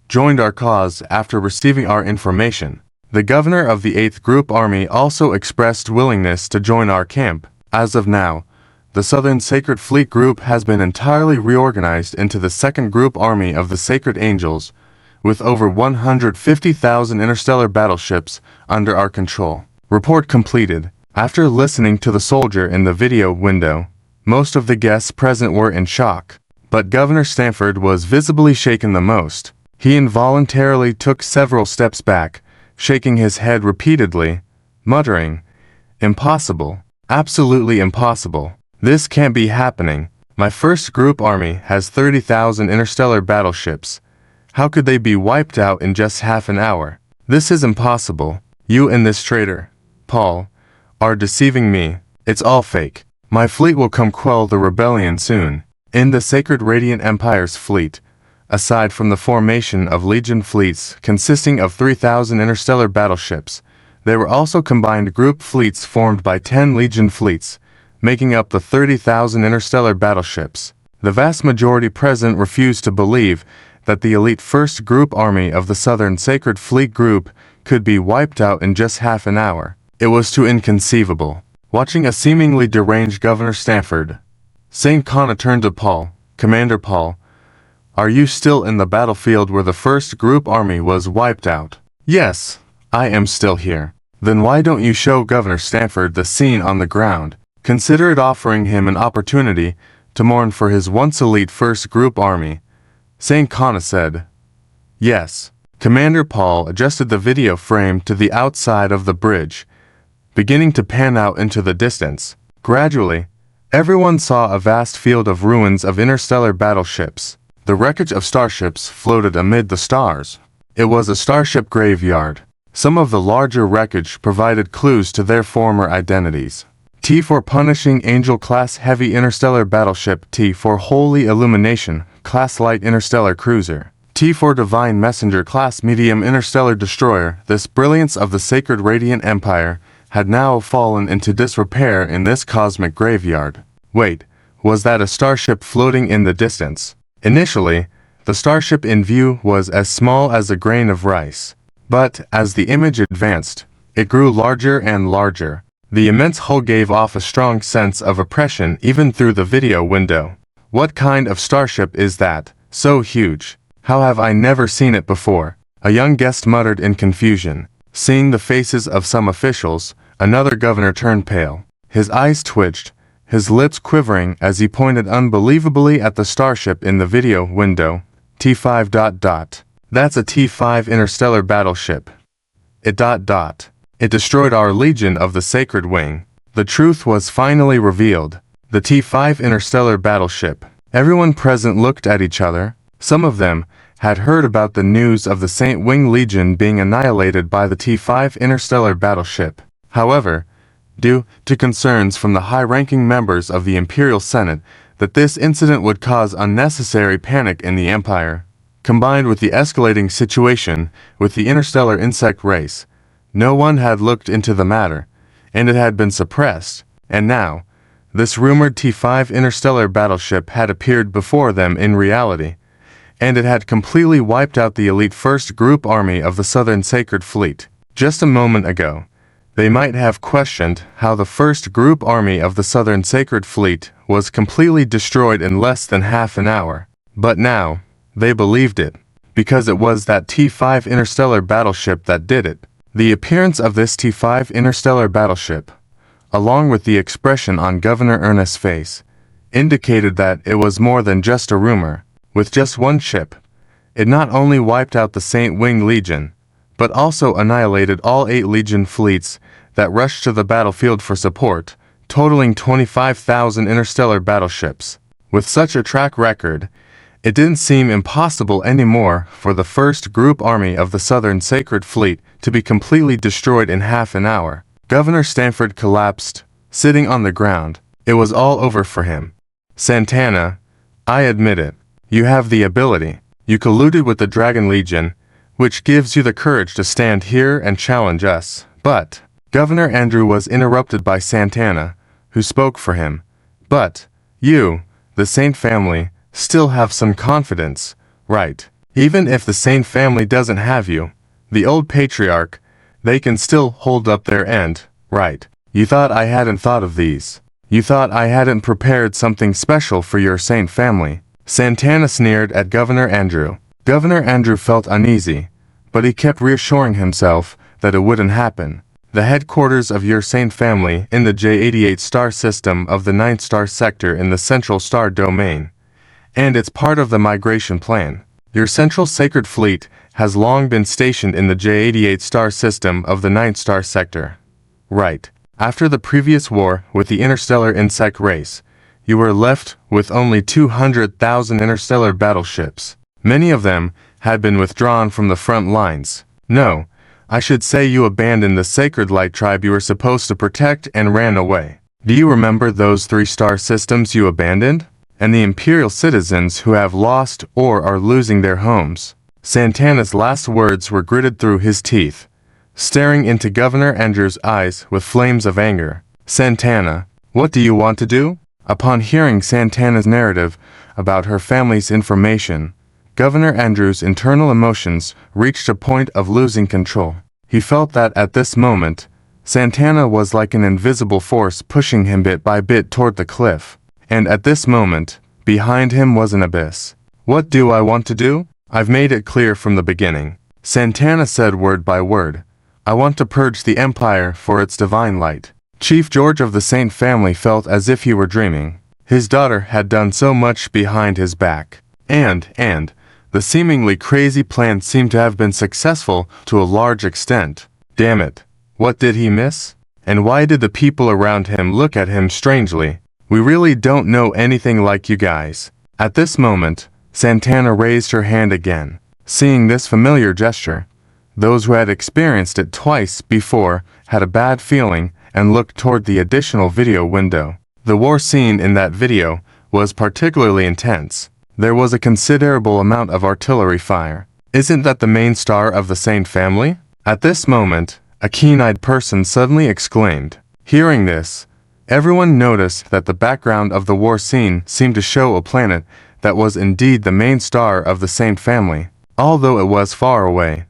joined our cause after receiving our information. The governor of the 8th Group Army also expressed willingness to join our camp. As of now, the Southern Sacred Fleet Group has been entirely reorganized into the 2nd Group Army of the Sacred Angels, with over 150,000 interstellar battleships under our control. Report completed. After listening to the soldier in the video window, most of the guests present were in shock, but Governor Stanford was visibly shaken the most. He involuntarily took several steps back, shaking his head repeatedly, muttering, "Impossible, absolutely impossible. This can't be happening. My first group army has 30,000 interstellar battleships. How could they be wiped out in just half an hour? This is impossible. You and this traitor, Paul, are deceiving me. It's all fake. My fleet will come quell the rebellion soon." In the Sacred Radiant Empire's fleet, aside from the formation of Legion fleets consisting of 3,000 interstellar battleships, there were also combined group fleets formed by 10 Legion fleets, making up the 30,000 interstellar battleships. The vast majority present refused to believe that the elite first group army of the Southern Sacred Fleet Group could be wiped out in just half an hour. It was too inconceivable. Watching a seemingly deranged Governor Stanford, St. Kana turned to Paul. Commander Paul, are you still in the battlefield where the first group army was wiped out? Yes, I am still here. Then why don't you show Governor Stanford the scene on the ground? Consider it offering him an opportunity to mourn for his once elite first group army. St. Kana said. Yes. Commander Paul adjusted the video frame to the outside of the bridge, beginning to pan out into the distance. Gradually, everyone saw a vast field of ruins of interstellar battleships. The wreckage of starships floated amid the stars. It was a starship graveyard. Some of the larger wreckage provided clues to their former identities. T4 Punishing Angel Class Heavy Interstellar Battleship, T4 Holy Illumination Class Light Interstellar Cruiser, T4 Divine Messenger Class Medium Interstellar Destroyer. This brilliance of the Sacred Radiant Empire had now fallen into disrepair in this cosmic graveyard. Wait, was that a starship floating in the distance? Initially, the starship in view was as small as a grain of rice. But as the image advanced, it grew larger and larger. The immense hull gave off a strong sense of oppression even through the video window. What kind of starship is that? So huge. How have I never seen it before? A young guest muttered in confusion. Seeing the faces of some officials, another governor turned pale. His eyes twitched, his lips quivering as he pointed unbelievably at the starship in the video window. T5. That's a T5 interstellar battleship. It destroyed our Legion of the Sacred Wing. The truth was finally revealed. The T-5 interstellar battleship. Everyone present looked at each other. Some of them had heard about the news of the St. Wing Legion being annihilated by the T-5 interstellar battleship. However, due to concerns from the high-ranking members of the Imperial Senate that this incident would cause unnecessary panic in the Empire, combined with the escalating situation with the interstellar insect race, no one had looked into the matter, and it had been suppressed, and now, this rumored T-5 interstellar battleship had appeared before them in reality, and it had completely wiped out the elite First Group Army of the Southern Sacred Fleet. Just a moment ago, they might have questioned how the First Group Army of the Southern Sacred Fleet was completely destroyed in less than half an hour, but now, they believed it, because it was that T-5 interstellar battleship that did it. The appearance of this T-5 interstellar battleship, along with the expression on Governor Ernest's face, indicated that it was more than just a rumor. With just one ship, it not only wiped out the St. Wing Legion, but also annihilated all 8 Legion fleets that rushed to the battlefield for support, totaling 25,000 interstellar battleships. With such a track record, it didn't seem impossible anymore for the First Group Army of the Southern Sacred Fleet to be completely destroyed in half an hour. Governor Stanford collapsed, sitting on the ground. It was all over for him. Santana, I admit it. You have the ability. You colluded with the Dragon Legion, which gives you the courage to stand here and challenge us. But Governor Andrew was interrupted by Santana, who spoke for him. But you, the Saint family, still have some confidence, right? Even if the Saint family doesn't have you, the old patriarch, they can still hold up their end, right? You thought I hadn't thought of these. You thought I hadn't prepared something special for your Saint family. Santana sneered at Governor Andrew. Governor Andrew felt uneasy, but he kept reassuring himself that it wouldn't happen. The headquarters of your Saint family in the J88 star system of the 9th star sector in the Central Star Domain, and it's part of the migration plan. Your Central Sacred Fleet has long been stationed in the J88 star system of the 9th star sector. Right. After the previous war with the interstellar insect race, you were left with only 200,000 interstellar battleships. Many of them had been withdrawn from the front lines. No, I should say you abandoned the Sacred Light tribe you were supposed to protect and ran away. Do you remember those 3 star systems you abandoned? And the Imperial citizens who have lost or are losing their homes. Santana's last words were gritted through his teeth, staring into Governor Andrew's eyes with flames of anger. Santana, what do you want to do? Upon hearing Santana's narrative about her family's information, Governor Andrew's internal emotions reached a point of losing control. He felt that at this moment, Santana was like an invisible force pushing him bit by bit toward the cliff. And at this moment, behind him was an abyss. What do I want to do? I've made it clear from the beginning. Santana said word by word. I want to purge the Empire for its divine light. Chief George of the Saint family felt as if he were dreaming. His daughter had done so much behind his back. And the seemingly crazy plan seemed to have been successful to a large extent. Damn it. What did he miss? And why did the people around him look at him strangely? We really don't know anything like you guys. At this moment, Santana raised her hand again. Seeing this familiar gesture, those who had experienced it twice before had a bad feeling and looked toward the additional video window. The war scene in that video was particularly intense. There was a considerable amount of artillery fire. Isn't that the main star of the Saint family? At this moment, a keen-eyed person suddenly exclaimed. Hearing this, everyone noticed that the background of the war scene seemed to show a planet that was indeed the main star of the Saint family. Although it was far away,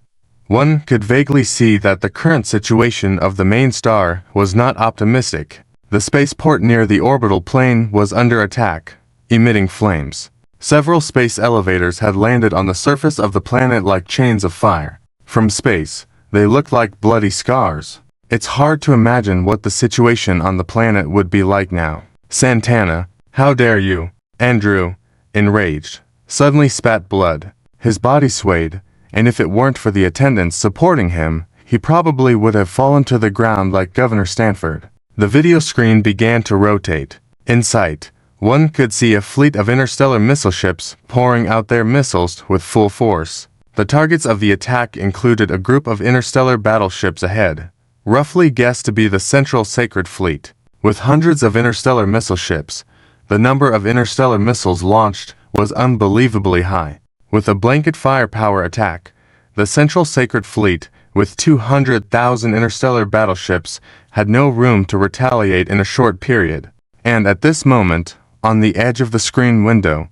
one could vaguely see that the current situation of the main star was not optimistic. The spaceport near the orbital plane was under attack, emitting flames. Several space elevators had landed on the surface of the planet like chains of fire. From space, they looked like bloody scars. It's hard to imagine what the situation on the planet would be like now. Santana, how dare you? Andrew, enraged, suddenly spat blood. His body swayed, and if it weren't for the attendants supporting him, he probably would have fallen to the ground like Governor Stanford. The video screen began to rotate. In sight, one could see a fleet of interstellar missile ships pouring out their missiles with full force. The targets of the attack included a group of interstellar battleships ahead, roughly guessed to be the Central Sacred Fleet. With hundreds of interstellar missile ships, the number of interstellar missiles launched was unbelievably high. With a blanket firepower attack, the Central Sacred Fleet, with 200,000 interstellar battleships, had no room to retaliate in a short period. And at this moment, on the edge of the screen window,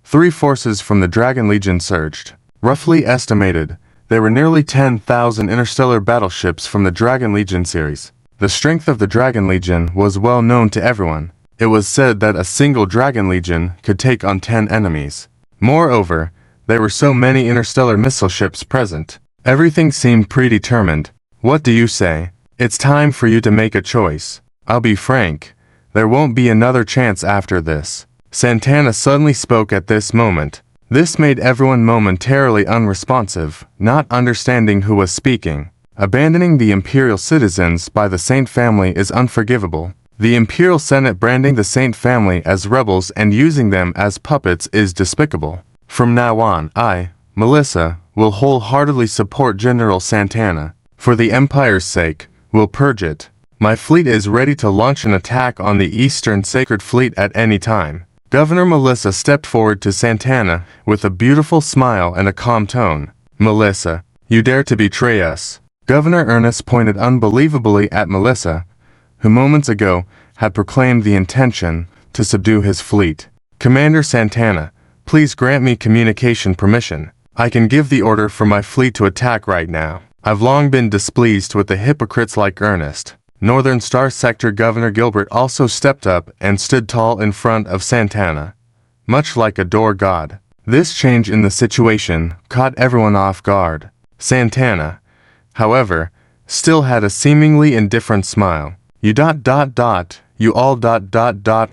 3 forces from the Dragon Legion surged. Roughly estimated, there were nearly 10,000 interstellar battleships from the Dragon Legion series. The strength of the Dragon Legion was well known to everyone. It was said that a single Dragon Legion could take on 10 enemies. Moreover, there were so many interstellar missile ships present. Everything seemed predetermined. What do you say? It's time for you to make a choice. I'll be frank, there won't be another chance after this. Santana suddenly spoke at this moment. This made everyone momentarily unresponsive, not understanding who was speaking. Abandoning the Imperial citizens by the Saint family is unforgivable. The Imperial Senate branding the Saint family as rebels and using them as puppets is despicable. From now on, I, Melissa, will wholeheartedly support General Santana. For the Empire's sake, we'll purge it. My fleet is ready to launch an attack on the Eastern Sacred Fleet at any time. Governor Melissa stepped forward to Santana with a beautiful smile and a calm tone. Melissa, you dare to betray us. Governor Ernest pointed unbelievably at Melissa, who moments ago had proclaimed the intention to subdue his fleet. Commander Santana, please grant me communication permission. I can give the order for my fleet to attack right now. I've long been displeased with the hypocrites like Ernest. Northern Star Sector Governor Gilbert also stepped up and stood tall in front of Santana, much like a door god. This change in the situation caught everyone off guard. Santana, however, still had a seemingly indifferent smile. You ... you all ...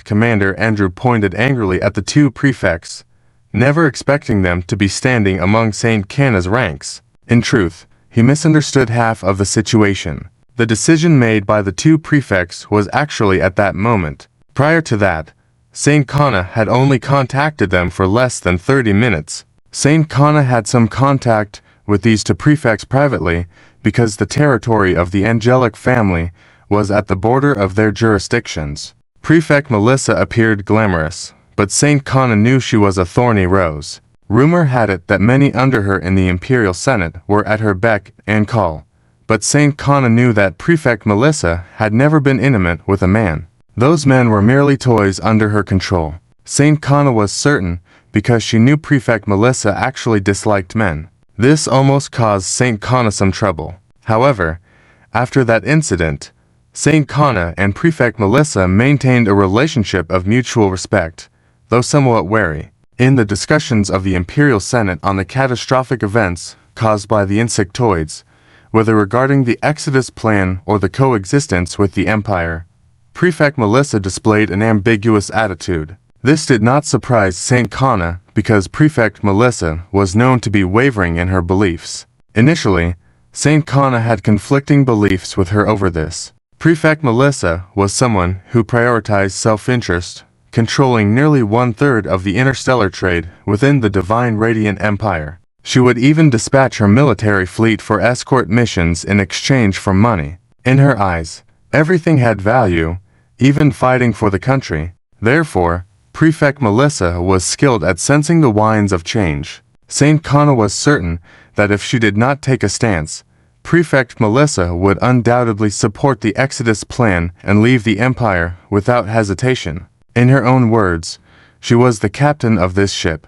Commander Andrew pointed angrily at the 2 prefects, never expecting them to be standing among Saint Cana's ranks. In truth, he misunderstood half of the situation. The decision made by the 2 prefects was actually at that moment. Prior to that, Saint Cana had only contacted them for less than 30 minutes. Saint Cana had some contact with these 2 prefects privately because the territory of the angelic family was at the border of their jurisdictions. Prefect Melissa appeared glamorous, but Saint Cana knew she was a thorny rose. Rumor had it that many under her in the Imperial Senate were at her beck and call. But Saint Cana knew that Prefect Melissa had never been intimate with a man. Those men were merely toys under her control. Saint Cana was certain because she knew Prefect Melissa actually disliked men. This almost caused Saint Cana some trouble. However, after that incident, Saint Cana and Prefect Melissa maintained a relationship of mutual respect, though somewhat wary. In the discussions of the Imperial Senate on the catastrophic events caused by the insectoids, whether regarding the Exodus plan or the coexistence with the Empire, Prefect Melissa displayed an ambiguous attitude. This did not surprise Saint Cana because Prefect Melissa was known to be wavering in her beliefs. Initially, Saint Cana had conflicting beliefs with her over this. Prefect Melissa was someone who prioritized self-interest, controlling nearly 1/3 of the interstellar trade within the Divine Radiant Empire. She would even dispatch her military fleet for escort missions in exchange for money. In her eyes, everything had value, even fighting for the country. Therefore, Prefect Melissa was skilled at sensing the winds of change. Saint Cana was certain that if she did not take a stance, Prefect Melissa would undoubtedly support the Exodus plan and leave the Empire without hesitation. In her own words, she was the captain of this ship,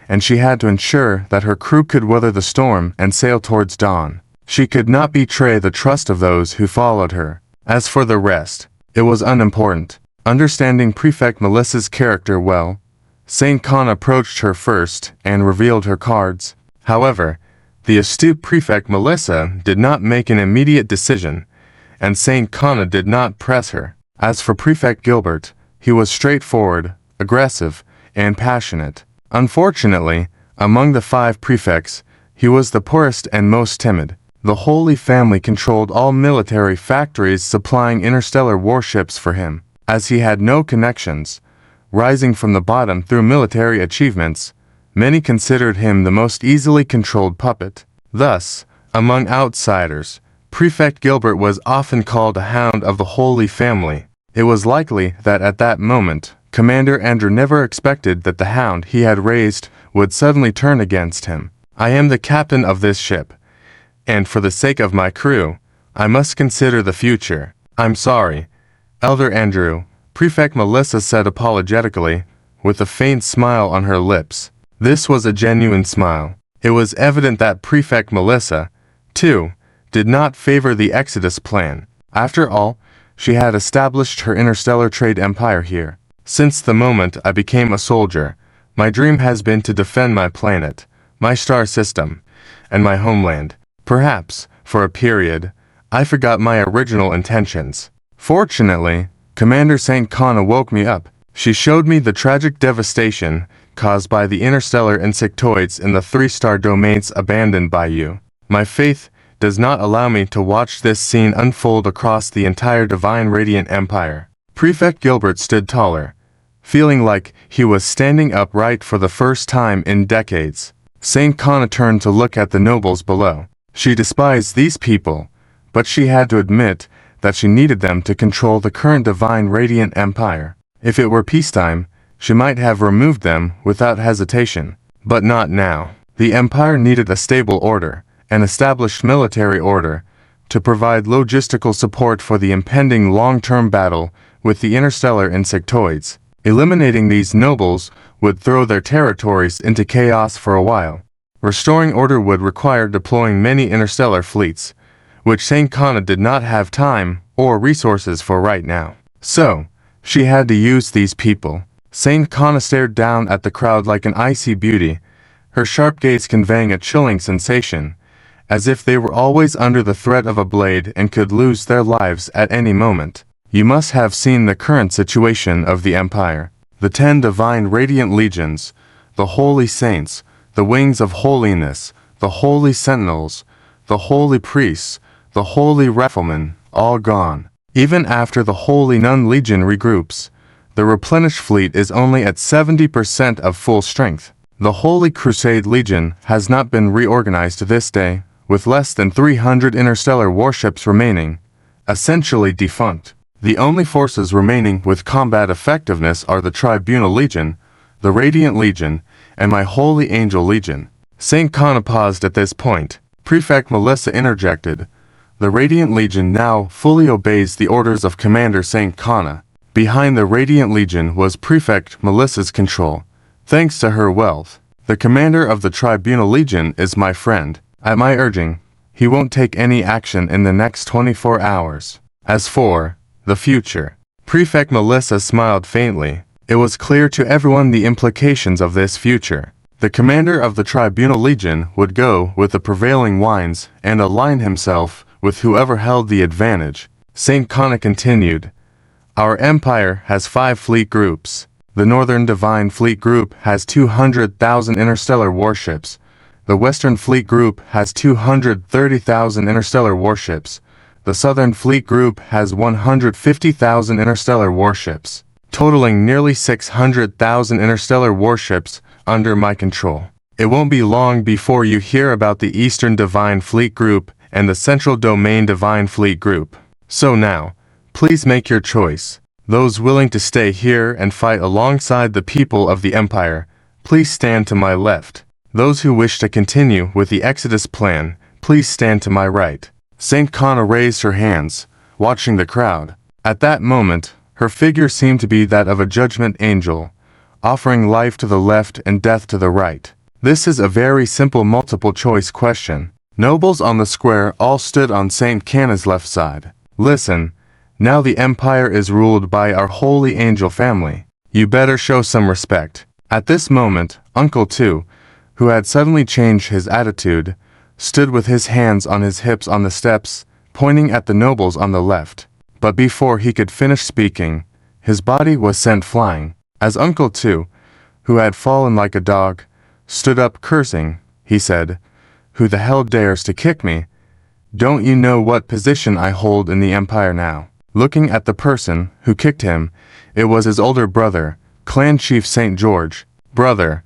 and she had to ensure that her crew could weather the storm and sail towards dawn. She could not betray the trust of those who followed her. As for the rest, it was unimportant. Understanding Prefect Melissa's character well, Saint Cana approached her first and revealed her cards. However, the astute Prefect Melissa did not make an immediate decision, and Saint Cana did not press her. As for Prefect Gilbert, he was straightforward, aggressive, and passionate. Unfortunately, among the 5 prefects, he was the poorest and most timid. The Holy Family controlled all military factories supplying interstellar warships for him. As he had no connections, rising from the bottom through military achievements, many considered him the most easily controlled puppet. Thus, among outsiders, Prefect Gilbert was often called a hound of the Holy Family. It was likely that at that moment, Commander Andrew never expected that the hound he had raised would suddenly turn against him. I am the captain of this ship, and for the sake of my crew, I must consider the future. I'm sorry, Elder Andrew, Prefect Melissa said apologetically, with a faint smile on her lips. This was a genuine smile. It was evident that Prefect Melissa, too, did not favor the Exodus plan. After all, she had established her interstellar trade empire here. Since the moment I became a soldier, my dream has been to defend my planet, my star system, and my homeland. Perhaps, for a period, I forgot my original intentions. Fortunately, Commander St. Connor woke me up. She showed me the tragic devastation caused by the interstellar insectoids in the 3-star domains abandoned by you. My faith does not allow me to watch this scene unfold across the entire Divine Radiant Empire. Prefect Gilbert stood taller, feeling like he was standing upright for the first time in decades. St. Connor turned to look at the nobles below. She despised these people, but she had to admit that she needed them to control the current Divine Radiant Empire. If it were peacetime, she might have removed them without hesitation, but not now. The Empire needed a stable order, an established military order, to provide logistical support for the impending long-term battle with the interstellar insectoids. Eliminating these nobles would throw their territories into chaos for a while. Restoring order would require deploying many interstellar fleets, which St. Connor did not have time or resources for right now. So, she had to use these people. St. Connor stared down at the crowd like an icy beauty, her sharp gaze conveying a chilling sensation, as if they were always under the threat of a blade and could lose their lives at any moment. You must have seen the current situation of the Empire. The 10 divine radiant legions, the holy saints, the wings of holiness, the holy sentinels, the holy priests, the holy riflemen, all gone. Even after the Holy Nun Legion regroups, the replenished fleet is only at 70% of full strength. The Holy Crusade Legion has not been reorganized to this day, with less than 300 interstellar warships remaining, essentially defunct. The only forces remaining with combat effectiveness are the Tribunal Legion, the Radiant Legion, and my Holy Angel Legion. St. Connor paused at this point. Prefect Melissa interjected. The Radiant Legion now fully obeys the orders of Commander St. Connor. Behind the Radiant Legion was Prefect Melissa's control. Thanks to her wealth, the commander of the Tribunal Legion is my friend. At my urging, he won't take any action in the next 24 hours. As for the future, Prefect Melissa smiled faintly. It was clear to everyone the implications of this future. The commander of the Tribunal Legion would go with the prevailing winds and align himself with whoever held the advantage. St. Connor continued. Our empire has 5 fleet groups. The Northern Divine Fleet Group has 200,000 interstellar warships. The Western Fleet Group has 230,000 interstellar warships. The Southern Fleet Group has 150,000 interstellar warships, totaling nearly 600,000 interstellar warships under my control. It won't be long before you hear about the Eastern Divine Fleet Group and the Central Domain Divine Fleet Group. So now, please make your choice. Those willing to stay here and fight alongside the people of the Empire, please stand to my left. Those who wish to continue with the Exodus plan, please stand to my right. St. Connor raised her hands, watching the crowd. At that moment, her figure seemed to be that of a judgment angel, offering life to the left and death to the right. This is a very simple multiple-choice question. Nobles on the square all stood on St. Connor's left side. Listen, now the Empire is ruled by our holy angel family. You better show some respect. At this moment, Uncle Two, who had suddenly changed his attitude, stood with his hands on his hips on the steps, pointing at the nobles on the left. But before he could finish speaking, his body was sent flying. As Uncle Two, who had fallen like a dog, stood up cursing, he said, "Who the hell dares to kick me? Don't you know what position I hold in the Empire now? Looking at the person who kicked him, it was his older brother, Clan Chief St. George. Brother.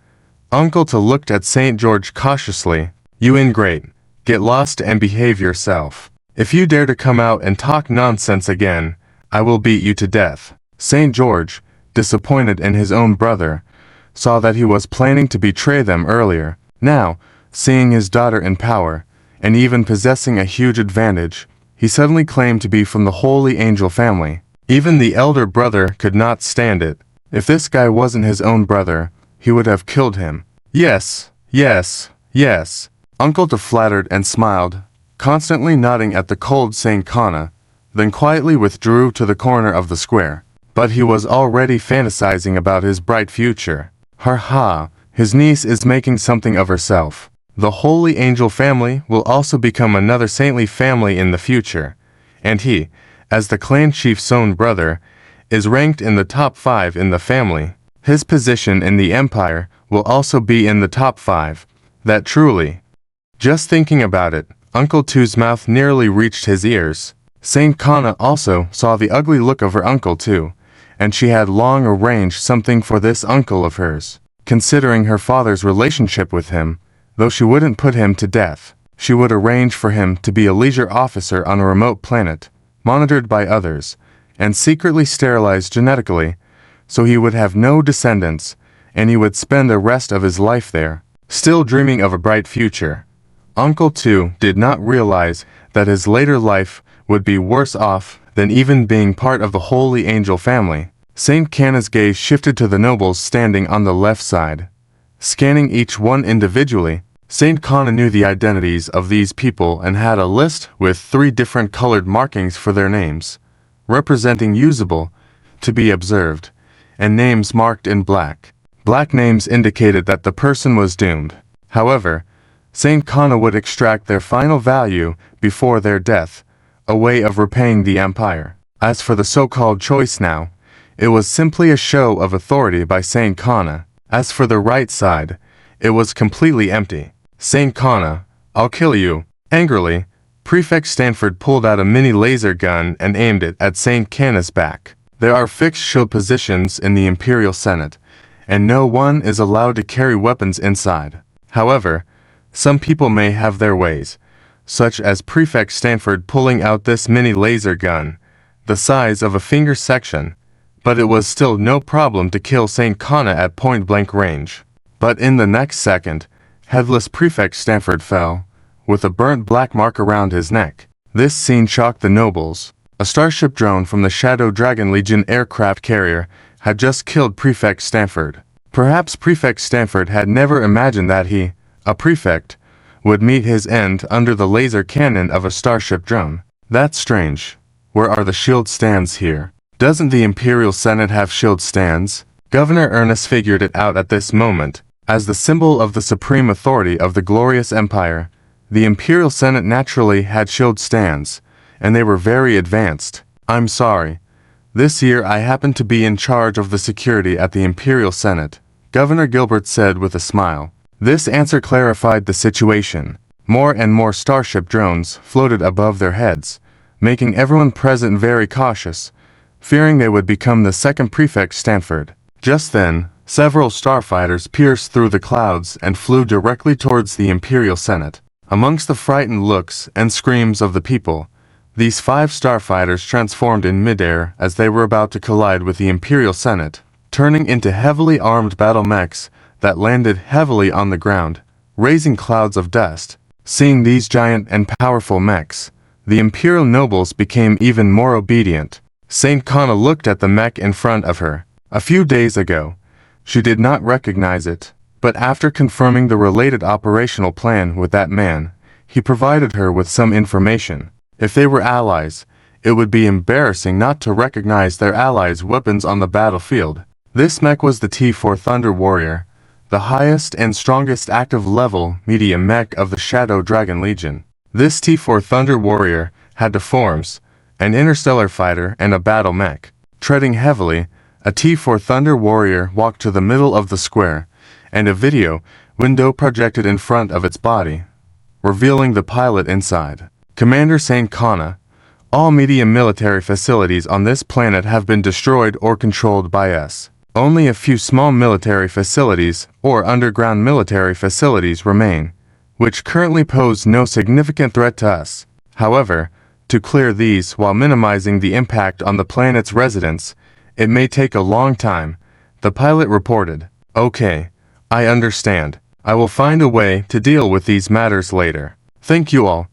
Uncle To looked at St. George cautiously. You ingrate. Get lost and behave yourself. If you dare to come out and talk nonsense again, I will beat you to death. St. George, disappointed in his own brother, saw that he was planning to betray them earlier. Now, seeing his daughter in power, and even possessing a huge advantage, he suddenly claimed to be from the Holy Angel family. Even the elder brother could not stand it. If this guy wasn't his own brother, he would have killed him. Yes, yes, yes. Uncle To flattered and smiled, constantly nodding at the cold Saint Kana, then quietly withdrew to the corner of the square. But he was already fantasizing about his bright future. Ha, his niece is making something of herself. The Holy Angel family will also become another saintly family in the future, and he, as the clan chief's own brother, is ranked in the top 5 in the family. His position in the Empire will also be in the top 5. That truly. Just thinking about it, Uncle To's mouth nearly reached his ears. Saint Kana also saw the ugly look of her Uncle To, and she had long arranged something for this uncle of hers. Considering her father's relationship with him, though she wouldn't put him to death, she would arrange for him to be a leisure officer on a remote planet, monitored by others, and secretly sterilized genetically, so he would have no descendants, and he would spend the rest of his life there, still dreaming of a bright future. Uncle To did not realize that his later life would be worse off than even being part of the Holy Angel family. Saint Kana's gaze shifted to the nobles standing on the left side. Scanning each one individually, Saint Kana knew the identities of these people and had a list with 3 different colored markings for their names, representing usable, to be observed, and names marked in black. Black names indicated that the person was doomed. However, Saint Kana would extract their final value before their death, a way of repaying the Empire. As for the so-called choice now, it was simply a show of authority by Saint Kana. As for the right side, it was completely empty. Saint Kana, I'll kill you. Angrily, Prefect Stanford pulled out a mini laser gun and aimed it at Saint Kana's back. There are fixed shield positions in the Imperial Senate, and no one is allowed to carry weapons inside. However, some people may have their ways, such as Prefect Stanford pulling out this mini laser gun, the size of a finger section, but it was still no problem to kill Saint Kana at point-blank range. But in the next second, headless Prefect Stanford fell, with a burnt black mark around his neck. This scene shocked the nobles. A starship drone from the Shadow Dragon Legion aircraft carrier had just killed Prefect Stanford. Perhaps Prefect Stanford had never imagined that he, a prefect, would meet his end under the laser cannon of a starship drone. That's strange. Where are the shield stands here? Doesn't the Imperial Senate have shield stands? Governor Ernest figured it out at this moment. As the symbol of the supreme authority of the glorious empire, the Imperial Senate naturally had shield stands, and they were very advanced. I'm sorry. This year I happened to be in charge of the security at the Imperial Senate, Governor Gilbert said with a smile. This answer clarified the situation. More and more starship drones floated above their heads, making everyone present very cautious, fearing they would become the second Prefect Stanford. Just then, several starfighters pierced through the clouds and flew directly towards the Imperial Senate. Amongst the frightened looks and screams of the people, these 5 starfighters transformed in midair as they were about to collide with the Imperial Senate, turning into heavily armed battle mechs that landed heavily on the ground, raising clouds of dust. Seeing these giant and powerful mechs, the Imperial nobles became even more obedient. Saint Kana looked at the mech in front of her. A few days ago, she did not recognize it, but after confirming the related operational plan with that man, he provided her with some information. If they were allies, it would be embarrassing not to recognize their allies' weapons on the battlefield. This mech was the T4 Thunder Warrior, the highest and strongest active level medium mech of the Shadow Dragon Legion. This T4 Thunder Warrior had 2 forms, an interstellar fighter and a battle mech. Treading heavily, a T4 Thunder Warrior walked to the middle of the square, and a video window projected in front of its body, revealing the pilot inside. Commander Saint Kana, all medium military facilities on this planet have been destroyed or controlled by us. Only a few small military facilities or underground military facilities remain, which currently pose no significant threat to us. However, to clear these while minimizing the impact on the planet's residents, it may take a long time, the pilot reported. Okay, I understand. I will find a way to deal with these matters later. Thank you all.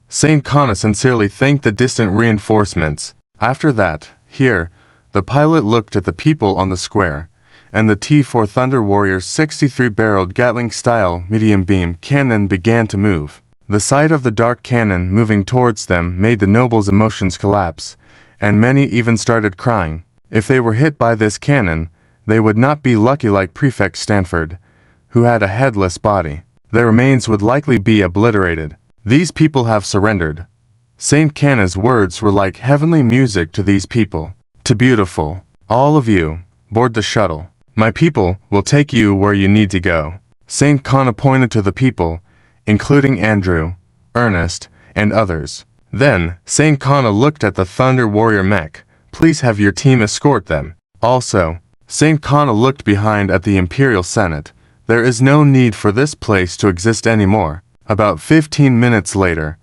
Saint Kana sincerely thanked the distant reinforcements. After that, here, the pilot looked at the people on the square, and the T-4 Thunder Warrior's 63-barreled Gatling-style medium-beam cannon began to move. The sight of the dark cannon moving towards them made the nobles' emotions collapse, and many even started crying. If they were hit by this cannon, they would not be lucky like Prefect Stanford, who had a headless body. Their remains would likely be obliterated. These people have surrendered. Saint Kana's words were like heavenly music to these people. To beautiful, all of you, board the shuttle. My people will take you where you need to go. Saint Kana pointed to the people, including Andrew, Ernest, and others. Then, Saint Kana looked at the Thunder Warrior mech. Please have your team escort them. Also, Saint Kana looked behind at the Imperial Senate. There is no need for this place to exist anymore. About 15 minutes later,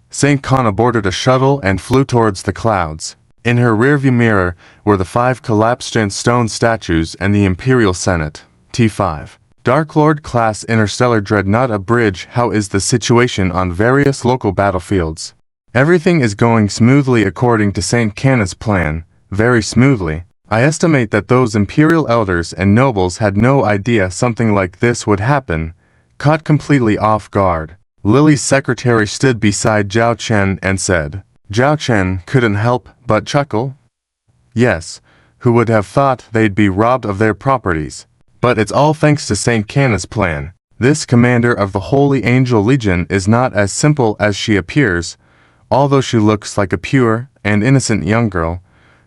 Saint Kana boarded a shuttle and flew towards the clouds. In her rearview mirror were the 5 collapsed stone statues and the Imperial Senate. T5. Dark Lord class interstellar dreadnought. A bridge. How is the situation on various local battlefields? Everything is going smoothly according to Saint Kana's plan. Very smoothly. I estimate that those Imperial elders and nobles had no idea something like this would happen. Caught completely off guard. Lily's secretary stood beside Zhao Chen and said. Zhao Chen couldn't help but chuckle. Yes, who would have thought they'd be robbed of their properties? But it's all thanks to Saint Kana's plan. This commander of the Holy Angel Legion is not as simple as she appears. Although she looks like a pure and innocent young girl,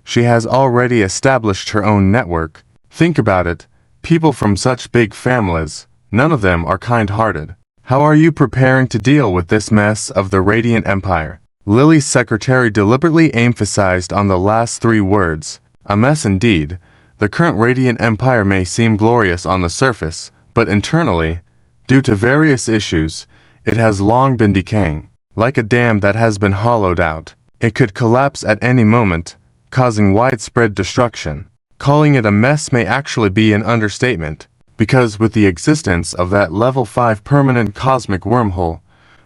she has already established her own network. Think about it, people from such big families, none of them are kind-hearted. How are you preparing to deal with this mess of the Radiant Empire? Lily's secretary deliberately emphasized on the last 3 words. A mess indeed. The current Radiant Empire may seem glorious on the surface, but internally, due to various issues, it has long been decaying. Like a dam that has been hollowed out, it could collapse at any moment, causing widespread destruction. Calling it a mess may actually be an understatement, because with the existence of that level 5 permanent cosmic wormhole,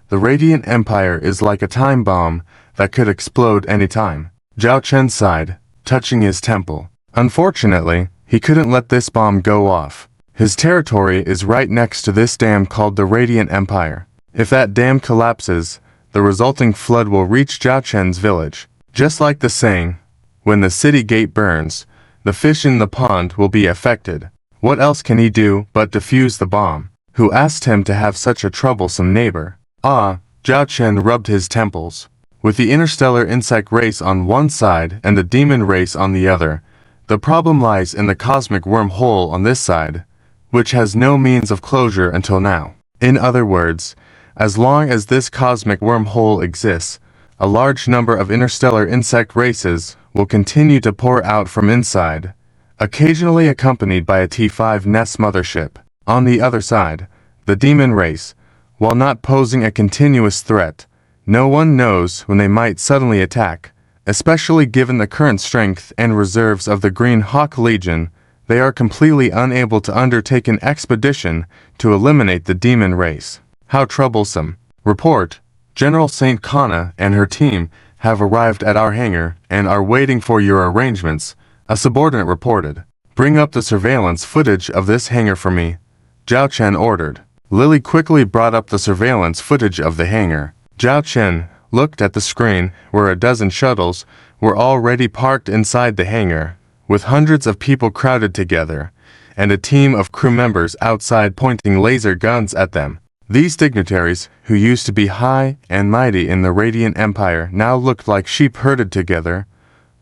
the Radiant Empire is like a time bomb that could explode anytime. Zhao Chen sighed, touching his temple. Unfortunately, he couldn't let this bomb go off. His territory is right next to this dam called the Radiant Empire. If that dam collapses, the resulting flood will reach Zhao Chen's village. Just like the saying, when the city gate burns, the fish in the pond will be affected. What else can he do but defuse the bomb? Who asked him to have such a troublesome neighbor? Ah, Zhao Chen rubbed his temples. With the interstellar insect race on one side and the demon race on the other, the problem lies in the cosmic wormhole on this side, which has no means of closure until now. In other words, as long as this cosmic wormhole exists, a large number of interstellar insect races will continue to pour out from inside, occasionally accompanied by a T5 Nest mothership. On the other side, the demon race, while not posing a continuous threat, no one knows when they might suddenly attack. Especially given the current strength and reserves of the Green Hawk Legion, they are completely unable to undertake an expedition to eliminate the demon race. How troublesome. Report, General Saint Kana and her team have arrived at our hangar and are waiting for your arrangements, a subordinate reported. Bring up the surveillance footage of this hangar for me, Zhao Chen ordered. Lily quickly brought up the surveillance footage of the hangar. Zhao Chen looked at the screen where a dozen shuttles were already parked inside the hangar, with hundreds of people crowded together, and a team of crew members outside pointing laser guns at them. These dignitaries, who used to be high and mighty in the Radiant Empire, now looked like sheep herded together,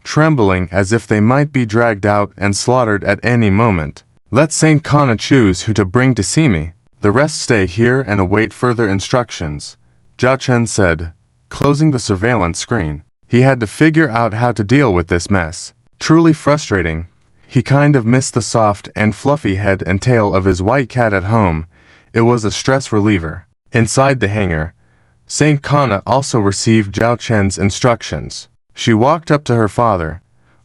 trembling as if they might be dragged out and slaughtered at any moment. Let Saint Kana choose who to bring to see me. The rest stay here and await further instructions, Zhao Chen said. closing the surveillance screen. He had to figure out how to deal with this mess. Truly frustrating. He kind of missed the soft and fluffy head and tail of his white cat at home. It was a stress reliever. Inside the hangar, Saint Kana also received Zhao Chen's instructions. She walked up to her father,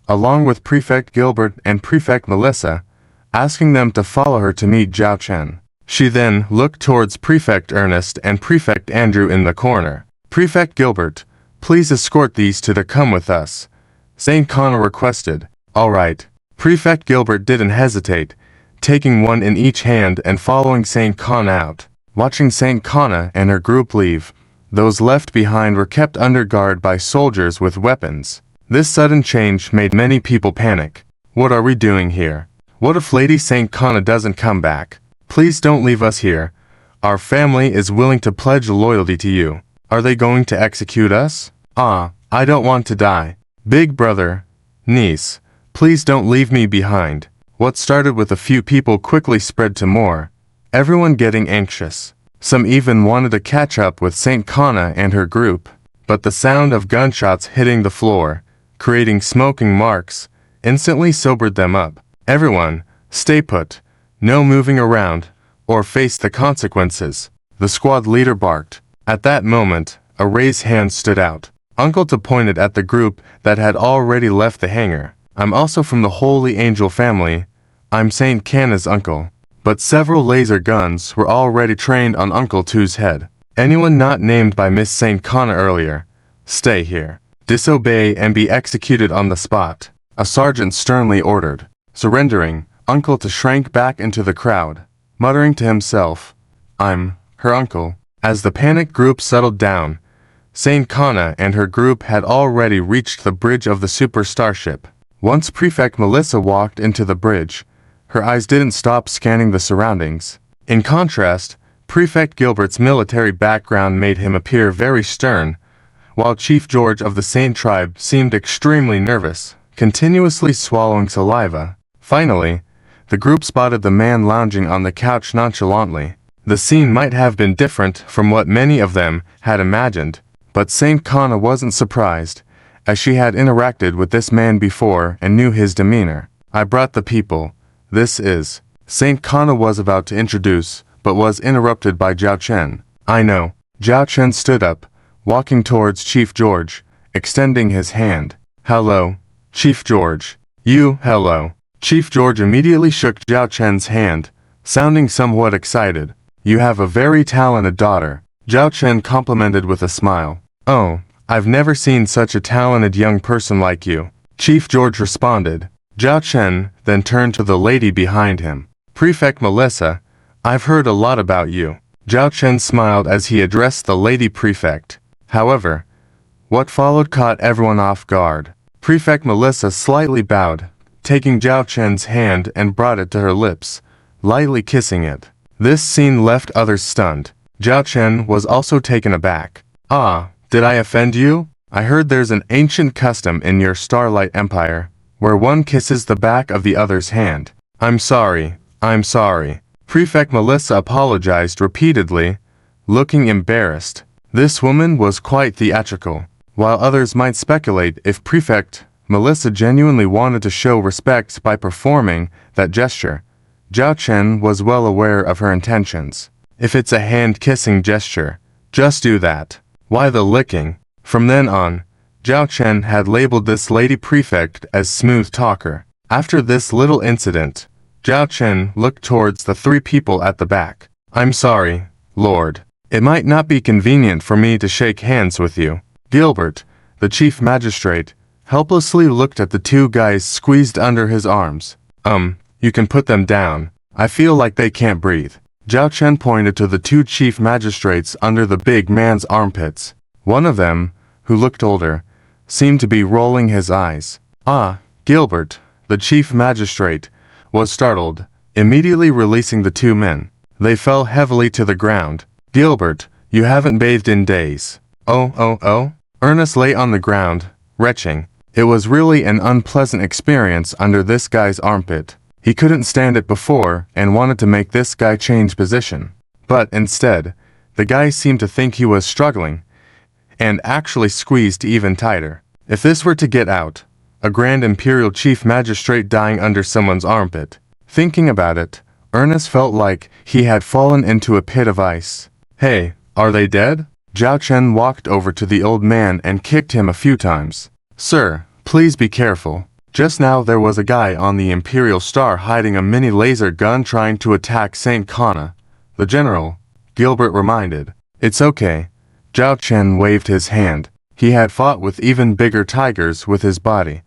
along with Prefect Gilbert and Prefect Melissa, asking them to follow her to meet Zhao Chen. She then looked towards Prefect Ernest and Prefect Andrew in the corner. Prefect Gilbert, please escort these two to come with us, Saint Kana requested. All right. Prefect Gilbert didn't hesitate, taking one in each hand and following Saint Kana out. Watching Saint Kana and her group leave, those left behind were kept under guard by soldiers with weapons. This sudden change made many people panic. What are we doing here? What if Lady Saint Kana doesn't come back? Please don't leave us here. Our family is willing to pledge loyalty to you. Are they going to execute us? I don't want to die. Big brother, niece, please don't leave me behind. What started with a few people quickly spread to more, everyone getting anxious. Some even wanted to catch up with Saint Kana and her group. But the sound of gunshots hitting the floor, creating smoking marks, instantly sobered them up. Everyone, stay put, no moving around, or face the consequences, the squad leader barked. At that moment, a raised hand stood out. Uncle Ta pointed at the group that had already left the hangar. I'm also from the Holy Angel family. I'm Saint Kana's uncle. But several laser guns were already trained on Uncle Tu's head. Anyone not named by Miss Saint Kana earlier, stay here. Disobey and be executed on the spot, a sergeant sternly ordered. Surrendering, Uncle Ta shrank back into the crowd, muttering to himself, I'm her uncle. As the panic group settled down, Saint Kana and her group had already reached the bridge of the super starship. Once Prefect Melissa walked into the bridge, her eyes didn't stop scanning the surroundings. In contrast, Prefect Gilbert's military background made him appear very stern, while Chief George of the Saint tribe seemed extremely nervous, continuously swallowing saliva. Finally, the group spotted the man lounging on the couch nonchalantly. The scene might have been different from what many of them had imagined, but Saint Kana wasn't surprised, as she had interacted with this man before and knew his demeanor. I brought the people. This is... Saint Kana was about to introduce, but was interrupted by Zhao Chen. I know. Zhao Chen stood up, walking towards Chief George, extending his hand. Hello, Chief George. Hello. Chief George immediately shook Zhao Chen's hand, sounding somewhat excited. You have a very talented daughter, Zhao Chen complimented with a smile. Oh, I've never seen such a talented young person like you, Chief George responded. Zhao Chen then turned to the lady behind him. Prefect Melissa, I've heard a lot about you. Zhao Chen smiled as he addressed the lady prefect. However, what followed caught everyone off guard. Prefect Melissa slightly bowed, taking Zhao Chen's hand and brought it to her lips, lightly kissing it. This scene left others stunned. Zhao Chen was also taken aback. Did I offend you? I heard there's an ancient custom in your Starlight Empire, where one kisses the back of the other's hand. I'm sorry. Prefect Melissa apologized repeatedly, looking embarrassed. This woman was quite theatrical. While others might speculate if Prefect Melissa genuinely wanted to show respect by performing that gesture, Zhao Chen was well aware of her intentions. If it's a hand-kissing gesture, just do that. Why the licking? From then on, Zhao Chen had labeled this lady prefect as smooth talker. After this little incident, Zhao Chen looked towards the three people at the back. I'm sorry, Lord. It might not be convenient for me to shake hands with you. Gilbert, the chief magistrate, helplessly looked at the two guys squeezed under his arms. You can put them down. I feel like they can't breathe. Zhao Chen pointed to the two chief magistrates under the big man's armpits. One of them, who looked older, seemed to be rolling his eyes. Gilbert, the chief magistrate, was startled, immediately releasing the two men. They fell heavily to the ground. Gilbert, you haven't bathed in days. Oh. Ernest lay on the ground, retching. It was really an unpleasant experience under this guy's armpit. He couldn't stand it before and wanted to make this guy change position. But instead, the guy seemed to think he was struggling, and actually squeezed even tighter. If this were to get out, a Grand Imperial Chief Magistrate dying under someone's armpit. Thinking about it, Ernest felt like he had fallen into a pit of ice. Hey, are they dead? Zhao Chen walked over to the old man and kicked him a few times. Sir, please be careful. Just now there was a guy on the Imperial Star hiding a mini laser gun trying to attack Saint Kana. The general, Gilbert reminded. It's okay. Zhao Chen waved his hand. He had fought with even bigger tigers with his body.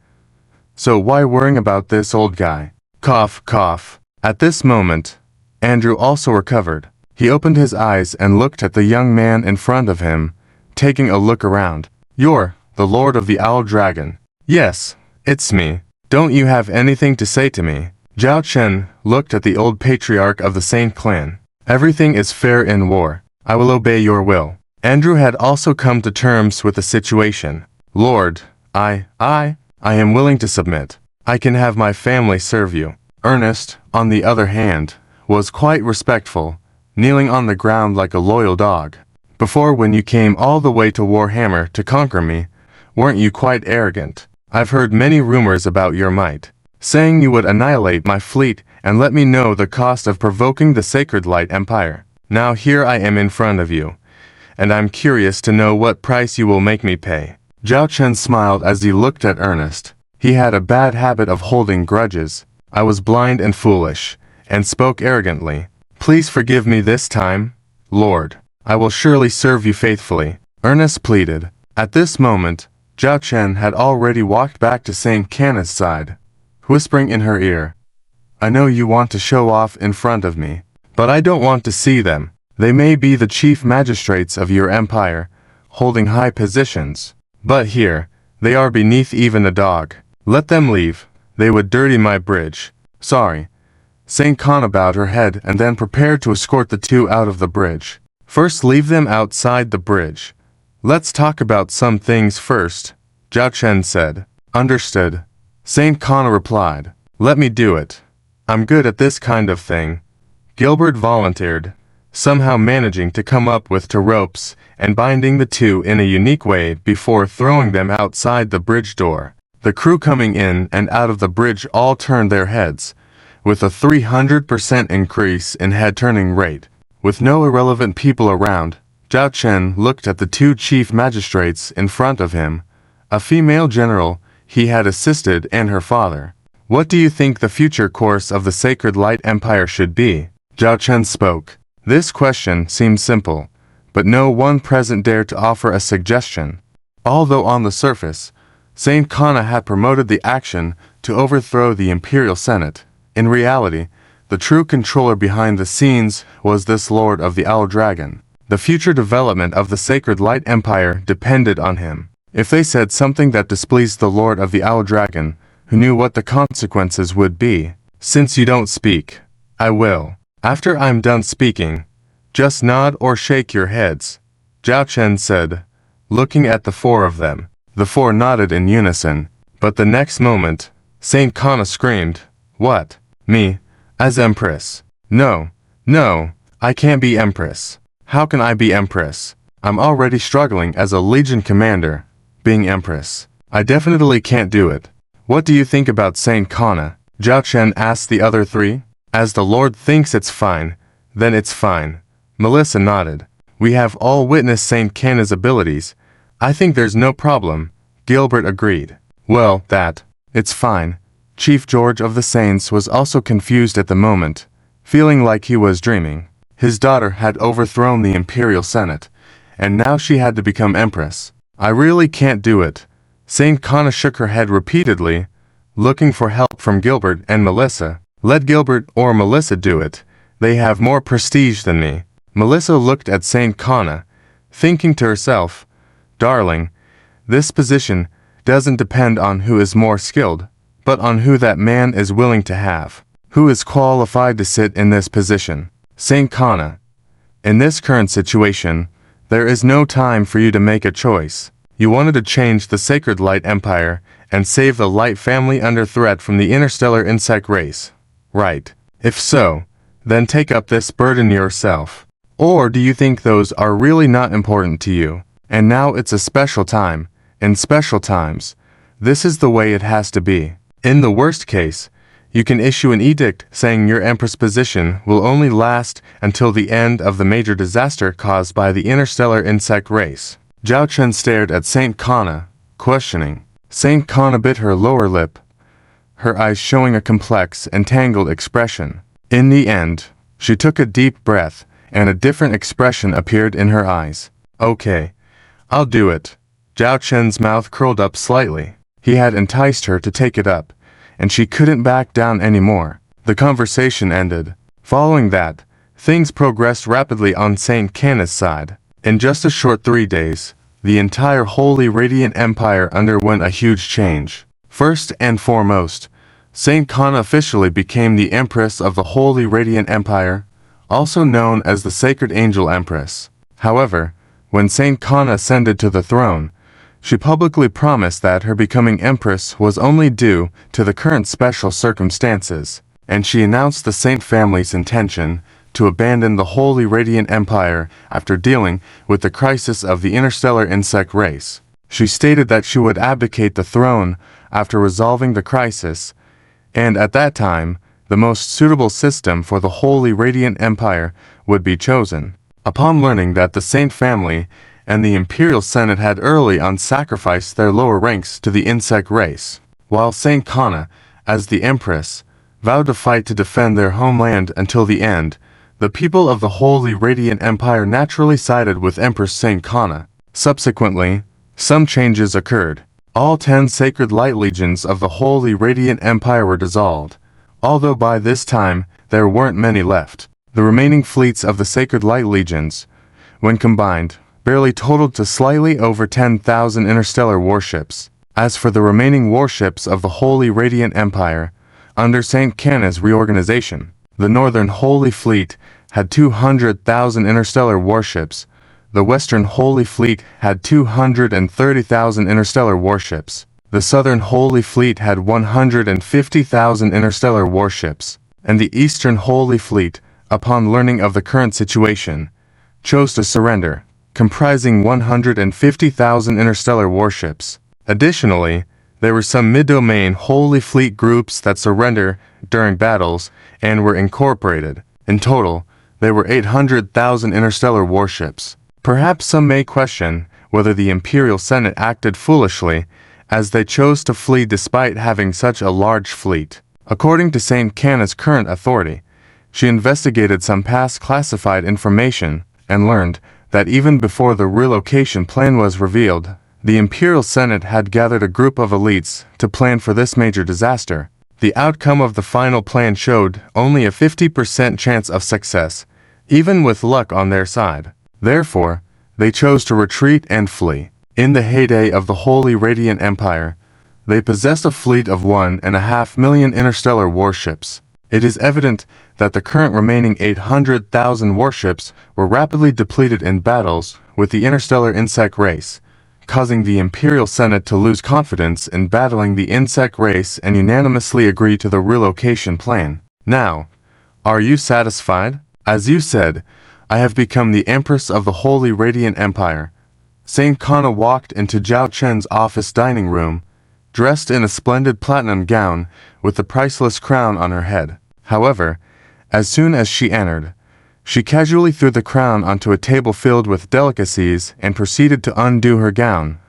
So why worrying about this old guy? Cough, cough. At this moment, Andrew also recovered. He opened his eyes and looked at the young man in front of him, taking a look around. You're the Lord of the Owl Dragon. Yes, it's me. Don't you have anything to say to me? Zhao Chen looked at the old patriarch of the Saint clan. Everything is fair in war. I will obey your will. Andrew had also come to terms with the situation. Lord, I am willing to submit. I can have my family serve you. Ernest, on the other hand, was quite respectful, kneeling on the ground like a loyal dog. Before, when you came all the way to Warhammer to conquer me, weren't you quite arrogant? I've heard many rumors about your might, saying you would annihilate my fleet and let me know the cost of provoking the Sacred Light Empire. Now here I am in front of you, and I'm curious to know what price you will make me pay. Zhao Chen smiled as he looked at Ernest. He had a bad habit of holding grudges. I was blind and foolish, and spoke arrogantly. Please forgive me this time, Lord. I will surely serve you faithfully, Ernest pleaded. At this moment, Zhao Chen had already walked back to Saint Kana's side, whispering in her ear, I know you want to show off in front of me, but I don't want to see them. They may be the chief magistrates of your empire, holding high positions, but here, they are beneath even a dog. Let them leave. They would dirty my bridge. Sorry. Saint Kana bowed her head and then prepared to escort the two out of the bridge. First, leave them outside the bridge. Let's talk about some things first, Zhao Chen said. Understood. Saint Kana replied. Let me do it. I'm good at this kind of thing. Gilbert volunteered, somehow managing to come up with two ropes and binding the two in a unique way before throwing them outside the bridge door. The crew coming in and out of the bridge all turned their heads, with a 300% increase in head-turning rate. With no irrelevant people around, Zhao Chen looked at the two chief magistrates in front of him, a female general he had assisted and her father. What do you think the future course of the Sacred Light Empire should be? Zhao Chen spoke. This question seemed simple, but no one present dared to offer a suggestion. Although on the surface, Saint Kana had promoted the action to overthrow the Imperial Senate, in reality, the true controller behind the scenes was this Lord of the Owl Dragon. The future development of the Sacred Light Empire depended on him. If they said something that displeased the Lord of the Owl Dragon, who knew what the consequences would be, since you don't speak, I will. After I'm done speaking, just nod or shake your heads, Zhao Chen said, looking at the four of them. The four nodded in unison, but the next moment, Saint Kana screamed, What? Me? As Empress? No, no, I can't be Empress. How can I be Empress? I'm already struggling as a Legion commander. Being Empress, I definitely can't do it. What do you think about Saint Kana? Zhao Chen asked the other three. As the Lord thinks it's fine, then it's fine. Melissa nodded. We have all witnessed Saint Kana's abilities. I think there's no problem, Gilbert agreed. Well, it's fine. Chief George of the Saints was also confused at the moment, feeling like he was dreaming. His daughter had overthrown the Imperial Senate, and now she had to become Empress. I really can't do it. Saint Kana shook her head repeatedly, looking for help from Gilbert and Melissa. Let Gilbert or Melissa do it. They have more prestige than me. Melissa looked at Saint Kana, thinking to herself, Darling, this position doesn't depend on who is more skilled, but on who that man is willing to have. Who is qualified to sit in this position? Saint Kana. In this current situation, there is no time for you to make a choice. You wanted to change the Sacred Light Empire and save the Light family under threat from the interstellar insect race. Right. If so, then take up this burden yourself. Or do you think those are really not important to you? And now it's a special time. In special times, this is the way it has to be. In the worst case, you can issue an edict saying your Empress position will only last until the end of the major disaster caused by the interstellar insect race. Zhao Chen stared at Saint Kana, questioning. Saint Kana bit her lower lip, her eyes showing a complex and tangled expression. In the end, she took a deep breath, and a different expression appeared in her eyes. Okay, I'll do it. Zhao Chen's mouth curled up slightly. He had enticed her to take it up, and she couldn't back down anymore. The conversation ended. Following that, things progressed rapidly on Saint Kana's side. In just a short 3 days, the entire Holy Radiant Empire underwent a huge change. First and foremost, Saint Kana officially became the Empress of the Holy Radiant Empire, also known as the Sacred Angel Empress. However, when Saint Kana ascended to the throne, she publicly promised that her becoming Empress was only due to the current special circumstances, and she announced the Saint family's intention to abandon the Holy Radiant Empire after dealing with the crisis of the interstellar insect race. She stated that she would abdicate the throne after resolving the crisis, and at that time, the most suitable system for the Holy Radiant Empire would be chosen. Upon learning that the Saint family and the Imperial Senate had early on sacrificed their lower ranks to the insect race, while Saint Kana, as the Empress, vowed to fight to defend their homeland until the end, the people of the Holy Radiant Empire naturally sided with Empress Saint Kana. Subsequently, some changes occurred. All 10 sacred light legions of the Holy Radiant Empire were dissolved, although by this time there weren't many left. The remaining fleets of the sacred light legions, when combined, barely totaled to slightly over 10,000 interstellar warships. As for the remaining warships of the Holy Radiant Empire, under Saint Kana's reorganization, the Northern Holy Fleet had 200,000 interstellar warships, the Western Holy Fleet had 230,000 interstellar warships, the Southern Holy Fleet had 150,000 interstellar warships, and the Eastern Holy Fleet, upon learning of the current situation, chose to surrender, comprising 150,000 interstellar warships. Additionally, there were some mid-domain Holy Fleet groups that surrendered during battles and were incorporated. In total, there were 800,000 interstellar warships. Perhaps some may question whether the Imperial Senate acted foolishly, as they chose to flee despite having such a large fleet. According to Saint Kana's current authority, she investigated some past classified information and learned that even before the relocation plan was revealed, the Imperial Senate had gathered a group of elites to plan for this major disaster. The outcome of the final plan showed only a 50% chance of success, even with luck on their side. Therefore, they chose to retreat and flee. In the heyday of the Holy Radiant Empire, they possessed a fleet of 1.5 million interstellar warships. It is evident that the current remaining 800,000 warships were rapidly depleted in battles with the interstellar insect race, causing the Imperial Senate to lose confidence in battling the insect race and unanimously agree to the relocation plan. Now, are you satisfied? As you said, I have become the Empress of the Holy Radiant Empire. Saint Kana walked into Zhao Chen's office dining room, dressed in a splendid platinum gown with the priceless crown on her head. However, as soon as she entered, she casually threw the crown onto a table filled with delicacies and proceeded to undo her gown,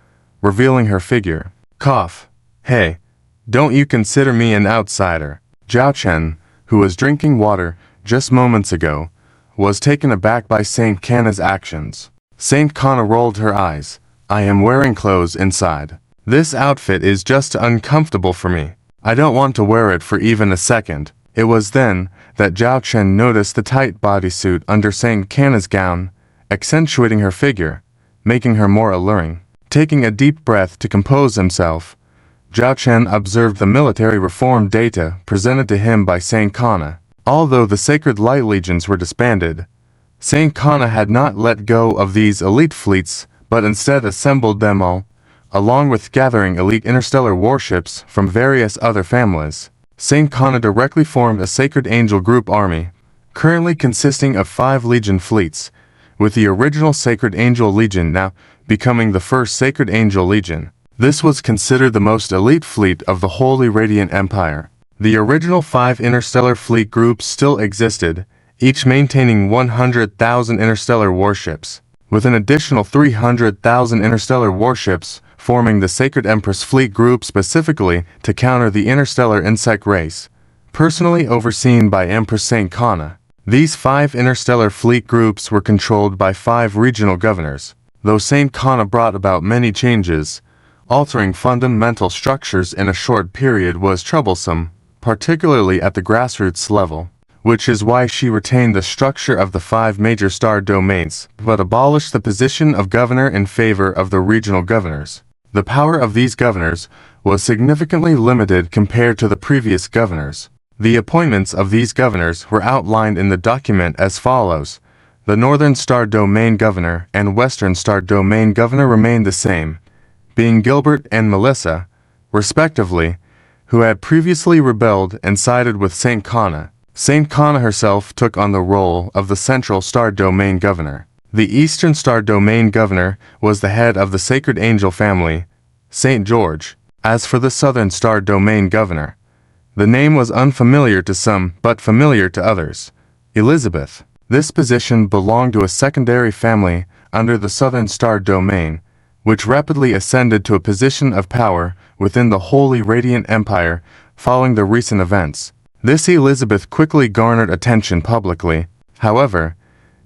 revealing her figure. Cough. Hey, don't you consider me an outsider? Zhao Chen, who was drinking water just moments ago, was taken aback by Saint Kana's actions. Saint Kana rolled her eyes. I am wearing clothes inside. This outfit is just uncomfortable for me. I don't want to wear it for even a second. It was then that Zhao Chen noticed the tight bodysuit under Saint Kana's gown, accentuating her figure, making her more alluring. Taking a deep breath to compose himself, Zhao Chen observed the military reform data presented to him by Saint Kana. Although the Sacred Light Legions were disbanded, Saint Kana had not let go of these elite fleets, but instead assembled them all, along with gathering elite interstellar warships from various other families. Saint Kana directly formed a Sacred Angel Group army, currently consisting of 5 Legion fleets, with the original Sacred Angel Legion now becoming the first Sacred Angel Legion. This was considered the most elite fleet of the Holy Radiant Empire. The original 5 interstellar fleet groups still existed, each maintaining 100,000 interstellar warships, with an additional 300,000 interstellar warships forming the Sacred Empress Fleet Group specifically to counter the interstellar insect race, personally overseen by Empress Saint Kana. These 5 interstellar fleet groups were controlled by 5 regional governors, though Saint Kana brought about many changes. Altering fundamental structures in a short period was troublesome, particularly at the grassroots level, which is why she retained the structure of the 5 major star domains, but abolished the position of governor in favor of the regional governors. The power of these governors was significantly limited compared to the previous governors. The appointments of these governors were outlined in the document as follows. The Northern Star Domain Governor and Western Star Domain Governor remained the same, being Gilbert and Melissa, respectively, who had previously rebelled and sided with Saint Kana. Saint Kana herself took on the role of the Central Star Domain Governor. The Eastern Star Domain Governor was the head of the Sacred Angel family, Saint George. As for the Southern Star Domain Governor, the name was unfamiliar to some but familiar to others, Elizabeth. This position belonged to a secondary family under the Southern Star Domain, which rapidly ascended to a position of power within the Holy Radiant Empire following the recent events. This Elizabeth quickly garnered attention publicly. However,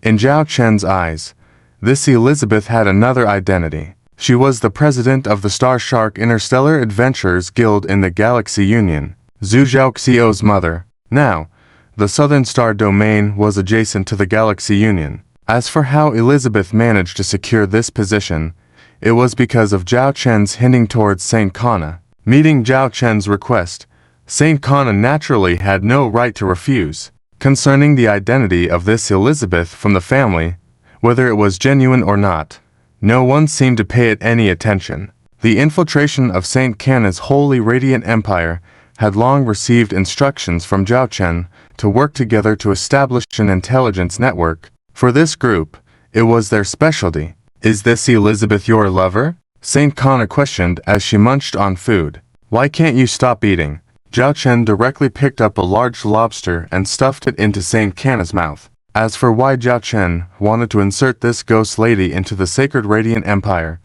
in Zhao Chen's eyes, this Elizabeth had another identity. She was the president of the Star Shark Interstellar Adventurers Guild in the Galaxy Union, Zhu Zhaoxio's mother. Now, the Southern Star Domain was adjacent to the Galaxy Union. As for how Elizabeth managed to secure this position, it was because of Zhao Chen's hinting towards Saint Kana. Meeting Zhao Chen's request, Saint Kana naturally had no right to refuse. Concerning the identity of this Elizabeth from the family, whether it was genuine or not, no one seemed to pay it any attention. The infiltration of Saint Kana's Holy Radiant Empire had long received instructions from Zhao Chen to work together to establish an intelligence network. For this group, it was their specialty. "Is this Elizabeth your lover?" Saint Kana questioned as she munched on food. "Why can't you stop eating?" Zhao Chen directly picked up a large lobster and stuffed it into Saint Kana's mouth. As for why Zhao Chen wanted to insert this ghost lady into the Sacred Radiant Empire,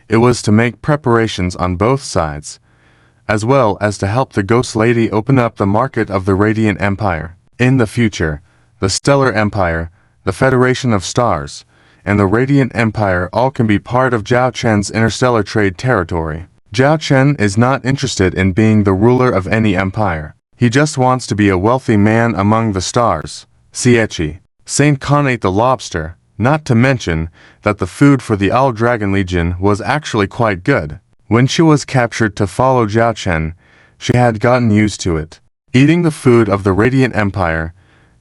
it was to make preparations on both sides, as well as to help the ghost lady open up the market of the Radiant Empire. In the future, the Stellar Empire, the Federation of Stars, and the Radiant Empire all can be part of Zhao Chen's interstellar trade territory. Zhao Chen is not interested in being the ruler of any empire. He just wants to be a wealthy man among the stars. Siechi. Saint Kana ate the lobster, not to mention that the food for the All Dragon Legion was actually quite good. When she was captured to follow Zhao Chen, she had gotten used to it. Eating the food of the Radiant Empire,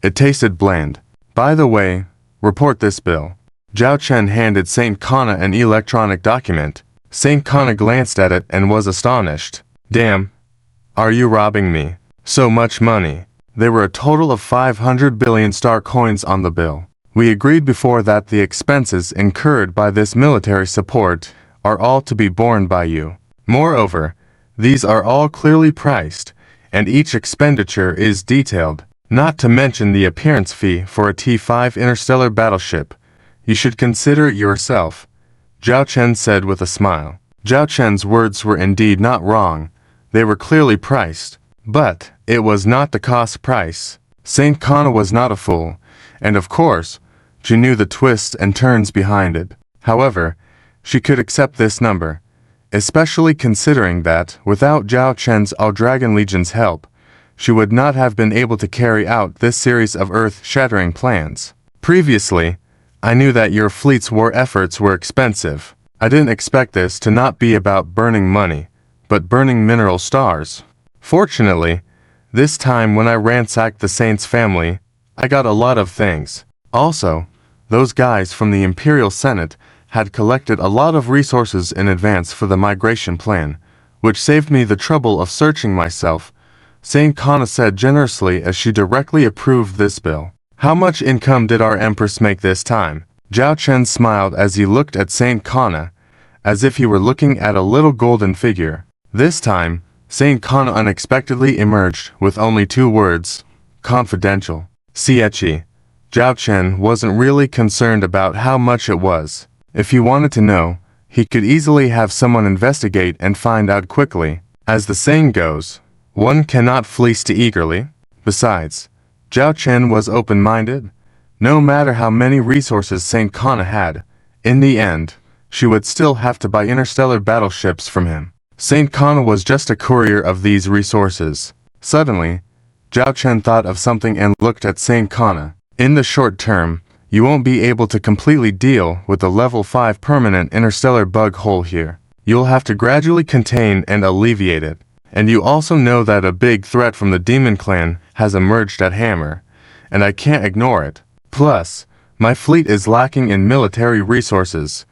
it tasted bland. "By the way, report this bill." Zhao Chen handed Saint Kana an electronic document. Saint Kana glanced at it and was astonished. "Damn. Are you robbing me? So much money." There were a total of 500 billion star coins on the bill. "We agreed before that the expenses incurred by this military support are all to be borne by you. Moreover, these are all clearly priced, and each expenditure is detailed, not to mention the appearance fee for a T5 interstellar battleship. You should consider it yourself," Zhao Chen said with a smile. Zhao Chen's words were indeed not wrong. They were clearly priced, but it was not the cost price. Saint Kana was not a fool, and of course, she knew the twists and turns behind it. However, she could accept this number, especially considering that, without Zhao Chen's All Dragon Legion's help, she would not have been able to carry out this series of earth-shattering plans. "Previously, I knew that your fleet's war efforts were expensive. I didn't expect this to not be about burning money, but burning mineral stars. Fortunately, this time when I ransacked the Saint's family, I got a lot of things. Also, those guys from the Imperial Senate had collected a lot of resources in advance for the migration plan, which saved me the trouble of searching myself," Saint Kana said generously as she directly approved this bill. "How much income did our Empress make this time?" Zhao Chen smiled as he looked at Saint Kana, as if he were looking at a little golden figure. This time, Saint Kana unexpectedly emerged with only 2 words: confidential. Siechi. Zhao Chen wasn't really concerned about how much it was. If he wanted to know, he could easily have someone investigate and find out quickly. As the saying goes, one cannot fleece too eagerly. Besides, Zhao Chen was open-minded. No matter how many resources Saint Kana had, in the end, she would still have to buy interstellar battleships from him. Saint Kana was just a courier of these resources. Suddenly, Zhao Chen thought of something and looked at Saint Kana. In the short term, you won't be able to completely deal with the level 5 permanent interstellar bug hole here. You'll have to gradually contain and alleviate it. And you also know that a big threat from the Demon Clan has emerged at Hammer, and I can't ignore it. Plus, my fleet is lacking in military resources,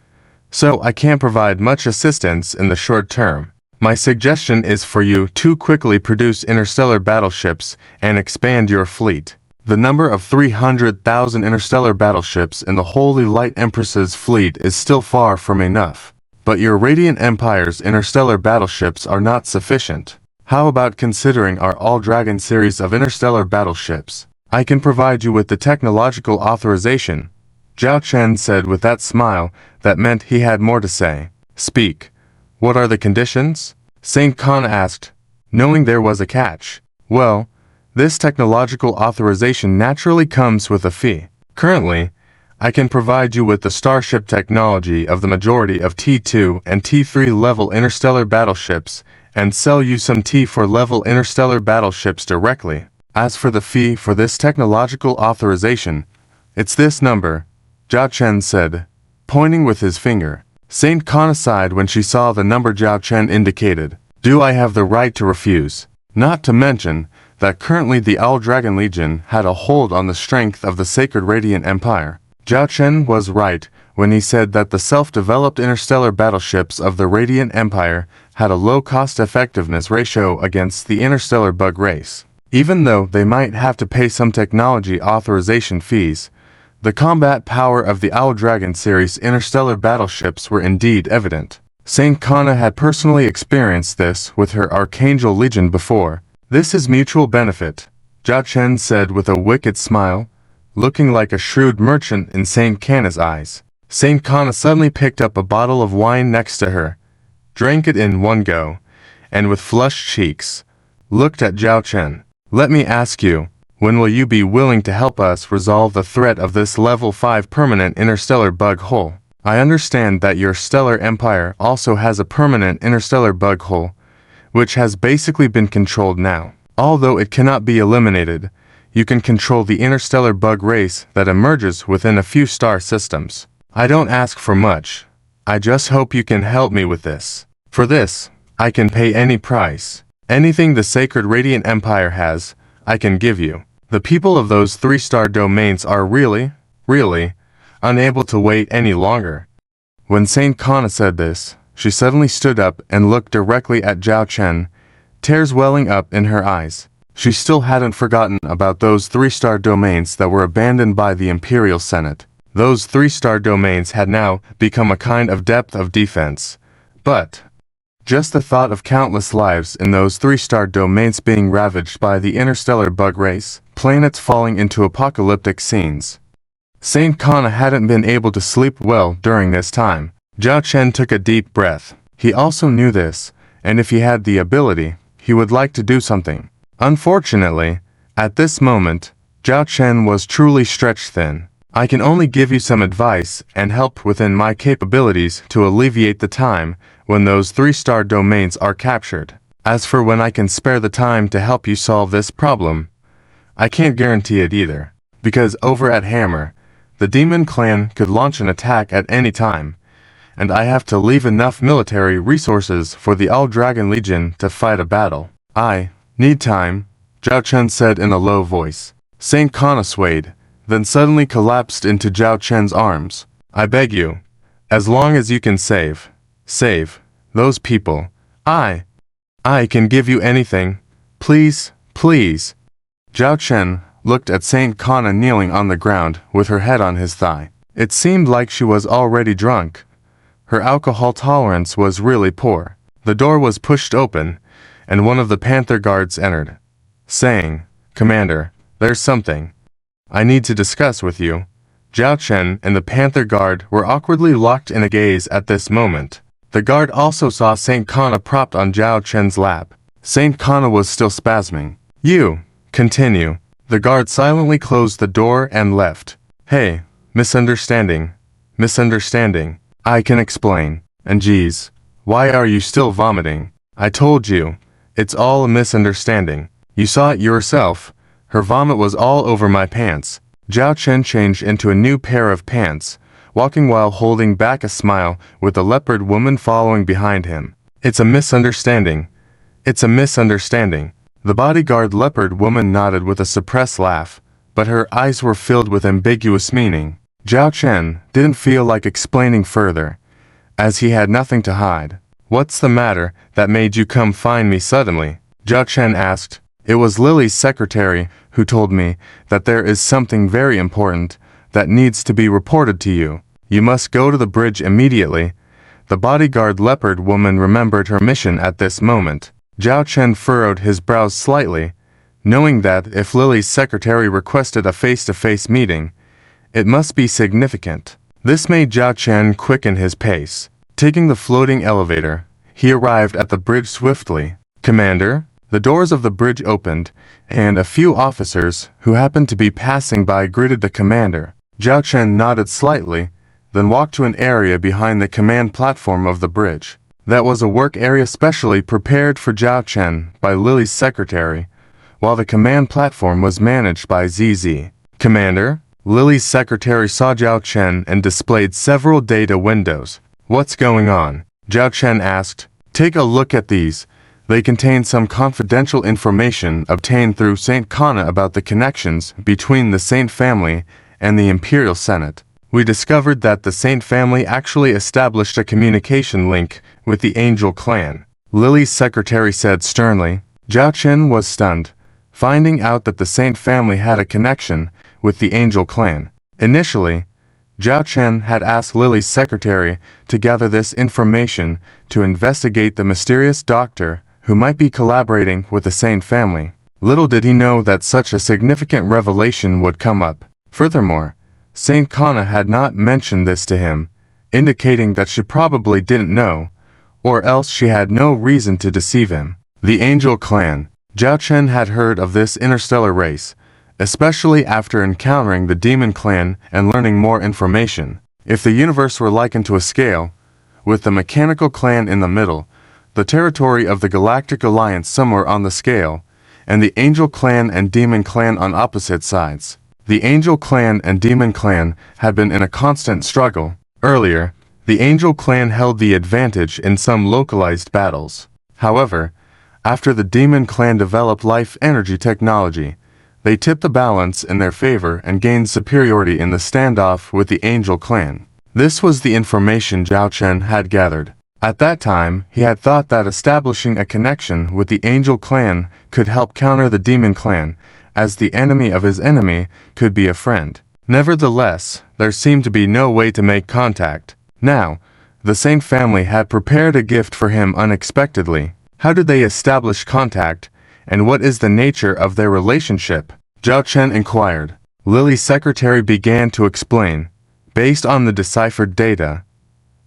so I can't provide much assistance in the short term. My suggestion is for you to quickly produce interstellar battleships and expand your fleet. The number of 300,000 interstellar battleships in the Holy Light Empress's fleet is still far from enough. But your Radiant Empire's interstellar battleships are not sufficient. How about considering our All-Dragon series of interstellar battleships? I can provide you with the technological authorization, Zhao Chen said with that smile that meant he had more to say. Speak. What are the conditions? Saint Kana asked, knowing there was a catch. Well, this technological authorization naturally comes with a fee. Currently, I can provide you with the starship technology of the majority of T2 and T3 level interstellar battleships and sell you some T4 level interstellar battleships directly. As for the fee for this technological authorization, it's this number, Zhao Chen said, pointing with his finger. Saint Kana sighed when she saw the number Zhao Chen indicated. Do I have the right to refuse? Not to mention that currently the All-Dragon Legion had a hold on the strength of the Sacred Radiant Empire. Zhao Chen was right when he said that the self-developed interstellar battleships of the Radiant Empire had a low cost-effectiveness ratio against the interstellar bug race. Even though they might have to pay some technology authorization fees, the combat power of the All-Dragon series interstellar battleships were indeed evident. Saint Kana had personally experienced this with her Archangel Legion before. This is mutual benefit, Zhao Chen said with a wicked smile, looking like a shrewd merchant in Saint Kana's eyes. Saint Kana suddenly picked up a bottle of wine next to her, drank it in one go, and with flushed cheeks, looked at Zhao Chen. Let me ask you, when will you be willing to help us resolve the threat of this level 5 permanent interstellar bug hole? I understand that your stellar empire also has a permanent interstellar bug hole, which has basically been controlled now. Although it cannot be eliminated, you can control the interstellar bug race that emerges within a few star systems. I don't ask for much. I just hope you can help me with this. For this, I can pay any price. Anything the Sacred Radiant Empire has, I can give you. The people of those 3-star domains are really unable to wait any longer. When Saint Kana said this, she suddenly stood up and looked directly at Zhao Chen, tears welling up in her eyes. She still hadn't forgotten about those 3-star domains that were abandoned by the Imperial Senate. Those 3-star domains had now become a kind of depth of defense. But just the thought of countless lives in those 3-star domains being ravaged by the interstellar bug race, planets falling into apocalyptic scenes. Saint Kana hadn't been able to sleep well during this time. Zhao Chen took a deep breath. He also knew this, and if he had the ability, he would like to do something. Unfortunately, at this moment, Zhao Chen was truly stretched thin. I can only give you some advice and help within my capabilities to alleviate the time when those 3-star domains are captured. As for when I can spare the time to help you solve this problem, I can't guarantee it either. Because over at Hammer, the Demon Clan could launch an attack at any time, and I have to leave enough military resources for the All-Dragon Legion to fight a battle. I need time, Zhao Chen said in a low voice. Saint Kana swayed, then suddenly collapsed into Zhao Chen's arms. I beg you, as long as you can save those people, I can give you anything. Please. Zhao Chen looked at Saint Kana kneeling on the ground with her head on his thigh. It seemed like she was already drunk. Her alcohol tolerance was really poor. The door was pushed open, and one of the Panther guards entered, saying, "Commander, there's something I need to discuss with you." Zhao Chen and the Panther guard were awkwardly locked in a gaze at this moment. The guard also saw Saint Kana propped on Zhao Chen's lap. Saint Kana was still spasming. "You, continue." The guard silently closed the door and left. "Hey, misunderstanding. I can explain. And geez, why are you still vomiting? I told you, it's all a misunderstanding. You saw it yourself. Her vomit was all over my pants." Zhao Chen changed into a new pair of pants, walking while holding back a smile with the leopard woman following behind him. It's a misunderstanding. The bodyguard leopard woman nodded with a suppressed laugh, but her eyes were filled with ambiguous meaning. Zhao Chen didn't feel like explaining further, as he had nothing to hide. "What's the matter that made you come find me suddenly?" Zhao Chen asked. "It was Lily's secretary who told me that there is something very important that needs to be reported to you. You must go to the bridge immediately." The bodyguard leopard woman remembered her mission at this moment. Zhao Chen furrowed his brows slightly, knowing that if Lily's secretary requested a face-to-face meeting, it must be significant. This made Zhao Chen quicken his pace. Taking the floating elevator, he arrived at the bridge swiftly. "Commander?" The doors of the bridge opened, and a few officers who happened to be passing by greeted the commander. Zhao Chen nodded slightly, then walked to an area behind the command platform of the bridge. That was a work area specially prepared for Zhao Chen by Lily's secretary, while the command platform was managed by ZZ. "Commander?" Lily's secretary saw Zhao Chen and displayed several data windows. "What's going on?" Zhao Chen asked. "Take a look at these. They contain some confidential information obtained through Saint Kana about the connections between the Saint family and the Imperial Senate. We discovered that the Saint family actually established a communication link with the Angel clan," Lily's secretary said sternly. Zhao Chen was stunned, finding out that the Saint family had a connection with the Angel clan. Initially, Zhao Chen had asked Lily's secretary to gather this information to investigate the mysterious doctor who might be collaborating with the Saint family. Little did he know that such a significant revelation would come up. Furthermore, Saint Kana had not mentioned this to him, indicating that she probably didn't know, or else she had no reason to deceive him. The Angel clan. Zhao Chen had heard of this interstellar race, especially after encountering the Demon clan and learning more information. If the universe were likened to a scale, with the Mechanical clan in the middle, the territory of the Galactic Alliance somewhere on the scale, and the Angel clan and Demon clan on opposite sides. The Angel clan and Demon clan had been in a constant struggle. Earlier, the Angel clan held the advantage in some localized battles. However, after the Demon clan developed life energy technology, they tipped the balance in their favor and gained superiority in the standoff with the Angel clan. This was the information Zhao Chen had gathered. At that time, he had thought that establishing a connection with the Angel clan could help counter the Demon clan, as the enemy of his enemy could be a friend. Nevertheless, there seemed to be no way to make contact. Now, the Saint family had prepared a gift for him unexpectedly. How did they establish contact, and what is the nature of their relationship? Zhao Chen inquired. Lily's secretary began to explain, based on the deciphered data,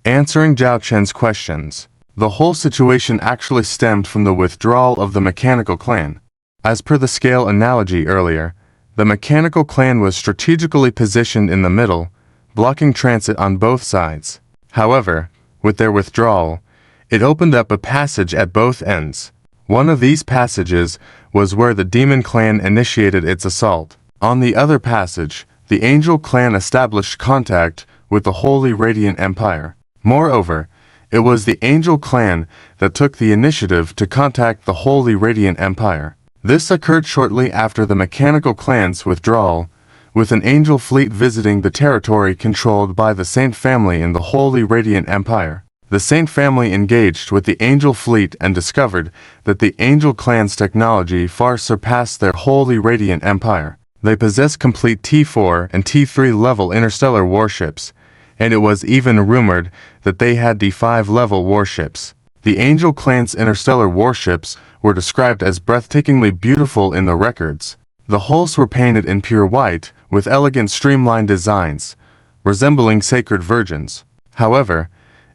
answering Zhao Chen's questions. The whole situation actually stemmed from the withdrawal of the Mechanical clan. As per the scale analogy earlier, the Mechanical clan was strategically positioned in the middle, blocking transit on both sides. However, with their withdrawal, it opened up a passage at both ends. One of these passages was where the Demon clan initiated its assault. On the other passage, the Angel clan established contact with the Holy Radiant Empire. Moreover, it was the Angel clan that took the initiative to contact the Holy Radiant Empire. This occurred shortly after the Mechanical clan's withdrawal, with an angel fleet visiting the territory controlled by the Saint family in the Holy Radiant Empire. The Saint family engaged with the Angel fleet and discovered that the Angel clan's technology far surpassed their Holy Radiant Empire. They possessed complete T4 and T3 level interstellar warships, and it was even rumored that they had D5 level warships. The Angel Clan's interstellar warships were described as breathtakingly beautiful in the records. The hulls were painted in pure white, with elegant streamlined designs, resembling sacred virgins. However,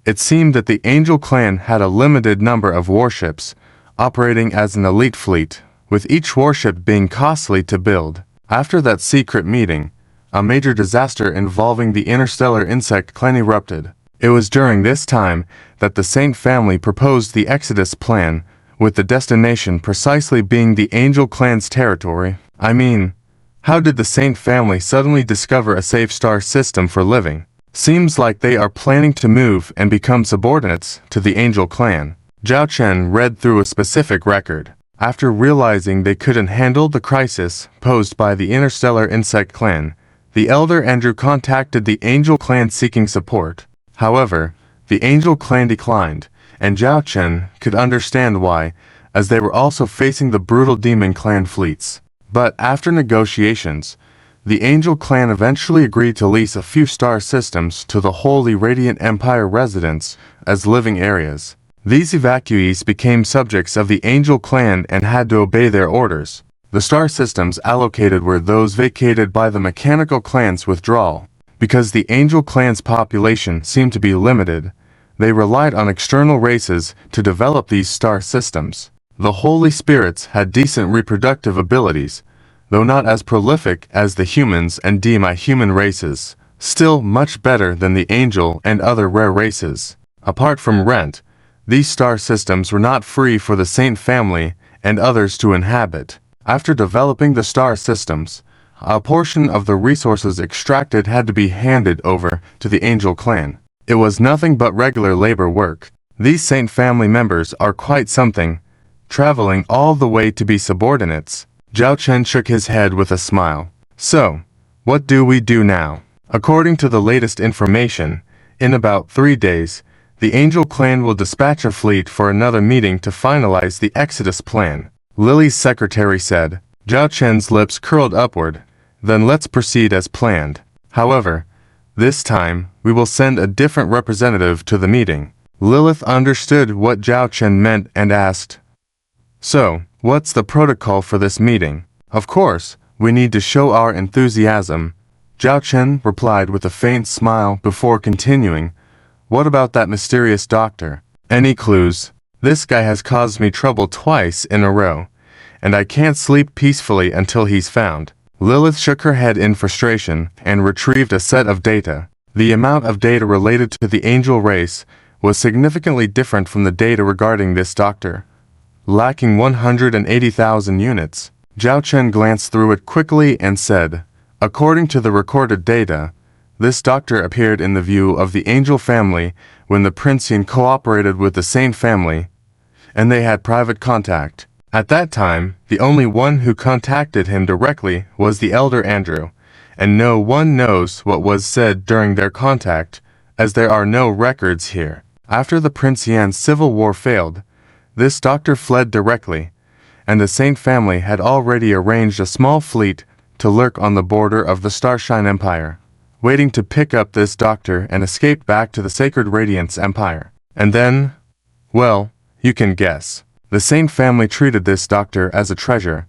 it seemed that the Angel Clan had a limited number of warships, operating as an elite fleet, with each warship being costly to build. After that secret meeting, a major disaster involving the interstellar insect clan erupted. It was during this time that the Saint family proposed the Exodus plan, with the destination precisely being the Angel Clan's territory. I mean, how did the Saint family suddenly discover a safe star system for living? Seems like they are planning to move and become subordinates to the Angel Clan. Zhao Chen read through a specific record. After realizing they couldn't handle the crisis posed by the interstellar insect clan, the elder Andrew contacted the Angel Clan seeking support. However, the Angel Clan declined, and Zhao Chen could understand why, as they were also facing the brutal Demon Clan fleets. But after negotiations, the Angel Clan eventually agreed to lease a few star systems to the Holy Radiant Empire residents as living areas. These evacuees became subjects of the Angel Clan and had to obey their orders. The star systems allocated were those vacated by the Mechanical Clan's withdrawal. Because the Angel Clan's population seemed to be limited, they relied on external races to develop these star systems. The Holy Spirits had decent reproductive abilities, though not as prolific as the humans and demi-human races, still much better than the angel and other rare races. Apart from rent, these star systems were not free for the Saint family and others to inhabit. After developing the star systems, a portion of the resources extracted had to be handed over to the Angel Clan. It was nothing but regular labor work. These Saint family members are quite something, traveling all the way to be subordinates. Zhao Chen shook his head with a smile. So, what do we do now? According to the latest information, in about 3 days, the Angel Clan will dispatch a fleet for another meeting to finalize the Exodus plan, Lily's secretary said. Zhao Chen's lips curled upward. Then let's proceed as planned. However, this time, we will send a different representative to the meeting. Lilith understood what Zhao Chen meant and asked, "So, what's the protocol for this meeting?" "Of course, we need to show our enthusiasm," Zhao Chen replied with a faint smile before continuing. "What about that mysterious doctor? Any clues? This guy has caused me trouble twice in a row, and I can't sleep peacefully until he's found." Lilith shook her head in frustration and retrieved a set of data. The amount of data related to the angel race was significantly different from the data regarding this doctor, lacking 180,000 units. Zhao Chen glanced through it quickly and said, "According to the recorded data, this doctor appeared in the view of the Angel family when the Princian cooperated with the Saint family, and they had private contact. At that time, the only one who contacted him directly was the Elder Andrew, and no one knows what was said during their contact, as there are no records here. After the Princian civil war failed, this doctor fled directly, and the Saint family had already arranged a small fleet to lurk on the border of the Starshine Empire, waiting to pick up this doctor and escape back to the Sacred Radiance Empire. And then, well, you can guess. The Saint family treated this doctor as a treasure,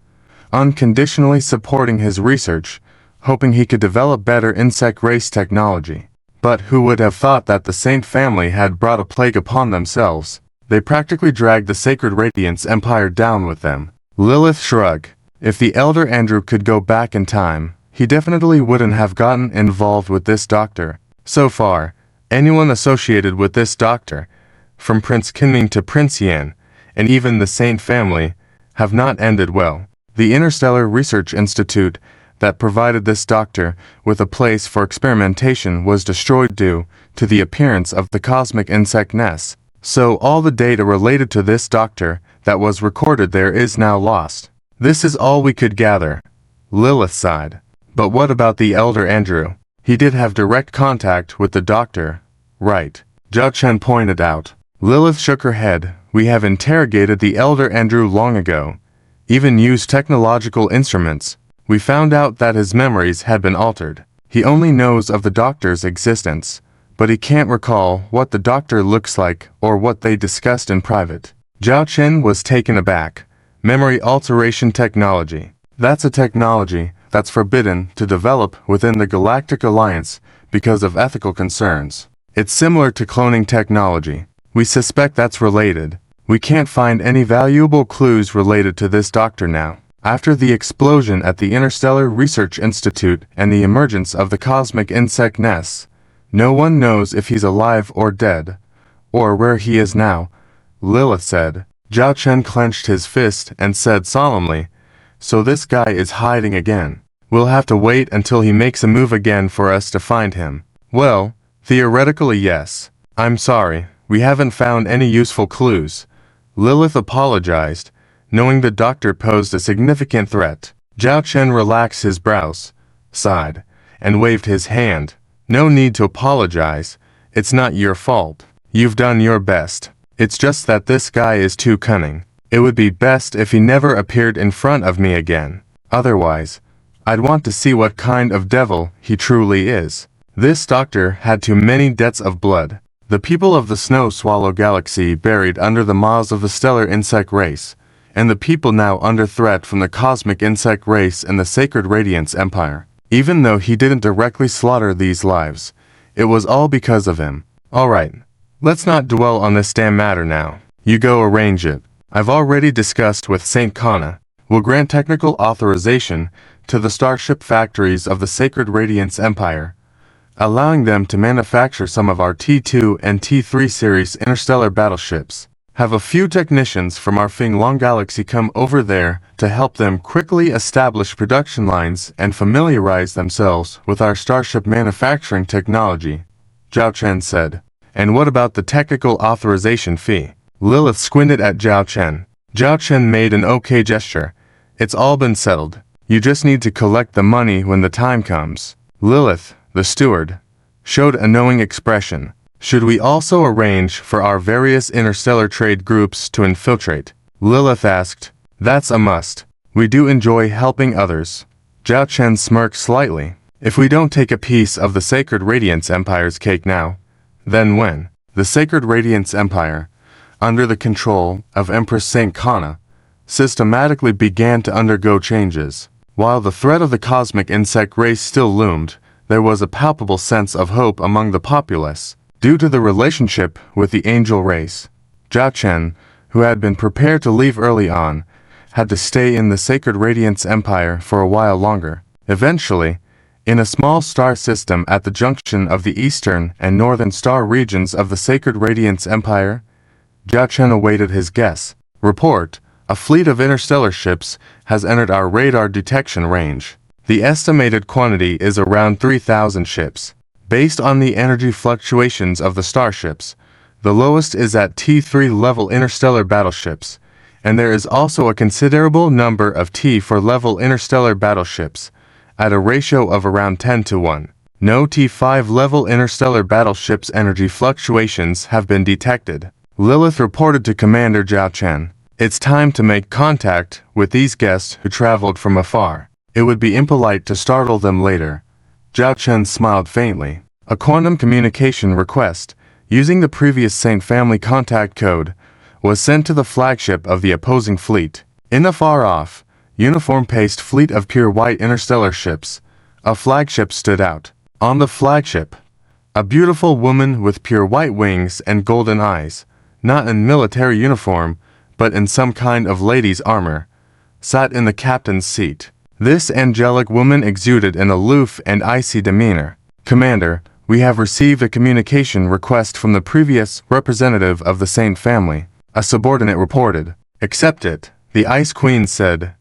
unconditionally supporting his research, hoping he could develop better insect race technology. But who would have thought that the Saint family had brought a plague upon themselves? They practically dragged the Sacred Radiance Empire down with them." Lilith shrugged. If the Elder Andrew could go back in time, he definitely wouldn't have gotten involved with this doctor. So far, anyone associated with this doctor, from Prince Kinming to Prince Yan, and even the Saint family, have not ended well. The Interstellar Research Institute that provided this doctor with a place for experimentation was destroyed due to the appearance of the cosmic insect nest. So all the data related to this doctor that was recorded there is now lost. This is all we could gather. Lilith sighed. But what about the Elder Andrew? He did have direct contact with the doctor, right? Zhao Chen pointed out. Lilith shook her head. We have interrogated the Elder Andrew long ago, even used technological instruments, We found out that his memories had been altered. He only knows of the doctor's existence, but he can't recall what the doctor looks like or what they discussed in private. Zhao Chen was taken aback. Memory alteration technology. That's a technology that's forbidden to develop within the Galactic Alliance because of ethical concerns. It's similar to cloning technology. We suspect that's related. We can't find any valuable clues related to this doctor now. After the explosion at the Interstellar Research Institute and the emergence of the cosmic insect nests, no one knows if he's alive or dead, or where he is now, Lilith said. Zhao Chen clenched his fist and said solemnly, "So this guy is hiding again. We'll have to wait until he makes a move again for us to find him." "Well, theoretically yes. I'm sorry, we haven't found any useful clues." Lilith apologized, knowing the doctor posed a significant threat. Zhao Chen relaxed his brows, sighed, and waved his hand. "No need to apologize. It's not your fault. You've done your best. It's just that this guy is too cunning. It would be best if he never appeared in front of me again. Otherwise, I'd want to see what kind of devil he truly is." This doctor had too many debts of blood. The people of the Snow Swallow Galaxy buried under the maws of the stellar insect race, and the people now under threat from the cosmic insect race and the Sacred Radiance Empire. Even though he didn't directly slaughter these lives, it was all because of him. Alright, let's not dwell on this damn matter now. You go arrange it. I've already discussed with Saint Kana. We'll grant technical authorization to the starship factories of the Sacred Radiance Empire, allowing them to manufacture some of our T2 and T3 series interstellar battleships. Have a few technicians from our Fing Long Galaxy come over there to help them quickly establish production lines and familiarize themselves with our starship manufacturing technology, Zhao Chen said. "And what about the technical authorization fee?" Lilith squinted at Zhao Chen. Zhao Chen made an okay gesture. "It's all been settled. You just need to collect the money when the time comes." Lilith, the steward, showed a knowing expression. "Should we also arrange for our various interstellar trade groups to infiltrate?" Lilith asked. "That's a must. We do enjoy helping others." Zhao Chen smirked slightly. "If we don't take a piece of the Sacred Radiance Empire's cake now, then when?" The Sacred Radiance Empire, under the control of Empress Saint Kana, systematically began to undergo changes. While the threat of the cosmic insect race still loomed, there was a palpable sense of hope among the populace. Due to the relationship with the angel race, Zhao Chen, who had been prepared to leave early on, had to stay in the Sacred Radiance Empire for a while longer. Eventually, in a small star system at the junction of the eastern and northern star regions of the Sacred Radiance Empire, Zhao Chen awaited his guess. "Report, a fleet of interstellar ships has entered our radar detection range. The estimated quantity is around 3,000 ships. Based on the energy fluctuations of the starships, the lowest is at T3 level interstellar battleships, and there is also a considerable number of T4 level interstellar battleships, at a ratio of around 10 to 1. No T5 level interstellar battleships' energy fluctuations have been detected." Lilith reported to Commander Zhao Chen. "It's time to make contact with these guests who traveled from afar. It would be impolite to startle them later." Zhao Chen smiled faintly. A quantum communication request, using the previous Saint family contact code, was sent to the flagship of the opposing fleet. In the far-off, uniform-paced fleet of pure white interstellar ships, a flagship stood out. On the flagship, a beautiful woman with pure white wings and golden eyes, not in military uniform, but in some kind of lady's armor, sat in the captain's seat. This angelic woman exuded an aloof and icy demeanor. "Commander, we have received a communication request from the previous representative of the Saint family," a subordinate reported. "Accept it," the Ice Queen said.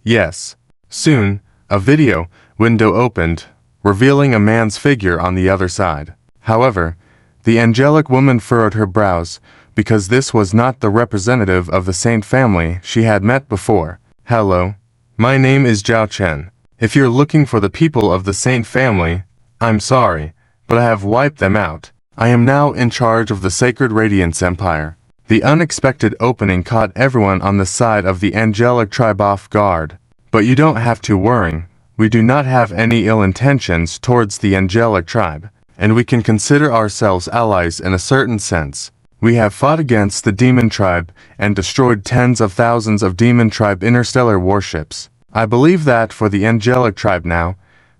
"Yes." Soon, a video window opened, revealing a man's figure on the other side. However, the angelic woman furrowed her brows, because this was not the representative of the Saint family she had met before. "Hello. My name is Zhao Chen. If you're looking for the people of the Saint family, I'm sorry, but I have wiped them out. I am now in charge of the Sacred Radiance Empire." The unexpected opening caught everyone on the side of the angelic tribe off guard. "But you don't have to worry, we do not have any ill intentions towards the angelic tribe, and we can consider ourselves allies in a certain sense. We have fought against the demon tribe and destroyed tens of thousands of demon tribe interstellar warships. I believe that for the angelic tribe now,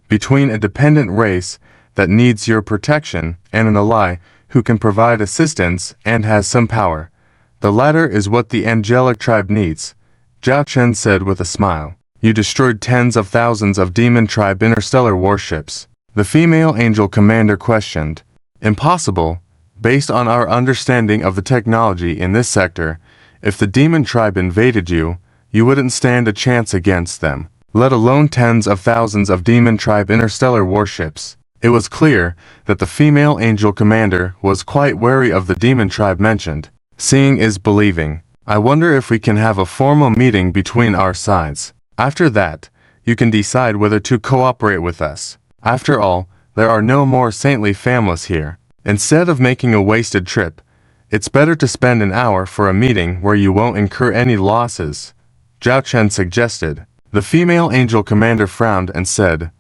between a dependent race that needs your protection and an ally who can provide assistance and has some power, the latter is what the angelic tribe needs, Zhao Chen said with a smile. You destroyed tens of thousands of demon tribe interstellar warships. The female angel commander questioned. Impossible, based on our understanding of the technology in this sector. If the demon tribe invaded you, you wouldn't stand a chance against them, let alone tens of thousands of demon tribe interstellar warships. It was clear that the female angel commander was quite wary of the demon tribe mentioned. Seeing is believing. I wonder if we can have a formal meeting between our sides. After that, you can decide whether to cooperate with us. After all, there are no more saintly families here. Instead of making a wasted trip, it's better to spend an hour for a meeting where you won't incur any losses, Zhao Chen suggested. The female angel commander frowned and said,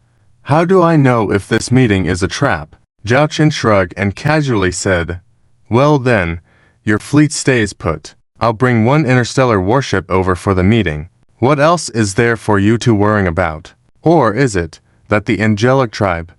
How do I know if this meeting is a trap? Zhao Chen shrugged and casually said, Well then, your fleet stays put. I'll bring one interstellar warship over for the meeting. What else is there for you to worry about? Or is it that the angelic tribe,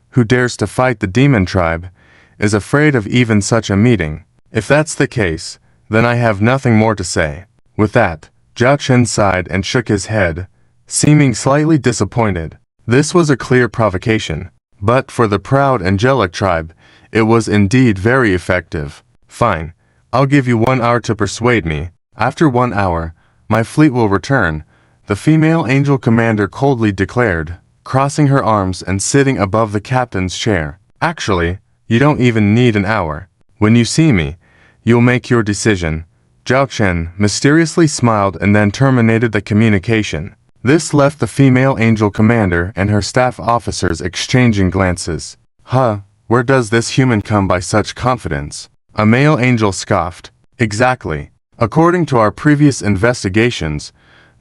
who dares to fight the demon tribe, is afraid of even such a meeting? If that's the case, then I have nothing more to say. With that, Zhao Chen sighed and shook his head, seeming slightly disappointed. This was a clear provocation, but for the proud angelic tribe, it was indeed very effective. Fine, I'll give you 1 hour to persuade me. After 1 hour, my fleet will return, the female angel commander coldly declared, crossing her arms and sitting above the captain's chair. Actually, you don't even need an hour. When you see me, you'll make your decision. Zhao Chen mysteriously smiled and then terminated the communication. This left the female angel commander and her staff officers exchanging glances. Where does this human come by such confidence? A male angel scoffed. Exactly. According to our previous investigations,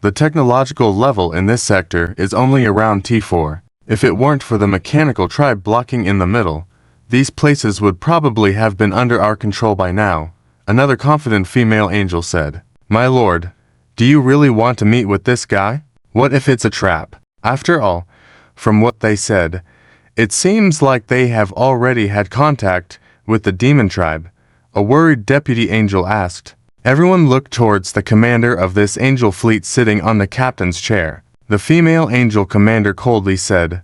the technological level in this sector is only around T4. If it weren't for the mechanical tribe blocking in the middle, these places would probably have been under our control by now, another confident female angel said. My lord, do you really want to meet with this guy? What if it's a trap? After all, from what they said, it seems like they have already had contact with the demon tribe. A worried deputy angel asked. Everyone looked towards the commander of this angel fleet sitting on the captain's chair. The female angel commander coldly said,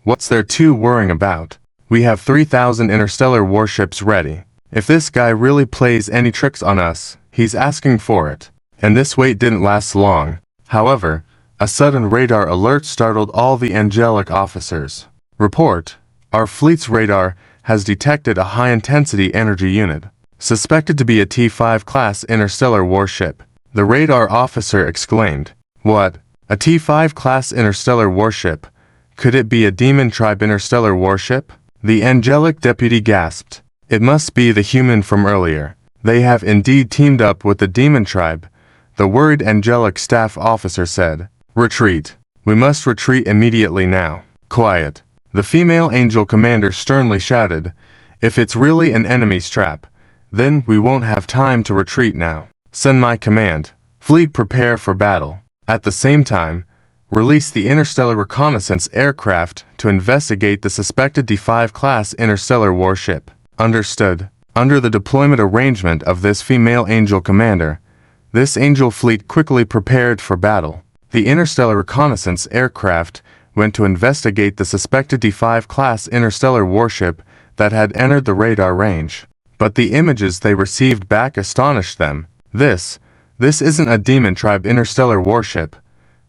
What's there to worrying about? We have 3,000 interstellar warships ready. If this guy really plays any tricks on us, he's asking for it. And this wait didn't last long. However, a sudden radar alert startled all the angelic officers. Report, our fleet's radar has detected a high-intensity energy unit, suspected to be a T5 class interstellar warship. The radar officer exclaimed. What? A T5 class interstellar warship? Could it be a demon tribe interstellar warship? The angelic deputy gasped. It must be the human from earlier. They have indeed teamed up with the demon tribe, the worried angelic staff officer said. Retreat. We must retreat immediately now. Quiet. The female angel commander sternly shouted. If it's really an enemy's trap, then we won't have time to retreat now. Send my command. Fleet prepare for battle. At the same time, release the interstellar reconnaissance aircraft to investigate the suspected D5 class interstellar warship. Understood. Under the deployment arrangement of this female angel commander, this angel fleet quickly prepared for battle. The interstellar reconnaissance aircraft went to investigate the suspected D5 class interstellar warship that had entered the radar range. But the images they received back astonished them. This isn't a demon tribe interstellar warship.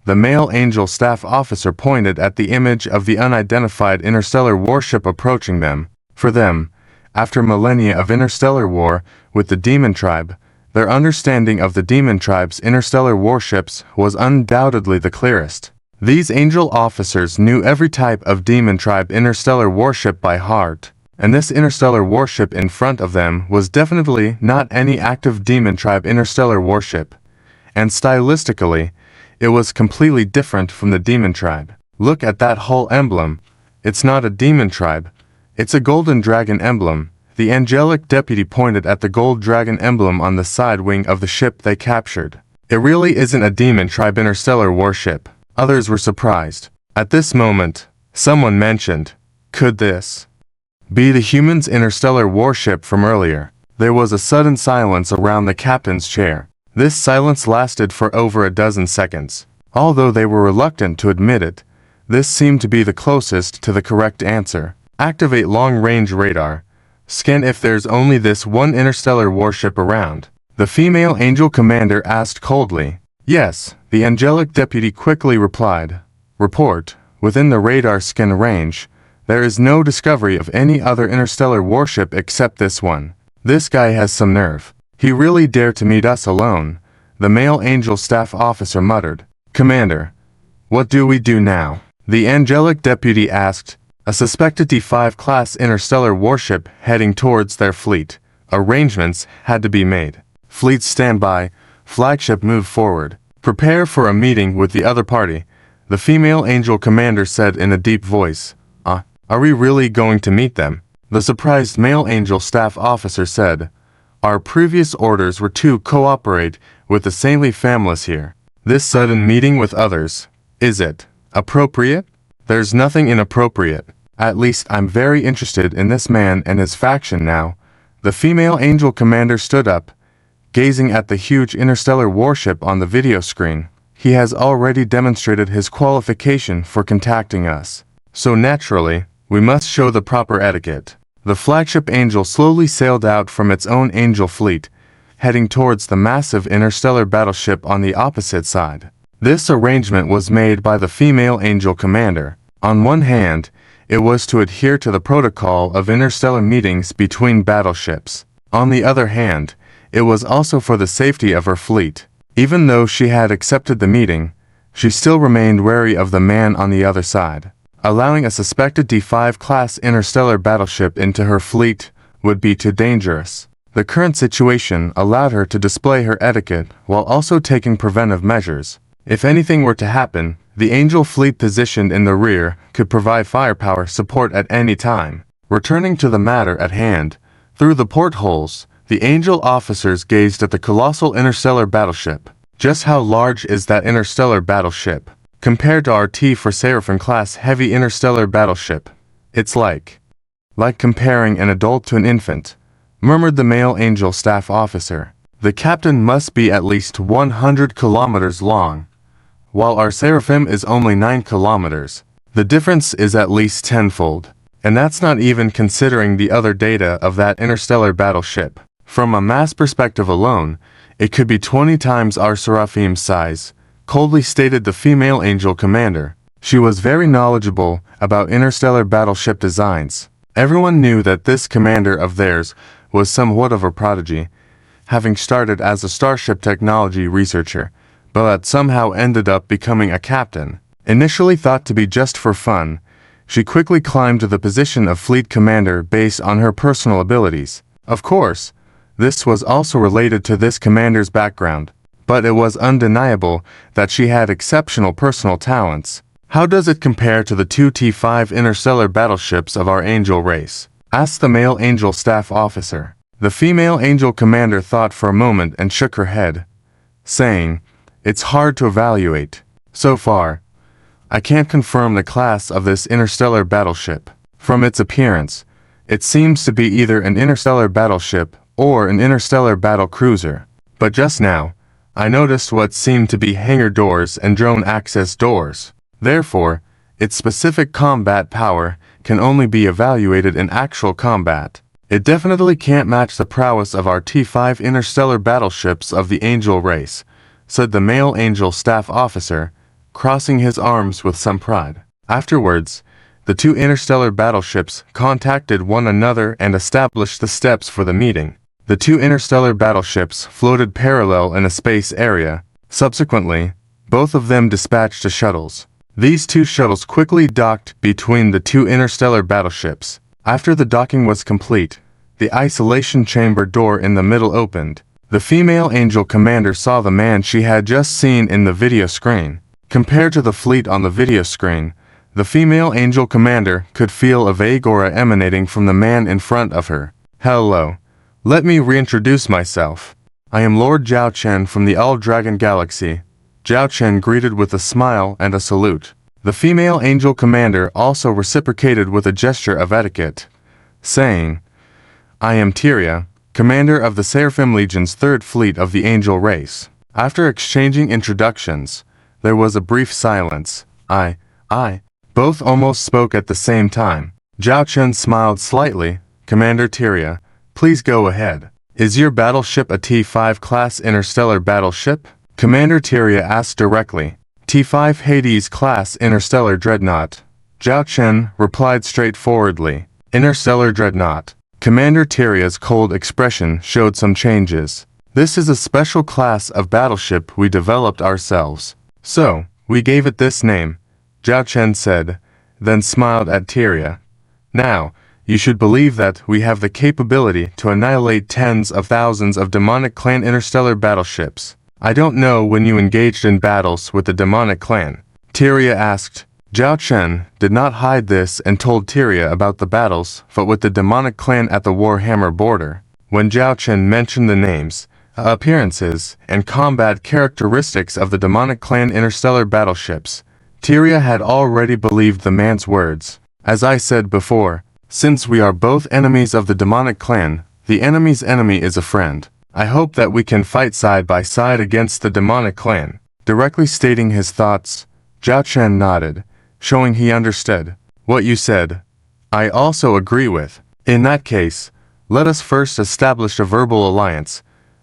The male angel staff officer pointed at the image of the unidentified interstellar warship approaching them. For them, after millennia of interstellar war with the demon tribe, their understanding of the demon tribe's interstellar warships was undoubtedly the clearest. These angel officers knew every type of demon tribe interstellar warship by heart, and this interstellar warship in front of them was definitely not any active demon tribe interstellar warship, and stylistically, it was completely different from the demon tribe. Look at that whole emblem. It's not a demon tribe. It's a golden dragon emblem. The angelic deputy pointed at the gold dragon emblem on the side wing of the ship they captured. It really isn't a demon tribe interstellar warship. Others were surprised. At this moment, someone mentioned, could this be the humans' interstellar warship from earlier? There was a sudden silence around the captain's chair. This silence lasted for over a dozen seconds. Although they were reluctant to admit it, this seemed to be the closest to the correct answer. Activate long-range radar. Scan if there's only this one interstellar warship around. The female angel commander asked coldly. Yes, the angelic deputy quickly replied. Report. Within the radar scan range, there is no discovery of any other interstellar warship except this one. This guy has some nerve. He really dared to meet us alone, the male angel staff officer muttered. Commander, what do we do now? The angelic deputy asked. A suspected D5 class interstellar warship heading towards their fleet. Arrangements had to be made. Fleet standby, flagship move forward. Prepare for a meeting with the other party, the female angel commander said in a deep voice. Are we really going to meet them? The surprised male angel staff officer said. Our previous orders were to cooperate with the saintly families here. This sudden meeting with others, is it appropriate? There's nothing inappropriate. At least I'm very interested in this man and his faction now. The female angel commander stood up, gazing at the huge interstellar warship on the video screen. He has already demonstrated his qualification for contacting us. So naturally, we must show the proper etiquette. The flagship Angel slowly sailed out from its own Angel fleet, heading towards the massive interstellar battleship on the opposite side. This arrangement was made by the female Angel commander. On one hand, it was to adhere to the protocol of interstellar meetings between battleships. On the other hand, it was also for the safety of her fleet. Even though she had accepted the meeting, she still remained wary of the man on the other side. Allowing a suspected D5 class interstellar battleship into her fleet would be too dangerous. The current situation allowed her to display her etiquette while also taking preventive measures. If anything were to happen, the Angel fleet positioned in the rear could provide firepower support at any time. Returning to the matter at hand, through the portholes, the Angel officers gazed at the colossal interstellar battleship. Just how large is that interstellar battleship? Compared to our T for Seraphim-class heavy interstellar battleship, it's like comparing an adult to an infant, murmured the male Angel staff officer. The captain must be at least 100 kilometers long, while our Seraphim is only 9 kilometers. The difference is at least tenfold, and that's not even considering the other data of that interstellar battleship. From a mass perspective alone, it could be 20 times our Seraphim's size, coldly stated the female Angel commander. She was very knowledgeable about interstellar battleship designs. Everyone knew that this commander of theirs was somewhat of a prodigy, having started as a starship technology researcher, but had somehow ended up becoming a captain. Initially thought to be just for fun, she quickly climbed to the position of fleet commander based on her personal abilities. Of course, this was also related to this commander's background, but it was undeniable that she had exceptional personal talents. How does it compare to the two T5 interstellar battleships of our Angel race? Asked the male Angel staff officer. The female Angel commander thought for a moment and shook her head, saying, It's hard to evaluate. So far, I can't confirm the class of this interstellar battleship. From its appearance, it seems to be either an interstellar battleship or an interstellar battle cruiser. But just now, I noticed what seemed to be hangar doors and drone access doors. Therefore, its specific combat power can only be evaluated in actual combat. It definitely can't match the prowess of our T5 interstellar battleships of the Angel race, said the male Angel staff officer, crossing his arms with some pride. Afterwards, the two interstellar battleships contacted one another and established the steps for the meeting. The two interstellar battleships floated parallel in a space area. Subsequently, both of them dispatched the shuttles. These two shuttles quickly docked between the two interstellar battleships. After the docking was complete, the isolation chamber door in the middle opened. The female Angel commander saw the man she had just seen in the video screen. Compared to the fleet on the video screen, The female angel commander could feel a vague aura emanating from the man in front of her. Hello. Let me reintroduce myself. I am Lord Zhao Chen from the All-Dragon Galaxy. Zhao Chen greeted with a smile and a salute. The female angel commander also reciprocated with a gesture of etiquette, saying, I am Tyria, commander of the Seraphim Legion's 3rd Fleet of the Angel Race. After exchanging introductions, there was a brief silence. Both almost spoke at the same time. Zhao Chen smiled slightly. Commander Tyria, please go ahead. Is your battleship a T5 class interstellar battleship? Commander Tyria asked directly. T5 Hades class interstellar dreadnought. Zhao Chen replied straightforwardly. Interstellar dreadnought. Commander Tyria's cold expression showed some changes. This is a special class of battleship we developed ourselves. So, we gave it this name, Zhao Chen said, then smiled at Tyria. Now, you should believe that we have the capability to annihilate tens of thousands of demonic clan interstellar battleships. I don't know when you engaged in battles with the demonic clan. Tyria asked. Zhao Chen did not hide this and told Tyria about the battles fought with the demonic clan at the Warhammer border. When Zhao Chen mentioned the names, appearances, and combat characteristics of the demonic clan interstellar battleships, Tyria had already believed the man's words. As I said before, since we are both enemies of the demonic clan, the enemy's enemy is a friend. I hope that we can fight side by side against the demonic clan. Directly stating his thoughts, Zhao Chen nodded, showing he understood. What you said, I also agree with. In that case, let us first establish a verbal alliance.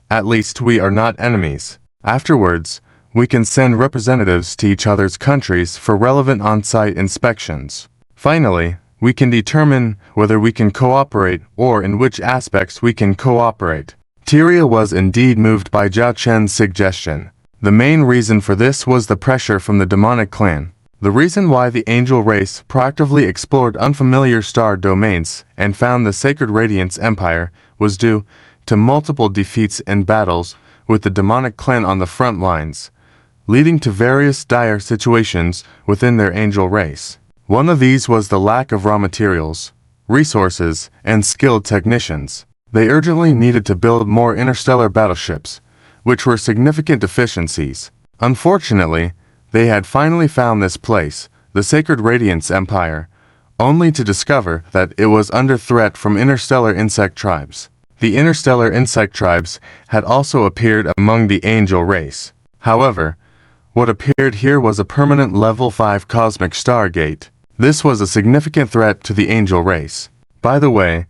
At least we are not enemies. Afterwards, we can send representatives to each other's countries for relevant on-site inspections. Finally, we can determine whether we can cooperate or in which aspects we can cooperate. Tyria was indeed moved by Zhao Chen's suggestion. The main reason for this was the pressure from the demonic clan. The reason why the angel race proactively explored unfamiliar star domains and found the Sacred Radiance Empire was due to multiple defeats and battles with the demonic clan on the front lines, leading to various dire situations within their angel race. One of these was the lack of raw materials, resources, and skilled technicians. They urgently needed to build more interstellar battleships, which were significant deficiencies. Unfortunately, they had finally found this place, the Sacred Radiance Empire, only to discover that it was under threat from interstellar insect tribes. The interstellar insect tribes had also appeared among the angel race. However, what appeared here was a permanent level 5 cosmic stargate. This was a significant threat to the angel race. By the way,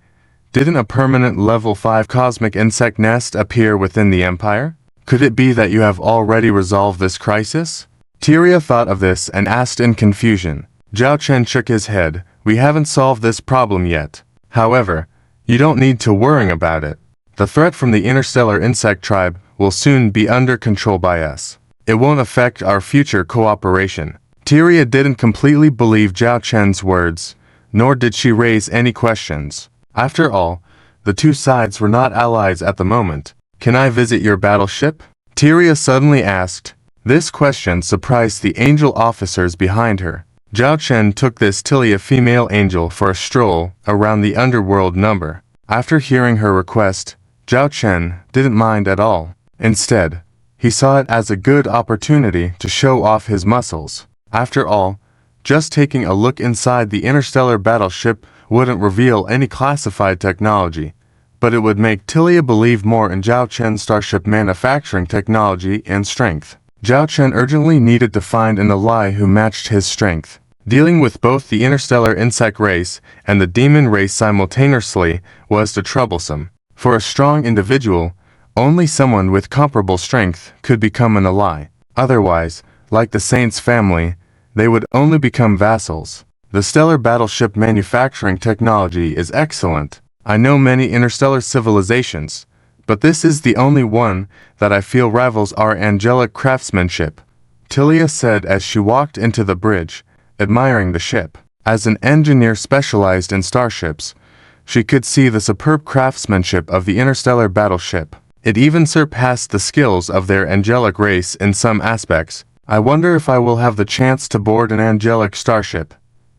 didn't a permanent level 5 cosmic insect nest appear within the Empire? Could it be that you have already resolved this crisis? Tyria thought of this and asked in confusion. Zhao Chen shook his head. We haven't solved this problem yet. However, you don't need to worry about it. The threat from the interstellar insect tribe will soon be under control by us. It won't affect our future cooperation. Tyria didn't completely believe Zhao Chen's words, nor did she raise any questions. After all, the two sides were not allies at the moment. Can I visit your battleship? Tyria suddenly asked. This question surprised the angel officers behind her. Zhao Chen took this Tyria female angel for a stroll around the underworld number. After hearing her request, Zhao Chen didn't mind at all. Instead, he saw it as a good opportunity to show off his muscles. After all, just taking a look inside the interstellar battleship wouldn't reveal any classified technology, but it would make Tyria believe more in Zhao Chen's starship manufacturing technology and strength. Zhao Chen urgently needed to find an ally who matched his strength. Dealing with both the interstellar insect race and the demon race simultaneously was too troublesome. For a strong individual, only someone with comparable strength could become an ally. Otherwise, like the Saints family, they would only become vassals. The stellar battleship manufacturing technology is excellent. I know many interstellar civilizations, but this is the only one that I feel rivals our angelic craftsmanship, Tyria said as she walked into the bridge, admiring the ship. As an engineer specialized in starships, she could see the superb craftsmanship of the interstellar battleship. It even surpassed the skills of their angelic race in some aspects. I wonder if I will have the chance to board an angelic starship.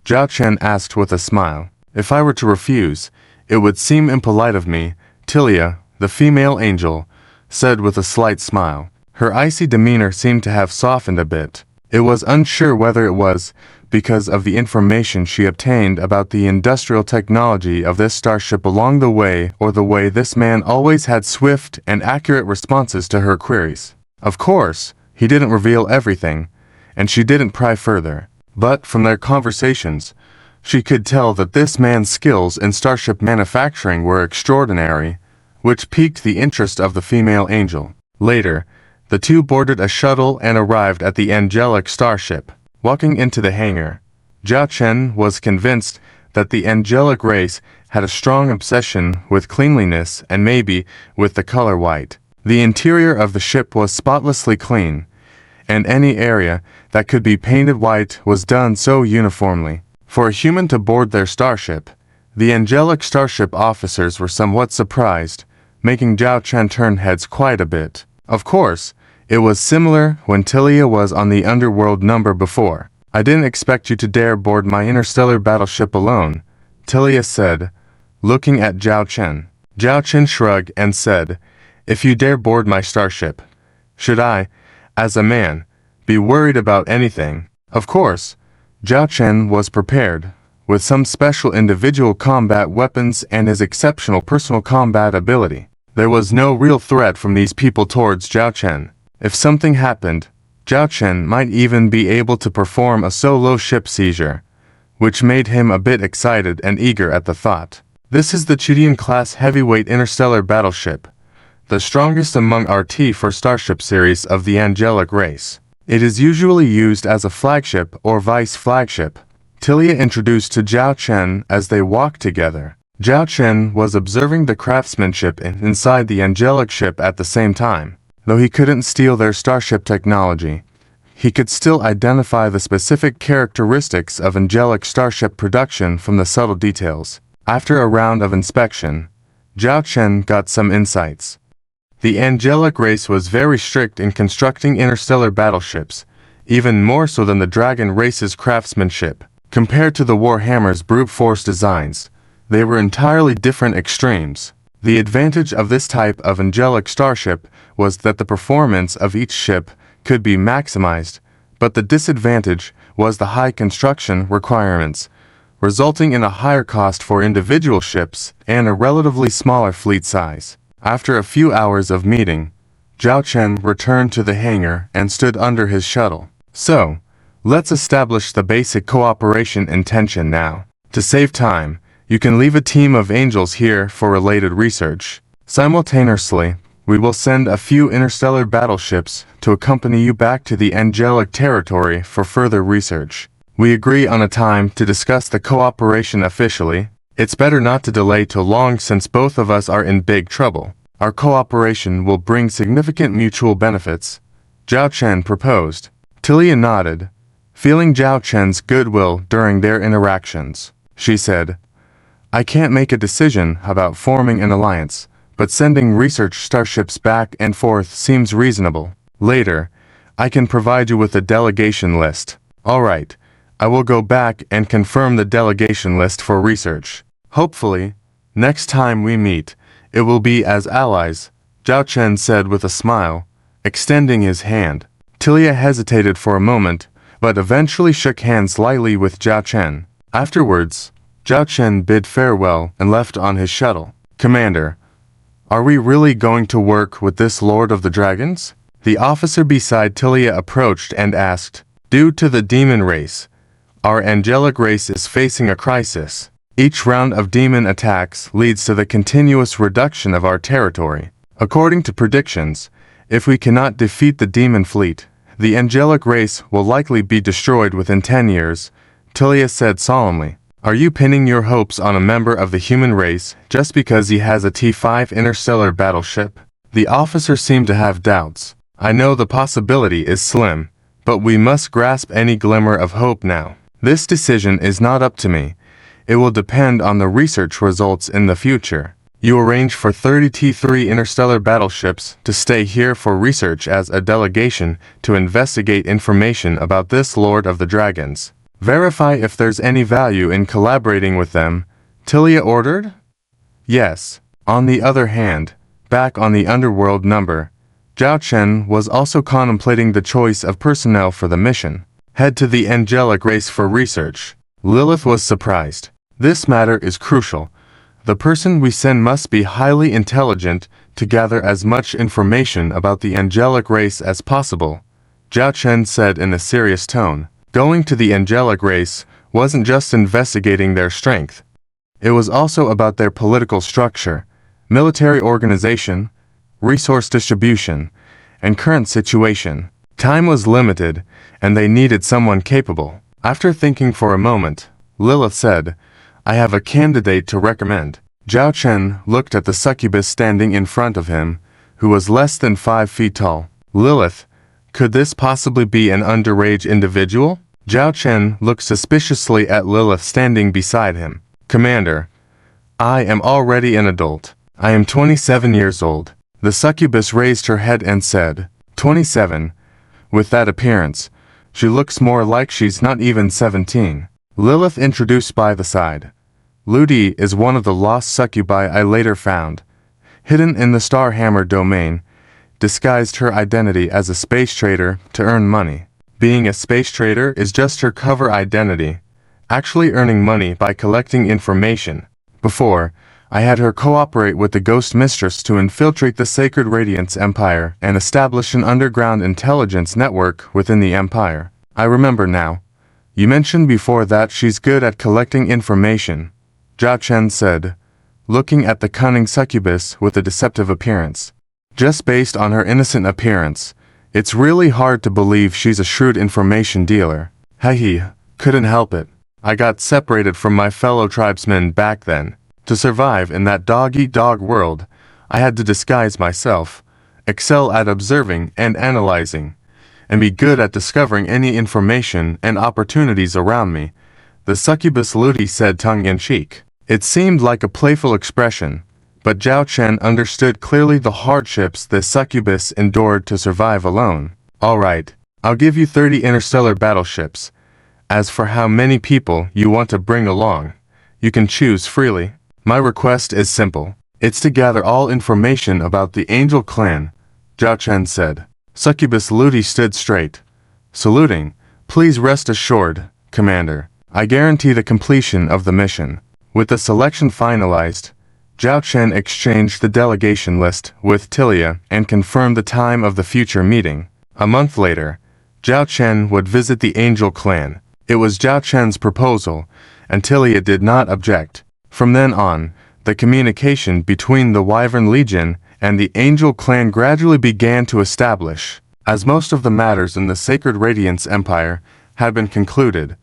Zhao Chen asked with a smile. If I were to refuse, it would seem impolite of me, Tilia, the female angel, said with a slight smile. Her icy demeanor seemed to have softened a bit. It was unsure whether it was because of the information she obtained about the industrial technology of this starship along the way or the way this man always had swift and accurate responses to her queries. Of course, he didn't reveal everything, and she didn't pry further. But from their conversations, she could tell that this man's skills in starship manufacturing were extraordinary, which piqued the interest of the female angel. Later, the two boarded a shuttle and arrived at the angelic starship. Walking into the hangar, Zhao Chen was convinced that the angelic race had a strong obsession with cleanliness and maybe with the color white. The interior of the ship was spotlessly clean, and any area that could be painted white was done so uniformly. For a human to board their starship, the angelic starship officers were somewhat surprised, making Zhao Chen turn heads quite a bit. Of course, it was similar when Tilia was on the underworld number before. I didn't expect you to dare board my interstellar battleship alone, Tilia said, looking at Zhao Chen. Zhao Chen shrugged and said, if you dare board my starship, should I, as a man, be worried about anything? Of course, Zhao Chen was prepared, with some special individual combat weapons and his exceptional personal combat ability. There was no real threat from these people towards Zhao Chen. If something happened, Zhao Chen might even be able to perform a solo ship seizure, which made him a bit excited and eager at the thought. This is the Chudian-class heavyweight interstellar battleship, the strongest among our T4 starship series of the angelic race. It is usually used as a flagship or vice flagship, Tilia introduced to Zhao Chen as they walked together. Zhao Chen was observing the craftsmanship inside the angelic ship at the same time. Though he couldn't steal their starship technology, he could still identify the specific characteristics of angelic starship production from the subtle details. After a round of inspection, Zhao Chen got some insights. The angelic race was very strict in constructing interstellar battleships, even more so than the dragon race's craftsmanship. Compared to the Warhammer's brute force designs, they were entirely different extremes. The advantage of this type of angelic starship was that the performance of each ship could be maximized, but the disadvantage was the high construction requirements, resulting in a higher cost for individual ships and a relatively smaller fleet size. After a few hours of meeting, Zhao Chen returned to the hangar and stood under his shuttle. So, let's establish the basic cooperation intention now. To save time, you can leave a team of angels here for related research. Simultaneously, we will send a few interstellar battleships to accompany you back to the angelic territory for further research. We agree on a time to discuss the cooperation officially. It's better not to delay too long since both of us are in big trouble. Our cooperation will bring significant mutual benefits, Zhao Chen proposed. Tilia nodded, feeling Zhao Chen's goodwill during their interactions. She said, I can't make a decision about forming an alliance, but sending research starships back and forth seems reasonable. Later, I can provide you with a delegation list. All right, I will go back and confirm the delegation list for research. Hopefully, next time we meet, it will be as allies, Zhao Chen said with a smile, extending his hand. Tilia hesitated for a moment, but eventually shook hands lightly with Zhao Chen. Afterwards, Zhao Chen bid farewell and left on his shuttle. Commander, are we really going to work with this Lord of the Dragons? The officer beside Tilia approached and asked. Due to the demon race, our angelic race is facing a crisis. Each round of demon attacks leads to the continuous reduction of our territory. According to predictions, if we cannot defeat the demon fleet, the angelic race will likely be destroyed within 10 years, Tilia said solemnly. Are you pinning your hopes on a member of the human race just because he has a T5 interstellar battleship? The officer seemed to have doubts. I know the possibility is slim, but we must grasp any glimmer of hope now. This decision is not up to me. It will depend on the research results in the future. You arrange for 30 T3 interstellar battleships to stay here for research as a delegation to investigate information about this Lord of the Dragons. Verify if there's any value in collaborating with them, Tilia ordered. Yes. On the other hand, back on the underworld number, Zhao Chen was also contemplating the choice of personnel for the mission. Head to the angelic race for research. Lilith was surprised. This matter is crucial. The person we send must be highly intelligent to gather as much information about the angelic race as possible, Zhao Chen said in a serious tone. Going to the angelic race wasn't just investigating their strength. It was also about their political structure, military organization, resource distribution, and current situation. Time was limited, and they needed someone capable. After thinking for a moment, Lilith said, I have a candidate to recommend. Zhao Chen looked at the succubus standing in front of him, who was less than 5 feet tall. Lilith, could this possibly be an underage individual? Zhao Chen looked suspiciously at Lilith standing beside him. Commander, I am already an adult. I am 27 years old. The succubus raised her head and said, 27. With that appearance, she looks more like she's not even 17. Lilith introduced by the side. Ludi is one of the lost succubi I later found, hidden in the Starhammer domain, disguised her identity as a space trader to earn money. Being a space trader is just her cover identity, actually earning money by collecting information. Before, I had her cooperate with the Ghost Mistress to infiltrate the Sacred Radiance Empire and establish an underground intelligence network within the Empire. I remember now. You mentioned before that she's good at collecting information, Zhao Chen said, looking at the cunning succubus with a deceptive appearance. Just based on her innocent appearance, it's really hard to believe she's a shrewd information dealer. Hehe, couldn't help it. I got separated from my fellow tribesmen back then. To survive in that dog-eat-dog world, I had to disguise myself, excel at observing and analyzing, and be good at discovering any information and opportunities around me, the succubus Ludi said tongue-in-cheek. It seemed like a playful expression, but Zhao Chen understood clearly the hardships the succubus endured to survive alone. All right, I'll give you 30 interstellar battleships. As for how many people you want to bring along, you can choose freely. My request is simple. It's to gather all information about the Angel Clan, Zhao Chen said. Succubus Ludi stood straight, saluting. Please rest assured, Commander. I guarantee the completion of the mission. With the selection finalized, Zhao Chen exchanged the delegation list with Tilia and confirmed the time of the future meeting. A month later, Zhao Chen would visit the Angel Clan. It was Zhao Chen's proposal, and Tilia did not object. From then on, the communication between the Wyvern Legion and the Angel Clan gradually began to establish, as most of the matters in the Sacred Radiance Empire had been concluded,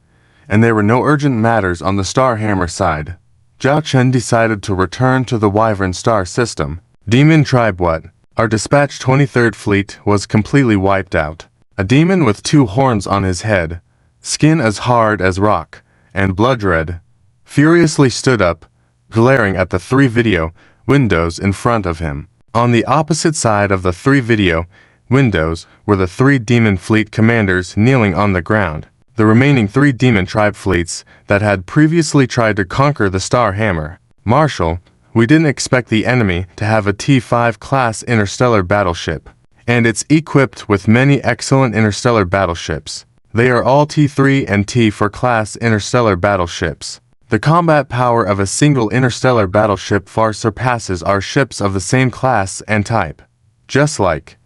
and there were no urgent matters on the Starhammer side. Zhao Chen decided to return to the Wyvern Star system. Demon Tribe what? Our dispatched 23rd Fleet was completely wiped out. A demon with 2 horns on his head, skin as hard as rock, and blood red, furiously stood up, glaring at the 3 video windows in front of him. On the opposite side of the 3 video windows were the 3 Demon Fleet commanders kneeling on the ground. The remaining 3 Demon Tribe fleets that had previously tried to conquer the Starhammer. Marshal, we didn't expect the enemy to have a T5 class interstellar battleship, and it's equipped with many excellent interstellar battleships. They are all T3 and T4 class interstellar battleships. The combat power of a single interstellar battleship far surpasses our ships of the same class and type. Just like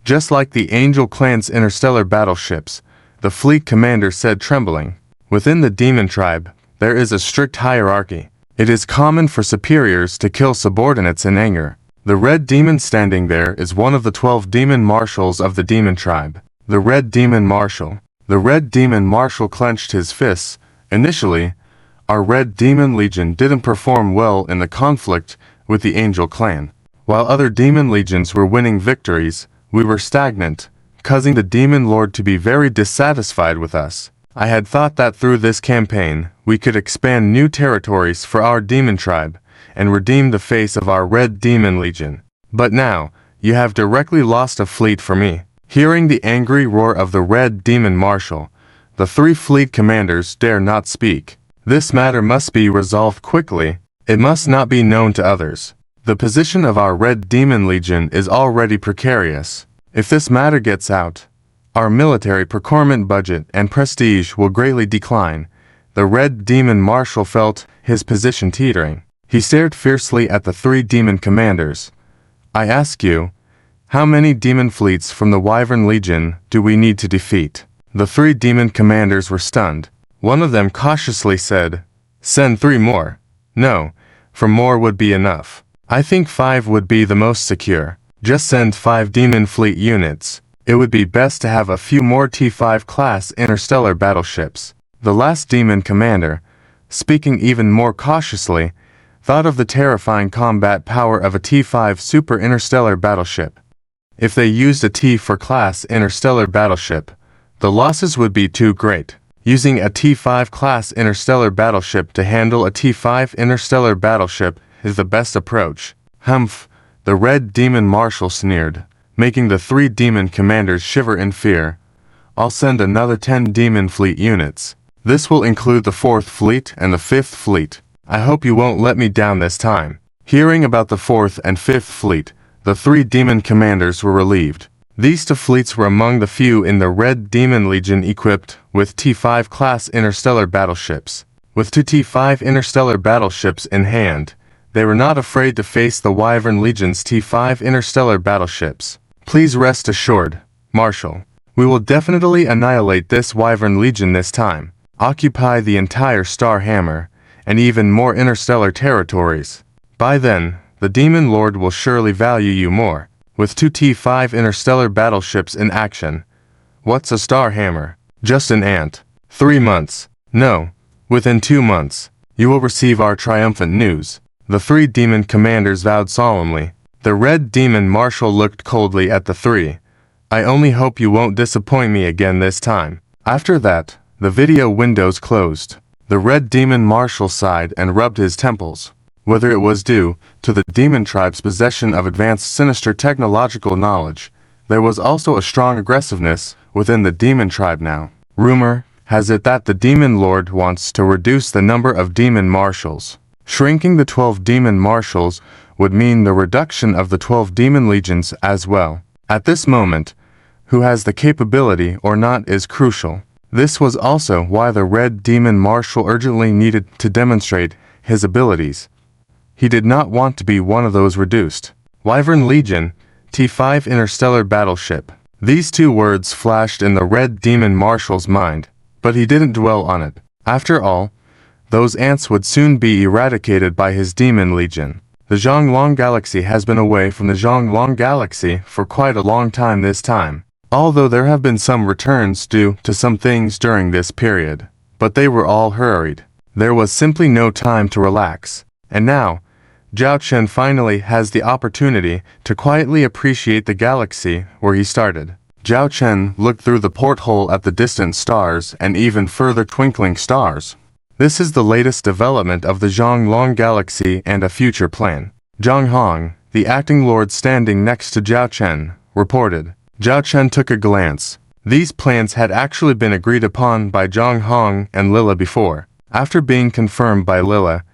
the Angel Clan's interstellar battleships, the fleet commander said, trembling. Within the Demon Tribe, there is a strict hierarchy. It is common for superiors to kill subordinates in anger. The Red Demon standing there is one of the 12 Demon Marshals of the Demon Tribe. The Red Demon Marshal. The Red Demon Marshal clenched his fists. Initially, our Red Demon Legion didn't perform well in the conflict with the Angel Clan. While other Demon Legions were winning victories, we were stagnant, causing the Demon Lord to be very dissatisfied with us. I had thought that through this campaign, we could expand new territories for our Demon Tribe and redeem the face of our Red Demon Legion. But now, you have directly lost a fleet for me. Hearing the angry roar of the Red Demon Marshal, The 3 fleet commanders dare not speak. This matter must be resolved quickly. It must not be known to others. The position of our Red Demon Legion is already precarious. If this matter gets out, our military procurement budget and prestige will greatly decline. The Red Demon Marshal felt his position teetering. He stared fiercely at the 3 demon commanders. I ask you, how many demon fleets from the Wyvern Legion do we need to defeat? The 3 demon commanders were stunned. One of them cautiously said, Send 3 more. No, for more would be enough. I think 5 would be the most secure. Just send 5 demon fleet units. It would be best to have a few more T5 class interstellar battleships. The last demon commander, speaking even more cautiously, thought of the terrifying combat power of a T5 super interstellar battleship. If they used a T4 class interstellar battleship, the losses would be too great. Using a T5 class interstellar battleship to handle a T5 interstellar battleship is the best approach. Humph, the Red Demon Marshal sneered, making the 3 demon commanders shiver in fear. I'll send another 10 demon fleet units. This will include the 4th fleet and the 5th fleet. I hope you won't let me down this time. Hearing about the 4th and 5th fleet, the 3 demon commanders were relieved. These 2 fleets were among the few in the Red Demon Legion equipped with T5 class interstellar battleships. With 2 T5 interstellar battleships in hand, they were not afraid to face the Wyvern Legion's T5 interstellar battleships. Please rest assured, Marshal. We will definitely annihilate this Wyvern Legion this time. Occupy the entire Star Hammer, and even more interstellar territories. By then, the Demon Lord will surely value you more. With 2 T5 interstellar battleships in action. What's a Star Hammer? Just an ant. 3 months. No, within 2 months, you will receive our triumphant news. The 3 demon commanders vowed solemnly. The Red Demon Marshal looked coldly at the 3. I only hope you won't disappoint me again this time. After that, the video windows closed. The Red Demon Marshal sighed and rubbed his temples. Whether it was due to the demon tribe's possession of advanced sinister technological knowledge, there was also a strong aggressiveness within the demon tribe now. Rumor has it that the Demon Lord wants to reduce the number of demon marshals. Shrinking the 12 demon marshals would mean the reduction of the 12 demon legions as well. At this moment, who has the capability or not is crucial. This was also why the Red Demon Marshal urgently needed to demonstrate his abilities. He did not want to be one of those reduced. Wyvern Legion, T5 Interstellar Battleship. These 2 words flashed in the Red Demon Marshal's mind, but he didn't dwell on it. After all, those ants would soon be eradicated by his Demon Legion. The Zhonglong Galaxy has been away from the Zhonglong Galaxy for quite a long time this time. Although there have been some returns due to some things during this period, but they were all hurried. There was simply no time to relax. And now, Zhao Chen finally has the opportunity to quietly appreciate the galaxy where he started. Zhao Chen looked through the porthole at the distant stars and even further twinkling stars. This is the latest development of the Zhonglong Galaxy and a future plan. Zhang Hong, the acting lord standing next to Zhao Chen, reported. Zhao Chen took a glance. These plans had actually been agreed upon by Zhang Hong and Lila before. After being confirmed by Lila,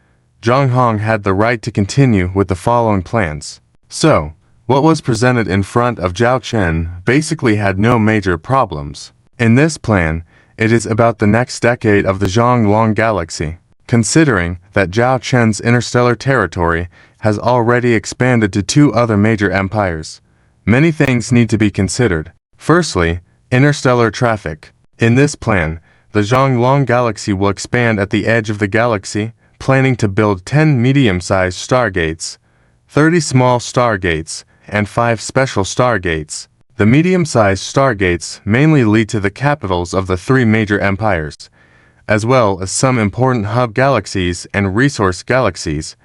Zhang Hong had the right to continue with the following plans. So, what was presented in front of Zhao Chen basically had no major problems. In this plan, it is about the next decade of the Zhonglong Galaxy. Considering that Zhao Chen's interstellar territory has already expanded to 2 other major empires, many things need to be considered. Firstly, interstellar traffic. In this plan, the Zhonglong Galaxy will expand at the edge of the galaxy, planning to build 10 medium-sized stargates, 30 small stargates, and 5 special stargates. The medium-sized stargates mainly lead to the capitals of the 3 major empires, as well as some important hub galaxies and resource galaxies,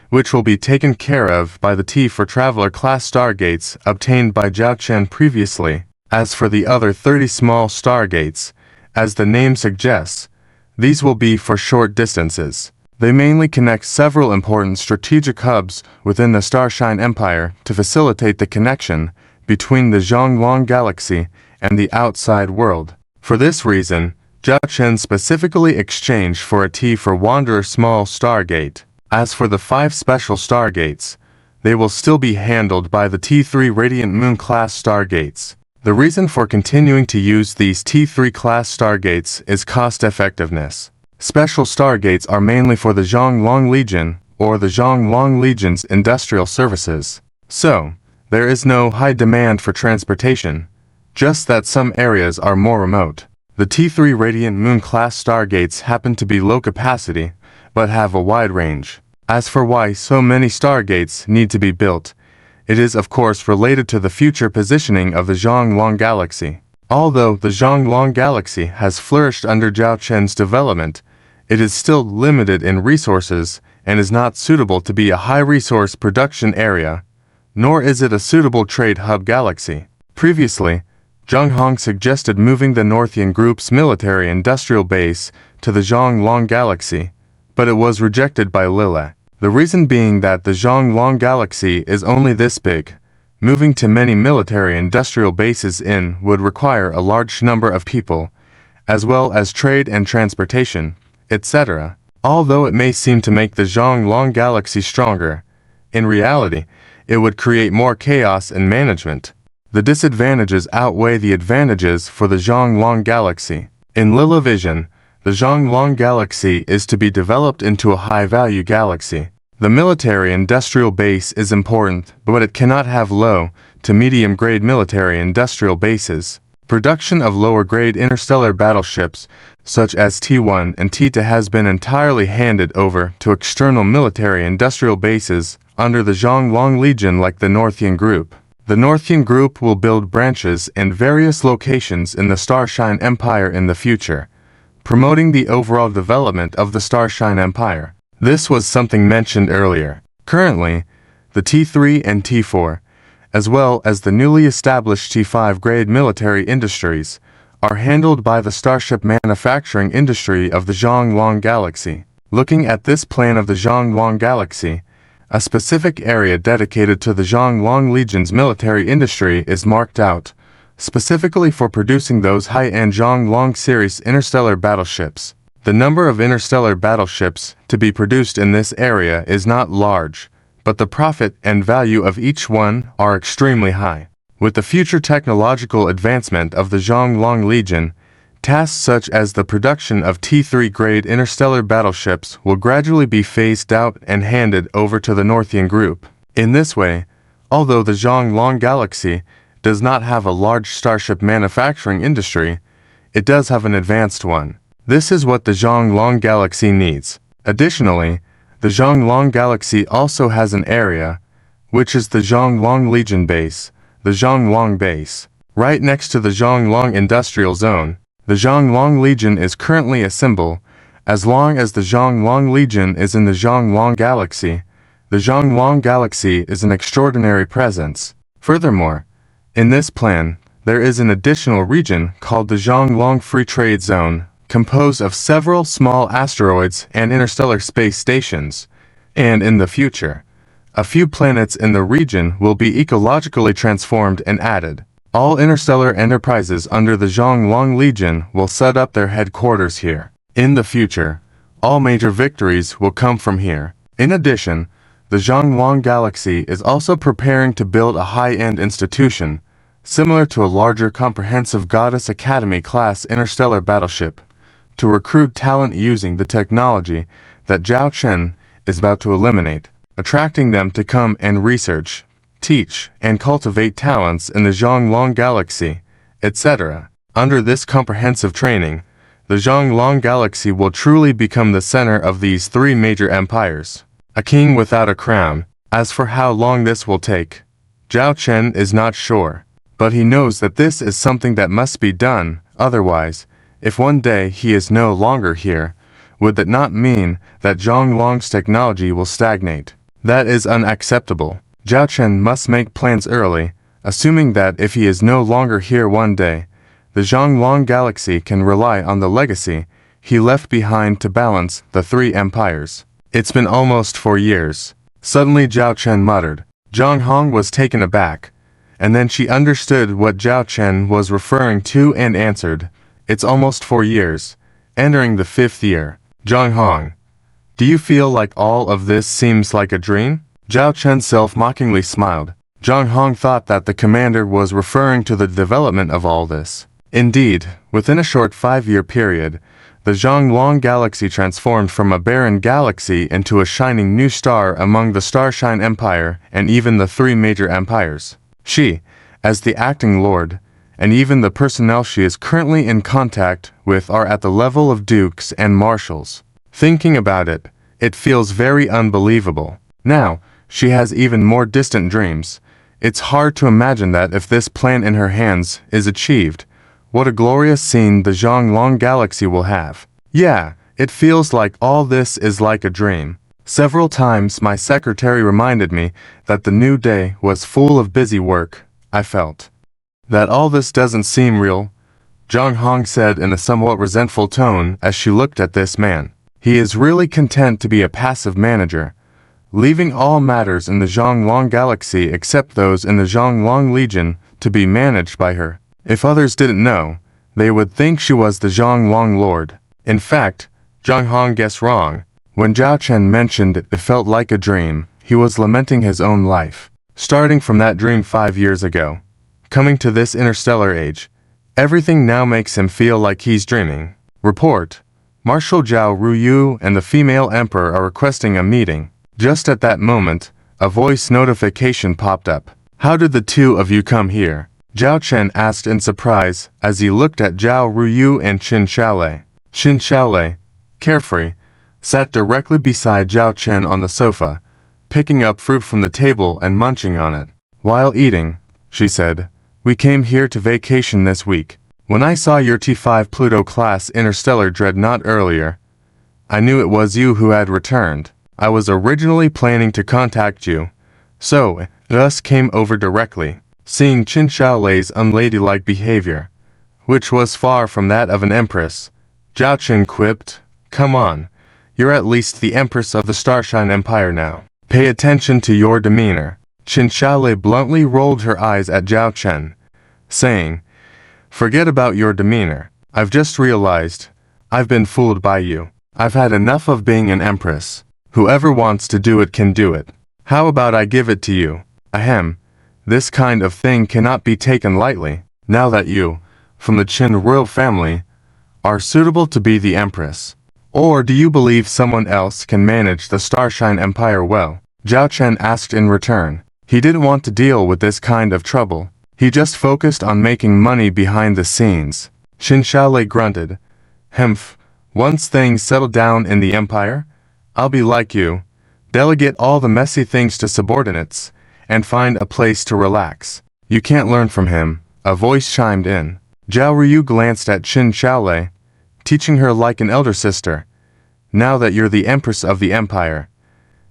which will be taken care of by the T for Traveler class stargates obtained by Zhao Chen previously. As for the other 30 small stargates, as the name suggests, these will be for short distances. They mainly connect several important strategic hubs within the Starshine Empire to facilitate the connection between the Zhonglong Galaxy and the outside world. For this reason, Zhao Chen specifically exchanged for a T for Wanderer small stargate. As for the 5 special stargates, they will still be handled by the T3 Radiant Moon class stargates. The reason for continuing to use these T3 class stargates is cost effectiveness. Special stargates are mainly for the Zhonglong Legion or the Zhonglong Legion's industrial services. So, there is no high demand for transportation, just that some areas are more remote. The T3 Radiant Moon class stargates happen to be low capacity, but have a wide range. As for why so many stargates need to be built, it is of course related to the future positioning of the Zhonglong Galaxy. Although the Zhonglong Galaxy has flourished under Zhao Chen's development, it is still limited in resources and is not suitable to be a high-resource production area, nor is it a suitable trade hub galaxy. Previously, Zhang Hong suggested moving the Northian Group's military-industrial base to the Zhonglong Galaxy, but it was rejected by Lila. The reason being that the Zhonglong Galaxy is only this big. Moving to many military-industrial bases would require a large number of people, as well as trade and transportation, etc. Although it may seem to make the Zhonglong Galaxy stronger, in reality, it would create more chaos and management. The disadvantages outweigh the advantages for the Zhonglong Galaxy. In Lila Vision, the Zhonglong Galaxy is to be developed into a high-value galaxy. The military-industrial base is important, but it cannot have low to medium-grade military-industrial bases. Production of lower-grade interstellar battleships, such as T1 and T2, has been entirely handed over to external military-industrial bases under the Zhonglong Legion like the Northian Group. The Northian Group will build branches in various locations in the Starshine Empire in the future, promoting the overall development of the Starshine Empire. This was something mentioned earlier. Currently, the T3 and T4, as well as the newly established T5 grade military industries, are handled by the starship manufacturing industry of the Zhonglong Galaxy. Looking at this plan of the Zhonglong Galaxy, a specific area dedicated to the Zhonglong Legion's military industry is marked out, specifically for producing those high-end Zhonglong series interstellar battleships. The number of interstellar battleships to be produced in this area is not large, but the profit and value of each one are extremely high. With the future technological advancement of the Zhonglong Legion, tasks such as the production of T3 grade interstellar battleships will gradually be phased out and handed over to the Northian Group. In this way, although the Zhonglong Galaxy does not have a large starship manufacturing industry, it does have an advanced one. This is what the Zhonglong Galaxy needs. Additionally, the Zhonglong Galaxy also has an area, which is the Zhonglong Legion base, the Zhonglong base. Right next to the Zhonglong Industrial Zone, the Zhonglong Legion is currently a symbol. As long as the Zhonglong Legion is in the Zhonglong Galaxy, the Zhonglong Galaxy is an extraordinary presence. Furthermore, in this plan, there is an additional region called the Zhonglong Free Trade Zone, composed of several small asteroids and interstellar space stations, and in the future, a few planets in the region will be ecologically transformed and added. All interstellar enterprises under the Zhonglong Legion will set up their headquarters here. In the future, all major victories will come from here. In addition, the Zhonglong Galaxy is also preparing to build a high-end institution, similar to a larger comprehensive Goddess Academy class interstellar battleship, to recruit talent using the technology that Zhao Chen is about to eliminate, attracting them to come and research, teach, and cultivate talents in the Zhonglong Galaxy, etc. Under this comprehensive training, the Zhonglong Galaxy will truly become the center of these 3 major empires. A king without a crown. As for how long this will take, Zhao Chen is not sure, but he knows that this is something that must be done. Otherwise, if one day he is no longer here, would that not mean that Zhonglong's technology will stagnate? That is unacceptable. Zhao Chen must make plans early, assuming that if he is no longer here one day, the Zhonglong Galaxy can rely on the legacy he left behind to balance the 3 empires. It's been almost 4 years. Suddenly Zhao Chen muttered. Zhang Hong was taken aback, and then she understood what Zhao Chen was referring to and answered, It's almost 4 years, entering the 5th year. Zhang Hong, do you feel like all of this seems like a dream? Zhao Chen self-mockingly smiled. Zhang Hong thought that the commander was referring to the development of all this. Indeed, within a short 5-year period, the Zhonglong galaxy transformed from a barren galaxy into a shining new star among the Starshine Empire and even the 3 major empires. She, as the acting lord, and even the personnel she is currently in contact with are at the level of dukes and marshals. Thinking about it, it feels very unbelievable. Now, she has even more distant dreams. It's hard to imagine that if this plan in her hands is achieved, what a glorious scene the Zhonglong galaxy will have. Yeah, it feels like all this is like a dream. Several times my secretary reminded me that the new day was full of busy work. I felt that all this doesn't seem real, Zhang Hong said in a somewhat resentful tone as she looked at this man. He is really content to be a passive manager, leaving all matters in the Zhonglong galaxy except those in the Zhonglong Legion to be managed by her. If others didn't know, they would think she was the Zhonglong Lord. In fact, Zhang Hong guessed wrong. When Zhao Chen mentioned it felt like a dream, he was lamenting his own life. Starting from that dream 5 years ago, coming to this interstellar age, everything now makes him feel like he's dreaming. Report: Marshal Zhao Ruyu and the female emperor are requesting a meeting. Just at that moment, a voice notification popped up. How did the two of you come here? Zhao Chen asked in surprise as he looked at Zhao Ruyu and Qin Xiaolei. Qin Xiaolei, carefree, sat directly beside Zhao Chen on the sofa, picking up fruit from the table and munching on it. While eating, she said, "We came here to vacation this week. When I saw your T5 Pluto-class interstellar dreadnought earlier, I knew it was you who had returned. I was originally planning to contact you, so thus came over directly." Seeing Qin Xiaolei's unladylike behavior, which was far from that of an empress, Zhao Chen quipped, "Come on, you're at least the empress of the Starshine Empire now. Pay attention to your demeanor." Qin Xiaolei bluntly rolled her eyes at Zhao Chen, saying, "Forget about your demeanor. I've just realized, I've been fooled by you. I've had enough of being an empress. Whoever wants to do it can do it. How about I give it to you? Ahem. This kind of thing cannot be taken lightly, now that you, from the Qin royal family, are suitable to be the empress. Or do you believe someone else can manage the Starshine Empire well?" Zhao Chen asked in return. He didn't want to deal with this kind of trouble. He just focused on making money behind the scenes. Qin Xiaolei grunted. "Hemph, once things settle down in the empire, I'll be like you, delegate all the messy things to subordinates, and find a place to relax." "You can't learn from him," a voice chimed in. Zhao Ryu glanced at Qin Xiaolei, teaching her like an elder sister. "Now that you're the empress of the empire,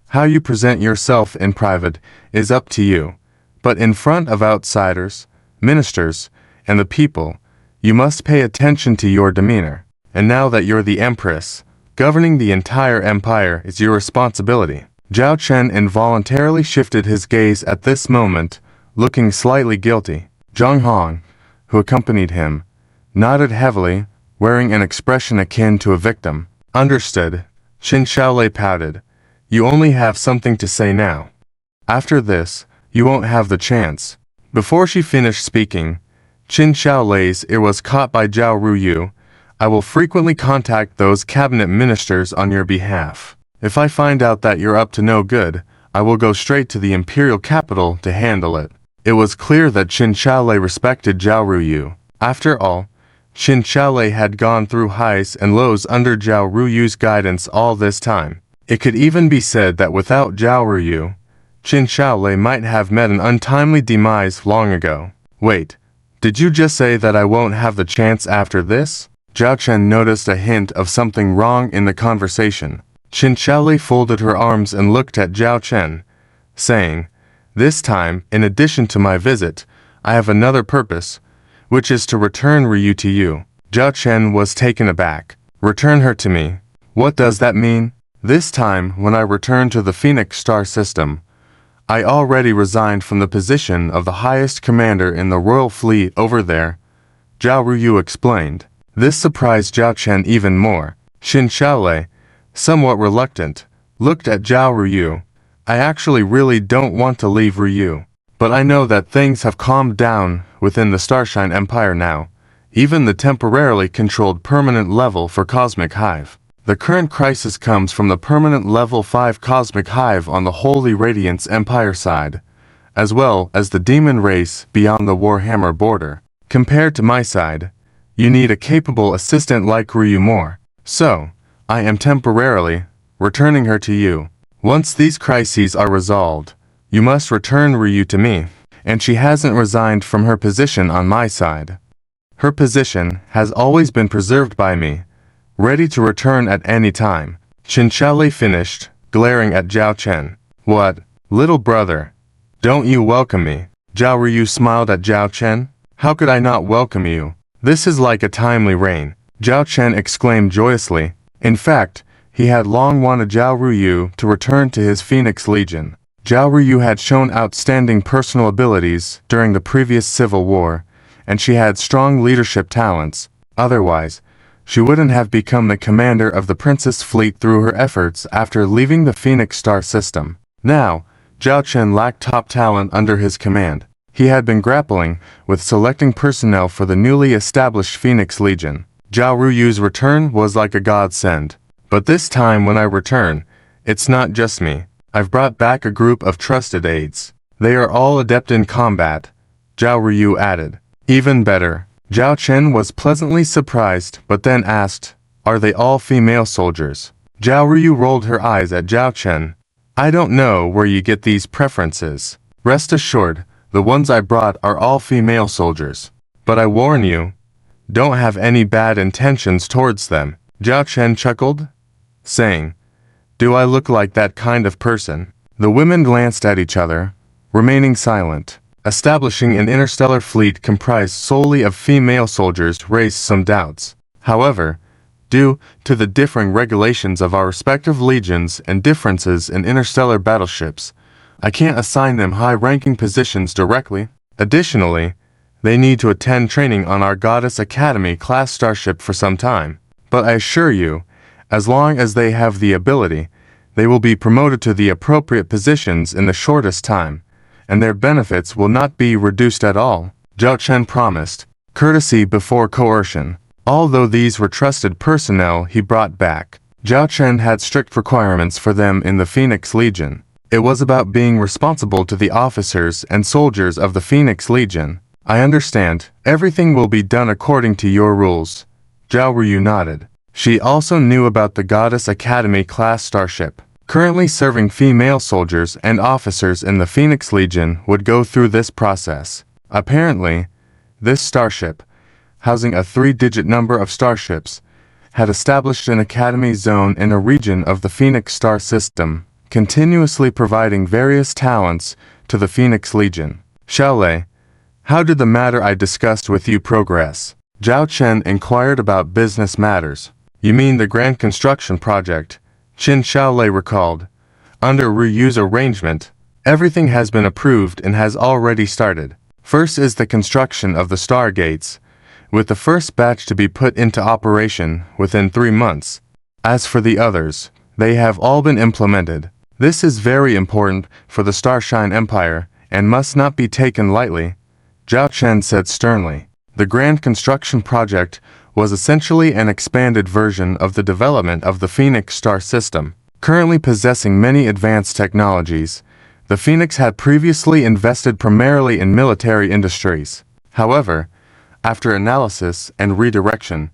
how you present yourself in private is up to you. But in front of outsiders, ministers, and the people, you must pay attention to your demeanor. And now that you're the empress, governing the entire empire is your responsibility." Zhao Chen involuntarily shifted his gaze at this moment, looking slightly guilty. Zhang Hong, who accompanied him, nodded heavily, wearing an expression akin to a victim. "Understood." Qin Xiaolei pouted. "You only have something to say now. After this, you won't have the chance." Before she finished speaking, Qin Xiaolei's ear was caught by Zhao Ruyu. "I will frequently contact those cabinet ministers on your behalf. If I find out that you're up to no good, I will go straight to the imperial capital to handle it." It was clear that Qin Xiaolei respected Zhao Ruyu. After all, Qin Xiaolei had gone through highs and lows under Zhao Ruyu's guidance all this time. It could even be said that without Zhao Ruyu, Qin Xiaolei might have met an untimely demise long ago. "Wait, did you just say that I won't have the chance after this?" Zhao Chen noticed a hint of something wrong in the conversation. Qin Xiaolei folded her arms and looked at Zhao Chen, saying, "This time, in addition to my visit, I have another purpose, which is to return Ryu to you." Zhao Chen was taken aback. "Return her to me? What does that mean?" "This time, when I return to the Phoenix Star system, I already resigned from the position of the highest commander in the royal fleet over there," Zhao Ruyu explained. This surprised Zhao Chen even more. Qin Shaolei, somewhat reluctant, looked at Zhao Ruyu. I actually really don't want to leave Ruyu, but I know that things have calmed down within the Starshine Empire now, even the temporarily controlled permanent level for Cosmic Hive. The current crisis comes from the permanent level 5 Cosmic Hive on the Holy Radiance Empire side, as well as the demon race beyond the Warhammer border. Compared to my side, you need a capable assistant like Ryu more. So, I am temporarily returning her to you. Once these crises are resolved, you must return Ryu to me, and she hasn't resigned from her position on my side. Her position has always been preserved by me, ready to return at any time. Qin Shaolei finished, glaring at Zhao Chen. What, little brother? Don't you welcome me? Zhao Ryu smiled at Zhao Chen. How could I not welcome you? This is like a timely rain, Zhao Chen exclaimed joyously. In fact, he had long wanted Zhao Ryu to return to his Phoenix Legion. Zhao Ryu had shown outstanding personal abilities during the previous Civil War, and she had strong leadership talents. Otherwise, she wouldn't have become the commander of the Princess Fleet through her efforts after leaving the Phoenix Star system. Now, Zhao Chen lacked top talent under his command. He had been grappling with selecting personnel for the newly established Phoenix Legion. Zhao Ruyu's return was like a godsend. But this time when I return, it's not just me. I've brought back a group of trusted aides. They are all adept in combat, Zhao Ryu added. Even better. Zhao Chen was pleasantly surprised but then asked, are they all female soldiers? Zhao Ryu rolled her eyes at Zhao Chen. I don't know where you get these preferences. Rest assured, the ones I brought are all female soldiers. But I warn you, don't have any bad intentions towards them. Zhao Chen chuckled, saying, do I look like that kind of person? The women glanced at each other, remaining silent. Establishing an interstellar fleet comprised solely of female soldiers raised some doubts. However, due to the differing regulations of our respective legions and differences in interstellar battleships, I can't assign them high-ranking positions directly. Additionally, they need to attend training on our Goddess Academy class starship for some time. But I assure you, as long as they have the ability, they will be promoted to the appropriate positions in the shortest time, and their benefits will not be reduced at all, Zhao Chen promised. Courtesy before coercion. Although these were trusted personnel he brought back, Zhao Chen had strict requirements for them in the Phoenix Legion. It was about being responsible to the officers and soldiers of the Phoenix Legion. I understand, everything will be done according to your rules. Zhao Ryu nodded. She also knew about the Goddess Academy class starship. Currently serving female soldiers and officers in the Phoenix Legion would go through this process. Apparently, this starship, housing a 3-digit number of starships, had established an academy zone in a region of the Phoenix Star system, continuously providing various talents to the Phoenix Legion. Shaolei, how did the matter I discussed with you progress? Zhao Chen inquired about business matters. You mean the grand construction project? Qin Shaolei recalled. Under Ryu's arrangement, everything has been approved and has already started. First is the construction of the stargates, with the first batch to be put into operation within 3 months. As for the others, they have all been implemented. This is very important for the Starshine Empire and must not be taken lightly, Zhao Chen said sternly. The grand construction project was essentially an expanded version of the development of the Phoenix Star system. Currently possessing many advanced technologies, the Phoenix had previously invested primarily in military industries. However, after analysis and redirection,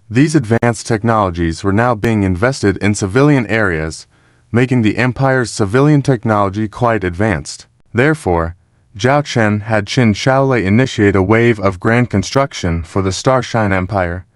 these advanced technologies were now being invested in civilian areas, making the Empire's civilian technology quite advanced. Therefore, Zhao Chen had Qin Shaolei initiate a wave of grand construction for the Starshine Empire,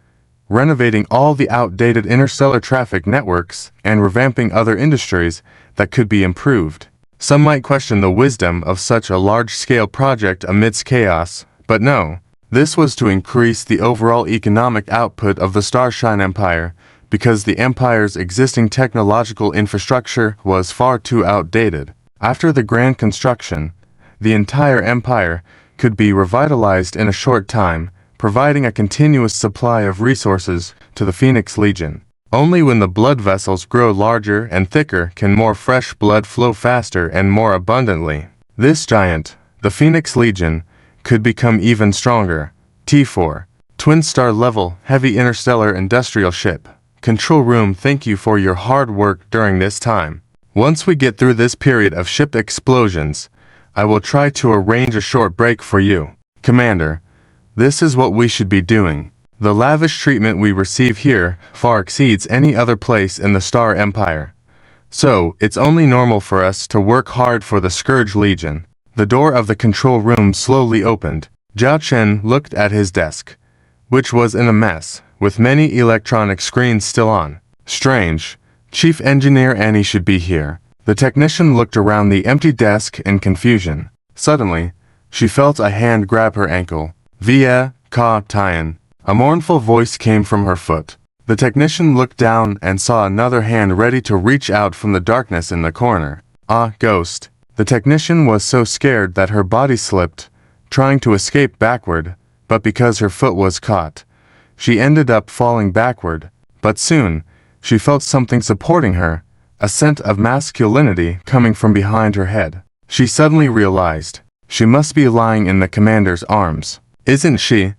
renovating all the outdated interstellar traffic networks and revamping other industries that could be improved. Some might question the wisdom of such a large-scale project amidst chaos, but no, this was to increase the overall economic output of the Starshine Empire, because the Empire's existing technological infrastructure was far too outdated. After the grand construction, the entire Empire could be revitalized in a short time, providing a continuous supply of resources to the Phoenix Legion. Only when the blood vessels grow larger and thicker can more fresh blood flow faster and more abundantly. This giant, the Phoenix Legion, could become even stronger. T4. Twin Star level heavy interstellar industrial ship. Control room, thank you for your hard work during this time. Once we get through this period of ship explosions, I will try to arrange a short break for you. Commander, this is what we should be doing. The lavish treatment we receive here far exceeds any other place in the Star Empire. So, it's only normal for us to work hard for the Scourge Legion. The door of the control room slowly opened. Zhao Chen looked at his desk, which was in a mess, with many electronic screens still on. Strange. Chief Engineer Annie should be here. The technician looked around the empty desk in confusion. Suddenly, she felt a hand grab her ankle. Via, Ka, Tian. A mournful voice came from her foot. The technician looked down and saw another hand ready to reach out from the darkness in the corner. Ah, ghost. The technician was so scared that her body slipped, trying to escape backward, but because her foot was caught, she ended up falling backward. But soon, she felt something supporting her, a scent of masculinity coming from behind her head. She suddenly realized she must be lying in the commander's arms. Isn't she?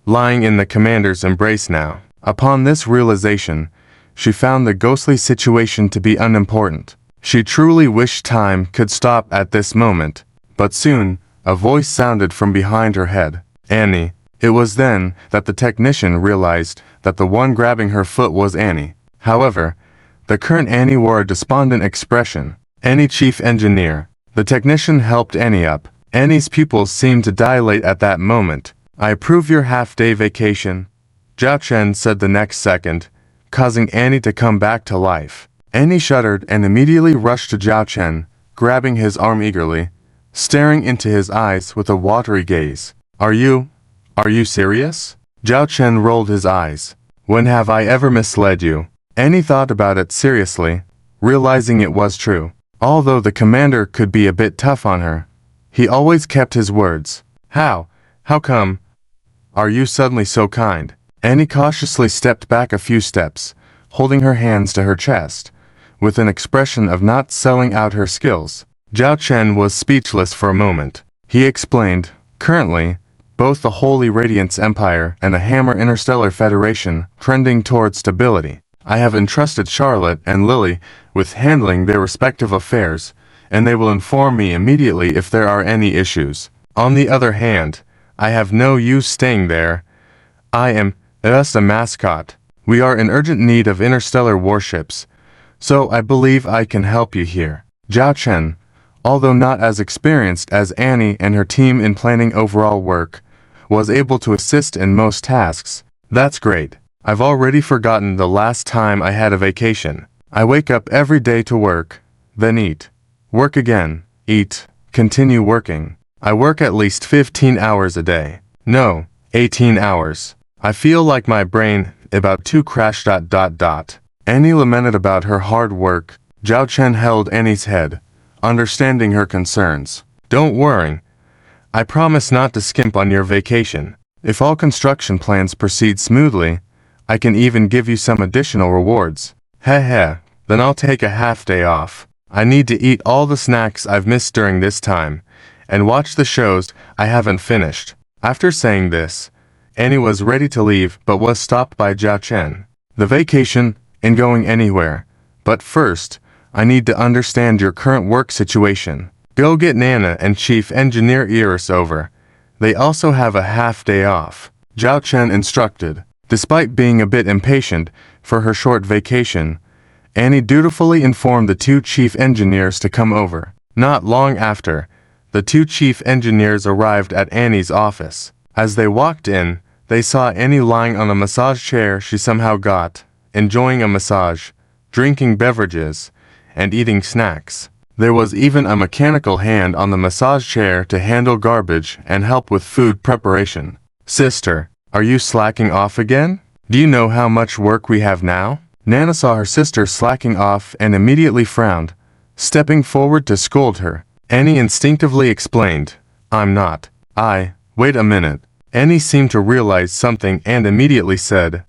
Lying in the commander's embrace now. Upon this realization, she found the ghostly situation to be unimportant. She truly wished time could stop at this moment, but soon, a voice sounded from behind her head. Annie. It was then that the technician realized that the one grabbing her foot was Annie. However, the current Annie wore a despondent expression. Annie, Chief Engineer. The technician helped Annie up. Annie's pupils seemed to dilate at that moment. I approve your half-day vacation, Zhao Chen said the next second, causing Annie to come back to life. Annie shuddered and immediately rushed to Zhao Chen, grabbing his arm eagerly, staring into his eyes with a watery gaze. Are you serious? Zhao Chen rolled his eyes. When have I ever misled you? Annie thought about it seriously, realizing it was true. Although the commander could be a bit tough on her, he always kept his words. How come? Are you suddenly so kind? Annie cautiously stepped back a few steps, holding her hands to her chest, with an expression of not selling out her skills. Zhao Chen was speechless for a moment. He explained, currently, both the Holy Radiance Empire and the Hammer Interstellar Federation trending toward stability. I have entrusted Charlotte and Lily with handling their respective affairs, and they will inform me immediately if there are any issues. On the other hand, I have no use staying there. I am just a mascot. We are in urgent need of interstellar warships, so I believe I can help you here. Zhao Chen, although not as experienced as Annie and her team in planning overall work, was able to assist in most tasks. That's great. I've already forgotten the last time I had a vacation. I wake up every day to work, then eat. Work again, eat, continue working. I work at least 15 hours a day. No, 18 hours. I feel like my brain about to crash. Annie lamented about her hard work. Zhao Chen held Annie's head, understanding her concerns. Don't worry. I promise not to skimp on your vacation. If all construction plans proceed smoothly, I can even give you some additional rewards. Heh, then I'll take a half day off. I need to eat all the snacks I've missed during this time, and watch the shows I haven't finished. After saying this, Annie was ready to leave but was stopped by Zhao Chen. The vacation ain't going anywhere. But first, I need to understand your current work situation. Go get Nana and Chief Engineer Iris over. They also have a half day off. Zhao Chen instructed. Despite being a bit impatient for her short vacation, Annie dutifully informed the two chief engineers to come over. Not long after, the two chief engineers arrived at Annie's office. As they walked in, they saw Annie lying on a massage chair she somehow got, enjoying a massage, drinking beverages, and eating snacks. There was even a mechanical hand on the massage chair to handle garbage and help with food preparation. Sister, are you slacking off again? Do you know how much work we have now? Nana saw her sister slacking off and immediately frowned, stepping forward to scold her. Annie instinctively explained, I'm not. Wait a minute. Annie seemed to realize something and immediately said,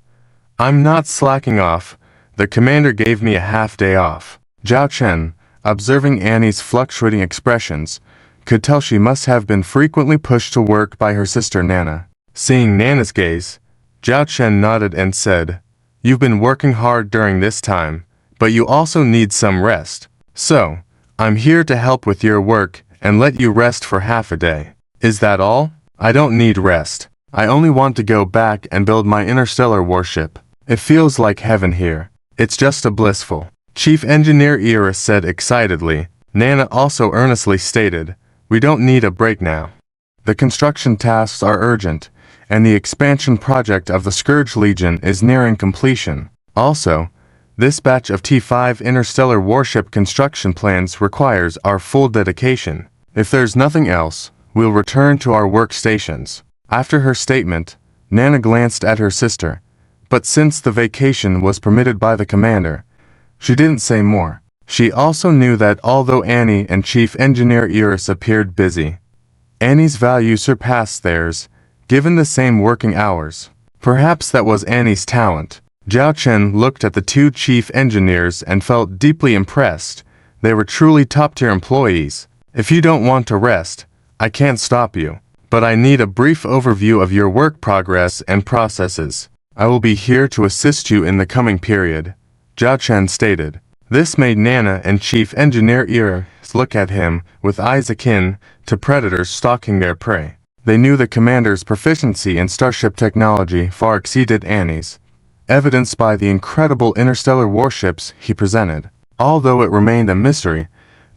"I'm not slacking off. The commander gave me a half-day off." Zhao Chen, observing Annie's fluctuating expressions, could tell she must have been frequently pushed to work by her sister Nana. Seeing Nana's gaze, Zhao Chen nodded and said, "You've been working hard during this time, but you also need some rest. So, I'm here to help with your work and let you rest for half a day." "Is that all?" "I don't need rest. I only want to go back and build my interstellar warship. It feels like heaven here. It's just a blissful." Chief Engineer Iris said excitedly. Nana also earnestly stated, "We don't need a break now. The construction tasks are urgent, and the expansion project of the Scourge Legion is nearing completion. Also, this batch of T5 interstellar warship construction plans requires our full dedication. If there's nothing else, we'll return to our workstations." After her statement, Nana glanced at her sister, but since the vacation was permitted by the commander, she didn't say more. She also knew that although Annie and Chief Engineer Iris appeared busy, Annie's value surpassed theirs, given the same working hours. Perhaps that was Annie's talent. Zhao Chen looked at the two chief engineers and felt deeply impressed. They were truly top-tier employees. "If you don't want to rest, I can't stop you. But I need a brief overview of your work progress and processes. I will be here to assist you in the coming period," Zhao Chen stated. This made Nana and Chief Engineer Iris look at him with eyes akin to predators stalking their prey. They knew the commander's proficiency in starship technology far exceeded Annie's, evidenced by the incredible interstellar warships he presented. Although it remained a mystery,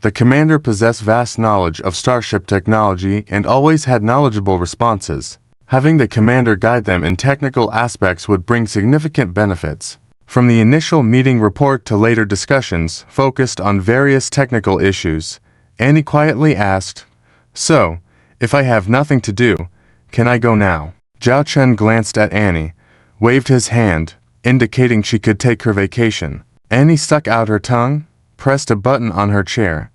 the commander possessed vast knowledge of starship technology and always had knowledgeable responses. Having the commander guide them in technical aspects would bring significant benefits. From the initial meeting report to later discussions focused on various technical issues, Annie quietly asked, "So, if I have nothing to do, can I go now?" Zhao Chen glanced at Annie, waved his hand, indicating she could take her vacation. Annie stuck out her tongue, pressed a button on her chair,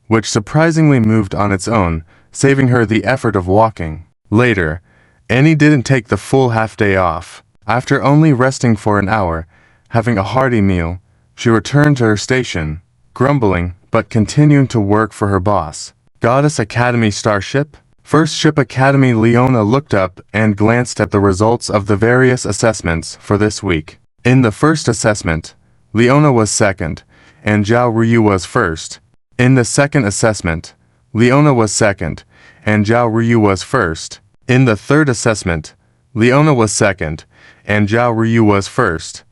which surprisingly moved on its own, saving her the effort of walking. Later, Annie didn't take the full half-day off. After only resting for an hour, having a hearty meal, she returned to her station, grumbling but continuing to work for her boss. Goddess Academy Starship? First Ship Academy. Leona looked up and glanced at the results of the various assessments for this week. In the first assessment, Leona was second, and Zhao Ruyu was first. In the second assessment, Leona was second, and Zhao Ruyu was first. In the third assessment, Leona was second, and Zhao Ruyu was first.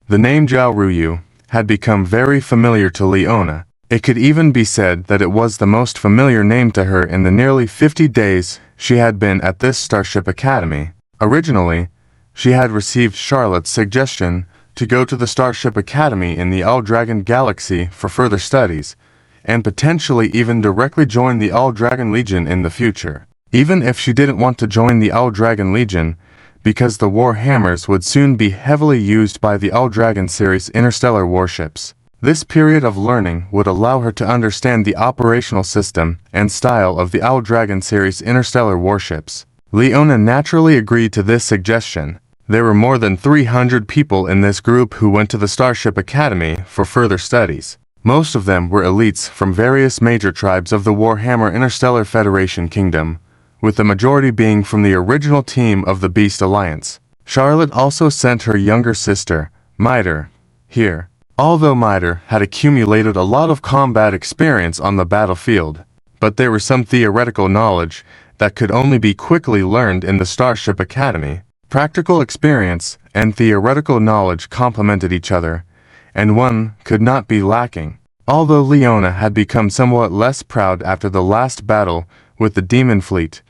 The name Zhao Ruyu had become very familiar to Leona. It could even be said that it was the most familiar name to her in the nearly 50 days she had been at this Starship Academy. Originally, she had received Charlotte's suggestion to go to the Starship Academy in the All-Dragon Galaxy for further studies, and potentially even directly join the All-Dragon Legion in the future. Even if she didn't want to join the All-Dragon Legion, because the Warhammers would soon be heavily used by the All-Dragon series interstellar warships. This period of learning would allow her to understand the operational system and style of the All-Dragon series interstellar warships. Leona naturally agreed to this suggestion. There were more than 300 people in this group who went to the Starship Academy for further studies. Most of them were elites from various major tribes of the Warhammer Interstellar Federation Kingdom, with the majority being from the original team of the Beast Alliance. Charlotte also sent her younger sister, Miter, here. Although Miter had accumulated a lot of combat experience on the battlefield, but there was some theoretical knowledge that could only be quickly learned in the Starship Academy. Practical experience and theoretical knowledge complemented each other, and one could not be lacking. Although Leona had become somewhat less proud after the last battle with the Demon Fleet,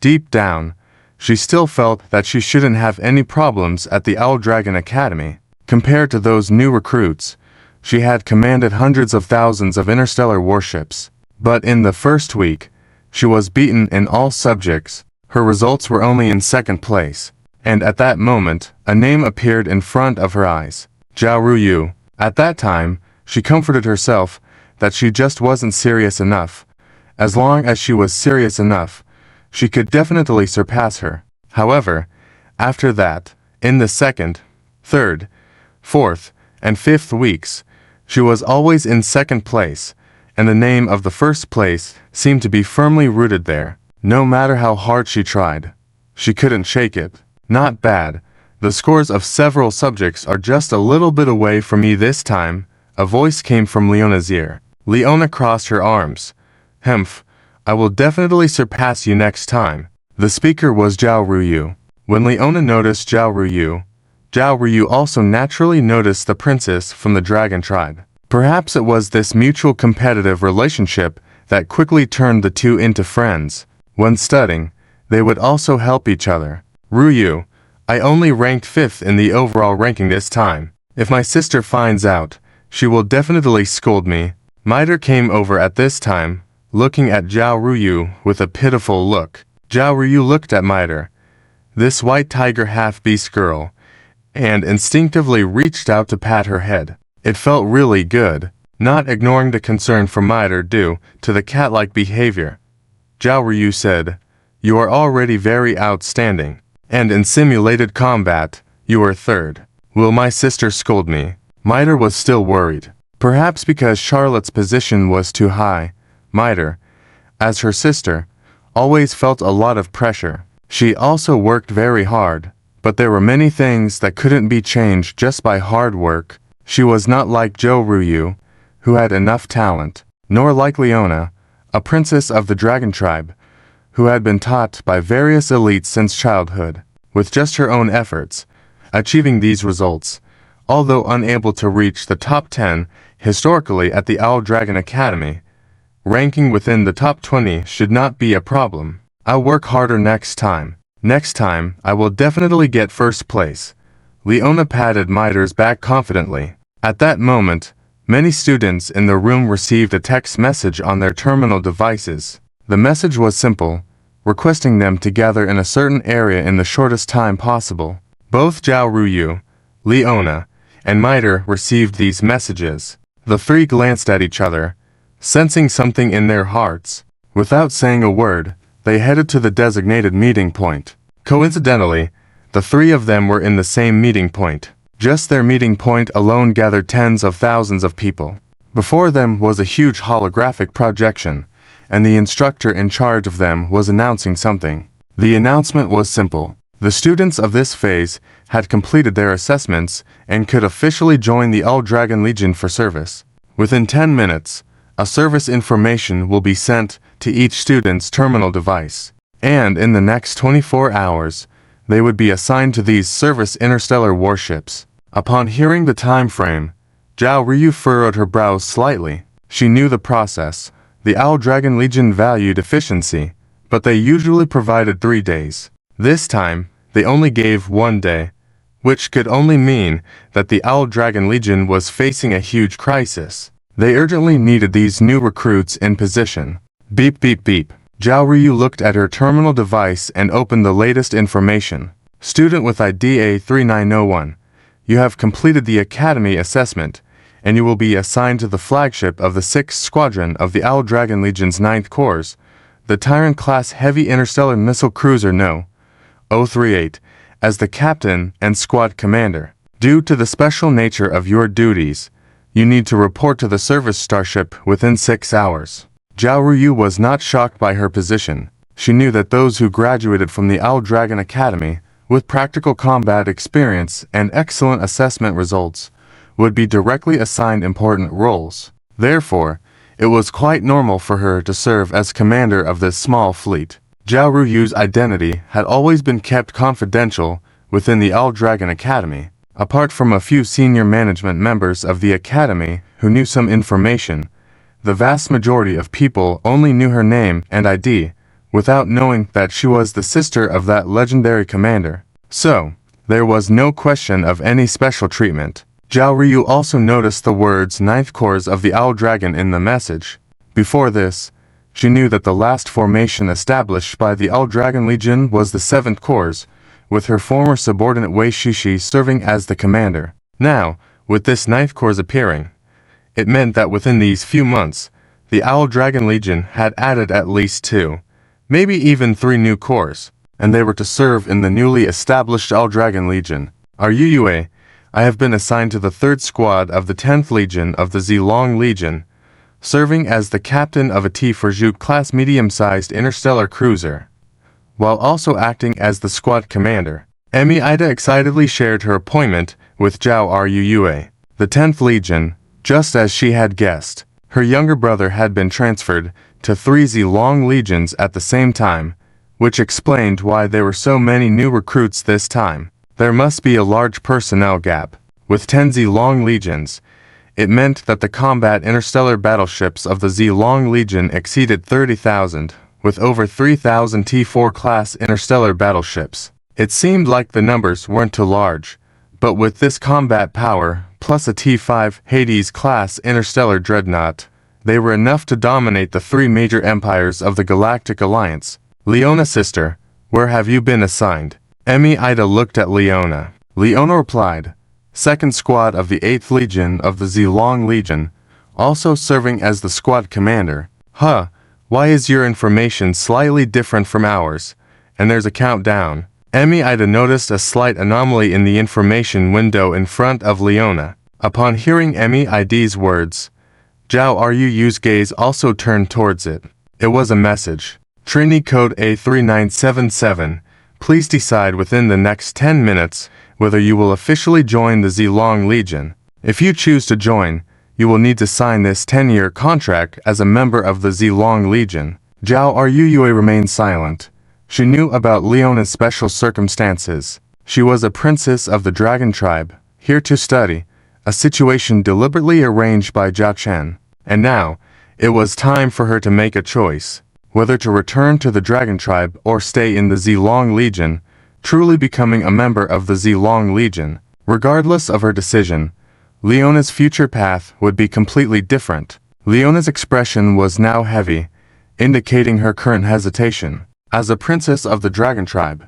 deep down, she still felt that she shouldn't have any problems at the All-Dragon Academy. Compared to those new recruits, she had commanded hundreds of thousands of interstellar warships. But in the first week, she was beaten in all subjects. Her results were only in second place. And at that moment, a name appeared in front of her eyes. Zhao Ruyu. At that time, she comforted herself that she just wasn't serious enough. As long as she was serious enough, she could definitely surpass her. However, after that, in the second, third, fourth, and fifth weeks, she was always in second place, and the name of the first place seemed to be firmly rooted there. No matter how hard she tried, she couldn't shake it. Not bad. The scores of several subjects are just a little bit away from me this time, a voice came from Leona's ear. Leona crossed her arms. Hemph, I will definitely surpass you next time. The speaker was Zhao Ruyu. When Leona noticed Zhao Ruyu also naturally noticed the princess from the dragon tribe. Perhaps it was this mutual competitive relationship that quickly turned the two into friends. When studying, they would also help each other. Ruyu, I only ranked 5th in the overall ranking this time. If my sister finds out, she will definitely scold me. Miter came over at this time, looking at Zhao Ruyu with a pitiful look. Zhao Ruyu looked at Miter, this white tiger half-beast girl, and instinctively reached out to pat her head. It felt really good, not ignoring the concern from Miter due to the cat-like behavior. Zhao Ruyu said, "You are already very outstanding, and in simulated combat, you are third. Will my sister scold me?" Miter was still worried. Perhaps because Charlotte's position was too high, Miter, as her sister, always felt a lot of pressure. She also worked very hard, but there were many things that couldn't be changed just by hard work. She was not like Zhao Ruyu, who had enough talent, nor like Leona, a princess of the dragon tribe, who had been taught by various elites since childhood. With just her own efforts, achieving these results, although unable to reach the top 10 historically at the Owl Dragon Academy, ranking within the top 20 should not be a problem. I'll work harder next time. Next time, I will definitely get first place. Leona patted Miter's back confidently. At that moment, many students in the room received a text message on their terminal devices. The message was simple, requesting them to gather in a certain area in the shortest time possible. Both Zhao Ruyu, Leona, and Miter received these messages. The three glanced at each other, sensing something in their hearts. Without saying a word, they headed to the designated meeting point. Coincidentally, the three of them were in the same meeting point. Just their meeting point alone gathered tens of thousands of people. Before them was a huge holographic projection, and the instructor in charge of them was announcing something. The announcement was simple. The students of this phase had completed their assessments and could officially join the All Dragon Legion for service. Within 10 minutes, a service information will be sent to each student's terminal device, and in the next 24 hours, they would be assigned to these service interstellar warships. Upon hearing the time frame, Zhao Ruyu furrowed her brows slightly. She knew the process. The Owl Dragon Legion valued efficiency, but they usually provided 3 days. This time, they only gave 1 day, which could only mean that the Owl Dragon Legion was facing a huge crisis. They urgently needed these new recruits in position. Beep beep beep. Zhao Ruyu looked at her terminal device and opened the latest information. Student with ID A3901. You have completed the Academy assessment, and you will be assigned to the flagship of the 6th Squadron of the Owl Dragon Legion's 9th Corps, the Tyrant-class heavy interstellar missile cruiser No. 038, as the captain and squad commander. Due to the special nature of your duties, you need to report to the service starship within 6 hours. Zhao Ruyu was not shocked by her position. She knew that those who graduated from the Owl Dragon Academy with practical combat experience and excellent assessment results would be directly assigned important roles. Therefore, it was quite normal for her to serve as commander of this small fleet. Zhao Ruyu's identity had always been kept confidential within the Owl Dragon Academy. Apart from a few senior management members of the Academy who knew some information, the vast majority of people only knew her name and ID, without knowing that she was the sister of that legendary commander. So, there was no question of any special treatment. Zhao Ruyu also noticed the words 9th Corps of the Owl Dragon in the message. Before this, she knew that the last formation established by the Owl Dragon Legion was the 7th Corps, with her former subordinate Wei Shishi serving as the commander. Now, with this 9th Corps appearing, it meant that within these few months, the Owl Dragon Legion had added at least 2, maybe even 3 new corps. and they were to serve in the newly established L-Dragon Legion. RUUA, I have been assigned to the 3rd Squad of the 10th Legion of the Zilong Legion, serving as the captain of a T-4Zhu-class medium-sized interstellar cruiser, while also acting as the squad commander. Emi Ida excitedly shared her appointment with Zhao Ruua. The 10th Legion, just as she had guessed, her younger brother had been transferred to 3 Zilong Legions at the same time, which explained why there were so many new recruits this time. There must be a large personnel gap. With 10 Zilong Legions, it meant that the combat interstellar battleships of the Zilong Legion exceeded 30,000, with over 3,000 T4-class interstellar battleships. It seemed like the numbers weren't too large, but with this combat power, plus a T5 Hades-class interstellar dreadnought, they were enough to dominate the 3 major empires of the Galactic Alliance. Leona, sister, where have you been assigned? Emi Ida looked at Leona. Leona replied, 2nd Squad of the 8th Legion of the Zilong Legion, also serving as the squad commander. Huh, why is your information slightly different from ours? And there's a countdown. Emi Ida noticed a slight anomaly in the information window in front of Leona. Upon hearing Emi Ida's words, Zhao Ruu's gaze also turned towards it. It was a message. Trini code A3977. Please decide within the next 10 minutes whether you will officially join the Zilong Legion. If you choose to join, you will need to sign this 10-year contract as a member of the Zilong Legion. Zhao Ruua remained silent. She knew about Leona's special circumstances. She was a princess of the Dragon Tribe, here to study, a situation deliberately arranged by Zhao Chen. And now, it was time for her to make a choice, whether to return to the Dragon Tribe or stay in the Zilong Legion, truly becoming a member of the Zilong Legion. Regardless of her decision, Leona's future path would be completely different. Leona's expression was now heavy, indicating her current hesitation. As a princess of the Dragon Tribe,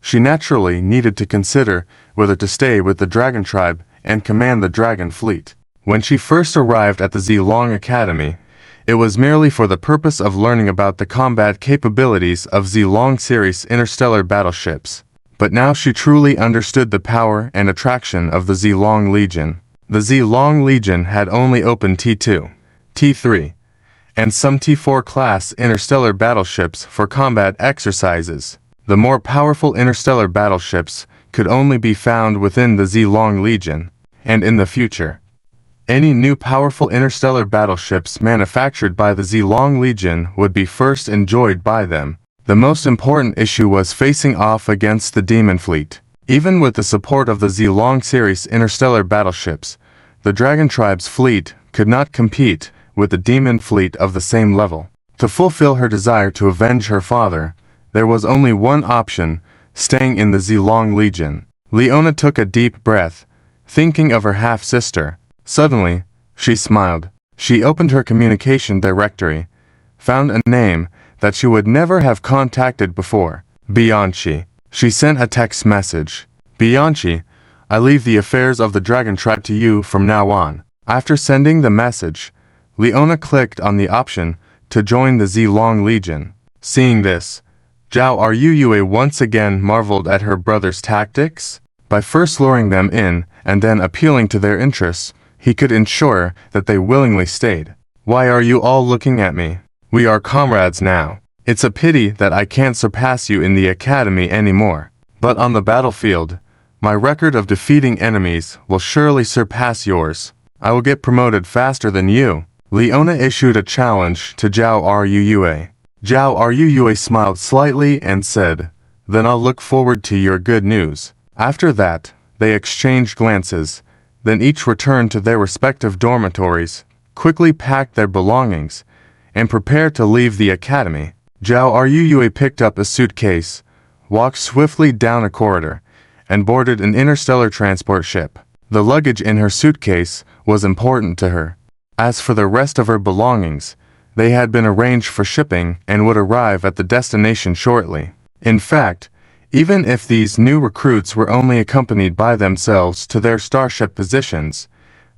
she naturally needed to consider whether to stay with the Dragon Tribe and command the Dragon Fleet. When she first arrived at the Zilong Academy, it was merely for the purpose of learning about the combat capabilities of Zilong series interstellar battleships. But now she truly understood the power and attraction of the Zilong Legion. The Zilong Legion had only opened T2, T3, and some T4-class interstellar battleships for combat exercises. The more powerful interstellar battleships could only be found within the Zilong Legion, and in the future, any new powerful interstellar battleships manufactured by the Zilong Legion would be first enjoyed by them. The most important issue was facing off against the Demon Fleet. Even with the support of the Zilong series interstellar battleships, the Dragon Tribe's fleet could not compete with the Demon Fleet of the same level. To fulfill her desire to avenge her father, there was only one option: staying in the Zilong Legion. Leona took a deep breath, thinking of her half-sister. Suddenly, she smiled. She opened her communication directory, found a name that she would never have contacted before. Bianchi. She sent a text message. Bianchi, I leave the affairs of the Dragon Tribe to you from now on. After sending the message, Leona clicked on the option to join the Zilong Legion. Seeing this, Zhao Ruua once again marveled at her brother's tactics. By first luring them in and then appealing to their interests, he could ensure that they willingly stayed. Why are you all looking at me? We are comrades now. It's a pity that I can't surpass you in the academy anymore. But on the battlefield, my record of defeating enemies will surely surpass yours. I will get promoted faster than you. Leona issued a challenge to Zhao Ruua. Zhao Ruua smiled slightly and said, Then I'll look forward to your good news. After that, they exchanged glances, then each returned to their respective dormitories, quickly packed their belongings, and prepared to leave the academy. Zhao Ruua picked up a suitcase, walked swiftly down a corridor, and boarded an interstellar transport ship. The luggage in her suitcase was important to her. As for the rest of her belongings, they had been arranged for shipping and would arrive at the destination shortly. In fact, even if these new recruits were only accompanied by themselves to their starship positions,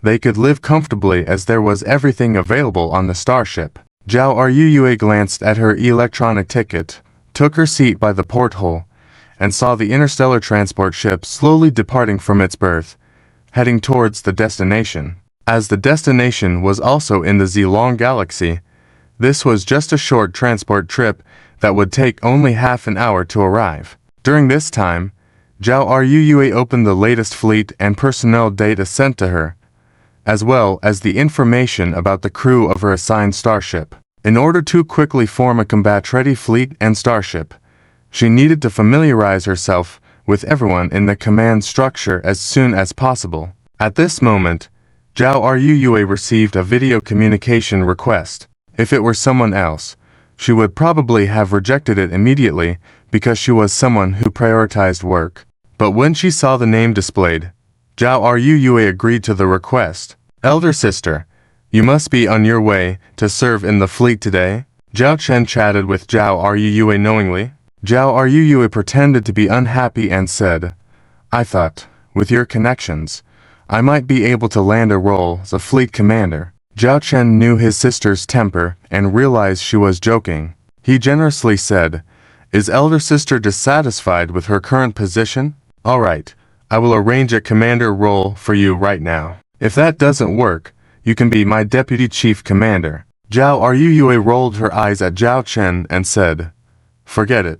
they could live comfortably as there was everything available on the starship. Zhao Ruua glanced at her electronic ticket, took her seat by the porthole, and saw the interstellar transport ship slowly departing from its berth, heading towards the destination. As the destination was also in the Zilong galaxy, this was just a short transport trip that would take only half an hour to arrive. During this time, Zhao Ruyue opened the latest fleet and personnel data sent to her, as well as the information about the crew of her assigned starship. In order to quickly form a combat-ready fleet and starship, she needed to familiarize herself with everyone in the command structure as soon as possible. At this moment, Zhao Ruyue received a video communication request. If it were someone else, she would probably have rejected it immediately because she was someone who prioritized work. But when she saw the name displayed, Zhao Ruyue agreed to the request. "Elder sister, you must be on your way to serve in the fleet today?" Zhao Chen chatted with Zhao Ruyue knowingly. Zhao Ruyue pretended to be unhappy and said, "I thought, with your connections, I might be able to land a role as a fleet commander." Zhao Chen knew his sister's temper and realized she was joking. He generously said, "Is elder sister dissatisfied with her current position? All right, I will arrange a commander role for you right now. If that doesn't work, you can be my deputy chief commander." Zhao Ruyue rolled her eyes at Zhao Chen and said, "Forget it.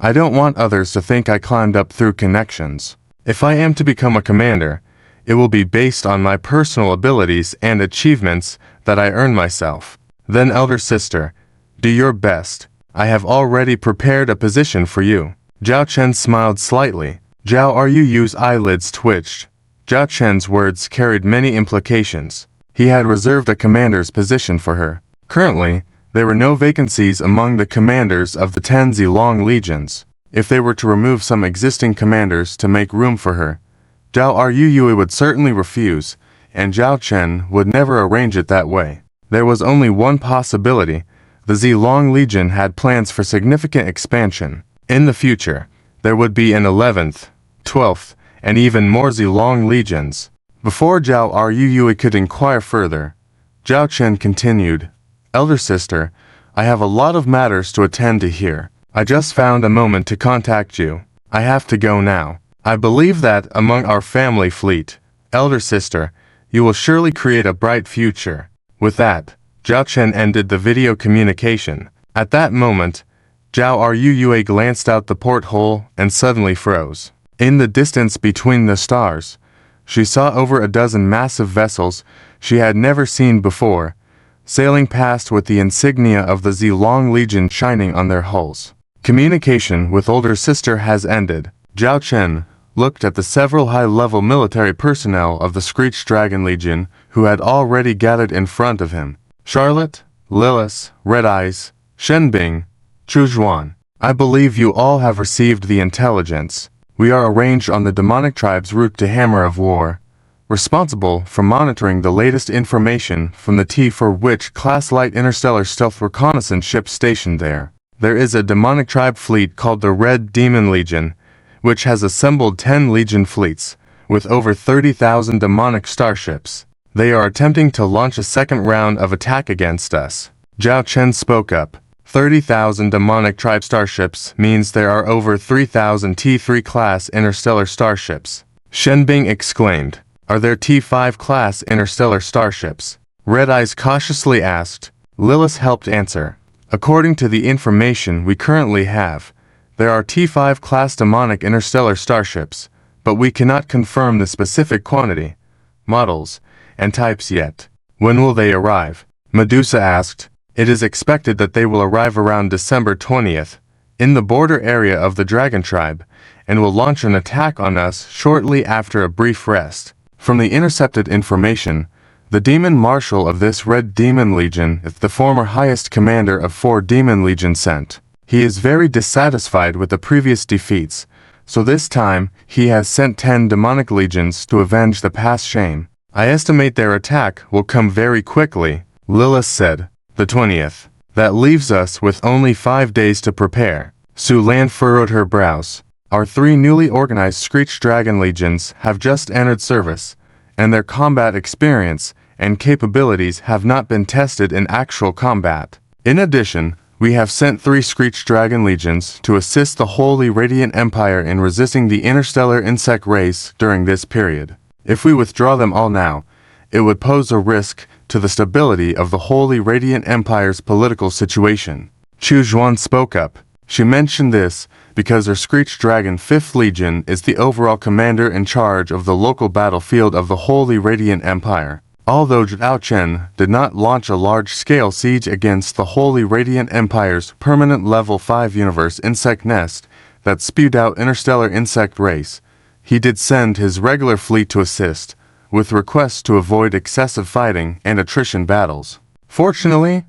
I don't want others to think I climbed up through connections. If I am to become a commander, it will be based on my personal abilities and achievements that I earn myself. Then elder sister, do your best. I have already prepared a position for you." Zhao Chen smiled slightly. Zhao Ruyue's eyelids twitched. Zhao Chen's words carried many implications. He had reserved a commander's position for her. Currently, there were no vacancies among the commanders of the 10 Zilong legions. If they were to remove some existing commanders to make room for her, Zhao Ruyue would certainly refuse, and Zhao Chen would never arrange it that way. There was only one possibility. The Zilong Legion had plans for significant expansion. In the future, there would be an 11th, 12th, and even more Zilong legions. Before Zhao Ruyue could inquire further, Zhao Chen continued, "Elder sister, I have a lot of matters to attend to here. I just found a moment to contact you. I have to go now. I believe that among our family fleet, elder sister, you will surely create a bright future." With that, Zhao Chen ended the video communication. At that moment, Zhao Ruyue glanced out the porthole and suddenly froze. In the distance between the stars, she saw over a dozen massive vessels she had never seen before, sailing past with the insignia of the Zilong Legion shining on their hulls. Communication with older sister has ended. Zhao Chen looked at the several high-level military personnel of the Screech Dragon Legion who had already gathered in front of him. Charlotte, Lilith, Red Eyes, Shenbing, Chuzhuan. I believe you all have received the intelligence. We are arranged on the demonic tribe's route to Hammer of War, responsible for monitoring the latest information from the T4 Witch class light interstellar stealth reconnaissance ship stationed there. There is a demonic tribe fleet called the Red Demon Legion, which has assembled 10 legion fleets, with over 30,000 demonic starships. They are attempting to launch a second round of attack against us. Zhao Chen spoke up. 30,000 demonic tribe starships means there are over 3,000 T3 class interstellar starships. Shenbing exclaimed, "Are there T5 class interstellar starships?" Red Eyes cautiously asked. Lilith helped answer. "According to the information we currently have, there are T5 class demonic interstellar starships, but we cannot confirm the specific quantity, models, and types yet." "When will they arrive?" Medusa asked. "It is expected that they will arrive around December 20th, in the border area of the Dragon Tribe, and will launch an attack on us shortly after a brief rest." From the intercepted information, the Demon Marshal of this Red Demon Legion is the former highest commander of 4 Demon Legions sent. He is very dissatisfied with the previous defeats, so this time he has sent 10 demonic legions to avenge the past shame. "I estimate their attack will come very quickly," Lilith said. "The 20th. That leaves us with only 5 days to prepare." Su Lan furrowed her brows. "Our 3 newly organized Screech Dragon Legions have just entered service, and their combat experience and capabilities have not been tested in actual combat. In addition, We have sent 3 Screech Dragon Legions to assist the Holy Radiant Empire in resisting the interstellar insect race during this period. If we withdraw them all now, it would pose a risk to the stability of the Holy Radiant Empire's political situation. Chu Zhuan spoke up. She mentioned this because her Screech Dragon 5th Legion is the overall commander in charge of the local battlefield of the Holy Radiant Empire. Although Zhao Chen did not launch a large-scale siege against the Holy Radiant Empire's permanent level 5 universe insect nest that spewed out interstellar insect race, he did send his regular fleet to assist, with requests to avoid excessive fighting and attrition battles. Fortunately,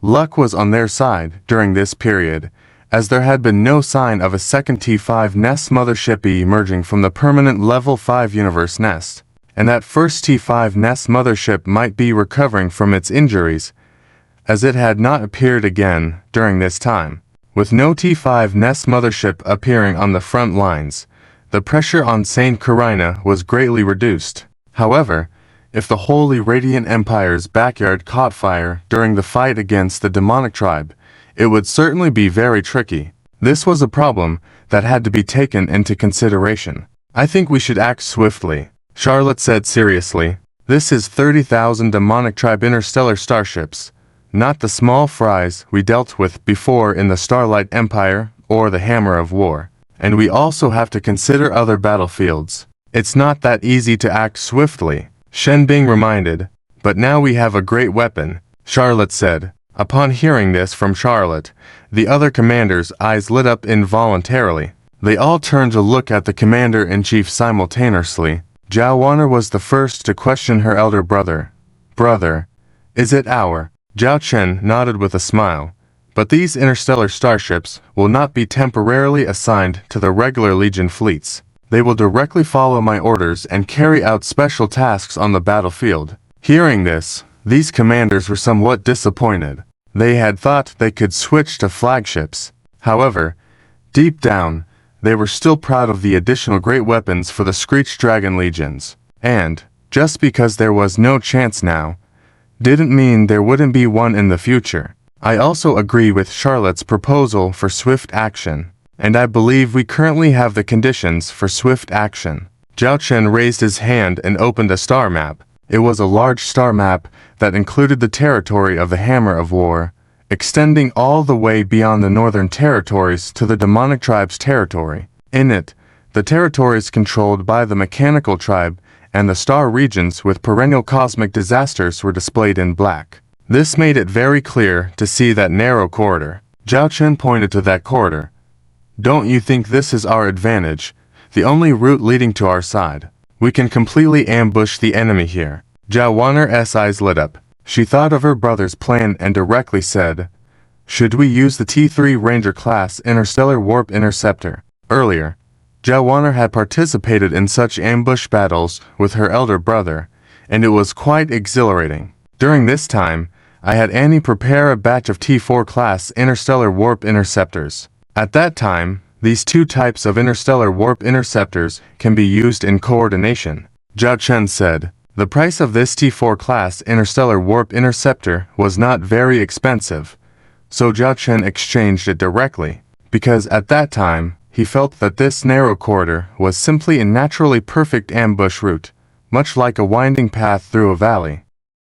luck was on their side during this period, as there had been no sign of a second T5 nest mothership emerging from the permanent level 5 universe nest, and that first T5 nest mothership might be recovering from its injuries, as it had not appeared again during this time. With no T5 nest mothership appearing on the front lines, the pressure on Saint Carina was greatly reduced. However, if the Holy Radiant Empire's backyard caught fire during the fight against the demonic tribe, it would certainly be very tricky. This was a problem that had to be taken into consideration. I think we should act swiftly, Charlotte said seriously. This is 30,000 demonic tribe interstellar starships, not the small fries we dealt with before in the Starlight Empire or the Hammer of War. And we also have to consider other battlefields. It's not that easy to act swiftly, Shen Bing reminded. But now we have a great weapon, Charlotte said. Upon hearing this from Charlotte, the other commanders' eyes lit up involuntarily. They all turned to look at the commander-in-chief simultaneously. Zhao Wanner was the first to question her elder brother. Brother, is it our? Zhao Chen nodded with a smile. But these interstellar starships will not be temporarily assigned to the regular Legion fleets. They will directly follow my orders and carry out special tasks on the battlefield. Hearing this, these commanders were somewhat disappointed. They had thought they could switch to flagships. However, deep down, they were still proud of the additional great weapons for the Screech Dragon Legions. And, just because there was no chance now, didn't mean there wouldn't be one in the future. I also agree with Charlotte's proposal for swift action, and I believe we currently have the conditions for swift action. Zhao Chen raised his hand and opened a star map. It was a large star map that included the territory of the Hammer of War, extending all the way beyond the northern territories to the demonic tribe's territory. In it, the territories controlled by the mechanical tribe and the star regions with perennial cosmic disasters were displayed in black. This made it very clear to see that narrow corridor. Zhao Chen pointed to that corridor. Don't you think this is our advantage, the only route leading to our side? We can completely ambush the enemy here. Zhao Wanner's eyes lit up. She thought of her brother's plan and directly said, should we use the T3 Ranger class Interstellar Warp Interceptor? Earlier, Zhao Wanner had participated in such ambush battles with her elder brother, and it was quite exhilarating. During this time, I had Annie prepare a batch of T4 class Interstellar Warp Interceptors. At that time, these two types of Interstellar Warp Interceptors can be used in coordination. Zhao Chen said, the price of this T4 class Interstellar Warp Interceptor was not very expensive, so Zhao Chen exchanged it directly, because at that time, he felt that this narrow corridor was simply a naturally perfect ambush route, much like a winding path through a valley.